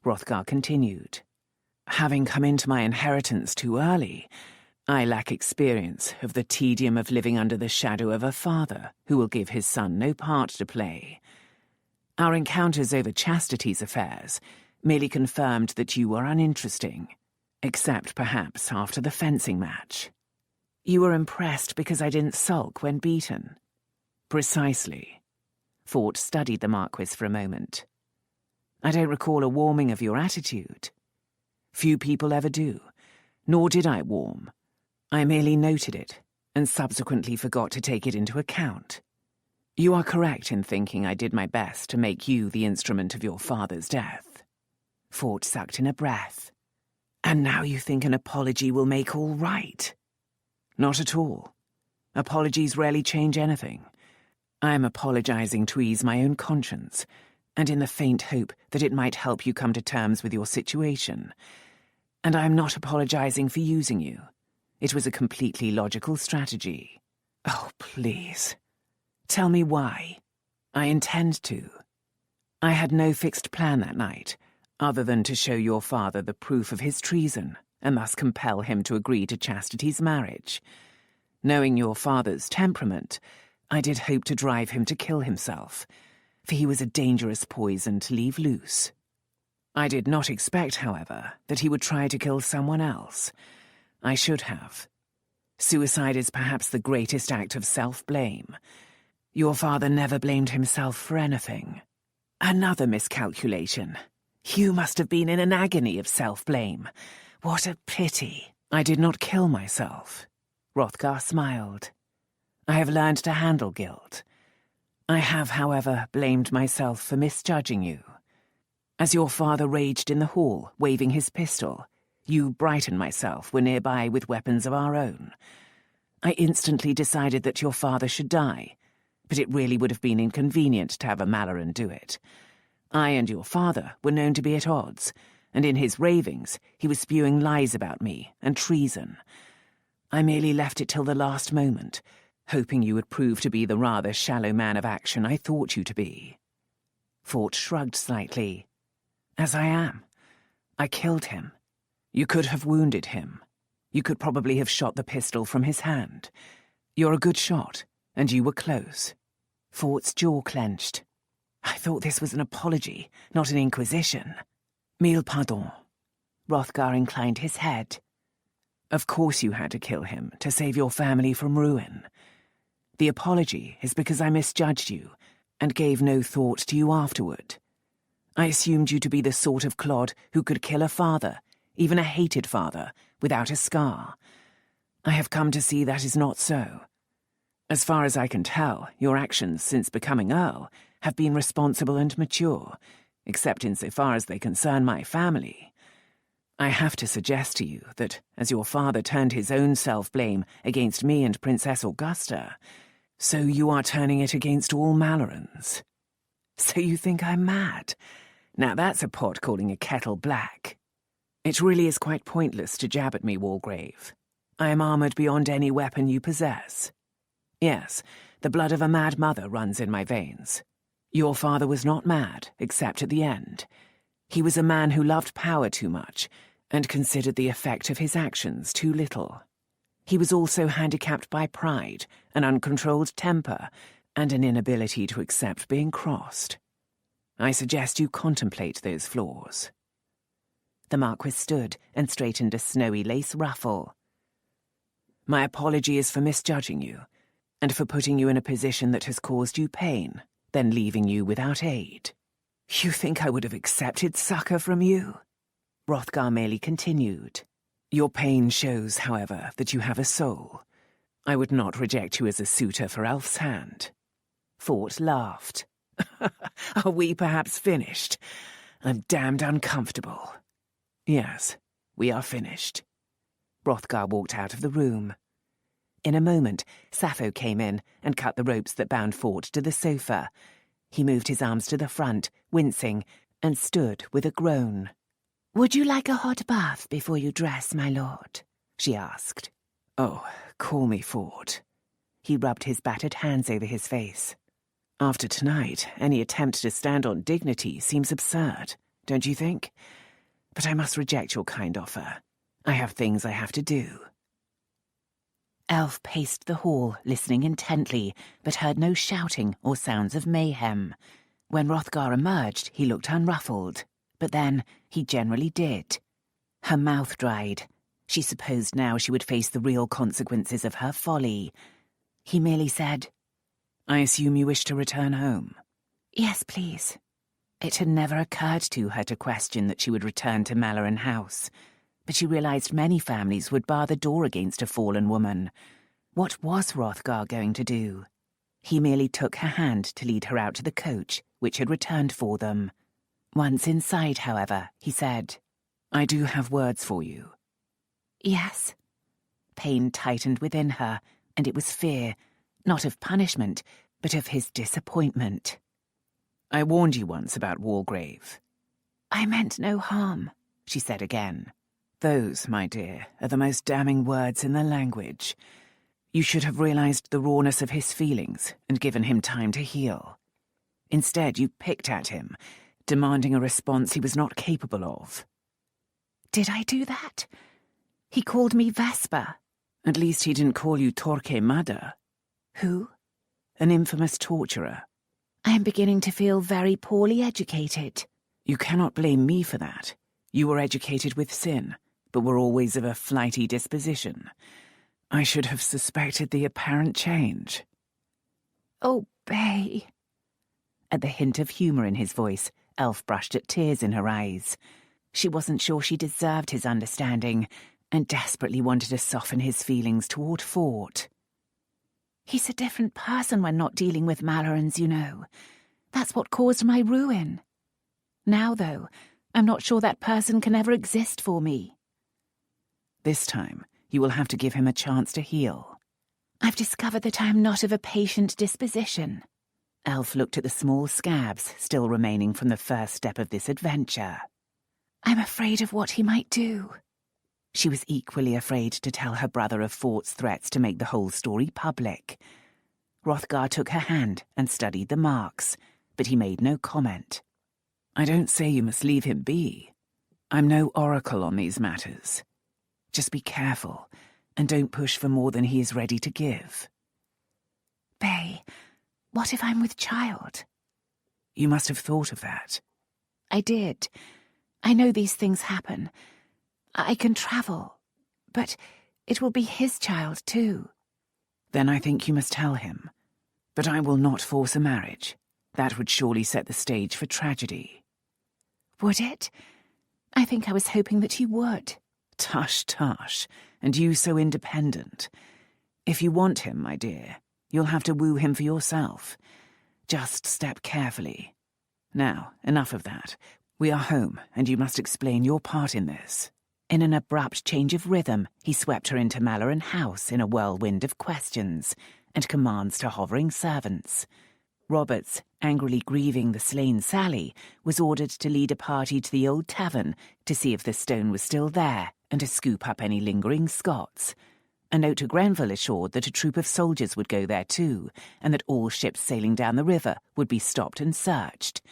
Hrothgar continued. "Having come into my inheritance too early, I lack experience of the tedium of living under the shadow of a father who will give his son no part to play. Our encounters over Chastity's affairs merely confirmed that you were uninteresting, except perhaps after the fencing match. You were impressed because I didn't sulk when beaten." "Precisely." Fort studied the Marquis for a moment. "I don't recall a warming of your attitude. Few people ever do, nor did I warm. I merely noted it, and subsequently forgot to take it into account. You are correct in thinking I did my best to make you the instrument of your father's death." Fort sucked in a breath. "And now you think an apology will make all right?" "Not at all. Apologies rarely change anything. I am apologizing to ease my own conscience, and in the faint hope that it might help you come to terms with your situation. And I am not apologizing for using you. It was a completely logical strategy." "Oh, please. Tell me why." "I intend to. I had no fixed plan that night, other than to show your father the proof of his treason, and thus compel him to agree to Chastity's marriage. Knowing your father's temperament, I did hope to drive him to kill himself, for he was a dangerous poison to leave loose. I did not expect, however, that he would try to kill someone else. I should have. Suicide is perhaps the greatest act of self-blame. Your father never blamed himself for anything. Another miscalculation. You must have been in an agony of self-blame. What a pity. I did not kill myself." Hrothgar smiled. "I have learned to handle guilt. I have, however, blamed myself for misjudging you. As your father raged in the hall, waving his pistol, you, Bright, and myself were nearby with weapons of our own. I instantly decided that your father should die, but it really would have been inconvenient to have a Malloren do it. I and your father were known to be at odds, and in his ravings he was spewing lies about me and treason. I merely left it till the last moment, hoping you would prove to be the rather shallow man of action I thought you to be." Fort shrugged slightly. "As I am. I killed him. You could have wounded him. You could probably have shot the pistol from his hand. You're a good shot, and you were close." Fort's jaw clenched. "I thought this was an apology, not an inquisition." "Mille pardons." Hrothgar inclined his head. "Of course you had to kill him to save your family from ruin. The apology is because I misjudged you and gave no thought to you afterward. I assumed you to be the sort of clod who could kill a father, even a hated father, without a scar. I have come to see that is not so. As far as I can tell, your actions since becoming Earl have been responsible and mature, except insofar as they concern my family. I have to suggest to you that, as your father turned his own self-blame against me and Princess Augusta, so you are turning it against all Mallorens. So you think I'm mad? Now that's a pot calling a kettle black. It really is quite pointless to jab at me, Walgrave. I am armoured beyond any weapon you possess. Yes, the blood of a mad mother runs in my veins. Your father was not mad, except at the end. He was a man who loved power too much and considered the effect of his actions too little. He was also handicapped by pride, an uncontrolled temper, and an inability to accept being crossed. I suggest you contemplate those flaws. The Marquis stood and straightened a snowy lace ruffle. My apology is for misjudging you, and for putting you in a position that has caused you pain, then leaving you without aid. You think I would have accepted succor from you? Hrothgar merely continued. Your pain shows, however, that you have a soul. I would not reject you as a suitor for Elf's hand. Fort laughed. Are we perhaps finished? I'm damned uncomfortable. Yes, we are finished. Hrothgar walked out of the room. In a moment, Sappho came in and cut the ropes that bound Fort to the sofa. He moved his arms to the front, wincing, and stood with a groan. "Would you like a hot bath before you dress, my lord?" she asked. Oh, call me Fort. He rubbed his battered hands over his face. After tonight, any attempt to stand on dignity seems absurd, don't you think? But I must reject your kind offer. I have things I have to do. Elf paced the hall, listening intently, but heard no shouting or sounds of mayhem. When Hrothgar emerged, he looked unruffled, but then he generally did. Her mouth dried. She supposed now she would face the real consequences of her folly. He merely said, I assume you wish to return home? "Yes, please." It had never occurred to her to question that she would return to Malloren House, but she realized many families would bar the door against a fallen woman. What was Hrothgar going to do? He merely took her hand to lead her out to the coach, which had returned for them. Once inside, however, he said, I do have words for you. "Yes." Pain tightened within her, and it was fear, not of punishment, but of his disappointment. I warned you once about Walgrave. "I meant no harm," she said again. Those, my dear, are the most damning words in the language. You should have realized the rawness of his feelings and given him time to heal. Instead, you picked at him, demanding a response he was not capable of. Did I do that? He called me Vesper. At least he didn't call you Torquemada. Who? An infamous torturer. I am beginning to feel very poorly educated. You cannot blame me for that. You were educated with sin, but were always of a flighty disposition. I should have suspected the apparent change. Oh, Bay. At the hint of humour in his voice, Elf brushed at tears in her eyes. She wasn't sure she deserved his understanding, and desperately wanted to soften his feelings toward Fort. He's a different person when not dealing with Mallorens, you know. That's what caused my ruin. Now, though, I'm not sure that person can ever exist for me. This time, you will have to give him a chance to heal. I've discovered that I am not of a patient disposition. Elf looked at the small scabs still remaining from the first step of this adventure. I'm afraid of what he might do. She was equally afraid to tell her brother of Fort's threats to make the whole story public. Hrothgar took her hand and studied the marks, but he made no comment. I don't say you must leave him be. I'm no oracle on these matters. Just be careful, and don't push for more than he is ready to give. Bay, what if I'm with child? You must have thought of that. I did. I know these things happen. I can travel, but it will be his child too. Then I think you must tell him. But I will not force a marriage. That would surely set the stage for tragedy. Would it? I think I was hoping that you would. Tush, tush, and you so independent. If you want him, my dear, you'll have to woo him for yourself. Just step carefully. Now, enough of that. We are home, and you must explain your part in this. In an abrupt change of rhythm, he swept her into Malloren House in a whirlwind of questions and commands to hovering servants. Roberts, angrily grieving the slain Sally, was ordered to lead a party to the old tavern to see if the stone was still there and to scoop up any lingering Scots. A note to Grenville assured that a troop of soldiers would go there too, and that all ships sailing down the river would be stopped and searched.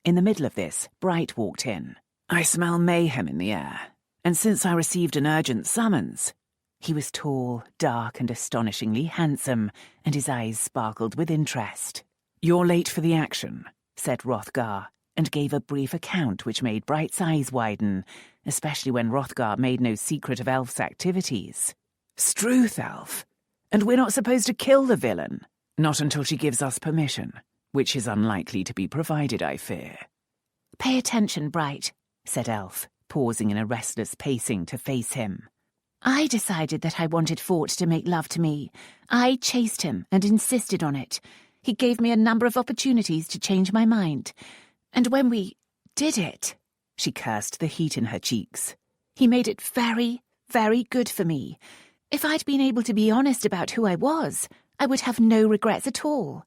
In the middle of this, Bright walked in. "I smell mayhem in the air, and since I received an urgent summons—" He was tall, dark, and astonishingly handsome, and his eyes sparkled with interest. "You're late for the action," said Hrothgar, and gave a brief account which made Bright's eyes widen, especially when Hrothgar made no secret of Elf's activities. "'Struth, Elf! And we're not supposed to kill the villain? Not until she gives us permission, which is unlikely to be provided, I fear." "Pay attention, Bright," said Elf, pausing in a restless pacing to face him. "I decided that I wanted Fort to make love to me. I chased him and insisted on it. He gave me a number of opportunities to change my mind. And when we did it," she cursed the heat in her cheeks, "he made it very, very good for me. If I'd been able to be honest about who I was, I would have no regrets at all.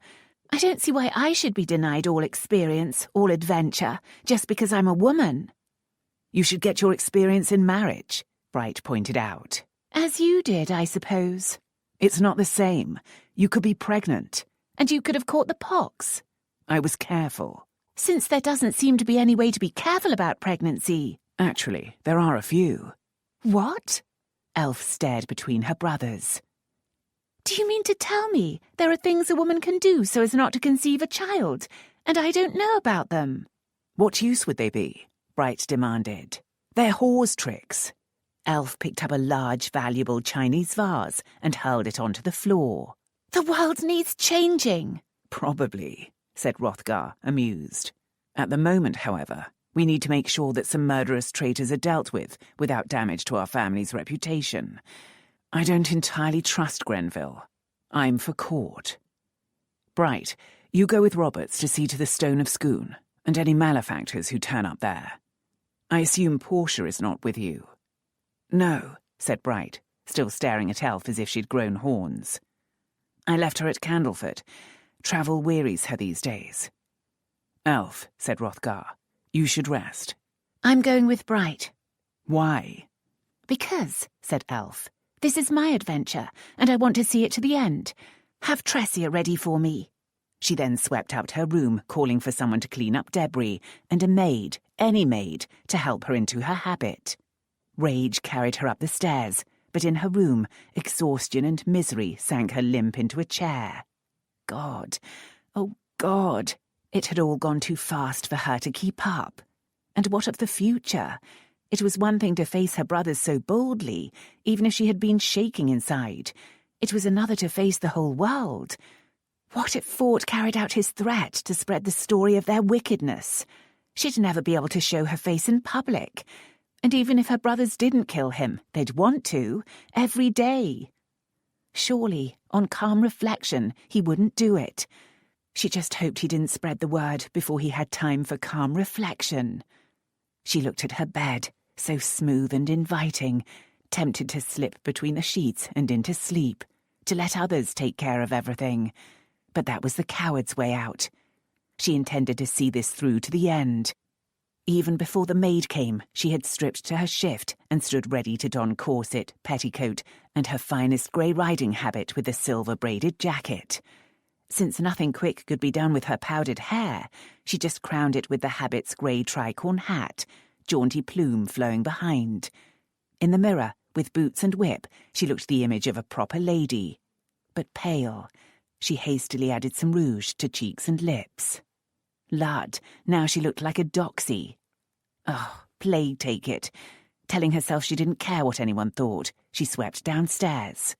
I don't see why I should be denied all experience, all adventure, just because I'm a woman." "You should get your experience in marriage," Bright pointed out. "As you did, I suppose." "It's not the same. You could be pregnant." "And you could have caught the pox." "I was careful." "Since there doesn't seem to be any way to be careful about pregnancy." "Actually, there are a few." "What?" Elf stared between her brothers. "Do you mean to tell me there are things a woman can do so as not to conceive a child, and I don't know about them?" "What use would they be?" Bright demanded. "They're whore's tricks." Elf picked up a large, valuable Chinese vase and hurled it onto the floor. "The world needs changing." "Probably," said Hrothgar, amused. "At the moment, however, we need to make sure that some murderous traitors are dealt with without damage to our family's reputation. I don't entirely trust Grenville. I'm for court. Bright, you go with Roberts to see to the Stone of Scone and any malefactors who turn up there. I assume Portia is not with you." "No," said Bright, still staring at Elf as if she'd grown horns. "I left her at Candleford. Travel wearies her these days." "Elf," said Hrothgar, "you should rest." "I'm going with Bright." "Why?" "Because," said Elf, "this is my adventure, and I want to see it to the end. Have Tressia ready for me." She then swept out her room, calling for someone to clean up debris, and a maid, any maid, to help her into her habit. Rage carried her up the stairs, but in her room, exhaustion and misery sank her limp into a chair. God, oh God, it had all gone too fast for her to keep up. And what of the future? It was one thing to face her brothers so boldly, even if she had been shaking inside. It was another to face the whole world. What if Fort carried out his threat to spread the story of their wickedness? She'd never be able to show her face in public. And even if her brothers didn't kill him, they'd want to, every day. Surely, on calm reflection, he wouldn't do it. She just hoped he didn't spread the word before he had time for calm reflection. She looked at her bed, so smooth and inviting, tempted to slip between the sheets and into sleep, to let others take care of everything. But that was the coward's way out. She intended to see this through to the end. Even before the maid came, she had stripped to her shift and stood ready to don corset, petticoat, and her finest grey riding habit with the silver-braided jacket. Since nothing quick could be done with her powdered hair, she just crowned it with the habit's grey tricorn hat, jaunty plume flowing behind. In the mirror, with boots and whip, she looked the image of a proper lady. But pale, she hastily added some rouge to cheeks and lips. Lud, now she looked like a doxy. Oh, plague take it. Telling herself she didn't care what anyone thought, she swept downstairs.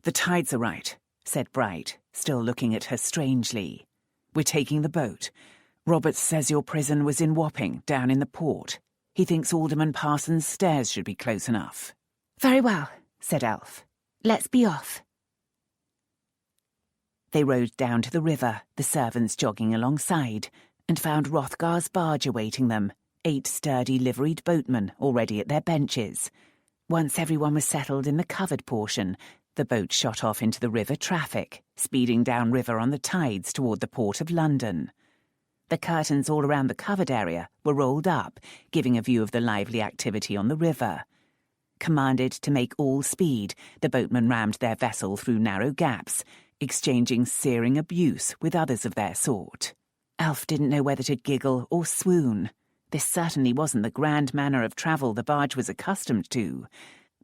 "The tides are right," said Bright, still looking at her strangely. "We're taking the boat. Roberts says your prison was in Wapping, down in the port. He thinks Alderman Parsons' stairs should be close enough." "Very well," said Elf. "Let's be off." They rowed down to the river, the servants jogging alongside, and found Hrothgar's barge awaiting them, 8 sturdy liveried boatmen already at their benches. Once everyone was settled in the covered portion, the boat shot off into the river traffic, speeding downriver on the tides toward the port of London. The curtains all around the covered area were rolled up, giving a view of the lively activity on the river. Commanded to make all speed, the boatmen rammed their vessel through narrow gaps, exchanging searing abuse with others of their sort. Elf didn't know whether to giggle or swoon. This certainly wasn't the grand manner of travel the barge was accustomed to,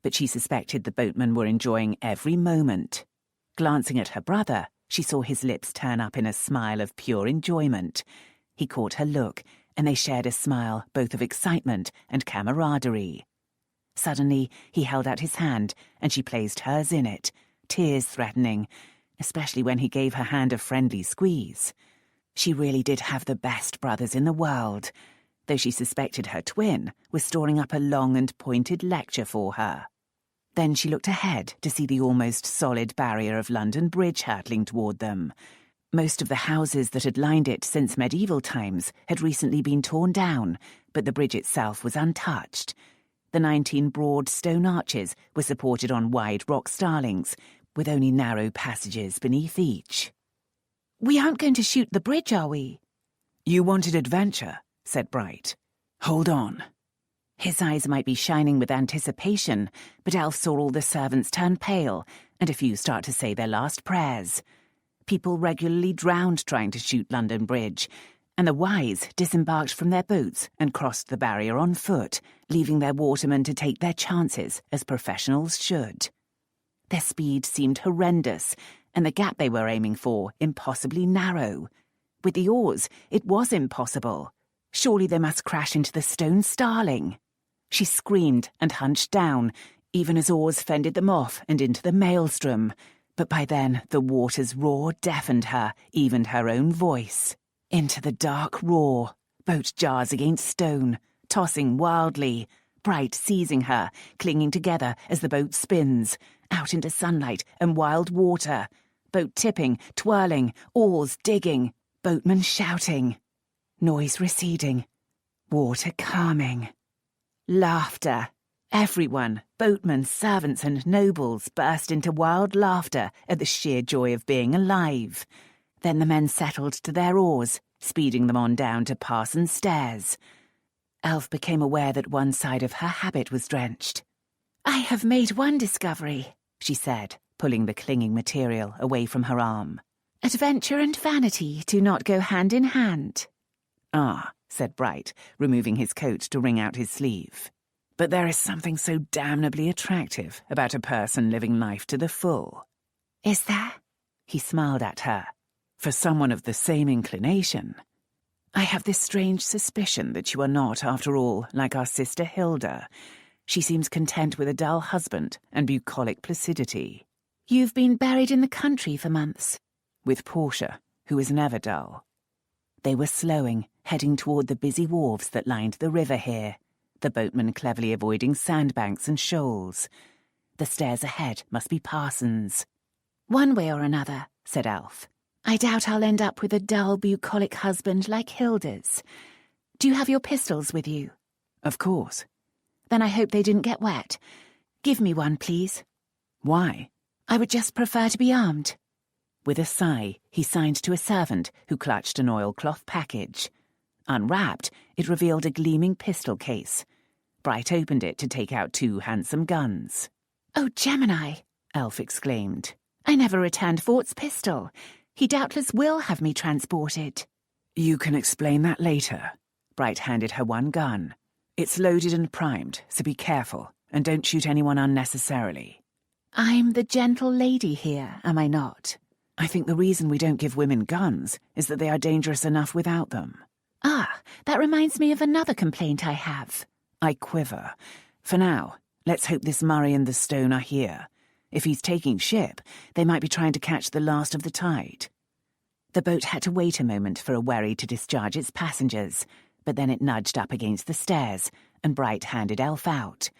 but she suspected the boatmen were enjoying every moment. Glancing at her brother, she saw his lips turn up in a smile of pure enjoyment. He caught her look, and they shared a smile both of excitement and camaraderie. Suddenly, he held out his hand, and she placed hers in it, tears threatening, especially when he gave her hand a friendly squeeze. She really did have the best brothers in the world, though she suspected her twin was storing up a long and pointed lecture for her. Then she looked ahead to see the almost solid barrier of London Bridge hurtling toward them. Most of the houses that had lined it since medieval times had recently been torn down, but the bridge itself was untouched. The 19 broad stone arches were supported on wide rock starlings, with only narrow passages beneath each. "We aren't going to shoot the bridge, are we?" "You wanted adventure," said Bright. "Hold on." His eyes might be shining with anticipation, but Elf saw all the servants turn pale, and a few start to say their last prayers. People regularly drowned trying to shoot London Bridge, and the wise disembarked from their boats and crossed the barrier on foot, leaving their watermen to take their chances as professionals should. Their speed seemed horrendous, and the gap they were aiming for impossibly narrow. With the oars, it was impossible. Surely they must crash into the stone starling. She screamed and hunched down, even as oars fended them off and into the maelstrom. But by then, the water's roar deafened her, even her own voice. Into the dark roar, boat jars against stone, tossing wildly, Bright seizing her, clinging together as the boat spins, out into sunlight and wild water. Boat tipping, twirling, oars digging, boatmen shouting. Noise receding, water calming. Laughter. Everyone, boatmen, servants and nobles, burst into wild laughter at the sheer joy of being alive. Then the men settled to their oars, speeding them on down to Parsons Stairs. Elf became aware that one side of her habit was drenched. "I have made one discovery," she said, pulling the clinging material away from her arm. "Adventure and vanity do not go hand in hand." "Ah," said Bright, removing his coat to wring out his sleeve. "But there is something so damnably attractive about a person living life to the full." "Is there?" He smiled at her. "For someone of the same inclination. I have this strange suspicion that you are not, after all, like our sister Hilda. She seems content with a dull husband and bucolic placidity." "You've been buried in the country for months." "With Portia, who is never dull." They were slowing, heading toward the busy wharves that lined the river here, the boatmen cleverly avoiding sandbanks and shoals. The stairs ahead must be Parsons. "One way or another," said Elf. "I doubt I'll end up with a dull, bucolic husband like Hilda's. Do you have your pistols with you?" "Of course." "Then I hope they didn't get wet. Give me one, please." "Why?" "I would just prefer to be armed." With a sigh, he signed to a servant who clutched an oilcloth package. Unwrapped, it revealed a gleaming pistol case. Bright opened it to take out 2 handsome guns. "Oh, Gemini!" Elf exclaimed. "I never returned Fort's pistol. He doubtless will have me transported." "You can explain that later." Bright handed her one gun. "It's loaded and primed, so be careful, and don't shoot anyone unnecessarily." "I'm the gentle lady here, am I not?" "I think the reason we don't give women guns is that they are dangerous enough without them." "Ah, that reminds me of another complaint I have." I quiver. "For now, let's hope this Murray and the Stone are here. If he's taking ship, they might be trying to catch the last of the tide." The boat had to wait a moment for a wherry to discharge its passengers, but then it nudged up against the stairs, and Bright handed Elf out.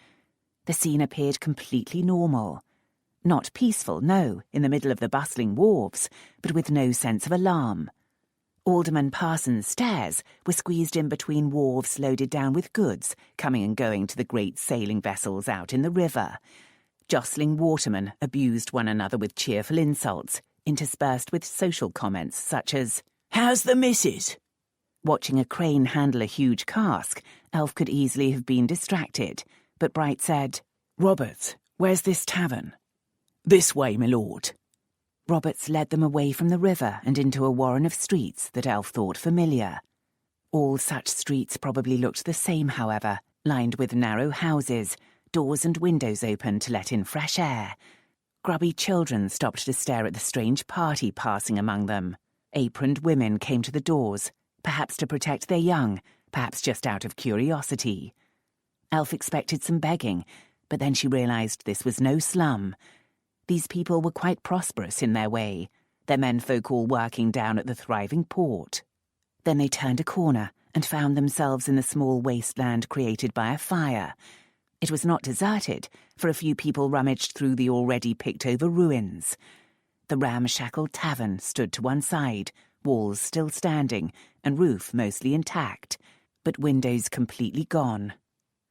The scene appeared completely normal. Not peaceful, no, in the middle of the bustling wharves, but with no sense of alarm. Alderman Parsons' Stairs were squeezed in between wharves loaded down with goods, coming and going to the great sailing vessels out in the river. Jostling watermen abused one another with cheerful insults, interspersed with social comments such as, "How's the missus?" Watching a crane handle a huge cask, Elf could easily have been distracted, but Bright said, Roberts, where's this tavern? This way, my lord. Roberts led them away from the river and into a warren of streets that Elf thought familiar. All such streets probably looked the same, however, lined with narrow houses, doors and windows open to let in fresh air. Grubby children stopped to stare at the strange party passing among them. Aproned women came to the doors, perhaps to protect their young, perhaps just out of curiosity. Elf expected some begging, but then she realised this was no slum. These people were quite prosperous in their way, their menfolk all working down at the thriving port. Then they turned a corner and found themselves in the small wasteland created by a fire. It was not deserted, for a few people rummaged through the already picked-over ruins. The ramshackle tavern stood to one side, walls still standing, and roof mostly intact, but windows completely gone.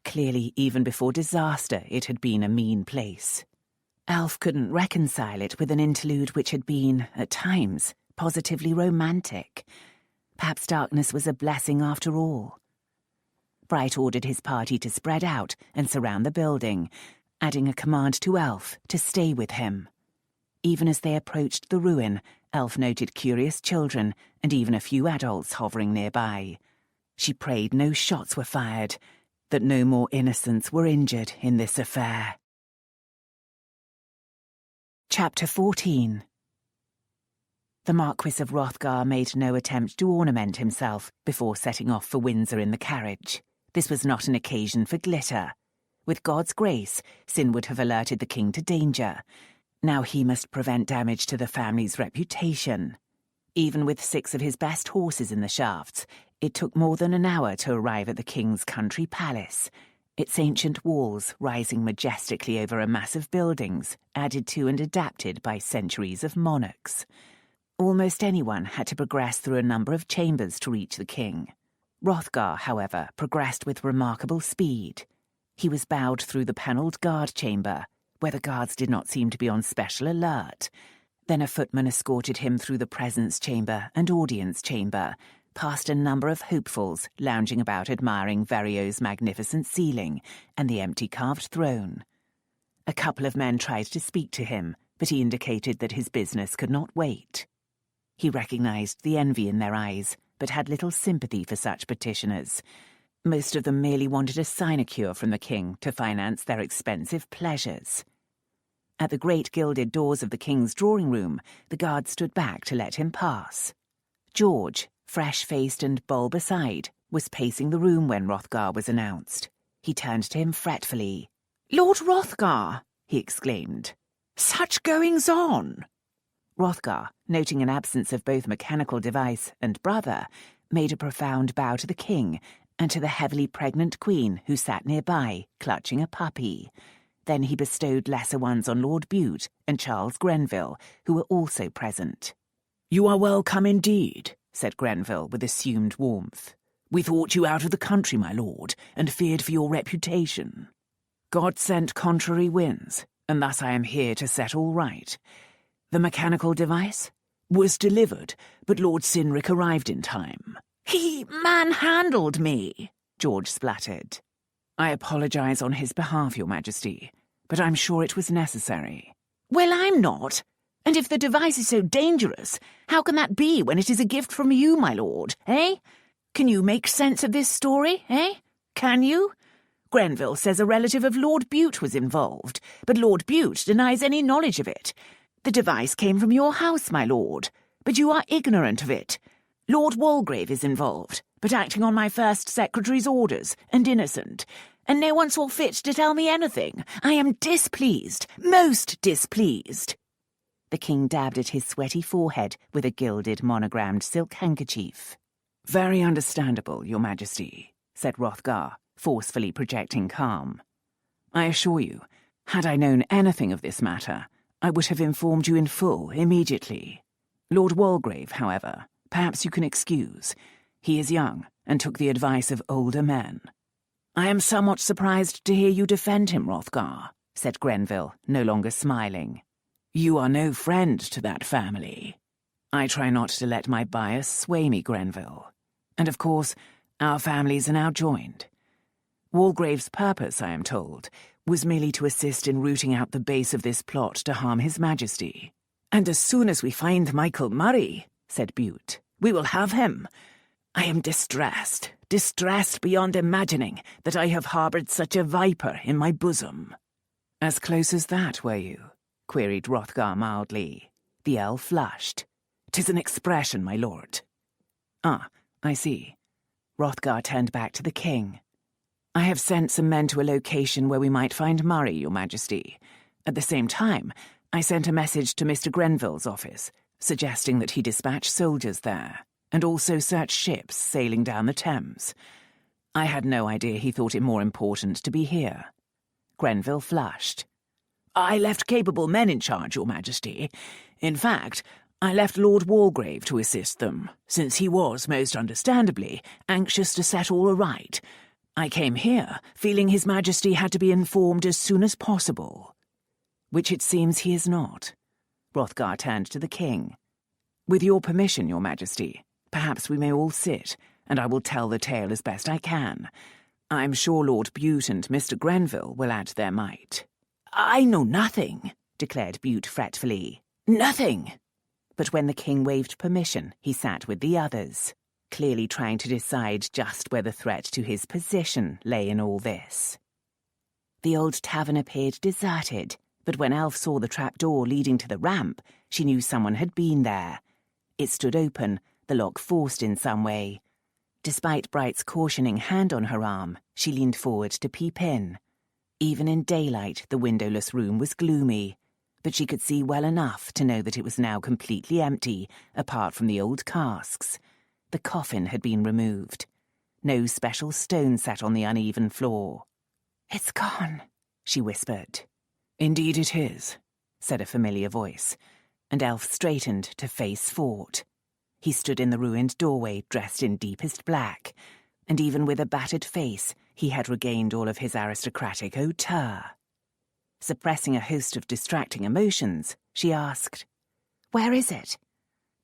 Clearly, even before disaster, it had been a mean place. Elf couldn't reconcile it with an interlude which had been, at times, positively romantic. Perhaps darkness was a blessing after all. Bright ordered his party to spread out and surround the building, adding a command to Elf to stay with him. Even as they approached the ruin, Elf noted curious children and even a few adults hovering nearby. She prayed no shots were fired, that no more innocents were injured in this affair. Chapter 14. The Marquis of Hrothgar made no attempt to ornament himself before setting off for Windsor in the carriage. This was not an occasion for glitter. With God's grace, Sin would have alerted the king to danger. Now he must prevent damage to the family's reputation. Even with 6 of his best horses in the shafts, it took more than an hour to arrive at the king's country palace, its ancient walls rising majestically over a mass of buildings, added to and adapted by centuries of monarchs. Almost anyone had to progress through a number of chambers to reach the king. Hrothgar, however, progressed with remarkable speed. He was bowed through the panelled guard chamber, where the guards did not seem to be on special alert. Then a footman escorted him through the presence chamber and audience chamber, past a number of hopefuls lounging about admiring Verrio's magnificent ceiling and the empty carved throne. A couple of men tried to speak to him, but he indicated that his business could not wait. He recognized the envy in their eyes, but had little sympathy for such petitioners. Most of them merely wanted a sinecure from the king to finance their expensive pleasures. At the great gilded doors of the king's drawing room, the guards stood back to let him pass. George, fresh-faced and bulbous-eyed, was pacing the room when Hrothgar was announced. He turned to him fretfully. "Lord Hrothgar!" he exclaimed. "Such goings-on!" Hrothgar, noting an absence of both mechanical device and brother, made a profound bow to the king and to the heavily pregnant queen who sat nearby, clutching a puppy. Then he bestowed lesser ones on Lord Bute and Charles Grenville, who were also present. "You are welcome indeed," said Grenville with assumed warmth. "We thought you out of the country, my lord, and feared for your reputation. God sent contrary winds, and thus I am here to set all right. The mechanical device was delivered, but Lord Cynric arrived in time." "He manhandled me," George spluttered. "I apologize on his behalf, Your Majesty, but I'm sure it was necessary." "Well, I'm not. And if the device is so dangerous, how can that be when it is a gift from you, my lord, eh? Can you make sense of this story, eh? Can you? Grenville says a relative of Lord Bute was involved, but Lord Bute denies any knowledge of it. The device came from your house, my lord, but you are ignorant of it. Lord Walgrave is involved, but acting on my first secretary's orders, and innocent, and no one saw fit to tell me anything. I am displeased, most displeased." The king dabbed at his sweaty forehead with a gilded monogrammed silk handkerchief. "Very understandable, Your Majesty," said Hrothgar, forcefully projecting calm. "I assure you, had I known anything of this matter, I would have informed you in full immediately. Lord Walgrave, however, perhaps you can excuse. He is young and took the advice of older men." "I am somewhat surprised to hear you defend him, Hrothgar," said Grenville, no longer smiling. "You are no friend to that family." "I try not to let my bias sway me, Grenville. And of course, our families are now joined. Walgrave's purpose, I am told, was merely to assist in rooting out the base of this plot to harm His Majesty. And as soon as we find Michael Murray, said Bute, we will have him. I am distressed beyond imagining that I have harboured such a viper in my bosom. As close as that, were you? Queried Hrothgar mildly. The elf flushed. 'Tis an expression, my lord. Ah, I see. Hrothgar turned back to the king. I have sent some men to a location where we might find Murray, your majesty. At the same time, I sent a message to Mr. Grenville's office, suggesting that he dispatch soldiers there, and also search ships sailing down the Thames. I had no idea he thought it more important to be here. Grenville flushed. I left capable men in charge, your majesty. In fact, I left Lord Walgrave to assist them, since he was, most understandably, anxious to set all right. I came here, feeling His Majesty had to be informed as soon as possible. Which it seems he is not. Hrothgar turned to the king. With your permission, your majesty, perhaps we may all sit, and I will tell the tale as best I can. I'm sure Lord Bute and Mr. Grenville will add their mite. I know nothing, declared Bute fretfully. Nothing. But when the king waved permission, he sat with the others, clearly trying to decide just where the threat to his position lay in all this. The old tavern appeared deserted, but when Elf saw the trapdoor leading to the ramp, she knew someone had been there. It stood open, the lock forced in some way. Despite Bright's cautioning hand on her arm, she leaned forward to peep in. Even in daylight, the windowless room was gloomy, but she could see well enough to know that it was now completely empty, apart from the old casks. The coffin had been removed. No special stone sat on the uneven floor. It's gone, she whispered. Indeed it is, said a familiar voice, and Elf straightened to face Fort. He stood in the ruined doorway, dressed in deepest black, and even with a battered face, he had regained all of his aristocratic hauteur. Suppressing a host of distracting emotions, she asked, Where is it?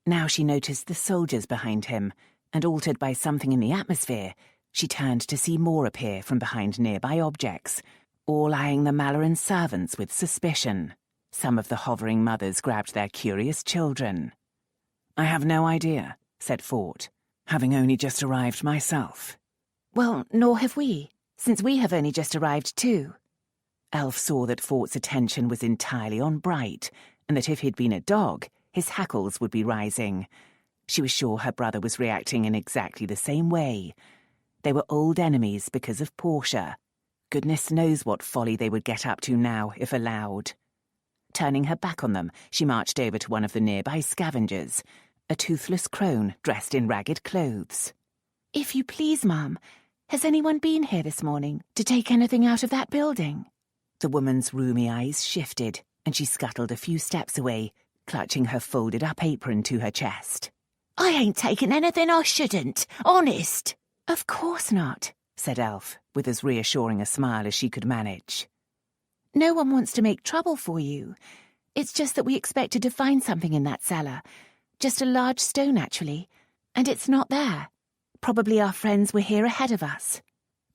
Now she noticed the soldiers behind him, and altered by something in the atmosphere, she turned to see more appear from behind nearby objects, all eyeing the Malloren servants with suspicion. Some of the hovering mothers grabbed their curious children. I have no idea, said Fort, having only just arrived myself. Well, nor have we, since we have only just arrived too. Elf saw that Fort's attention was entirely on Bright, and that if he'd been a dog, his hackles would be rising. She was sure her brother was reacting in exactly the same way. They were old enemies because of Portia. Goodness knows what folly they would get up to now, if allowed. Turning her back on them, she marched over to one of the nearby scavengers, a toothless crone dressed in ragged clothes. If you please, Mum, has anyone been here this morning to take anything out of that building? The woman's rheumy eyes shifted, and she scuttled a few steps away, clutching her folded-up apron to her chest. I ain't taken anything I shouldn't, honest. Of course not, said Elf, with as reassuring a smile as she could manage. No one wants to make trouble for you. It's just that we expected to find something in that cellar. Just a large stone, actually. And it's not there. Probably our friends were here ahead of us.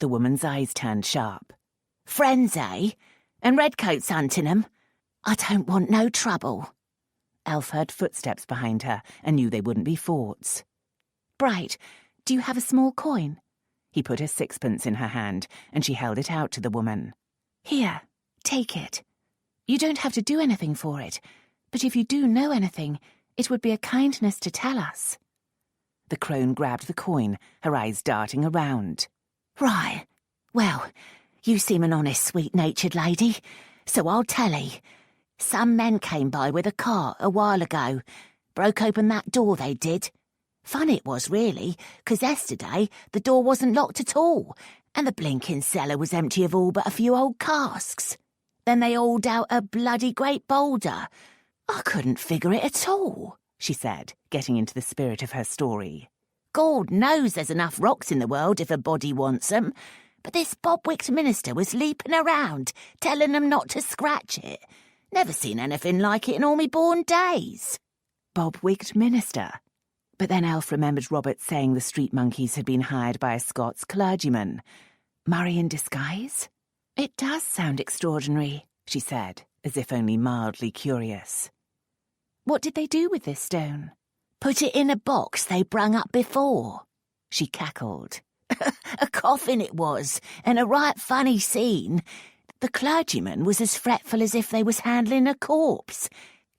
The woman's eyes turned sharp. Friends, eh? And redcoats hunting 'em? I don't want no trouble. Elf heard footsteps behind her and knew they wouldn't be Fort's. Bright, do you have a small coin? He put a sixpence in her hand, and she held it out to the woman. Here, take it. You don't have to do anything for it, but if you do know anything, it would be a kindness to tell us. The crone grabbed the coin, her eyes darting around. Right. Well, you seem an honest, sweet-natured lady, so I'll tell 'ee. Some men came by with a cart a while ago. Broke open that door, they did. Fun it was, really, 'cause yesterday the door wasn't locked at all, and the blinking cellar was empty of all but a few old casks. Then they hauled out a bloody great boulder. I couldn't figure it at all, she said, getting into the spirit of her story. God knows there's enough rocks in the world if a body wants 'em, but this bob-wicked minister was leaping around, telling 'em not to scratch it. Never seen anything like it in all me born days. Bob-wigged minister? But then Elf remembered Robert saying the street monkeys had been hired by a Scots clergyman. Murray in disguise? It does sound extraordinary, she said, as if only mildly curious. What did they do with this stone? Put it in a box they brung up before, she cackled. A coffin it was, and a right funny scene. The clergyman was as fretful as if they was handling a corpse.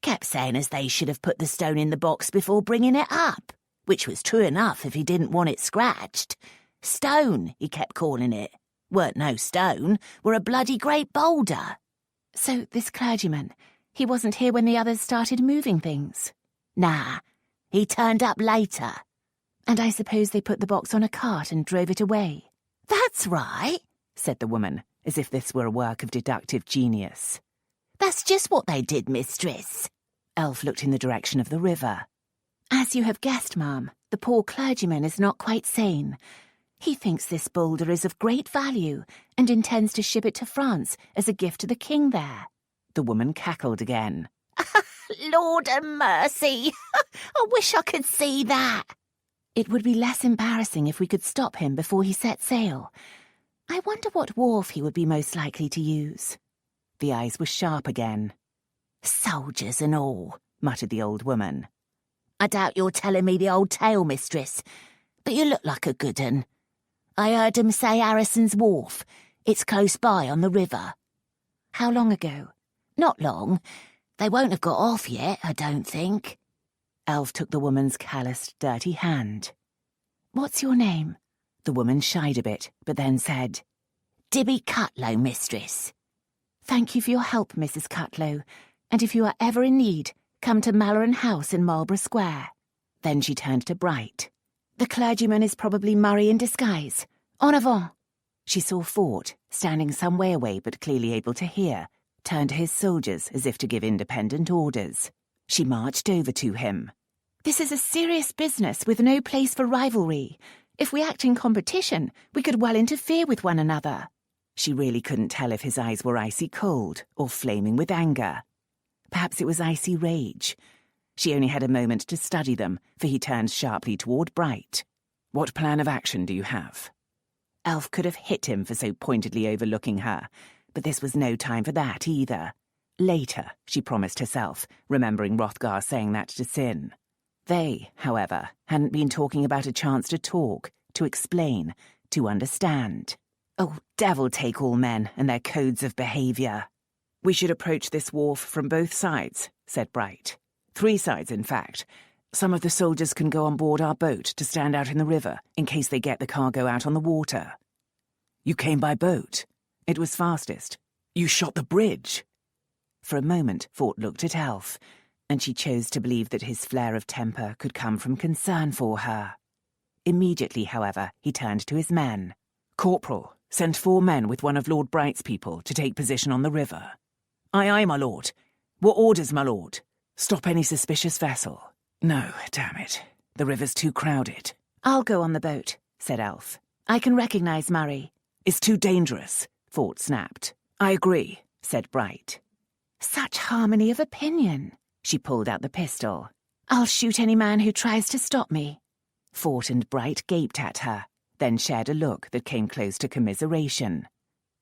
Kept saying as they should have put the stone in the box before bringing it up, which was true enough if he didn't want it scratched. Stone, he kept calling it. Weren't no stone, were a bloody great boulder. So this clergyman, he wasn't here when the others started moving things? Nah, he turned up later. And I suppose they put the box on a cart and drove it away. That's right, said the woman, as if this were a work of deductive genius. That's just what they did, mistress. Elf looked in the direction of the river. As you have guessed, ma'am, the poor clergyman is not quite sane. He thinks this boulder is of great value and intends to ship it to France as a gift to the king there. The woman cackled again. Lord a mercy! I wish I could see that. It would be less embarrassing if we could stop him before he set sail. I wonder what wharf he would be most likely to use. The eyes were sharp again. Soldiers and all, muttered the old woman. I doubt you're telling me the old tale, mistress, but you look like a good un. I heard 'em say Harrison's Wharf. It's close by on the river. How long ago? Not long. They won't have got off yet, I don't think. Elf took the woman's calloused, dirty hand. What's your name? The woman shied a bit, but then said, Dibby Cutlow, mistress. Thank you for your help, Mrs. Cutlow, and if you are ever in need, come to Malloren House in Marlborough Square. Then she turned to Bright. The clergyman is probably Murray in disguise. En avant! She saw Fort, standing some way away but clearly able to hear, turn to his soldiers as if to give independent orders. She marched over to him. This is a serious business with no place for rivalry. If we act in competition, we could well interfere with one another. She really couldn't tell if his eyes were icy cold or flaming with anger. Perhaps it was icy rage. She only had a moment to study them, for he turned sharply toward Bright. What plan of action do you have? Elf could have hit him for so pointedly overlooking her, but this was no time for that either. Later, she promised herself, remembering Hrothgar saying that to Sin. They, however, hadn't been talking about a chance to talk, to explain, to understand. Oh, devil take all men and their codes of behaviour. We should approach this wharf from both sides, said Bright. 3 sides, in fact. Some of the soldiers can go on board our boat to stand out in the river in case they get the cargo out on the water. You came by boat. It was fastest. You shot the bridge. For a moment, Fort looked at Elf, and she chose to believe that his flare of temper could come from concern for her. Immediately, however, he turned to his men. Corporal, send 4 men with one of Lord Bright's people to take position on the river. Aye, aye, my lord. What orders, my lord? Stop any suspicious vessel. No, damn it. The river's too crowded. I'll go on the boat, said Elf. I can recognise Murray. It's too dangerous, Fort snapped. I agree, said Bright. Such harmony of opinion. She pulled out the pistol. I'll shoot any man who tries to stop me. Fort and Bright gaped at her, then shared a look that came close to commiseration.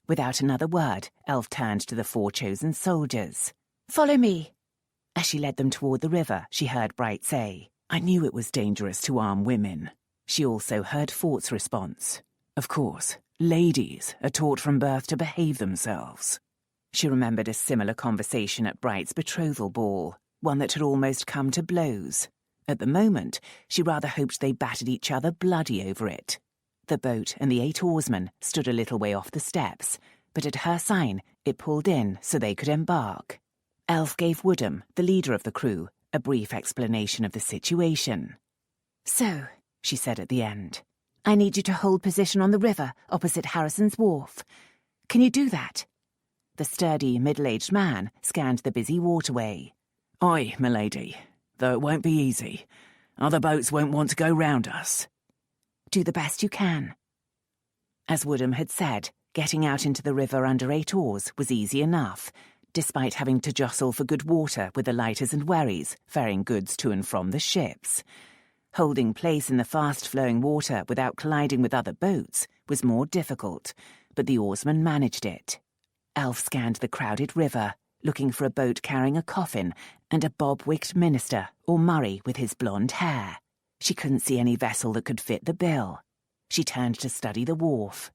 Without another word, Elf turned to the 4 chosen soldiers. Follow me. As she led them toward the river, she heard Bright say, I knew it was dangerous to arm women. She also heard Fort's response. Of course, ladies are taught from birth to behave themselves. She remembered a similar conversation at Bright's betrothal ball, one that had almost come to blows. At the moment, she rather hoped they battered each other bloody over it. The boat and the 8 oarsmen stood a little way off the steps, but at her sign, it pulled in so they could embark. Elf gave Woodham, the leader of the crew, a brief explanation of the situation. So, she said at the end, I need you to hold position on the river opposite Harrison's Wharf. Can you do that? The sturdy, middle-aged man scanned the busy waterway. Aye, milady, though it won't be easy. Other boats won't want to go round us. Do the best you can. As Woodham had said, getting out into the river under 8 oars was easy enough, despite having to jostle for good water with the lighters and wherries ferrying goods to and from the ships. Holding place in the fast-flowing water without colliding with other boats was more difficult, but the oarsmen managed it. Alf scanned the crowded river, looking for a boat carrying a coffin and a bob-wigged minister or Murray with his blonde hair. She couldn't see any vessel that could fit the bill. She turned to study the wharf.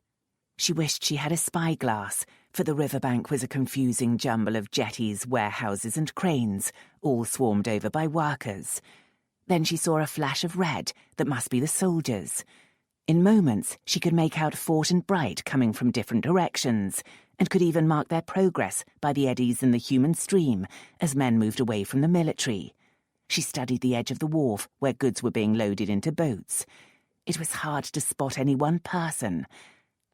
She wished she had a spyglass, for the riverbank was a confusing jumble of jetties, warehouses and cranes, all swarmed over by workers. Then she saw a flash of red that must be the soldiers. In moments, she could make out Fort and Bright coming from different directions, and could even mark their progress by the eddies in the human stream as men moved away from the military. She studied the edge of the wharf where goods were being loaded into boats. It was hard to spot any one person.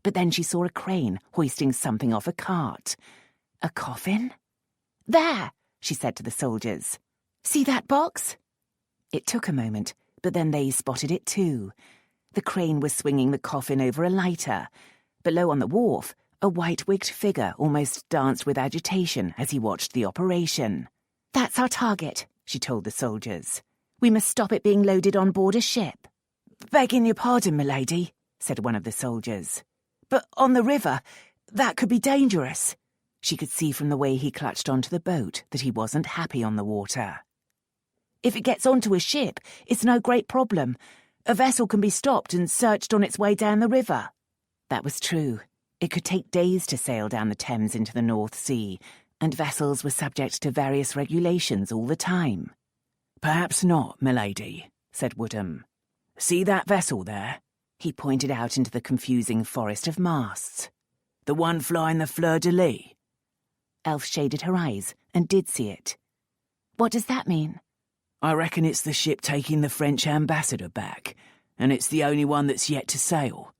But then she saw a crane hoisting something off a cart. A coffin? There, she said to the soldiers. See that box? It took a moment, but then they spotted it too. The crane was swinging the coffin over a lighter. Below on the wharf, a white-wigged figure almost danced with agitation as he watched the operation. That's our target, she told the soldiers. We must stop it being loaded on board a ship. Begging your pardon, milady, said one of the soldiers. But on the river, that could be dangerous. She could see from the way he clutched onto the boat that he wasn't happy on the water. If it gets onto a ship, it's no great problem. A vessel can be stopped and searched on its way down the river. That was true. It could take days to sail down the Thames into the North Sea, and vessels were subject to various regulations all the time. Perhaps not, milady, said Woodham. See that vessel there? He pointed out into the confusing forest of masts. The one flying the fleur-de-lis. Elf shaded her eyes and did see it. What does that mean? I reckon it's the ship taking the French ambassador back, and it's the only one that's yet to sail.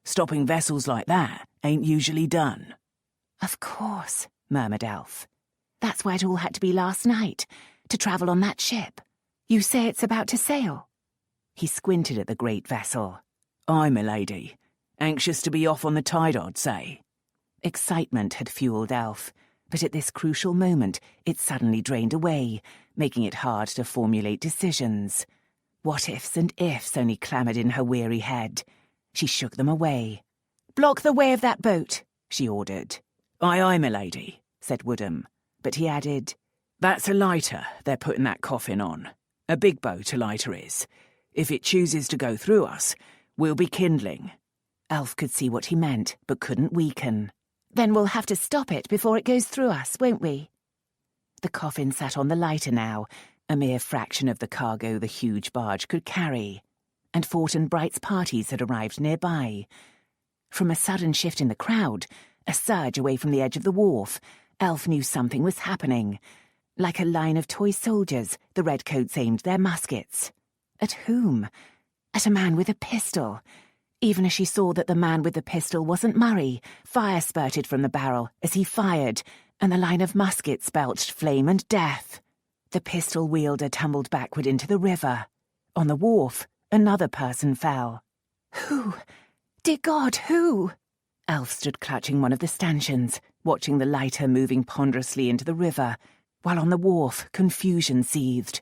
Stopping vessels like that ain't usually done. Of course, murmured Elf. That's why it all had to be last night, to travel on that ship. You say it's about to sail? He squinted at the great vessel. Aye, milady. Anxious to be off on the tide, I'd say. Excitement had fueled Elf, but at this crucial moment it suddenly drained away, making it hard to formulate decisions. What-ifs and ifs only clamoured in her weary head. She shook them away. Block the way of that boat, she ordered. Aye, aye, milady, said Woodham, but he added, That's a lighter they're putting that coffin on. A big boat, a lighter is. If it chooses to go through us, we'll be kindling. Elf could see what he meant, but couldn't weaken. Then we'll have to stop it before it goes through us, won't we? The coffin sat on the lighter now, a mere fraction of the cargo the huge barge could carry, and Fort and Bright's parties had arrived nearby. From a sudden shift in the crowd, a surge away from the edge of the wharf, Elf knew something was happening. Like a line of toy soldiers, the redcoats aimed their muskets. At whom? At a man with a pistol. Even as she saw that the man with the pistol wasn't Murray, fire spurted from the barrel as he fired, and the line of muskets belched flame and death. The pistol wielder tumbled backward into the river. On the wharf, another person fell. Who? Dear God, who? Elf stood clutching one of the stanchions, watching the lighter moving ponderously into the river, while on the wharf confusion seethed.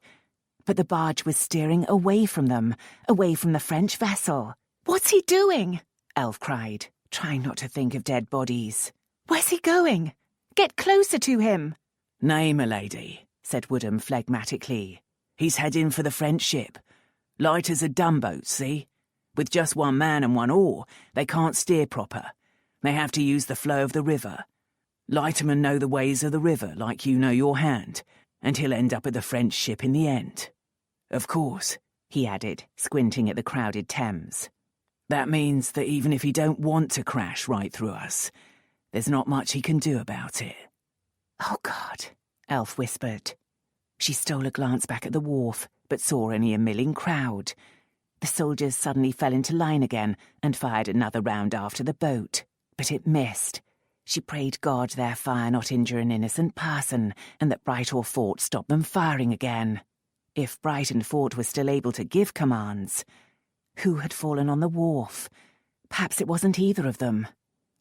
But the barge was steering away from them, away from the French vessel. What's he doing? Elf cried, trying not to think of dead bodies. Where's he going? Get closer to him. Nay, milady, said Woodham phlegmatically. He's heading for the French ship. Lighters are dumb boats, see? With just one man and one oar, they can't steer proper. They have to use the flow of the river. Lightermen know the ways of the river like you know your hand, and he'll end up at the French ship in the end. Of course, he added, squinting at the crowded Thames. That means that even if he don't want to crash right through us, there's not much he can do about it. Oh, God, Elf whispered. She stole a glance back at the wharf, but saw only a milling crowd. The soldiers suddenly fell into line again and fired another round after the boat, but it missed. She prayed God their fire not injure an innocent person, and that Bright or Fort stop them firing again. If Bright and Fort were still able to give commands. Who had fallen on the wharf? Perhaps it wasn't either of them.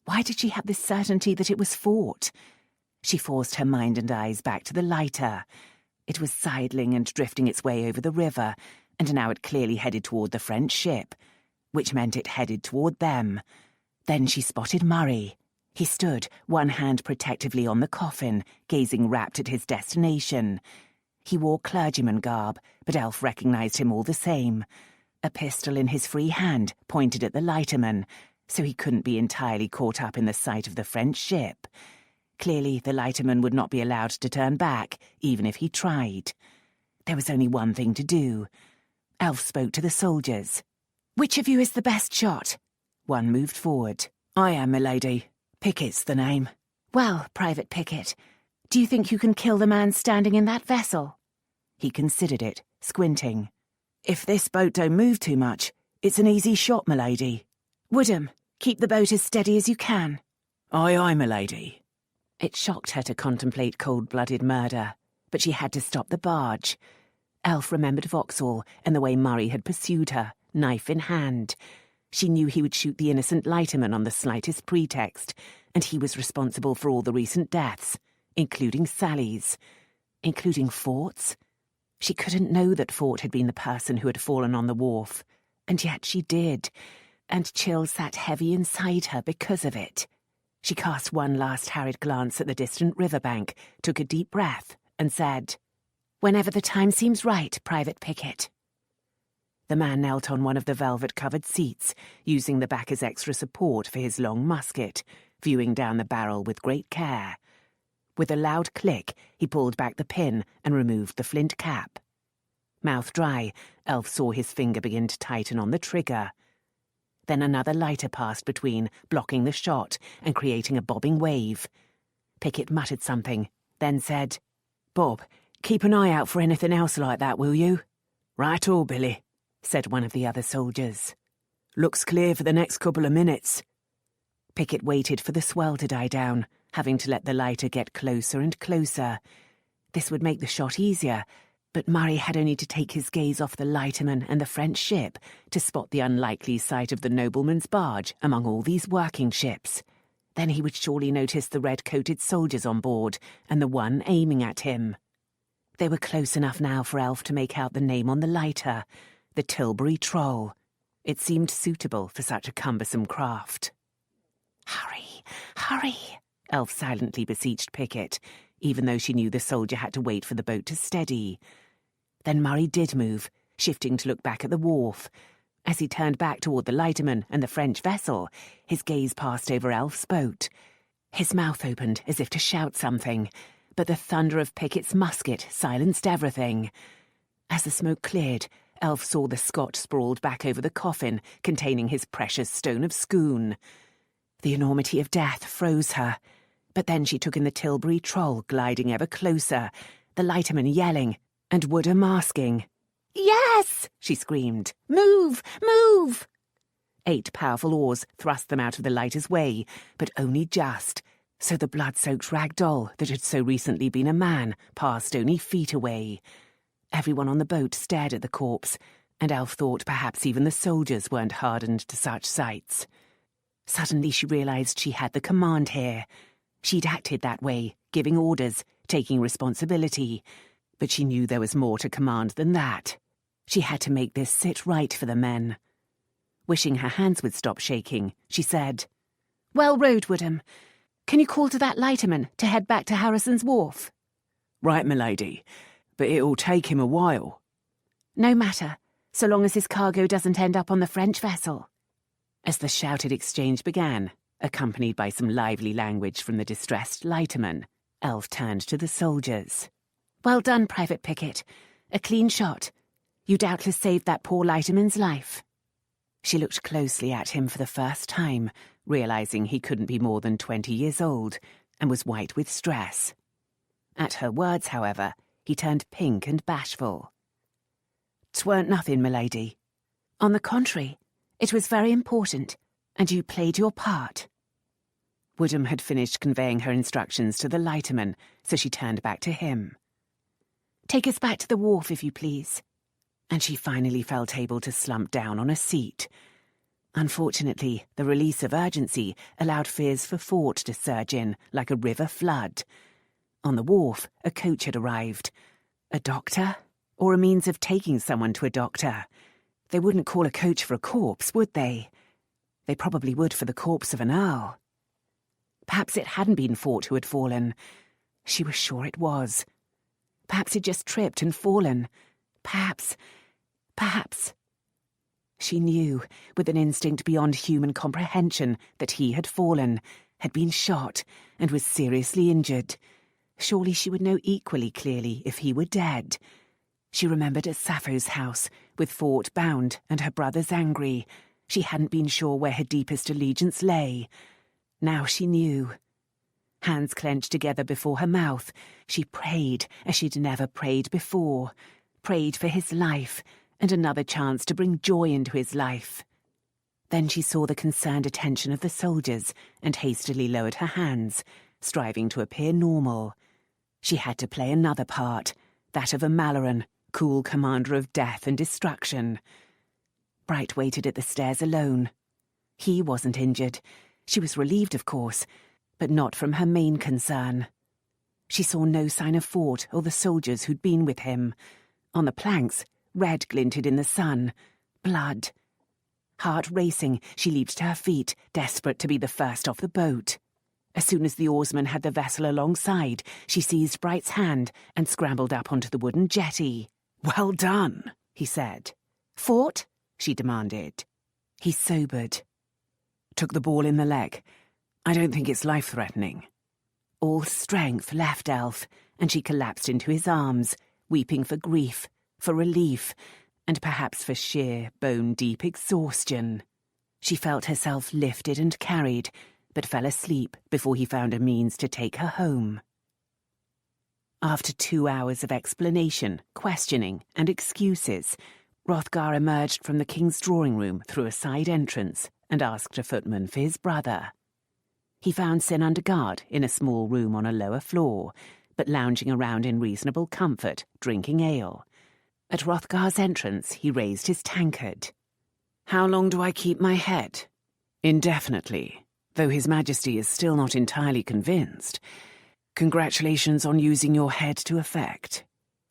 Why did she have this certainty that it was Fort? She forced her mind and eyes back to the lighter. It was sidling and drifting its way over the river, and now it clearly headed toward the French ship, which meant it headed toward them. Then she spotted Murray. He stood, one hand protectively on the coffin, gazing rapt at his destination. He wore clergyman garb, but Elf recognised him all the same. A pistol in his free hand pointed at the lighterman, so he couldn't be entirely caught up in the sight of the French ship. Clearly, the lighterman would not be allowed to turn back, even if he tried. There was only one thing to do. Elf spoke to the soldiers. "Which of you is the best shot?" One moved forward. "I am, milady. Pickett's the name." "Well, Private Pickett, do you think you can kill the man standing in that vessel?" He considered it, squinting. "If this boat don't move too much, it's an easy shot, milady." "Woodham, keep the boat as steady as you can." "Aye, aye, milady." It shocked her to contemplate cold-blooded murder, but she had to stop the barge. Elf remembered Vauxhall and the way Murray had pursued her, knife in hand. She knew he would shoot the innocent lighterman on the slightest pretext, and he was responsible for all the recent deaths, including Sally's. Including Fort's? She couldn't know that Fort had been the person who had fallen on the wharf, and yet she did, and chills sat heavy inside her because of it. She cast one last harried glance at the distant riverbank, took a deep breath, and said, "Whenever the time seems right, Private Pickett." The man knelt on one of the velvet-covered seats, using the back as extra support for his long musket, viewing down the barrel with great care. With a loud click, he pulled back the pin and removed the flint cap. Mouth dry, Elf saw his finger begin to tighten on the trigger. Then another lighter passed between, blocking the shot and creating a bobbing wave. Pickett muttered something, then said, "Bob, keep an eye out for anything else like that, will you?" "Right-o, Billy," said one of the other soldiers. "Looks clear for the next couple of minutes." Pickett waited for the swell to die down, having to let the lighter get closer and closer. This would make the shot easier, but Murray had only to take his gaze off the lighterman and the French ship to spot the unlikely sight of the nobleman's barge among all these working ships. Then he would surely notice the red-coated soldiers on board and the one aiming at him. They were close enough now for Elf to make out the name on the lighter, the Tilbury Troll. It seemed suitable for such a cumbersome craft. "Hurry, hurry," Elf silently beseeched Pickett, even though she knew the soldier had to wait for the boat to steady. Then Murray did move, shifting to look back at the wharf. As he turned back toward the lighterman and the French vessel, his gaze passed over Elf's boat. His mouth opened as if to shout something, but the thunder of Pickett's musket silenced everything. As the smoke cleared, Elf saw the Scot sprawled back over the coffin containing his precious stone of Scone. The enormity of death froze her, but then she took in the Tilbury Troll gliding ever closer, the lighterman yelling, and Woodham asking. "Yes!" she screamed. "Move! Move!" 8 powerful oars thrust them out of the lighter's way, but only just, so the blood-soaked rag doll that had so recently been a man passed only feet away. Everyone on the boat stared at the corpse, and Elf thought perhaps even the soldiers weren't hardened to such sights. Suddenly she realised she had the command here. She'd acted that way, giving orders, taking responsibility, but she knew there was more to command than that. She had to make this sit right for the men. Wishing her hands would stop shaking, she said, "Well rowed, Woodham. Can you call to that lighterman to head back to Harrison's Wharf?" "Right, milady, but it'll take him a while." "No matter, so long as his cargo doesn't end up on the French vessel." As the shouted exchange began, accompanied by some lively language from the distressed lighterman, Elf turned to the soldiers. "Well done, Private Pickett. A clean shot. You doubtless saved that poor lighterman's life." She looked closely at him for the first time, realising he couldn't be more than 20 years old, and was white with stress. At her words, however, he turned pink and bashful. "'Tweren't nothing, milady." "On the contrary, it was very important, and you played your part." Woodham had finished conveying her instructions to the lighterman, so she turned back to him. "Take us back to the wharf, if you please." And she finally felt able to slump down on a seat. Unfortunately, the release of urgency allowed fears for Fort to surge in like a river flood. On the wharf, a coach had arrived. A doctor? Or a means of taking someone to a doctor? They wouldn't call a coach for a corpse, would they? They probably would for the corpse of an earl. Perhaps it hadn't been Fort who had fallen. She was sure it was. Perhaps he'd just tripped and fallen. Perhaps. She knew, with an instinct beyond human comprehension, that he had fallen, had been shot, and was seriously injured. Surely she would know equally clearly if he were dead. She remembered at Sappho's house, with Fort bound and her brothers angry. She hadn't been sure where her deepest allegiance lay. Now she knew. Hands clenched together before her mouth, she prayed as she'd never prayed before. Prayed for his life, and another chance to bring joy into his life. Then she saw the concerned attention of the soldiers and hastily lowered her hands, striving to appear normal. She had to play another part, that of a Malloren, cool commander of death and destruction. Bright waited at the stairs alone. He wasn't injured. She was relieved, of course, but not from her main concern. She saw no sign of Fort or the soldiers who'd been with him. On the planks, red glinted in the sun. Blood. Heart racing, she leaped to her feet, desperate to be the first off the boat. As soon as the oarsman had the vessel alongside, she seized Bright's hand and scrambled up onto the wooden jetty. "Well done," he said. "Fort?" she demanded. He sobered. "Took the ball in the leg. I don't think it's life-threatening." All strength left Elf, and she collapsed into his arms, weeping for grief, for relief, and perhaps for sheer, bone-deep exhaustion. She felt herself lifted and carried, but fell asleep before he found a means to take her home. After 2 hours of explanation, questioning, and excuses, Hrothgar emerged from the king's drawing room through a side entrance and asked a footman for his brother. He found Sin under guard in a small room on a lower floor, but lounging around in reasonable comfort, drinking ale. At Hrothgar's entrance, he raised his tankard. "How long do I keep my head?" "Indefinitely, though His Majesty is still not entirely convinced. Congratulations on using your head to effect."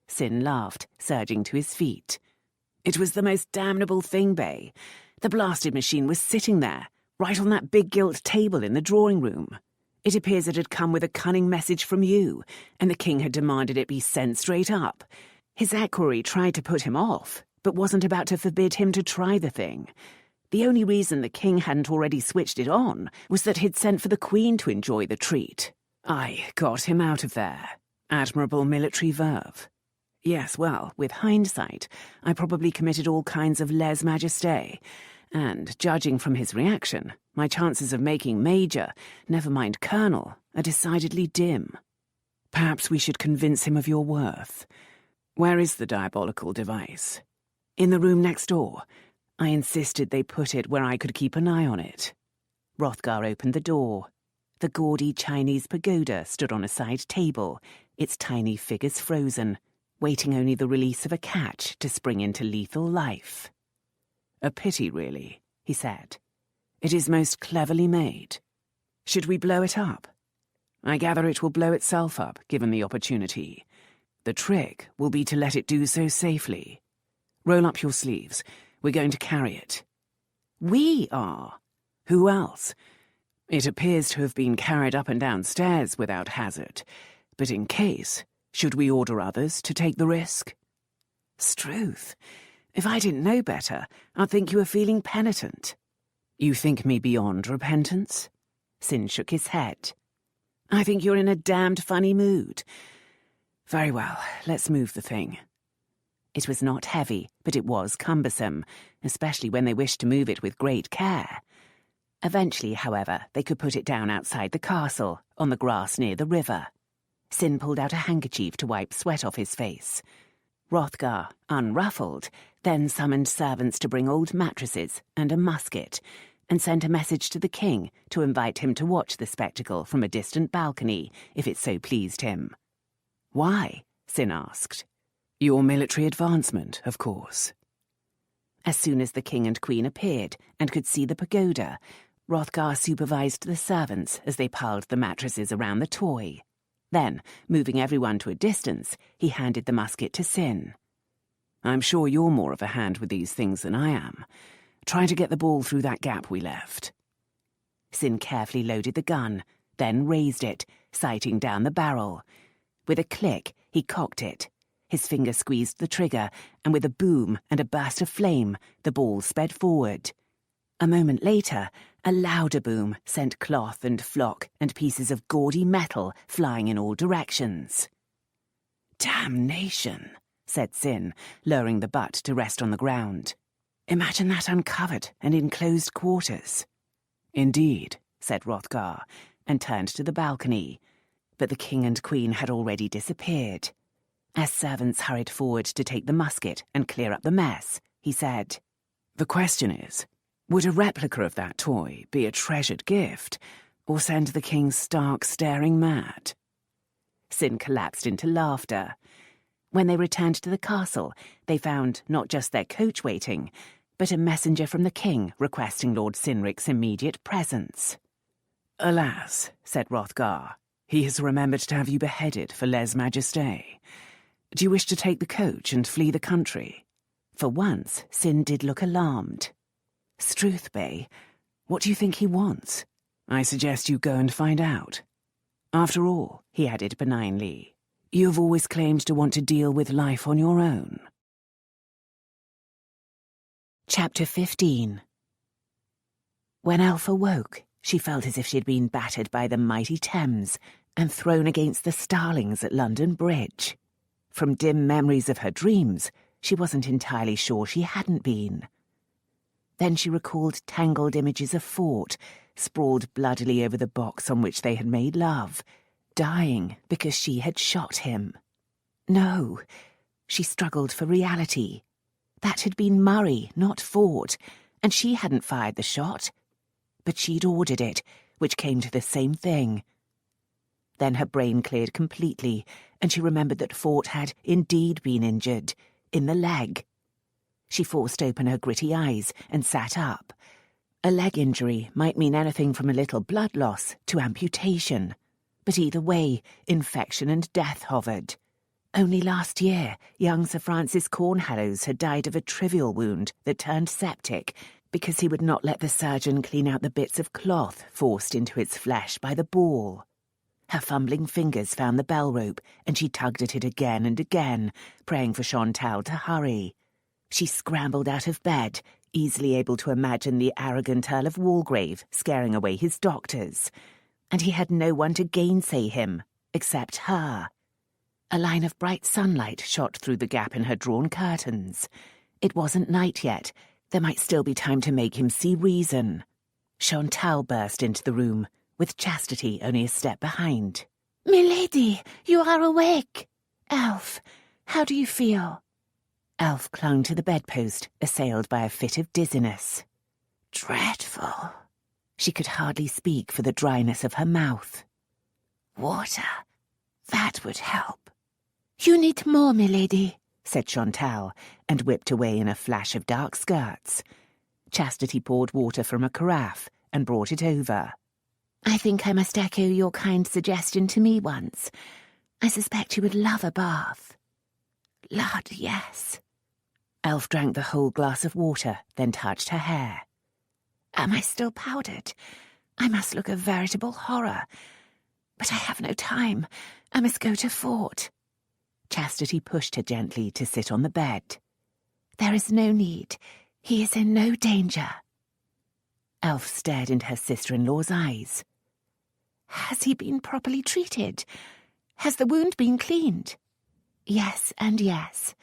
Sin laughed, surging to his feet. "It was the most damnable thing, Bay. The blasted machine was sitting there, right on that big gilt table in the drawing room. It appears it had come with a cunning message from you, and the king had demanded it be sent straight up. His equerry tried to put him off, but wasn't about to forbid him to try the thing. The only reason the king hadn't already switched it on was that he'd sent for the queen to enjoy the treat. I got him out of there. Admirable military verve. Yes, well, with hindsight, I probably committed all kinds of lèse-majesté, and, judging from his reaction, my chances of making Major, never mind Colonel, are decidedly dim. Perhaps we should convince him of your worth. Where is the diabolical device?" "In the room next door. I insisted they put it where I could keep an eye on it." Hrothgar opened the door. The gaudy Chinese pagoda stood on a side table, its tiny figures frozen, waiting only the release of a catch to spring into lethal life. "A pity, really," he said. "It is most cleverly made. Should we blow it up?" "I gather it will blow itself up, given the opportunity. The trick will be to let it do so safely. Roll up your sleeves. We're going to carry it." "We are? Who else?" "It appears to have been carried up and down stairs without hazard. But in case, should we order others to take the risk?" "Struth, if I didn't know better, I'd think you were feeling penitent." "You think me beyond repentance?" Sin shook his head. "I think you're in a damned funny mood." "Very well, let's move the thing." It was not heavy, but it was cumbersome, especially when they wished to move it with great care. Eventually, however, they could put it down outside the castle, on the grass near the river. Sin pulled out a handkerchief to wipe sweat off his face. Hrothgar, unruffled, then summoned servants to bring old mattresses and a musket, and sent a message to the king to invite him to watch the spectacle from a distant balcony, if it so pleased him. "Why?" Sin asked. "Your military advancement, of course." As soon as the king and queen appeared and could see the pagoda, Hrothgar supervised the servants as they piled the mattresses around the toy. Then, moving everyone to a distance, he handed the musket to Sin. "I'm sure you're more of a hand with these things than I am. Try to get the ball through that gap we left." Sin carefully loaded the gun, then raised it, sighting down the barrel. With a click, he cocked it. His finger squeezed the trigger, and with a boom and a burst of flame, the ball sped forward. A moment later, a louder boom sent cloth and flock and pieces of gaudy metal flying in all directions. "Damnation," said Sin, lowering the butt to rest on the ground. "Imagine that uncovered and in closed quarters." "Indeed," said Hrothgar, and turned to the balcony. But the king and queen had already disappeared. As servants hurried forward to take the musket and clear up the mess, he said, "The question is, would a replica of that toy be a treasured gift, or send the king stark staring mad?" Sin collapsed into laughter. When they returned to the castle, they found not just their coach waiting, but a messenger from the king requesting Lord Cynric's immediate presence. "Alas," said Hrothgar, "he has remembered to have you beheaded for lèse-majesté. Do you wish to take the coach and flee the country?" For once, Sin did look alarmed. "Struth, Bay, what do you think he wants? I suggest you go and find out. After all," he added benignly, "you have always claimed to want to deal with life on your own." Chapter 15. When Elf awoke, she felt as if she had been battered by the mighty Thames and thrown against the starlings at London Bridge. From dim memories of her dreams, she wasn't entirely sure she hadn't been. Then she recalled tangled images of Fort, sprawled bloodily over the box on which they had made love, dying because she had shot him. No, she struggled for reality. That had been Murray, not Fort, and she hadn't fired the shot. But she'd ordered it, which came to the same thing. Then her brain cleared completely, and she remembered that Fort had indeed been injured, in the leg. She forced open her gritty eyes and sat up. A leg injury might mean anything from a little blood loss to amputation, but either way, infection and death hovered. Only last year, young Sir Francis Cornhallows had died of a trivial wound that turned septic because he would not let the surgeon clean out the bits of cloth forced into its flesh by the ball. Her fumbling fingers found the bell rope, and she tugged at it again and again, praying for Chantal to hurry. She scrambled out of bed, easily able to imagine the arrogant Earl of Walgrave scaring away his doctors. And he had no one to gainsay him, except her. A line of bright sunlight shot through the gap in her drawn curtains. It wasn't night yet. There might still be time to make him see reason. Chantal burst into the room, with Chastity only a step behind. "Milady, you are awake! Elf, how do you feel?" Elf clung to the bedpost, assailed by a fit of dizziness. "Dreadful." She could hardly speak for the dryness of her mouth. "Water. That would help." "You need more, milady," said Chantal, and whipped away in a flash of dark skirts. Chastity poured water from a carafe and brought it over. "I think I must echo your kind suggestion to me once. I suspect you would love a bath." "Lud, yes." Elf drank the whole glass of water, then touched her hair. "Am I still powdered? I must look a veritable horror. But I have no time. I must go to Fort." Chastity pushed her gently to sit on the bed. "There is no need. He is in no danger." Elf stared into her sister-in-law's eyes. "Has he been properly treated? Has the wound been cleaned?" "Yes and yes.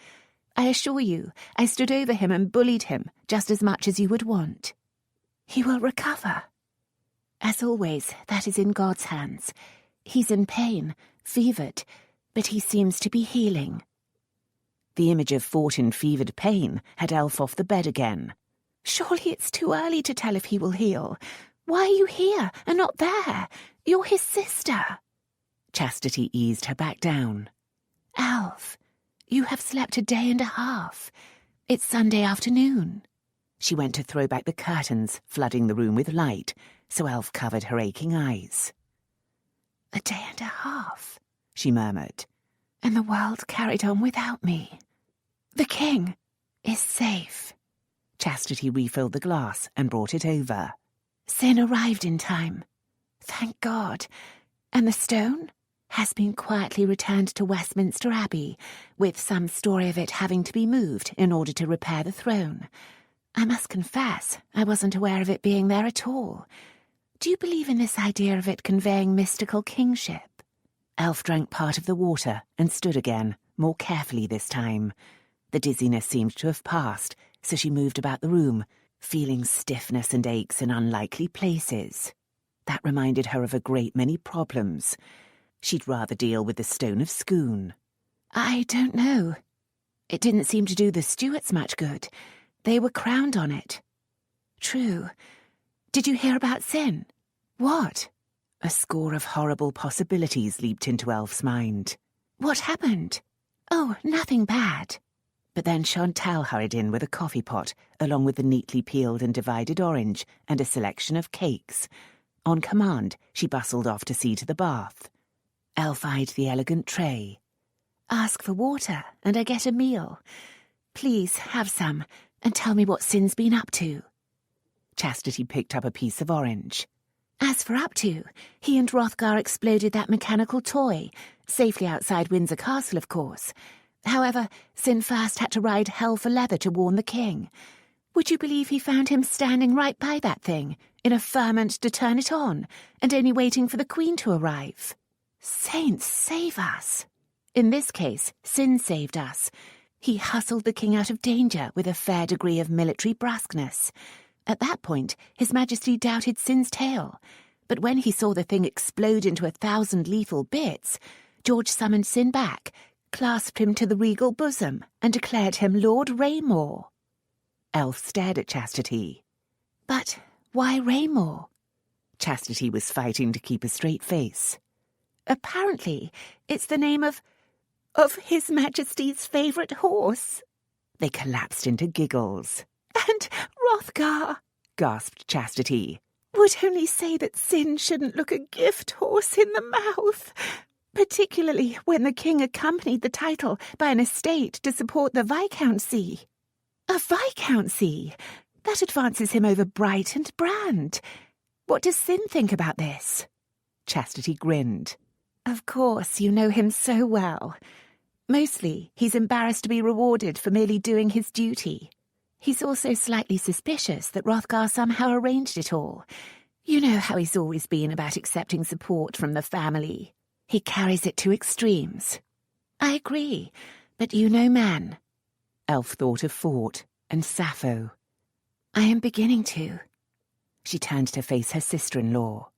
I assure you, I stood over him and bullied him just as much as you would want." "He will recover." "As always, that is in God's hands. He's in pain, fevered, but he seems to be healing." The image of Fort in fevered pain had Elf off the bed again. "Surely it's too early to tell if he will heal. Why are you here and not there? You're his sister." Chastity eased her back down. "Elf, you have slept a day and a half. It's Sunday afternoon." She went to throw back the curtains, flooding the room with light, so Elf covered her aching eyes. "A day and a half," she murmured. "And the world carried on without me. The king is safe." Chastity refilled the glass and brought it over. "Sin arrived in time. Thank God. And the stone? Has been quietly returned to Westminster Abbey, with some story of it having to be moved in order to repair the throne. I must confess, I wasn't aware of it being there at all. Do you believe in this idea of it conveying mystical kingship? Elf drank part of the water and stood again, more carefully this time. The dizziness seemed to have passed, so she moved about the room, feeling stiffness and aches in unlikely places. That reminded her of a great many problems. She'd rather deal with the stone of Scone. I don't know. It didn't seem to do the Stuarts much good. They were crowned on it. True. Did you hear about Sin? What? A score of horrible possibilities leaped into Elf's mind. What happened? Oh, nothing bad. But then Chantal hurried in with a coffee pot, along with the neatly peeled and divided orange and a selection of cakes. On command, she bustled off to see to the bath. Elf eyed the elegant tray. Ask for water, and I get a meal. Please, have some, and tell me what Sin's been up to. Chastity picked up a piece of orange. As for up to, he and Hrothgar exploded that mechanical toy, safely outside Windsor Castle, of course. However, Sin first had to ride hell for leather to warn the king. Would you believe he found him standing right by that thing, in a ferment to turn it on, and only waiting for the Queen to arrive? Saints save us! In this case, Sin saved us. He hustled the king out of danger with a fair degree of military brusqueness. At that point, His Majesty doubted Sin's tale, but when he saw the thing explode into 1,000 lethal bits, George summoned Sin back, clasped him to the regal bosom, and declared him Lord Raymore. Elf stared at Chastity. But why Raymore? Chastity was fighting to keep a straight face. Apparently, it's the name of His Majesty's favourite horse. They collapsed into giggles. And Hrothgar, gasped Chastity, would only say that Sin shouldn't look a gift horse in the mouth, particularly when the king accompanied the title by an estate to support the viscountcy. A viscountcy? That advances him over Bright and Brand. What does Sin think about this? Chastity grinned. Of course, you know him so well. Mostly, he's embarrassed to be rewarded for merely doing his duty. He's also slightly suspicious that Hrothgar somehow arranged it all. You know how he's always been about accepting support from the family. He carries it to extremes. I agree, but you know man. Elf thought of Fort and Sappho. I am beginning to. She turned to face her sister-in-law.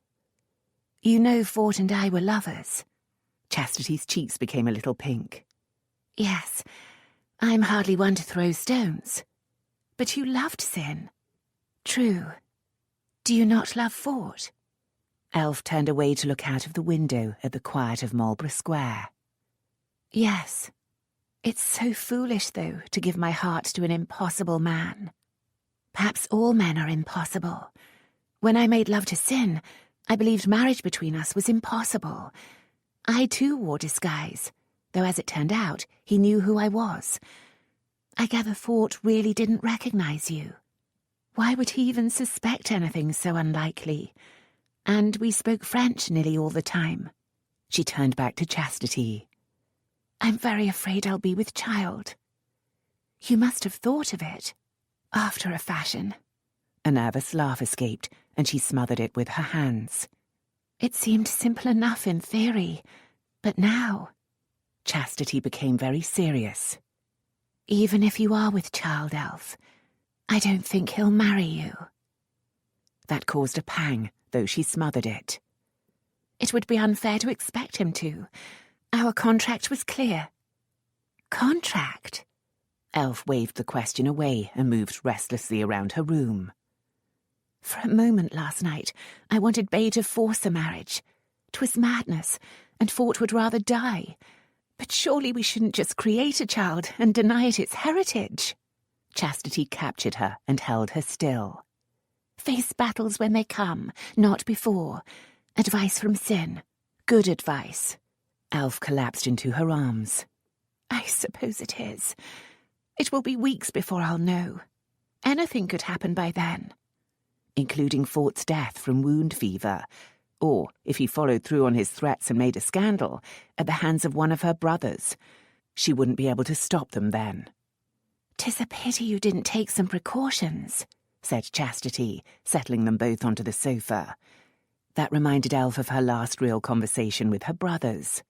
You know Fort and I were lovers. Chastity's cheeks became a little pink. Yes, I'm hardly one to throw stones. But you loved Sin. True. Do you not love Fort? Elf turned away to look out of the window at the quiet of Marlborough Square. Yes. It's so foolish, though, to give my heart to an impossible man. Perhaps all men are impossible. When I made love to Sin, I believed marriage between us was impossible. I too wore disguise, though as it turned out, he knew who I was. I gather Fort really didn't recognize you. Why would he even suspect anything so unlikely? And we spoke French nearly all the time. She turned back to Chastity. I'm very afraid I'll be with child. You must have thought of it, after a fashion. A nervous laugh escaped, and she smothered it with her hands. It seemed simple enough in theory, but now... Chastity became very serious. Even if you are with child, Elf, I don't think he'll marry you. That caused a pang, though she smothered it. It would be unfair to expect him to. Our contract was clear. Contract? Elf waved the question away and moved restlessly around her room. For a moment last night, I wanted Bay to force a marriage. 'Twas madness, and Fort would rather die. But surely we shouldn't just create a child and deny it its heritage. Chastity captured her and held her still. Face battles when they come, not before. Advice from Sin. Good advice. Elf collapsed into her arms. I suppose it is. It will be weeks before I'll know. Anything could happen by then. Including Fort's death from wound fever. or, if he followed through on his threats and made a scandal, at the hands of one of her brothers. She wouldn't be able to stop them then. "'Tis a pity you didn't take some precautions," said Chastity, settling them both onto the sofa. That reminded Elf of her last real conversation with her brothers.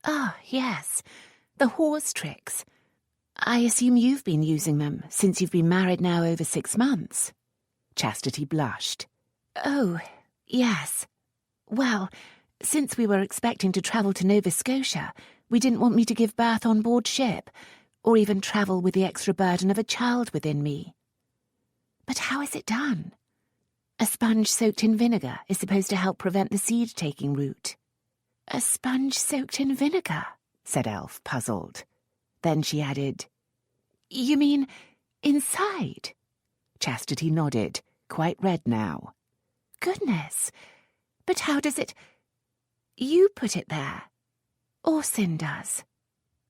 "Ah, yes, the horse tricks. I assume you've been using them since you've been married now over 6 months." Chastity blushed. "Oh, yes. Well, since we were expecting to travel to Nova Scotia, we didn't want me to give birth on board ship, or even travel with the extra burden of a child within me." "But how is it done?" "A sponge soaked in vinegar is supposed to help prevent the seed-taking route." "A sponge soaked in vinegar?" said Elf, puzzled. Then she added, "You mean inside?" Chastity nodded, quite red now. "Goodness, but how does it... You put it there? Or Sin does?"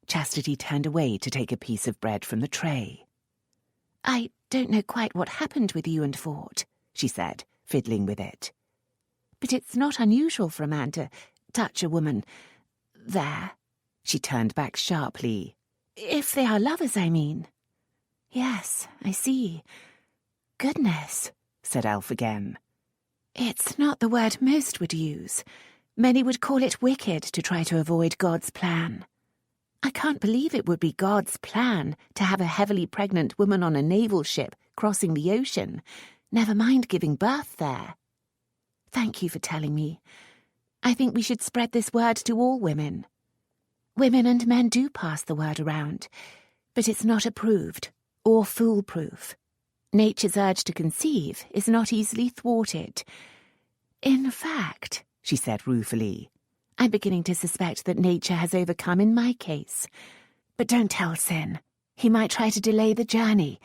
Chastity turned away to take a piece of bread from the tray. "I don't know quite what happened with you and Fort," she said, fiddling with it. "But it's not unusual for a man to touch a woman there." She turned back sharply. "If they are lovers, I mean." "Yes, I see. Goodness," said Elf again. "It's not the word most would use. Many would call it wicked to try to avoid God's plan. I can't believe it would be God's plan to have a heavily pregnant woman on a naval ship crossing the ocean, never mind giving birth there. Thank you for telling me. I think we should spread this word to all women. Women and men do pass the word around, but it's not approved or foolproof. Nature's urge to conceive is not easily thwarted. In fact," she said ruefully, "I'm beginning to suspect that nature has overcome in my case. But don't tell Sin. He might try to delay the journey,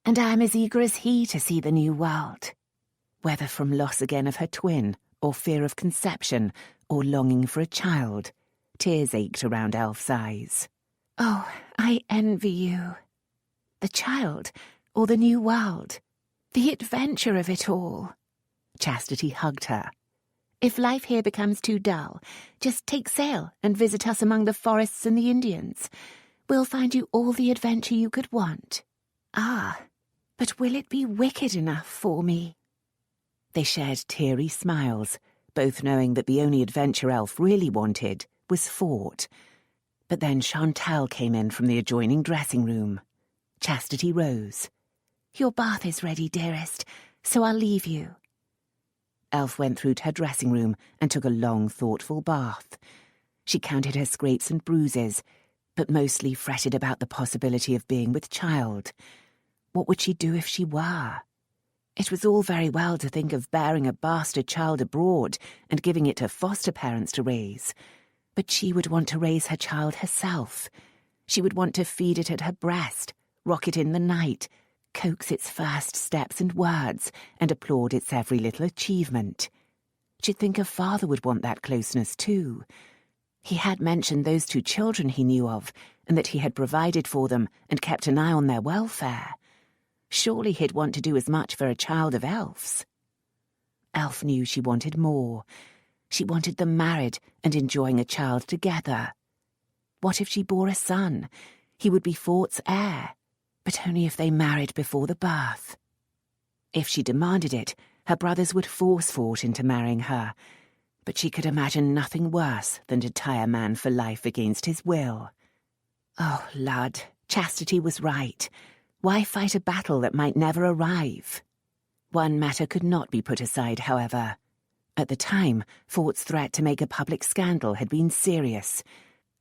and I'm as eager as he to see the new world." Whether from loss again of her twin, or fear of conception, or longing for a child, tears ached around Elf's eyes. "Oh, I envy you. The child, or the new world. The adventure of it all." Chastity hugged her. "If life here becomes too dull, just take sail and visit us among the forests and the Indians. We'll find you all the adventure you could want. Ah, but will it be wicked enough for me?" They shared teary smiles, both knowing that the only adventure Elf really wanted was Fort. But then Chantal came in from the adjoining dressing room. Chastity rose. "Your bath is ready, dearest, so I'll leave you." Elf went through to her dressing room and took a long, thoughtful bath. She counted her scrapes and bruises, but mostly fretted about the possibility of being with child. What would she do if she were? It was all very well to think of bearing a bastard child abroad and giving it to foster parents to raise, but she would want to raise her child herself. She would want to feed it at her breast, rock it in the night, coax its first steps and words, and applaud its every little achievement. She'd think her father would want that closeness too. He had mentioned those 2 children he knew of, and that he had provided for them and kept an eye on their welfare. Surely he'd want to do as much for a child of Elf's. Elf knew she wanted more. She wanted them married and enjoying a child together. What if she bore a son? He would be Fort's heir, but only if they married before the birth. If she demanded it, her brothers would force Fort into marrying her, but she could imagine nothing worse than to tie a man for life against his will. Oh, lud, Chastity was right. Why fight a battle that might never arrive? One matter could not be put aside, however. At the time, Fort's threat to make a public scandal had been serious.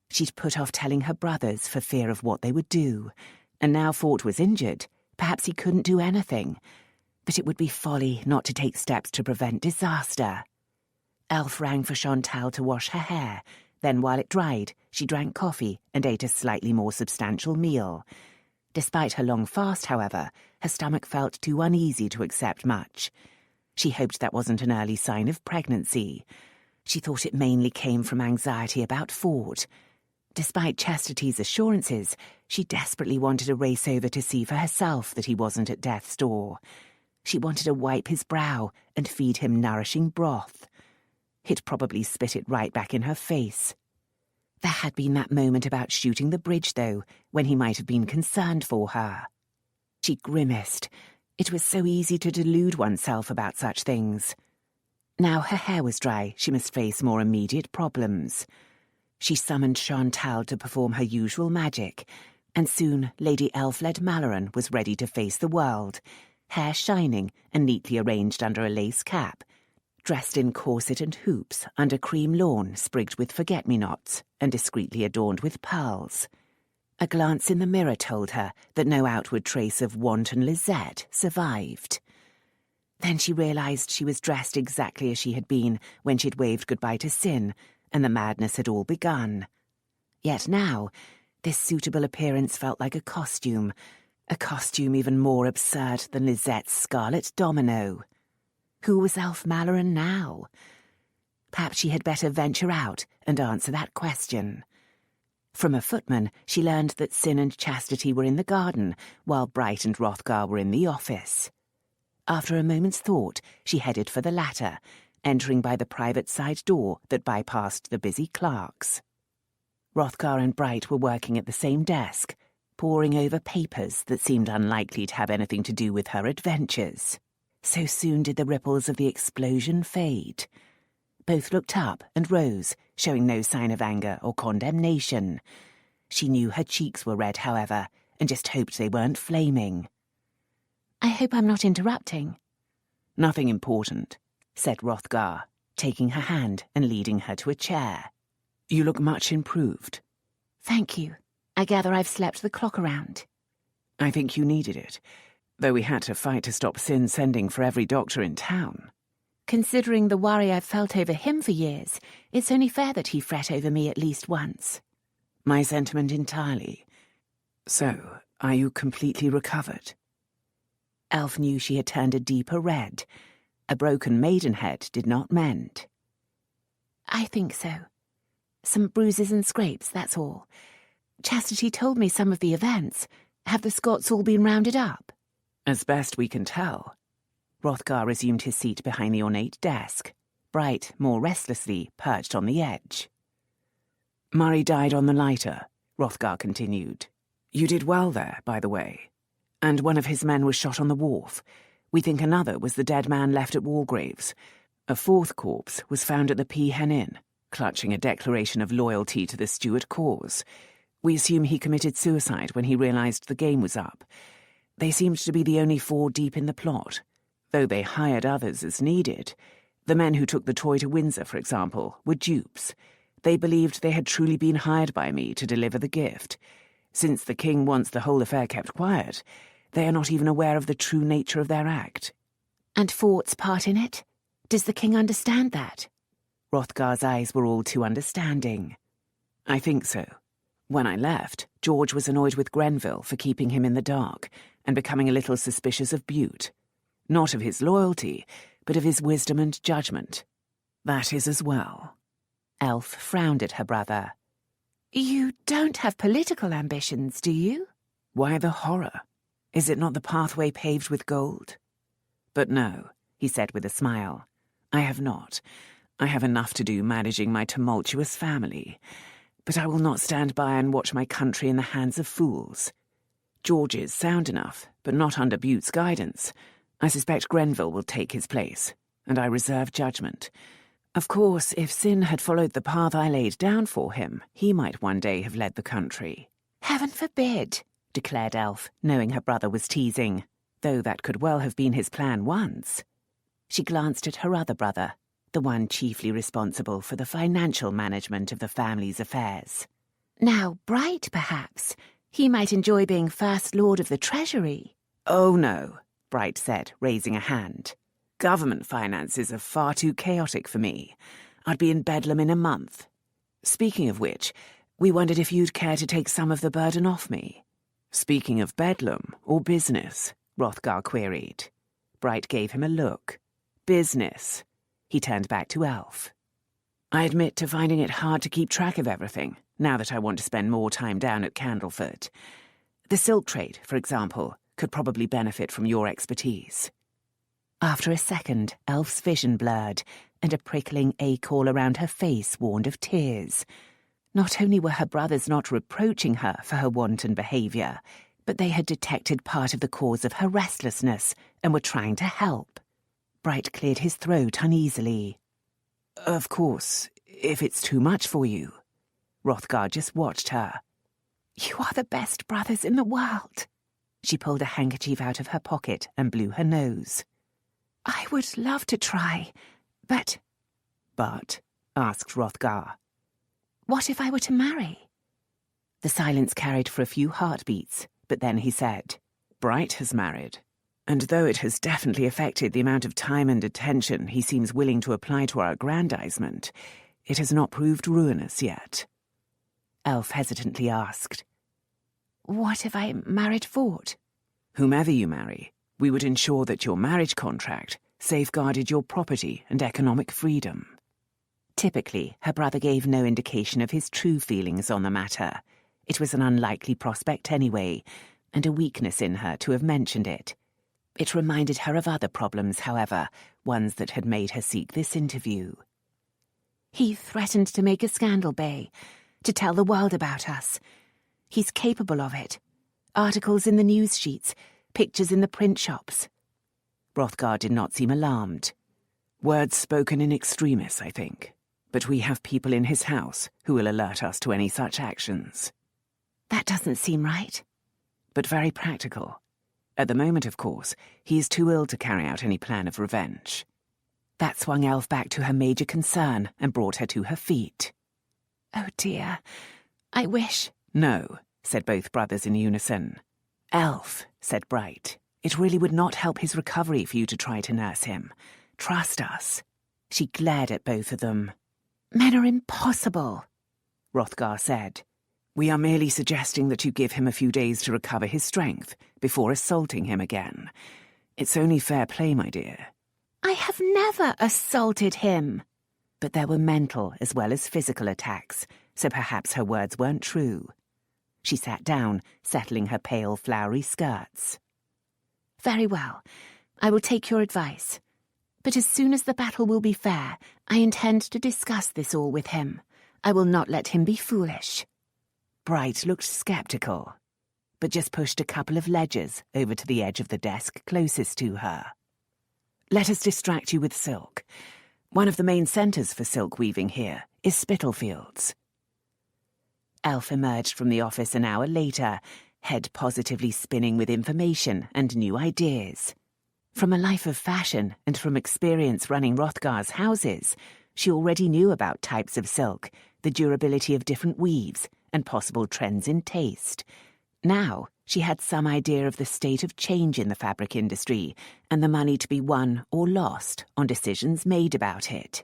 She'd put off telling her brothers for fear of what they would do, and now Fort was injured. Perhaps he couldn't do anything. But it would be folly not to take steps to prevent disaster. Elf rang for Chantal to wash her hair. Then, while it dried, she drank coffee and ate a slightly more substantial meal. Despite her long fast, however, her stomach felt too uneasy to accept much. She hoped that wasn't an early sign of pregnancy. She thought it mainly came from anxiety about Fort. Despite Chastity's assurances, she desperately wanted to race over to see for herself that he wasn't at death's door. She wanted to wipe his brow and feed him nourishing broth. He'd probably spit it right back in her face. There had been that moment about shooting the bridge, though, when he might have been concerned for her. She grimaced. It was so easy to delude oneself about such things. Now her hair was dry, she must face more immediate problems. She summoned Chantal to perform her usual magic, and soon Lady Elfled Malloren was ready to face the world, hair shining and neatly arranged under a lace cap, dressed in corset and hoops under cream lawn sprigged with forget-me-nots and discreetly adorned with pearls. A glance in the mirror told her that no outward trace of wanton Lisette survived. Then she realised she was dressed exactly as she had been when she'd waved goodbye to Sin, and the madness had all begun. Yet now, this suitable appearance felt like a costume even more absurd than Lisette's scarlet domino. Who was Elf Malloren now? Perhaps she had better venture out and answer that question. From a footman, she learned that Sin and Chastity were in the garden, while Bright and Hrothgar were in the office. After a moment's thought, she headed for the latter, entering by the private side door that bypassed the busy clerks. Hrothgar and Bright were working at the same desk, poring over papers that seemed unlikely to have anything to do with her adventures. So soon did the ripples of the explosion fade. Both looked up and rose, showing no sign of anger or condemnation. She knew her cheeks were red, however, and just hoped they weren't flaming. I hope I'm not interrupting. Nothing important, said Hrothgar, taking her hand and leading her to a chair. You look much improved. Thank you. I gather I've slept the clock around. I think you needed it, though we had to fight to stop Sin sending for every doctor in town. Considering the worry I've felt over him for years, it's only fair that he fret over me at least once. My sentiment entirely. So, are you completely recovered? Elf knew she had turned a deeper red. A broken maidenhead did not mend. I think so. Some bruises and scrapes, that's all. Chastity told me some of the events. Have the Scots all been rounded up? As best we can tell. Hrothgar resumed his seat behind the ornate desk. Bright, more restlessly, perched on the edge. Murray died on the lighter, Hrothgar continued. You did well there, by the way. And one of his men was shot on the wharf. We think another was the dead man left at Walgrave's. A fourth corpse was found at the Peahen Inn, clutching a declaration of loyalty to the Stuart cause. We assume he committed suicide when he realised the game was up. They seemed to be the only 4 deep in the plot, though they hired others as needed. The men who took the toy to Windsor, for example, were dupes. They believed they had truly been hired by me to deliver the gift. Since the king wants the whole affair kept quiet, they are not even aware of the true nature of their act. And Fort's part in it? Does the king understand that? Hrothgar's eyes were all too understanding. I think so. When I left, George was annoyed with Grenville for keeping him in the dark and becoming a little suspicious of Bute. Not of his loyalty, but of his wisdom and judgment. That is as well. Elf frowned at her brother. You don't have political ambitions, do you? Why the horror? Is it not the pathway paved with gold? But no, he said with a smile. I have not. I have enough to do managing my tumultuous family. But I will not stand by and watch my country in the hands of fools. George is sound enough, but not under Bute's guidance. I suspect Grenville will take his place, and I reserve judgment. Of course, if Sin had followed the path I laid down for him, he might one day have led the country. Heaven forbid, declared Elf, knowing her brother was teasing, though that could well have been his plan once. She glanced at her other brother, the one chiefly responsible for the financial management of the family's affairs. Now, Bright, perhaps. He might enjoy being First Lord of the Treasury. Oh, no, Bright said, raising a hand. Government finances are far too chaotic for me. I'd be in Bedlam in a month. Speaking of which, we wondered if you'd care to take some of the burden off me. Speaking of Bedlam, or business, Hrothgar queried. Bright gave him a look. Business. He turned back to Elf. I admit to finding it hard to keep track of everything, now that I want to spend more time down at Candlefoot. The silk trade, for example, could probably benefit from your expertise. After a second, Elf's vision blurred, and a prickling ache all around her face warned of tears. Not only were her brothers not reproaching her for her wanton behaviour, but they had detected part of the cause of her restlessness and were trying to help. Bright cleared his throat uneasily. "Of course, if it's too much for you." Hrothgar just watched her. "You are the best brothers in the world." She pulled a handkerchief out of her pocket and blew her nose. "I would love to try, but—" "But?" asked Hrothgar. "What if I were to marry?" The silence carried for a few heartbeats, but then he said, "Bright has married, and though it has definitely affected the amount of time and attention he seems willing to apply to our aggrandizement, it has not proved ruinous yet." Elf hesitantly asked, "What if I married Fort?" "Whomever you marry, we would ensure that your marriage contract safeguarded your property and economic freedom." Typically, her brother gave no indication of his true feelings on the matter. It was an unlikely prospect anyway, and a weakness in her to have mentioned it. It reminded her of other problems, however, ones that had made her seek this interview. "He threatened to make a scandal, Bay, to tell the world about us. He's capable of it. Articles in the news sheets, pictures in the print shops." Hrothgar did not seem alarmed. "Words spoken in extremis, I think. But we have people in his house who will alert us to any such actions." "That doesn't seem right." "But very practical. At the moment, of course, he is too ill to carry out any plan of revenge." That swung Elf back to her major concern and brought her to her feet. "Oh dear, I wish—" "No," said both brothers in unison. "Elf," said Bright, "it really would not help his recovery for you to try to nurse him. Trust us." She glared at both of them. "Men are impossible," Hrothgar said. "We are merely suggesting that you give him a few days to recover his strength before assaulting him again. It's only fair play, my dear." "I have never assaulted him." But there were mental as well as physical attacks, so perhaps her words weren't true. She sat down, settling her pale, flowery skirts. "Very well. I will take your advice. But as soon as the battle will be fair, I intend to discuss this all with him. I will not let him be foolish." Bright looked sceptical, but just pushed a couple of ledgers over to the edge of the desk closest to her. "Let us distract you with silk. One of the main centres for silk weaving here is Spitalfields." Elf emerged from the office an hour later, head positively spinning with information and new ideas. From a life of fashion and from experience running Hrothgar's houses, she already knew about types of silk, the durability of different weaves, and possible trends in taste. Now she had some idea of the state of change in the fabric industry and the money to be won or lost on decisions made about it.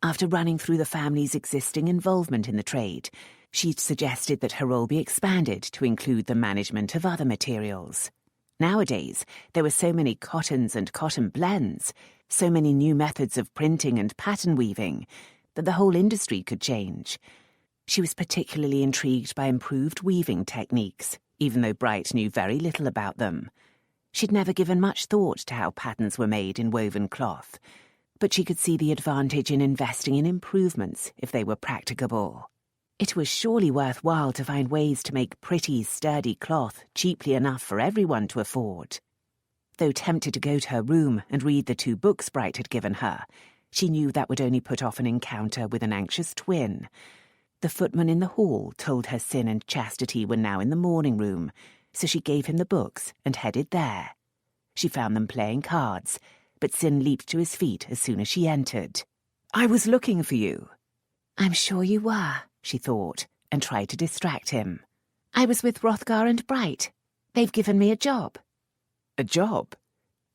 After running through the family's existing involvement in the trade, she'd suggested that her role be expanded to include the management of other materials. Nowadays, there were so many cottons and cotton blends, so many new methods of printing and pattern weaving, that the whole industry could change. She was particularly intrigued by improved weaving techniques, even though Bright knew very little about them. She'd never given much thought to how patterns were made in woven cloth, but she could see the advantage in investing in improvements if they were practicable. It was surely worthwhile to find ways to make pretty, sturdy cloth cheaply enough for everyone to afford. Though tempted to go to her room and read the 2 books Bright had given her, she knew that would only put off an encounter with an anxious twin. The footman in the hall told her Sin and Chastity were now in the morning room, so she gave him the books and headed there. She found them playing cards, but Sin leaped to his feet as soon as she entered. "I was looking for you." "I'm sure you were," she thought, and tried to distract him. "I was with Hrothgar and Bright. They've given me a job." "A job?"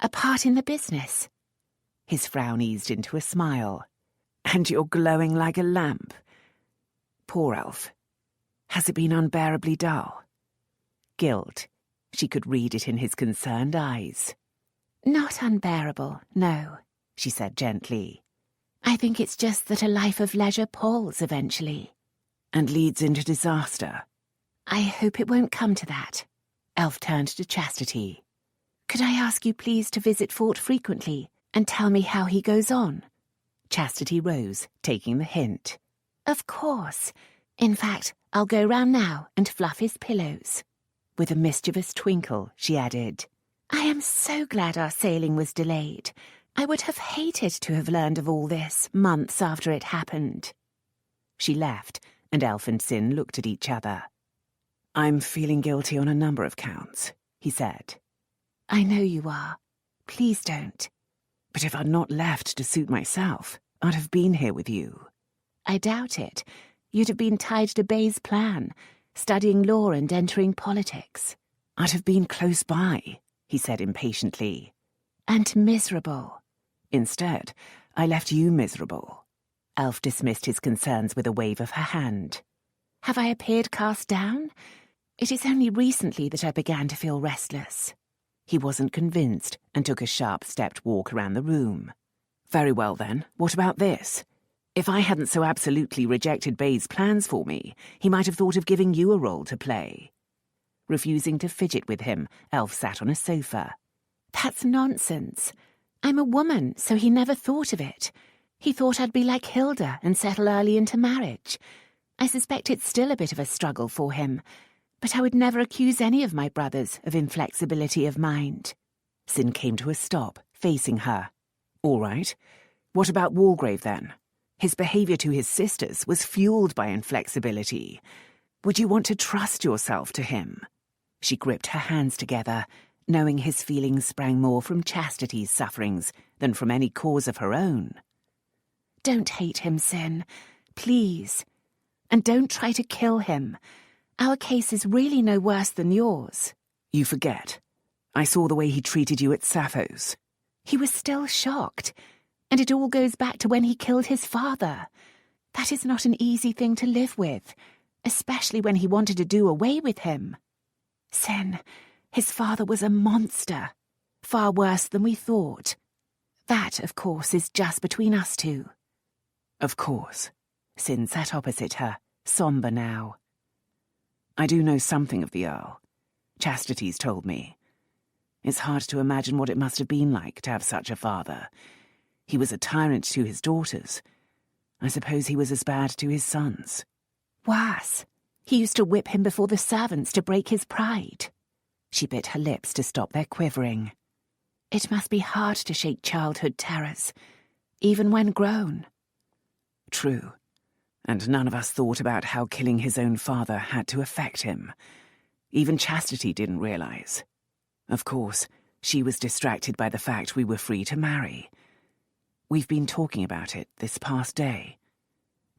"A part in the business." His frown eased into a smile. "And you're glowing like a lamp. Poor Elf. Has it been unbearably dull?" Guilt. She could read it in his concerned eyes. "Not unbearable, no," she said gently. "I think it's just that a life of leisure palls eventually." "And leads into disaster." "I hope it won't come to that." Elf turned to Chastity. "Could I ask you please to visit Fort frequently and tell me how he goes on?" Chastity rose, taking the hint. Of course. In fact, I'll go round now and fluff his pillows. With a mischievous twinkle, she added, I am so glad our sailing was delayed. I would have hated to have learned of all this months after it happened. She left, and Elf and Sin looked at each other. I'm feeling guilty on a number of counts, he said. I know you are. Please don't. But if I'd not left to suit myself, I'd have been here with you. I doubt it. You'd have been tied to Bay's plan, studying law and entering politics. I'd have been close by, he said impatiently. And miserable. Instead, I left you miserable. Elf dismissed his concerns with a wave of her hand. Have I appeared cast down? It is only recently that I began to feel restless. He wasn't convinced and took a sharp-stepped walk around the room. Very well then, what about this? If I hadn't so absolutely rejected Bay's plans for me, he might have thought of giving you a role to play. Refusing to fidget with him, Elf sat on a sofa. That's nonsense. I'm a woman, so he never thought of it. He thought I'd be like Hilda and settle early into marriage. I suspect it's still a bit of a struggle for him, but I would never accuse any of my brothers of inflexibility of mind. Sin came to a stop, facing her. All right. What about Walgrave, then? His behaviour to his sisters was fuelled by inflexibility. Would you want to trust yourself to him? She gripped her hands together, knowing his feelings sprang more from Chastity's sufferings than from any cause of her own. Don't hate him, Sin. Please. And don't try to kill him. Our case is really no worse than yours. You forget. I saw the way he treated you at Sappho's. He was still shocked, and it all goes back to when he killed his father. That is not an easy thing to live with, especially when he wanted to do away with him. Sin, his father was a monster, far worse than we thought. That, of course, is just between us two. Of course. Sin sat opposite her, sombre now. I do know something of the Earl. Chastity's told me. It's hard to imagine what it must have been like to have such a father. He was a tyrant to his daughters. I suppose he was as bad to his sons. Worse. He used to whip him before the servants to break his pride. She bit her lips to stop their quivering. It must be hard to shake childhood terrors, even when grown. True. And none of us thought about how killing his own father had to affect him. Even Chastity didn't realize. Of course, she was distracted by the fact we were free to marry. We've been talking about it this past day.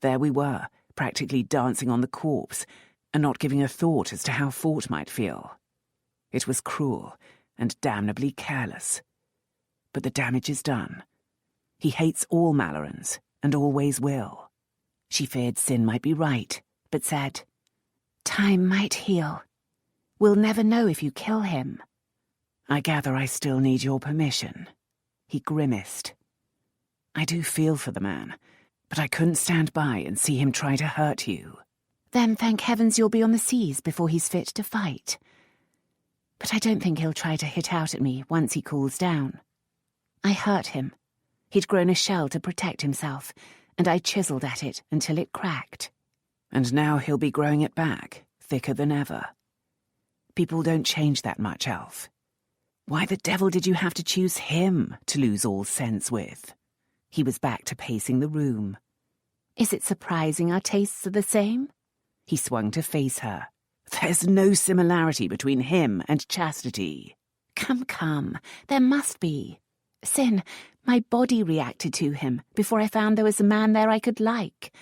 There we were, practically dancing on the corpse, and not giving a thought as to how Fort might feel. It was cruel and damnably careless. But the damage is done. He hates all Mallorens, and always will. She feared Sin might be right, but said, Time might heal. We'll never know if you kill him. I gather I still need your permission. He grimaced. I do feel for the man, but I couldn't stand by and see him try to hurt you. Then thank heavens you'll be on the seas before he's fit to fight. But I don't think he'll try to hit out at me once he cools down. I hurt him. He'd grown a shell to protect himself, and I chiselled at it until it cracked. And now he'll be growing it back, thicker than ever. People don't change that much, Elf. Why the devil did you have to choose him to lose all sense with? He was back to pacing the room. Is it surprising our tastes are the same? He swung to face her. There's no similarity between him and Chastity. Come, there must be. Sin, my body reacted to him before I found there was a man there I could like.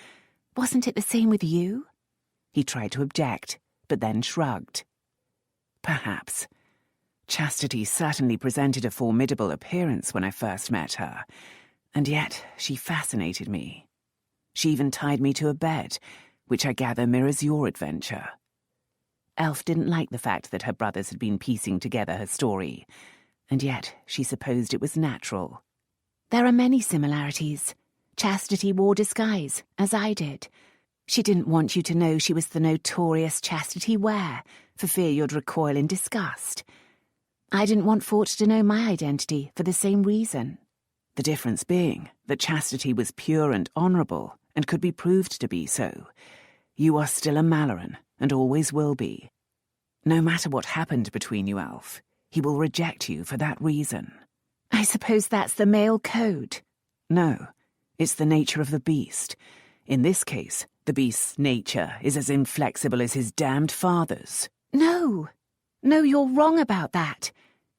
Wasn't it the same with you? He tried to object, but then shrugged. Perhaps. Chastity certainly presented a formidable appearance when I first met her, and yet she fascinated me. She even tied me to a bed, which I gather mirrors your adventure. Elf didn't like the fact that her brothers had been piecing together her story, and yet she supposed it was natural. There are many similarities. Chastity wore disguise, as I did. She didn't want you to know she was the notorious Chastity Ware, for fear you'd recoil in disgust. I didn't want Fort to know my identity for the same reason. The difference being that chastity was pure and honourable and could be proved to be so. You are still a Malloren, and always will be. No matter what happened between you, Alf, he will reject you for that reason. I suppose that's the male code. No, it's the nature of the beast. In this case, the beast's nature is as inflexible as his damned father's. No, you're wrong about that.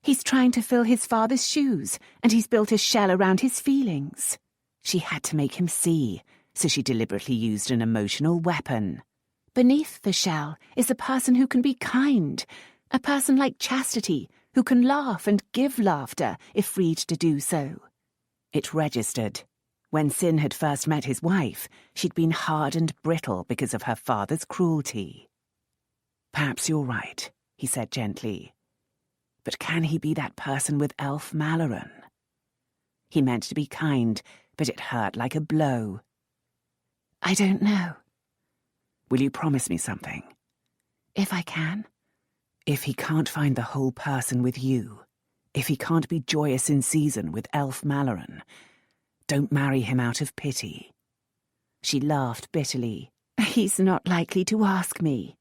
He's trying to fill his father's shoes, and he's built a shell around his feelings. She had to make him see, so she deliberately used an emotional weapon. Beneath the shell is a person who can be kind, a person like Chastity, who can laugh and give laughter if freed to do so. It registered. When Sin had first met his wife, she'd been hard and brittle because of her father's cruelty. Perhaps you're right, he said gently. But can he be that person with Elf Malloren? He meant to be kind, but it hurt like a blow. I don't know. Will you promise me something? If I can. If he can't find the whole person with you, if he can't be joyous in season with Elf Malloren, don't marry him out of pity. She laughed bitterly. He's not likely to ask me.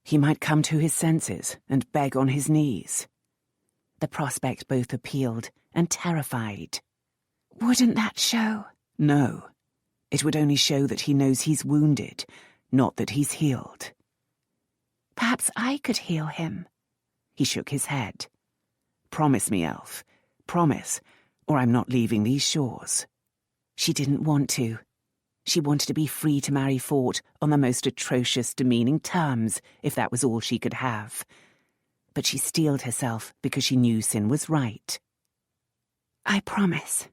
He might come to his senses and beg on his knees. The prospect both appealed and terrified. Wouldn't that show? No. It would only show that he knows he's wounded, not that he's healed. Perhaps I could heal him. He shook his head. Promise me, Elf. Promise, or I'm not leaving these shores. She didn't want to. She wanted to be free to marry Fort on the most atrocious, demeaning terms, if that was all she could have. But she steeled herself because she knew Sin was right. I promise.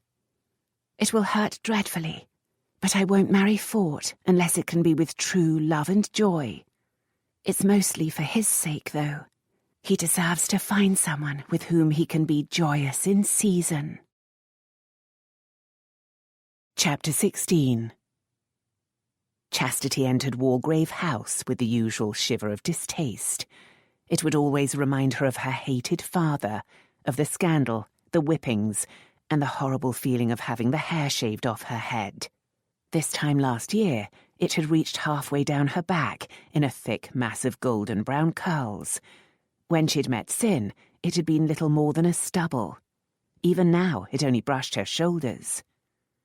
It will hurt dreadfully, but I won't marry Fort unless it can be with true love and joy. It's mostly for his sake, though. He deserves to find someone with whom he can be joyous in season. Chapter 16. Chastity entered Walgrave House with the usual shiver of distaste. It would always remind her of her hated father, of the scandal, the whippings, and the horrible feeling of having the hair shaved off her head. This time last year, it had reached halfway down her back in a thick mass of golden brown curls. When she'd met Sin, it had been little more than a stubble. Even now, it only brushed her shoulders.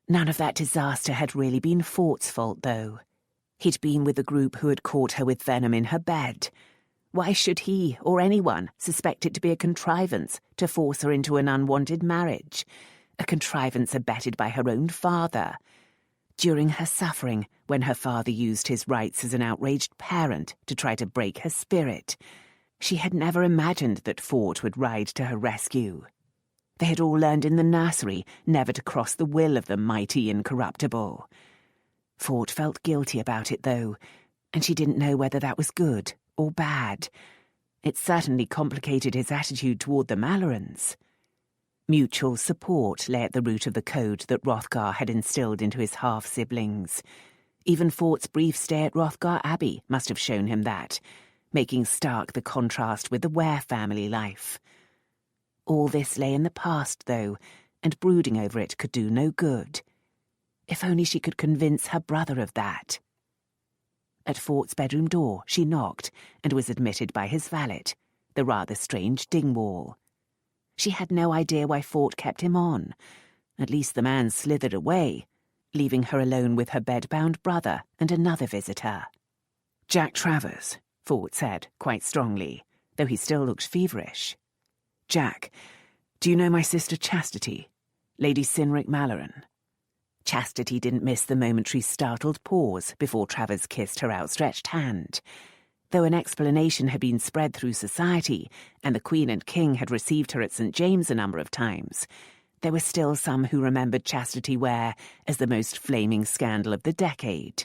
None of that disaster had really been Fort's fault, though. He'd been with the group who had caught her with venom in her bed. Why should he, or anyone, suspect it to be a contrivance to force her into an unwanted marriage? A contrivance abetted by her own father. During her suffering, when her father used his rights as an outraged parent to try to break her spirit, she had never imagined that Fort would ride to her rescue. They had all learned in the nursery never to cross the will of the mighty incorruptible. Fort felt guilty about it, though, and she didn't know whether that was good or bad. It certainly complicated his attitude toward the Mallorens. Mutual support lay at the root of the code that Hrothgar had instilled into his half-siblings. Even Fort's brief stay at Hrothgar Abbey must have shown him that, making stark the contrast with the Ware family life. All this lay in the past, though, and brooding over it could do no good. If only she could convince her brother of that. At Fort's bedroom door she knocked and was admitted by his valet, the rather strange Dingwall. She had no idea why Fort kept him on. At least the man slithered away, leaving her alone with her bed-bound brother and another visitor. "Jack Travers," Fort said, quite strongly, though he still looked feverish. "Jack, do you know my sister Chastity, Lady Cynric Malloren?" Chastity didn't miss the momentary startled pause before Travers kissed her outstretched hand. Though an explanation had been spread through society, and the Queen and King had received her at St. James a number of times, there were still some who remembered Chastity Ware as the most flaming scandal of the decade.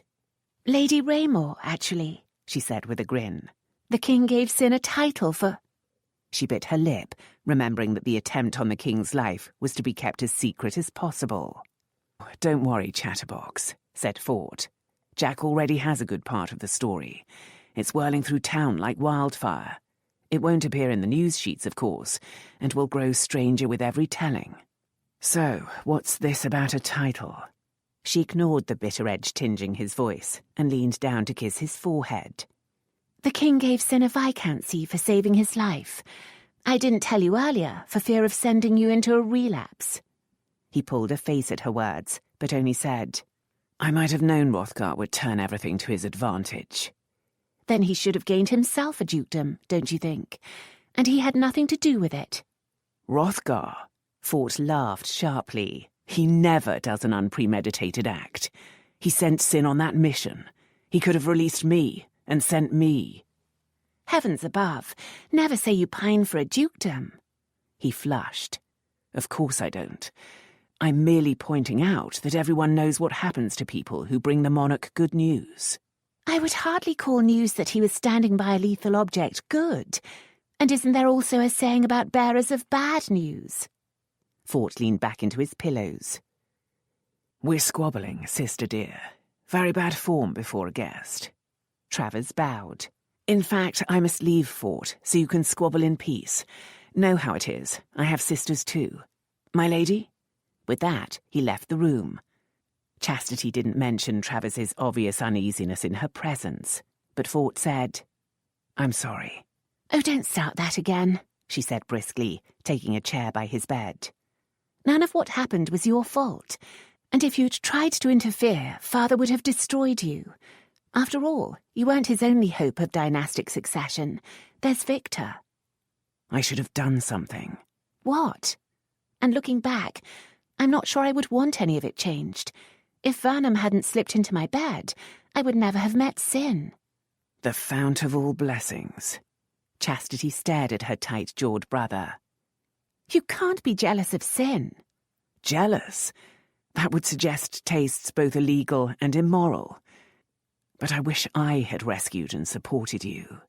"Lady Raymore, actually," she said with a grin. "The King gave Sin a title for—" She bit her lip, remembering that the attempt on the King's life was to be kept as secret as possible. "Don't worry, Chatterbox," said Fort. "Jack already has a good part of the story. It's whirling through town like wildfire. It won't appear in the news sheets, of course, and will grow stranger with every telling. So, what's this about a title? She ignored the bitter edge tinging his voice and leaned down to kiss his forehead. The king gave Sin a viscountcy for saving his life. I didn't tell you earlier for fear of sending you into a relapse. He pulled a face at her words, but only said, I might have known Hrothgar would turn everything to his advantage. Then he should have gained himself a dukedom, don't you think? And he had nothing to do with it. Hrothgar? Fort laughed sharply. He never does an unpremeditated act. He sent Sin on that mission. He could have released me and sent me. Heavens above, never say you pine for a dukedom. He flushed. Of course I don't. I'm merely pointing out that everyone knows what happens to people who bring the monarch good news. I would hardly call news that he was standing by a lethal object good. And isn't there also a saying about bearers of bad news? Fort leaned back into his pillows. We're squabbling, sister dear. Very bad form before a guest. Travers bowed. In fact, I must leave Fort, so you can squabble in peace. Know how it is. I have sisters too. My lady? With that, he left the room. Chastity didn't mention Travers's obvious uneasiness in her presence, but Fort said, I'm sorry. Oh, don't start that again, she said briskly, taking a chair by his bed. None of what happened was your fault, and if you'd tried to interfere, Father would have destroyed you. After all, you weren't his only hope of dynastic succession. There's Victor. I should have done something. What? And looking back, I'm not sure I would want any of it changed. If Vernon hadn't slipped into my bed, I would never have met Sin. The fount of all blessings. Chastity stared at her tight-jawed brother. You can't be jealous of Sin. Jealous? That would suggest tastes both illegal and immoral. But I wish I had rescued and supported you.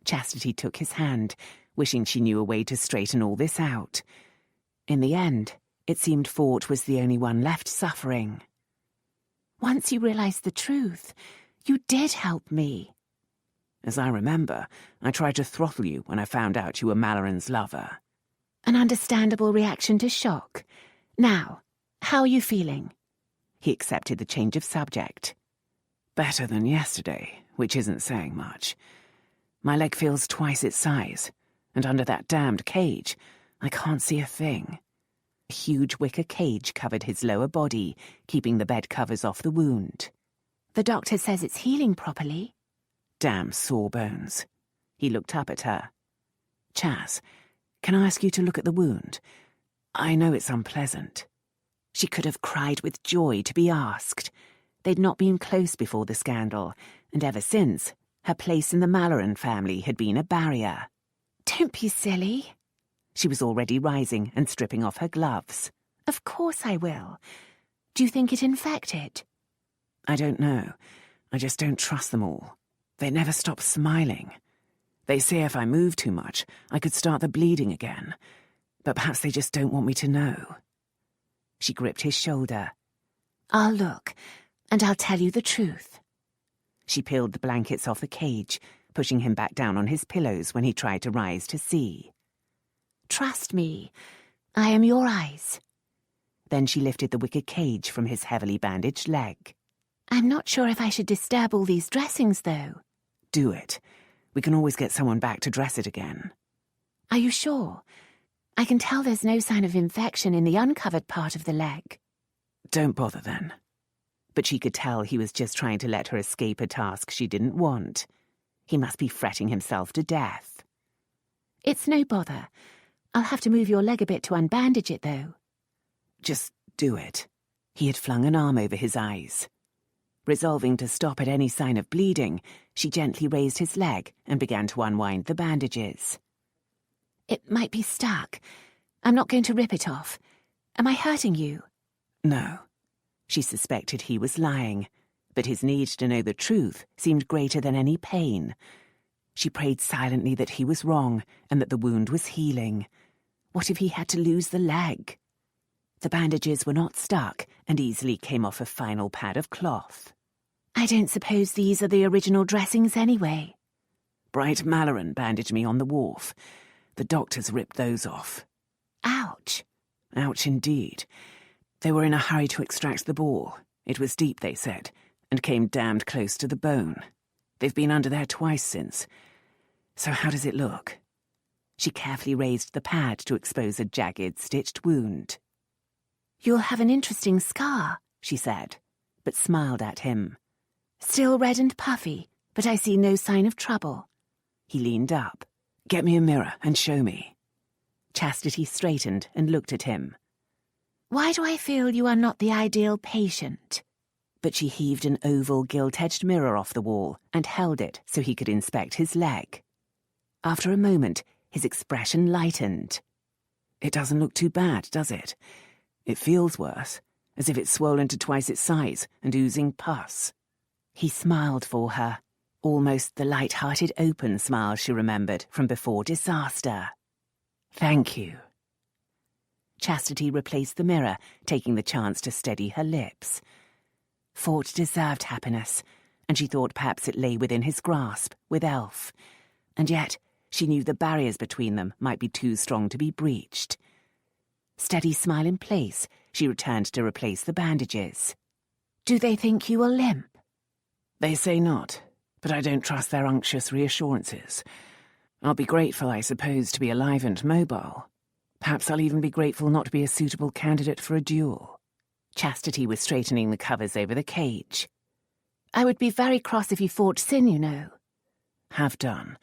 Chastity took his hand, wishing she knew a way to straighten all this out. In the end, it seemed Fort was the only one left suffering. Once you realized the truth, you did help me. As I remember, I tried to throttle you when I found out you were Malloren's lover. An understandable reaction to shock. Now, how are you feeling? He accepted the change of subject. Better than yesterday, which isn't saying much. My leg feels twice its size, and under that damned cage, I can't see a thing. A huge wicker cage covered his lower body, keeping the bed covers off the wound. The doctor says it's healing properly. Damn sore bones. He looked up at her. Chas, can I ask you to look at the wound? I know it's unpleasant. She could have cried with joy to be asked. They'd not been close before the scandal, and ever since, her place in the Malloren family had been a barrier. Don't be silly. She was already rising and stripping off her gloves. Of course I will. Do you think it infected? I don't know. I just don't trust them all. They never stop smiling. They say if I move too much, I could start the bleeding again. But perhaps they just don't want me to know. She gripped his shoulder. I'll look, and I'll tell you the truth. She peeled the blankets off the cage, pushing him back down on his pillows when he tried to rise to see. Trust me, I am your eyes. Then she lifted the wicker cage from his heavily bandaged leg. I'm not sure if I should disturb all these dressings, though. Do it. We can always get someone back to dress it again. Are you sure? I can tell there's no sign of infection in the uncovered part of the leg. Don't bother then. But she could tell he was just trying to let her escape a task she didn't want. He must be fretting himself to death. It's no bother. I'll have to move your leg a bit to unbandage it, though. Just do it. He had flung an arm over his eyes. Resolving to stop at any sign of bleeding, she gently raised his leg and began to unwind the bandages. It might be stuck. I'm not going to rip it off. Am I hurting you? No. She suspected he was lying, but his need to know the truth seemed greater than any pain. She prayed silently that he was wrong and that the wound was healing. What if he had to lose the leg? The bandages were not stuck and easily came off a final pad of cloth. I don't suppose these are the original dressings anyway. Bright Malloren bandaged me on the wharf. The doctors ripped those off. Ouch. Ouch indeed. They were in a hurry to extract the ball. It was deep, they said, and came damned close to the bone. They've been under there twice since. So how does it look? She carefully raised the pad to expose a jagged, stitched wound. You'll have an interesting scar, she said, but smiled at him. Still red and puffy, but I see no sign of trouble. He leaned up. Get me a mirror and show me. Chastity straightened and looked at him. Why do I feel you are not the ideal patient? But she heaved an oval gilt-edged mirror off the wall and held it so he could inspect his leg. After a moment, his expression lightened. It doesn't look too bad, does it? It feels worse, as if it's swollen to twice its size and oozing pus. He smiled for her, almost the light-hearted open smile she remembered from before disaster. Thank you. Chastity replaced the mirror, taking the chance to steady her lips. Fort deserved happiness, and she thought perhaps it lay within his grasp with Elf. And yet she knew the barriers between them might be too strong to be breached. Steady smile in place, she returned to replace the bandages. Do they think you will limp? They say not, but I don't trust their unctuous reassurances. I'll be grateful, I suppose, to be alive and mobile. Perhaps I'll even be grateful not to be a suitable candidate for a duel. Chastity was straightening the covers over the cage. I would be very cross if you fought sin, you know. Have done.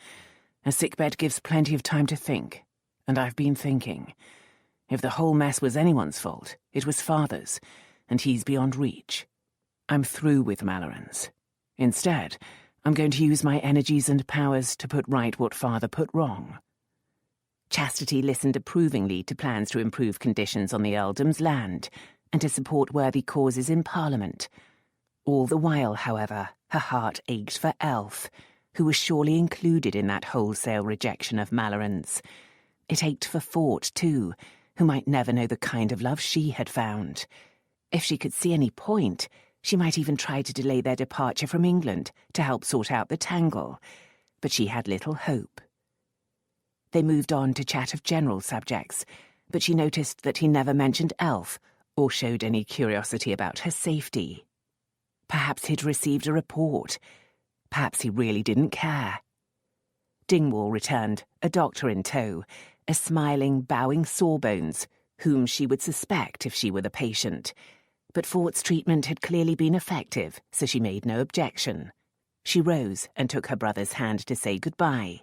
A sickbed gives plenty of time to think, and I've been thinking. If the whole mess was anyone's fault, it was Father's, and he's beyond reach. I'm through with Mallorens. Instead, I'm going to use my energies and powers to put right what Father put wrong. Chastity listened approvingly to plans to improve conditions on the earldom's land and to support worthy causes in Parliament. All the while, however, her heart ached for Elf, who was surely included in that wholesale rejection of Mallorens. It ached for Fort, too, who might never know the kind of love she had found. If she could see any point, she might even try to delay their departure from England to help sort out the tangle, but she had little hope. They moved on to chat of general subjects, but she noticed that he never mentioned Elf or showed any curiosity about her safety. Perhaps he'd received a report. Perhaps he really didn't care. Dingwall returned, a doctor in tow, a smiling, bowing Sawbones, whom she would suspect if she were the patient. But Fort's treatment had clearly been effective, so she made no objection. She rose and took her brother's hand to say goodbye.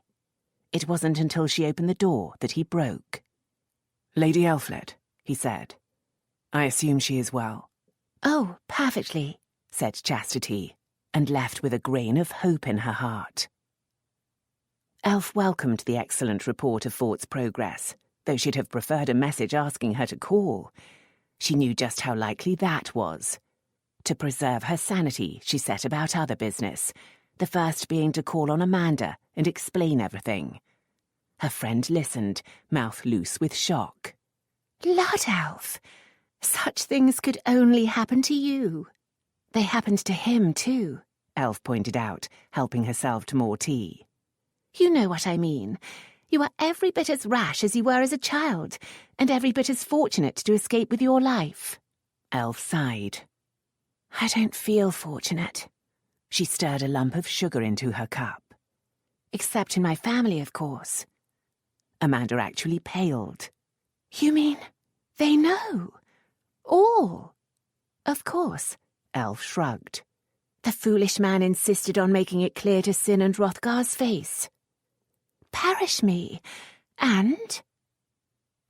It wasn't until she opened the door that he broke. "Lady Elfled," he said. "I assume she is well." "Oh, perfectly," said Chastity, and left with a grain of hope in her heart. Elf welcomed the excellent report of Fort's progress, though she'd have preferred a message asking her to call. She knew just how likely that was. To preserve her sanity, she set about other business, the first being to call on Amanda and explain everything. Her friend listened, mouth loose with shock. "Lord, Elf, such things could only happen to you." "They happened to him, too," Elf pointed out, helping herself to more tea. "You know what I mean. You are every bit as rash as you were as a child, and every bit as fortunate to escape with your life." Elf sighed. "I don't feel fortunate." She stirred a lump of sugar into her cup. "Except in my family, of course." Amanda actually paled. "You mean they know? All?" "Of course," Elf shrugged. "The foolish man insisted on making it clear to Sin and Hrothgar's face." "Perish me! And?"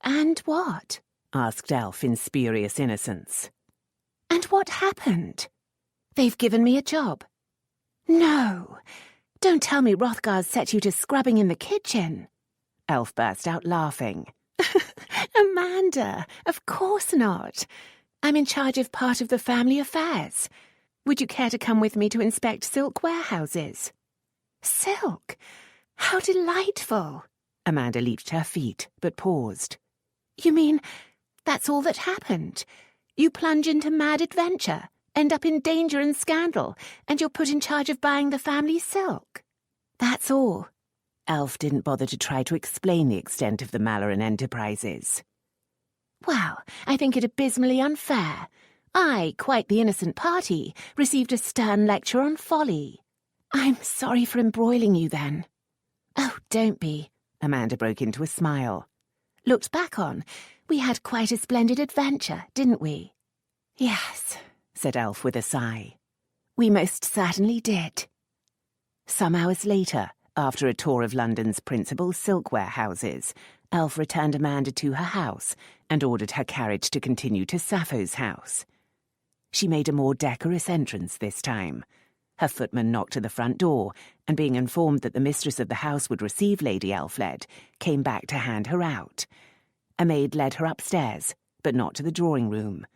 "And what?" asked Elf in spurious innocence. "And what happened?" "They've given me a job." "No! Don't tell me Hrothgar's set you to scrubbing in the kitchen." Elf burst out laughing. "Amanda, of course not. I'm in charge of part of the family affairs. Would you care to come with me to inspect silk warehouses?" "Silk? How delightful!" Amanda leaped to her feet, but paused. "You mean that's all that happened? You plunge into mad adventure, end up in danger and scandal, and you're put in charge of buying the family silk?" "That's all." Elf didn't bother to try to explain the extent of the Malloren enterprises. Well, I think it abysmally unfair. I, quite the innocent party, received a stern lecture on folly. I'm sorry for embroiling you, then. Oh, don't be. Amanda broke into a smile. Looked back on, we had quite a splendid adventure, didn't we? Yes, said Elf with a sigh. We most certainly did. Some hours later, after a tour of London's principal silk warehouses, Elf returned Amanda to her house and ordered her carriage to continue to Sappho's house. She made a more decorous entrance this time. Her footman knocked at the front door, and being informed that the mistress of the house would receive Lady Elfled, came back to hand her out. A maid led her upstairs, but not to the drawing-room.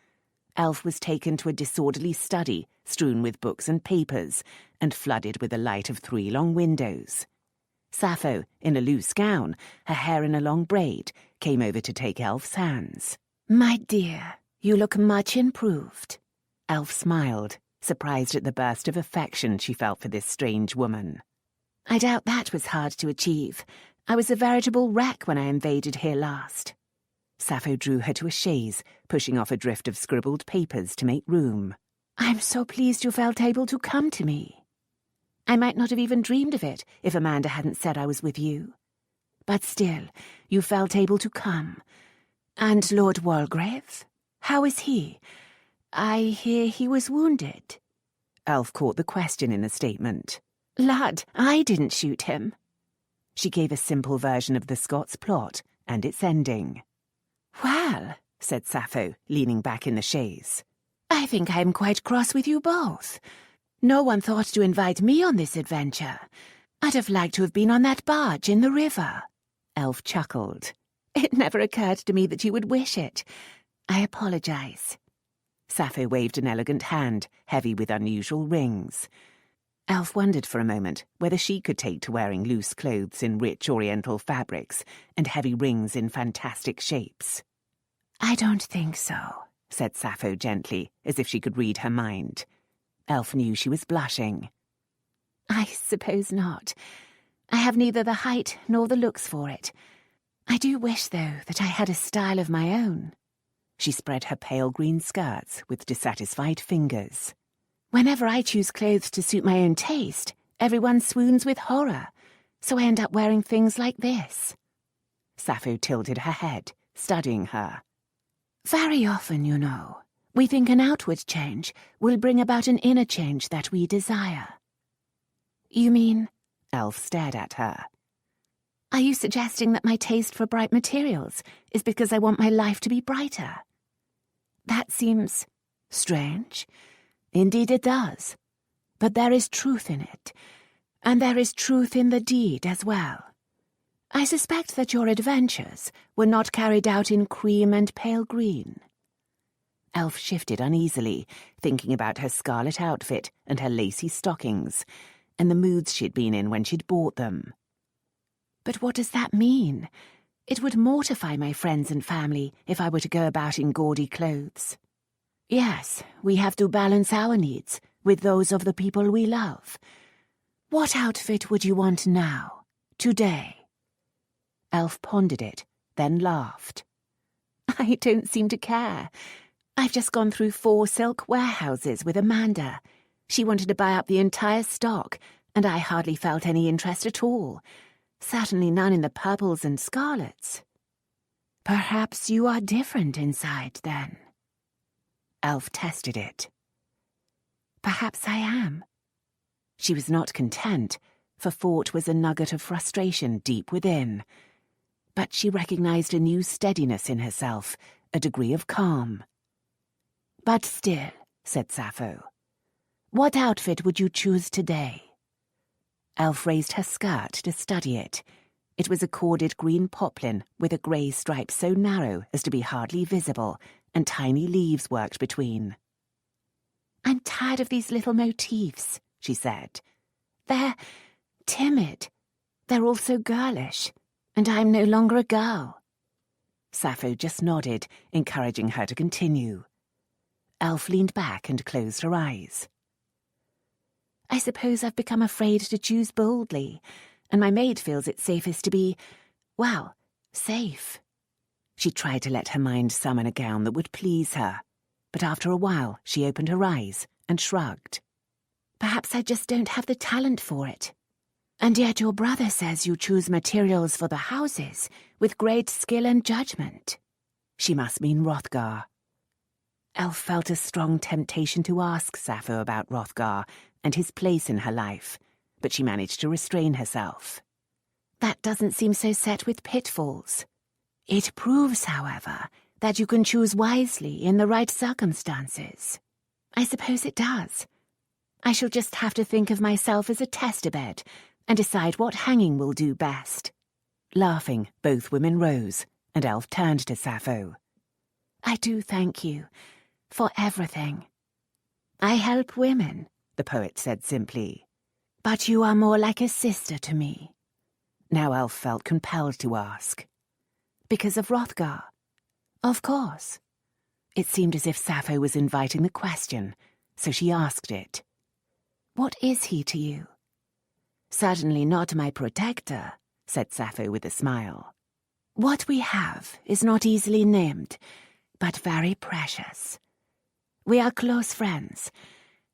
Elf was taken to a disorderly study, strewn with books and papers, and flooded with the light of 3 long windows. Sappho, in a loose gown, her hair in a long braid, came over to take Elf's hands. "My dear, you look much improved." Elf smiled, surprised at the burst of affection she felt for this strange woman. "I doubt that was hard to achieve. I was a veritable wreck when I invaded here last." Sappho drew her to a chaise, pushing off a drift of scribbled papers to make room. "I'm so pleased you felt able to come to me. I might not have even dreamed of it if Amanda hadn't said I was with you. But still, you felt able to come. And Lord Walgrave? How is he? I hear he was wounded." Elf caught the question in the statement. "Lad, I didn't shoot him." She gave a simple version of the Scots plot and its ending. "Well," said Sappho, leaning back in the chaise, "I think I am quite cross with you both. No one thought to invite me on this adventure. I'd have liked to have been on that barge in the river." Elf chuckled. "It never occurred to me that you would wish it. I apologize." Sappho waved an elegant hand, heavy with unusual rings. Elf wondered for a moment whether she could take to wearing loose clothes in rich oriental fabrics and heavy rings in fantastic shapes. "I don't think so," said Sappho gently, as if she could read her mind. Elf knew she was blushing. "I suppose not. I have neither the height nor the looks for it. I do wish, though, that I had a style of my own." She spread her pale green skirts with dissatisfied fingers. "Whenever I choose clothes to suit my own taste, everyone swoons with horror, so I end up wearing things like this." Sappho tilted her head, studying her. "Very often, you know, we think an outward change will bring about an inner change that we desire." "You mean?" Elf stared at her. "Are you suggesting that my taste for bright materials is because I want my life to be brighter? That seems strange. Indeed it does. But there is truth in it, and there is truth in the deed as well. I suspect that your adventures were not carried out in cream and pale green." Elf shifted uneasily, thinking about her scarlet outfit and her lacy stockings, and the moods she'd been in when she'd bought them. "But what does that mean? It would mortify my friends and family if I were to go about in gaudy clothes." "Yes, we have to balance our needs with those of the people we love. What outfit would you want now, today?" Elf pondered it, then laughed. "I don't seem to care. I've just gone through 4 silk warehouses with Amanda. She wanted to buy up the entire stock, and I hardly felt any interest at all. Certainly none in the purples and scarlets." "Perhaps you are different inside, then." Elf tested it. "Perhaps I am." She was not content, for thought was a nugget of frustration deep within. But she recognized a new steadiness in herself, a degree of calm. "But still," said Sappho, "what outfit would you choose today?" Elf raised her skirt to study it. It was a corded green poplin with a grey stripe so narrow as to be hardly visible, and tiny leaves worked between. "I'm tired of these little motifs," she said. "They're timid. They're also girlish, and I'm no longer a girl." Sappho just nodded, encouraging her to continue. Elf leaned back and closed her eyes. "I suppose I've become afraid to choose boldly, and my maid feels it safest to be, well, safe." She tried to let her mind summon a gown that would please her, but after a while she opened her eyes and shrugged. Perhaps I just don't have the talent for it. And yet your brother says you choose materials for the houses with great skill and judgment. She must mean Hrothgar. Elf felt a strong temptation to ask Sappho about Hrothgar and his place in her life, but she managed to restrain herself. That doesn't seem so set with pitfalls. It proves, however, that you can choose wisely in the right circumstances. I suppose it does. I shall just have to think of myself as a test-a-bed and decide what hanging will do best. Laughing, both women rose, and Elf turned to Sappho. I do thank you for everything. I help women, the poet said simply. But you are more like a sister to me. Now Elf felt compelled to ask. Because of Hrothgar? Of course. It seemed as if Sappho was inviting the question, so she asked it. What is he to you? Certainly not my protector, said Sappho with a smile. What we have is not easily named, but very precious. We are close friends.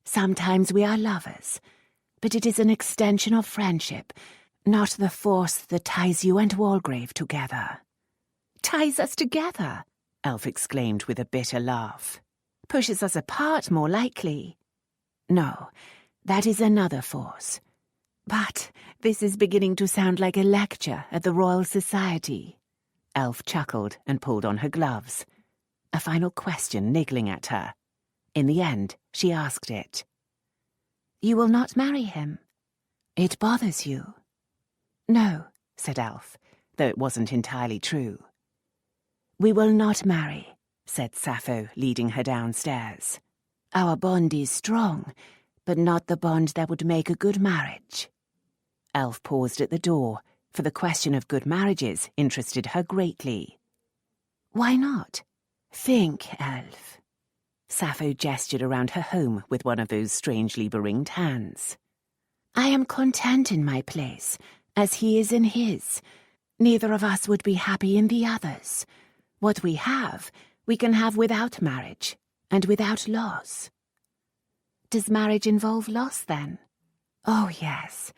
Sometimes we are lovers, but it is an extension of friendship, not the force that ties you and Walgrave together. Ties us together, Elf exclaimed with a bitter laugh. Pushes us apart, more likely. No, that is another force. But this is beginning to sound like a lecture at the Royal Society. Elf chuckled and pulled on her gloves. A final question niggling at her. In the end, she asked it. You will not marry him? It bothers you? No, said Elf, though it wasn't entirely true. We will not marry, said Sappho, leading her downstairs. Our bond is strong, but not the bond that would make a good marriage. Elf paused at the door, for the question of good marriages interested her greatly. Why not? Think, Elf. Sappho gestured around her home with one of those strangely beringed hands. I am content in my place, as he is in his. Neither of us would be happy in the other's. What we have, we can have without marriage, and without loss. Does marriage involve loss, then? Oh, yes,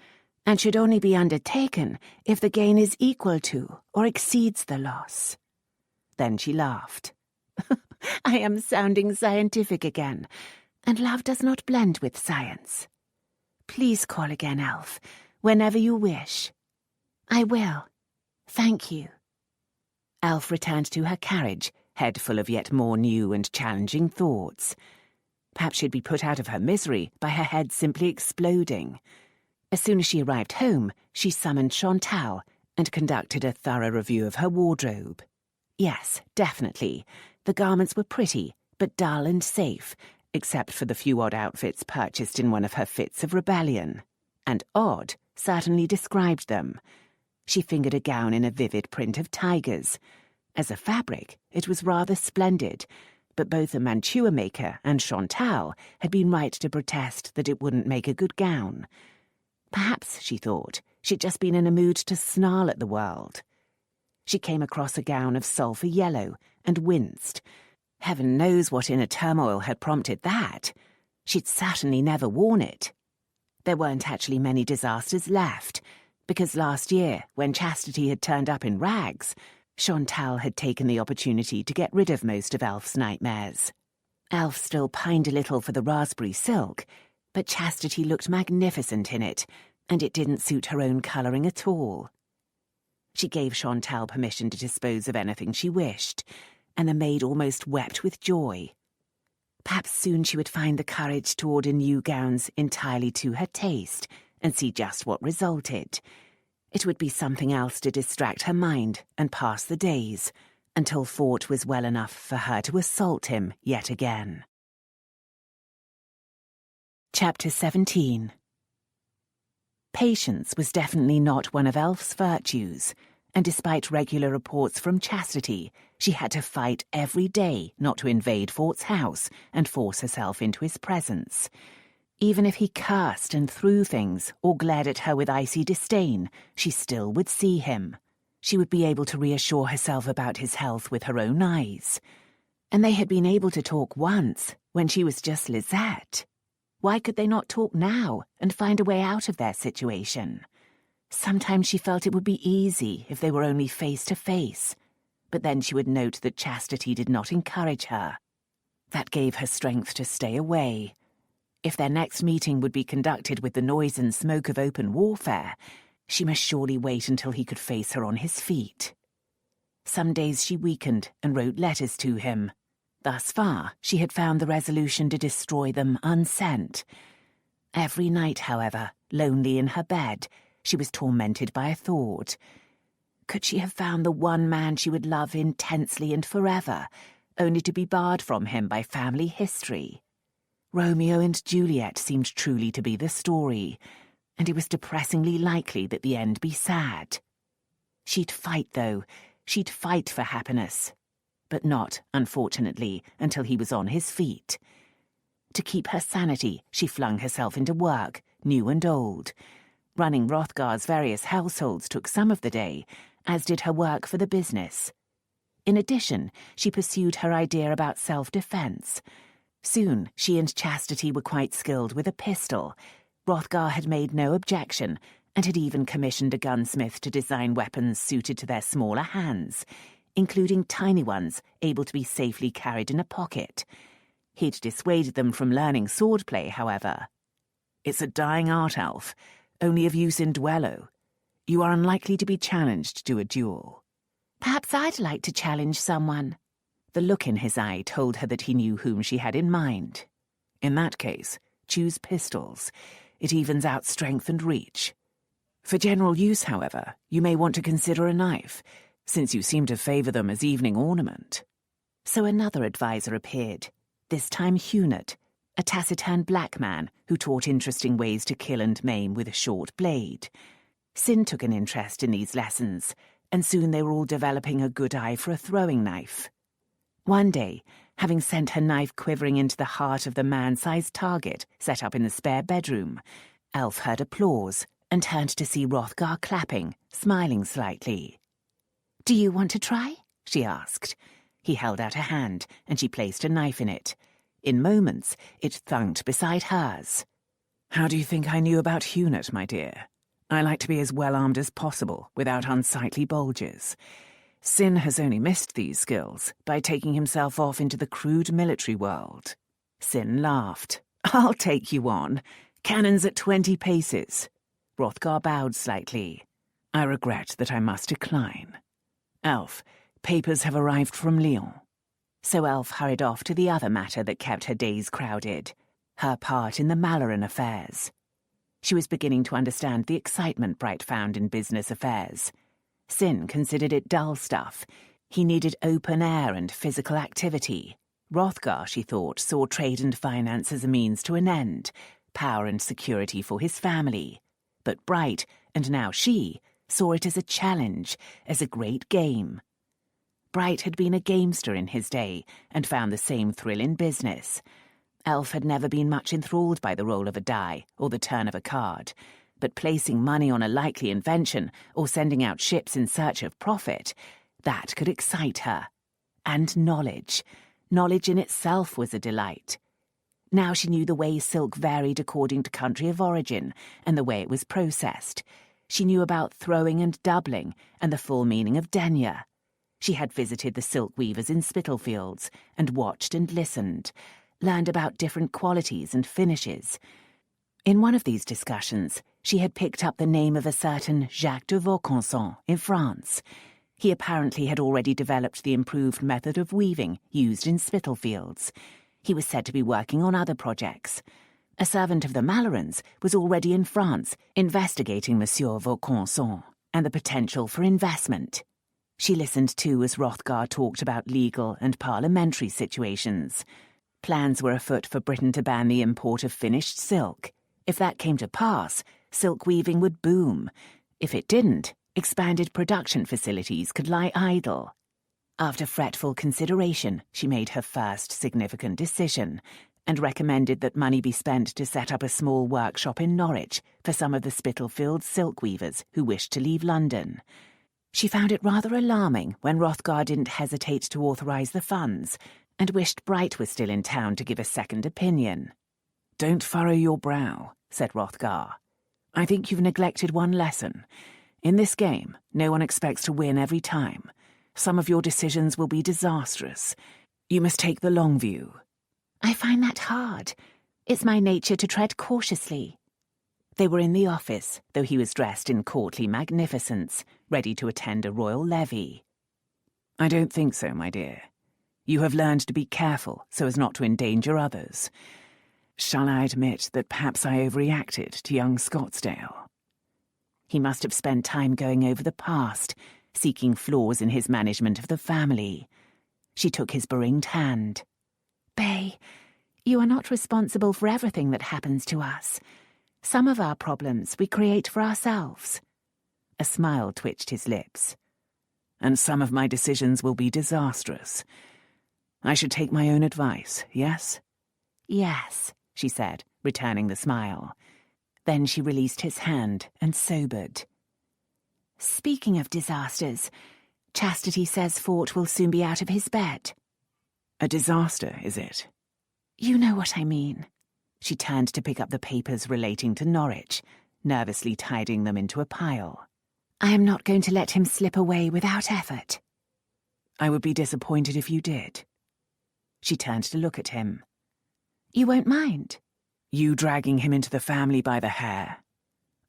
and should only be undertaken if the gain is equal to or exceeds the loss. Then she laughed. I am sounding scientific again, and love does not blend with science. Please call again, Elf, whenever you wish. I will. Thank you. Elf returned to her carriage, head full of yet more new and challenging thoughts. Perhaps she'd be put out of her misery by her head simply exploding. As soon as she arrived home, she summoned Chantal and conducted a thorough review of her wardrobe. Yes, definitely. The garments were pretty, but dull and safe, except for the few odd outfits purchased in one of her fits of rebellion. And odd certainly described them. She fingered a gown in a vivid print of tigers. As a fabric, it was rather splendid, but both the mantua maker and Chantal had been right to protest that it wouldn't make a good gown. Perhaps, she thought, she'd just been in a mood to snarl at the world. She came across a gown of sulphur yellow and winced. Heaven knows what inner turmoil had prompted that. She'd certainly never worn it. There weren't actually many disasters left, because last year, when Chastity had turned up in rags, Chantal had taken the opportunity to get rid of most of Elf's nightmares. Elf still pined a little for the raspberry silk, but Chastity looked magnificent in it, and it didn't suit her own colouring at all. She gave Chantal permission to dispose of anything she wished, and the maid almost wept with joy. Perhaps soon she would find the courage to order new gowns entirely to her taste, and see just what resulted. It would be something else to distract her mind and pass the days, until Fort was well enough for her to assault him yet again. Chapter 17. Patience was definitely not one of Elf's virtues, and despite regular reports from Chastity, she had to fight every day not to invade Fort's house and force herself into his presence. Even if he cursed and threw things or glared at her with icy disdain, she still would see him. She would be able to reassure herself about his health with her own eyes. And they had been able to talk once, when she was just Lisette. Why could they not talk now and find a way out of their situation? Sometimes she felt it would be easy if they were only face to face, but then she would note that chastity did not encourage her. That gave her strength to stay away. If their next meeting would be conducted with the noise and smoke of open warfare, she must surely wait until he could face her on his feet. Some days she weakened and wrote letters to him. Thus far, she had found the resolution to destroy them unsent. Every night, however, lonely in her bed, she was tormented by a thought. Could she have found the one man she would love intensely and forever, only to be barred from him by family history? Romeo and Juliet seemed truly to be the story, and it was depressingly likely that the end be sad. She'd fight, though. She'd fight for happiness. But not, unfortunately, until he was on his feet. To keep her sanity, she flung herself into work, new and old. Running Hrothgar's various households took some of the day, as did her work for the business. In addition, she pursued her idea about self-defense. Soon, she and Chastity were quite skilled with a pistol. Hrothgar had made no objection, and had even commissioned a gunsmith to design weapons suited to their smaller hands, including tiny ones able to be safely carried in a pocket. He'd dissuaded them from learning swordplay, however. "It's a dying art, Elf, only of use in duello. You are unlikely to be challenged to a duel." Perhaps I'd like to challenge someone. The look in his eye told her that he knew whom she had in mind. "In that case, choose pistols. It evens out strength and reach. For general use, however, you may want to consider a knife, since you seem to favour them as evening ornament." So another adviser appeared, this time Hunert, a taciturn black man who taught interesting ways to kill and maim with a short blade. Sin took an interest in these lessons, and soon they were all developing a good eye for a throwing knife. One day, having sent her knife quivering into the heart of the man-sized target set up in the spare bedroom, Elf heard applause and turned to see Hrothgar clapping, smiling slightly. "Do you want to try?" she asked. He held out a hand, and she placed a knife in it. In moments, it thunked beside hers. "How do you think I knew about Hunert, my dear? I like to be as well-armed as possible, without unsightly bulges. Sin has only missed these skills by taking himself off into the crude military world." Sin laughed. "I'll take you on. Cannons at 20 paces. Hrothgar bowed slightly. "I regret that I must decline. Elf, papers have arrived from Lyon." So Elf hurried off to the other matter that kept her days crowded, her part in the Malloren affairs. She was beginning to understand the excitement Bright found in business affairs. Sin considered it dull stuff. He needed open air and physical activity. Hrothgar, she thought, saw trade and finance as a means to an end, power and security for his family. But Bright, and now she, saw it as a challenge, as a great game. Bright had been a gamester in his day, and found the same thrill in business. Elf had never been much enthralled by the roll of a die or the turn of a card, but placing money on a likely invention or sending out ships in search of profit, that could excite her. And knowledge. Knowledge in itself was a delight. Now she knew the way silk varied according to country of origin and the way it was processed. She knew about throwing and doubling and the full meaning of denier. She had visited the silk weavers in Spitalfields and watched and listened, learned about different qualities and finishes. In one of these discussions, she had picked up the name of a certain Jacques de Vaucanson in France. He apparently had already developed the improved method of weaving used in Spitalfields. He was said to be working on other projects. A servant of the Mallorens was already in France investigating Monsieur Vaucanson and the potential for investment. She listened too as Hrothgar talked about legal and parliamentary situations. Plans were afoot for Britain to ban the import of finished silk. If that came to pass, silk weaving would boom. If it didn't, expanded production facilities could lie idle. After fretful consideration, she made her first significant decision and recommended that money be spent to set up a small workshop in Norwich for some of the Spitalfield silk weavers who wished to leave London. She found it rather alarming when Hrothgar didn't hesitate to authorise the funds, and wished Bright was still in town to give a second opinion. "Don't furrow your brow," said Hrothgar. "I think you've neglected one lesson. In this game, no one expects to win every time. Some of your decisions will be disastrous. You must take the long view." I find that hard. It's my nature to tread cautiously. They were in the office, though he was dressed in courtly magnificence, ready to attend a royal levee. "I don't think so, my dear. You have learned to be careful so as not to endanger others. Shall I admit that perhaps I overreacted to young Scottsdale?" He must have spent time going over the past, seeking flaws in his management of the family. She took his beringed hand. "Bay, you are not responsible for everything that happens to us. Some of our problems we create for ourselves." A smile twitched his lips. "And some of my decisions will be disastrous. I should take my own advice, yes?" "Yes," she said, returning the smile. Then she released his hand and sobered. "Speaking of disasters, Chastity says Fort will soon be out of his bed." "A disaster, is it?" "You know what I mean." She turned to pick up the papers relating to Norwich, nervously tidying them into a pile. "I am not going to let him slip away without effort." "I would be disappointed if you did." She turned to look at him. "You won't mind?" "You dragging him into the family by the hair.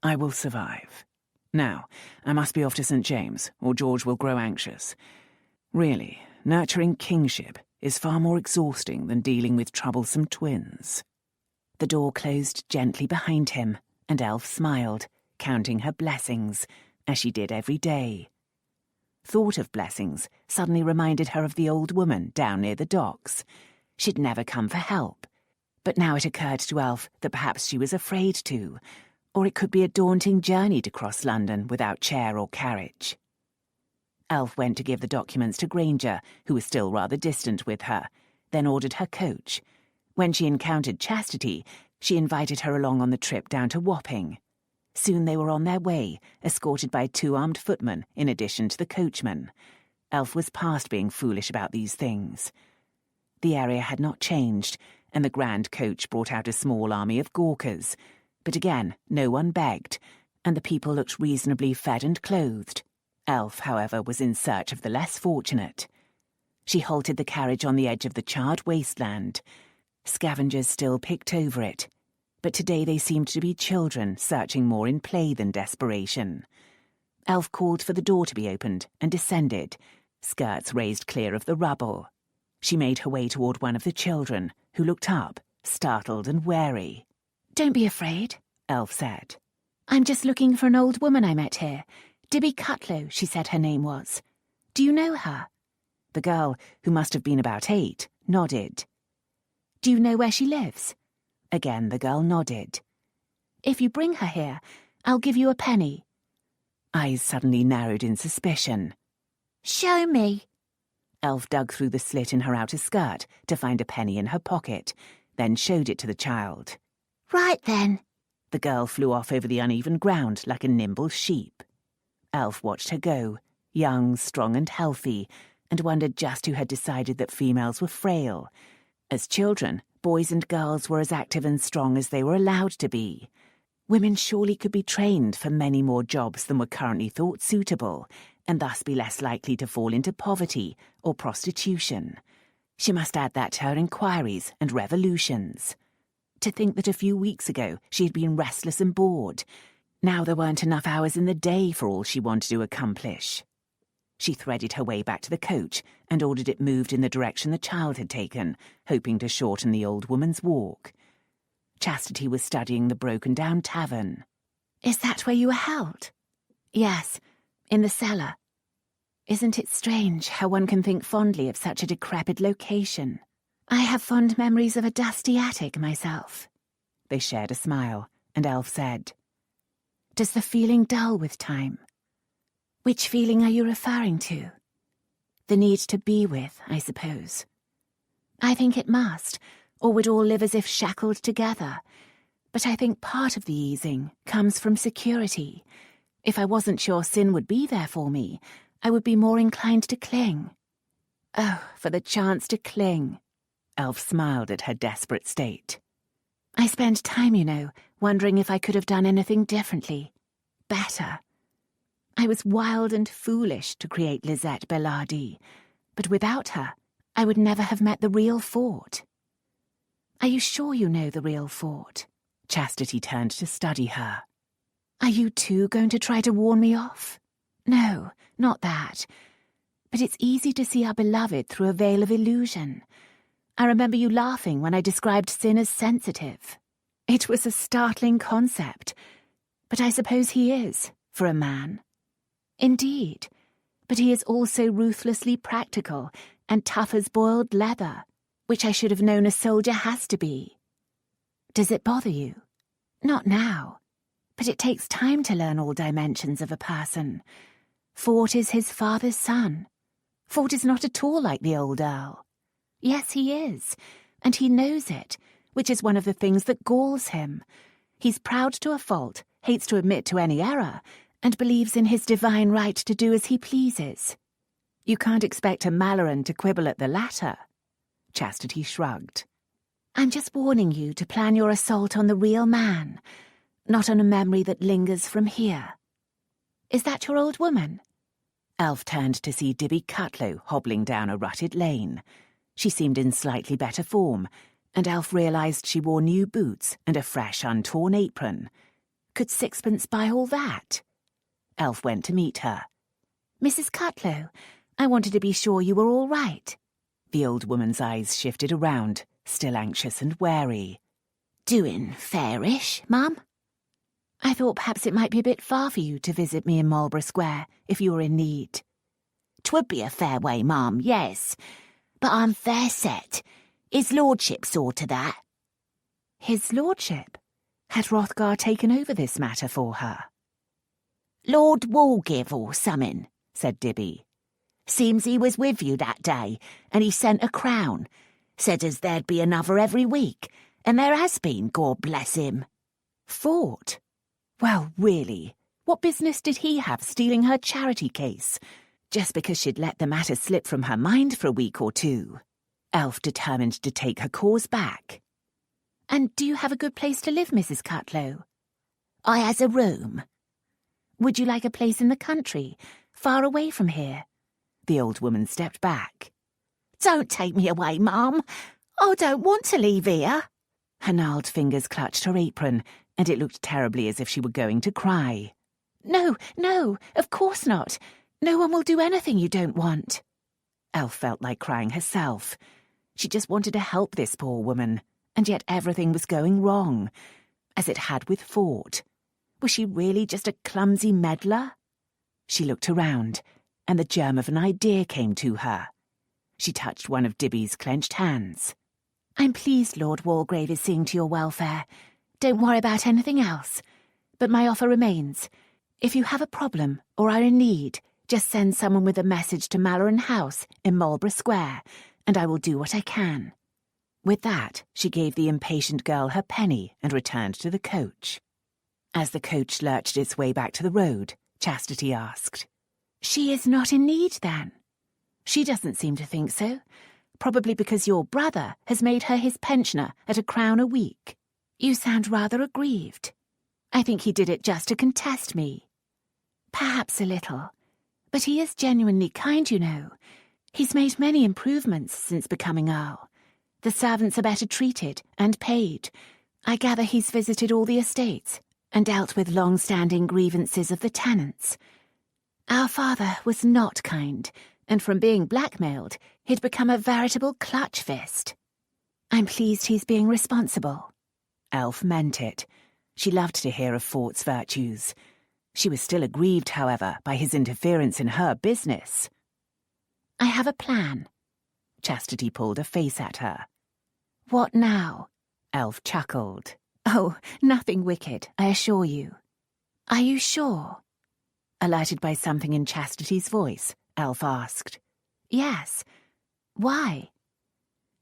I will survive. Now, I must be off to St. James, or George will grow anxious. Really, nurturing kingship is far more exhausting than dealing with troublesome twins." The door closed gently behind him, and Elf smiled, counting her blessings, as she did every day. Thought of blessings suddenly reminded her of the old woman down near the docks. She'd never come for help, but now it occurred to Elf that perhaps she was afraid to, or it could be a daunting journey to cross London without chair or carriage. Elf went to give the documents to Granger, who was still rather distant with her, then ordered her coach. When she encountered Chastity, she invited her along on the trip down to Wapping. Soon they were on their way, escorted by 2 armed footmen in addition to the coachman. Elf was past being foolish about these things. The area had not changed, and the grand coach brought out a small army of gawkers. But again, no one begged, and the people looked reasonably fed and clothed. Elf, however, was in search of the less fortunate. She halted the carriage on the edge of the charred wasteland. Scavengers still picked over it, but today they seemed to be children searching more in play than desperation. Elf called for the door to be opened and descended, skirts raised clear of the rubble. She made her way toward one of the children, who looked up, startled and wary. "Don't be afraid," Elf said. "I'm just looking for an old woman I met here. Dibby Cutlow, she said her name was. Do you know her?" The girl, who must have been about 8, nodded. "Do you know where she lives?" Again the girl nodded. "If you bring her here, I'll give you a penny." Eyes suddenly narrowed in suspicion. "Show me." Elf dug through the slit in her outer skirt to find a penny in her pocket, then showed it to the child. "Right then." The girl flew off over the uneven ground like a nimble sheep. Elf watched her go, young, strong and healthy, and wondered just who had decided that females were frail. As children, boys and girls were as active and strong as they were allowed to be. Women surely could be trained for many more jobs than were currently thought suitable, and thus be less likely to fall into poverty or prostitution. She must add that to her inquiries and revolutions. To think that a few weeks ago she had been restless and bored. Now there weren't enough hours in the day for all she wanted to accomplish. She threaded her way back to the coach and ordered it moved in the direction the child had taken, hoping to shorten the old woman's walk. Chastity was studying the broken-down tavern. "Is that where you were held?" "Yes, in the cellar. Isn't it strange how one can think fondly of such a decrepit location? I have fond memories of a dusty attic myself." They shared a smile, and Elf said, "Does the feeling dull with time?" "Which feeling are you referring to?" "The need to be with, I suppose." "I think it must, or we'd all live as if shackled together. But I think part of the easing comes from security. If I wasn't sure Sin would be there for me, I would be more inclined to cling. Oh, for the chance to cling. Elf smiled at her desperate state. I spend time, wondering if I could have done anything differently. Better. I was wild and foolish to create Lisette Bellardi, but without her, I would never have met the real Fort. Are you sure you know the real Fort? Chastity turned to study her. Are you too going to try to warn me off? No, not that. But it's easy to see our beloved through a veil of illusion. I remember you laughing when I described Sin as sensitive. It was a startling concept, but I suppose he is, for a man. Indeed, but he is also ruthlessly practical and tough as boiled leather, which I should have known a soldier has to be. Does it bother you? Not now, but it takes time to learn all dimensions of a person. Fort is his father's son. Fort is not at all like the old Earl. Yes, he is, and he knows it, which is one of the things that galls him. He's proud to a fault, hates to admit to any error, and believes in his divine right to do as he pleases. You can't expect a Malloren to quibble at the latter. Chastity shrugged. I'm just warning you to plan your assault on the real man, not on a memory that lingers from here. Is that your old woman? Elf turned to see Dibby Cutlow hobbling down a rutted lane. She seemed in slightly better form, and Elf realised she wore new boots and a fresh, untorn apron. Could sixpence buy all that? Elf went to meet her. Mrs. Cutlow, I wanted to be sure you were all right. The old woman's eyes shifted around, still anxious and wary. Doing fairish, Mum? I thought perhaps it might be a bit far for you to visit me in Marlborough Square, if you were in need. 'Twould be a fair way, Mum, yes. But I'm fair set. His lordship saw to that. His lordship? Had Hrothgar taken over this matter for her? Lord Walgrave or something, said Dibby. Seems he was with you that day, and he sent a crown. Said as there'd be another every week, and there has been, God bless him. Fort? Well, really, what business did he have stealing her charity case? Just because she'd let the matter slip from her mind for a week or two. Elf determined to take her cause back. And do you have a good place to live, Mrs. Cutlow? I has a room. Would you like a place in the country, far away from here? The old woman stepped back. Don't take me away, Mum. I don't want to leave here. Her gnarled fingers clutched her apron, and it looked terribly as if she were going to cry. No, of course not. No one will do anything you don't want. Elf felt like crying herself. She just wanted to help this poor woman, and yet everything was going wrong, as it had with Fort. Was she really just a clumsy meddler? She looked around, and the germ of an idea came to her. She touched one of Dibby's clenched hands. I'm pleased Lord Walgrave is seeing to your welfare. Don't worry about anything else. But my offer remains. If you have a problem or are in need, just send someone with a message to Malloren House in Marlborough Square, and I will do what I can. With that, she gave the impatient girl her penny and returned to the coach. As the coach lurched its way back to the road, Chastity asked, She is not in need, then? She doesn't seem to think so. Probably because your brother has made her his pensioner at £1 a week. You sound rather aggrieved. I think he did it just to contest me. Perhaps a little. But he is genuinely kind, you know. He's made many improvements since becoming Earl. The servants are better treated and paid. I gather he's visited all the estates and dealt with long-standing grievances of the tenants. Our father was not kind, and from being blackmailed, he'd become a veritable clutch fist. I'm pleased he's being responsible. Elf meant it. She loved to hear of Fort's virtues. She was still aggrieved, however, by his interference in her business. I have a plan. Chastity pulled a face at her. What now? Elf chuckled. Oh, nothing wicked, I assure you. Are you sure? Alerted by something in Chastity's voice, Elf asked. Yes. Why?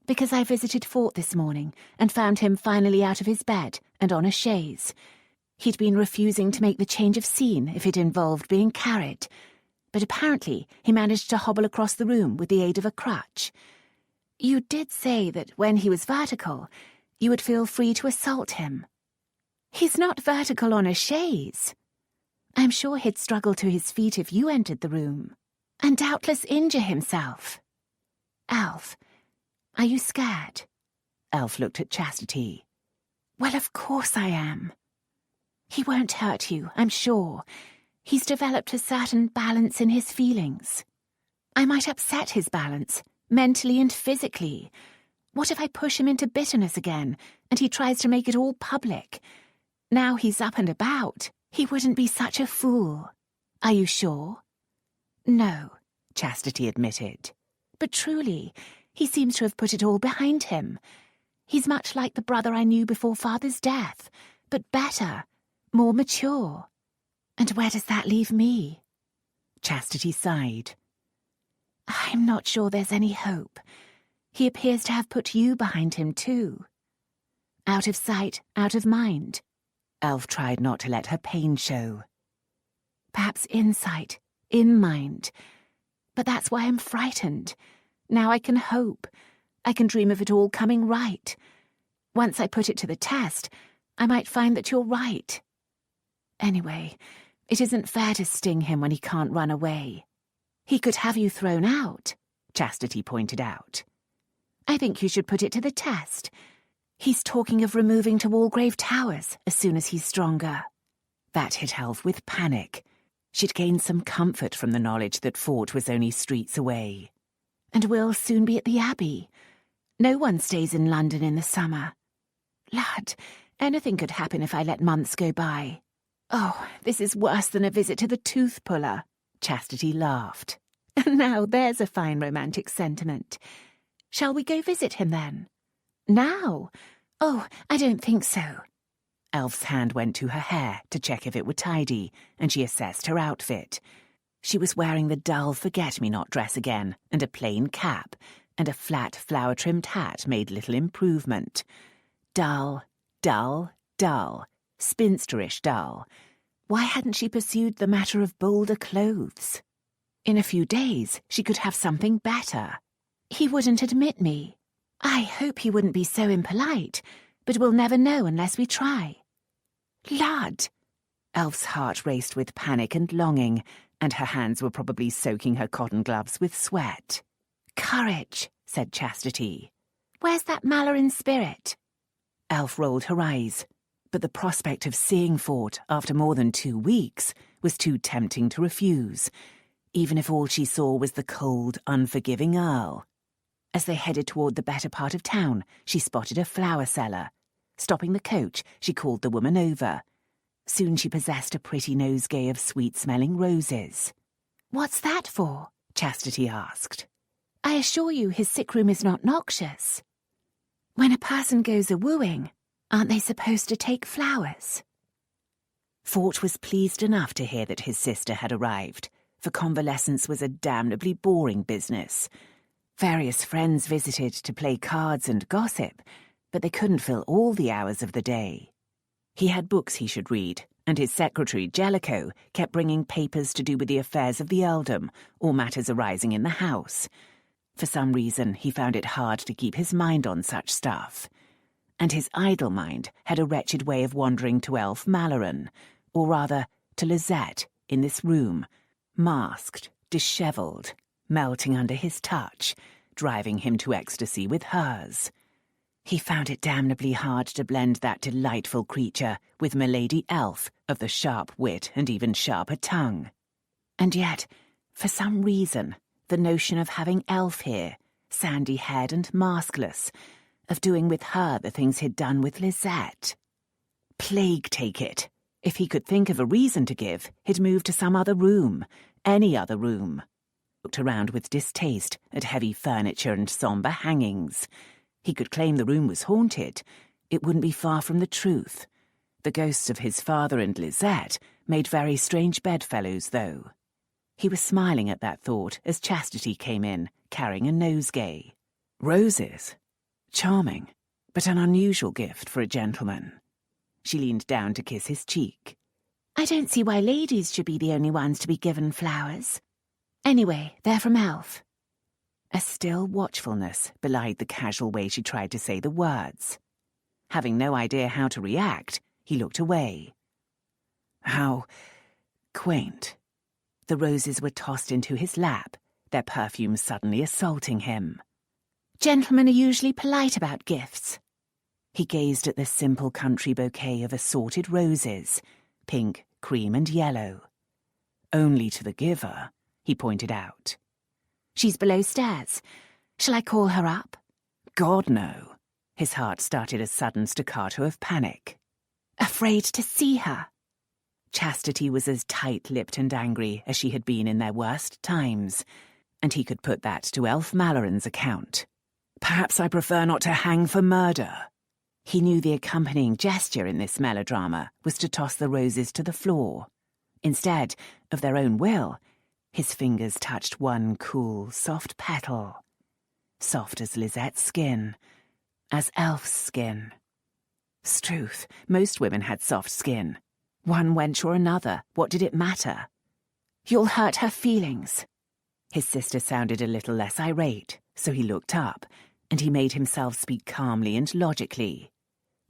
Because I visited Fort this morning and found him finally out of his bed and on a chaise. He'd been refusing to make the change of scene if it involved being carried, but apparently he managed to hobble across the room with the aid of a crutch. You did say that when he was vertical, you would feel free to assault him. He's not vertical on a chaise. I'm sure he'd struggle to his feet if you entered the room, and doubtless injure himself. Elf, are you scared? Elf looked at Chastity. Well, of course I am. He won't hurt you, I'm sure. He's developed a certain balance in his feelings. I might upset his balance, mentally and physically. What if I push him into bitterness again, and he tries to make it all public? Now he's up and about. He wouldn't be such a fool. Are you sure? No, Chastity admitted. But truly, he seems to have put it all behind him. He's much like the brother I knew before Father's death, but better, more mature. And where does that leave me? Chastity sighed. I'm not sure there's any hope. He appears to have put you behind him too. Out of sight, out of mind. Elf tried not to let her pain show. Perhaps insight, in mind. But that's why I'm frightened. Now I can hope. I can dream of it all coming right. Once I put it to the test, I might find that you're right. Anyway, it isn't fair to sting him when he can't run away. He could have you thrown out, Chastity pointed out. I think you should put it to the test. He's talking of removing to Walgrave Towers as soon as he's stronger. That hit Elf with panic. She'd gained some comfort from the knowledge that Fort was only streets away. And we'll soon be at the Abbey. No one stays in London in the summer. Lad, anything could happen if I let months go by. Oh, this is worse than a visit to the tooth puller. Chastity laughed. Now there's a fine romantic sentiment. Shall we go visit him then? Now? Oh, I don't think so. Elf's hand went to her hair to check if it were tidy, and she assessed her outfit. She was wearing the dull forget-me-not dress again, and a plain cap, and a flat flower-trimmed hat made little improvement. Dull, dull, dull, spinsterish dull. Why hadn't she pursued the matter of bolder clothes? In a few days she could have something better. He wouldn't admit me. I hope he wouldn't be so impolite, but we'll never know unless we try. Lud! Elf's heart raced with panic and longing, and her hands were probably soaking her cotton gloves with sweat. Courage, said Chastity. Where's that Malloren spirit? Elf rolled her eyes, but the prospect of seeing Fort after more than 2 weeks was too tempting to refuse, even if all she saw was the cold, unforgiving Earl. As they headed toward the better part of town, she spotted a flower seller. Stopping the coach, she called the woman over. Soon she possessed a pretty nosegay of sweet-smelling roses. What's that for? Chastity asked. I assure you his sick room is not noxious. When a person goes a-wooing, aren't they supposed to take flowers? Fort was pleased enough to hear that his sister had arrived, for convalescence was a damnably boring business. Various friends visited to play cards and gossip, but they couldn't fill all the hours of the day. He had books he should read, and his secretary, Jellicoe, kept bringing papers to do with the affairs of the earldom or matters arising in the house. For some reason, he found it hard to keep his mind on such stuff. And his idle mind had a wretched way of wandering to Elf Malloren, or rather, to Lisette, in this room, masked, dishevelled, melting under his touch, driving him to ecstasy with hers. He found it damnably hard to blend that delightful creature with Milady Elf of the sharp wit and even sharper tongue. And yet, for some reason, the notion of having Elf here, sandy-haired and maskless, of doing with her the things he'd done with Lisette. Plague take it! If he could think of a reason to give, he'd move to some other room, any other room. Looked around with distaste at heavy furniture and sombre hangings. He could claim the room was haunted. It wouldn't be far from the truth. The ghosts of his father and Lisette made very strange bedfellows, though. He was smiling at that thought as Chastity came in, carrying a nosegay. Roses. Charming, but an unusual gift for a gentleman. She leaned down to kiss his cheek. I don't see why ladies should be the only ones to be given flowers. Anyway, they're from Elf. A still watchfulness belied the casual way she tried to say the words. Having no idea how to react, he looked away. How quaint. The roses were tossed into his lap, their perfume suddenly assaulting him. Gentlemen are usually polite about gifts. He gazed at the simple country bouquet of assorted roses, pink, cream and yellow. Only to the giver, he pointed out. She's below stairs. Shall I call her up? God, no. His heart started a sudden staccato of panic. Afraid to see her. Chastity was as tight-lipped and angry as she had been in their worst times, and he could put that to Elf Malloren's account. Perhaps I prefer not to hang for murder. He knew the accompanying gesture in this melodrama was to toss the roses to the floor. Instead, of their own will, his fingers touched one cool, soft petal. Soft as Lisette's skin, as Elf's skin. 'Struth, most women had soft skin. One wench or another, what did it matter? You'll hurt her feelings. His sister sounded a little less irate, so he looked up, and he made himself speak calmly and logically.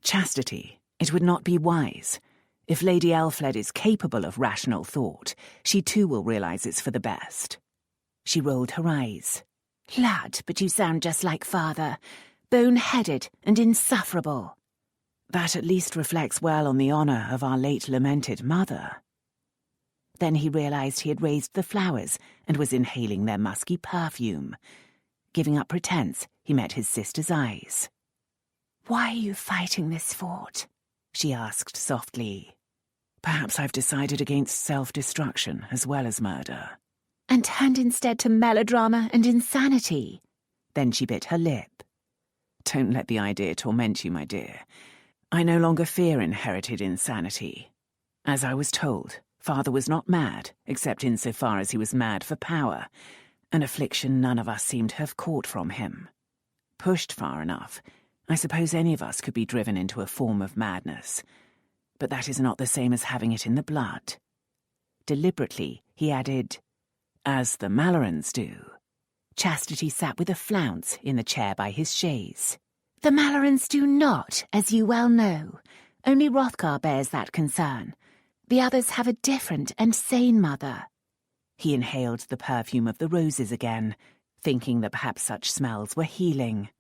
Chastity, it would not be wise. If Lady Elfled is capable of rational thought, she too will realize it's for the best. She rolled her eyes. Lad, but you sound just like father. Bone-headed and insufferable. That at least reflects well on the honour of our late lamented mother. Then he realized he had raised the flowers and was inhaling their musky perfume. Giving up pretense, he met his sister's eyes. Why are you fighting this fort? She asked softly. Perhaps I've decided against self-destruction as well as murder. And turned instead to melodrama and insanity. Then she bit her lip. Don't let the idea torment you, my dear. I no longer fear inherited insanity. As I was told, father was not mad, except insofar as he was mad for power, an affliction none of us seemed to have caught from him. Pushed far enough, I suppose any of us could be driven into a form of madness. But that is not the same as having it in the blood. Deliberately, he added, as the Mallorens do. Chastity sat with a flounce in the chair by his chaise. The Mallorens do not, as you well know. Only Hrothgar bears that concern. The others have a different and sane mother. He inhaled the perfume of the roses again, thinking that perhaps such smells were healing.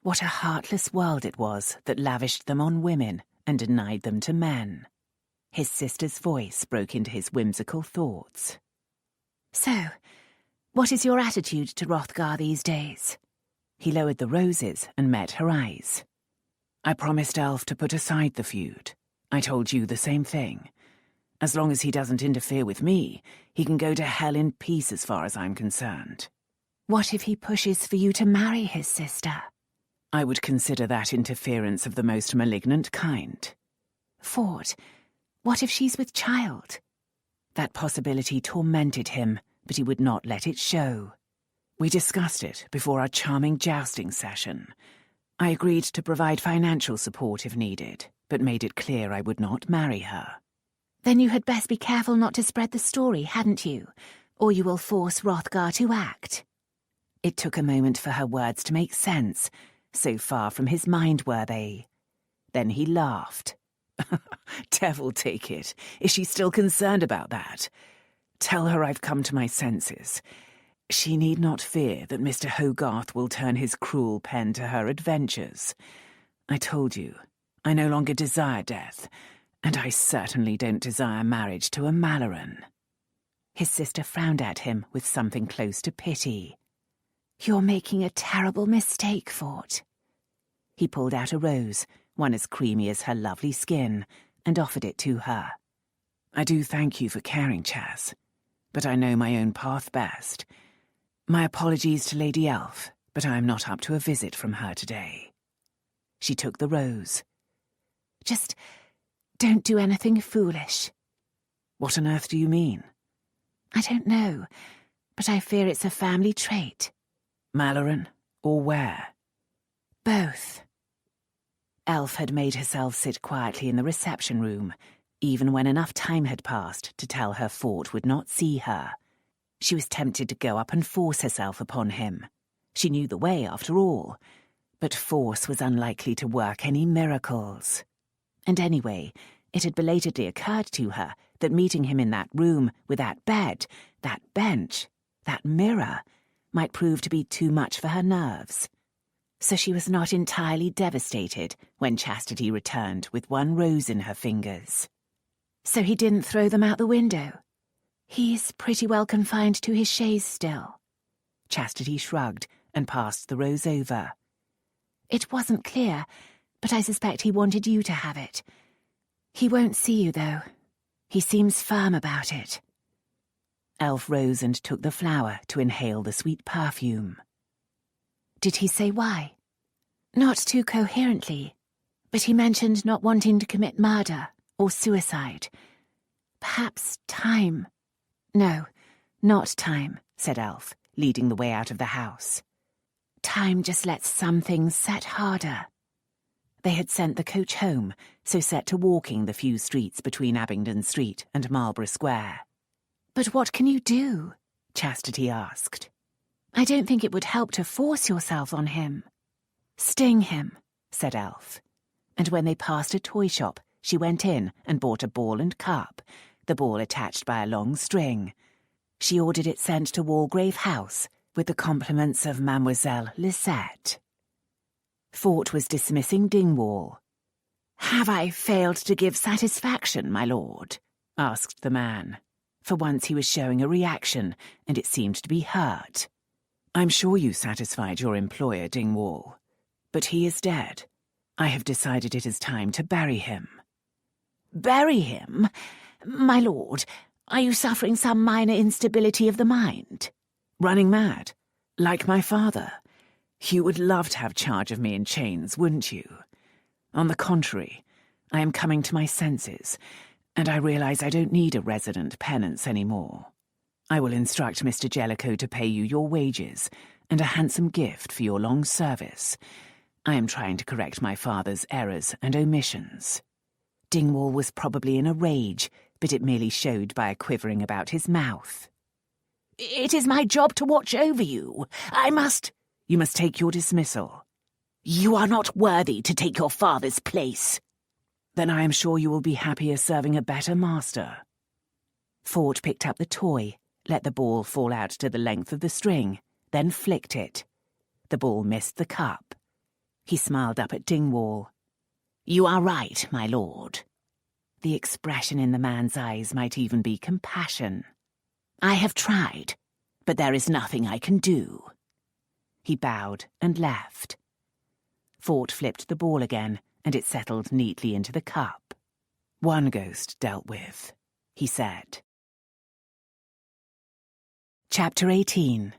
What a heartless world it was that lavished them on women and denied them to men. His sister's voice broke into his whimsical thoughts. So, what is your attitude to Hrothgar these days? He lowered the roses and met her eyes. I promised Elf to put aside the feud. I told you the same thing. As long as he doesn't interfere with me, he can go to hell in peace as far as I'm concerned. What if he pushes for you to marry his sister? I would consider that interference of the most malignant kind. Fort, what if she's with child? That possibility tormented him, but he would not let it show. We discussed it before our charming jousting session. I agreed to provide financial support if needed, but made it clear I would not marry her. Then you had best be careful not to spread the story, hadn't you? Or you will force Hrothgar to act. It took a moment for her words to make sense. So far from his mind were they. Then he laughed. Devil take it. Is she still concerned about that? Tell her I've come to my senses. She need not fear that Mr. Hogarth will turn his cruel pen to her adventures. I told you, I no longer desire death, and I certainly don't desire marriage to a Malloren. His sister frowned at him with something close to pity. You're making a terrible mistake, Fort. He pulled out a rose, one as creamy as her lovely skin, and offered it to her. I do thank you for caring, Chas, but I know my own path best. My apologies to Lady Elf, but I am not up to a visit from her today. She took the rose. Just don't do anything foolish. What on earth do you mean? I don't know, but I fear it's a family trait. Malloren or Ware? Both. Elf had made herself sit quietly in the reception room, even when enough time had passed to tell her Fort would not see her. She was tempted to go up and force herself upon him. She knew the way, after all. But force was unlikely to work any miracles. And anyway, it had belatedly occurred to her that meeting him in that room with that bed, that bench, that mirror, might prove to be too much for her nerves. So she was not entirely devastated when Chastity returned with one rose in her fingers. So he didn't throw them out the window? He's pretty well confined to his chaise still. Chastity shrugged and passed the rose over. It wasn't clear, but I suspect he wanted you to have it. He won't see you, though. He seems firm about it. Elf rose and took the flower to inhale the sweet perfume. Did he say why? Not too coherently, but he mentioned not wanting to commit murder or suicide. Perhaps time. No, not time, said Elf, leading the way out of the house. Time just lets some things set harder. They had sent the coach home, so set to walking the few streets between Abingdon Street and Marlborough Square. But what can you do? Chastity asked. I don't think it would help to force yourself on him. Sting him, said Elf. And when they passed a toy shop, she went in and bought a ball and cup, the ball attached by a long string. She ordered it sent to Walgrave House, with the compliments of Mademoiselle Lisette. Fort was dismissing Dingwall. "Have I failed to give satisfaction, my lord?" asked the man. For once he was showing a reaction, and it seemed to be hurt. "I'm sure you satisfied your employer, Dingwall. But he is dead. I have decided it is time to bury him." "Bury him? My lord, are you suffering some minor instability of the mind?" "Running mad? Like my father? You would love to have charge of me in chains, wouldn't you? On the contrary, I am coming to my senses, and I realize I don't need a resident penance anymore. I will instruct Mr. Jellicoe to pay you your wages and a handsome gift for your long service. I am trying to correct my father's errors and omissions." Dingwall was probably in a rage, but it merely showed by a quivering about his mouth. "It is my job to watch over you. I must—" "You must take your dismissal." "You are not worthy to take your father's place." "Then I am sure you will be happier serving a better master." Fort picked up the toy, let the ball fall out to the length of the string, then flicked it. The ball missed the cup. He smiled up at Dingwall. "You are right, my lord." The expression in the man's eyes might even be compassion. "I have tried, but there is nothing I can do." He bowed and left. Fort flipped the ball again, and it settled neatly into the cup. "One ghost dealt with," he said. Chapter 18.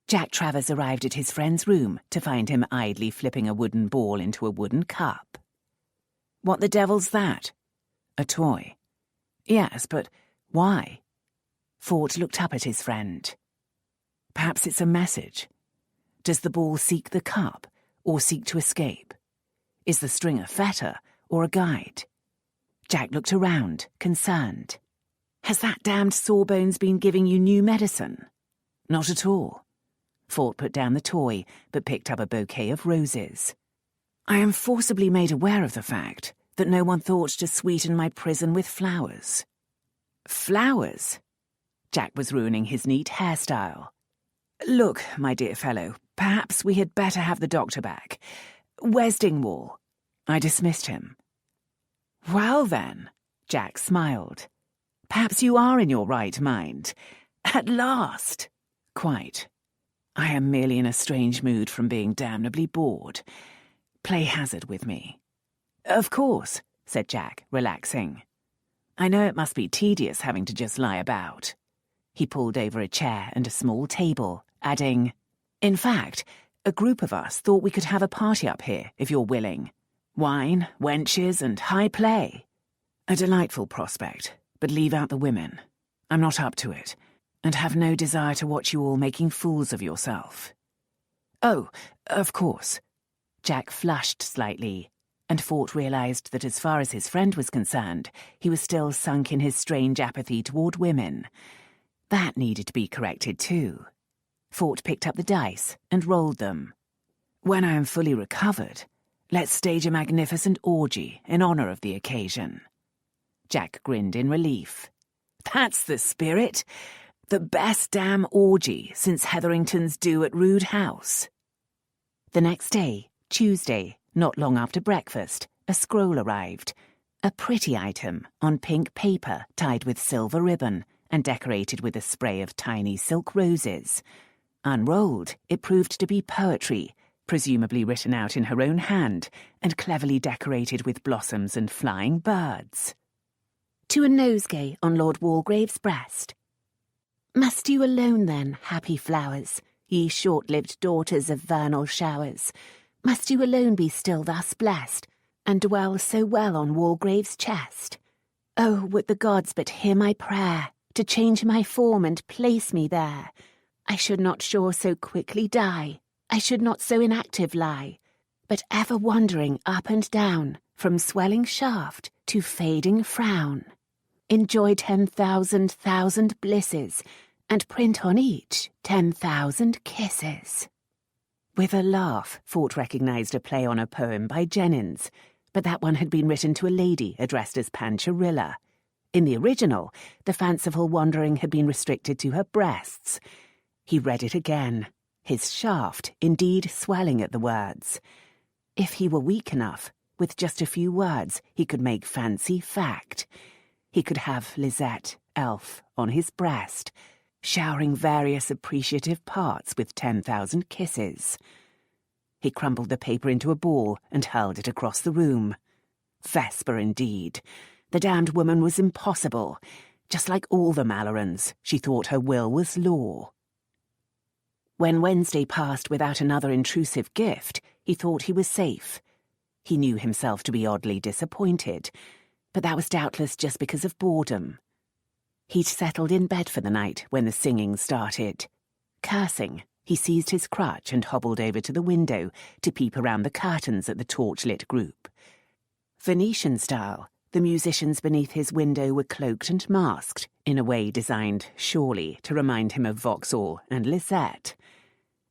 Jack Travers arrived at his friend's room to find him idly flipping a wooden ball into a wooden cup. "What the devil's that?" "A toy." "Yes, but why?" Fort looked up at his friend. "Perhaps it's a message. Does the ball seek the cup, or seek to escape? Is the string a fetter, or a guide?" Jack looked around, concerned. "Has that damned Sawbones been giving you new medicine?" "Not at all." Fort put down the toy, but picked up a bouquet of roses. "I am forcibly made aware of the fact that no one thought to sweeten my prison with flowers." "Flowers?" Jack was ruining his neat hairstyle. "Look, my dear fellow, perhaps we had better have the doctor back. Where's Dingwall?" "I dismissed him." "Well then," Jack smiled. "Perhaps you are in your right mind. At last." "Quite. I am merely in a strange mood from being damnably bored. Play hazard with me." "Of course," said Jack, relaxing. "I know it must be tedious having to just lie about." He pulled over a chair and a small table, adding, "In fact, a group of us thought we could have a party up here, if you're willing. Wine, wenches, and high play. A delightful prospect, but leave out the women. I'm not up to it, and have no desire to watch you all making fools of yourself." "Oh, of course." Jack flushed slightly, and Fort realised that as far as his friend was concerned, he was still sunk in his strange apathy toward women. That needed to be corrected too. Fort picked up the dice and rolled them. "When I am fully recovered, let's stage a magnificent orgy in honour of the occasion." Jack grinned in relief. "That's the spirit! The best damn orgy since Hetherington's do at Rood House." The next day, Tuesday, not long after breakfast, a scroll arrived. A pretty item on pink paper tied with silver ribbon and decorated with a spray of tiny silk roses. Unrolled, it proved to be poetry, presumably written out in her own hand and cleverly decorated with blossoms and flying birds. To a nosegay on Lord Walgrave's breast. Must you alone then, happy flowers, ye short-lived daughters of vernal showers, must you alone be still thus blessed, and dwell so well on Walgrave's chest? Oh, would the gods but hear my prayer, to change my form and place me there! I should not sure so quickly die, I should not so inactive lie, but ever wandering up and down, from swelling shaft to fading frown. Enjoy 10,000 blisses, and print on each 10,000 kisses. With a laugh, Fort recognised a play on a poem by Jennings, but that one had been written to a lady addressed as Pancharilla. In the original, the fanciful wandering had been restricted to her breasts. He read it again, his shaft indeed swelling at the words. If he were weak enough, with just a few words he could make fancy fact. He could have Lisette, elf, on his breast, showering various appreciative parts with 10,000 kisses. He crumpled the paper into a ball and hurled it across the room. Vesper indeed. The damned woman was impossible. Just like all the Mallorens, she thought her will was law. When Wednesday passed without another intrusive gift, he thought he was safe. He knew himself to be oddly disappointed, but that was doubtless just because of boredom. He'd settled in bed for the night when the singing started. Cursing, he seized his crutch and hobbled over to the window to peep around the curtains at the torchlit group. Venetian style, the musicians beneath his window were cloaked and masked, in a way designed, surely, to remind him of Vauxhall and Lisette.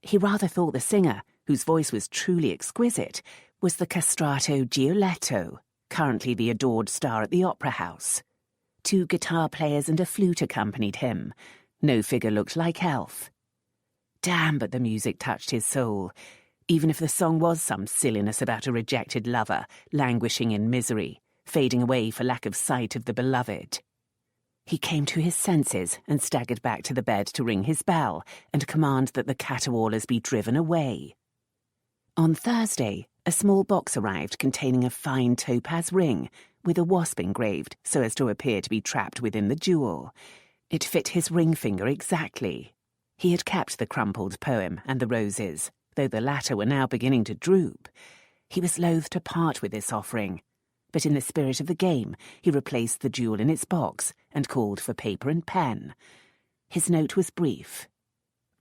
He rather thought the singer, whose voice was truly exquisite, was the castrato Gioletto, currently the adored star at the Opera House. 2 guitar players and a flute accompanied him. No figure looked like Elf. Damn, but the music touched his soul, even if the song was some silliness about a rejected lover, languishing in misery, fading away for lack of sight of the beloved. He came to his senses and staggered back to the bed to ring his bell and command that the caterwaulers be driven away. On Thursday, a small box arrived containing a fine topaz ring with a wasp engraved so as to appear to be trapped within the jewel. It fit his ring finger exactly. He had kept the crumpled poem and the roses, though the latter were now beginning to droop. He was loath to part with this offering, but in the spirit of the game he replaced the jewel in its box and called for paper and pen. His note was brief.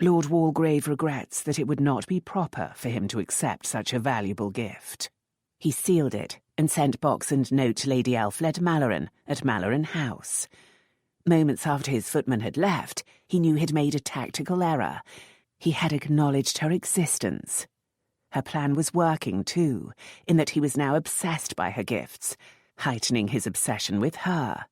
Lord Walgrave regrets that it would not be proper for him to accept such a valuable gift. He sealed it and sent box and note to Lady Elfled Malloren at Malloren House. Moments after his footman had left, he knew he'd made a tactical error. He had acknowledged her existence. Her plan was working, too, in that he was now obsessed by her gifts, heightening his obsession with her.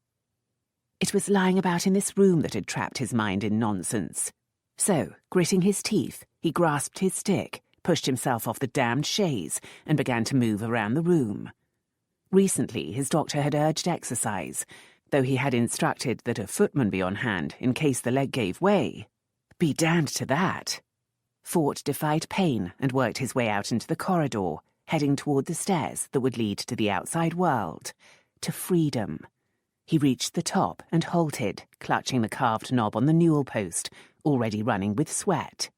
It was lying about in this room that had trapped his mind in nonsense. So, gritting his teeth, he grasped his stick, pushed himself off the damned chaise, and began to move around the room. Recently, his doctor had urged exercise, though he had instructed that a footman be on hand in case the leg gave way. Be damned to that. Fort defied pain and worked his way out into the corridor, heading toward the stairs that would lead to the outside world, to freedom. He reached the top and halted, clutching the carved knob on the newel post, already running with sweat.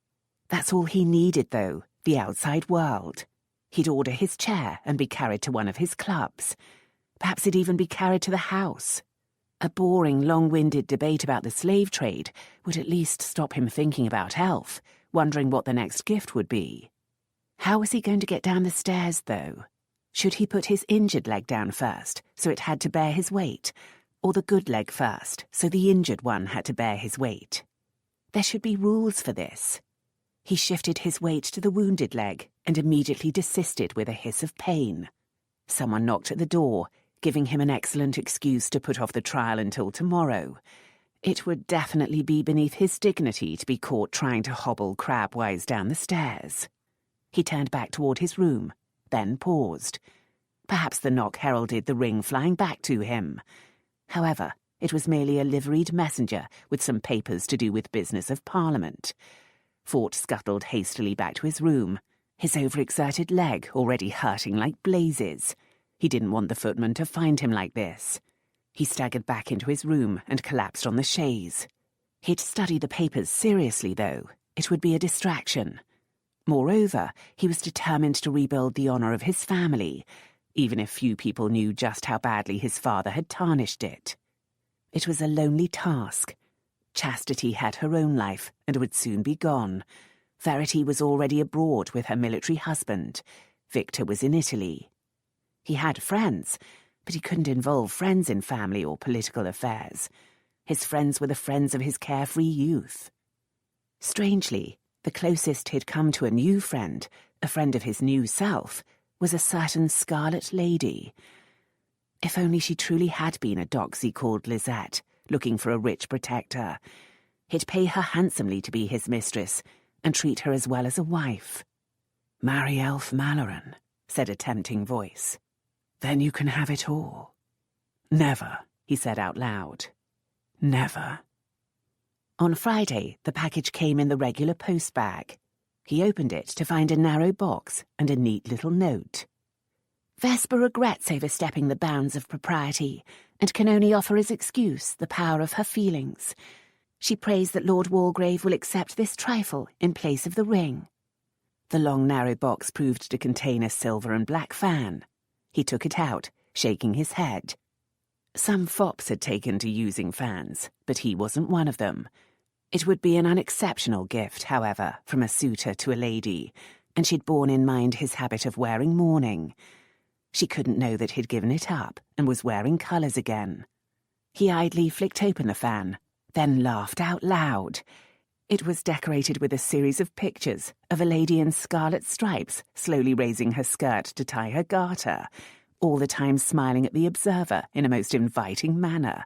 That's all he needed, though, the outside world. He'd order his chair and be carried to one of his clubs. Perhaps he'd even be carried to the house. A boring, long-winded debate about the slave trade would at least stop him thinking about Elf, wondering what the next gift would be. How was he going to get down the stairs, though? Should he put his injured leg down first, so it had to bear his weight, or the good leg first, so the injured one had to bear his weight? There should be rules for this. He shifted his weight to the wounded leg and immediately desisted with a hiss of pain. Someone knocked at the door, giving him an excellent excuse to put off the trial until tomorrow. It would definitely be beneath his dignity to be caught trying to hobble crabwise down the stairs. He turned back toward his room, then paused. Perhaps the knock heralded the ring flying back to him. However, it was merely a liveried messenger with some papers to do with business of Parliament. Fort scuttled hastily back to his room, his overexerted leg already hurting like blazes. He didn't want the footman to find him like this. He staggered back into his room and collapsed on the chaise. He'd study the papers seriously, though. It would be a distraction. Moreover, he was determined to rebuild the honour of his family, even if few people knew just how badly his father had tarnished it. It was a lonely task. Chastity had her own life and would soon be gone. Verity was already abroad with her military husband. Victor was in Italy. He had friends, but he couldn't involve friends in family or political affairs. His friends were the friends of his carefree youth. Strangely, the closest he'd come to a new friend, a friend of his new self, was a certain Scarlet Lady. If only she truly had been a doxy called Lisette, looking for a rich protector. He'd pay her handsomely to be his mistress, and treat her as well as a wife. "Marry Elf Malloren," said a tempting voice. "Then you can have it all." "Never," he said out loud. "Never." On Friday, the package came in the regular post bag. He opened it to find a narrow box and a neat little note. "Vesper regrets overstepping the bounds of propriety, and can only offer as excuse the power of her feelings. She prays that Lord Walgrave will accept this trifle in place of the ring." The long, narrow box proved to contain a silver and black fan. He took it out, shaking his head. Some fops had taken to using fans, but he wasn't one of them. It would be an unexceptional gift, however, from a suitor to a lady, and she'd borne in mind his habit of wearing mourning. She couldn't know that he'd given it up and was wearing colours again. He idly flicked open the fan, then laughed out loud. It was decorated with a series of pictures of a lady in scarlet stripes slowly raising her skirt to tie her garter, all the time smiling at the observer in a most inviting manner.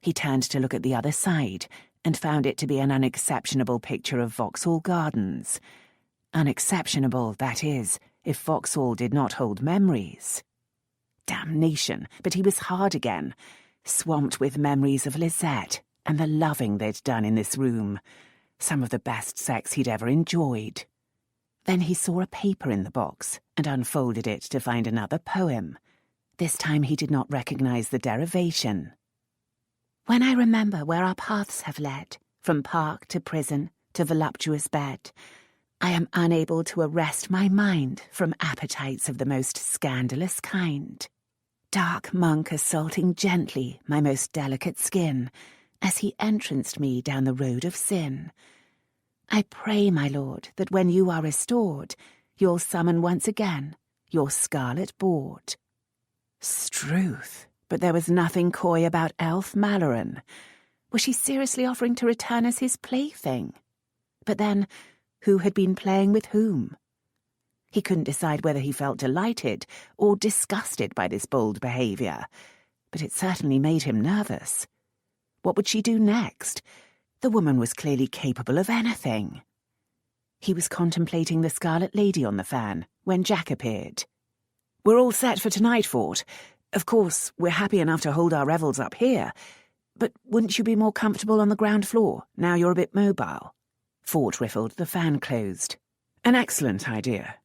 He turned to look at the other side and found it to be an unexceptionable picture of Vauxhall Gardens. Unexceptionable, that is, if Vauxhall did not hold memories. Damnation, but he was hard again, swamped with memories of Lisette and the loving they'd done in this room, some of the best sex he'd ever enjoyed. Then he saw a paper in the box and unfolded it to find another poem. This time he did not recognize the derivation. "When I remember where our paths have led, from park to prison to voluptuous bed, I am unable to arrest my mind from appetites of the most scandalous kind. Dark monk assaulting gently my most delicate skin, as he entranced me down the road of sin. I pray, my lord, that when you are restored, you'll summon once again your scarlet board." Struth, but there was nothing coy about Elf Malloren. Was she seriously offering to return as his plaything? But then, who had been playing with whom? He couldn't decide whether he felt delighted or disgusted by this bold behaviour, but it certainly made him nervous. What would she do next? The woman was clearly capable of anything. He was contemplating the Scarlet Lady on the fan when Jack appeared. "We're all set for tonight, Fort. Of course, we're happy enough to hold our revels up here, but wouldn't you be more comfortable on the ground floor, now you're a bit mobile?" Fort riffled, the fan closed. "An excellent idea.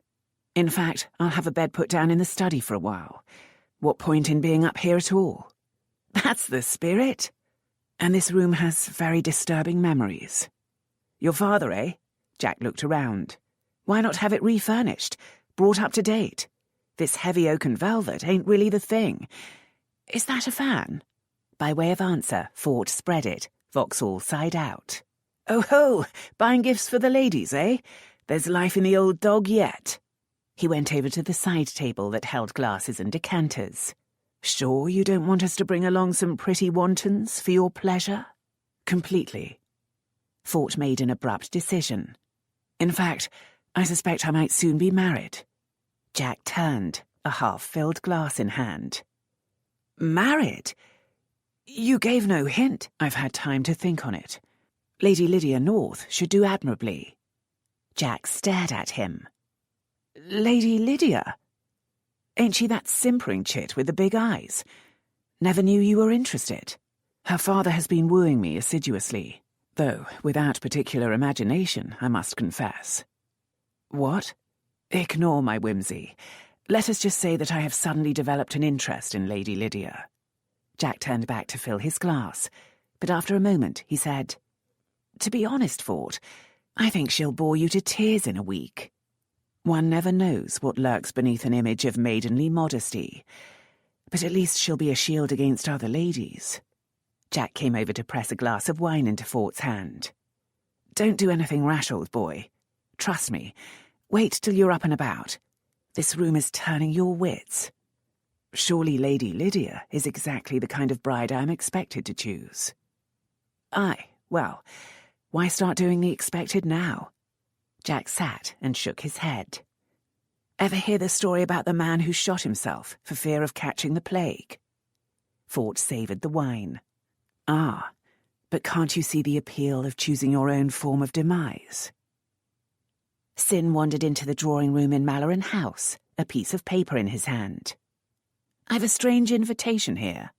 In fact, I'll have a bed put down in the study for a while. What point in being up here at all?" "That's the spirit. And this room has very disturbing memories." "Your father, eh?" Jack looked around. "Why not have it refurnished, brought up to date? This heavy oak and velvet ain't really the thing. Is that a fan?" By way of answer, Fort spread it, Vauxhall side out. "Oh ho! Buying gifts for the ladies, eh? There's life in the old dog yet." He went over to the side table that held glasses and decanters. "Sure you don't want us to bring along some pretty wantons for your pleasure?" "Completely." Fort made an abrupt decision. "In fact, I suspect I might soon be married." Jack turned, a half-filled glass in hand. "Married? You gave no hint." "I've had time to think on it. Lady Lydia North should do admirably." Jack stared at him. "Lady Lydia? Ain't she that simpering chit with the big eyes? Never knew you were interested." "Her father has been wooing me assiduously, though without particular imagination, I must confess." "What?" "Ignore my whimsy. Let us just say that I have suddenly developed an interest in Lady Lydia." Jack turned back to fill his glass, but after a moment he said, "To be honest, Fort, I think she'll bore you to tears in a week. One never knows what lurks beneath an image of maidenly modesty, but at least she'll be a shield against other ladies." Jack came over to press a glass of wine into Fort's hand. "Don't do anything rash, old boy. Trust me. Wait till you're up and about. This room is turning your wits. Surely Lady Lydia is exactly the kind of bride I'm expected to choose." "Aye, well, why start doing the expected now?" Jack sat and shook his head. "Ever hear the story about the man who shot himself for fear of catching the plague?" Fort savoured the wine. "Ah, but can't you see the appeal of choosing your own form of demise?" Sin wandered into the drawing-room in Malloren House, a piece of paper in his hand. "I've a strange invitation here."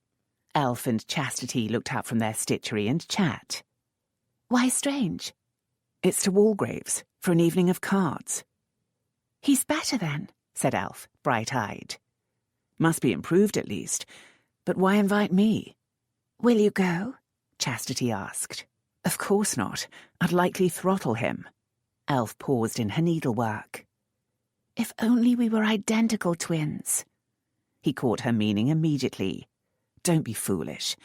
Elf and Chastity looked up from their stitchery and chat. Why strange? "It's to Walgrave's, for an evening of cards." "He's better then," said Elf, bright-eyed. "Must be improved at least. But why invite me?" "Will you go?" Chastity asked. "Of course not. I'd likely throttle him." Elf paused in her needlework. "If only we were identical twins." He caught her meaning immediately. "Don't be foolish.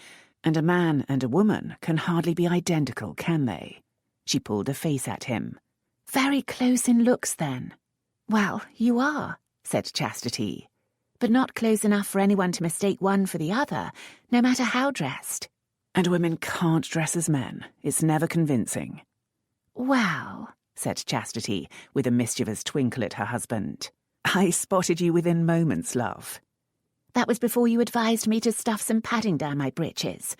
And a man and a woman can hardly be identical, can they?" She pulled a face at him. "Very close in looks, then." "Well, you are," said Chastity. "But not close enough for anyone to mistake one for the other, no matter how dressed." "And women can't dress as men. It's never convincing." "Well," said Chastity, with a mischievous twinkle at her husband. "I spotted you within moments, love." "That was before you advised me to stuff some padding down my breeches.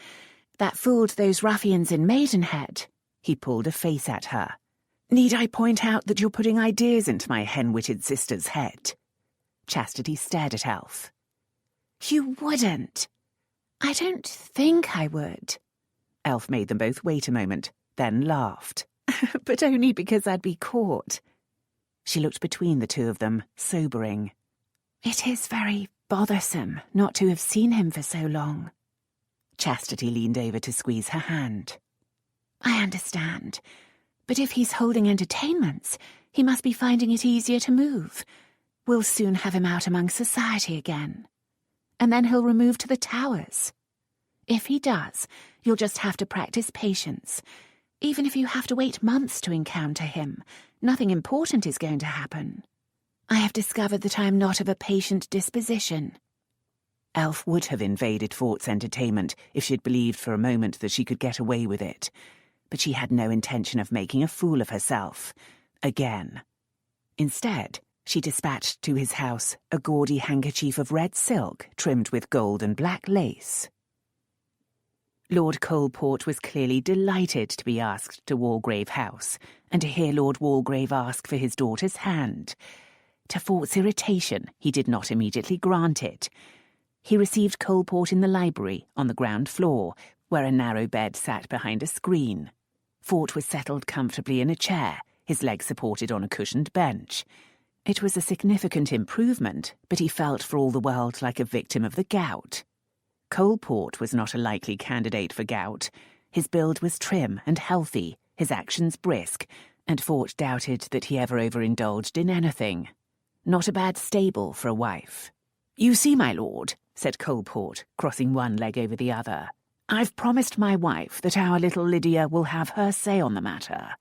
That fooled those ruffians in Maidenhead." He pulled a face at her. "Need I point out that you're putting ideas into my hen-witted sister's head?" Chastity stared at Elf. "You wouldn't." "I don't think I would." Elf made them both wait a moment, then laughed. "But only because I'd be caught." She looked between the two of them, sobering. "It is very bothersome not to have seen him for so long." Chastity leaned over to squeeze her hand. "I understand. But if he's holding entertainments, he must be finding it easier to move. We'll soon have him out among society again. And then he'll remove to the towers. If he does, you'll just have to practice patience. Even if you have to wait months to encounter him, nothing important is going to happen. I have discovered that I am not of a patient disposition." Elf would have invaded Fort's entertainment if she'd believed for a moment that she could get away with it, but she had no intention of making a fool of herself. Again. Instead, she dispatched to his house a gaudy handkerchief of red silk trimmed with gold and black lace. Lord Coalport was clearly delighted to be asked to Walgrave House, and to hear Lord Walgrave ask for his daughter's hand. To Fort's irritation, he did not immediately grant it. He received Coalport in the library on the ground floor, where a narrow bed sat behind a screen. Fort was settled comfortably in a chair, his legs supported on a cushioned bench. It was a significant improvement, but he felt for all the world like a victim of the gout. Coalport was not a likely candidate for gout. His build was trim and healthy, his actions brisk, and Fort doubted that he ever overindulged in anything. Not a bad stable for a wife. "You see, my lord," said Coalport, crossing one leg over the other, "I've promised my wife that our little Lydia will have her say on the matter."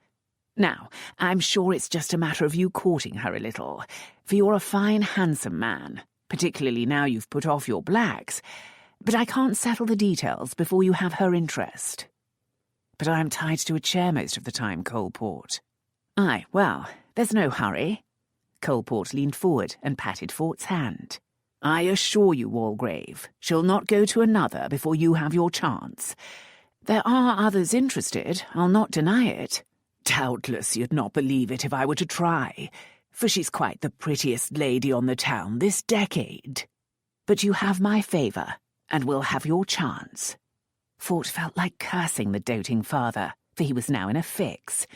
Now, I'm sure it's just a matter of you courting her a little, for you're a fine, handsome man, particularly now you've put off your blacks, but I can't settle the details before you have her interest. But I'm tied to a chair most of the time, Coleport. Aye, well, there's no hurry. Coleport leaned forward and patted Fort's hand. I assure you, Walgrave, she'll not go to another before you have your chance. There are others interested, I'll not deny it. Doubtless you'd not believe it if I were to try, for she's quite the prettiest lady on the town this decade. But you have my favour, and will have your chance. Fort felt like cursing the doting father, for he was now in a fix.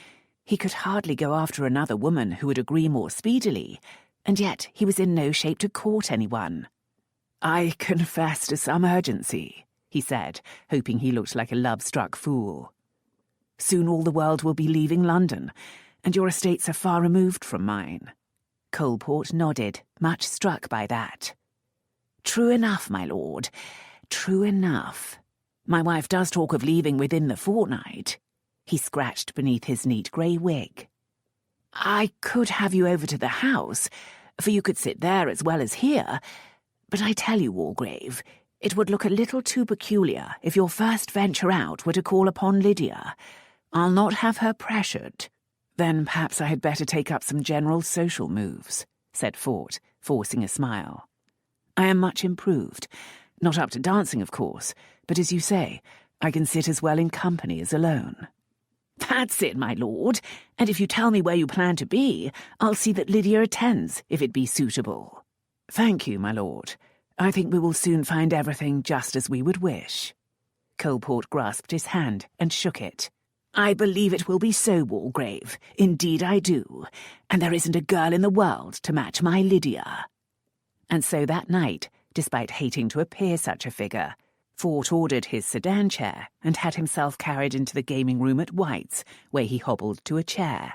He could hardly go after another woman who would agree more speedily, and yet he was in no shape to court anyone. I confess to some urgency, he said, hoping he looked like a love-struck fool. Soon all the world will be leaving London, and your estates are far removed from mine. Coleport nodded, much struck by that. True enough, my lord, true enough. My wife does talk of leaving within the fortnight. He scratched beneath his neat grey wig. I could have you over to the house, for you could sit there as well as here, but I tell you, Walgrave, it would look a little too peculiar if your first venture out were to call upon Lydia. I'll not have her pressured. Then perhaps I had better take up some general social moves, said Fort, forcing a smile. I am much improved. Not up to dancing, of course, but as you say, I can sit as well in company as alone. That's it, my lord, and if you tell me where you plan to be, I'll see that Lydia attends, if it be suitable. Thank you, my lord. I think we will soon find everything just as we would wish. Coleport grasped his hand and shook it. I believe it will be so, Walgrave. Indeed I do. And there isn't a girl in the world to match my Lydia. And so that night, despite hating to appear such a figure, Fort ordered his sedan chair and had himself carried into the gaming room at White's, where he hobbled to a chair.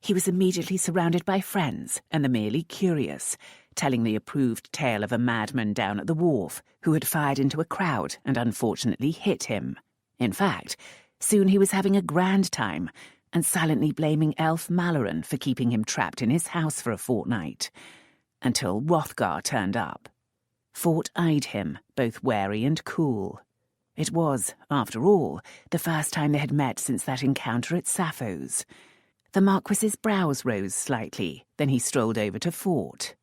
He was immediately surrounded by friends and the merely curious, telling the approved tale of a madman down at the wharf who had fired into a crowd and unfortunately hit him. In fact, soon he was having a grand time and silently blaming Elfled Malloren for keeping him trapped in his house for a fortnight, until Hrothgar turned up. Fort eyed him, both wary and cool. It was, after all, the first time they had met since that encounter at Sappho's. The Marquis's brows rose slightly, then he strolled over to Fort.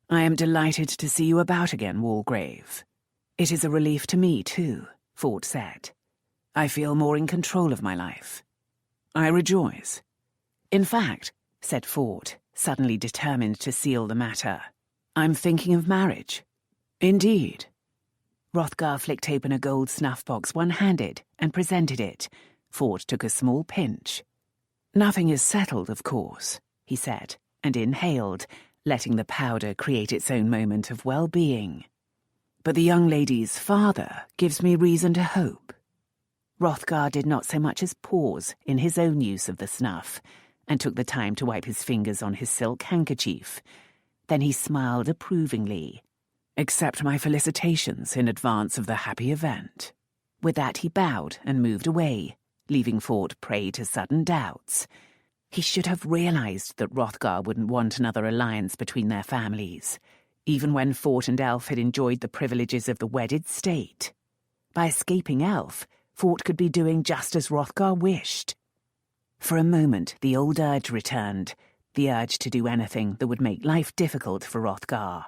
I am delighted to see you about again, Walgrave. It is a relief to me, too, Fort said. I feel more in control of my life. I rejoice. In fact, said Fort, suddenly determined to seal the matter, I'm thinking of marriage. Indeed. Hrothgar flicked open a gold snuff-box one-handed and presented it. Fort took a small pinch. Nothing is settled, of course, he said, and inhaled, letting the powder create its own moment of well-being. But the young lady's father gives me reason to hope. Hrothgar did not so much as pause in his own use of the snuff, and took the time to wipe his fingers on his silk handkerchief. Then he smiled approvingly. Accept my felicitations in advance of the happy event. With that he bowed and moved away, leaving Fort prey to sudden doubts. He should have realized that Hrothgar wouldn't want another alliance between their families, even when Fort and Elf had enjoyed the privileges of the wedded state. By escaping Elf, Fort could be doing just as Hrothgar wished. For a moment the old urge returned, the urge to do anything that would make life difficult for Hrothgar.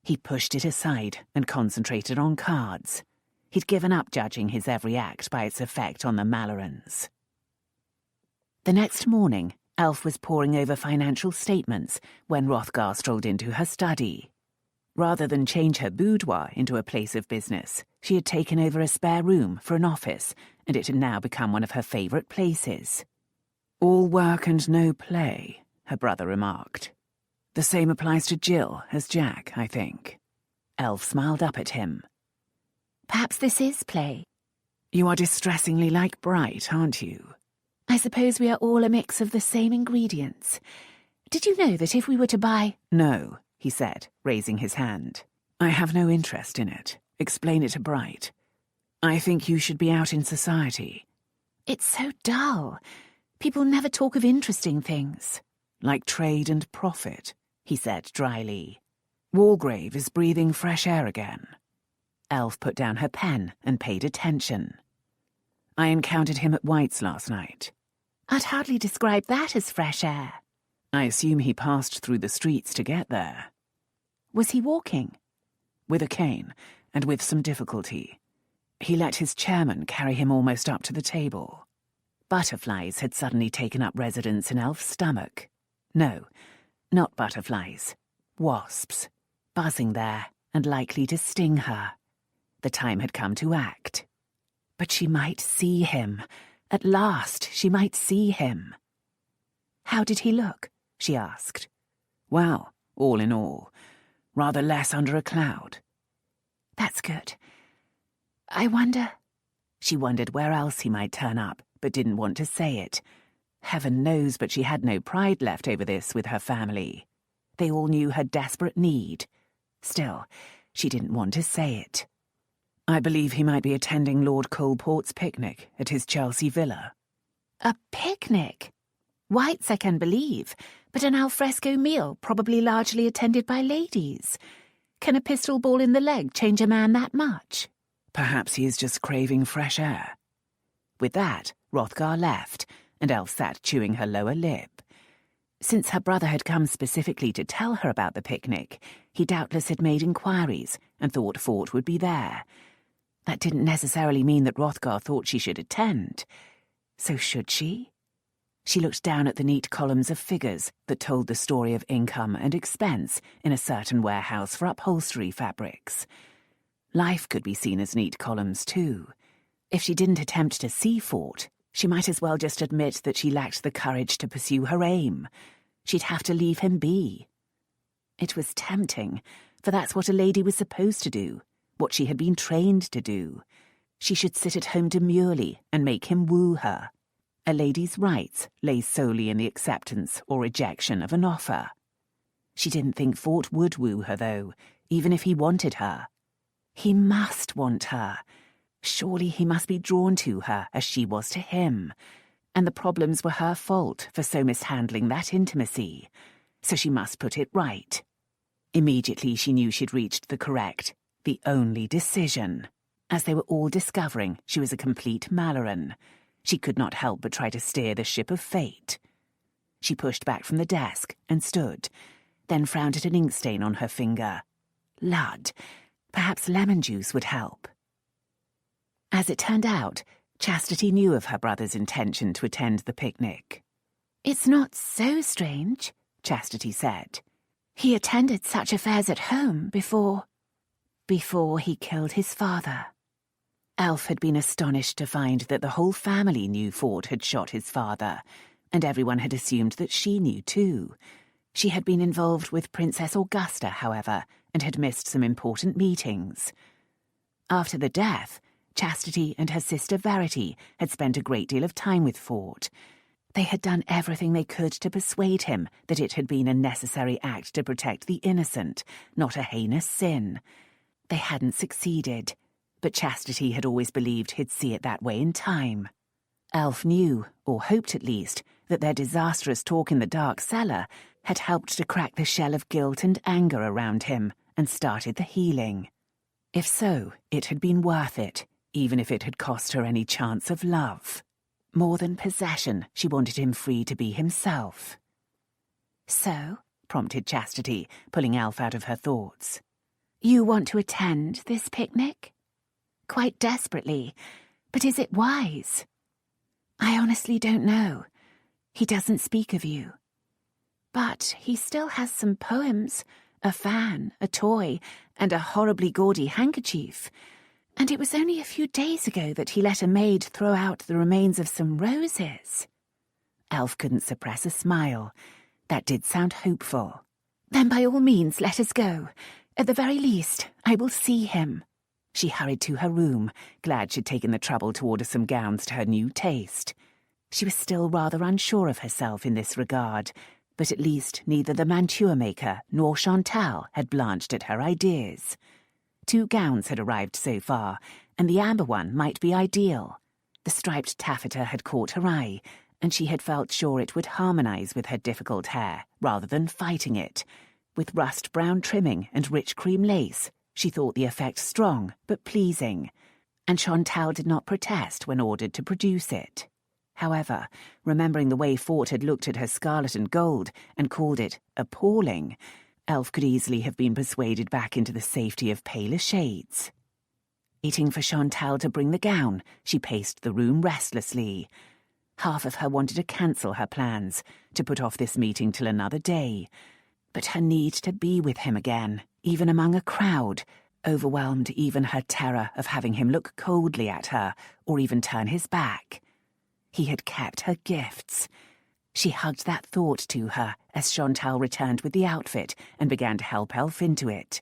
He pushed it aside and concentrated on cards. He'd given up judging his every act by its effect on the Mallorens. The next morning, Elf was poring over financial statements when Hrothgar strolled into her study. Rather than change her boudoir into a place of business, she had taken over a spare room for an office, and it had now become one of her favourite places. All work and no play, her brother remarked. The same applies to Jill as Jack, I think. Elf smiled up at him. Perhaps this is play. You are distressingly like Bright, aren't you? I suppose we are all a mix of the same ingredients. Did you know that if we were to buy— No, he said, raising his hand. I have no interest in it. Explain it to Bright. I think you should be out in society. It's so dull. People never talk of interesting things. Like trade and profit, he said dryly. Walgrave is breathing fresh air again. Elf put down her pen and paid attention. I encountered him at White's last night. I'd hardly describe that as fresh air. I assume he passed through the streets to get there. Was he walking? With a cane, and with some difficulty. He let his chairman carry him almost up to the table. Butterflies had suddenly taken up residence in Elf's stomach. No, not butterflies. Wasps, buzzing there and likely to sting her. The time had come to act. But she might see him. At last, she might see him. How did he look? She asked. Well, all in all, rather less under a cloud. That's good. I wonder... She wondered where else he might turn up, but didn't want to say it. Heaven knows, but she had no pride left over this with her family. They all knew her desperate need. Still, she didn't want to say it. I believe he might be attending Lord Coalport's picnic at his Chelsea villa. A picnic? White's I can believe, but an alfresco meal probably largely attended by ladies. Can a pistol ball in the leg change a man that much? Perhaps he is just craving fresh air. With that, Hrothgar left, and Elf sat chewing her lower lip. Since her brother had come specifically to tell her about the picnic, he doubtless had made inquiries and thought Fort would be there. That didn't necessarily mean that Hrothgar thought she should attend. So should she? She looked down at the neat columns of figures that told the story of income and expense in a certain warehouse for upholstery fabrics. Life could be seen as neat columns too. If she didn't attempt to see Fort, she might as well just admit that she lacked the courage to pursue her aim. She'd have to leave him be. It was tempting, for that's what a lady was supposed to do, what she had been trained to do. She should sit at home demurely and make him woo her. A lady's rights lay solely in the acceptance or rejection of an offer. She didn't think Fort would woo her, though, even if he wanted her. He must want her. Surely he must be drawn to her as she was to him. And the problems were her fault for so mishandling that intimacy. So she must put it right. Immediately she knew she'd reached the correct, the only decision. As they were all discovering she was a complete Malloren, she could not help but try to steer the ship of fate. She pushed back from the desk and stood, then frowned at an ink stain on her finger. Lud. Perhaps lemon juice would help. As it turned out, Chastity knew of her brother's intention to attend the picnic. It's not so strange, Chastity said. He attended such affairs at home before he killed his father. Elf had been astonished to find that the whole family knew Fort had shot his father, and everyone had assumed that she knew too. She had been involved with Princess Augusta, however, and had missed some important meetings. After the death, Chastity and her sister Verity had spent a great deal of time with Fort. They had done everything they could to persuade him that it had been a necessary act to protect the innocent, not a heinous sin. They hadn't succeeded, but Chastity had always believed he'd see it that way in time. Elf knew, or hoped at least, that their disastrous talk in the dark cellar had helped to crack the shell of guilt and anger around him and started the healing. If so, it had been worth it, even if it had cost her any chance of love. More than possession, she wanted him free to be himself. So, prompted Chastity, pulling Elf out of her thoughts. You want to attend this picnic? Quite desperately, but is it wise? I honestly don't know. He doesn't speak of you. But he still has some poems, a fan, a toy, and a horribly gaudy handkerchief. And it was only a few days ago that he let a maid throw out the remains of some roses. Elf couldn't suppress a smile. That did sound hopeful. Then by all means let us go. At the very least, I will see him. She hurried to her room, glad she'd taken the trouble to order some gowns to her new taste. She was still rather unsure of herself in this regard, but at least neither the mantua maker nor Chantal had blanched at her ideas. 2 gowns had arrived so far, and the amber one might be ideal. The striped taffeta had caught her eye, and she had felt sure it would harmonise with her difficult hair rather than fighting it. With rust-brown trimming and rich cream lace, she thought the effect strong but pleasing, and Chantal did not protest when ordered to produce it. However, remembering the way Fort had looked at her scarlet and gold and called it appalling, Elf could easily have been persuaded back into the safety of paler shades. Waiting for Chantal to bring the gown, she paced the room restlessly. Half of her wanted to cancel her plans, to put off this meeting till another day. But her need to be with him again, even among a crowd, overwhelmed even her terror of having him look coldly at her or even turn his back. He had kept her gifts. She hugged that thought to her as Chantal returned with the outfit and began to help Elf into it.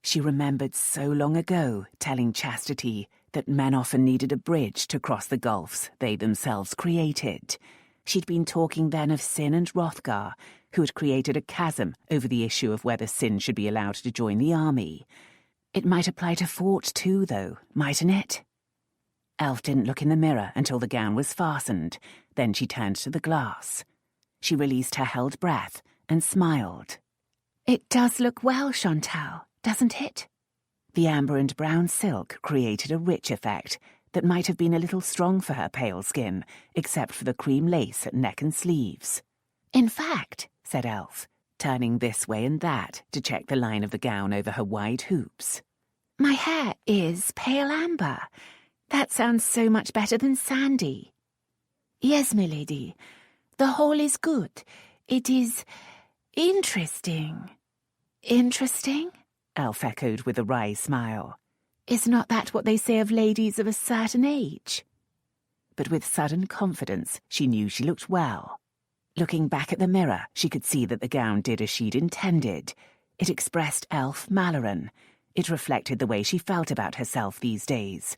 She remembered so long ago telling Chastity that men often needed a bridge to cross the gulfs they themselves created. She'd been talking then of Sin and Hrothgar, who had created a chasm over the issue of whether Sin should be allowed to join the army. It might apply to Fort too, though, mightn't it? Elf didn't look in the mirror until the gown was fastened. Then she turned to the glass. She released her held breath and smiled. "It does look well, Chantal, doesn't it?" The amber and brown silk created a rich effect that might have been a little strong for her pale skin, except for the cream lace at neck and sleeves. "In fact," said Elf, turning this way and that to check the line of the gown over her wide hoops, "my hair is pale amber. That sounds so much better than sandy." "Yes, milady. The whole is good. It is interesting." "Interesting?" Elf echoed with a wry smile. "Is not that what they say of ladies of a certain age?" But with sudden confidence, she knew she looked well. Looking back at the mirror, she could see that the gown did as she'd intended. It expressed Elf Malloren. It reflected the way she felt about herself these days.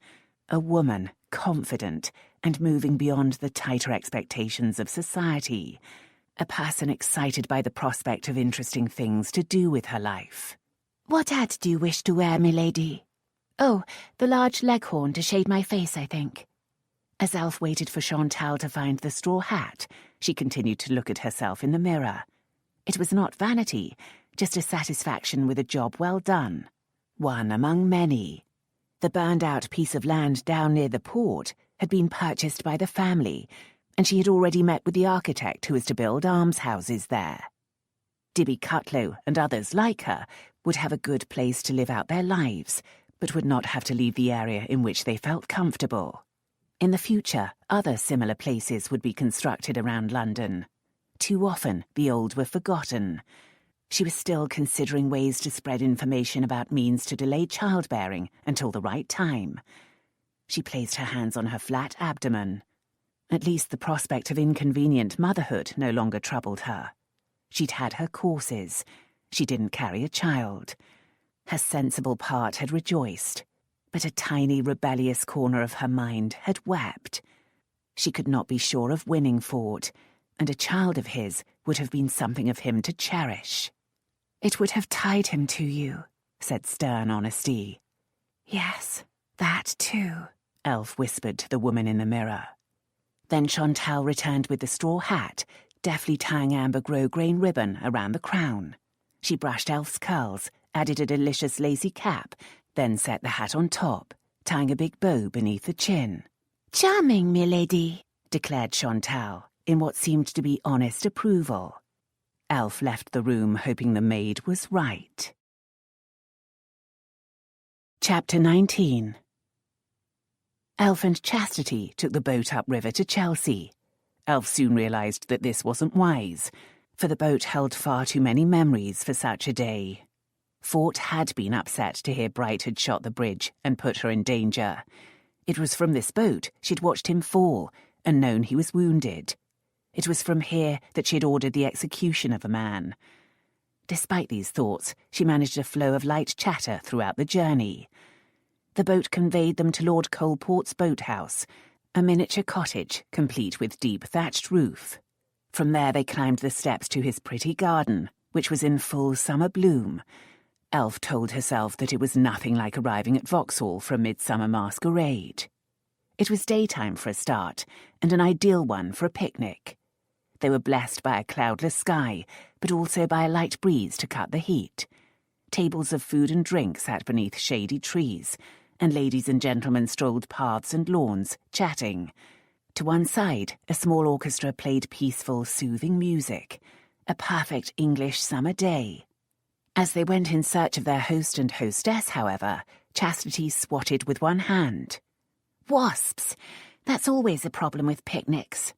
A woman, confident, and moving beyond the tighter expectations of society. A person excited by the prospect of interesting things to do with her life. "What hat do you wish to wear, milady?" "Oh, the large leghorn to shade my face, I think." As Elf waited for Chantal to find the straw hat, she continued to look at herself in the mirror. It was not vanity, just a satisfaction with a job well done. One among many. The burned-out piece of land down near the port had been purchased by the family, and she had already met with the architect who was to build almshouses there. Dibby Cutlow and others like her would have a good place to live out their lives, but would not have to leave the area in which they felt comfortable. In the future, other similar places would be constructed around London. Too often, the old were forgotten. She was still considering ways to spread information about means to delay childbearing until the right time. She placed her hands on her flat abdomen. At least the prospect of inconvenient motherhood no longer troubled her. She'd had her courses. She didn't carry a child. Her sensible part had rejoiced, but a tiny rebellious corner of her mind had wept. She could not be sure of winning Fort, and a child of his would have been something of him to cherish. "It would have tied him to you," said stern honesty. "Yes, that too," Elf whispered to the woman in the mirror. Then Chantal returned with the straw hat, deftly tying amber grosgrain ribbon around the crown. She brushed Elf's curls, added a delicious lacy cap, then set the hat on top, tying a big bow beneath the chin. "Charming, milady," declared Chantal, in what seemed to be honest approval. Elf left the room hoping the maid was right. Chapter 19. Elf and Chastity took the boat upriver to Chelsea. Elf soon realised that this wasn't wise, for the boat held far too many memories for such a day. Fort had been upset to hear Bright had shot the bridge and put her in danger. It was from this boat she'd watched him fall and known he was wounded. It was from here that she had ordered the execution of a man. Despite these thoughts, she managed a flow of light chatter throughout the journey. The boat conveyed them to Lord Coalport's boathouse, a miniature cottage complete with deep thatched roof. From there they climbed the steps to his pretty garden, which was in full summer bloom. Elf told herself that it was nothing like arriving at Vauxhall for a midsummer masquerade. It was daytime for a start, and an ideal one for a picnic. They were blessed by a cloudless sky, but also by a light breeze to cut the heat. Tables of food and drink sat beneath shady trees, and ladies and gentlemen strolled paths and lawns, chatting. To one side, a small orchestra played peaceful, soothing music. A perfect English summer day. As they went in search of their host and hostess, however, Chastity swatted with one hand. Wasps! That's always a problem with picnics.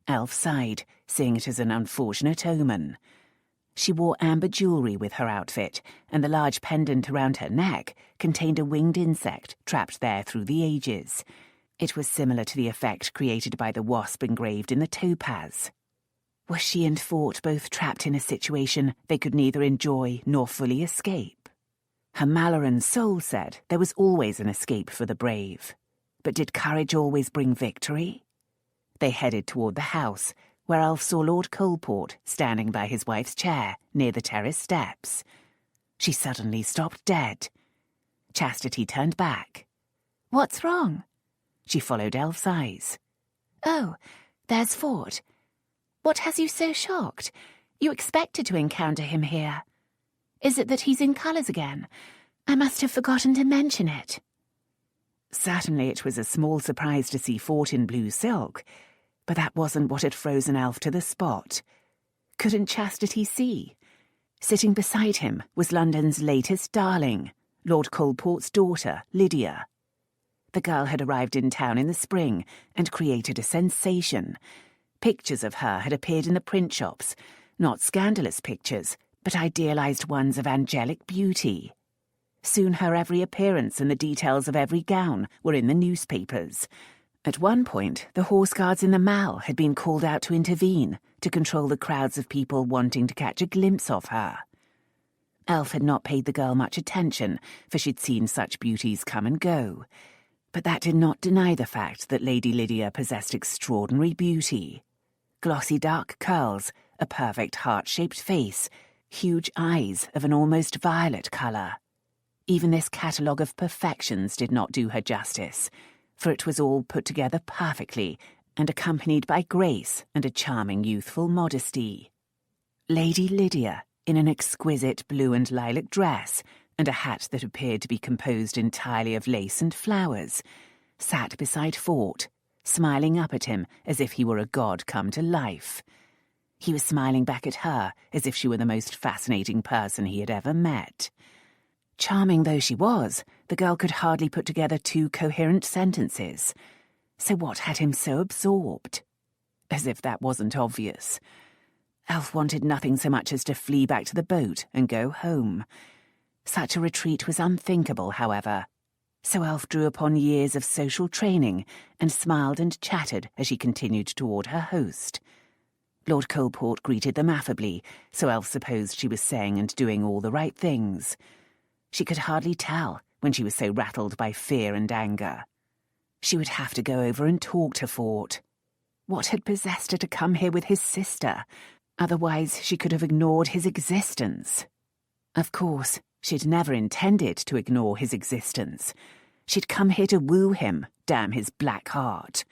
Elf sighed, seeing it as an unfortunate omen. She wore amber jewellery with her outfit, and the large pendant around her neck contained a winged insect trapped there through the ages. It was similar to the effect created by the wasp engraved in the topaz. Was she and Fort both trapped in a situation they could neither enjoy nor fully escape? Her Malloren soul said there was always an escape for the brave. But did courage always bring victory? They headed toward the house, where Elf saw Lord Coalport standing by his wife's chair near the terrace steps. She suddenly stopped dead. Chastity turned back. What's wrong? She followed Elf's eyes. Oh, there's Fort. What has you so shocked? You expected to encounter him here. Is it that he's in colours again? I must have forgotten to mention it. Certainly it was a small surprise to see Fort in blue silk, but that wasn't what had frozen Elf to the spot. Couldn't Chastity see? Sitting beside him was London's latest darling, Lord Coalport's daughter, Lydia. The girl had arrived in town in the spring and created a sensation. Pictures of her had appeared in the print shops, not scandalous pictures, but idealised ones of angelic beauty. Soon her every appearance and the details of every gown were in the newspapers. At one point, the horse guards in the Mall had been called out to intervene, to control the crowds of people wanting to catch a glimpse of her. Elf had not paid the girl much attention, for she'd seen such beauties come and go. But that did not deny the fact that Lady Lydia possessed extraordinary beauty. Glossy dark curls, a perfect heart-shaped face, huge eyes of an almost violet colour. Even this catalogue of perfections did not do her justice, for it was all put together perfectly and accompanied by grace and a charming youthful modesty. Lady Lydia, in an exquisite blue and lilac dress and a hat that appeared to be composed entirely of lace and flowers, sat beside Fort, smiling up at him as if he were a god come to life. He was smiling back at her as if she were the most fascinating person he had ever met. Charming though she was, the girl could hardly put together two coherent sentences. So what had him so absorbed? As if that wasn't obvious. Elf wanted nothing so much as to flee back to the boat and go home. Such a retreat was unthinkable, however. So Elf drew upon years of social training and smiled and chatted as she continued toward her host. Lord Coalport greeted them affably, so Elf supposed she was saying and doing all the right things. She could hardly tell when she was so rattled by fear and anger. She would have to go over and talk to Fort. What had possessed her to come here with his sister? Otherwise she could have ignored his existence. Of course, she'd never intended to ignore his existence. She'd come here to woo him, damn his black heart.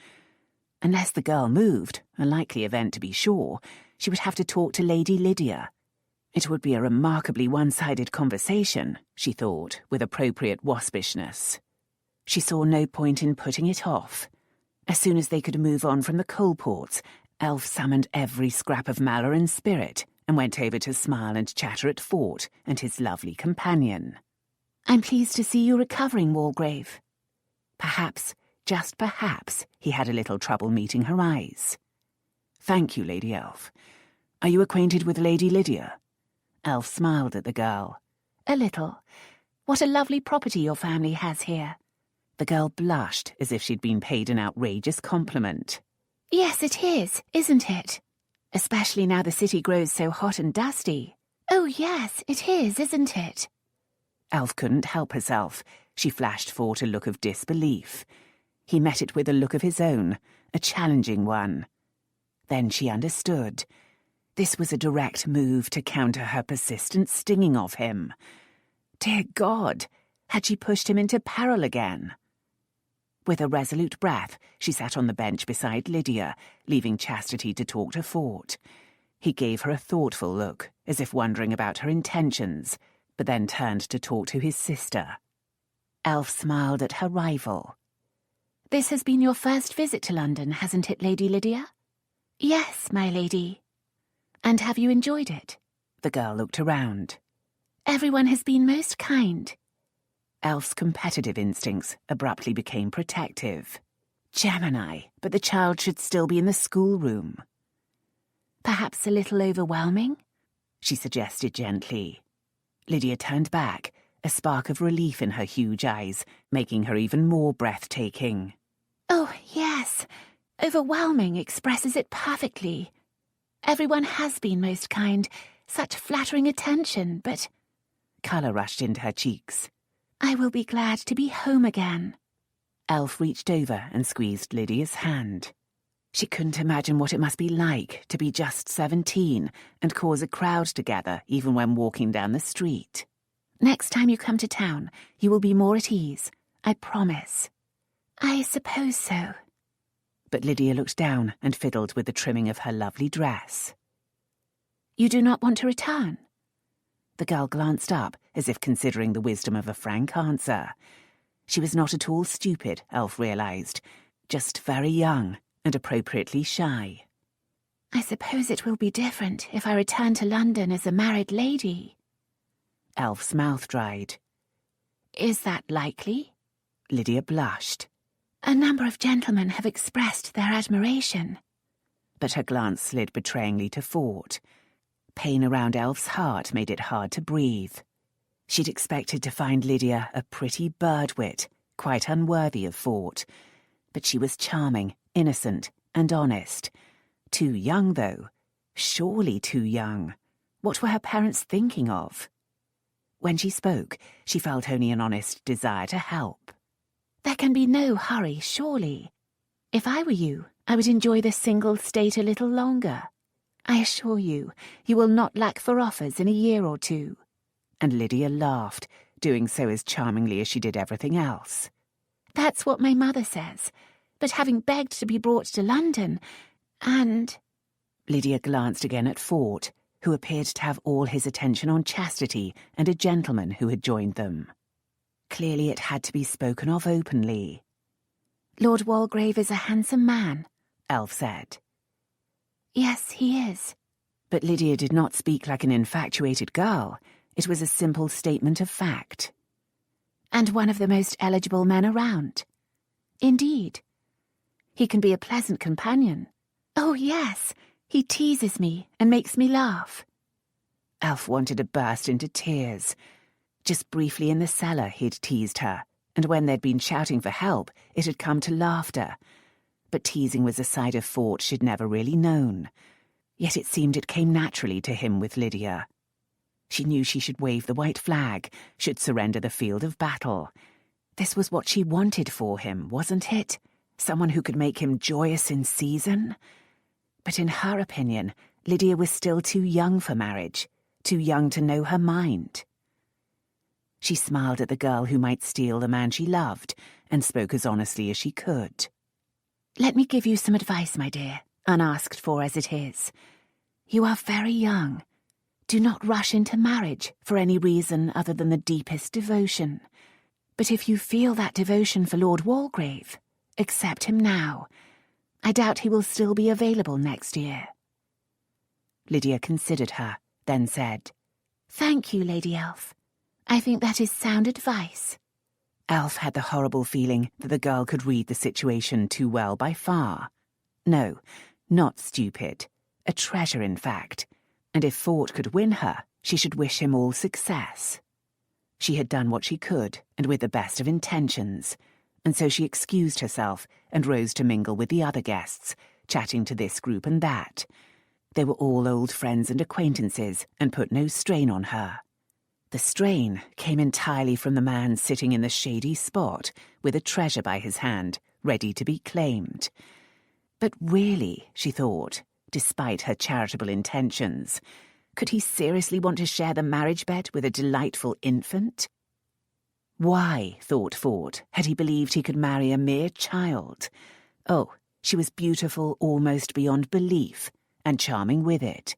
Unless the girl moved, a likely event to be sure, she would have to talk to Lady Lydia. It would be a remarkably one-sided conversation, she thought, with appropriate waspishness. She saw no point in putting it off. As soon as they could move on from the Coalports, Elf summoned every scrap of Malloren spirit and went over to smile and chatter at Fort and his lovely companion. I'm pleased to see you recovering, Walgrave. Perhaps, just perhaps, he had a little trouble meeting her eyes. Thank you, Lady Elf. Are you acquainted with Lady Lydia? Elf smiled at the girl. A little. What a lovely property your family has here. The girl blushed as if she'd been paid an outrageous compliment. Yes, it is, isn't it? Especially now the city grows so hot and dusty. Oh, yes, it is, isn't it? Elf couldn't help herself. She flashed Fort a look of disbelief. He met it with a look of his own, a challenging one. Then she understood. This was a direct move to counter her persistent stinging of him. Dear God, had she pushed him into peril again? With a resolute breath, she sat on the bench beside Lydia, leaving Chastity to talk to Fort. He gave her a thoughtful look, as if wondering about her intentions, but then turned to talk to his sister. Elf smiled at her rival. "This has been your first visit to London, hasn't it, Lady Lydia?" "Yes, my lady." "And have you enjoyed it?" The girl looked around. "Everyone has been most kind." Elf's competitive instincts abruptly became protective. Gemini, but the child should still be in the schoolroom. "Perhaps a little overwhelming?" she suggested gently. Lydia turned back, a spark of relief in her huge eyes, making her even more breathtaking. "Oh, yes. Overwhelming expresses it perfectly. Everyone has been most kind. Such flattering attention, but—" Colour rushed into her cheeks. "I will be glad to be home again." Elf reached over and squeezed Lydia's hand. She couldn't imagine what it must be like to be just 17 and cause a crowd together even when walking down the street. "Next time you come to town, you will be more at ease. I promise." "I suppose so." But Lydia looked down and fiddled with the trimming of her lovely dress. "You do not want to return?" The girl glanced up, as if considering the wisdom of a frank answer. She was not at all stupid, Elf realised, just very young and appropriately shy. "I suppose it will be different if I return to London as a married lady." Elf's mouth dried. "Is that likely?" Lydia blushed. "A number of gentlemen have expressed their admiration." But her glance slid betrayingly to Fort. Pain around Elf's heart made it hard to breathe. She'd expected to find Lydia a pretty birdwit, quite unworthy of Fort. But she was charming, innocent, and honest. Too young, though. Surely too young. What were her parents thinking of? When she spoke, she felt only an honest desire to help. "There can be no hurry, surely. If I were you, I would enjoy the single state a little longer. I assure you, you will not lack for offers in a year or two." And Lydia laughed, doing so as charmingly as she did everything else. "That's what my mother says. But having begged to be brought to London, and—" Lydia glanced again at Fort, who appeared to have all his attention on Chastity and a gentleman who had joined them. Clearly it had to be spoken of openly. "Lord Walgrave is a handsome man," Elf said. "Yes, he is." But Lydia did not speak like an infatuated girl. It was a simple statement of fact. "And one of the most eligible men around." "Indeed." "He can be a pleasant companion." "Oh, yes. He teases me and makes me laugh." Elf wanted to burst into tears. Just briefly in the cellar he'd teased her, and when they'd been shouting for help, it had come to laughter. But teasing was a side of Fort she'd never really known. Yet it seemed it came naturally to him with Lydia. She knew she should wave the white flag, should surrender the field of battle. This was what she wanted for him, wasn't it? Someone who could make him joyous in season? But in her opinion, Lydia was still too young for marriage, too young to know her mind. She smiled at the girl who might steal the man she loved, and spoke as honestly as she could. "Let me give you some advice, my dear, unasked for as it is. You are very young. Do not rush into marriage for any reason other than the deepest devotion. But if you feel that devotion for Lord Walgrave, accept him now. I doubt he will still be available next year." Lydia considered her, then said, "Thank you, Lady Elf. I think that is sound advice." Elf had the horrible feeling that the girl could read the situation too well by far. No, not stupid. A treasure, in fact. And if Fort could win her, she should wish him all success. She had done what she could, and with the best of intentions, and so she excused herself and rose to mingle with the other guests, chatting to this group and that. They were all old friends and acquaintances, and put no strain on her. The strain came entirely from the man sitting in the shady spot with a treasure by his hand, ready to be claimed. But really, she thought, despite her charitable intentions, could he seriously want to share the marriage bed with a delightful infant? Why, thought Ford, had he believed he could marry a mere child? Oh, she was beautiful almost beyond belief, and charming with it.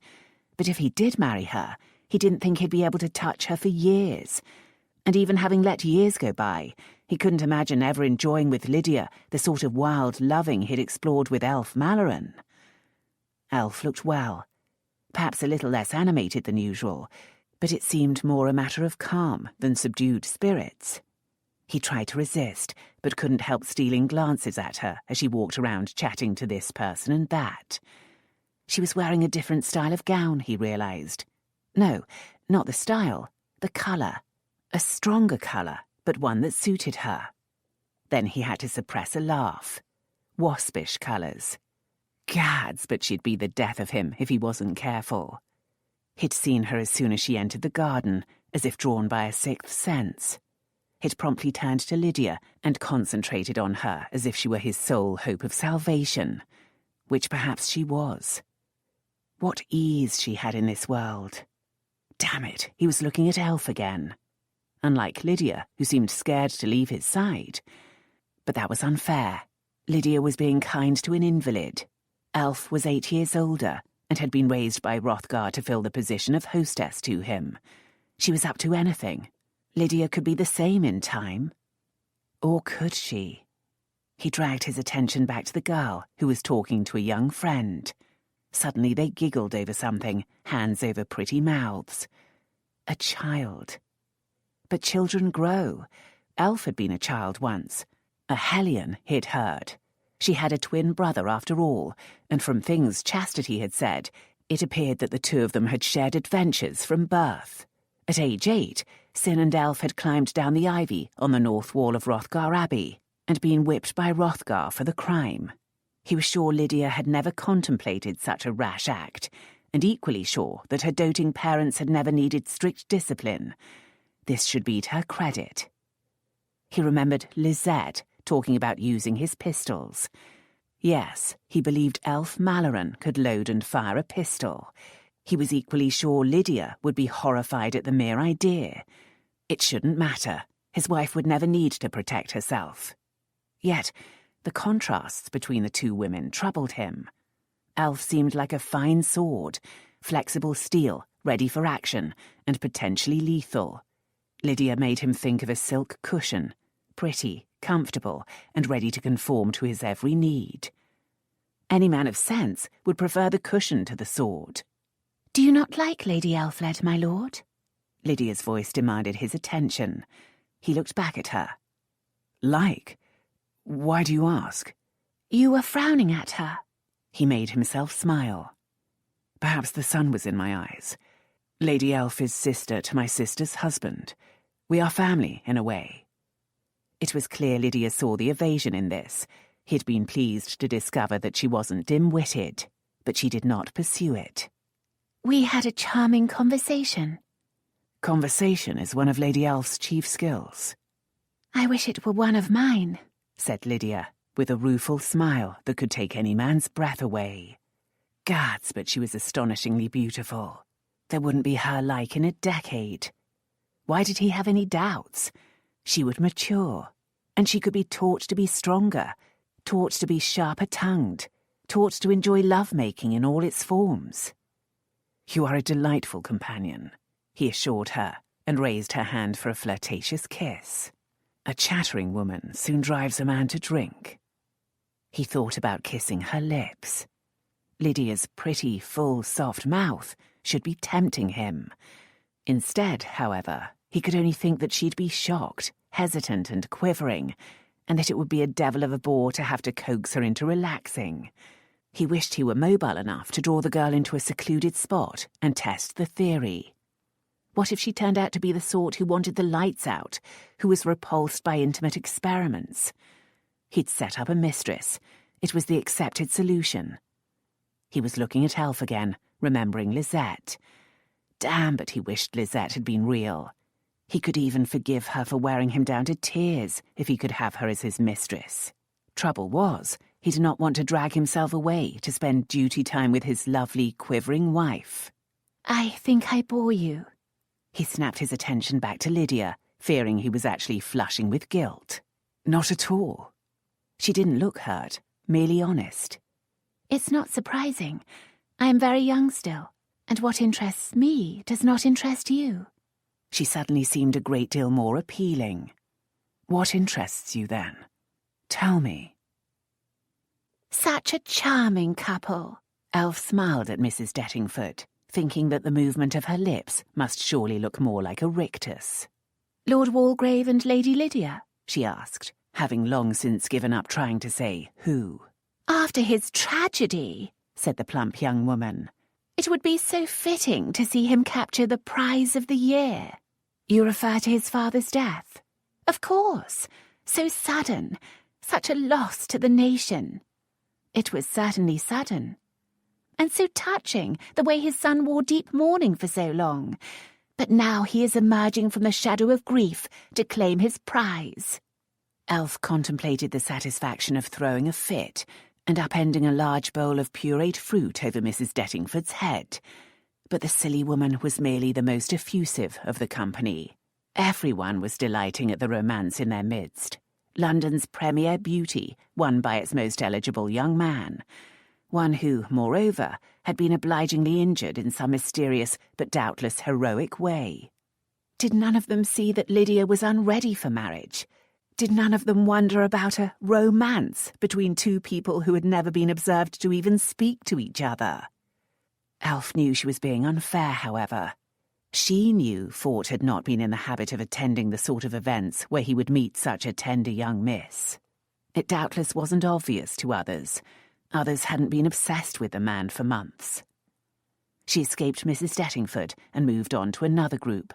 But if he did marry her, he didn't think he'd be able to touch her for years. And even having let years go by, he couldn't imagine ever enjoying with Lydia the sort of wild loving he'd explored with Elf Malloren. Elf looked well, perhaps a little less animated than usual, but it seemed more a matter of calm than subdued spirits. He tried to resist, but couldn't help stealing glances at her as she walked around chatting to this person and that. She was wearing a different style of gown, he realised. No, not the style, the colour. A stronger colour, but one that suited her. Then he had to suppress a laugh. Waspish colours. Gads, but she'd be the death of him if he wasn't careful. He'd seen her as soon as she entered the garden, as if drawn by a sixth sense. He'd promptly turned to Lydia and concentrated on her as if she were his sole hope of salvation, which perhaps she was. What ease she had in this world. Damn it, he was looking at Elf again. Unlike Lydia, who seemed scared to leave his side. But that was unfair. Lydia was being kind to an invalid. Elf was 8 years older and had been raised by Hrothgar to fill the position of hostess to him. She was up to anything. Lydia could be the same in time. Or could she? He dragged his attention back to the girl who was talking to a young friend. Suddenly they giggled over something, hands over pretty mouths. A child. But children grow. Elf had been a child once. A hellion, he'd heard. She had a twin brother after all, and from things Chastity had said, it appeared that the two of them had shared adventures from birth. At age 8, Sin and Elf had climbed down the ivy on the north wall of Hrothgar Abbey and been whipped by Hrothgar for the crime. He was sure Lydia had never contemplated such a rash act, and equally sure that her doting parents had never needed strict discipline. This should be to her credit. He remembered Lisette talking about using his pistols. Yes, he believed Elf Malloren could load and fire a pistol. He was equally sure Lydia would be horrified at the mere idea. It shouldn't matter. His wife would never need to protect herself. Yet, the contrasts between the two women troubled him. Elf seemed like a fine sword, flexible steel, ready for action, and potentially lethal. Lydia made him think of a silk cushion, pretty, comfortable, and ready to conform to his every need. Any man of sense would prefer the cushion to the sword. "Do you not like Lady Elfled, my lord?" Lydia's voice demanded his attention. He looked back at her. Like? Why do you ask? "You were frowning at her." He made himself smile. Perhaps the sun was in my eyes. Lady Elf is sister to my sister's husband. We are family, in a way. It was clear Lydia saw the evasion in this. He'd been pleased to discover that she wasn't dim-witted, but she did not pursue it. "We had a charming conversation." Conversation is one of Lady Elf's chief skills. "I wish it were one of mine," said Lydia, with a rueful smile that could take any man's breath away. Gads, but she was astonishingly beautiful. There wouldn't be her like in a decade. Why did he have any doubts? She would mature, and she could be taught to be stronger, taught to be sharper-tongued, taught to enjoy love-making in all its forms. "You are a delightful companion," he assured her, and raised her hand for a flirtatious kiss. A chattering woman soon drives a man to drink. He thought about kissing her lips. Lydia's pretty, full, soft mouth should be tempting him. Instead, however, he could only think that she'd be shocked, hesitant and quivering, and that it would be a devil of a bore to have to coax her into relaxing. He wished he were mobile enough to draw the girl into a secluded spot and test the theory. What if she turned out to be the sort who wanted the lights out, who was repulsed by intimate experiments? He'd set up a mistress. It was the accepted solution. He was looking at Elf again, remembering Lisette. Damn, but he wished Lisette had been real. He could even forgive her for wearing him down to tears if he could have her as his mistress. Trouble was, he did not want to drag himself away to spend duty time with his lovely, quivering wife. "I think I bore you." He snapped his attention back to Lydia, fearing he was actually flushing with guilt. Not at all. She didn't look hurt, merely honest. It's not surprising. I am very young still, and what interests me does not interest you. She suddenly seemed a great deal more appealing. What interests you, then? Tell me. Such a charming couple. Elf smiled at Mrs. Dettingford, thinking that the movement of her lips must surely look more like a rictus. Lord Walgrave and Lady Lydia? She asked, having long since given up trying to say who. After his tragedy, said the plump young woman, it would be so fitting to see him capture the prize of the year. You refer to his father's death? Of course. So sudden. Such a loss to the nation. It was certainly sudden. And so touching, the way his son wore deep mourning for so long. But now he is emerging from the shadow of grief to claim his prize. Elf contemplated the satisfaction of throwing a fit and upending a large bowl of pureed fruit over Mrs. Dettingford's head. But the silly woman was merely the most effusive of the company. Everyone was delighting at the romance in their midst. London's premier beauty, won by its most eligible young man. One who, moreover, had been obligingly injured in some mysterious but doubtless heroic way. Did none of them see that Lydia was unready for marriage? Did none of them wonder about a romance between two people who had never been observed to even speak to each other? Elf knew she was being unfair, however. She knew Fort had not been in the habit of attending the sort of events where he would meet such a tender young miss. It doubtless wasn't obvious to others. Others hadn't been obsessed with the man for months. She escaped Mrs. Dettingford and moved on to another group,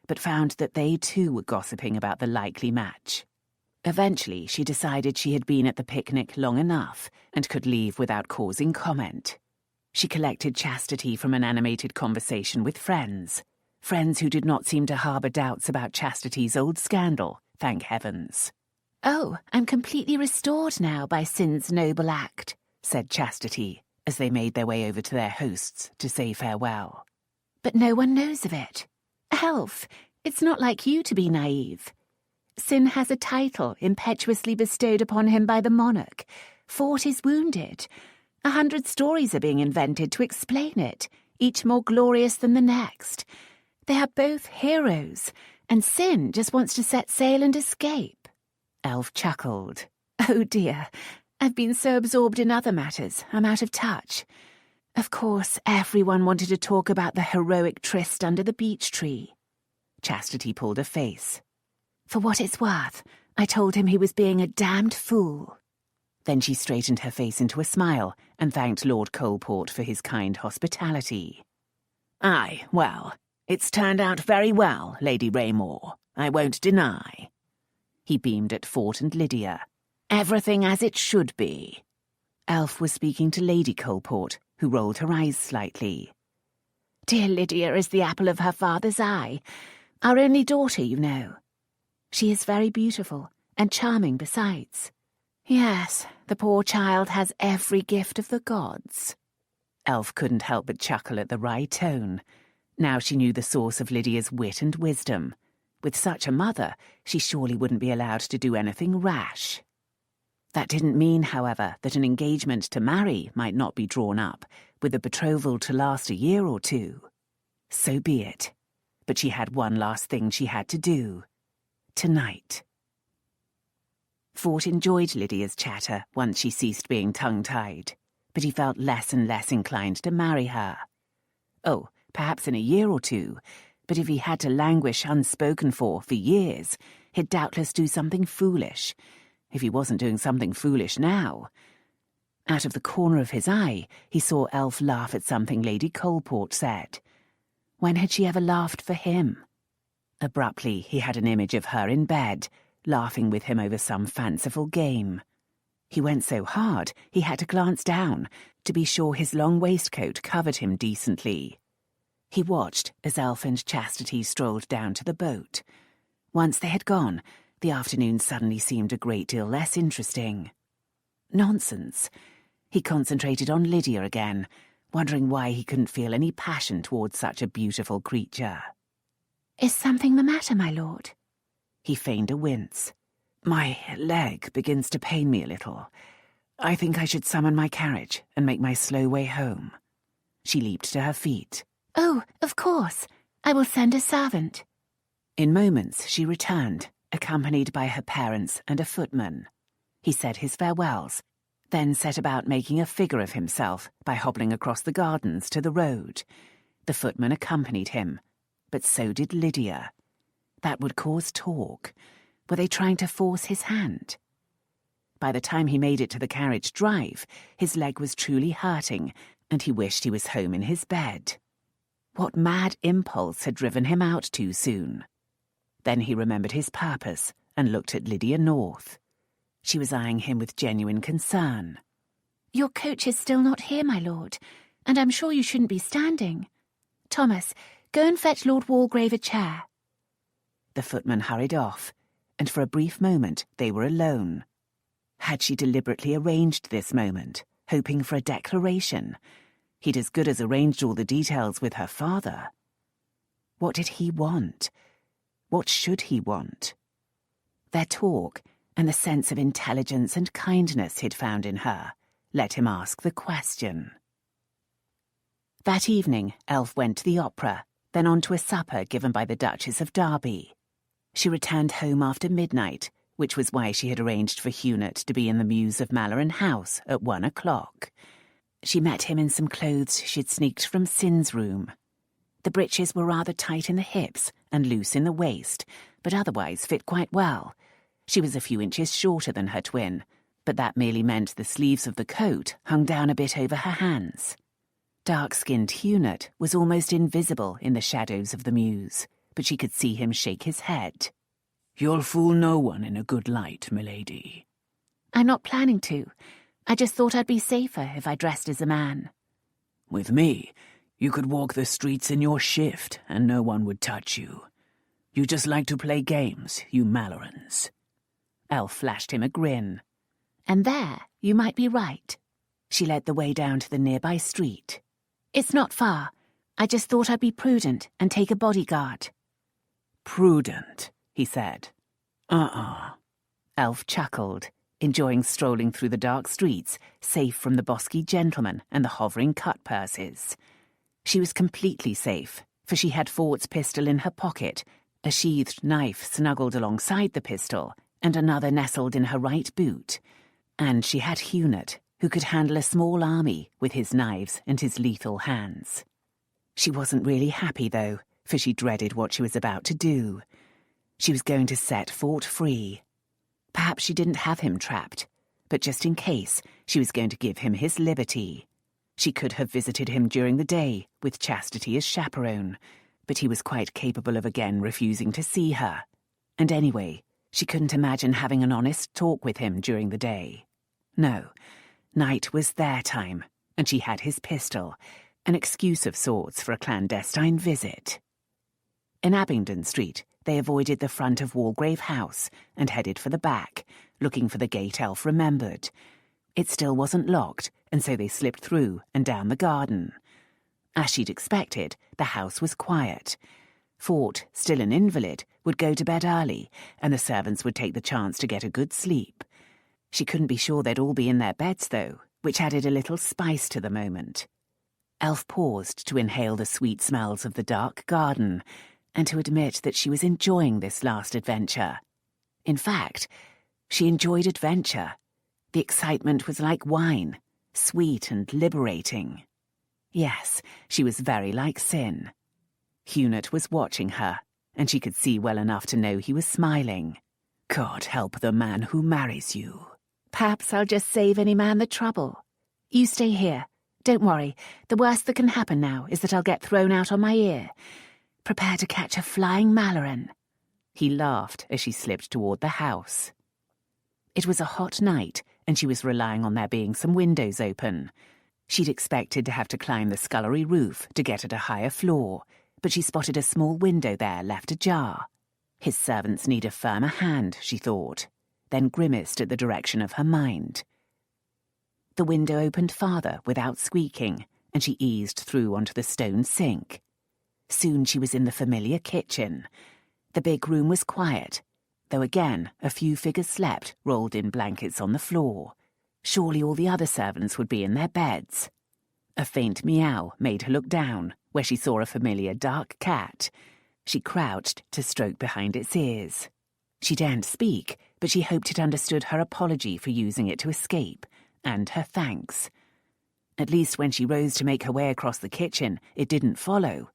but found that they too were gossiping about the likely match. Eventually, she decided she had been at the picnic long enough and could leave without causing comment. She collected chastity from an animated conversation with friends. Friends who did not seem to harbour doubts about Chastity's old scandal, thank heavens. Oh, I'm completely restored now by sin's noble act, said Chastity, as they made their way over to their hosts to say farewell. But no one knows of it. Elf, it's not like you to be naive. Sin has a title impetuously bestowed upon him by the monarch. Fort is wounded. 100 stories are being invented to explain it, each more glorious than the next. They are both heroes, and Sin just wants to set sail and escape. Elf chuckled. Oh dear, I've been so absorbed in other matters, I'm out of touch. Of course, everyone wanted to talk about the heroic tryst under the beech tree. Chastity pulled a face. For what it's worth, I told him he was being a damned fool. Then she straightened her face into a smile and thanked Lord Coalport for his kind hospitality. Aye, well, it's turned out very well, Lady Raymore, I won't deny. He beamed at Fort and Lydia. Everything as it should be. Elf was speaking to Lady Coalport, who rolled her eyes slightly. Dear Lydia is the apple of her father's eye. Our only daughter, you know. She is very beautiful, and charming besides. Yes, the poor child has every gift of the gods. Elf couldn't help but chuckle at the wry tone. Now she knew the source of Lydia's wit and wisdom. With such a mother, she surely wouldn't be allowed to do anything rash. That didn't mean, however, that an engagement to marry might not be drawn up, with a betrothal to last a year or two. So be it. But she had one last thing she had to do. Tonight. Fort enjoyed Lydia's chatter once she ceased being tongue-tied, but he felt less and less inclined to marry her. Oh, perhaps in a year or two, but if he had to languish unspoken for years, he'd doubtless do something foolish. If he wasn't doing something foolish now. Out of the corner of his eye, he saw Elf laugh at something Lady Coalport said. When had she ever laughed for him? Abruptly, he had an image of her in bed, laughing with him over some fanciful game. He went so hard, he had to glance down, to be sure his long waistcoat covered him decently. He watched as Elf and Chastity strolled down to the boat. Once they had gone, the afternoon suddenly seemed a great deal less interesting. Nonsense. He concentrated on Lydia again, wondering why he couldn't feel any passion towards such a beautiful creature. Is something the matter, my lord? He feigned a wince. "My leg begins to pain me a little. I think I should summon my carriage and make my slow way home." She leaped to her feet. "Oh, of course. I will send a servant." In moments she returned, accompanied by her parents and a footman. He said his farewells, then set about making a figure of himself by hobbling across the gardens to the road. The footman accompanied him, but so did Lydia. That would cause talk. Were they trying to force his hand? By the time he made it to the carriage drive, his leg was truly hurting, and he wished he was home in his bed. What mad impulse had driven him out too soon? Then he remembered his purpose and looked at Lydia North. She was eyeing him with genuine concern. "Your coach is still not here, my lord, and I'm sure you shouldn't be standing. Thomas, go and fetch Lord Walgrave a chair." The footman hurried off, and for a brief moment they were alone. Had she deliberately arranged this moment, hoping for a declaration? He'd as good as arranged all the details with her father. What did he want? What should he want? Their talk, and the sense of intelligence and kindness he'd found in her, let him ask the question. That evening, Elf went to the opera, then on to a supper given by the Duchess of Derby. She returned home after midnight, which was why she had arranged for Hunett to be in the mews of Malloren House at 1 o'clock. She met him in some clothes she'd sneaked from Sin's room. The breeches were rather tight in the hips and loose in the waist, but otherwise fit quite well. She was a few inches shorter than her twin, but that merely meant the sleeves of the coat hung down a bit over her hands. Dark-skinned Hunett was almost invisible in the shadows of the mews, but she could see him shake his head. "You'll fool no one in a good light, milady." "I'm not planning to. I just thought I'd be safer if I dressed as a man." "With me, you could walk the streets in your shift and no one would touch you. You just like to play games, you Mallorens." Elf flashed him a grin. "And there, you might be right." She led the way down to the nearby street. "It's not far. I just thought I'd be prudent and take a bodyguard." "Prudent," he said. Elf chuckled, enjoying strolling through the dark streets, safe from the bosky gentlemen and the hovering cut-purses. She was completely safe, for she had Fort's pistol in her pocket, a sheathed knife snuggled alongside the pistol, and another nestled in her right boot. And she had Hunett, who could handle a small army with his knives and his lethal hands. She wasn't really happy, though, for she dreaded what she was about to do. She was going to set Fort free. Perhaps she didn't have him trapped, but just in case, she was going to give him his liberty. She could have visited him during the day, with Chastity as chaperone, but he was quite capable of again refusing to see her. And anyway, she couldn't imagine having an honest talk with him during the day. No, night was their time, and she had his pistol, an excuse of sorts for a clandestine visit. In Abingdon Street, they avoided the front of Walgrave House and headed for the back, looking for the gate Elf remembered. It still wasn't locked, and so they slipped through and down the garden. As she'd expected, the house was quiet. Fort, still an invalid, would go to bed early, and the servants would take the chance to get a good sleep. She couldn't be sure they'd all be in their beds, though, which added a little spice to the moment. Elf paused to inhale the sweet smells of the dark garden, and to admit that she was enjoying this last adventure. In fact, she enjoyed adventure. The excitement was like wine, sweet and liberating. Yes, she was very like Sin. Hunett was watching her, and she could see well enough to know he was smiling. "God help the man who marries you." "Perhaps I'll just save any man the trouble. You stay here. Don't worry. The worst that can happen now is that I'll get thrown out on my ear. Prepare to catch a flying Malloren." He laughed as she slipped toward the house. It was a hot night, and she was relying on there being some windows open. She'd expected to have to climb the scullery roof to get at a higher floor, but she spotted a small window there left ajar. His servants need a firmer hand, she thought, then grimaced at the direction of her mind. The window opened farther without squeaking, and she eased through onto the stone sink. Soon she was in the familiar kitchen. The big room was quiet, though again a few figures slept rolled in blankets on the floor. Surely all the other servants would be in their beds. A faint meow made her look down, where she saw a familiar dark cat. She crouched to stroke behind its ears. She daren't speak, but she hoped it understood her apology for using it to escape, and her thanks. At least when she rose to make her way across the kitchen, it didn't follow,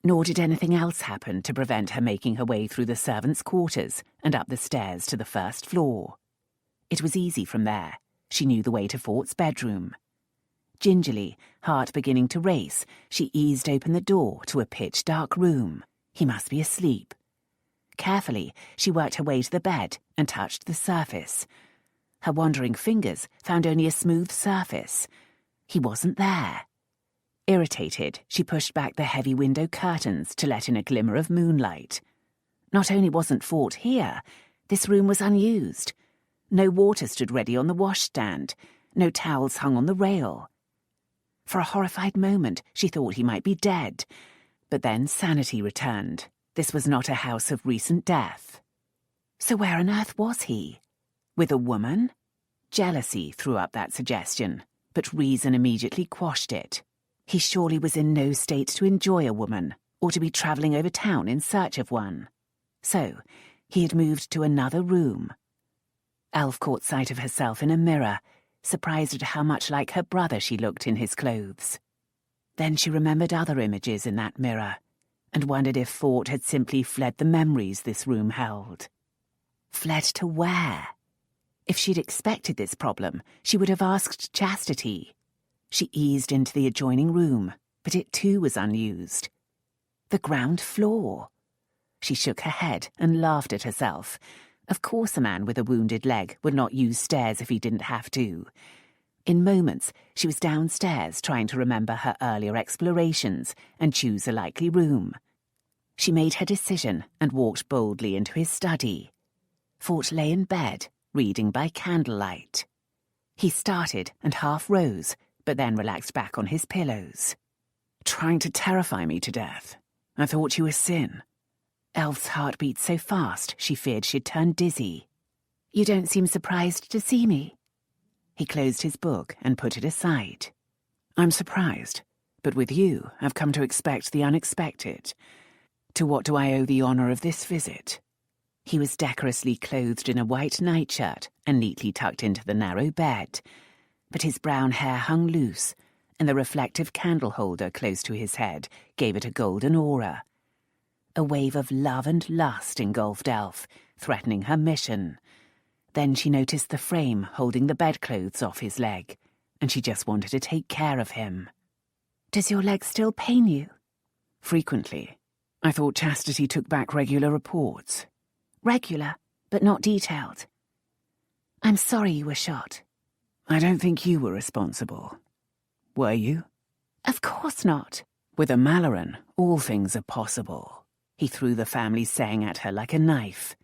nor did anything else happen to prevent her making her way through the servants' quarters and up the stairs to the first floor. It was easy from there. She knew the way to Fort's bedroom. Gingerly, heart beginning to race, she eased open the door to a pitch-dark room. He must be asleep. Carefully, she worked her way to the bed and touched the surface. Her wandering fingers found only a smooth surface. He wasn't there. Irritated, she pushed back the heavy window curtains to let in a glimmer of moonlight. Not only wasn't Fort here, this room was unused. No water stood ready on the washstand, no towels hung on the rail. For a horrified moment, she thought he might be dead, but then sanity returned. This was not a house of recent death. So where on earth was he? With a woman? Jealousy threw up that suggestion, but reason immediately quashed it. He surely was in no state to enjoy a woman, or to be travelling over town in search of one. So, he had moved to another room. Elf caught sight of herself in a mirror, surprised at how much like her brother she looked in his clothes. Then she remembered other images in that mirror, and wondered if Fort had simply fled the memories this room held. Fled to where? If she'd expected this problem, she would have asked Chastity. She eased into the adjoining room, but it too was unused. The ground floor. She shook her head and laughed at herself. Of course a man with a wounded leg would not use stairs if he didn't have to. In moments, she was downstairs trying to remember her earlier explorations and choose a likely room. She made her decision and walked boldly into his study. Fort lay in bed, reading by candlelight. He started and half rose, but then relaxed back on his pillows. Trying to terrify me to death. I thought you were sin. Elf's heart beat so fast she feared she'd turn dizzy. You don't seem surprised to see me. He closed his book and put it aside. I'm surprised, but with you I've come to expect the unexpected. To what do I owe the honour of this visit? He was decorously clothed in a white nightshirt and neatly tucked into the narrow bed, but his brown hair hung loose, and the reflective candle holder close to his head gave it a golden aura. A wave of love and lust engulfed Elf, threatening her mission. Then she noticed the frame holding the bedclothes off his leg, and she just wanted to take care of him. Does your leg still pain you? Frequently. I thought Chastity took back regular reports. Regular, but not detailed. I'm sorry you were shot. I don't think you were responsible. Were you? Of course not. With a Malloren, all things are possible. He threw the family saying at her like a knife.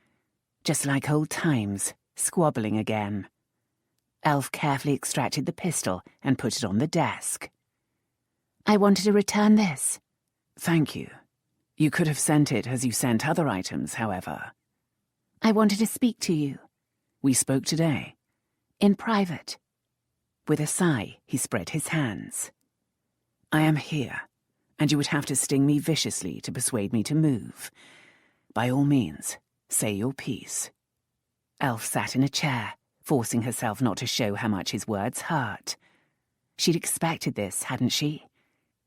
Just like old times, squabbling again. Elf carefully extracted the pistol and put it on the desk. I wanted to return this. Thank you. You could have sent it as you sent other items, however. I wanted to speak to you. We spoke today. In private. With a sigh, he spread his hands. I am here, and you would have to sting me viciously to persuade me to move. By all means, say your piece. Elf sat in a chair, forcing herself not to show how much his words hurt. She'd expected this, hadn't she?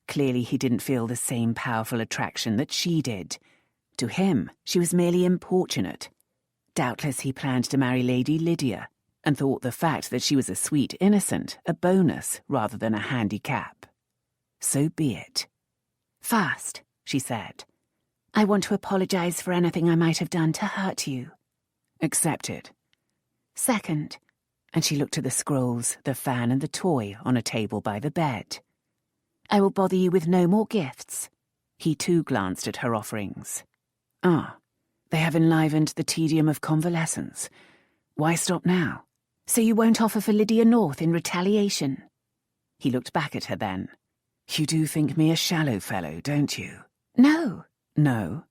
Clearly he didn't feel the same powerful attraction that she did. To him, she was merely importunate. Doubtless he planned to marry Lady Lydia, and thought the fact that she was a sweet innocent a bonus rather than a handicap. So be it. First, she said, I want to apologize for anything I might have done to hurt you. Accepted. Second, and she looked at the scrolls, the fan and the toy on a table by the bed. I will bother you with no more gifts. He too glanced at her offerings. Ah, they have enlivened the tedium of convalescence. Why stop now? So you won't offer for Lydia North in retaliation? He looked back at her then. You do think me a shallow fellow, don't you? No. No?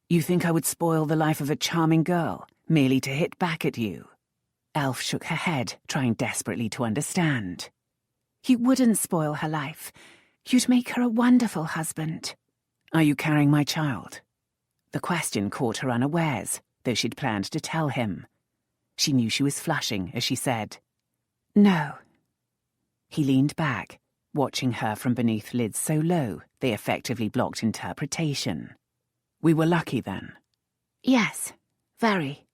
You think I would spoil the life of a charming girl, merely to hit back at you? Elf shook her head, trying desperately to understand. You wouldn't spoil her life. You'd make her a wonderful husband. Are you carrying my child? The question caught her unawares, though she'd planned to tell him. She knew she was flushing as she said, No. He leaned back, watching her from beneath lids so low they effectively blocked interpretation. We were lucky then. Yes, very.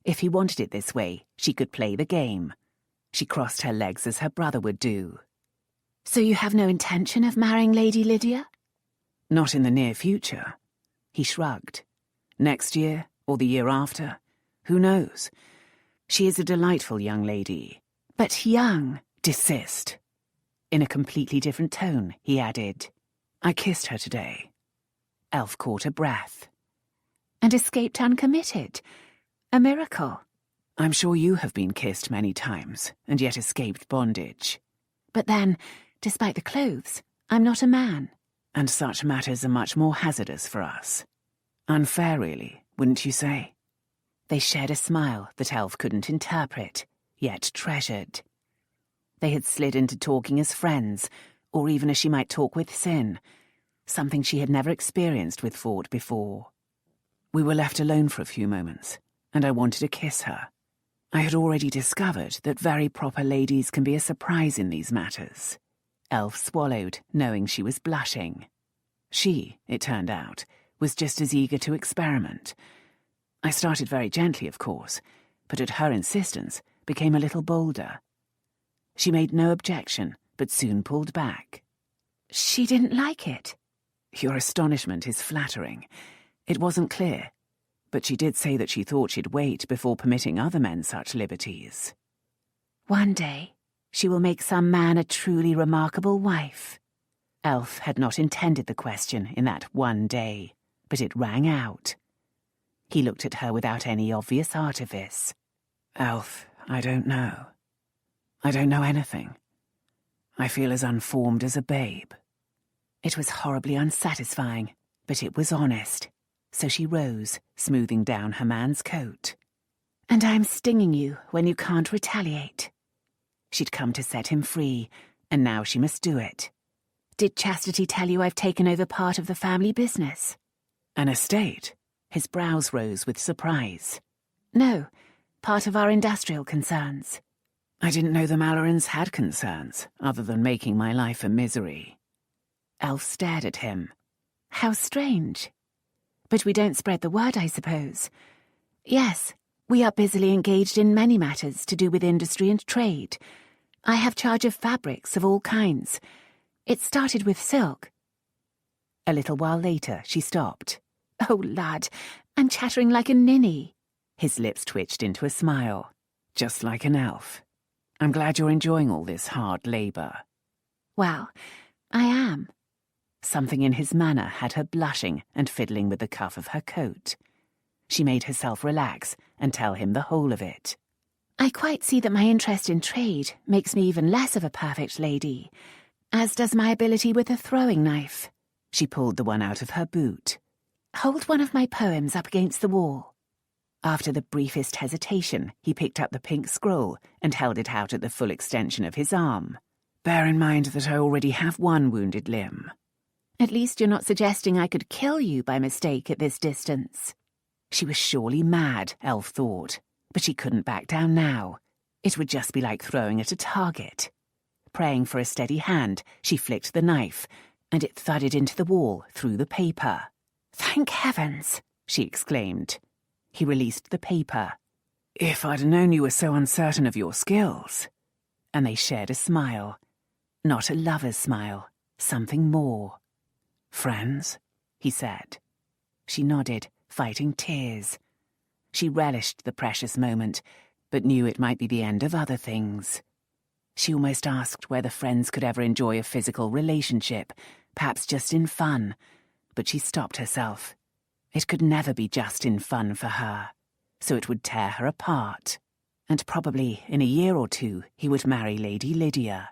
If he wanted it this way, she could play the game. She crossed her legs as her brother would do. So you have no intention of marrying Lady Lydia? Not in the near future. He shrugged. Next year, or the year after, who knows? She is a delightful young lady. But young. Desist. In a completely different tone, he added, I kissed her today. Elf caught a breath. And escaped uncommitted. A miracle. I'm sure you have been kissed many times, and yet escaped bondage. But then, despite the clothes, I'm not a man. And such matters are much more hazardous for us. Unfair, really, wouldn't you say? They shared a smile that Elf couldn't interpret, yet treasured. They had slid into talking as friends, or even as she might talk with Sin, something she had never experienced with Fort before. We were left alone for a few moments, and I wanted to kiss her. I had already discovered that very proper ladies can be a surprise in these matters. Elf swallowed, knowing she was blushing. She, it turned out, was just as eager to experiment. I started very gently, of course, but at her insistence became a little bolder. She made no objection, but soon pulled back. She didn't like it. Your astonishment is flattering. It wasn't clear, but she did say that she thought she'd wait before permitting other men such liberties. One day, she will make some man a truly remarkable wife. Elf had not intended the question in that one day, but it rang out. He looked at her without any obvious artifice. Elf, I don't know. I don't know anything. I feel as unformed as a babe. It was horribly unsatisfying, but it was honest. So she rose, smoothing down her man's coat. And I'm stinging you when you can't retaliate. She'd come to set him free, and now she must do it. Did Chastity tell you I've taken over part of the family business? An estate? His brows rose with surprise. No, part of our industrial concerns. I didn't know the Mallorens had concerns, other than making my life a misery. Elf stared at him. How strange. But we don't spread the word, I suppose. Yes, we are busily engaged in many matters to do with industry and trade. I have charge of fabrics of all kinds. It started with silk. A little while later, she stopped. Oh, lad, I'm chattering like a ninny. His lips twitched into a smile. Just like an elf. I'm glad you're enjoying all this hard labour. Well, I am. Something in his manner had her blushing and fiddling with the cuff of her coat. She made herself relax and tell him the whole of it. I quite see that my interest in trade makes me even less of a perfect lady, as does my ability with a throwing knife. She pulled the one out of her boot. Hold one of my poems up against the wall. After the briefest hesitation, he picked up the pink scroll and held it out at the full extension of his arm. Bear in mind that I already have one wounded limb. At least you're not suggesting I could kill you by mistake at this distance. She was surely mad, Elf thought, but she couldn't back down now. It would just be like throwing at a target. Praying for a steady hand, she flicked the knife, and it thudded into the wall through the paper. Thank heavens, she exclaimed. He released the paper. If I'd known you were so uncertain of your skills. And they shared a smile. Not a lover's smile, something more. Friends? He said. She nodded, fighting tears. She relished the precious moment, but knew it might be the end of other things. She almost asked whether friends could ever enjoy a physical relationship, perhaps just in fun, but she stopped herself. It could never be just in fun for her, so it would tear her apart. And probably in a year or two he would marry Lady Lydia.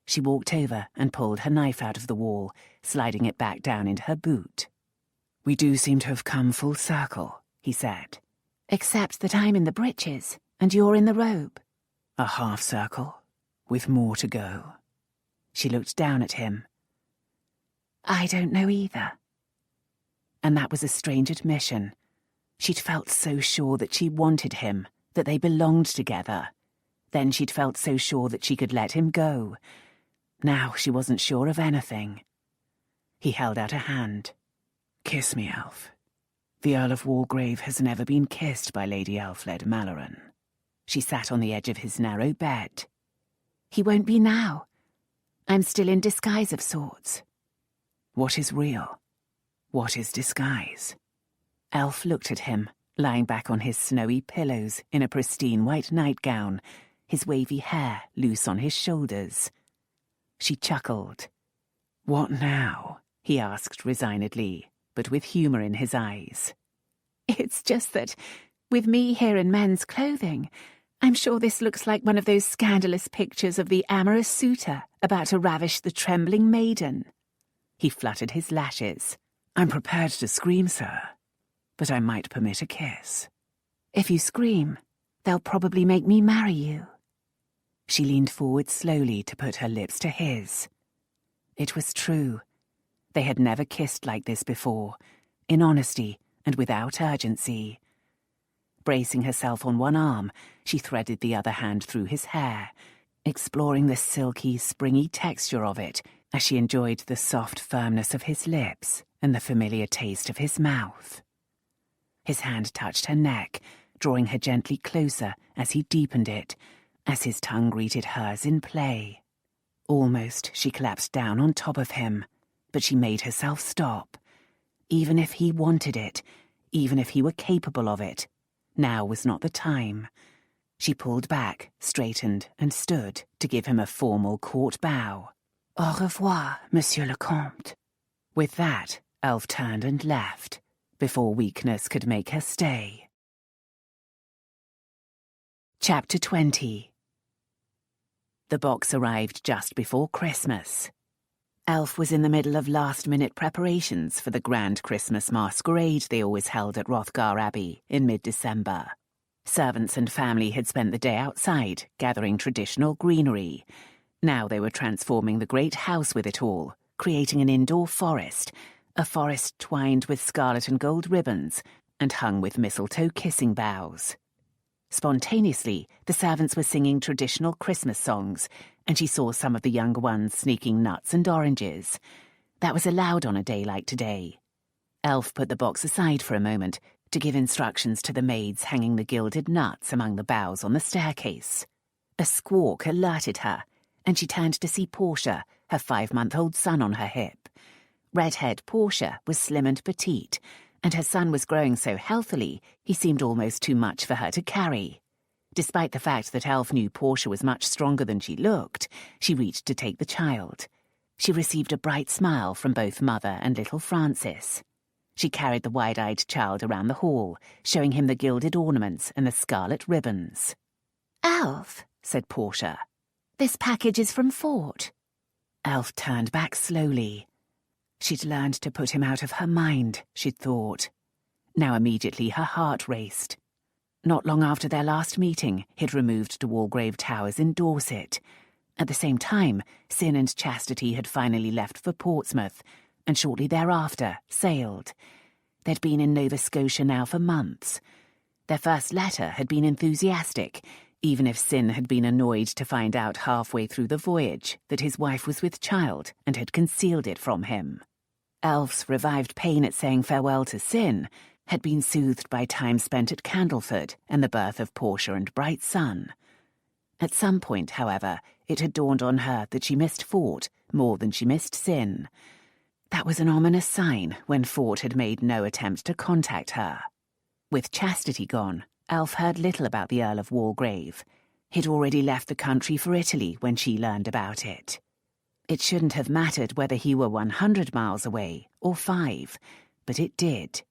She walked over and pulled her knife out of the wall, sliding it back down into her boot. We do seem to have come full circle, he said. Except that I'm in the breeches, and you're in the robe. A half circle, with more to go. She looked down at him. I don't know either. And that was a strange admission. She'd felt so sure that she wanted him, that they belonged together. Then she'd felt so sure that she could let him go. Now she wasn't sure of anything. He held out a hand. Kiss me, Elf. The Earl of Walgrave has never been kissed by Lady Elfled Malloren. She sat on the edge of his narrow bed. He won't be now. I'm still in disguise of sorts. What is real? What is disguise? Elf looked at him, lying back on his snowy pillows in a pristine white nightgown, his wavy hair loose on his shoulders. She chuckled. What now? He asked resignedly, but with humour in his eyes. It's just that, with me here in men's clothing, I'm sure this looks like one of those scandalous pictures of the amorous suitor about to ravish the trembling maiden. He fluttered his lashes. I'm prepared to scream, sir, but I might permit a kiss. If you scream, they'll probably make me marry you. She leaned forward slowly to put her lips to his. It was true. They had never kissed like this before, in honesty and without urgency. Bracing herself on one arm, she threaded the other hand through his hair, exploring the silky, springy texture of it as she enjoyed the soft firmness of his lips and the familiar taste of his mouth. His hand touched her neck, drawing her gently closer as he deepened it, as his tongue greeted hers in play. Almost she collapsed down on top of him, but she made herself stop. Even if he wanted it, even if he were capable of it, now was not the time. She pulled back, straightened, and stood to give him a formal court bow. Au revoir, Monsieur le Comte. With that, Elf turned and left, before weakness could make her stay. Chapter 20. The box arrived just before Christmas. Elf was in the middle of last-minute preparations for the grand Christmas masquerade they always held at Hrothgar Abbey in mid-December. Servants and family had spent the day outside, gathering traditional greenery. Now they were transforming the great house with it all, creating an indoor forest, a forest twined with scarlet and gold ribbons and hung with mistletoe kissing boughs. Spontaneously, the servants were singing traditional Christmas songs, and she saw some of the younger ones sneaking nuts and oranges. That was allowed on a day like today. Elf put the box aside for a moment to give instructions to the maids hanging the gilded nuts among the boughs on the staircase. A squawk alerted her, and she turned to see Portia, her 5-month-old son on her hip. Redhead Portia was slim and petite, and her son was growing so healthily he seemed almost too much for her to carry. Despite the fact that Elf knew Portia was much stronger than she looked, she reached to take the child. She received a bright smile from both mother and little Francis. She carried the wide-eyed child around the hall, showing him the gilded ornaments and the scarlet ribbons. Elf, said Portia, this package is from Fort. Elf turned back slowly. She'd learned to put him out of her mind, she'd thought. Now immediately her heart raced. Not long after their last meeting, he'd removed to Walgrave Towers in Dorset. At the same time, Sin and Chastity had finally left for Portsmouth, and shortly thereafter sailed. They'd been in Nova Scotia now for months. Their first letter had been enthusiastic, even if Sin had been annoyed to find out halfway through the voyage that his wife was with child and had concealed it from him. Elf's revived pain at saying farewell to Sin had been soothed by time spent at Candleford and the birth of Portia and Bright Sun. At some point, however, it had dawned on her that she missed Fort more than she missed Sin. That was an ominous sign when Fort had made no attempt to contact her. With Chastity gone, Elf heard little about the Earl of Walgrave. He'd already left the country for Italy when she learned about it. It shouldn't have mattered whether he were 100 miles away or 5, but it did.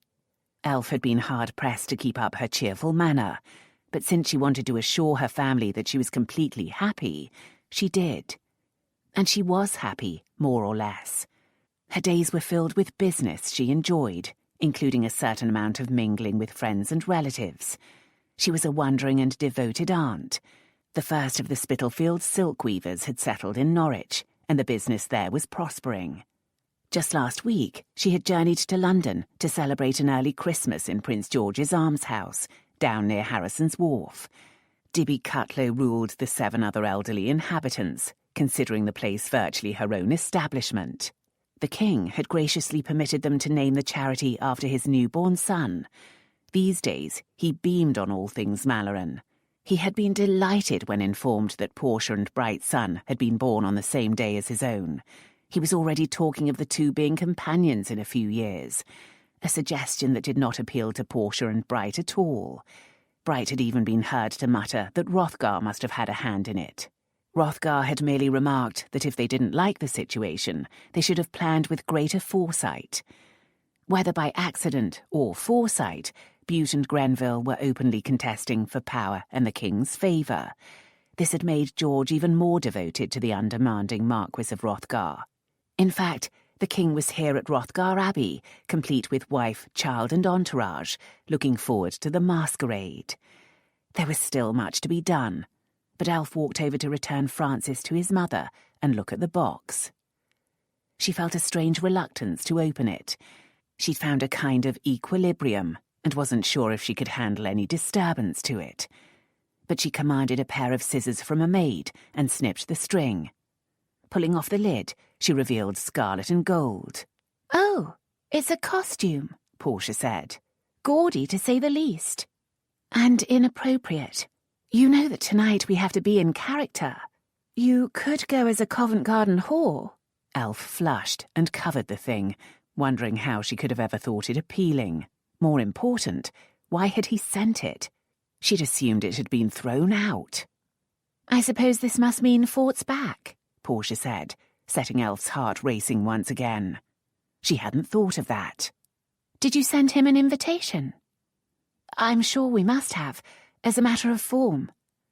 Elf had been hard-pressed to keep up her cheerful manner, but since she wanted to assure her family that she was completely happy, she did. And she was happy, more or less. Her days were filled with business she enjoyed, including a certain amount of mingling with friends and relatives. She was a wondering and devoted aunt. The first of the Spitalfield silk weavers had settled in Norwich, and the business there was prospering. Just last week, she had journeyed to London to celebrate an early Christmas in Prince George's almshouse, down near Harrison's Wharf. Dibby Cutlow ruled the 7 other elderly inhabitants, considering the place virtually her own establishment. The king had graciously permitted them to name the charity after his newborn son. These days, he beamed on all things Malloren. He had been delighted when informed that Portia and Bright's son had been born on the same day as his own. He was already talking of the two being companions in a few years, a suggestion that did not appeal to Portia and Bright at all. Bright had even been heard to mutter that Hrothgar must have had a hand in it. Hrothgar had merely remarked that if they didn't like the situation, they should have planned with greater foresight. Whether by accident or foresight, Bute and Grenville were openly contesting for power and the king's favour. This had made George even more devoted to the undemanding Marquis of Hrothgar. In fact, the king was here at Hrothgar Abbey, complete with wife, child and entourage, looking forward to the masquerade. There was still much to be done, but Elf walked over to return Francis to his mother and look at the box. She felt a strange reluctance to open it. She'd found a kind of equilibrium and wasn't sure if she could handle any disturbance to it. But she commanded a pair of scissors from a maid and snipped the string. Pulling off the lid, she revealed scarlet and gold. "Oh, it's a costume," Portia said. "Gaudy, to say the least. And inappropriate. You know that tonight we have to be in character. You could go as a Covent Garden whore." Elf flushed and covered the thing, wondering how she could have ever thought it appealing. More important, why had he sent it? She'd assumed it had been thrown out. "I suppose this must mean Fort's back," Portia said, setting Elf's heart racing once again. She hadn't thought of that. "Did you send him an invitation?" "I'm sure we must have, as a matter of form."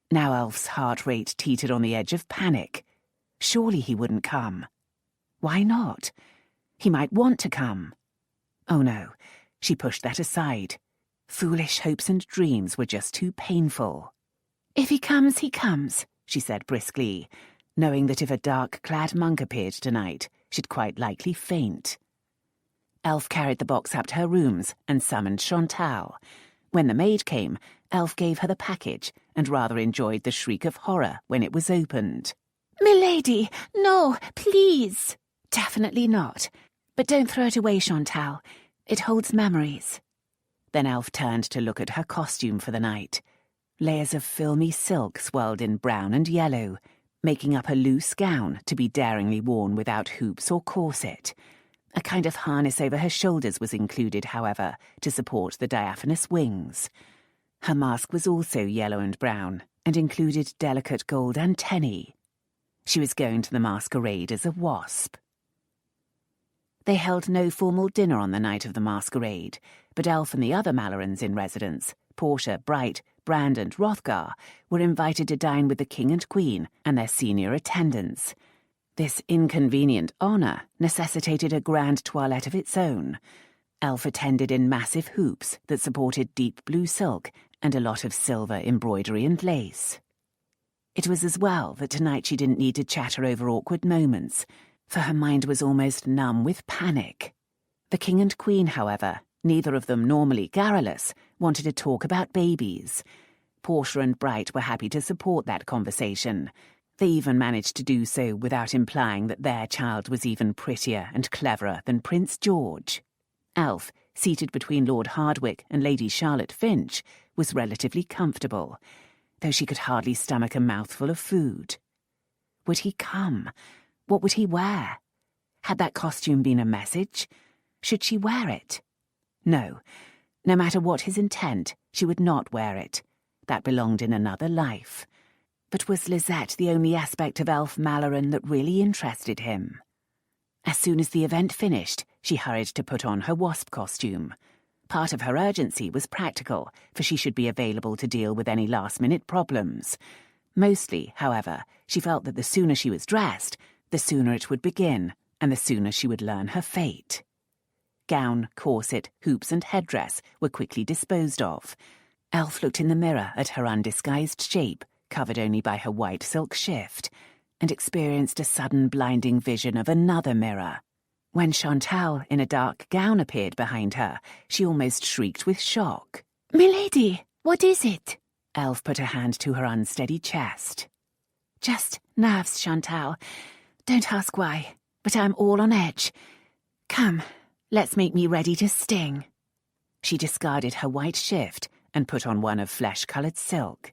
Now Elf's heart rate teetered on the edge of panic. Surely he wouldn't come. Why not? He might want to come. Oh no, she pushed that aside. Foolish hopes and dreams were just too painful. "If he comes, he comes," she said briskly, knowing that if a dark-clad monk appeared tonight, she'd quite likely faint. Elf carried the box up to her rooms and summoned Chantal. When the maid came, Elf gave her the package and rather enjoyed the shriek of horror when it was opened. "Milady, no, please." "Definitely not. But don't throw it away, Chantal. It holds memories." Then Elf turned to look at her costume for the night. Layers of filmy silk swirled in brown and yellow, making up a loose gown to be daringly worn without hoops or corset. A kind of harness over her shoulders was included, however, to support the diaphanous wings. Her mask was also yellow and brown, and included delicate gold antennae. She was going to the masquerade as a wasp. They held no formal dinner on the night of the masquerade, but Elf and the other Mallorens in residence, Portia, Bright, Brand and Hrothgar, were invited to dine with the King and Queen and their senior attendants. This inconvenient honour necessitated a grand toilette of its own. Elf attended in massive hoops that supported deep blue silk and a lot of silver embroidery and lace. It was as well that tonight she didn't need to chatter over awkward moments, for her mind was almost numb with panic. The King and Queen, however, neither of them normally garrulous, wanted to talk about babies. Portia and Bright were happy to support that conversation. They even managed to do so without implying that their child was even prettier and cleverer than Prince George. Elf, seated between Lord Hardwicke and Lady Charlotte Finch, was relatively comfortable, though she could hardly stomach a mouthful of food. Would he come? What would he wear? Had that costume been a message? Should she wear it? No. No matter what his intent, she would not wear it. That belonged in another life. But was Lisette the only aspect of Elf Malloren that really interested him? As soon as the event finished, she hurried to put on her wasp costume. Part of her urgency was practical, for she should be available to deal with any last-minute problems. Mostly, however, she felt that the sooner she was dressed, the sooner it would begin, and the sooner she would learn her fate. Gown, corset, hoops and headdress were quickly disposed of. Elf looked in the mirror at her undisguised shape, covered only by her white silk shift, and experienced a sudden blinding vision of another mirror. When Chantal, in a dark gown, appeared behind her, she almost shrieked with shock. "Milady, what is it?" Elf put a hand to her unsteady chest. "Just nerves, Chantal. Don't ask why, but I'm all on edge. Come, let's make me ready to sting." She discarded her white shift and put on one of flesh-coloured silk.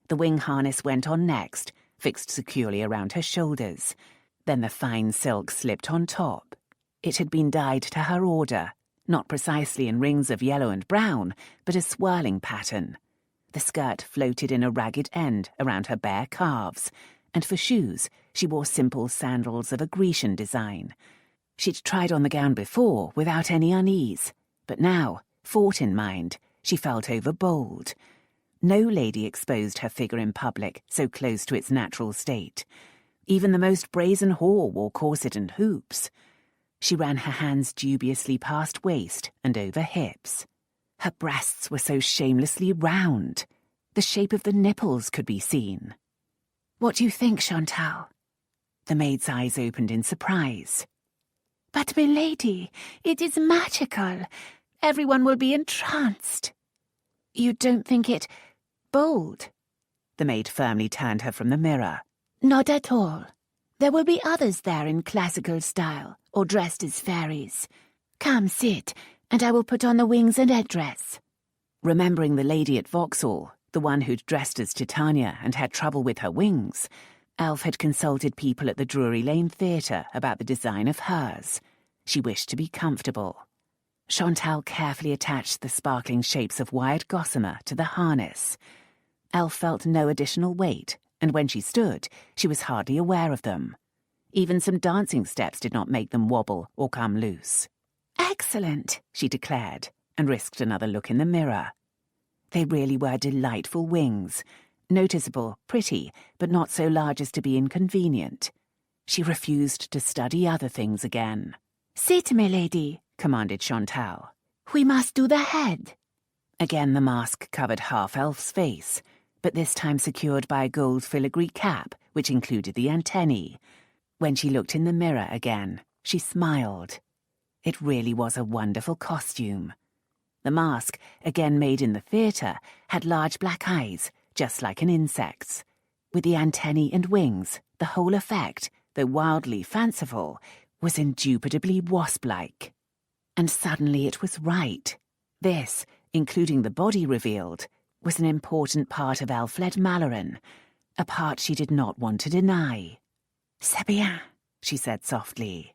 The wing harness went on next, fixed securely around her shoulders. Then the fine silk slipped on top. It had been dyed to her order, not precisely in rings of yellow and brown, but a swirling pattern. The skirt floated in a ragged end around her bare calves, and for shoes she wore simple sandals of a Grecian design. She'd tried on the gown before without any unease, but now, fought in mind, she felt overbold. No lady exposed her figure in public so close to its natural state. Even the most brazen whore wore corset and hoops. She ran her hands dubiously past waist and over hips. Her breasts were so shamelessly round. The shape of the nipples could be seen. "What do you think, Chantal?" The maid's eyes opened in surprise. "But, milady, it is magical. Everyone will be entranced." "You don't think it bold?" The maid firmly turned her from the mirror. "Not at all. There will be others there in classical style, or dressed as fairies. Come, sit, and I will put on the wings and headdress." Remembering the lady at Vauxhall, the one who'd dressed as Titania and had trouble with her wings, Elf had consulted people at the Drury Lane Theatre about the design of hers. She wished to be comfortable. Chantal carefully attached the sparkling shapes of wired gossamer to the harness. Elf felt no additional weight, and when she stood, she was hardly aware of them. Even some dancing steps did not make them wobble or come loose. "Excellent," she declared, and risked another look in the mirror. They really were delightful wings, noticeable, pretty, but not so large as to be inconvenient. She refused to study other things again. "Sit, milady," commanded Chantal. "We must do the head." Again the mask covered half Elf's face, but this time secured by a gold filigree cap, which included the antennae. When she looked in the mirror again, she smiled. It really was a wonderful costume. The mask, again made in the theatre, had large black eyes, just like an insect's. With the antennae and wings, the whole effect, though wildly fanciful, was indubitably wasp-like. And suddenly it was right. This, including the body revealed, was an important part of Elfled Malloren, a part she did not want to deny. "C'est bien," she said softly.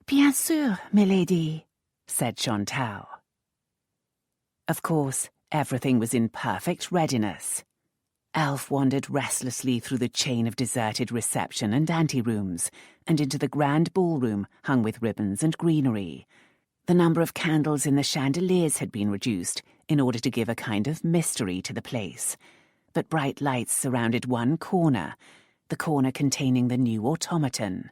"Bien sûr, milady," said Chantal. Of course, everything was in perfect readiness. Elf wandered restlessly through the chain of deserted reception and anterooms, and into the grand ballroom hung with ribbons and greenery. The number of candles in the chandeliers had been reduced in order to give a kind of mystery to the place, but bright lights surrounded one corner, the corner containing the new automaton.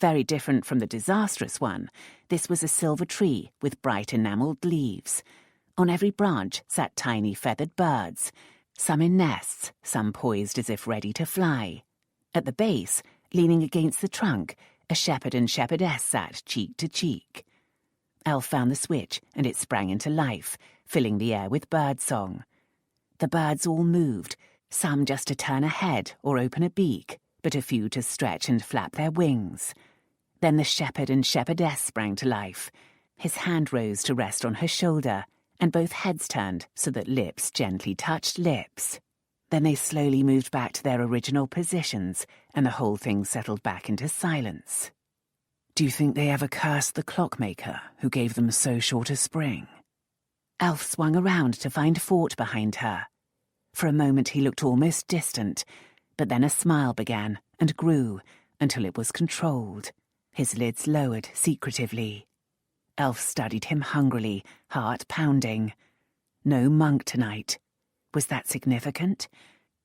Very different from the disastrous one, this was a silver tree with bright enamelled leaves. On every branch sat tiny feathered birds, some in nests, some poised as if ready to fly. At the base, leaning against the trunk, a shepherd and shepherdess sat cheek to cheek. Elf found the switch, and it sprang into life, filling the air with birdsong. The birds all moved, some just to turn a head or open a beak, but a few to stretch and flap their wings. Then the shepherd and shepherdess sprang to life. His hand rose to rest on her shoulder, and both heads turned so that lips gently touched lips. Then they slowly moved back to their original positions, and the whole thing settled back into silence. "Do you think they ever cursed the clockmaker who gave them so short a spring?" Elf swung around to find Fort behind her. For a moment he looked almost distant, but then a smile began and grew until it was controlled. His lids lowered secretively. Elf studied him hungrily, heart pounding. No monk tonight. Was that significant?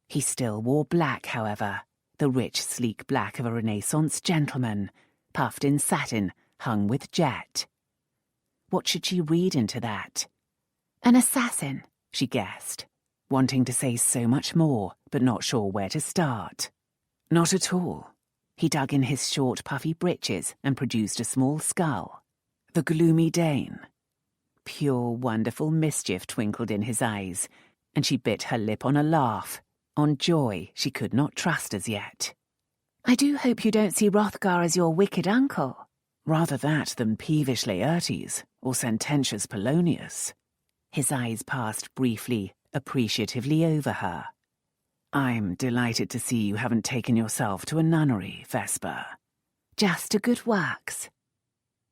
He still wore black, however, the rich, sleek black of a Renaissance gentleman, puffed in satin, hung with jet. What should she read into that? An assassin, she guessed, wanting to say so much more, but not sure where to start. Not at all. He dug in his short, puffy breeches and produced a small skull. The gloomy Dane. Pure, wonderful mischief twinkled in his eyes, and she bit her lip on a laugh, on joy she could not trust as yet. I do hope you don't see Hrothgar as your wicked uncle. Rather that than peevish Laertes or sententious Polonius. His eyes passed briefly, appreciatively over her. I'm delighted to see you haven't taken yourself to a nunnery, Vesper. Just to good works.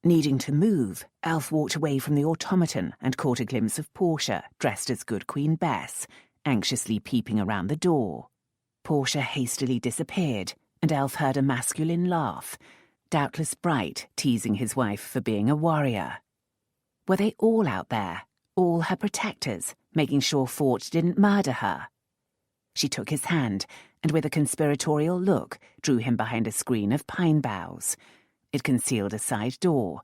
Needing to move, Elf walked away from the automaton and caught a glimpse of Portia, dressed as Good Queen Bess, anxiously peeping around the door. Portia hastily disappeared, and Elf heard a masculine laugh, doubtless Bright teasing his wife for being a warrior. Were they all out there, all her protectors, making sure Fort didn't murder her? She took his hand, and with a conspiratorial look, drew him behind a screen of pine boughs. It concealed a side door.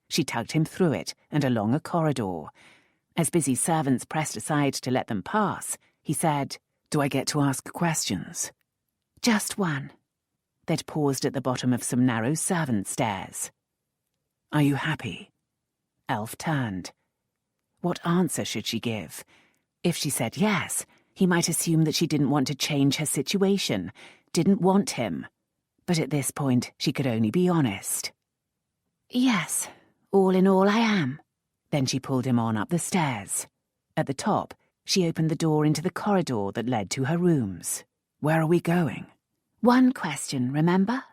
She tugged him through it and along a corridor. As busy servants pressed aside to let them pass, he said, "Do I get to ask questions?" Just one. They'd paused at the bottom of some narrow servant stairs. Are you happy? Elf turned. What answer should she give? If she said yes, he might assume that she didn't want to change her situation, didn't want him. But at this point, she could only be honest. Yes, all in all I am. Then she pulled him on up the stairs. At the top, she opened the door into the corridor that led to her rooms. Where are we going? One question, remember?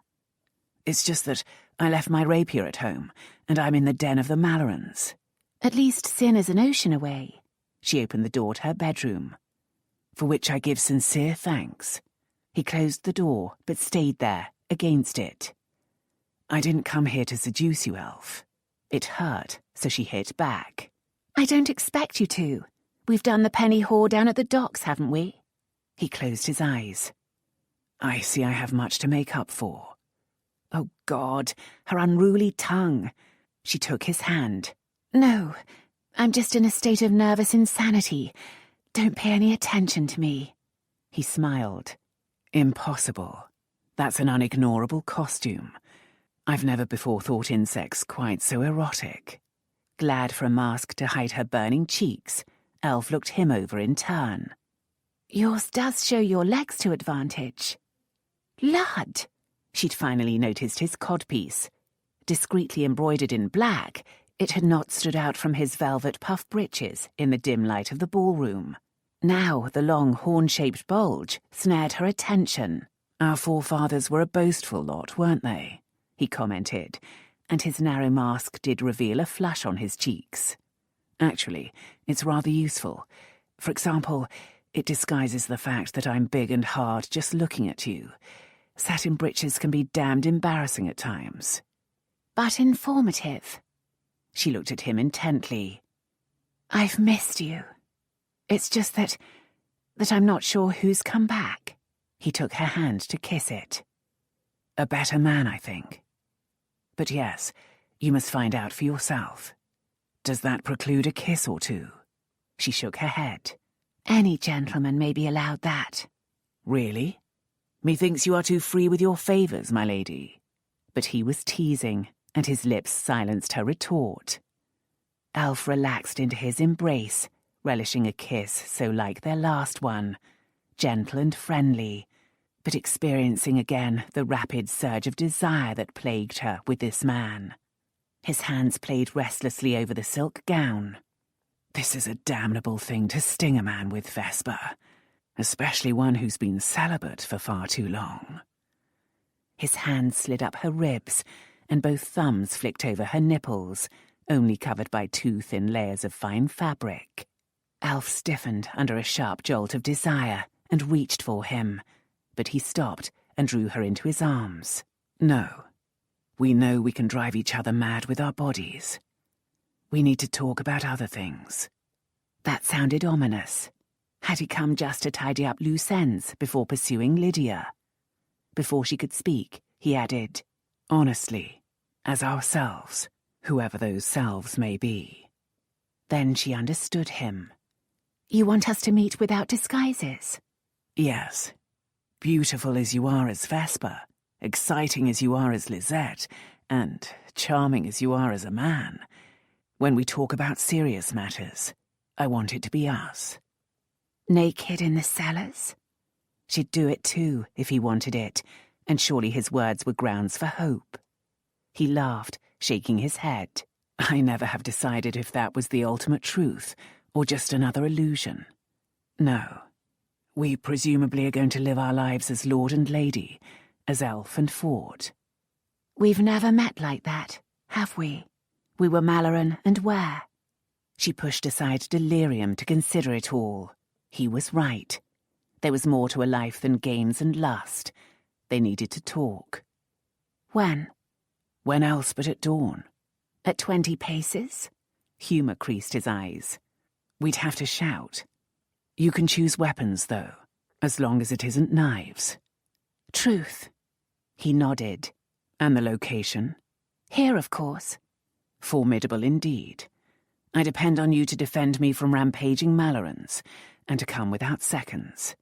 It's just that I left my rapier at home, and I'm in the den of the Mallorens. At least sin is an ocean away. She opened the door to her bedroom. For which I give sincere thanks. He closed the door, but stayed there, against it. I didn't come here to seduce you, Elf. It hurt, so she hit back. I don't expect you to. We've done the penny whore down at the docks, haven't we? He closed his eyes. I see I have much to make up for. Oh, God, her unruly tongue. She took his hand. No, I'm just in a state of nervous insanity. Don't pay any attention to me. He smiled. Impossible. That's an unignorable costume. I've never before thought insects quite so erotic. Glad for a mask to hide her burning cheeks, Elf looked him over in turn. Yours does show your legs to advantage. Lud! She'd finally noticed his codpiece. Discreetly embroidered in black, it had not stood out from his velvet puff breeches in the dim light of the ballroom. Now the long horn-shaped bulge snared her attention. Our forefathers were a boastful lot, weren't they? He commented, and his narrow mask did reveal a flush on his cheeks. Actually, it's rather useful. For example, it disguises the fact that I'm big and hard just looking at you. Satin breeches can be damned embarrassing at times. But informative. She looked at him intently. I've missed you. It's just that I'm not sure who's come back. He took her hand to kiss it. A better man, I think. But yes, you must find out for yourself. Does that preclude a kiss or two? She shook her head. Any gentleman may be allowed that. Really? Methinks you are too free with your favours, my lady. But he was teasing, and his lips silenced her retort. Elf relaxed into his embrace, relishing a kiss so like their last one, gentle and friendly, but experiencing again the rapid surge of desire that plagued her with this man. His hands played restlessly over the silk gown. This is a damnable thing to sting a man with, Vesper, especially one who's been celibate for far too long. His hand slid up her ribs, and both thumbs flicked over her nipples, only covered by 2 thin layers of fine fabric. Elf stiffened under a sharp jolt of desire and reached for him, but he stopped and drew her into his arms. No, we know we can drive each other mad with our bodies. We need to talk about other things. That sounded ominous. Had he come just to tidy up loose ends before pursuing Lydia? Before she could speak, he added, honestly, as ourselves. whoever those selves may be. Then she understood him. You want us to meet without disguises? Yes. Beautiful as you are as Vesper, exciting as you are as Lisette, and charming as you are as a man. When we talk about serious matters, I want it to be us. Naked in the cellars? She'd do it too, if he wanted it, and surely his words were grounds for hope. He laughed, shaking his head. I never have decided if that was the ultimate truth, or just another illusion. No. We presumably are going to live our lives as lord and lady, as elf and fort. We've never met like that, have we? We were Malloren and Ware. She pushed aside delirium to consider it all. He was right. There was more to a life than games and lust. They needed to talk. When? When else but at dawn? At 20 paces? Humour creased his eyes. We'd have to shout. You can choose weapons, though, as long as it isn't knives. Truth. He nodded. And the location? Here, of course. Formidable indeed. I depend on you to defend me from rampaging Mallorens, and to come without seconds.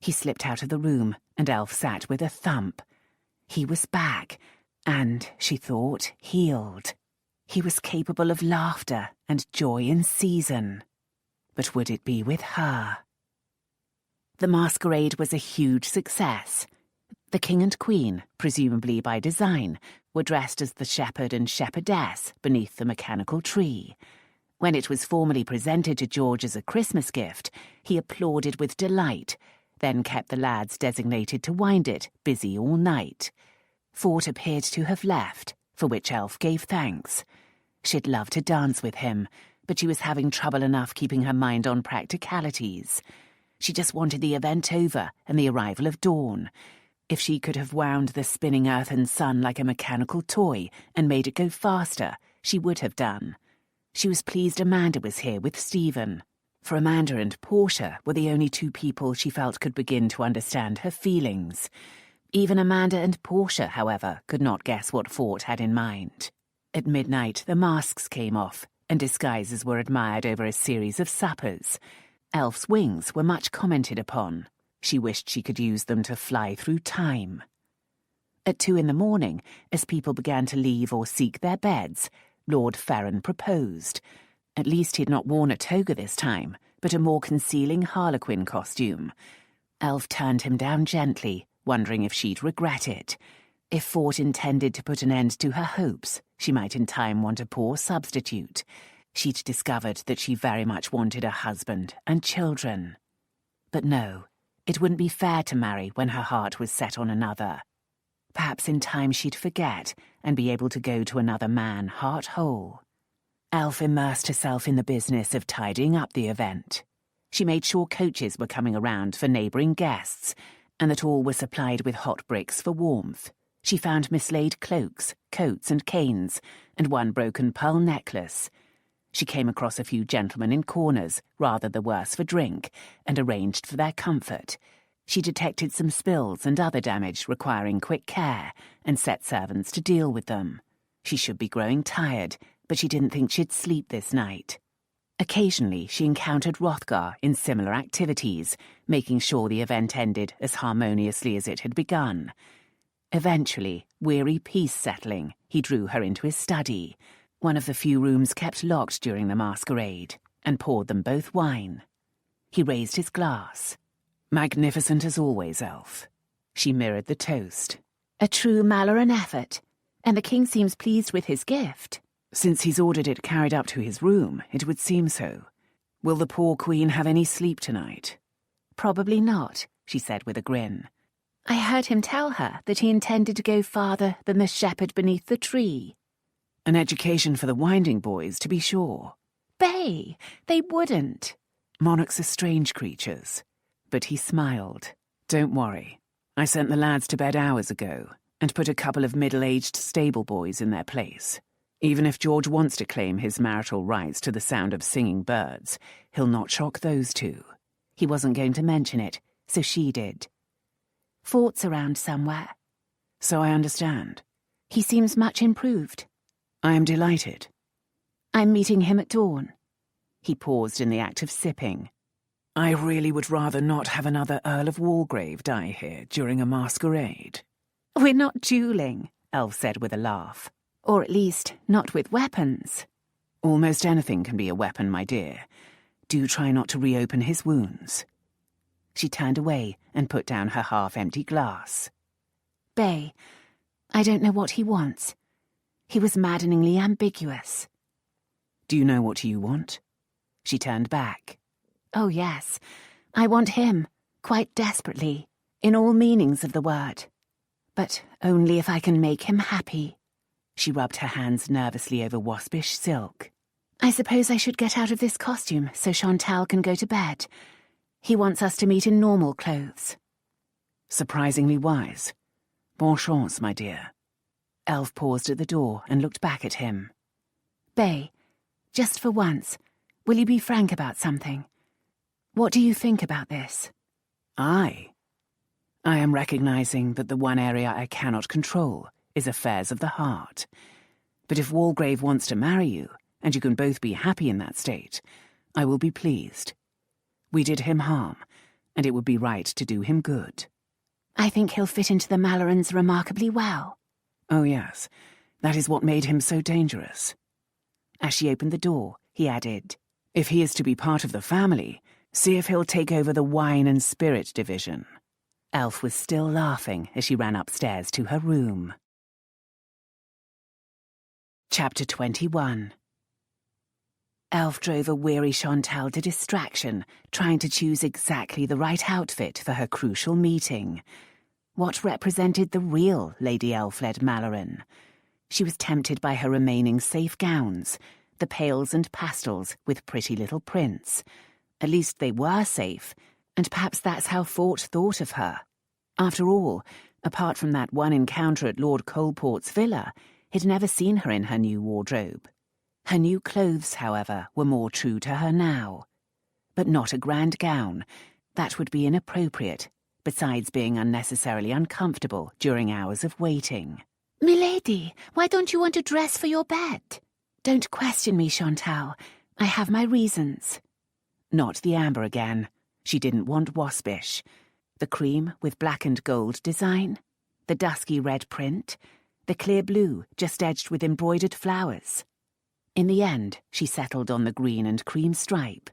He slipped out of the room, and Elf sat with a thump. He was back, and, she thought, healed. He was capable of laughter and joy in season. But would it be with her? The masquerade was a huge success. The king and queen, presumably by design, were dressed as the shepherd and shepherdess beneath the mechanical tree. When it was formally presented to George as a Christmas gift, he applauded with delight, then kept the lads designated to wind it busy all night. Fort appeared to have left, for which Elf gave thanks. She'd love to dance with him, but she was having trouble enough keeping her mind on practicalities. She just wanted the event over and the arrival of dawn. If she could have wound the spinning earth and sun like a mechanical toy and made it go faster, she would have done. She was pleased Amanda was here with Stephen, for Amanda and Portia were the only two people she felt could begin to understand her feelings. Even Amanda and Portia, however, could not guess what Fort had in mind. At midnight, the masks came off, and disguises were admired over a series of suppers. Elf's wings were much commented upon. She wished she could use them to fly through time. At 2 a.m, as people began to leave or seek their beds, Lord Ferron proposed. At least he had not worn a toga this time, but a more concealing harlequin costume. Elf turned him down gently, wondering if she'd regret it. If Fort intended to put an end to her hopes, she might in time want a poor substitute. She'd discovered that she very much wanted a husband and children. But no, it wouldn't be fair to marry when her heart was set on another. Perhaps in time she'd forget and be able to go to another man heart whole. Elf immersed herself in the business of tidying up the event. She made sure coaches were coming around for neighbouring guests, and that all were supplied with hot bricks for warmth. She found mislaid cloaks, coats and canes, and one broken pearl necklace. She came across a few gentlemen in corners, rather the worse for drink, and arranged for their comfort. She detected some spills and other damage requiring quick care, and set servants to deal with them. She should be growing tired, but she didn't think she'd sleep this night. Occasionally she encountered Hrothgar in similar activities, making sure the event ended as harmoniously as it had begun. Eventually, weary peace settling, he drew her into his study, one of the few rooms kept locked during the masquerade, and poured them both wine. He raised his glass. Magnificent as always, Elf. She mirrored the toast. A true Malloren effort, and the king seems pleased with his gift. Since he's ordered it carried up to his room, it would seem so. Will the poor queen have any sleep tonight? Probably not, she said with a grin. I heard him tell her that he intended to go farther than the shepherd beneath the tree. An education for the winding boys, to be sure. Bay, they wouldn't. Monarchs are strange creatures. But he smiled. Don't worry. I sent the lads to bed hours ago, and put a couple of middle-aged stable boys in their place. Even if George wants to claim his marital rights to the sound of singing birds, he'll not shock those two. He wasn't going to mention it, so she did. Fort's around somewhere. So I understand. He seems much improved. I am delighted. I'm meeting him at dawn. He paused in the act of sipping. I really would rather not have another Earl of Walgrave die here during a masquerade. We're not duelling, Elf said with a laugh. Or at least, not with weapons. Almost anything can be a weapon, my dear. Do try not to reopen his wounds. She turned away and put down her half-empty glass. Bay, I don't know what he wants. He was maddeningly ambiguous. Do you know what you want? She turned back. Oh, yes. I want him, quite desperately, in all meanings of the word. But only if I can make him happy. She rubbed her hands nervously over waspish silk. I suppose I should get out of this costume so Chantal can go to bed. He wants us to meet in normal clothes. Surprisingly wise. Bon chance, my dear. Elf paused at the door and looked back at him. Bay, just for once, will you be frank about something? What do you think about this? I am recognizing that the one area I cannot control is affairs of the heart. But if Walgrave wants to marry you, and you can both be happy in that state, I will be pleased. We did him harm, and it would be right to do him good. I think he'll fit into the Mallorens remarkably well. Oh yes, that is what made him so dangerous. As she opened the door, he added, if he is to be part of the family, see if he'll take over the wine and spirit division. Elf was still laughing as she ran upstairs to her room. Chapter 21. Elf drove a weary Chantal to distraction, trying to choose exactly the right outfit for her crucial meeting. What represented the real Lady Elfled Malloren? She was tempted by her remaining safe gowns, the pales and pastels with pretty little prints. At least they were safe, and perhaps that's how Fort thought of her. After all, apart from that one encounter at Lord Coleport's villa, he'd never seen her in her new wardrobe. Her new clothes, however, were more true to her now. But not a grand gown. That would be inappropriate, besides being unnecessarily uncomfortable during hours of waiting. Milady, why don't you want to dress for your bed? Don't question me, Chantal. I have my reasons. Not the amber again. She didn't want waspish. The cream with black and gold design, the dusky red print, the clear blue just edged with embroidered flowers. In the end, she settled on the green and cream stripe.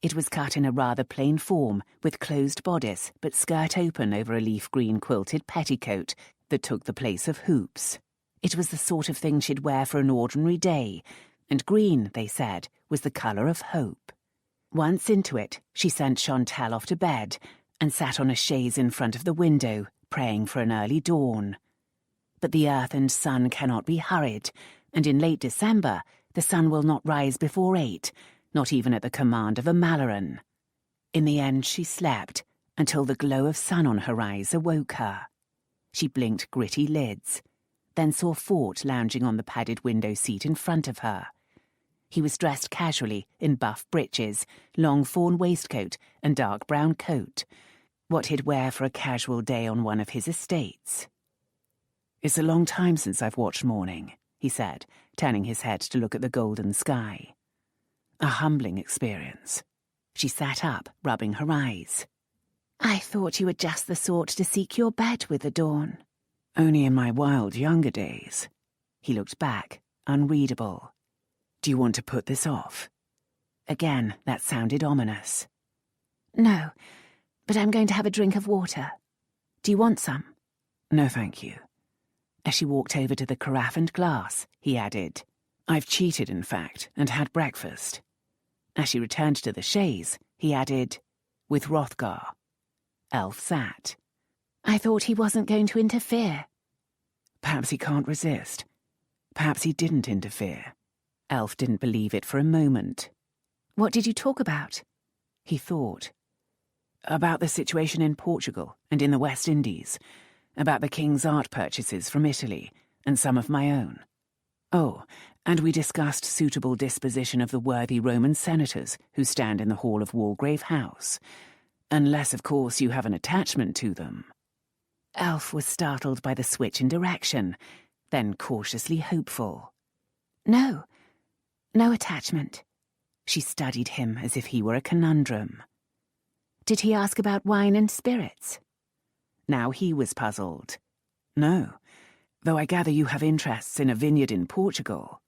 It was cut in a rather plain form, with closed bodice but skirt open over a leaf green quilted petticoat that took the place of hoops. It was the sort of thing she'd wear for an ordinary day, and green, they said, was the colour of hope. Once into it, she sent Chantal off to bed and sat on a chaise in front of the window, praying for an early dawn. But the earth and sun cannot be hurried, and in late December, the sun will not rise before 8, not even at the command of a Malloren. In the end, she slept, until the glow of sun on her eyes awoke her. She blinked gritty lids, then saw Fort lounging on the padded window seat in front of her. He was dressed casually in buff breeches, long fawn waistcoat, and dark brown coat, what he'd wear for a casual day on one of his estates. "It's a long time since I've watched morning," he said, turning his head to look at the golden sky. "A humbling experience." She sat up, rubbing her eyes. I thought you were just the sort to seek your bed with the dawn. "Only in my wild younger days." He looked back, unreadable. "Do you want to put this off?" Again, that sounded ominous. No, but I'm going to have a drink of water. Do you want some? "No, thank you." As she walked over to the carafe and glass, he added, "I've cheated, in fact, and had breakfast." As she returned to the chaise, he added, "With Hrothgar." Elf sat. I thought he wasn't going to interfere. Perhaps he can't resist. Perhaps he didn't interfere. Elf didn't believe it for a moment. What did you talk about? He thought. About the situation in Portugal and in the West Indies. About the king's art purchases from Italy, and some of my own. Oh, and we discussed suitable disposition of the worthy Roman senators who stand in the hall of Walgrave House. Unless, of course, you have an attachment to them. Elf was startled by the switch in direction, then cautiously hopeful. No. No attachment. She studied him as if he were a conundrum. Did he ask about wine and spirits? Now he was puzzled. No, though I gather you have interests in a vineyard in Portugal.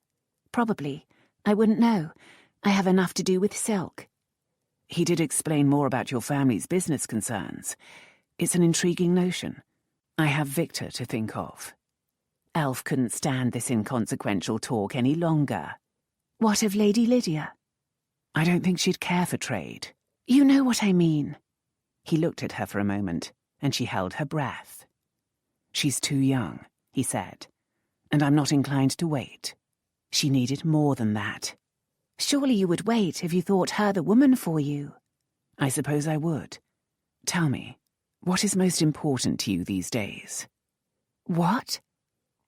Probably. I wouldn't know. I have enough to do with silk. He did explain more about your family's business concerns. It's an intriguing notion. I have Victor to think of. Elf couldn't stand this inconsequential talk any longer. What of Lady Lydia? I don't think she'd care for trade. You know what I mean. He looked at her for a moment, and she held her breath. She's too young, he said, and I'm not inclined to wait. She needed more than that. Surely you would wait if you thought her the woman for you. I suppose I would. Tell me, what is most important to you these days? What?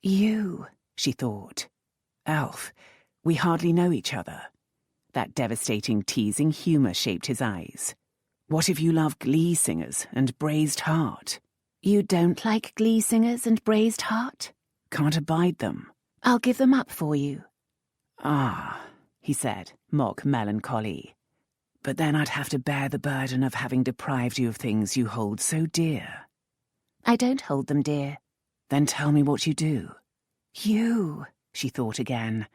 You, she thought. Elf, we hardly know each other. That devastating teasing humour shaped his eyes. What if you love glee singers and braised heart? You don't like glee singers and braised heart? Can't abide them. I'll give them up for you. Ah, he said, mock melancholy. But then I'd have to bear the burden of having deprived you of things you hold so dear. I don't hold them dear. Then tell me what you do. You, she thought again,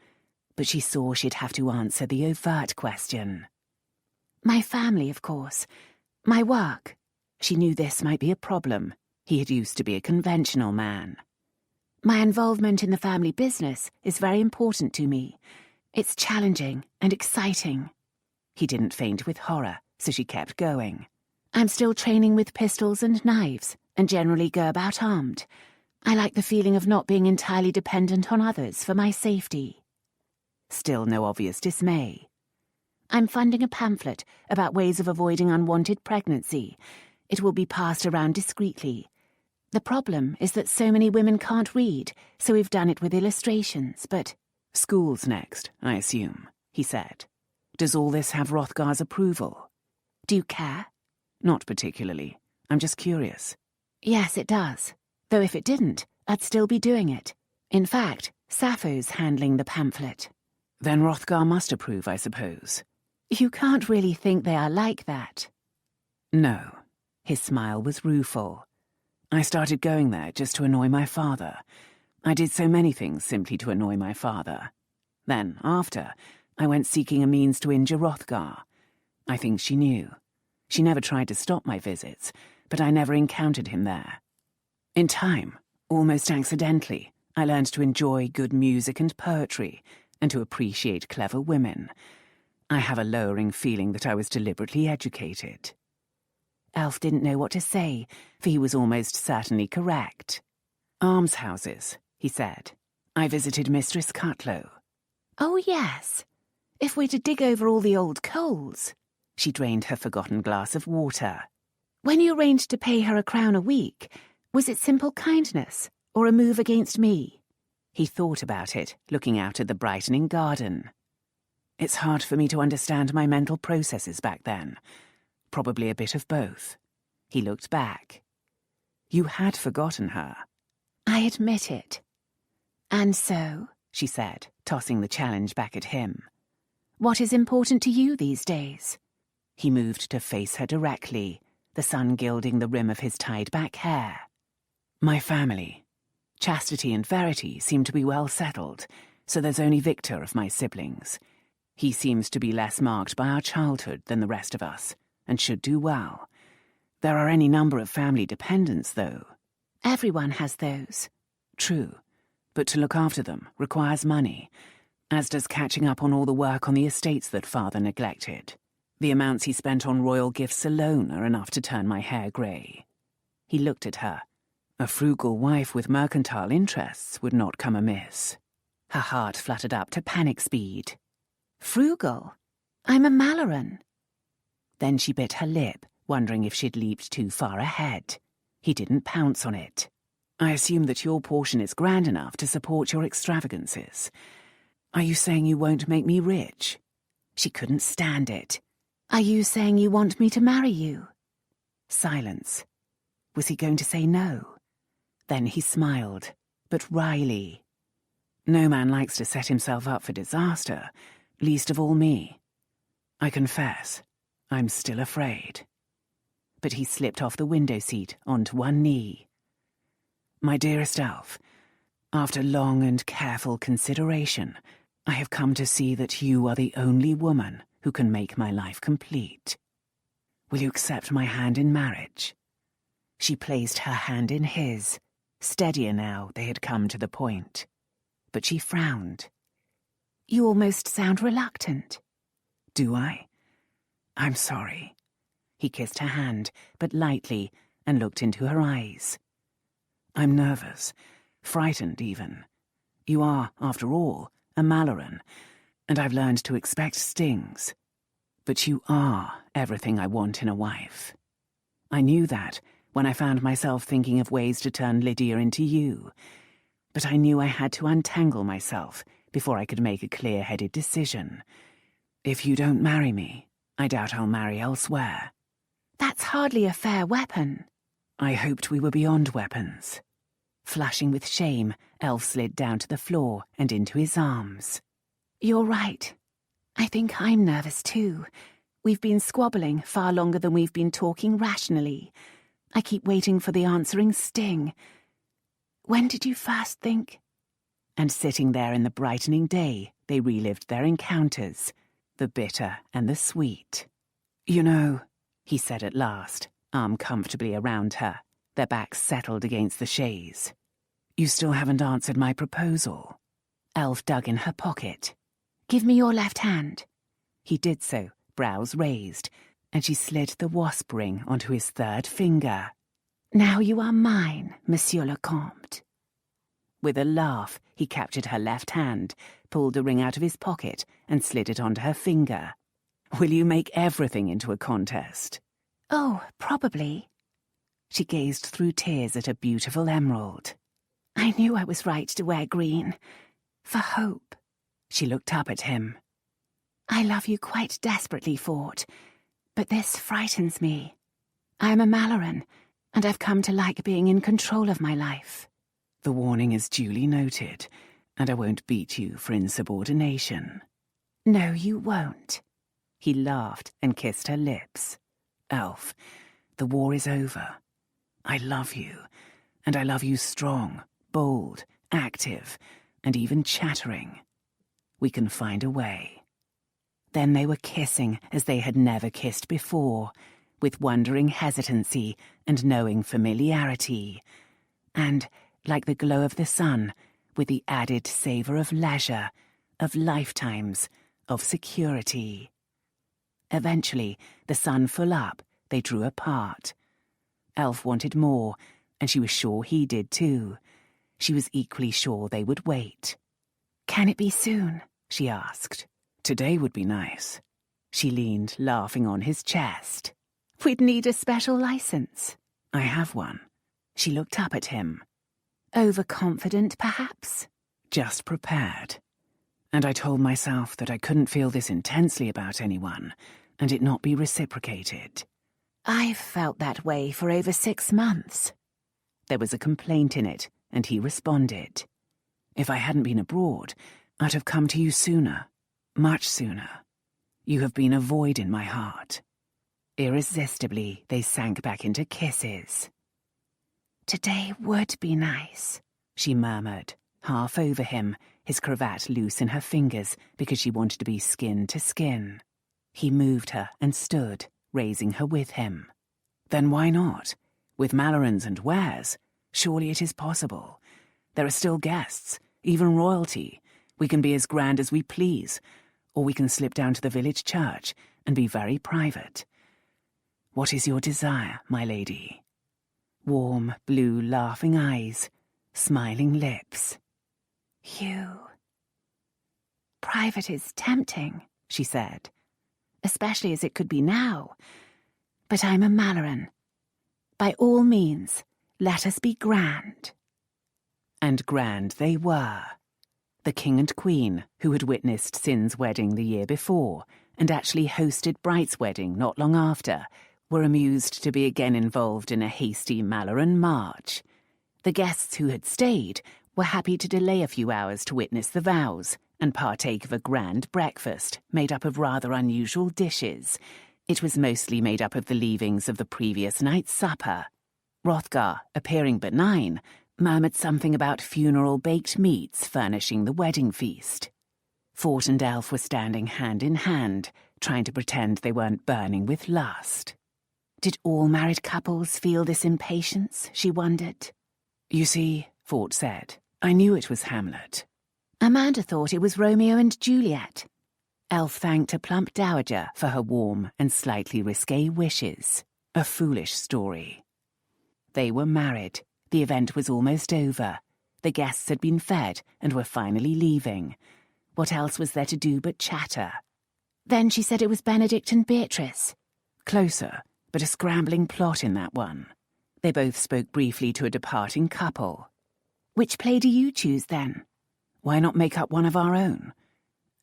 but she saw she'd have to answer the overt question. My family, of course. My work. She knew this might be a problem. He had used to be a conventional man. My involvement in the family business is very important to me. It's challenging and exciting. He didn't faint with horror, so she kept going. I'm still training with pistols and knives, and generally go about armed. I like the feeling of not being entirely dependent on others for my safety. Still no obvious dismay. I'm funding a pamphlet about ways of avoiding unwanted pregnancy. It will be passed around discreetly. The problem is that so many women can't read, so we've done it with illustrations, but... School's next, I assume, he said. Does all this have Hrothgar's approval? Do you care? Not particularly. I'm just curious. Yes, it does. Though if it didn't, I'd still be doing it. In fact, Sappho's handling the pamphlet. Then Hrothgar must approve, I suppose. You can't really think they are like that. No. His smile was rueful. I started going there just to annoy my father. I did so many things simply to annoy my father. Then, after, I went seeking a means to injure Hrothgar. I think she knew. She never tried to stop my visits, but I never encountered him there. In time, almost accidentally, I learned to enjoy good music and poetry, and to appreciate clever women. I have a lowering feeling that I was deliberately educated. Elf didn't know what to say, for he was almost certainly correct. Almshouses, he said. I visited Mistress Cutlow. Oh, yes. If we're to dig over all the old coals. She drained her forgotten glass of water. When you arranged to pay her £1 a week, was it simple kindness, or a move against me? He thought about it, looking out at the brightening garden. It's hard for me to understand my mental processes back then. Probably a bit of both. He looked back. You had forgotten her. I admit it. And so, she said, tossing the challenge back at him. What is important to you these days? He moved to face her directly, the sun gilding the rim of his tied-back hair. My family. Chastity and Verity seem to be well settled, so there's only Victor of my siblings. He seems to be less marked by our childhood than the rest of us, and should do well. There are any number of family dependents, though. Everyone has those. True, but to look after them requires money, as does catching up on all the work on the estates that father neglected. The amounts he spent on royal gifts alone are enough to turn my hair grey. He looked at her. A frugal wife with mercantile interests would not come amiss. Her heart fluttered up to panic speed. Frugal? I'm a Malloren. Then she bit her lip, wondering if she'd leaped too far ahead. He didn't pounce on it. I assume that your portion is grand enough to support your extravagances. Are you saying you won't make me rich? She couldn't stand it. Are you saying you want me to marry you? Silence. Was he going to say no? Then he smiled, but wryly. No man likes to set himself up for disaster, least of all me. I confess, I'm still afraid. But he slipped off the window seat onto one knee. My dearest Elf, after long and careful consideration, I have come to see that you are the only woman who can make my life complete. Will you accept my hand in marriage? She placed her hand in his. Steadier now, they had come to the point. But she frowned. You almost sound reluctant. Do I? I'm sorry. He kissed her hand, but lightly, and looked into her eyes. I'm nervous, frightened even. You are, after all, a Malloren, and I've learned to expect stings. But you are everything I want in a wife. I knew that when I found myself thinking of ways to turn Lydia into you, but I knew I had to untangle myself before I could make a clear-headed decision. If you don't marry me, I doubt I'll marry elsewhere. That's hardly a fair weapon. I hoped we were beyond weapons. Flushing with shame, Elf slid down to the floor and into his arms. You're right. I think I'm nervous too. We've been squabbling far longer than we've been talking rationally. I keep waiting for the answering sting. When did you first think? And sitting there in the brightening day, they relived their encounters, the bitter and the sweet. You know, he said at last, arm comfortably around her, their backs settled against the chaise. You still haven't answered my proposal. Elf dug in her pocket. Give me your left hand. He did so, brows raised, and she slid the wasp ring onto his third finger. Now you are mine, Monsieur le Comte. With a laugh, he captured her left hand, pulled the ring out of his pocket, and slid it onto her finger. Will you make everything into a contest? Oh, probably. She gazed through tears at a beautiful emerald. I knew I was right to wear green. For hope. She looked up at him. I love you quite desperately, Fort, but this frightens me. I am a Malloren, and I've come to like being in control of my life. The warning is duly noted, and I won't beat you for insubordination. No, you won't. He laughed and kissed her lips. Elf, the war is over. I love you, and I love you strong, bold, active, and even chattering. We can find a way. Then they were kissing as they had never kissed before, with wondering hesitancy and knowing familiarity, and, like the glow of the sun, with the added savour of leisure, of lifetimes, of security. Eventually, the sun full up, they drew apart. Elf wanted more, and she was sure he did too. She was equally sure they would wait. Can it be soon? She asked. Today would be nice. She leaned, laughing on his chest. We'd need a special license. I have one. She looked up at him. Overconfident, perhaps? Just prepared. And I told myself that I couldn't feel this intensely about anyone, and it not be reciprocated. I've felt that way for over 6 months. There was a complaint in it, and he responded. If I hadn't been abroad, I'd have come to you sooner, much sooner. You have been a void in my heart. Irresistibly, they sank back into kisses. Today would be nice, she murmured, half over him, his cravat loose in her fingers because she wanted to be skin to skin. He moved her and stood, raising her with him. Then why not? With Mallorens and Wares, surely it is possible. There are still guests, even royalty. We can be as grand as we please, or we can slip down to the village church and be very private. What is your desire, my lady? Warm, blue, laughing eyes, smiling lips. You. Private is tempting, she said, especially as it could be now. But I'm a Malloren. By all means, let us be grand. And grand they were. The king and queen, who had witnessed Sin's wedding the year before, and actually hosted Bright's wedding not long after, were amused to be again involved in a hasty Malloren march. The guests who had stayed were happy to delay a few hours to witness the vows and partake of a grand breakfast made up of rather unusual dishes. It was mostly made up of the leavings of the previous night's supper. Hrothgar, appearing benign, murmured something about funeral baked meats furnishing the wedding feast. Fort and Elf were standing hand in hand, trying to pretend they weren't burning with lust. Did all married couples feel this impatience, she wondered? You see, Fort said, I knew it was Hamlet. Amanda thought it was Romeo and Juliet. Elf thanked a plump dowager for her warm and slightly risque wishes. A foolish story. They were married. The event was almost over. The guests had been fed and were finally leaving. What else was there to do but chatter? Then she said it was Benedict and Beatrice. Closer, but a scrambling plot in that one. They both spoke briefly to a departing couple. Which play do you choose, then? Why not make up one of our own?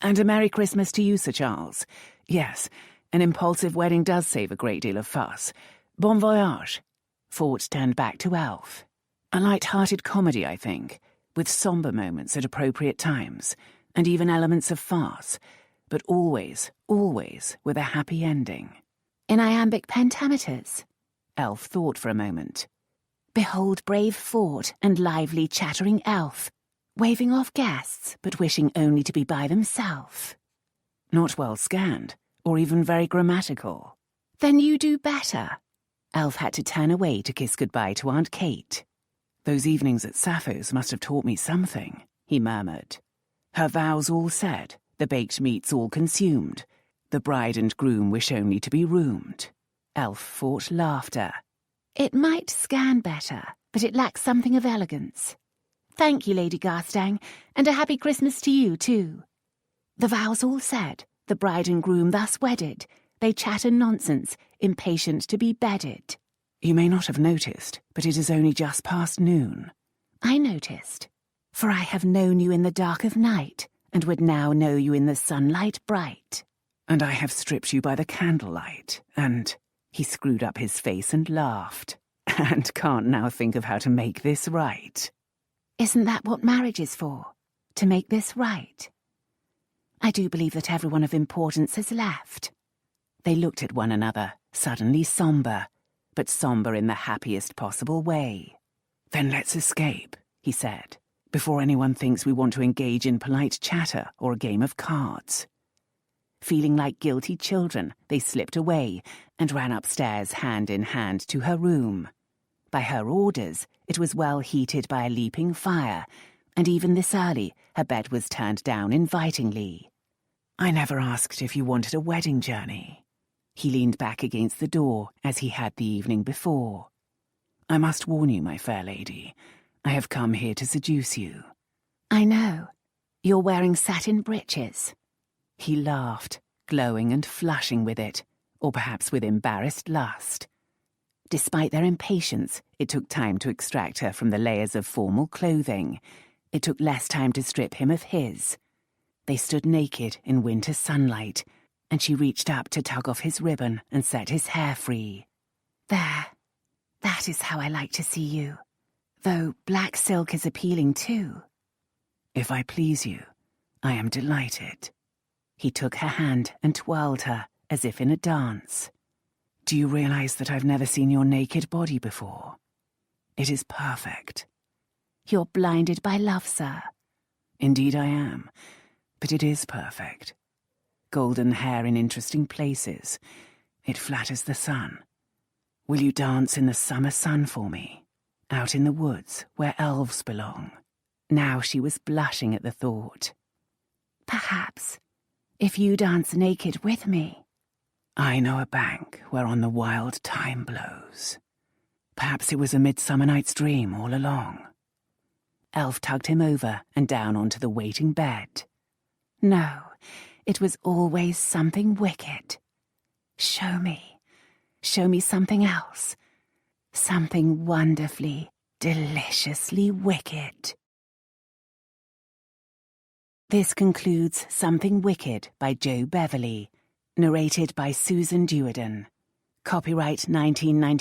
And a Merry Christmas to you, Sir Charles. Yes, an impulsive wedding does save a great deal of fuss. Bon voyage. Fort turned back to Elf. A light-hearted comedy, I think, with sombre moments at appropriate times, and even elements of farce, but always, always with a happy ending. In iambic pentameters? Elf thought for a moment. Behold brave Fort and lively chattering Elf, waving off guests, but wishing only to be by themselves. Not well scanned, or even very grammatical. Then you do better. Elf had to turn away to kiss goodbye to Aunt Kate. Those evenings at Sappho's must have taught me something, he murmured. Her vows all said, the baked meats all consumed. The bride and groom wish only to be roomed. Elf fought laughter. It might scan better, but it lacks something of elegance. Thank you, Lady Garstang, and a happy Christmas to you, too. The vows all said, the bride and groom thus wedded, they chatter nonsense, impatient to be bedded. You may not have noticed, but it is only just past noon. I noticed, for I have known you in the dark of night, and would now know you in the sunlight bright. And I have stripped you by the candlelight, and... He screwed up his face and laughed. And can't now think of how to make this right. Isn't that what marriage is for? To make this right? I do believe that everyone of importance has left. They looked at one another, suddenly sombre, but sombre in the happiest possible way. Then let's escape, he said, before anyone thinks we want to engage in polite chatter or a game of cards. Feeling like guilty children, they slipped away and ran upstairs hand in hand to her room. By her orders, it was well heated by a leaping fire, and even this early, her bed was turned down invitingly. I never asked if you wanted a wedding journey. He leaned back against the door, as he had the evening before. I must warn you, my fair lady, I have come here to seduce you. I know. You're wearing satin breeches. He laughed, glowing and flushing with it, or perhaps with embarrassed lust. Despite their impatience, it took time to extract her from the layers of formal clothing. It took less time to strip him of his. They stood naked in winter sunlight, and she reached up to tug off his ribbon and set his hair free. There. That is how I like to see you. Though black silk is appealing too. If I please you, I am delighted. He took her hand and twirled her, as if in a dance. Do you realize that I've never seen your naked body before? It is perfect. You're blinded by love, sir. Indeed I am, but it is perfect. Golden hair in interesting places. It flatters the sun. Will you dance in the summer sun for me? Out in the woods, where elves belong. Now she was blushing at the thought. Perhaps. If you dance naked with me. I know a bank whereon the wild thyme blows. Perhaps it was a midsummer night's dream all along. Elf tugged him over and down onto the waiting bed. No, it was always something wicked. Show me something else. Something wonderfully, deliciously wicked. This concludes Something Wicked by Jo Beverley, narrated by Susan Duerden. Copyright 1990.